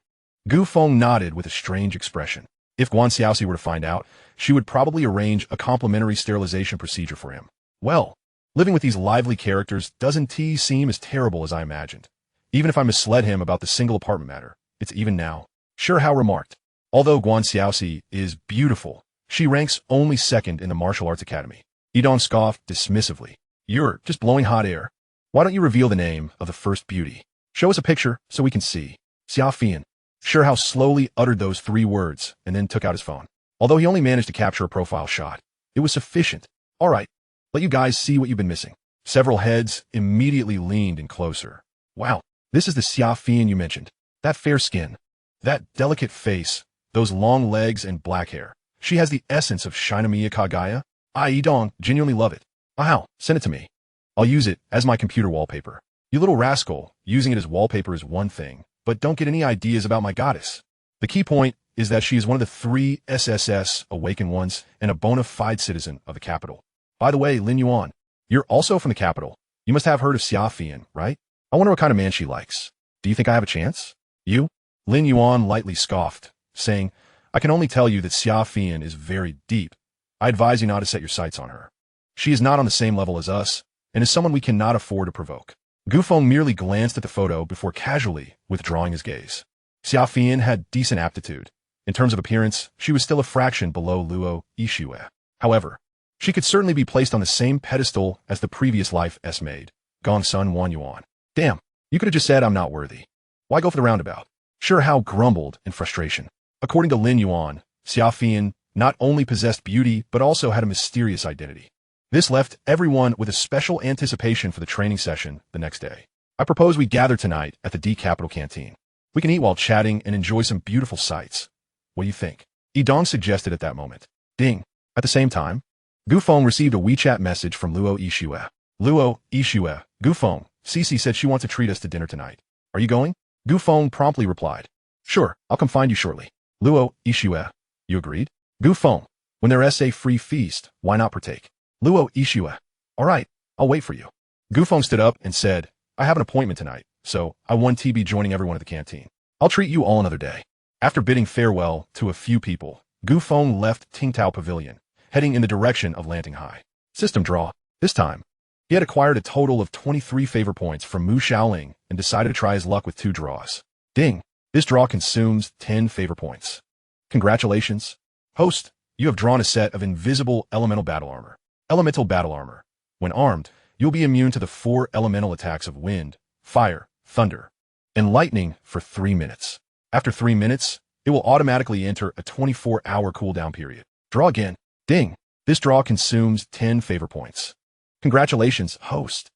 Gufeng nodded with a strange expression. If Guan Xiaoxi were to find out, she would probably arrange a complimentary sterilization procedure for him. Well, living with these lively characters doesn't seem as terrible as I imagined. Even if I misled him about the single apartment matter, it's even now. Sure Hao remarked. Although Guan Xiaoxi is beautiful, she ranks only second in the martial arts academy. Yidong scoffed dismissively. You're just blowing hot air. Why don't you reveal the name of the first beauty? Show us a picture so we can see. Xia Fian. Sure Hao slowly uttered those 3 words and then took out his phone. Although he only managed to capture a profile shot, it was sufficient. All right, let you guys see what you've been missing. Several heads immediately leaned in closer. Wow, this is the Xia Fian you mentioned. That fair skin, that delicate face, those long legs and black hair. She has the essence of Shinomiya Kagaya. Yidong, genuinely love it. Wow, send it to me. I'll use it as my computer wallpaper. You little rascal, using it as wallpaper is one thing, but don't get any ideas about my goddess. The key point is that she is one of the 3 SSS awakened ones and a bona fide citizen of the capital. By the way, Lin Yuan, you're also from the capital. You must have heard of Xia Fian, right? I wonder what kind of man she likes. Do you think I have a chance? You? Lin Yuan lightly scoffed, saying, I can only tell you that Xia Fian is very deep. I advise you not to set your sights on her. She is not on the same level as us, and is someone we cannot afford to provoke. Gufeng merely glanced at the photo before casually withdrawing his gaze. Xia Fian had decent aptitude. In terms of appearance, she was still a fraction below Luo Yixue. However, she could certainly be placed on the same pedestal as the previous life maid, Gongsun Wanyuan. Damn, you could have just said I'm not worthy. Why go for the roundabout? Sure Hao grumbled in frustration. According to Lin Yuan, Xia Fian not only possessed beauty, but also had a mysterious identity. This left everyone with a special anticipation for the training session the next day. I propose we gather tonight at the D Capital Canteen. We can eat while chatting and enjoy some beautiful sights. What do you think? Yidong suggested at that moment. Ding. At the same time, Gufeng received a WeChat message from Luo Yixue. Luo Yixue, Gufeng, Cici said she wants to treat us to dinner tonight. Are you going? Gufeng promptly replied. Sure, I'll come find you shortly. Luo Yixue, you agreed? Gufeng, when there's a free feast, why not partake? Luo Yixue, all right, I'll wait for you. Gufeng stood up and said, I have an appointment tonight, so I won't be joining everyone at the canteen. I'll treat you all another day. After bidding farewell to a few people, Gufeng left Tingtao Pavilion, heading in the direction of Landing High. System draw. This time, he had acquired a total of 23 favor points from Mu Shaoling and decided to try his luck with 2 draws. Ding. This draw consumes 10 favor points. Congratulations. Host, you have drawn a set of invisible elemental battle armor. Elemental battle armor. When armed, you'll be immune to the 4 elemental attacks of wind, fire, thunder, and lightning for 3 minutes. After 3 minutes, it will automatically enter a 24-hour cooldown period. Draw again. Ding! This draw consumes 10 favor points. Congratulations, host.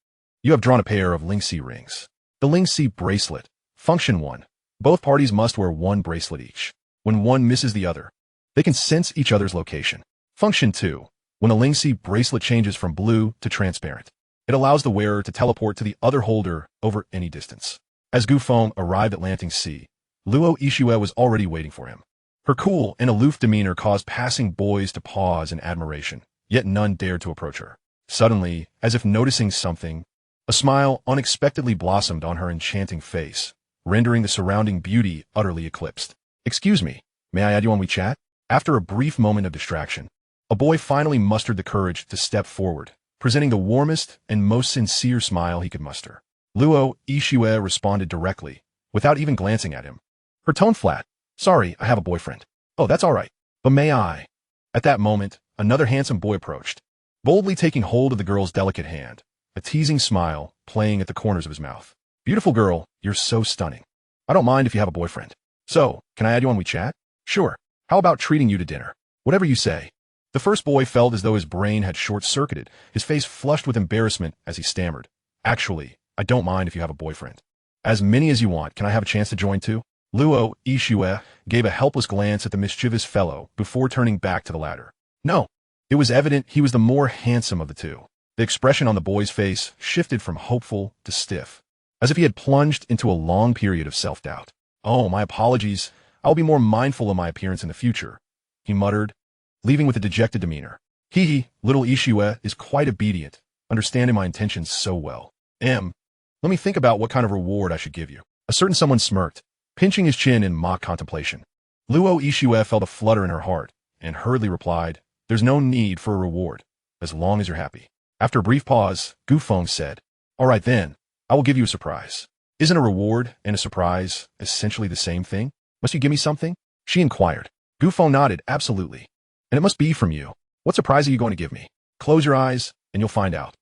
You have drawn a pair of Lingxi rings. The Lingxi bracelet. Function 1. Both parties must wear 1 bracelet each. When one misses the other, they can sense each other's location. Function 2. When a Lingxi bracelet changes from blue to transparent, it allows the wearer to teleport to the other holder over any distance. As Gu Feng arrived at Lanting Sea, Luo Yixue was already waiting for him. Her cool and aloof demeanor caused passing boys to pause in admiration, yet none dared to approach her. Suddenly, as if noticing something, a smile unexpectedly blossomed on her enchanting face, rendering the surrounding beauty utterly eclipsed. "Excuse me, may I add you on WeChat?" After a brief moment of distraction, a boy finally mustered the courage to step forward, presenting the warmest and most sincere smile he could muster. Luo Yixue responded directly, without even glancing at him. Her tone flat. "Sorry, I have a boyfriend." "Oh, that's all right. But may I?" At that moment, another handsome boy approached, boldly taking hold of the girl's delicate hand, a teasing smile playing at the corners of his mouth. "Beautiful girl, you're so stunning. I don't mind if you have a boyfriend. So, can I add you on WeChat?" "Sure. How about treating you to dinner?" "Whatever you say." The first boy felt as though his brain had short-circuited, his face flushed with embarrassment as he stammered. "Actually, I don't mind if you have a boyfriend. As many as you want. Can I have a chance to join too?" Luo Yixue gave a helpless glance at the mischievous fellow before turning back to the latter. No. It was evident he was the more handsome of the two. The expression on the boy's face shifted from hopeful to stiff, as if he had plunged into a long period of self-doubt. "Oh, my apologies. I'll be more mindful of my appearance in the future," he muttered, leaving with a dejected demeanor. Hee, little Yixue is quite obedient, understanding my intentions so well. Let me think about what kind of reward I should give you." A certain someone smirked, pinching his chin in mock contemplation. Luo Yixue felt a flutter in her heart, and hurriedly replied, "There's no need for a reward, as long as you're happy." After a brief pause, Gu Feng said, "All right then, I will give you a surprise." "Isn't a reward and a surprise essentially the same thing? Must you give me something?" she inquired. Gu Feng nodded, "Absolutely. And it must be from you. What surprise are you going to give me? Close your eyes, and you'll find out."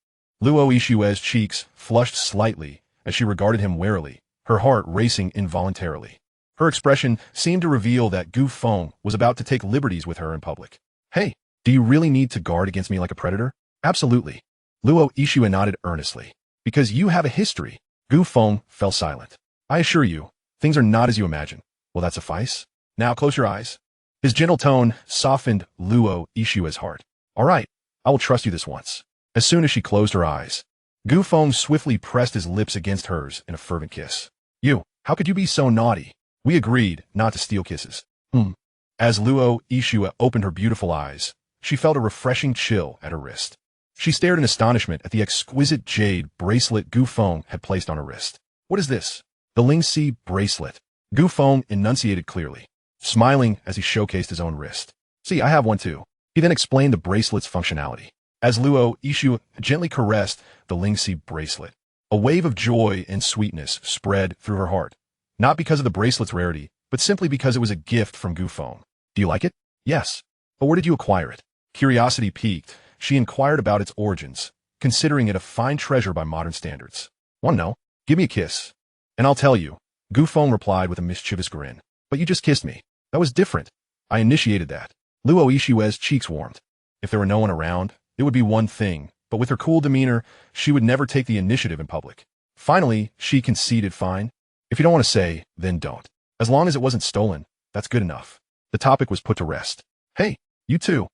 Luo Yixue's cheeks flushed slightly as she regarded him warily, her heart racing involuntarily. Her expression seemed to reveal that Gu Feng was about to take liberties with her in public. "Hey, do you really need to guard against me like a predator?" "Absolutely." Luo Yixue nodded earnestly. "Because you have a history." Gu Feng fell silent. "I assure you, things are not as you imagine. Will that suffice? Now close your eyes." His gentle tone softened Luo Yixue's heart. "All right, I will trust you this once." As soon as she closed her eyes, Gu Feng swiftly pressed his lips against hers in a fervent kiss. "You, how could you be so naughty? We agreed not to steal kisses." As Luo Yixue opened her beautiful eyes, she felt a refreshing chill at her wrist. She stared in astonishment at the exquisite jade bracelet Gu Feng had placed on her wrist. "What is this?" "The Lingxi bracelet," Gu Feng enunciated clearly, smiling as he showcased his own wrist. "See, I have one too." He then explained the bracelet's functionality. As Luo Yixue gently caressed the Lingxi bracelet, a wave of joy and sweetness spread through her heart, not because of the bracelet's rarity, but simply because it was a gift from Gu Feng. "Do you like it?" "Yes." "But where did you acquire it?" Curiosity piqued, she inquired about its origins, considering it a fine treasure by modern standards. "Want to know? Give me a kiss, and I'll tell you," Gu Feng replied with a mischievous grin. "But you just kissed me. That was different." "I initiated that." Luo Yixue's cheeks warmed. If there were no one around, it would be one thing, but with her cool demeanor, she would never take the initiative in public. Finally, she conceded, "Fine. If you don't want to say, then don't. As long as it wasn't stolen, that's good enough." The topic was put to rest. "Hey, you too.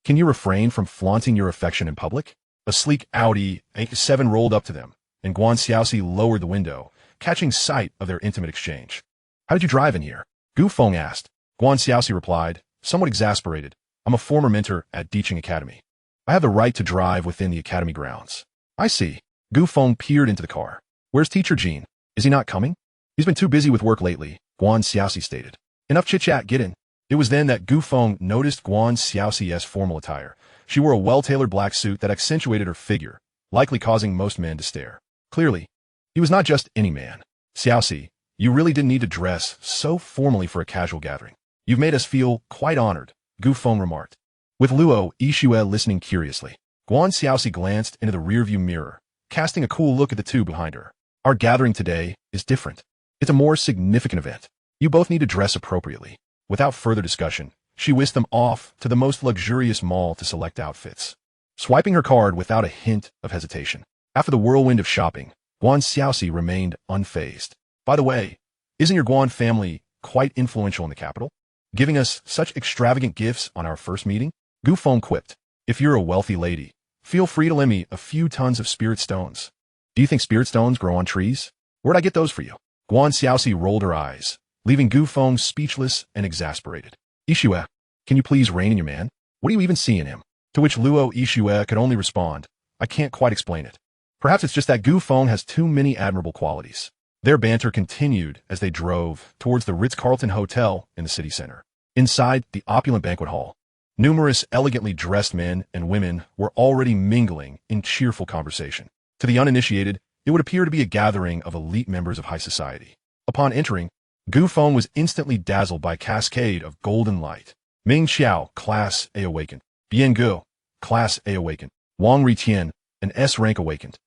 Can you refrain from flaunting your affection in public?" A sleek Audi A7 rolled up to them, and Guan Xiaoxi lowered the window, catching sight of their intimate exchange. "How did you drive in here?" Gu Feng asked. Guan Xiaoxi replied, somewhat exasperated, "I'm a former mentor at Diching Academy. I have the right to drive within the academy grounds." "I see." Gu Feng peered into the car. "Where's Teacher Jean? Is he not coming?" "He's been too busy with work lately," Guan Xiaoxi stated. "Enough chit-chat, get in." It was then that Gu Feng noticed Guan Xiaoxi's formal attire. She wore a well-tailored black suit that accentuated her figure, likely causing most men to stare. Clearly, he was not just any man. "Xiaoxi, you really didn't need to dress so formally for a casual gathering. You've made us feel quite honored," Gu Feng remarked, with Luo Yixue listening curiously. Guan Xiaoxi glanced into the rearview mirror, casting a cool look at the two behind her. Our gathering today is different. It's a more significant event. You both need to dress appropriately. Without further discussion, she whisked them off to the most luxurious mall to select outfits, swiping her card without a hint of hesitation. After the whirlwind of shopping, Guan Xiaoxi remained unfazed. By the way, isn't your Guan family quite influential in the capital, giving us such extravagant gifts on our first meeting? Gu Feng quipped. If you're a wealthy lady, feel free to lend me a few tons of spirit stones. Do you think spirit stones grow on trees? Where'd I get those for you? Guan Xiaoxi rolled her eyes, leaving Gu Feng speechless and exasperated. Ishue, can you please rein in your man? What do you even see in him? To which Luo Ishue could only respond, I can't quite explain it. Perhaps it's just that Gu Feng has too many admirable qualities. Their banter continued as they drove towards the Ritz-Carlton Hotel in the city center. Inside the opulent banquet hall, numerous elegantly dressed men and women were already mingling in cheerful conversation. To the uninitiated, it would appear to be a gathering of elite members of high society. Upon entering, Gu Feng was instantly dazzled by a cascade of golden light. Ming Xiao, Class A awakened. Bian Gu, Class A awakened. Wang Ritian, an S rank awakened.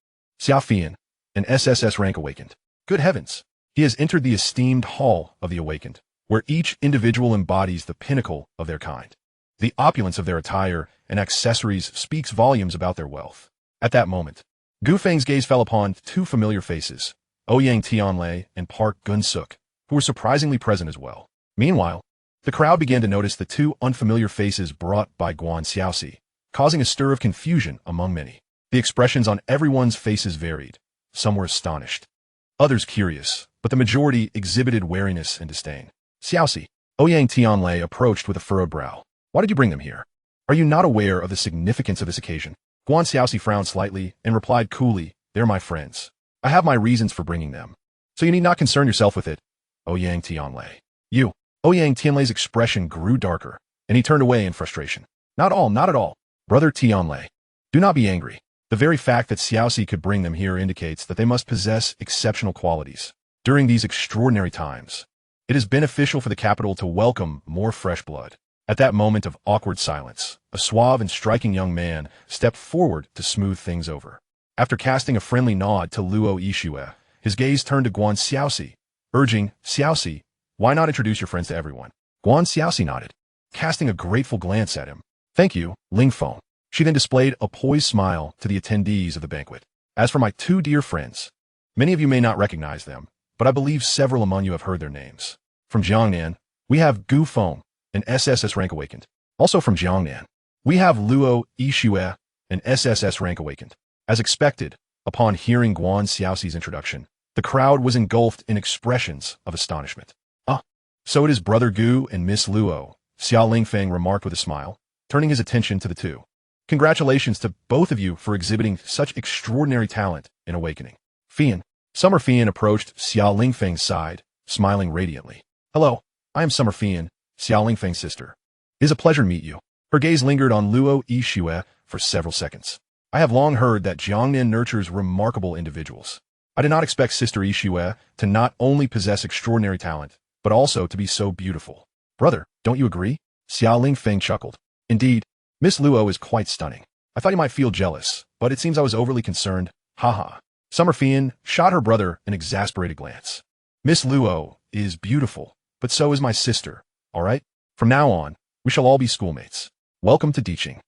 Xiao Fian, an SSS rank awakened. Good heavens! He has entered the esteemed Hall of the Awakened, where each individual embodies the pinnacle of their kind. The opulence of their attire and accessories speaks volumes about their wealth. At that moment, Gu Feng's gaze fell upon two familiar faces, Ouyang Tianlei and Park Gun-suk, who were surprisingly present as well. Meanwhile, the crowd began to notice the two unfamiliar faces brought by Guan Xiaoxi, causing a stir of confusion among many. The expressions on everyone's faces varied. Some were astonished, others curious, but the majority exhibited wariness and disdain. Xiaoxi, Ouyang Tianlei approached with a furrowed brow. Why did you bring them here? Are you not aware of the significance of this occasion? Guan Xiaoxi frowned slightly and replied coolly, They're my friends. I have my reasons for bringing them, so you need not concern yourself with it. Ouyang Tianlei. You. Ouyang Tianlei's expression grew darker, and he turned away in frustration. Not at all. Brother Tianlei, do not be angry. The very fact that Xiaoxi could bring them here indicates that they must possess exceptional qualities. During these extraordinary times, it is beneficial for the capital to welcome more fresh blood. At that moment of awkward silence, a suave and striking young man stepped forward to smooth things over. After casting a friendly nod to Luo Ishue, his gaze turned to Guan Xiaoxi, urging, Xiaoxi, why not introduce your friends to everyone? Guan Xiaoxi nodded, casting a grateful glance at him. Thank you, Ling Feng. She then displayed a poised smile to the attendees of the banquet. As for my two dear friends, many of you may not recognize them, but I believe several among you have heard their names. From Jiangnan, we have Gu Feng, an SSS rank awakened. Also from Jiangnan, we have Luo Ishue, an SSS rank awakened. As expected, upon hearing Guan Xiaoxi's introduction, the crowd was engulfed in expressions of astonishment. So it is Brother Gu and Miss Luo, Xia Lingfeng remarked with a smile, turning his attention to the two. Congratulations to both of you for exhibiting such extraordinary talent in awakening. Fian. Summer Fian approached Xia Lingfeng's side, smiling radiantly. Hello, I am Summer Fian, Xia Lingfeng's sister. It is a pleasure to meet you. Her gaze lingered on Luo Ishue for several seconds. I have long heard that Jiangnan nurtures remarkable individuals. I did not expect Sister Ishue to not only possess extraordinary talent, but also to be so beautiful. Brother, don't you agree? Xia Lingfeng chuckled. Indeed, Miss Luo is quite stunning. I thought you might feel jealous, but it seems I was overly concerned. Haha. Summer Fian shot her brother an exasperated glance. Miss Luo is beautiful, but so is my sister, all right? From now on, we shall all be schoolmates. Welcome to teaching.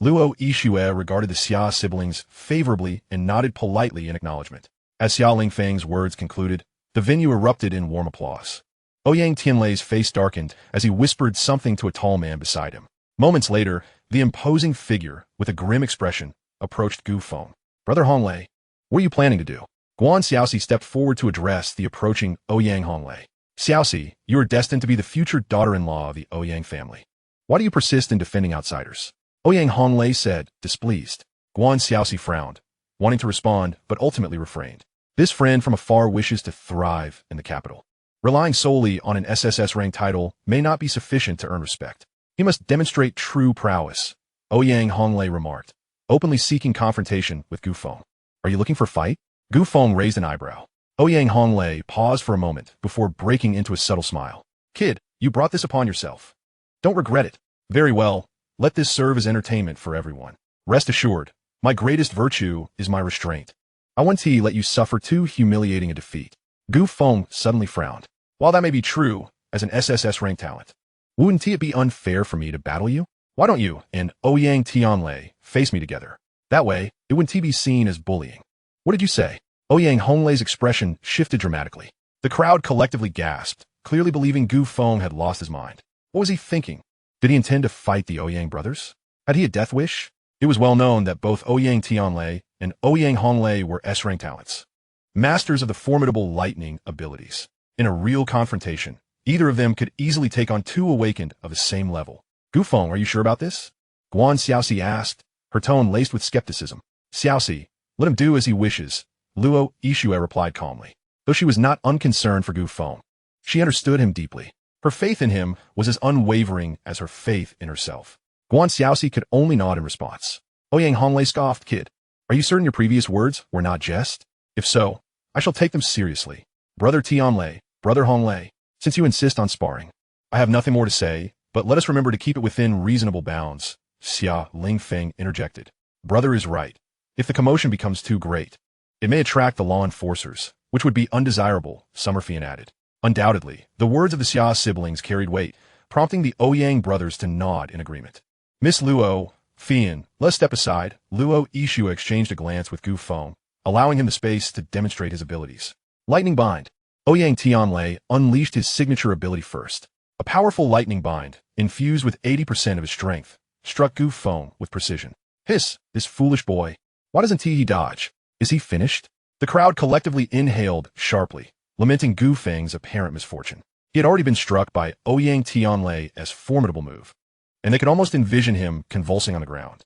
Luo Ishue regarded the Xia siblings favorably and nodded politely in acknowledgement. As Xia Lingfeng's words concluded, the venue erupted in warm applause. Ouyang Tianlei's face darkened as he whispered something to a tall man beside him. Moments later, the imposing figure, with a grim expression, approached Gu Feng. Brother Honglei, what are you planning to do? Guan Xiaoxi stepped forward to address the approaching Ouyang Honglei. Xiaoxi, you are destined to be the future daughter-in-law of the Ouyang family. Why do you persist in defending outsiders? Ouyang Honglei said, displeased. Guan Xiaoxi frowned, wanting to respond, but ultimately refrained. This friend from afar wishes to thrive in the capital. Relying solely on an SSS rank title may not be sufficient to earn respect. He must demonstrate true prowess, Ouyang Honglei remarked, openly seeking confrontation with Gu Feng. Are you looking for a fight? Gu Feng raised an eyebrow. Ouyang Honglei paused for a moment before breaking into a subtle smile. Kid, you brought this upon yourself. Don't regret it. Very well, let this serve as entertainment for everyone. Rest assured, My greatest virtue is my restraint. I won't let you suffer too humiliating a defeat. Gu Feng suddenly frowned. While that may be true, as an SSS rank talent, wouldn't it be unfair for me to battle you? Why don't you and Ouyang Tianlei face me together? That way, it wouldn't be seen as bullying. What did you say? Ouyang Honglei's expression shifted dramatically. The crowd collectively gasped, clearly believing Gu Feng had lost his mind. What was he thinking? Did he intend to fight the Ouyang brothers? Had he a death wish? It was well known that both Ouyang Tianlei and Ouyang Honglei were S-rank talents, masters of the formidable lightning abilities. In a real confrontation, either of them could easily take on two awakened of the same level. Gu Feng, are you sure about this? Guan Xiaoxi asked, her tone laced with skepticism. Xiaoxi, let him do as he wishes, Luo Yixue replied calmly. Though she was not unconcerned for Gu Feng, she understood him deeply. Her faith in him was as unwavering as her faith in herself. Guan Xiaoxi could only nod in response. Ouyang Honglei scoffed, kid. Are you certain your previous words were not jest? If so, I shall take them seriously. Brother Tianlei, Brother Honglei, since you insist on sparring, I have nothing more to say, but let us remember to keep it within reasonable bounds. Xia Ling Feng interjected. Brother is right. If the commotion becomes too great, it may attract the law enforcers, which would be undesirable, Summerfian added. Undoubtedly, the words of the Xia siblings carried weight, prompting the Ouyang brothers to nod in agreement. Miss Luo, Fian, let's step aside. Luo Yixue exchanged a glance with Gu Feng, allowing him the space to demonstrate his abilities. Lightning Bind. Ouyang Tianlei unleashed his signature ability first. A powerful lightning bind, infused with 80% of his strength, struck Gu Feng with precision. Hiss, this foolish boy. Why doesn't he dodge? Is he finished? The crowd collectively inhaled sharply, lamenting Gu Feng's apparent misfortune. He had already been struck by Ouyang Tianlei's formidable move, and they could almost envision him convulsing on the ground.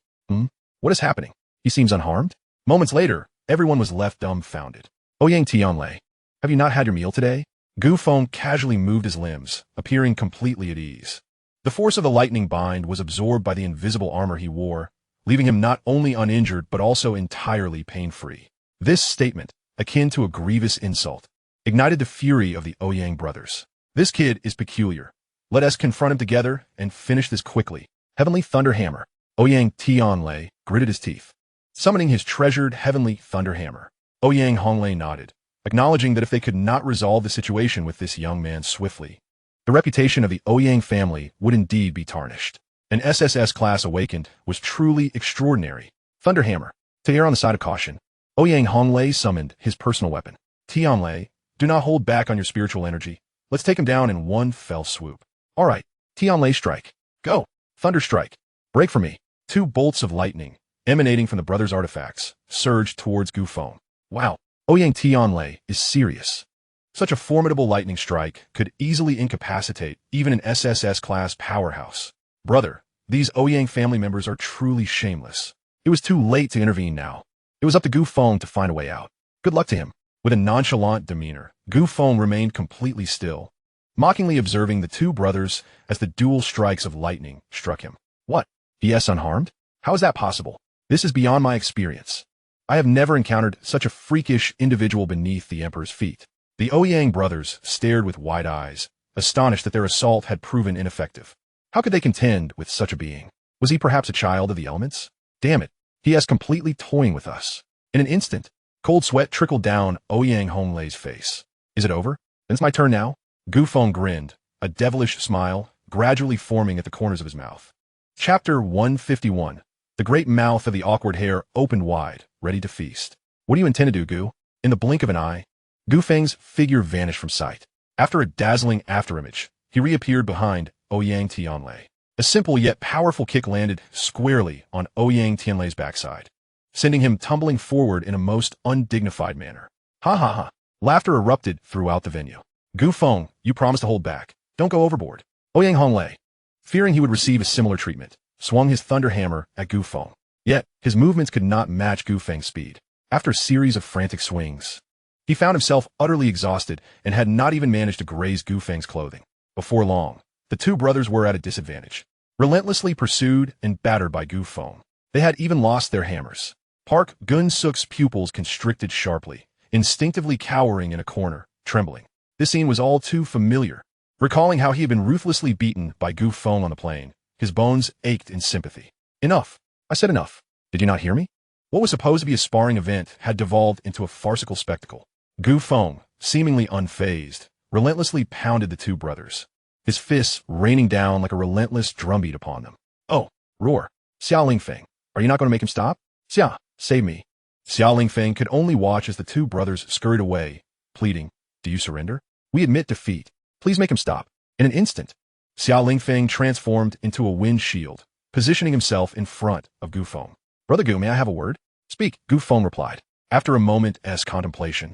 What is happening? He seems unharmed? Moments later, everyone was left dumbfounded. Ouyang Tianlei, have you not had your meal today? Gu Feng casually moved his limbs, appearing completely at ease. The force of the lightning bind was absorbed by the invisible armor he wore, leaving him not only uninjured but also entirely pain-free. This statement, akin to a grievous insult, ignited the fury of the Ouyang brothers. This kid is peculiar. Let us confront him together and finish this quickly. Heavenly Thunder Hammer. Ouyang Tianlei gritted his teeth, summoning his treasured Heavenly Thunder Hammer. Ouyang Honglei nodded, acknowledging that if they could not resolve the situation with this young man swiftly, the reputation of the Ouyang family would indeed be tarnished. An SSS class awakened was truly extraordinary. Thunder Hammer. To err on the side of caution, Ouyang Honglei summoned his personal weapon. Tianlei, do not hold back on your spiritual energy. Let's take him down in one fell swoop. All right, Tianlei strike. Go. Thunder strike. Break for me. Two bolts of lightning, emanating from the brothers' artifacts, surged towards Gu Feng. Wow, Ouyang Tianlei is serious. Such a formidable lightning strike could easily incapacitate even an SSS class powerhouse. Brother, these Ouyang family members are truly shameless. It was too late to intervene now. It was up to Gu Feng to find a way out. Good luck to him. With a nonchalant demeanor, Gu Feng remained completely still, mockingly observing the two brothers as the dual strikes of lightning struck him. What? Yes, unharmed? How is that possible? This is beyond my experience. I have never encountered such a freakish individual beneath the Emperor's feet. The Ouyang brothers stared with wide eyes, astonished that their assault had proven ineffective. How could they contend with such a being? Was he perhaps a child of the elements? Damn it, he is completely toying with us. In an instant, cold sweat trickled down Ouyang Honglei's face. Is it over? Then it's my turn now? Gu Feng grinned, a devilish smile gradually forming at the corners of his mouth. Chapter 151. The great mouth of the awkward hare opened wide, ready to feast. What do you intend to do, Gu? In the blink of an eye, Gu Feng's figure vanished from sight. After a dazzling afterimage, he reappeared behind Ouyang Tianlei. A simple yet powerful kick landed squarely on Ouyang Tianlei's backside, sending him tumbling forward in a most undignified manner. Ha ha ha. Laughter erupted throughout the venue. Gu Feng, you promised to hold back. Don't go overboard. Ouyang Honglei, fearing he would receive a similar treatment, swung his thunder hammer at Gu Feng. Yet, his movements could not match Gu Feng's speed. After a series of frantic swings, he found himself utterly exhausted and had not even managed to graze Gu Feng's clothing. Before long, the two brothers were at a disadvantage, relentlessly pursued and battered by Gu Feng. They had even lost their hammers. Park Gun-suk's pupils constricted sharply, instinctively cowering in a corner, trembling. This scene was all too familiar. Recalling how he had been ruthlessly beaten by Gu Feng on the plain, his bones ached in sympathy. Enough. I said enough. Did you not hear me? What was supposed to be a sparring event had devolved into a farcical spectacle. Gu Feng, seemingly unfazed, relentlessly pounded the two brothers, his fists raining down like a relentless drumbeat upon them. Oh, roar. Xiao Lingfeng, are you not going to make him stop? Xia, save me. Xiao Lingfeng could only watch as the two brothers scurried away, pleading, do you surrender? We admit defeat. Please make him stop. In an instant, Xiao Lingfeng transformed into a wind shield, positioning himself in front of Gu Feng. Brother Gu, may I have a word? Speak, Gu Feng replied. After a moment's contemplation,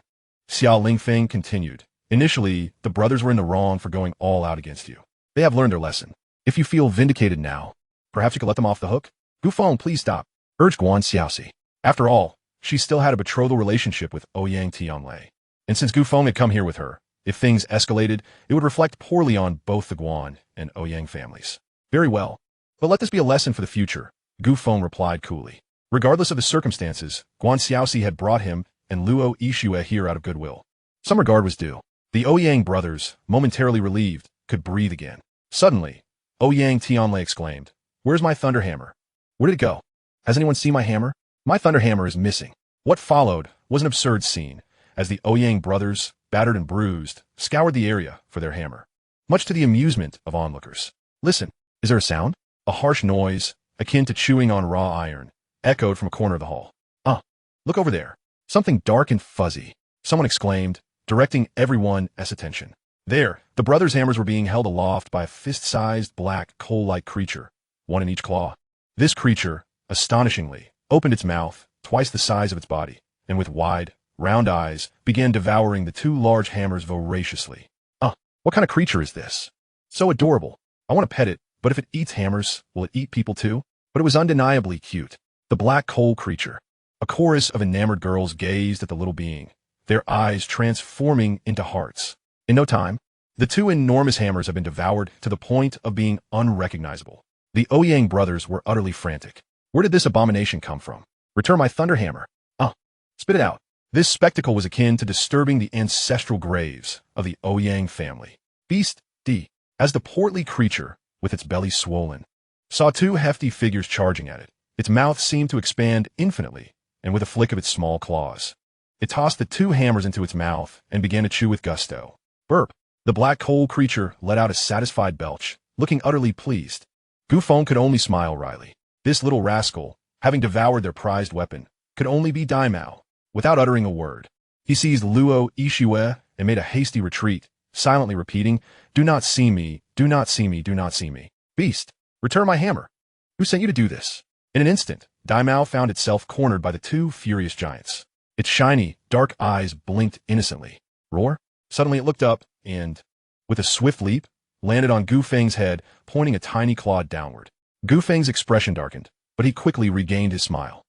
Xiao Lingfeng continued. Initially, the brothers were in the wrong for going all out against you. They have learned their lesson. If you feel vindicated now, perhaps you could let them off the hook? Gu Feng, please stop, urged Guan Xiaoxi. After all, she still had a betrothal relationship with Ouyang Tianlei. And since Gu Feng had come here with her, if things escalated, it would reflect poorly on both the Guan and Ouyang families. Very well. But let this be a lesson for the future, Gu Feng replied coolly. Regardless of the circumstances, Guan Xiaoxi had brought him and Luo Yixue here out of goodwill. Some regard was due. The Ouyang brothers, momentarily relieved, could breathe again. Suddenly, Ouyang Tianlei exclaimed, Where's my thunder hammer? Where did it go? Has anyone seen my hammer? My thunder hammer is missing. What followed was an absurd scene, as the Ouyang brothers, battered and bruised, scoured the area for their hammer, much to the amusement of onlookers. Listen, is there a sound? A harsh noise, akin to chewing on raw iron, echoed from a corner of the hall. Look over there. Something dark and fuzzy, someone exclaimed, directing everyone's attention. There, the brothers' hammers were being held aloft by a fist-sized black coal-like creature, one in each claw. This creature, astonishingly, opened its mouth, twice the size of its body, and with wide, round eyes, began devouring the two large hammers voraciously. What kind of creature is this? So adorable. I want to pet it, but if it eats hammers, will it eat people too? But it was undeniably cute. The black coal creature. A chorus of enamored girls gazed at the little being, their eyes transforming into hearts. In no time, the two enormous hammers had been devoured to the point of being unrecognizable. The Ouyang brothers were utterly frantic. Where did this abomination come from? Return my thunder hammer. Spit it out. This spectacle was akin to disturbing the ancestral graves of the Ouyang family. Beast D, as the portly creature, with its belly swollen, saw two hefty figures charging at it. Its mouth seemed to expand infinitely, and with a flick of its small claws, it tossed the two hammers into its mouth and began to chew with gusto. Burp. The black coal creature let out a satisfied belch, looking utterly pleased. Gu Feng could only smile wryly. This little rascal, having devoured their prized weapon, could only be Daimao. Without uttering a word, he seized Luo Yixue and made a hasty retreat, silently repeating, Do not see me, do not see me, do not see me. Beast, return my hammer. Who sent you to do this? In an instant, Daimao found itself cornered by the two furious giants. Its shiny, dark eyes blinked innocently. Roar? Suddenly it looked up and, with a swift leap, landed on Gu Feng's head, pointing a tiny claw downward. Gu Feng's expression darkened, but he quickly regained his smile.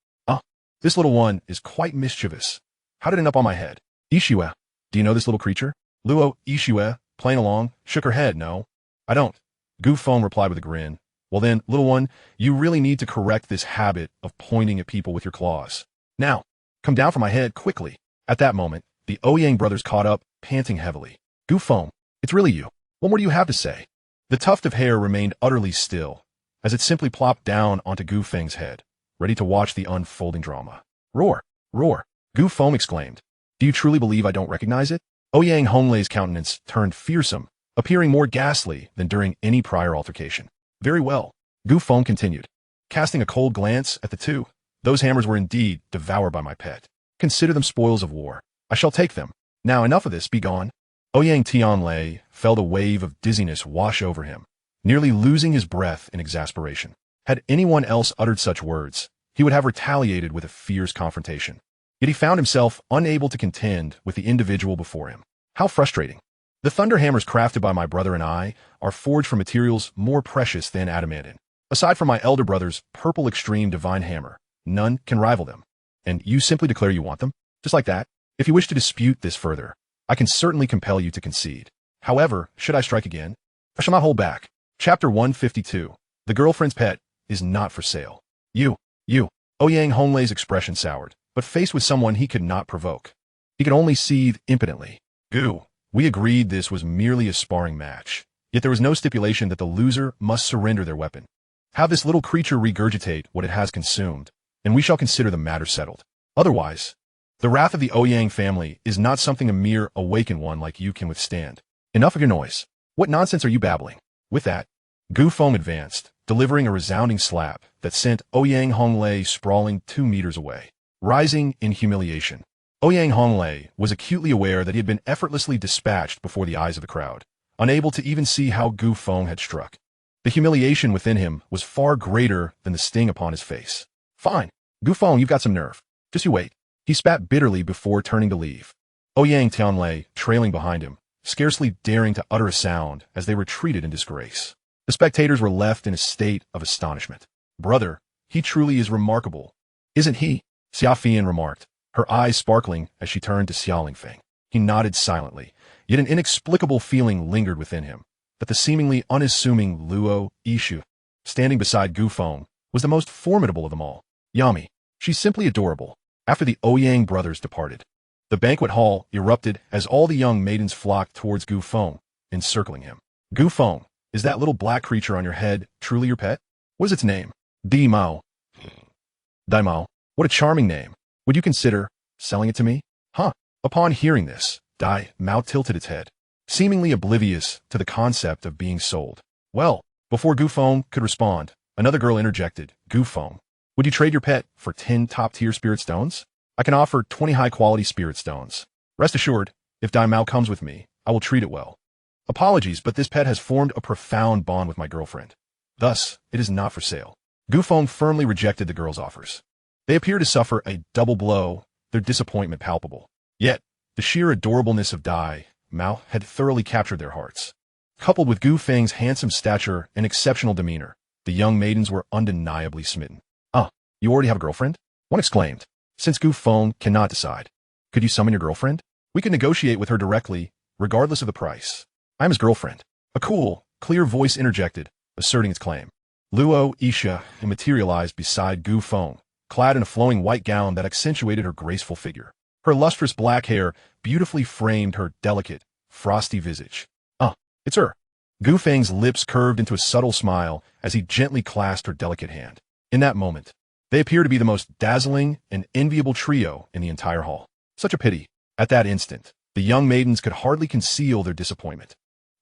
This little one is quite mischievous. How did it end up on my head? Yixue, do you know this little creature? Luo Yixue, playing along, shook her head. No, I don't. Gu Feng replied with a grin. Well then, little one, you really need to correct this habit of pointing at people with your claws. Now, come down from my head quickly. At that moment, the Ouyang brothers caught up, panting heavily. Gu Feng, it's really you. What more do you have to say? The tuft of hair remained utterly still, as it simply plopped down onto Gu Feng's head, ready to watch the unfolding drama. Roar, roar, Gu Feng exclaimed. Do you truly believe I don't recognize it? Ouyang Honglei's countenance turned fearsome, appearing more ghastly than during any prior altercation. Very well, Gu Feng continued, casting a cold glance at the two. Those hammers were indeed devoured by my pet. Consider them spoils of war. I shall take them. Now enough of this, be gone. Ouyang Tianlei felt a wave of dizziness wash over him, nearly losing his breath in exasperation. Had anyone else uttered such words, he would have retaliated with a fierce confrontation. Yet he found himself unable to contend with the individual before him. How frustrating. The thunder hammers crafted by my brother and I are forged from materials more precious than adamantine. Aside from my elder brother's purple extreme divine hammer, none can rival them. And you simply declare you want them? Just like that? If you wish to dispute this further, I can certainly compel you to concede. However, should I strike again? I shall not hold back. Chapter 152. The girlfriend's pet is not for sale. You. Ouyang Honglei's expression soured, but faced with someone he could not provoke, he could only seethe impotently. Gu, we agreed this was merely a sparring match, yet there was no stipulation that the loser must surrender their weapon. Have this little creature regurgitate what it has consumed, and we shall consider the matter settled. Otherwise, the wrath of the Ouyang family is not something a mere awakened one like you can withstand. Enough of your noise. What nonsense are you babbling? With that, Gu Feng advanced, delivering a resounding slap that sent Ouyang Honglei sprawling 2 meters away. Rising in humiliation, Ouyang Honglei was acutely aware that he had been effortlessly dispatched before the eyes of the crowd, unable to even see how Gu Feng had struck. The humiliation within him was far greater than the sting upon his face. Fine, Gu Feng, you've got some nerve. Just you wait. He spat bitterly before turning to leave. Ouyang Tianlei trailing behind him, scarcely daring to utter a sound as they retreated in disgrace. The spectators were left in a state of astonishment. Brother, he truly is remarkable. Isn't he? Xia Fian remarked, her eyes sparkling as she turned to Xiao Feng. He nodded silently, yet an inexplicable feeling lingered within him, that the seemingly unassuming Luo Yishu, standing beside Gu Feng, was the most formidable of them all. Yummy. She's simply adorable. After the Ouyang brothers departed, the banquet hall erupted as all the young maidens flocked towards Gu Feng, encircling him. Gu Feng, is that little black creature on your head truly your pet? What is its name? Di Mao. Dai Mao. What a charming name. Would you consider selling it to me? Huh. Upon hearing this, Dai Mao tilted its head, seemingly oblivious to the concept of being sold. Well, before Gu Feng could respond, another girl interjected. Gu Feng, would you trade your pet for 10 top-tier spirit stones? I can offer 20 high-quality spirit stones. Rest assured, if Dai Mao comes with me, I will treat it well. Apologies, but this pet has formed a profound bond with my girlfriend. Thus, it is not for sale. Gu Feng firmly rejected the girl's offers. They appear to suffer a double blow, their disappointment palpable. Yet, the sheer adorableness of Dai Mao had thoroughly captured their hearts. Coupled with Gu Feng's handsome stature and exceptional demeanor, the young maidens were undeniably smitten. You already have a girlfriend? One exclaimed. Since Gu Feng cannot decide, could you summon your girlfriend? We could negotiate with her directly, regardless of the price. I'm his girlfriend. A cool, clear voice interjected, asserting its claim. Luo Isha materialized beside Gu Feng, clad in a flowing white gown that accentuated her graceful figure. Her lustrous black hair beautifully framed her delicate, frosty visage. It's her. Gu Feng's lips curved into a subtle smile as he gently clasped her delicate hand. In that moment, they appear to be the most dazzling and enviable trio in the entire hall. Such a pity. At that instant, the young maidens could hardly conceal their disappointment.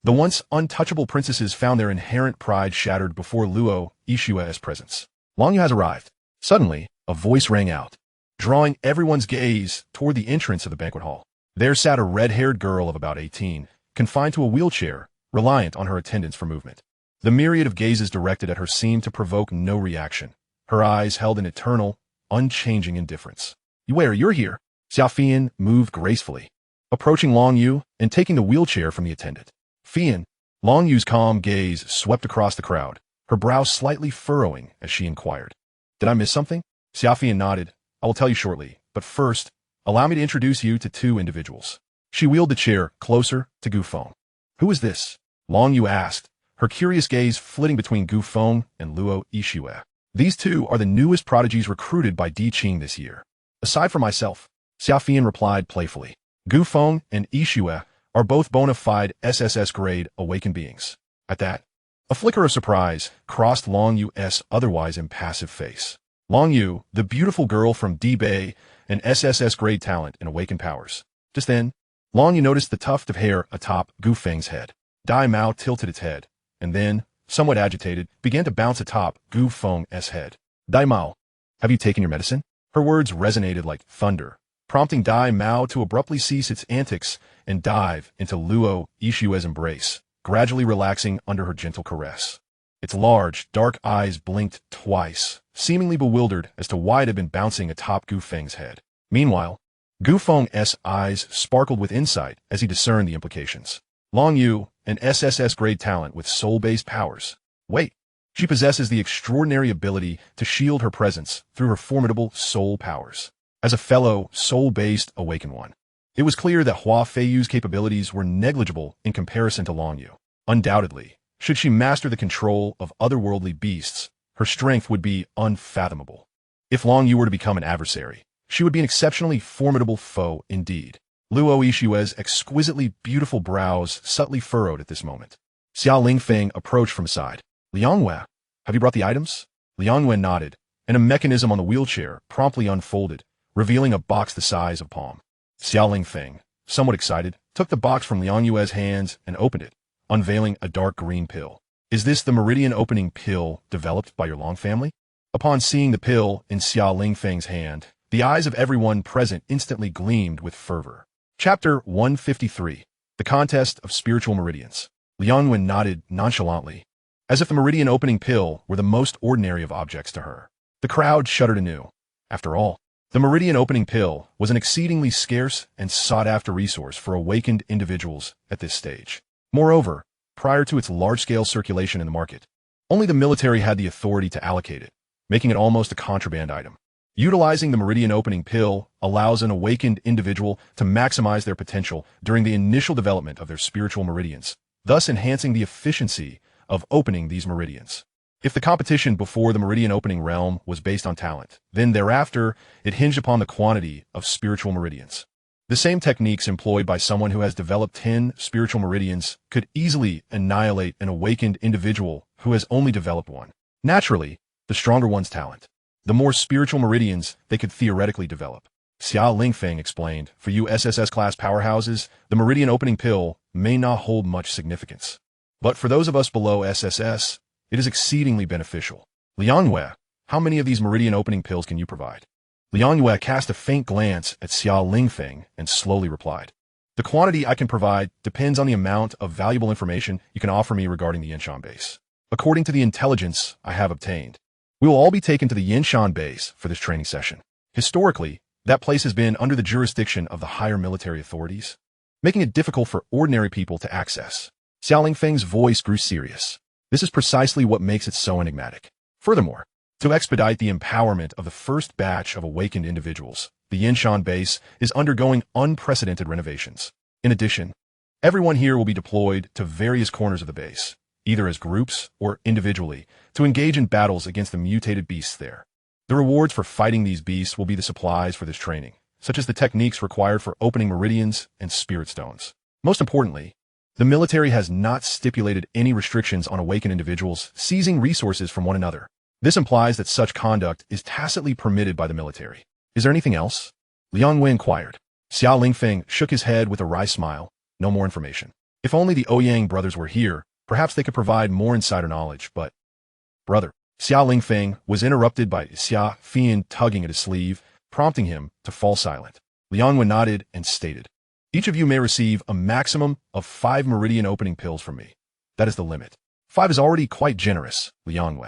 The once untouchable princesses found their inherent pride shattered before Luo Yishua's presence. Long Yu has arrived. Suddenly, a voice rang out, drawing everyone's gaze toward the entrance of the banquet hall. There sat a red-haired girl of about 18, confined to a wheelchair, reliant on her attendants for movement. The myriad of gazes directed at her seemed to provoke no reaction. Her eyes held an eternal, unchanging indifference. You're here. Xia Fian moved gracefully, approaching Long Yu and taking the wheelchair from the attendant. Fian, Long Yu's calm gaze swept across the crowd, her brow slightly furrowing as she inquired. Did I miss something? Xia Fian nodded. I will tell you shortly, but first, allow me to introduce you to 2 individuals. She wheeled the chair closer to Gu Feng. Who is this? Long Yu asked, her curious gaze flitting between Gu Feng and Luo Yishue. These 2 are the newest prodigies recruited by Di Qing this year. Aside from myself, Xia Fian replied playfully. Gu Feng and Yishue are both bona fide SSS-grade awakened beings. At that, a flicker of surprise crossed Long Yu's otherwise impassive face. Long Yu, the beautiful girl from Di Bei, an SSS-grade talent in awakened powers. Just then, Long Yu noticed the tuft of hair atop Gu Feng's head. Dai Mao tilted its head, and then, somewhat agitated, began to bounce atop Gu Feng's head. Dai Mao, have you taken your medicine? Her words resonated like thunder, prompting Dai Mao to abruptly cease its antics and dive into Luo Yishue's embrace, gradually relaxing under her gentle caress. Its large, dark eyes blinked twice, seemingly bewildered as to why it had been bouncing atop Gu Feng's head. Meanwhile, Gu Feng's eyes sparkled with insight as he discerned the implications. Long Yu, an SSS-grade talent with soul-based powers. Wait, she possesses the extraordinary ability to shield her presence through her formidable soul powers. As a fellow soul-based awakened one, it was clear that Hua Feiyu's capabilities were negligible in comparison to Long Yu. Undoubtedly, should she master the control of otherworldly beasts, her strength would be unfathomable. If Long Yu were to become an adversary, she would be an exceptionally formidable foe indeed. Luo Yishue's exquisitely beautiful brows subtly furrowed at this moment. Xiao Feng approached from aside. Liang Wei, have you brought the items? Liang Wei nodded, and a mechanism on the wheelchair promptly unfolded, revealing a box the size of a palm. Xiaoling Feng, somewhat excited, took the box from Liang Yue's hands and opened it, unveiling a dark green pill. Is this the meridian opening pill developed by your Long family? Upon seeing the pill in Xiaoling Feng's hand, the eyes of everyone present instantly gleamed with fervor. Chapter 153. The Contest of Spiritual Meridians. Liang Yue nodded nonchalantly, as if the meridian opening pill were the most ordinary of objects to her. The crowd shuddered anew. After all, the meridian opening pill was an exceedingly scarce and sought-after resource for awakened individuals at this stage. Moreover, prior to its large-scale circulation in the market, only the military had the authority to allocate it, making it almost a contraband item. Utilizing the meridian opening pill allows an awakened individual to maximize their potential during the initial development of their spiritual meridians, thus enhancing the efficiency of opening these meridians. If the competition before the meridian opening realm was based on talent, then thereafter it hinged upon the quantity of spiritual meridians. The same techniques employed by someone who has developed 10 spiritual meridians could easily annihilate an awakened individual who has only developed one. Naturally, the stronger one's talent, the more spiritual meridians they could theoretically develop. Xiaoling Feng explained, for you SSS-class powerhouses, the meridian opening pill may not hold much significance. But for those of us below SSS, it is exceedingly beneficial. Liang Yue, how many of these meridian opening pills can you provide? Liang Yue cast a faint glance at Xiaoling Feng and slowly replied. The quantity I can provide depends on the amount of valuable information you can offer me regarding the Yinshan base. According to the intelligence I have obtained, we will all be taken to the Yinshan base for this training session. Historically, that place has been under the jurisdiction of the higher military authorities, making it difficult for ordinary people to access. Xiaoling Feng's voice grew serious. This is precisely what makes it so enigmatic. Furthermore, to expedite the empowerment of the first batch of awakened individuals, the Yinshan base is undergoing unprecedented renovations. In addition, everyone here will be deployed to various corners of the base, either as groups or individually, to engage in battles against the mutated beasts there. The rewards for fighting these beasts will be the supplies for this training, such as the techniques required for opening meridians and spirit stones. Most importantly, the military has not stipulated any restrictions on awakened individuals seizing resources from one another. This implies that such conduct is tacitly permitted by the military. Is there anything else? Liang Yue inquired. Xiaoling Feng shook his head with a wry smile. No more information. If only the Ouyang brothers were here, perhaps they could provide more insider knowledge, but... Brother. Xiaoling Feng was interrupted by Xia Fian tugging at his sleeve, prompting him to fall silent. Liang Yue nodded and stated, each of you may receive a maximum of 5 meridian opening pills from me. That is the limit. 5 is already quite generous, Liang Yue.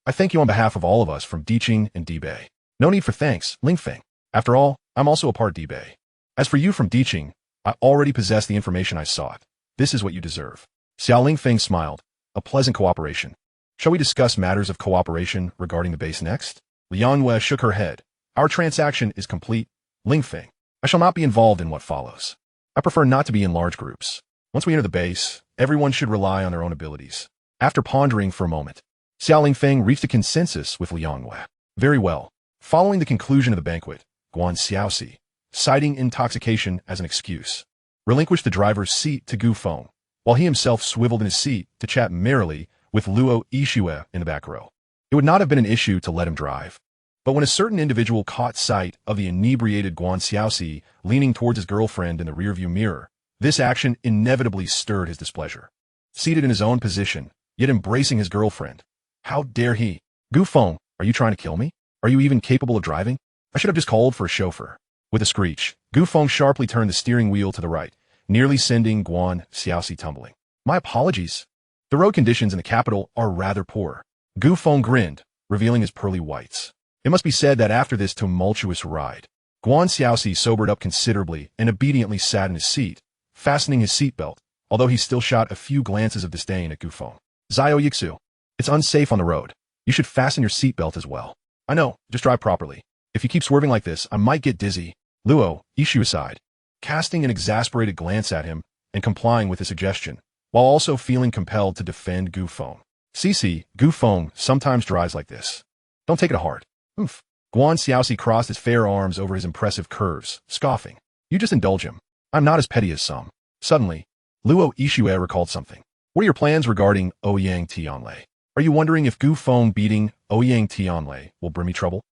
I thank you on behalf of all of us from Diqing and Dibei. No need for thanks, Ling Feng. After all, I'm also a part Dibei. As for you from Diqing, I already possess the information I sought. This is what you deserve. Xiaoling Feng smiled. A pleasant cooperation. Shall we discuss matters of cooperation regarding the base next? Liang Yue shook her head. Our transaction is complete, Ling Feng. I shall not be involved in what follows. I prefer not to be in large groups. Once we enter the base, everyone should rely on their own abilities. After pondering for a moment, Xiaoling Feng reached a consensus with Liang Yue. Very well. Following the conclusion of the banquet, Guan Xiaoxi, citing intoxication as an excuse, relinquished the driver's seat to Gu Feng, while he himself swiveled in his seat to chat merrily with Luo Yixue in the back row. It would not have been an issue to let him drive. But when a certain individual caught sight of the inebriated Guan Xiaoxi leaning towards his girlfriend in the rearview mirror, this action inevitably stirred his displeasure. Seated in his own position, yet embracing his girlfriend, how dare he? Gu Feng, are you trying to kill me? Are you even capable of driving? I should have just called for a chauffeur. With a screech, Gu Feng sharply turned the steering wheel to the right, nearly sending Guan Xiaoxi tumbling. My apologies. The road conditions in the capital are rather poor. Gu Feng grinned, revealing his pearly whites. It must be said that after this tumultuous ride, Guan Xiaoxi sobered up considerably and obediently sat in his seat, fastening his seatbelt, although he still shot a few glances of disdain at Gu Feng. Zio Yixu, it's unsafe on the road. You should fasten your seatbelt as well. I know, just drive properly. If you keep swerving like this, I might get dizzy. Luo Yixu aside, casting an exasperated glance at him and complying with his suggestion, while also feeling compelled to defend Gu Feng. Cici, Gu Feng sometimes drives like this. Don't take it to heart. Oof. Guan Xiaoxi crossed his fair arms over his impressive curves, scoffing. You just indulge him. I'm not as petty as some. Suddenly, Luo Yixue recalled something. What are your plans regarding Ouyang Tianlei? Are you wondering if Gu Feng beating Ouyang Tianlei will bring me trouble?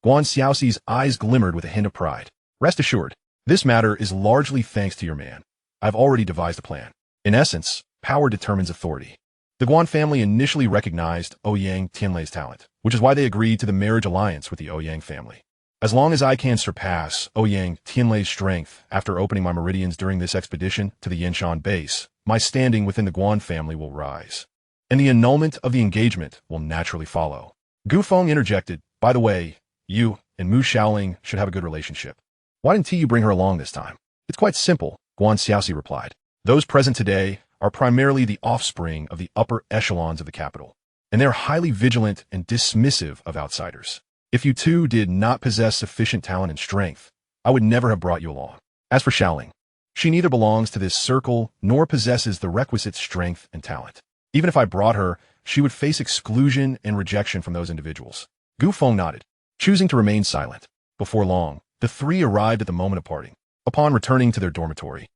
Guan Xiaoxi's eyes glimmered with a hint of pride. Rest assured, this matter is largely thanks to your man. I've already devised a plan. In essence, power determines authority. The Guan family initially recognized Ouyang Tianlei's talent, which is why they agreed to the marriage alliance with the Ouyang family. As long as I can surpass Ouyang Tianlei's strength after opening my meridians during this expedition to the Yanshan base, my standing within the Guan family will rise. And the annulment of the engagement will naturally follow. Gu Feng interjected, by the way, you and Mu Shaoling should have a good relationship. Why didn't you bring her along this time? It's quite simple, Guan Xiaoxi replied. Those present today are primarily the offspring of the upper echelons of the capital, and they're highly vigilant and dismissive of outsiders. If you two did not possess sufficient talent and strength, I would never have brought you along. As for Shaoling, she neither belongs to this circle nor possesses the requisite strength and talent. Even if I brought her, she would face exclusion and rejection from those individuals. Gu Feng nodded, choosing to remain silent. Before long, the three arrived at the moment of parting. Upon returning to their dormitory,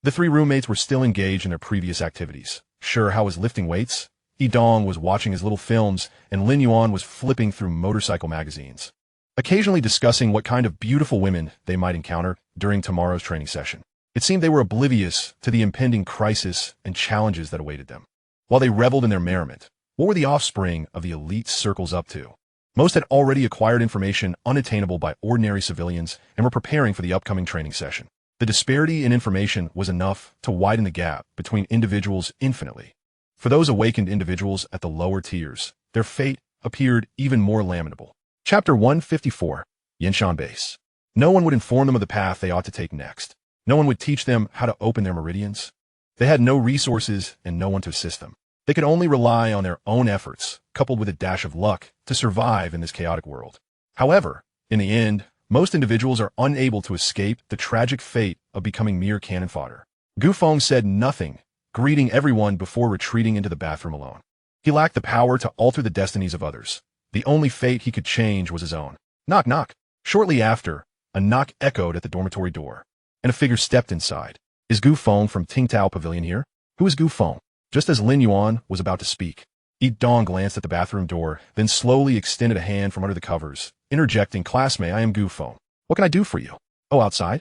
the three roommates were still engaged in their previous activities. Sure, how was lifting weights? Yidong was watching his little films, and Lin Yuan was flipping through motorcycle magazines, occasionally discussing what kind of beautiful women they might encounter during tomorrow's training session. It seemed they were oblivious to the impending crisis and challenges that awaited them. While they reveled in their merriment, what were the offspring of the elite circles up to? Most had already acquired information unattainable by ordinary civilians and were preparing for the upcoming training session. The disparity in information was enough to widen the gap between individuals infinitely. For those awakened individuals at the lower tiers, their fate appeared even more lamentable. Chapter 154, Yanshan Base. No one would inform them of the path they ought to take next. No one would teach them how to open their meridians. They had no resources and no one to assist them. They could only rely on their own efforts, coupled with a dash of luck, to survive in this chaotic world. However, in the end, most individuals are unable to escape the tragic fate of becoming mere cannon fodder. Gu Feng said nothing, greeting everyone before retreating into the bathroom alone. He lacked the power to alter the destinies of others. The only fate he could change was his own. Knock, knock. Shortly after, a knock echoed at the dormitory door, and a figure stepped inside. Is Gu Feng from Tingtao Pavilion here? Who is Gu Feng? Just as Lin Yuan was about to speak, Yidong glanced at the bathroom door, then slowly extended a hand from under the covers, interjecting, classmate, I am Gu Feng. What can I do for you? Oh, outside?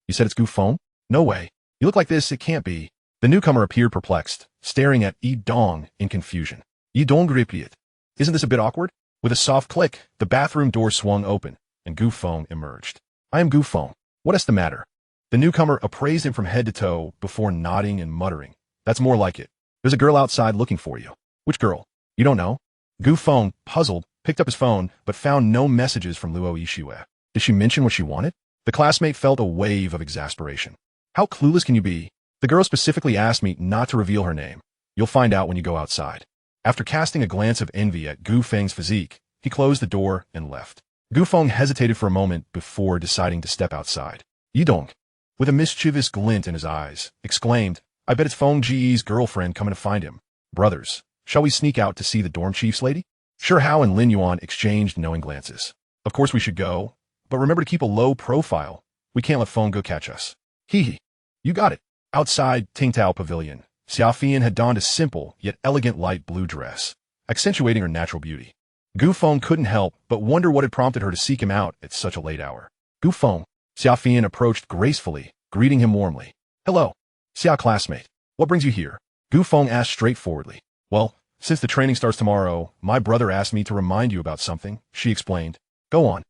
You said it's Gu Feng? No way. You look like this, it can't be. The newcomer appeared perplexed, staring at Yidong in confusion. Yidong repeated, isn't this a bit awkward? With a soft click, the bathroom door swung open, and Gu Feng emerged. I am Gu Feng. What is the matter? The newcomer appraised him from head to toe before nodding and muttering. That's more like it. There's a girl outside looking for you. Which girl? You don't know? Gu Feng, puzzled, picked up his phone, but found no messages from Luo Yixue. Did she mention what she wanted? The classmate felt a wave of exasperation. How clueless can you be? The girl specifically asked me not to reveal her name. You'll find out when you go outside. After casting a glance of envy at Gu Feng's physique, he closed the door and left. Gu Feng hesitated for a moment before deciding to step outside. Yidong, with a mischievous glint in his eyes, exclaimed, I bet it's Feng Ji's girlfriend coming to find him. Brothers, shall we sneak out to see the dorm chief's lady? Sure, Hao and Lin Yuan exchanged knowing glances. Of course we should go, but remember to keep a low profile. We can't let Feng go catch us. Hee hee. You got it. Outside Tingtao Pavilion, Xiaofian had donned a simple yet elegant light blue dress, accentuating her natural beauty. Gu Feng couldn't help but wonder what had prompted her to seek him out at such a late hour. Gu Feng, Xiaofian approached gracefully, greeting him warmly. Hello, Xia classmate. What brings you here? Gu Feng asked straightforwardly. Well, since the training starts tomorrow, my brother asked me to remind you about something, she explained. Go on.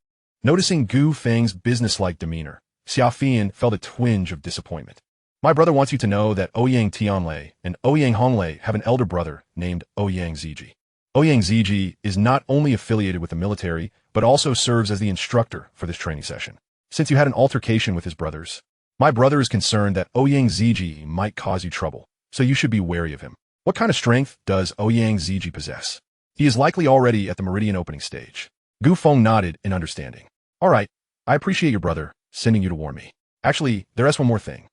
Noticing Gu Feng's businesslike demeanor, Xiaofian felt a twinge of disappointment. My brother wants you to know that Ouyang Tianlei and Ouyang Honglei have an elder brother named Ouyang Ziji. Ouyang Ziji is not only affiliated with the military, but also serves as the instructor for this training session. Since you had an altercation with his brothers, my brother is concerned that Ouyang Ziji might cause you trouble, so you should be wary of him. What kind of strength does Ouyang Ziji possess? He is likely already at the meridian opening stage. Gu Feng nodded in understanding. All right, I appreciate your brother sending you to warn me. Actually, there is one more thing.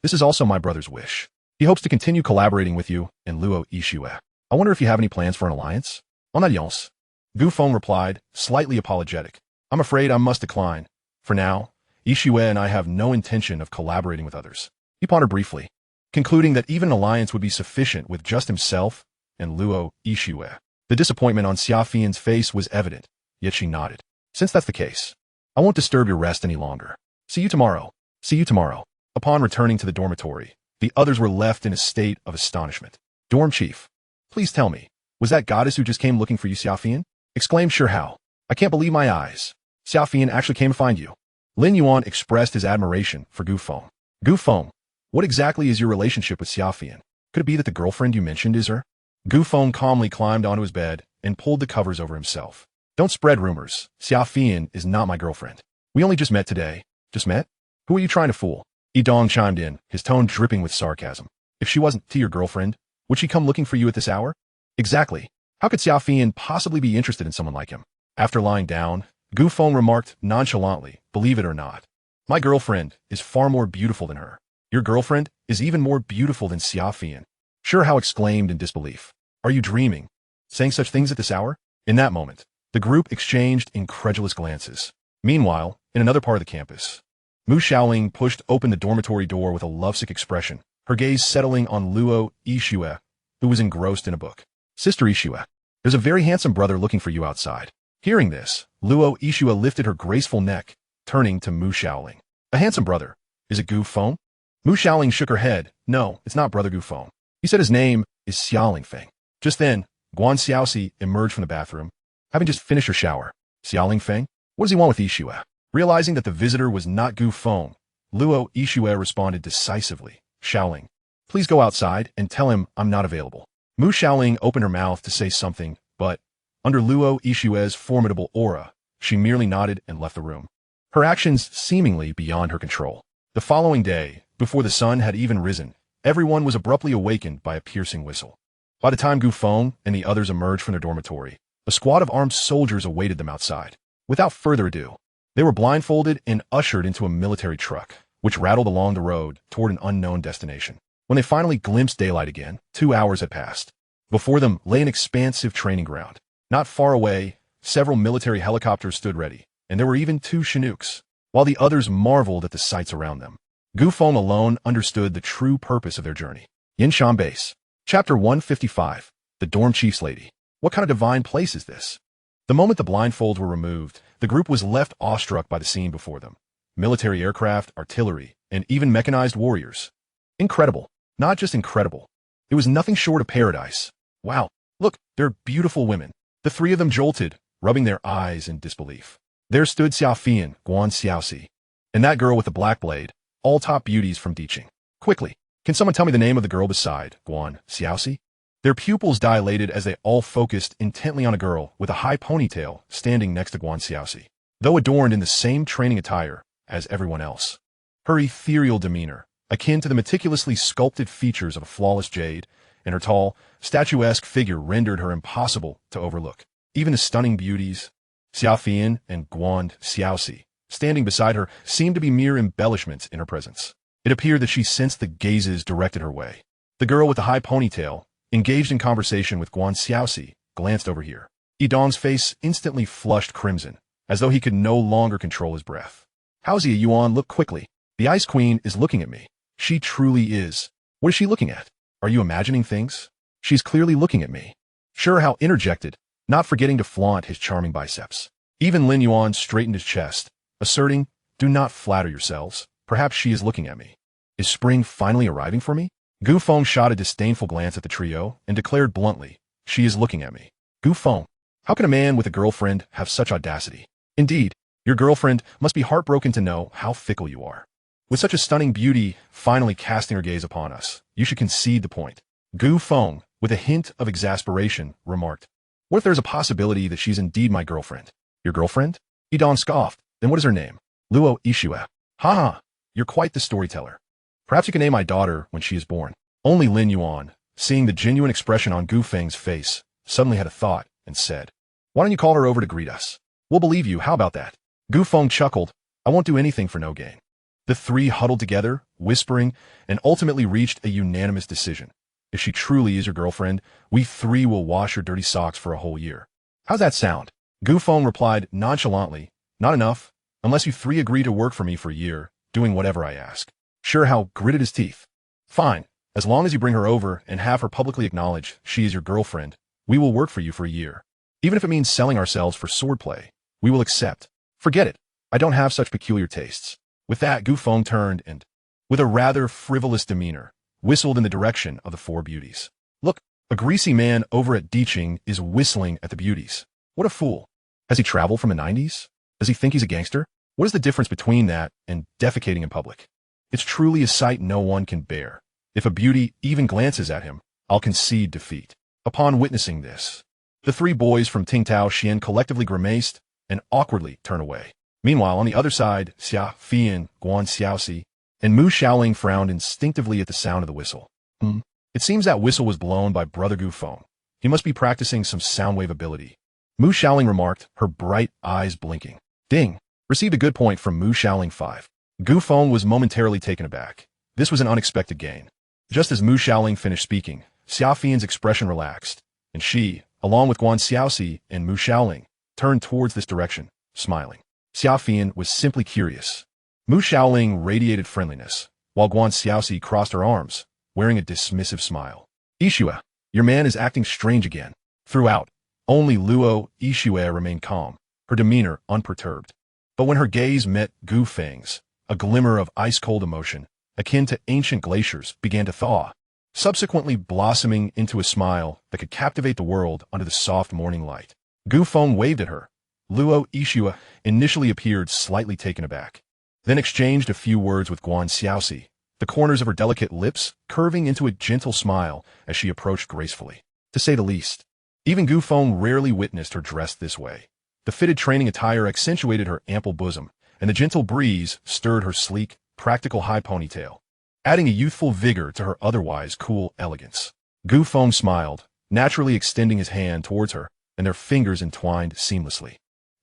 This is also my brother's wish. He hopes to continue collaborating with you and Luo Yixue. I wonder if you have any plans for an alliance? En alliance. Gu Feng replied, slightly apologetic. I'm afraid I must decline. For now, Yixue and I have no intention of collaborating with others. He pondered briefly, concluding that even an alliance would be sufficient with just himself and Luo Yixue. The disappointment on Xiaofian's face was evident, yet she nodded. Since that's the case, I won't disturb your rest any longer. See you tomorrow. See you tomorrow. Upon returning to the dormitory, the others were left in a state of astonishment. Dorm chief, please tell me, was that goddess who just came looking for you Xiaofian? Exclaimed Sure Hao. I can't believe my eyes. Xiaofian actually came to find you. Lin Yuan expressed his admiration for Gu Feng. Gu Feng, what exactly is your relationship with Xiaofian? Could it be that the girlfriend you mentioned is her? Gu Feng calmly climbed onto his bed and pulled the covers over himself. Don't spread rumors. Xiaofian is not my girlfriend. We only just met today. Just met? Who are you trying to fool? Yidong chimed in, his tone dripping with sarcasm. If she wasn't your girlfriend, would she come looking for you at this hour? Exactly. How could Xiaofian possibly be interested in someone like him? After lying down, Gu Feng remarked nonchalantly, believe it or not, my girlfriend is far more beautiful than her. Your girlfriend is even more beautiful than Xiaofian. Sure Hao exclaimed in disbelief. Are you dreaming? Saying such things at this hour? In that moment, the group exchanged incredulous glances. Meanwhile, in another part of the campus, Mu Xiaoling pushed open the dormitory door with a lovesick expression, her gaze settling on Luo Yixue, who was engrossed in a book. Sister Yixue, there's a very handsome brother looking for you outside. Hearing this, Luo Yixue lifted her graceful neck, turning to Mu Xiaoling. A handsome brother? Is it Gu Feng? Mu Xiaoling shook her head. No, it's not brother Gu Feng. He said his name is Xiaoling Feng. Just then, Guan Xiaoxi emerged from the bathroom, having just finished her shower. Xiaoling Feng? What does he want with Yixue? Realizing that the visitor was not Gu Feng, Luo Yixue responded decisively. Xiaoling, please go outside and tell him I'm not available. Mu Xiaoling opened her mouth to say something, but, under Luo Yixue's formidable aura, she merely nodded and left the room. Her actions seemingly beyond her control. The following day, before the sun had even risen, everyone was abruptly awakened by a piercing whistle. By the time Gu Feng and the others emerged from their dormitory, a squad of armed soldiers awaited them outside. Without further ado, they were blindfolded and ushered into a military truck, which rattled along the road toward an unknown destination. When they finally glimpsed daylight again, 2 hours had passed. Before them lay an expansive training ground. Not far away, several military helicopters stood ready, and there were even 2 Chinooks, while the others marveled at the sights around them. Gu Feng alone understood the true purpose of their journey. Yinshan Base. Chapter 155. The Dorm Chief's Lady. What kind of divine place is this? The moment the blindfolds were removed, the group was left awestruck by the scene before them. Military aircraft, artillery, and even mechanized warriors. Incredible. Not just incredible. It was nothing short of paradise. Wow. Look, they're beautiful women. The 3 of them jolted, rubbing their eyes in disbelief. There stood Xiaofian, Guan Xiaoxi, and that girl with the black blade, all top beauties from Diqing. Quickly, can someone tell me the name of the girl beside Guan Xiaoxi? Their pupils dilated as they all focused intently on a girl with a high ponytail standing next to Guan Xiaoxi, though adorned in the same training attire as everyone else. Her ethereal demeanor, akin to the meticulously sculpted features of a flawless jade, and her tall, statuesque figure rendered her impossible to overlook. Even the stunning beauties, Xiaofian and Guan Xiaoxi, standing beside her, seemed to be mere embellishments in her presence. It appeared that she sensed the gazes directed her way. The girl with the high ponytail, engaged in conversation with Guan Xiaoxi, glanced over here. Yidong's face instantly flushed crimson, as though he could no longer control his breath. How's Ye Yuan? Look quickly. The Ice Queen is looking at me. She truly is. What is she looking at? Are you imagining things? She's clearly looking at me. Sure Hao interjected, not forgetting to flaunt his charming biceps. Even Lin Yuan straightened his chest, asserting, do not flatter yourselves. Perhaps she is looking at me. Is spring finally arriving for me? Gu Feng shot a disdainful glance at the trio and declared bluntly, she is looking at me. Gu Feng, how can a man with a girlfriend have such audacity? Indeed, your girlfriend must be heartbroken to know how fickle you are. With such a stunning beauty finally casting her gaze upon us, you should concede the point. Gu Feng, with a hint of exasperation, remarked, what if there's a possibility that she's indeed my girlfriend? Your girlfriend? Yidong scoffed. Then what is her name? Luo Yixue. Ha ha, you're quite the storyteller. Perhaps you can name my daughter when she is born. Only Lin Yuan, seeing the genuine expression on Gu Feng's face, suddenly had a thought and said, why don't you call her over to greet us? We'll believe you, how about that? Gu Feng chuckled, I won't do anything for no gain. The 3 huddled together, whispering, and ultimately reached a unanimous decision. If she truly is your girlfriend, we 3 will wash her dirty socks for a whole year. How's that sound? Gu Feng replied nonchalantly, not enough, unless you 3 agree to work for me for a year, doing whatever I ask. Sure Hao gritted his teeth. Fine, as long as you bring her over and have her publicly acknowledge she is your girlfriend, We will work for you for a year. Even if it means selling ourselves for swordplay, we will accept. Forget it. I don't have such peculiar tastes. With that, Gu Feng turned and, with a rather frivolous demeanor, whistled in the direction of the four beauties. Look, a greasy man over at Diqing is whistling at the beauties. What a fool. Has he traveled from the 90s? Does he think he's a gangster? What is the difference between that and defecating in public? It's truly a sight no one can bear. If a beauty even glances at him, I'll concede defeat. Upon witnessing this, the three boys from Tingtao Xian collectively grimaced and awkwardly turned away. Meanwhile, on the other side, Xia Fian, Guan Xiaoxi, and Mu Xiaoling frowned instinctively at the sound of the whistle. It seems that whistle was blown by Brother Gu Feng. He must be practicing some soundwave ability. Mu Xiaoling remarked, her bright eyes blinking. Ding! Received a good point from Mu Xiaoling 5. Gu Feng was momentarily taken aback. This was an unexpected gain. Just as Mu Xiaoling finished speaking, Xia Fian's expression relaxed, and she, along with Guan Xiaoxi and Mu Xiaoling, turned towards this direction, smiling. Xia Fian was simply curious. Mu Xiaoling radiated friendliness, while Guan Xiaoxi crossed her arms, wearing a dismissive smile. Ishue, your man is acting strange again. Throughout, only Luo Ishue remained calm, her demeanor unperturbed. But when her gaze met Gu Feng's, a glimmer of ice-cold emotion, akin to ancient glaciers, began to thaw, subsequently blossoming into a smile that could captivate the world under the soft morning light. Gu Feng waved at her. Luo Ishue initially appeared slightly taken aback, then exchanged a few words with Guan Xiaoxi, the corners of her delicate lips curving into a gentle smile as she approached gracefully. To say the least, even Gu Feng rarely witnessed her dressed this way. The fitted training attire accentuated her ample bosom, and the gentle breeze stirred her sleek, practical high ponytail, adding a youthful vigor to her otherwise cool elegance. Gu Feng smiled, naturally extending his hand towards her, and their fingers entwined seamlessly.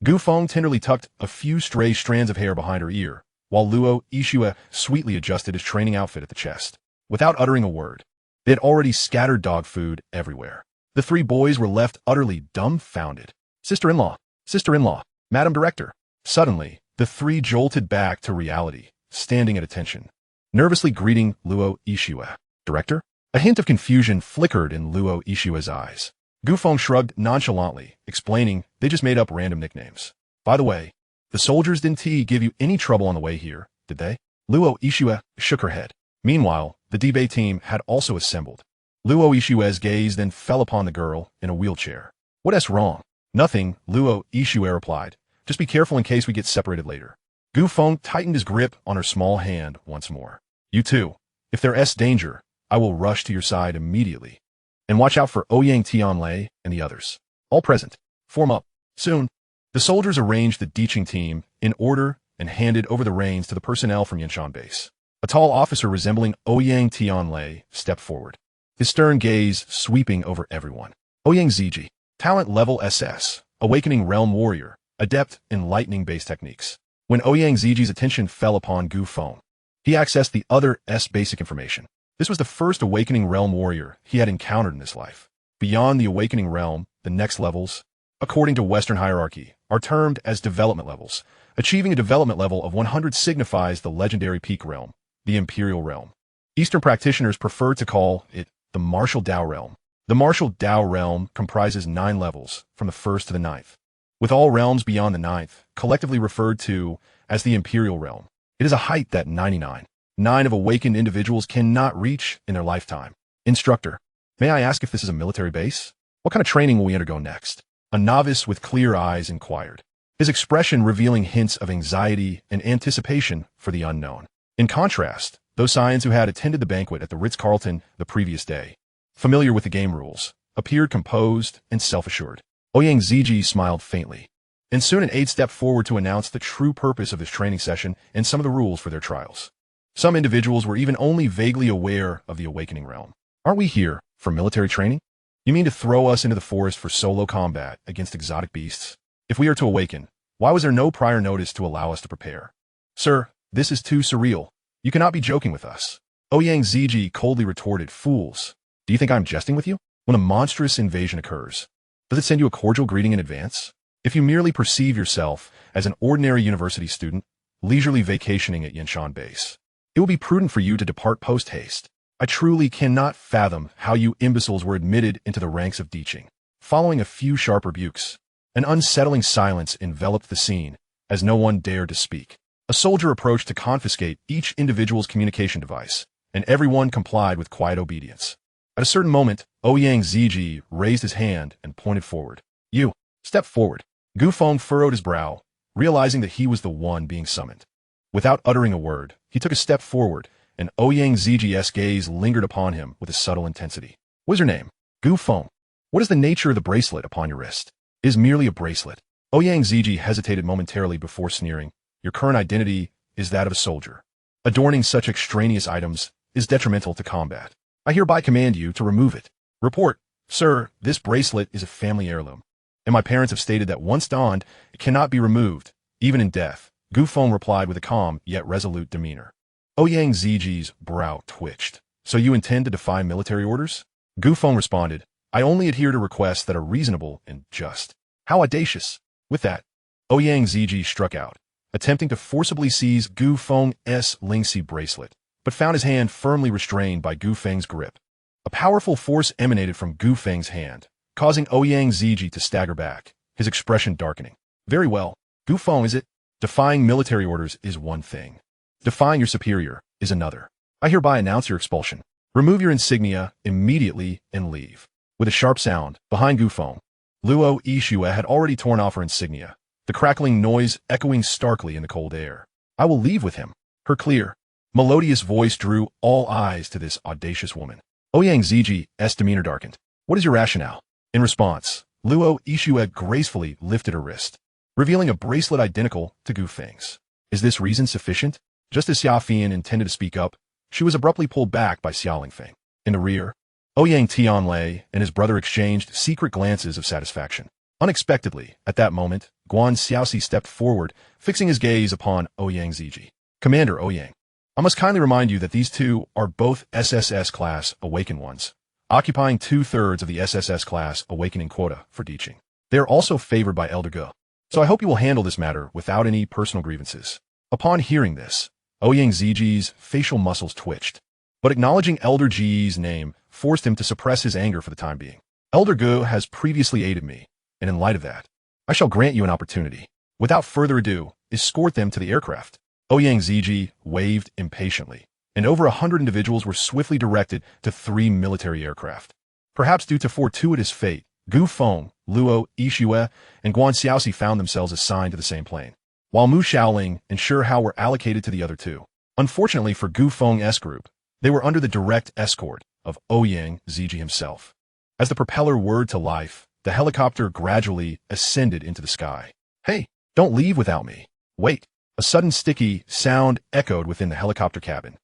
Gu Feng tenderly tucked a few stray strands of hair behind her ear, while Luo Ishue sweetly adjusted his training outfit at the chest. Without uttering a word, they had already scattered dog food everywhere. The three boys were left utterly dumbfounded. Sister-in-law, Madam Director. Suddenly, the three jolted back to reality, standing at attention, nervously greeting Luo Ishue. Director? A hint of confusion flickered in Luo Ishue's eyes. Gu Feng shrugged nonchalantly, explaining they just made up random nicknames. By the way, the soldiers didn't give you any trouble on the way here, did they? Luo Ishue shook her head. Meanwhile, the debate team had also assembled. Luo Ishue's gaze then fell upon the girl in a wheelchair. What's wrong? Nothing, Luo Ishue replied. Just be careful in case we get separated later. Gu Feng tightened his grip on her small hand once more. You too. If there's danger, I will rush to your side immediately. And watch out for Ouyang Tianlei and the others. All present. Form up. Soon. The soldiers arranged the Diqing team in order and handed over the reins to the personnel from Yanshan base. A tall officer resembling Ouyang Tianlei stepped forward, his stern gaze sweeping over everyone. Ouyang Ziji, talent level SS, awakening realm warrior, adept in lightning-based techniques. When Ouyang Ziji's attention fell upon Gu Feng, he accessed the other S basic information. This was the first awakening realm warrior he had encountered in his life. Beyond the awakening realm, the next levels, according to Western hierarchy, are termed as development levels. Achieving a development level of 100 signifies the legendary peak realm, the imperial realm. Eastern practitioners prefer to call it the martial Dao realm. The martial Dao realm comprises 9 levels, from the 1st to the 9th, with all realms beyond the 9th collectively referred to as the imperial realm. It is a height that 9 of awakened individuals cannot reach in their lifetime. Instructor, may I ask if this is a military base? What kind of training will we undergo next? A novice with clear eyes inquired, his expression revealing hints of anxiety and anticipation for the unknown. In contrast, those Scions who had attended the banquet at the Ritz-Carlton the previous day, familiar with the game rules, appeared composed and self-assured. Ouyang Ziji smiled faintly, and soon an aide stepped forward to announce the true purpose of this training session and some of the rules for their trials. Some individuals were even only vaguely aware of the awakening realm. Aren't we here for military training? You mean to throw us into the forest for solo combat against exotic beasts? If we are to awaken, why was there no prior notice to allow us to prepare? Sir, this is too surreal. You cannot be joking with us. Ouyang Ziji coldly retorted, fools. Do you think I'm jesting with you? When a monstrous invasion occurs, does it send you a cordial greeting in advance? If you merely perceive yourself as an ordinary university student, leisurely vacationing at Yanshan base, it will be prudent for you to depart post-haste. I truly cannot fathom how you imbeciles were admitted into the ranks of Diqing. following a few sharp rebukes. An unsettling silence enveloped the scene, as no one dared to speak. A soldier approached to confiscate each individual's communication device, and everyone complied with quiet obedience. At a certain moment, Ouyang Ziji raised his hand and pointed forward. You, step forward. Gu Feng furrowed his brow, realizing that he was the one being summoned. Without uttering a word, he took a step forward, and Ouyang Ziji's gaze lingered upon him with a subtle intensity. What is your name? Gu Feng. What is the nature of the bracelet upon your wrist? It is merely a bracelet. Ouyang Ziji hesitated momentarily before sneering. Your current identity is that of a soldier. Adorning such extraneous items is detrimental to combat. I hereby command you to remove it. Report, sir, this bracelet is a family heirloom, and my parents have stated that once donned, it cannot be removed, even in death. Gu Feng replied with a calm yet resolute demeanor. Ouyang Ziji's brow twitched. So you intend to defy military orders? Gu Feng responded, I only adhere to requests that are reasonable and just. How audacious. With that, Ouyang Ziji struck out, attempting to forcibly seize Gu Feng's Lingxi bracelet, but found his hand firmly restrained by Gu Feng's grip. A powerful force emanated from Gu Feng's hand, causing Ouyang Ziji to stagger back, his expression darkening. Very well, Gu Feng, is it? Defying military orders is one thing. Defying your superior is another. I hereby announce your expulsion. Remove your insignia immediately and leave. With a sharp sound, behind Gu Feng, Luo Yixue had already torn off her insignia, the crackling noise echoing starkly in the cold air. I will leave with him. Her clear, melodious voice drew all eyes to this audacious woman. Ouyang Ziji's demeanor darkened. What is your rationale? In response, Luo Yixue gracefully lifted her wrist, revealing a bracelet identical to Gu Feng's. Is this reason sufficient? Just as Xia Fian intended to speak up, she was abruptly pulled back by Xiao Lingfeng. In the rear, Ouyang Tianlei and his brother exchanged secret glances of satisfaction. Unexpectedly, at that moment, Guan Xiaoxi stepped forward, fixing his gaze upon Ouyang Ziji. Commander Ouyang, I must kindly remind you that these two are both SSS-class awakened ones, occupying 2/3 of the SSS-class awakening quota for teaching. They are also favored by Elder Ge, so I hope you will handle this matter without any personal grievances. Upon hearing this, Ouyang Ziji's facial muscles twitched, but acknowledging Elder Ge's name forced him to suppress his anger for the time being. Elder Ge has previously aided me, and in light of that, I shall grant you an opportunity. Without further ado, escort them to the aircraft. Ouyang Ziji waved impatiently, and over 100 individuals were swiftly directed to 3 military aircraft. Perhaps due to fortuitous fate, Gu Feng, Luo Yixue, and Guan Xiaoxi found themselves assigned to the same plane, while Mu Shaoling and Shi Hao were allocated to the other two. Unfortunately for Gu Feng's group, they were under the direct escort of Ouyang Ziji himself. As the propeller whirred to life, the helicopter gradually ascended into the sky. Hey, don't leave without me. Wait. A sudden sticky sound echoed within the helicopter cabin.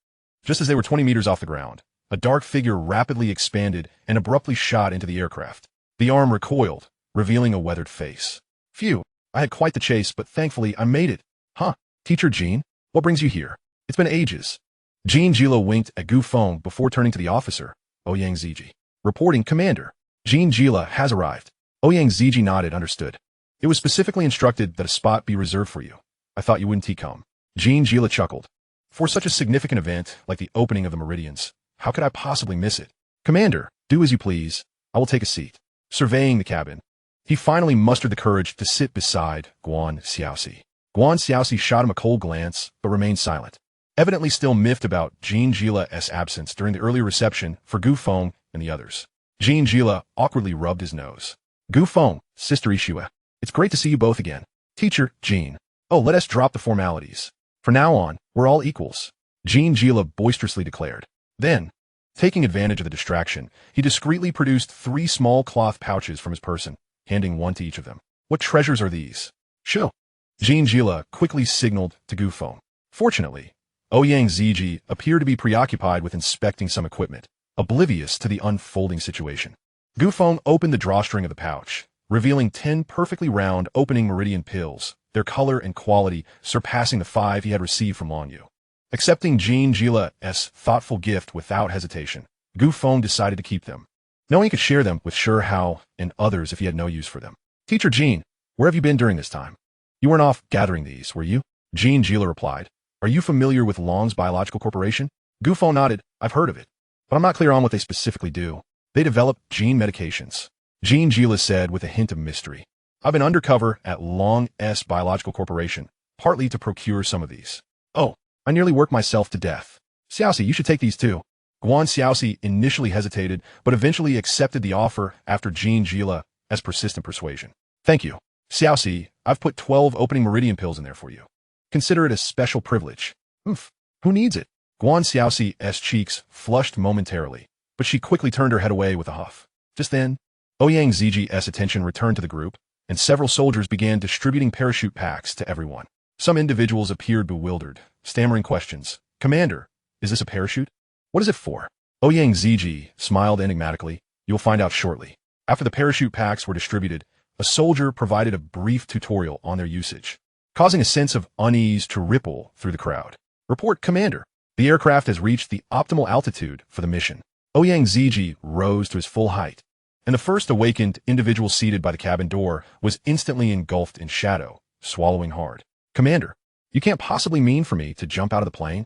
Just as they were 20 meters off the ground, a dark figure rapidly expanded and abruptly shot into the aircraft. The arm recoiled, revealing a weathered face. Phew, I had quite the chase, but thankfully I made it. Huh, Teacher Jean, what brings you here? It's been ages. Jean Jilo winked at Gu Feng before turning to the officer, Ouyang Ziji. Reporting, Commander. Jean Jila has arrived. Ouyang Ziji nodded, understood. It was specifically instructed that a spot be reserved for you. I thought you wouldn't come. Jean Jila chuckled. For such a significant event like the opening of the meridians, how could I possibly miss it? Commander, do as you please. I will take a seat. Surveying the cabin, he finally mustered the courage to sit beside Guan Xiaoxi. Guan Xiaoxi shot him a cold glance, but remained silent, evidently still miffed about Jean Jila's absence during the earlier reception for Gu Feng and the others. Jean Jila awkwardly rubbed his nose. Gu Feng, Sister Yixue, it's great to see you both again. Teacher, Jean. Oh, let us drop the formalities. From now on, we're all equals, Jean Jila boisterously declared. Then, taking advantage of the distraction, he discreetly produced 3 small cloth pouches from his person, handing one to each of them. What treasures are these? Show. Jean Jila quickly signaled to Gu Feng. Fortunately, Ouyang Ziji appeared to be preoccupied with inspecting some equipment, oblivious to the unfolding situation. Gu Feng opened the drawstring of the pouch, revealing 10 perfectly round opening meridian pills, their color and quality surpassing the 5 he had received from Long Yu. Accepting Jean Jila's thoughtful gift without hesitation, Gu Feng decided to keep them, knowing he could share them with Shi Hao and others if he had no use for them. Teacher Jean, where have you been during this time? You weren't off gathering these, were you? Jean Jila replied. Are you familiar with Long's Biological Corporation? Gu Feng nodded. I've heard of it, but I'm not clear on what they specifically do. They develop gene medications. Jean Gila said with a hint of mystery. I've been undercover at Long S Biological Corporation, partly to procure some of these. Oh, I nearly worked myself to death. Xiaoxi, you should take these too. Guan Xiaoxi initially hesitated, but eventually accepted the offer after Jean Gila as persistent persuasion. Thank you. Xiaoxi, I've put 12 opening meridian pills in there for you. Consider it a special privilege. Who needs it? Guan Xiaoxi's cheeks flushed momentarily, but she quickly turned her head away with a huff. Just then, Ouyang Ziji's attention returned to the group, and several soldiers began distributing parachute packs to everyone. Some individuals appeared bewildered, stammering questions. Commander, is this a parachute? What is it for? Ouyang Ziji smiled enigmatically. You'll find out shortly. After the parachute packs were distributed, a soldier provided a brief tutorial on their usage, causing a sense of unease to ripple through the crowd. Report, Commander. The aircraft has reached the optimal altitude for the mission. Ouyang Ziji rose to his full height, and the first awakened individual seated by the cabin door was instantly engulfed in shadow, swallowing hard. Commander, you can't possibly mean for me to jump out of the plane?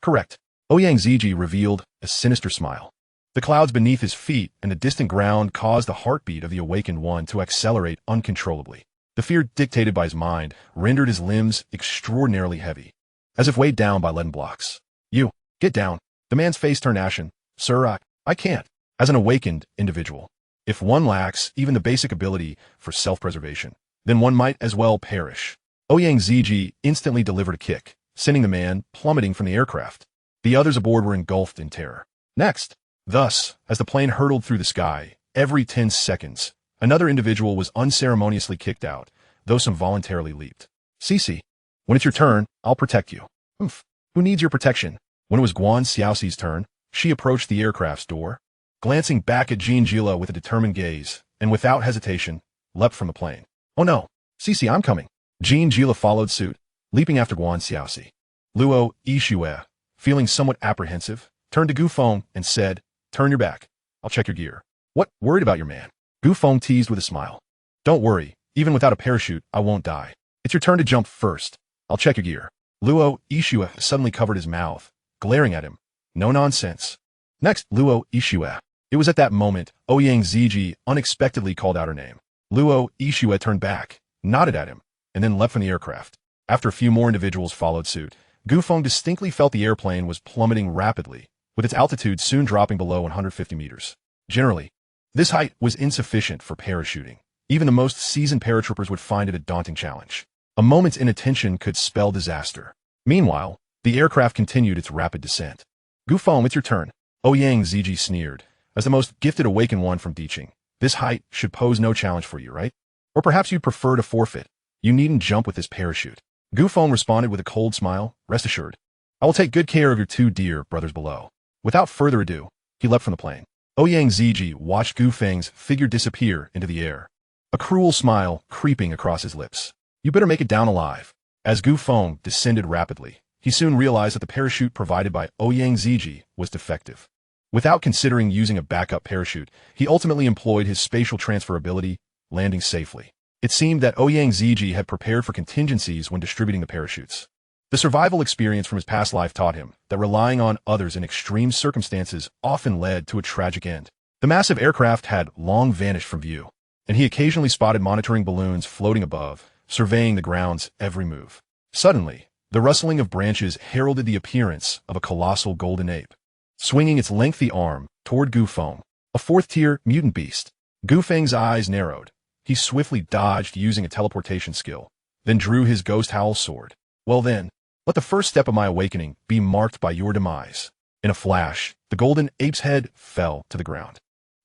Correct. Ouyang Ziji revealed a sinister smile. The clouds beneath his feet and the distant ground caused the heartbeat of the awakened one to accelerate uncontrollably. The fear dictated by his mind rendered his limbs extraordinarily heavy, as if weighed down by leaden blocks. You, get down. The man's face turned ashen. Sir, I can't. As an awakened individual, if one lacks even the basic ability for self-preservation, then one might as well perish. Ouyang Ziji instantly delivered a kick, sending the man plummeting from the aircraft. The others aboard were engulfed in terror. Next, thus, as the plane hurtled through the sky, every 10 seconds, another individual was unceremoniously kicked out, though some voluntarily leaped. Cici, when it's your turn, I'll protect you. Who needs your protection? When it was Guan Xiaoxi's turn, she approached the aircraft's door, glancing back at Jean Gila with a determined gaze, and without hesitation, leapt from the plane. Oh no, Cici, I'm coming. Jean Gila followed suit, leaping after Guan Xiaoxi. Luo Yixue, feeling somewhat apprehensive, turned to Gu Feng and said, Turn your back. I'll check your gear. What? Worried about your man? Gu Feng teased with a smile. Don't worry, even without a parachute, I won't die. It's your turn to jump first. I'll check your gear. Luo Yixue suddenly covered his mouth, glaring at him. No nonsense. Next, Luo Yixue. It was at that moment, Ouyang Ziji unexpectedly called out her name. Luo Yixue turned back, nodded at him, and then leapt from the aircraft. After a few more individuals followed suit, Gu Feng distinctly felt the airplane was plummeting rapidly, with its altitude soon dropping below 150 meters. Generally, this height was insufficient for parachuting. Even the most seasoned paratroopers would find it a daunting challenge. A moment's inattention could spell disaster. Meanwhile, the aircraft continued its rapid descent. Gu Feng, it's your turn. Ouyang Ziji sneered. As the most gifted awakened one from Diqing, this height should pose no challenge for you, right? Or perhaps you'd prefer to forfeit. You needn't jump with this parachute. Gu Feng responded with a cold smile. Rest assured, I will take good care of your two dear brothers below. Without further ado, he leapt from the plane. Ouyang Ziji watched Gu Feng's figure disappear into the air, a cruel smile creeping across his lips. You better make it down alive. As Gu Feng descended rapidly, he soon realized that the parachute provided by Ouyang Ziji was defective. Without considering using a backup parachute, he ultimately employed his spatial transferability, landing safely. It seemed that Ouyang Ziji had prepared for contingencies when distributing the parachutes. The survival experience from his past life taught him that relying on others in extreme circumstances often led to a tragic end. The massive aircraft had long vanished from view, and he occasionally spotted monitoring balloons floating above, surveying the ground's every move. Suddenly, the rustling of branches heralded the appearance of a colossal golden ape, swinging its lengthy arm toward Gu Feng, a fourth-tier mutant beast. Gu Feng's eyes narrowed. He swiftly dodged using a teleportation skill, then drew his ghost howl sword. Well then, let the first step of my awakening be marked by your demise. In a flash, the golden ape's head fell to the ground.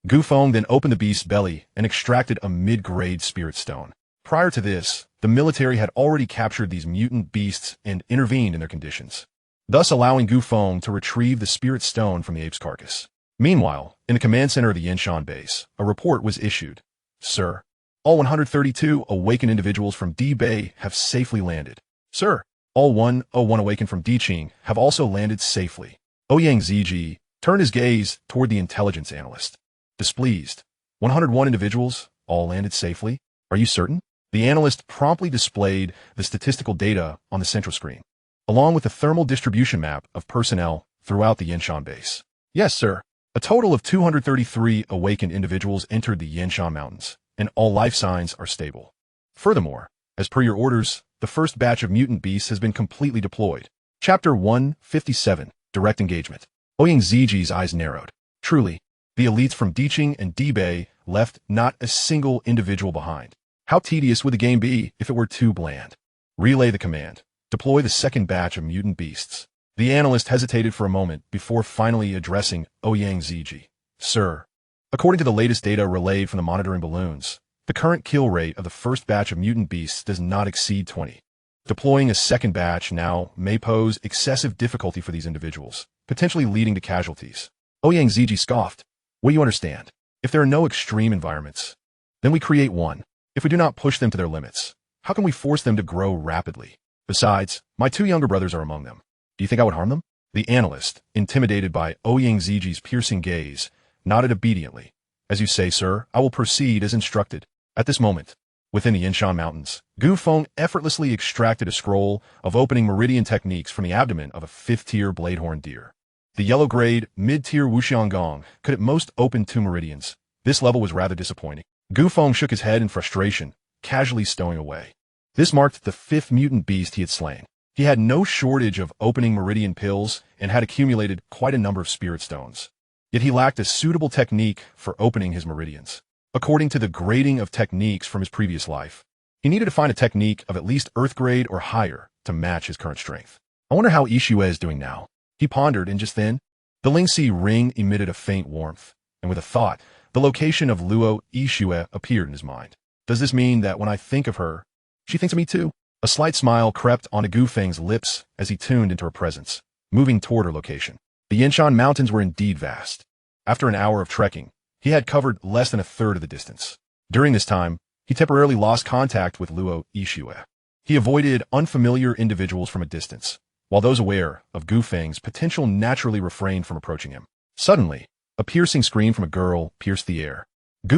Gu Feng then opened the beast's belly and extracted a mid-grade spirit stone. Prior to this, the military had already captured these mutant beasts and intervened in their conditions, thus allowing Gu Feng to retrieve the spirit stone from the ape's carcass. Meanwhile, in the command center of the Yanshan base, a report was issued. Sir, all 132 awakened individuals from D Bay have safely landed. Sir, all 101 awakened from Diqing have also landed safely. Ouyang Ziji turned his gaze toward the intelligence analyst. Displeased. 101 individuals all landed safely? Are you certain? The analyst promptly displayed the statistical data on the central screen, along with the thermal distribution map of personnel throughout the Yanshan base. Yes, sir. A total of 233 awakened individuals entered the Yanshan Mountains, and all life signs are stable. Furthermore, as per your orders, the first batch of mutant beasts has been completely deployed. Chapter 157, Direct Engagement. Ouyang Ziji's eyes narrowed. Truly, the elites from Diqing and Dibei left not a single individual behind. How tedious would the game be if it were too bland? Relay the command. Deploy the second batch of mutant beasts. The analyst hesitated for a moment before finally addressing Ouyang Ziji. Sir, according to the latest data relayed from the monitoring balloons, the current kill rate of the first batch of mutant beasts does not exceed 20. Deploying a second batch now may pose excessive difficulty for these individuals, potentially leading to casualties. Ouyang Ziji scoffed. What do you understand? If there are no extreme environments, then we create one. If we do not push them to their limits, how can we force them to grow rapidly? Besides, my two younger brothers are among them. Do you think I would harm them? The analyst, intimidated by Ouyang Ziji's piercing gaze, nodded obediently. As you say, sir, I will proceed as instructed. At this moment, within the Yanshan Mountains, Feng effortlessly extracted a scroll of opening meridian techniques from the abdomen of a 5th-tier bladehorn deer. The yellow-grade, mid-tier Wuxiangong could at most open 2 meridians. This level was rather disappointing. Feng shook his head in frustration, casually stowing away. This marked the 5th mutant beast he had slain. He had no shortage of opening meridian pills and had accumulated quite a number of spirit stones. Yet he lacked a suitable technique for opening his meridians. According to the grading of techniques from his previous life, he needed to find a technique of at least Earth grade or higher to match his current strength. I wonder how Yixue is doing now. He pondered, and just then, the Lingxi ring emitted a faint warmth, and with a thought, the location of Luo Yixue appeared in his mind. Does this mean that when I think of her, she thinks of me too? A slight smile crept onto Feng's lips as he tuned into her presence, moving toward her location. The Yanshan Mountains were indeed vast. After an hour of trekking, he had covered less than a third of the distance. During this time, he temporarily lost contact with Luo Yixue. He avoided unfamiliar individuals from a distance, while those aware of Feng's potential naturally refrained from approaching him. Suddenly, a piercing scream from a girl pierced the air.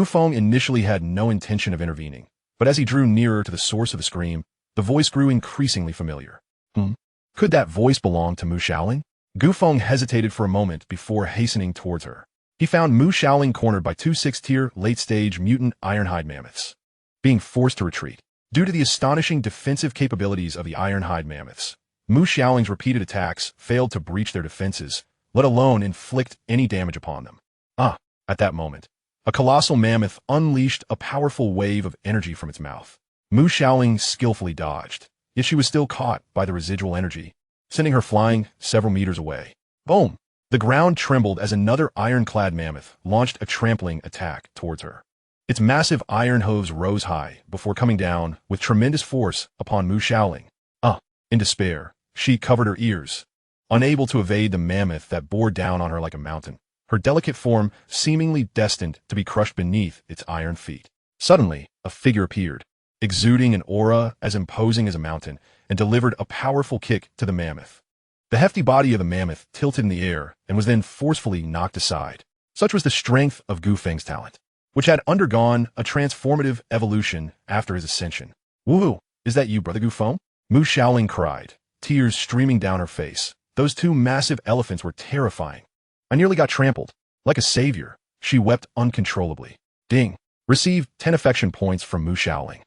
Feng initially had no intention of intervening, but as he drew nearer to the source of the scream, the voice grew increasingly familiar. Could that voice belong to Mu Shaoling? Feng hesitated for a moment before hastening towards her. He found Mu Shaoling cornered by 2 6th-tier, late-stage mutant ironhide mammoths, being forced to retreat. Due to the astonishing defensive capabilities of the ironhide mammoths, Mu Shaoling's repeated attacks failed to breach their defenses, let alone inflict any damage upon them. At that moment, a colossal mammoth unleashed a powerful wave of energy from its mouth. Mu Shaoling skillfully dodged, yet she was still caught by the residual energy, sending her flying several meters away. Boom! The ground trembled as another ironclad mammoth launched a trampling attack towards her. Its massive iron hooves rose high before coming down with tremendous force upon Mu Shaoling. In despair, she covered her ears, unable to evade the mammoth that bore down on her like a mountain, her delicate form seemingly destined to be crushed beneath its iron feet. Suddenly, a figure appeared, exuding an aura as imposing as a mountain, and delivered a powerful kick to the mammoth. The hefty body of the mammoth tilted in the air and was then forcefully knocked aside. Such was the strength of Feng's talent, which had undergone a transformative evolution after his ascension. Woohoo! Is that you, Brother Feng? Mu Shaoling cried, tears streaming down her face. Those 2 massive elephants were terrifying. I nearly got trampled. Like a savior, she wept uncontrollably. Ding! Received 10 affection points from Mu Shaoling.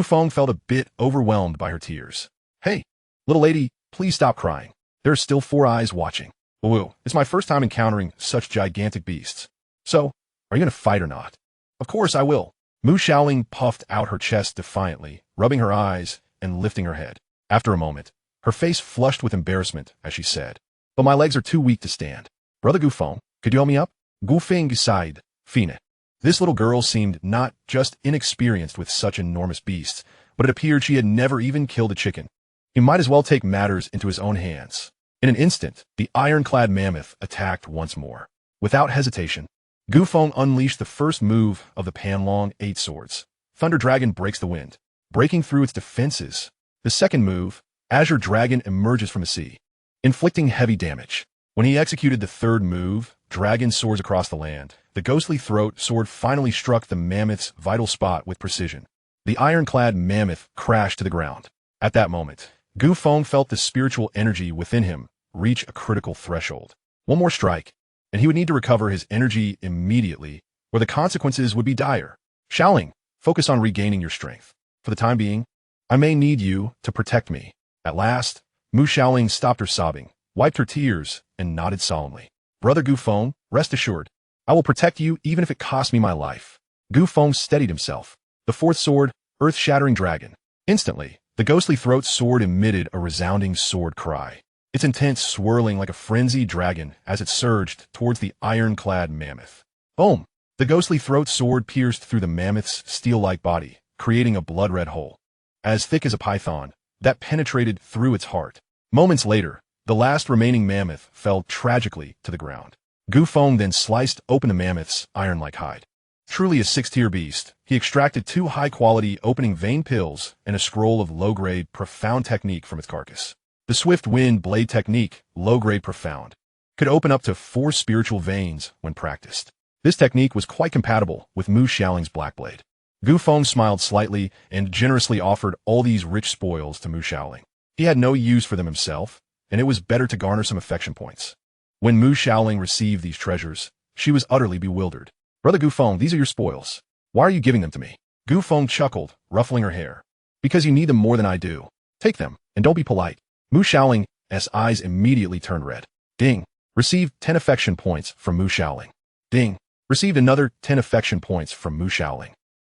Feng felt a bit overwhelmed by her tears. Hey, little lady, please stop crying. There are still 4 eyes watching. Woo, it's my first time encountering such gigantic beasts. So, are you going to fight or not? Of course I will. Mu Shaoling puffed out her chest defiantly, rubbing her eyes and lifting her head. After a moment, her face flushed with embarrassment as she said, but my legs are too weak to stand. Brother Feng, could you help me up? Feng sighed. Fine. This little girl seemed not just inexperienced with such enormous beasts, but it appeared she had never even killed a chicken. He might as well take matters into his own hands. In an instant, the ironclad mammoth attacked once more. Without hesitation, Feng unleashed the first move of the Panlong 8 swords. Thunder Dragon breaks the wind, breaking through its defenses. The second move, Azure Dragon emerges from the sea, inflicting heavy damage. When he executed the third move, Dragon soars across the land. The ghostly throat sword finally struck the mammoth's vital spot with precision. The ironclad mammoth crashed to the ground. At that moment, Feng felt the spiritual energy within him reach a critical threshold. One more strike, and he would need to recover his energy immediately, or the consequences would be dire. Xiaoling, focus on regaining your strength. For the time being, I may need you to protect me. At last, Mu Xiaoling stopped her sobbing, wiped her tears, and nodded solemnly. Brother Gu Feng, rest assured, I will protect you even if it costs me my life. Gu Feng steadied himself. The fourth sword, earth-shattering dragon. Instantly, the ghostly throat sword emitted a resounding sword cry, its intent swirling like a frenzied dragon as it surged towards the iron-clad mammoth. Boom! The ghostly throat sword pierced through the mammoth's steel-like body, creating a blood-red hole, as thick as a python, that penetrated through its heart. Moments later, the last remaining mammoth fell tragically to the ground. Gu Feng then sliced open the mammoth's iron-like hide. Truly a six-tier beast, he extracted 2 high-quality opening vein pills and a scroll of low-grade profound technique from its carcass. The swift wind blade technique, low-grade profound, could open up to 4 spiritual veins when practiced. This technique was quite compatible with Mu Xiaoling's black blade. Gu Feng smiled slightly and generously offered all these rich spoils to Mu Xiaoling. He had no use for them himself, and it was better to garner some affection points. When Mu Xiaoling received these treasures, she was utterly bewildered. Brother Gu Feng, these are your spoils. Why are you giving them to me? Gu Feng chuckled, ruffling her hair. Because you need them more than I do. Take them, and don't be polite. Mu Xiaoling's eyes immediately turned red. Ding. Received 10 affection points from Mu Xiaoling. Ding. Received another 10 affection points from Mu Xiaoling.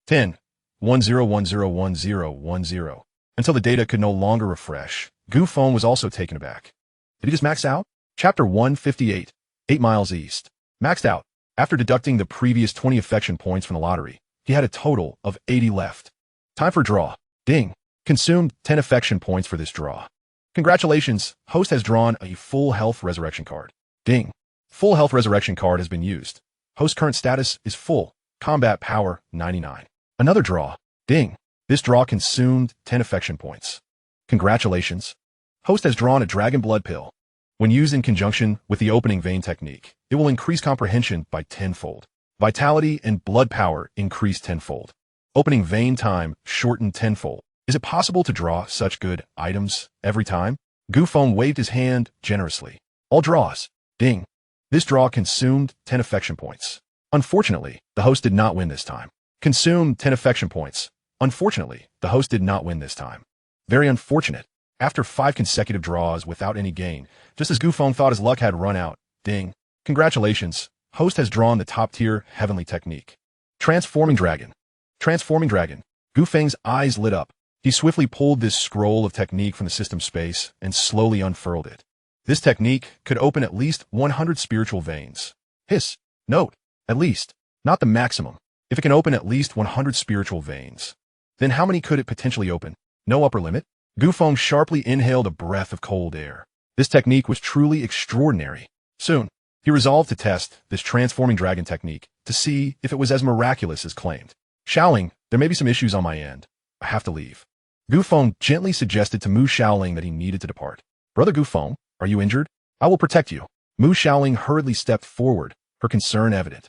10. 10101010. Until the data could no longer refresh, Gu Feng was also taken aback. Did he just max out? Chapter 158. 8 miles east. Maxed out. After deducting the previous 20 affection points from the lottery, he had a total of 80 left. Time for draw. Ding. Consumed 10 affection points for this draw. Congratulations, host has drawn a full health resurrection card. Ding. Full health resurrection card has been used. Host current status is full. Combat power 99. Another draw. Ding. This draw consumed 10 affection points. Congratulations. Host has drawn a dragon blood pill. When used in conjunction with the opening vein technique, it will increase comprehension by 10-fold. Vitality and blood power increase 10-fold. Opening vein time shortened 10-fold. Is it possible to draw such good items every time? Gu Feng waved his hand generously. All draws. Ding. This draw consumed 10 affection points. Unfortunately, the host did not win this time. Consumed 10 affection points. Unfortunately, the host did not win this time. Very unfortunate. After 5 consecutive draws without any gain, just as Gu Feng thought his luck had run out, ding. Congratulations, host has drawn the top-tier heavenly technique. Transforming Dragon. Transforming Dragon. Gu Feng's eyes lit up. He swiftly pulled this scroll of technique from the system space and slowly unfurled it. This technique could open at least 100 spiritual veins. Hiss. Note. At least. Not the maximum. If it can open at least 100 spiritual veins, then how many could it potentially open? No upper limit? Gu Feng sharply inhaled a breath of cold air. This technique was truly extraordinary. Soon, he resolved to test this transforming dragon technique to see if it was as miraculous as claimed. Xiaoling, there may be some issues on my end. I have to leave. Gu Feng gently suggested to Mu Xiaoling that he needed to depart. Brother Gu Feng, are you injured? I will protect you. Mu Xiaoling hurriedly stepped forward, her concern evident.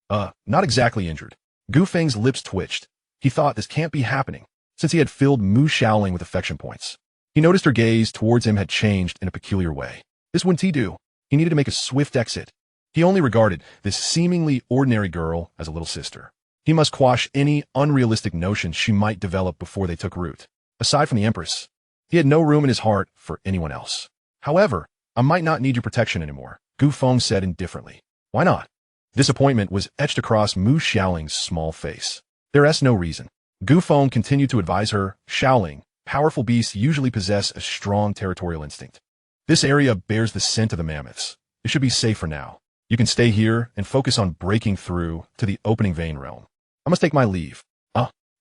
Not exactly injured. Gu Feng's lips twitched. He thought this can't be happening, since he had filled Mu Xiaoling with affection points. He noticed her gaze towards him had changed in a peculiar way. This wouldn't he do? He needed to make a swift exit. He only regarded this seemingly ordinary girl as a little sister. He must quash any unrealistic notions she might develop before they took root. Aside from the Empress, he had no room in his heart for anyone else. However, I might not need your protection anymore, Gu Feng said indifferently. Why not? Disappointment was etched across Mu Xiaoling's small face. There's no reason. Gu Feng continued to advise her, Xiaoling, powerful beasts usually possess a strong territorial instinct. This area bears the scent of the mammoths. It should be safe for now. You can stay here and focus on breaking through to the opening vein realm. I must take my leave.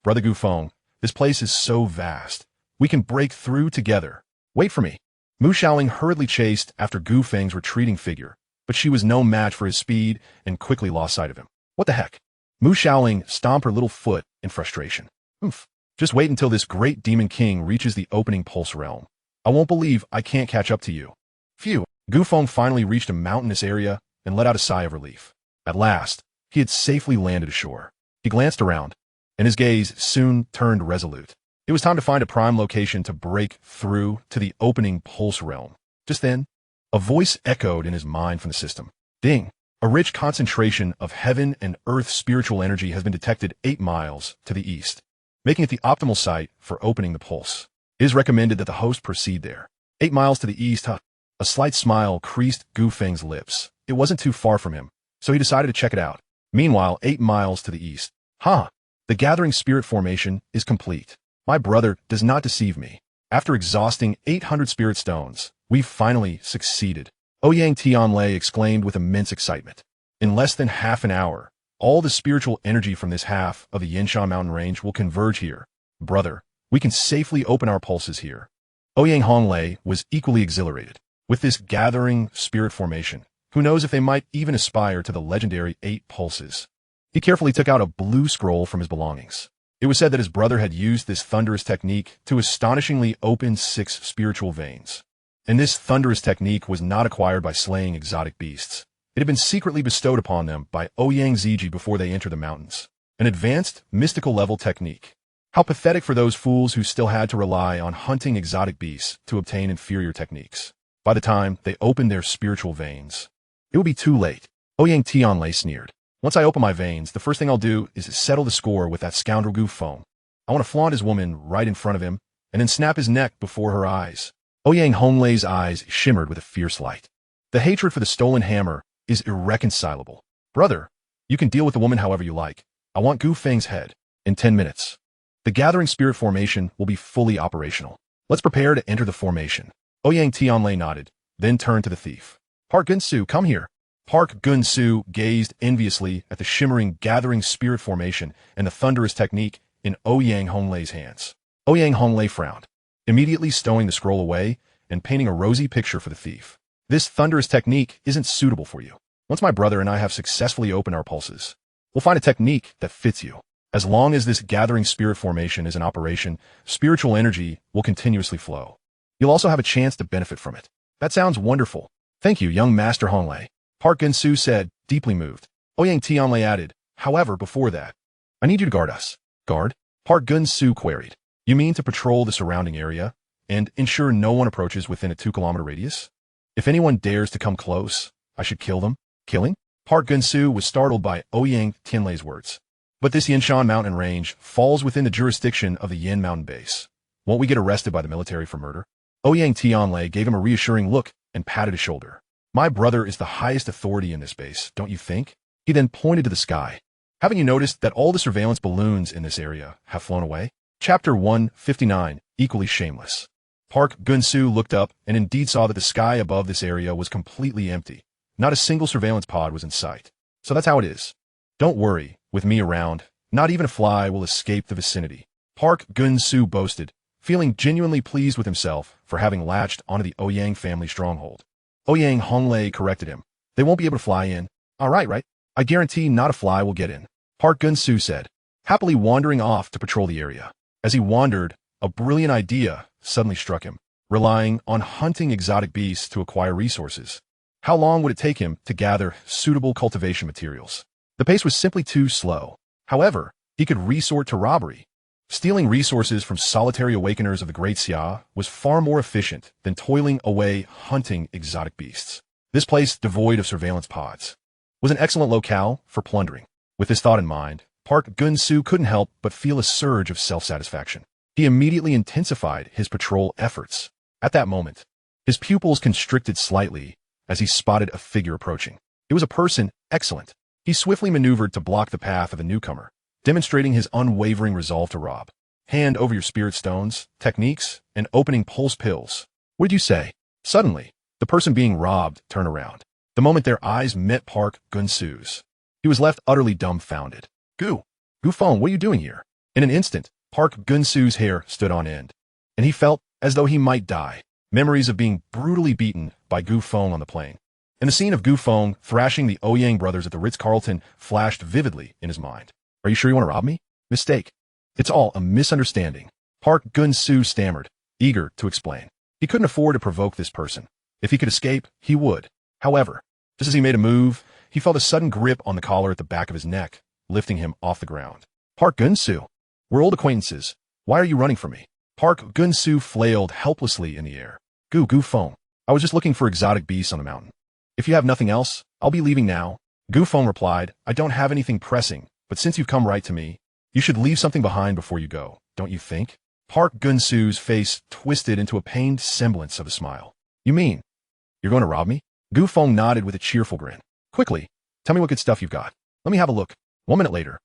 Brother Gu Feng, this place is so vast. We can break through together. Wait for me. Mu Xiaoling hurriedly chased after Gu Feng's retreating figure, but she was no match for his speed and quickly lost sight of him. What the heck? Mu Xiaoling stomped her little foot in frustration. Oof. Just wait until this great demon king reaches the opening pulse realm. I won't believe I can't catch up to you. Phew. Gu Feng finally reached a mountainous area and let out a sigh of relief. At last, he had safely landed ashore. He glanced around, and his gaze soon turned resolute. It was time to find a prime location to break through to the opening pulse realm. Just then, a voice echoed in his mind from the system. Ding. A rich concentration of heaven and earth spiritual energy has been detected 8 miles to the east, making it the optimal site for opening the pulse. It is recommended that the host proceed there. 8 miles to the east, huh? A slight smile creased Gu Feng's lips. It wasn't too far from him, so he decided to check it out. Meanwhile, 8 miles to the east. The gathering spirit formation is complete. My brother does not deceive me. After exhausting 800 spirit stones, we've finally succeeded. Ouyang Tianlei exclaimed with immense excitement. In less than half an hour, all the spiritual energy from this half of the Yinshan mountain range will converge here. Brother, we can safely open our pulses here. Ouyang Honglei was equally exhilarated. With this gathering spirit formation, who knows if they might even aspire to the legendary 8 pulses. He carefully took out a blue scroll from his belongings. It was said that his brother had used this thunderous technique to astonishingly open 6 spiritual veins. And this thunderous technique was not acquired by slaying exotic beasts. It had been secretly bestowed upon them by Ouyang Ziji before they entered the mountains. An advanced, mystical level technique. How pathetic for those fools who still had to rely on hunting exotic beasts to obtain inferior techniques. By the time they opened their spiritual veins, it would be too late. Ouyang Tianlei sneered. Once I open my veins, the first thing I'll do is settle the score with that scoundrel Gu Feng. I want to flaunt his woman right in front of him, and then snap his neck before her eyes. Ouyang Honglei's eyes shimmered with a fierce light. The hatred for the stolen hammer is irreconcilable. Brother, you can deal with the woman however you like. I want Gu Feng's head. In 10 minutes. The gathering spirit formation will be fully operational. Let's prepare to enter the formation. Ouyang Tianlei nodded, then turned to the thief. Park Gunsu, come here. Park Gunsu gazed enviously at the shimmering gathering spirit formation and the thunderous technique in Ouyang Honglei's hands. Ouyang Honglei frowned, immediately stowing the scroll away and painting a rosy picture for the thief. This thunderous technique isn't suitable for you. Once my brother and I have successfully opened our pulses, we'll find a technique that fits you. As long as this gathering spirit formation is in operation, spiritual energy will continuously flow. You'll also have a chance to benefit from it. That sounds wonderful. Thank you, young Master Honglei. Park Gunsu said, deeply moved. Ouyang Tianlei added, however, before that, I need you to guard us. Guard? Park Gunsu queried. You mean to patrol the surrounding area and ensure no one approaches within a 2-kilometer radius? If anyone dares to come close, I should kill them. Killing? Park Gunsu was startled by Ouyang Tianlei's words. But this Yinshan mountain range falls within the jurisdiction of the Yin mountain base. Won't we get arrested by the military for murder? Ouyang Tianlei gave him a reassuring look and patted his shoulder. My brother is the highest authority in this base, don't you think? He then pointed to the sky. Haven't you noticed that all the surveillance balloons in this area have flown away? Chapter 159, Equally Shameless. Park Gunsu looked up and indeed saw that the sky above this area was completely empty. Not a single surveillance pod was in sight. So that's how it is. Don't worry, with me around, not even a fly will escape the vicinity. Park Gunsu boasted, feeling genuinely pleased with himself for having latched onto the Ouyang family stronghold. Ouyang Honglei corrected him. They won't be able to fly in. All right. I guarantee not a fly will get in. Park Gunsu said, happily wandering off to patrol the area. As he wandered, a brilliant idea suddenly struck him, relying on hunting exotic beasts to acquire resources. How long would it take him to gather suitable cultivation materials? The pace was simply too slow. However, he could resort to robbery. Stealing resources from solitary awakeners of the Great Xia was far more efficient than toiling away hunting exotic beasts. This place, devoid of surveillance pods, was an excellent locale for plundering. With this thought in mind, Park Gunsu couldn't help but feel a surge of self-satisfaction. He immediately intensified his patrol efforts. At that moment, his pupils constricted slightly as he spotted a figure approaching. It was a person, excellent. He swiftly maneuvered to block the path of the newcomer, demonstrating his unwavering resolve to rob. Hand over your spirit stones, techniques, and opening pulse pills. What did you say? Suddenly, the person being robbed turned around. The moment their eyes met Park Gunsu's, he was left utterly dumbfounded. Gu Feng, what are you doing here? In an instant, Park Gunsu's hair stood on end, and he felt as though he might die. Memories of being brutally beaten by Gu Feng on the plain, and the scene of Gu Feng thrashing the Ouyang brothers at the Ritz-Carlton flashed vividly in his mind. Are you sure you want to rob me? Mistake. It's all a misunderstanding. Park Gunsu stammered, eager to explain. He couldn't afford to provoke this person. If he could escape, he would. However, just as he made a move, he felt a sudden grip on the collar at the back of his neck, lifting him off the ground. Park Gunsu, we're old acquaintances. Why are you running from me? Park Gunsu flailed helplessly in the air. Gu Feng, I was just looking for exotic beasts on the mountain. If you have nothing else, I'll be leaving now. Gu Feng replied, I don't have anything pressing, but since you've come right to me, you should leave something behind before you go, don't you think? Park Gun-su's face twisted into a pained semblance of a smile. You mean, you're going to rob me? Gu Feng nodded with a cheerful grin. Quickly, tell me what good stuff you've got. Let me have a look. 1 minute later,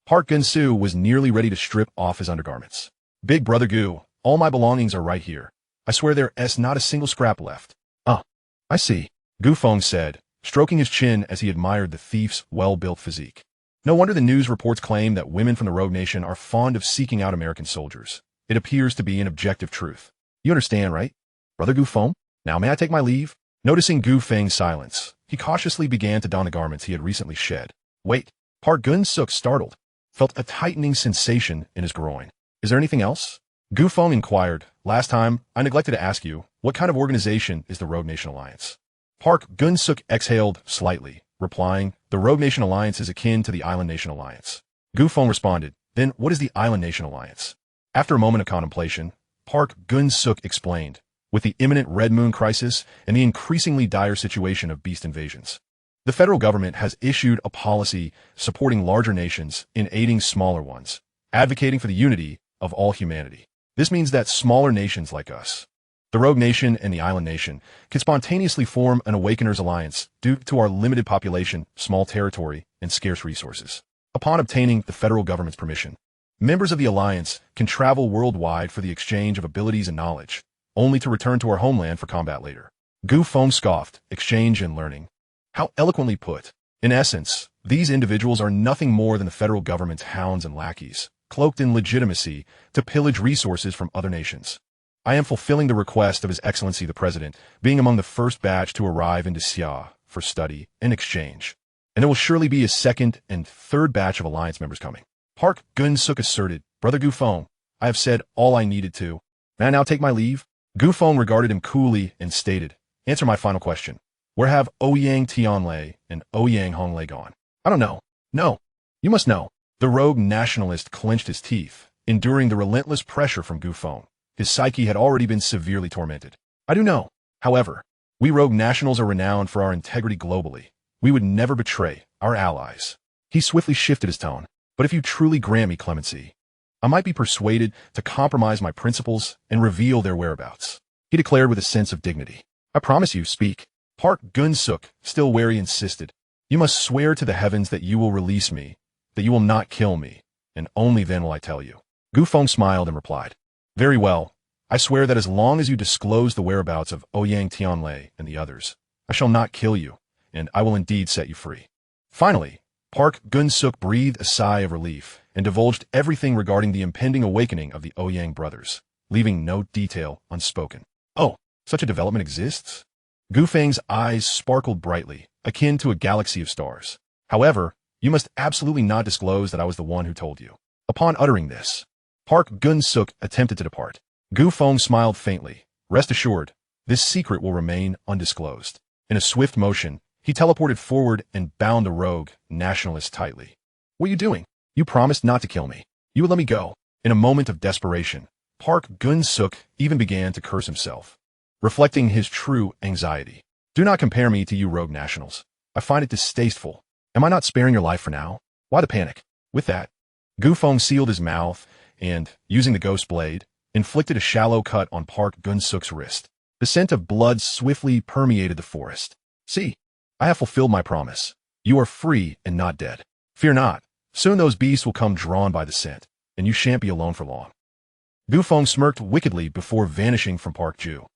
Park Gun-su was nearly ready to strip off his undergarments. Big brother Gu, all my belongings are right here. I swear there's not a single scrap left. Ah, I see, Gu Feng said, stroking his chin as he admired the thief's well-built physique. No wonder the news reports claim that women from the Rogue Nation are fond of seeking out American soldiers. It appears to be an objective truth. You understand, right? Brother Gu Feng? Now may I take my leave? Noticing Gu Feng's silence, he cautiously began to don the garments he had recently shed. Wait, Park Gun-suk, startled, felt a tightening sensation in his groin. Is there anything else? Gu Feng inquired. Last time, I neglected to ask you, what kind of organization is the Rogue Nation Alliance? Park Gun-suk exhaled slightly, replying, the Rogue Nation Alliance is akin to the Island Nation Alliance. Gu Feng responded, then what is the Island Nation Alliance? After a moment of contemplation, Park Gun-suk explained, with the imminent Red Moon crisis and the increasingly dire situation of beast invasions, the federal government has issued a policy supporting larger nations in aiding smaller ones, advocating for the unity of all humanity. This means that smaller nations like us, the Rogue Nation and the Island Nation, can spontaneously form an Awakeners Alliance due to our limited population, small territory, and scarce resources. Upon obtaining the federal government's permission, members of the Alliance can travel worldwide for the exchange of abilities and knowledge, only to return to our homeland for combat later. Gu Feng scoffed, exchange and learning. How eloquently put. In essence, these individuals are nothing more than the federal government's hounds and lackeys, cloaked in legitimacy to pillage resources from other nations. I am fulfilling the request of His Excellency the President, being among the first batch to arrive into Xia for study and exchange. And there will surely be a second and third batch of Alliance members coming. Park Gun-suk asserted, Brother Gu Feng, I have said all I needed to. May I now take my leave? Gu Feng regarded him coolly and stated, answer my final question. Where have Ouyang Tianlei and Ouyang Honglei gone? I don't know. No. You must know. The rogue nationalist clenched his teeth, enduring the relentless pressure from Gu Feng. His psyche had already been severely tormented. I do know. However, we rogue nationals are renowned for our integrity globally. We would never betray our allies. He swiftly shifted his tone. But if you truly grant me clemency, I might be persuaded to compromise my principles and reveal their whereabouts. He declared with a sense of dignity. I promise you, speak. Park Gun-suk, still wary, insisted. You must swear to the heavens that you will release me, that you will not kill me, and only then will I tell you. Gu Feng smiled and replied, very well. I swear that as long as you disclose the whereabouts of Ouyang Tianlei and the others, I shall not kill you, and I will indeed set you free. Finally, Park Gun-suk breathed a sigh of relief and divulged everything regarding the impending awakening of the Ouyang brothers, leaving no detail unspoken. Oh, such a development exists? Gu Feng's eyes sparkled brightly, akin to a galaxy of stars. However, you must absolutely not disclose that I was the one who told you. Upon uttering this, Park Gun-suk attempted to depart. Gu Feng smiled faintly. Rest assured, this secret will remain undisclosed. In a swift motion, he teleported forward and bound the rogue nationalist tightly. What are you doing? You promised not to kill me. You would let me go. In a moment of desperation, Park Gun-suk even began to curse himself, reflecting his true anxiety. Do not compare me to you rogue nationals. I find it distasteful. Am I not sparing your life for now? Why the panic? With that, Gu Feng sealed his mouth and, using the ghost blade, inflicted a shallow cut on Park Gun-suk's wrist. The scent of blood swiftly permeated the forest. See, I have fulfilled my promise. You are free and not dead. Fear not. Soon those beasts will come drawn by the scent, and you shan't be alone for long. Gu Feng smirked wickedly before vanishing from Park Ju.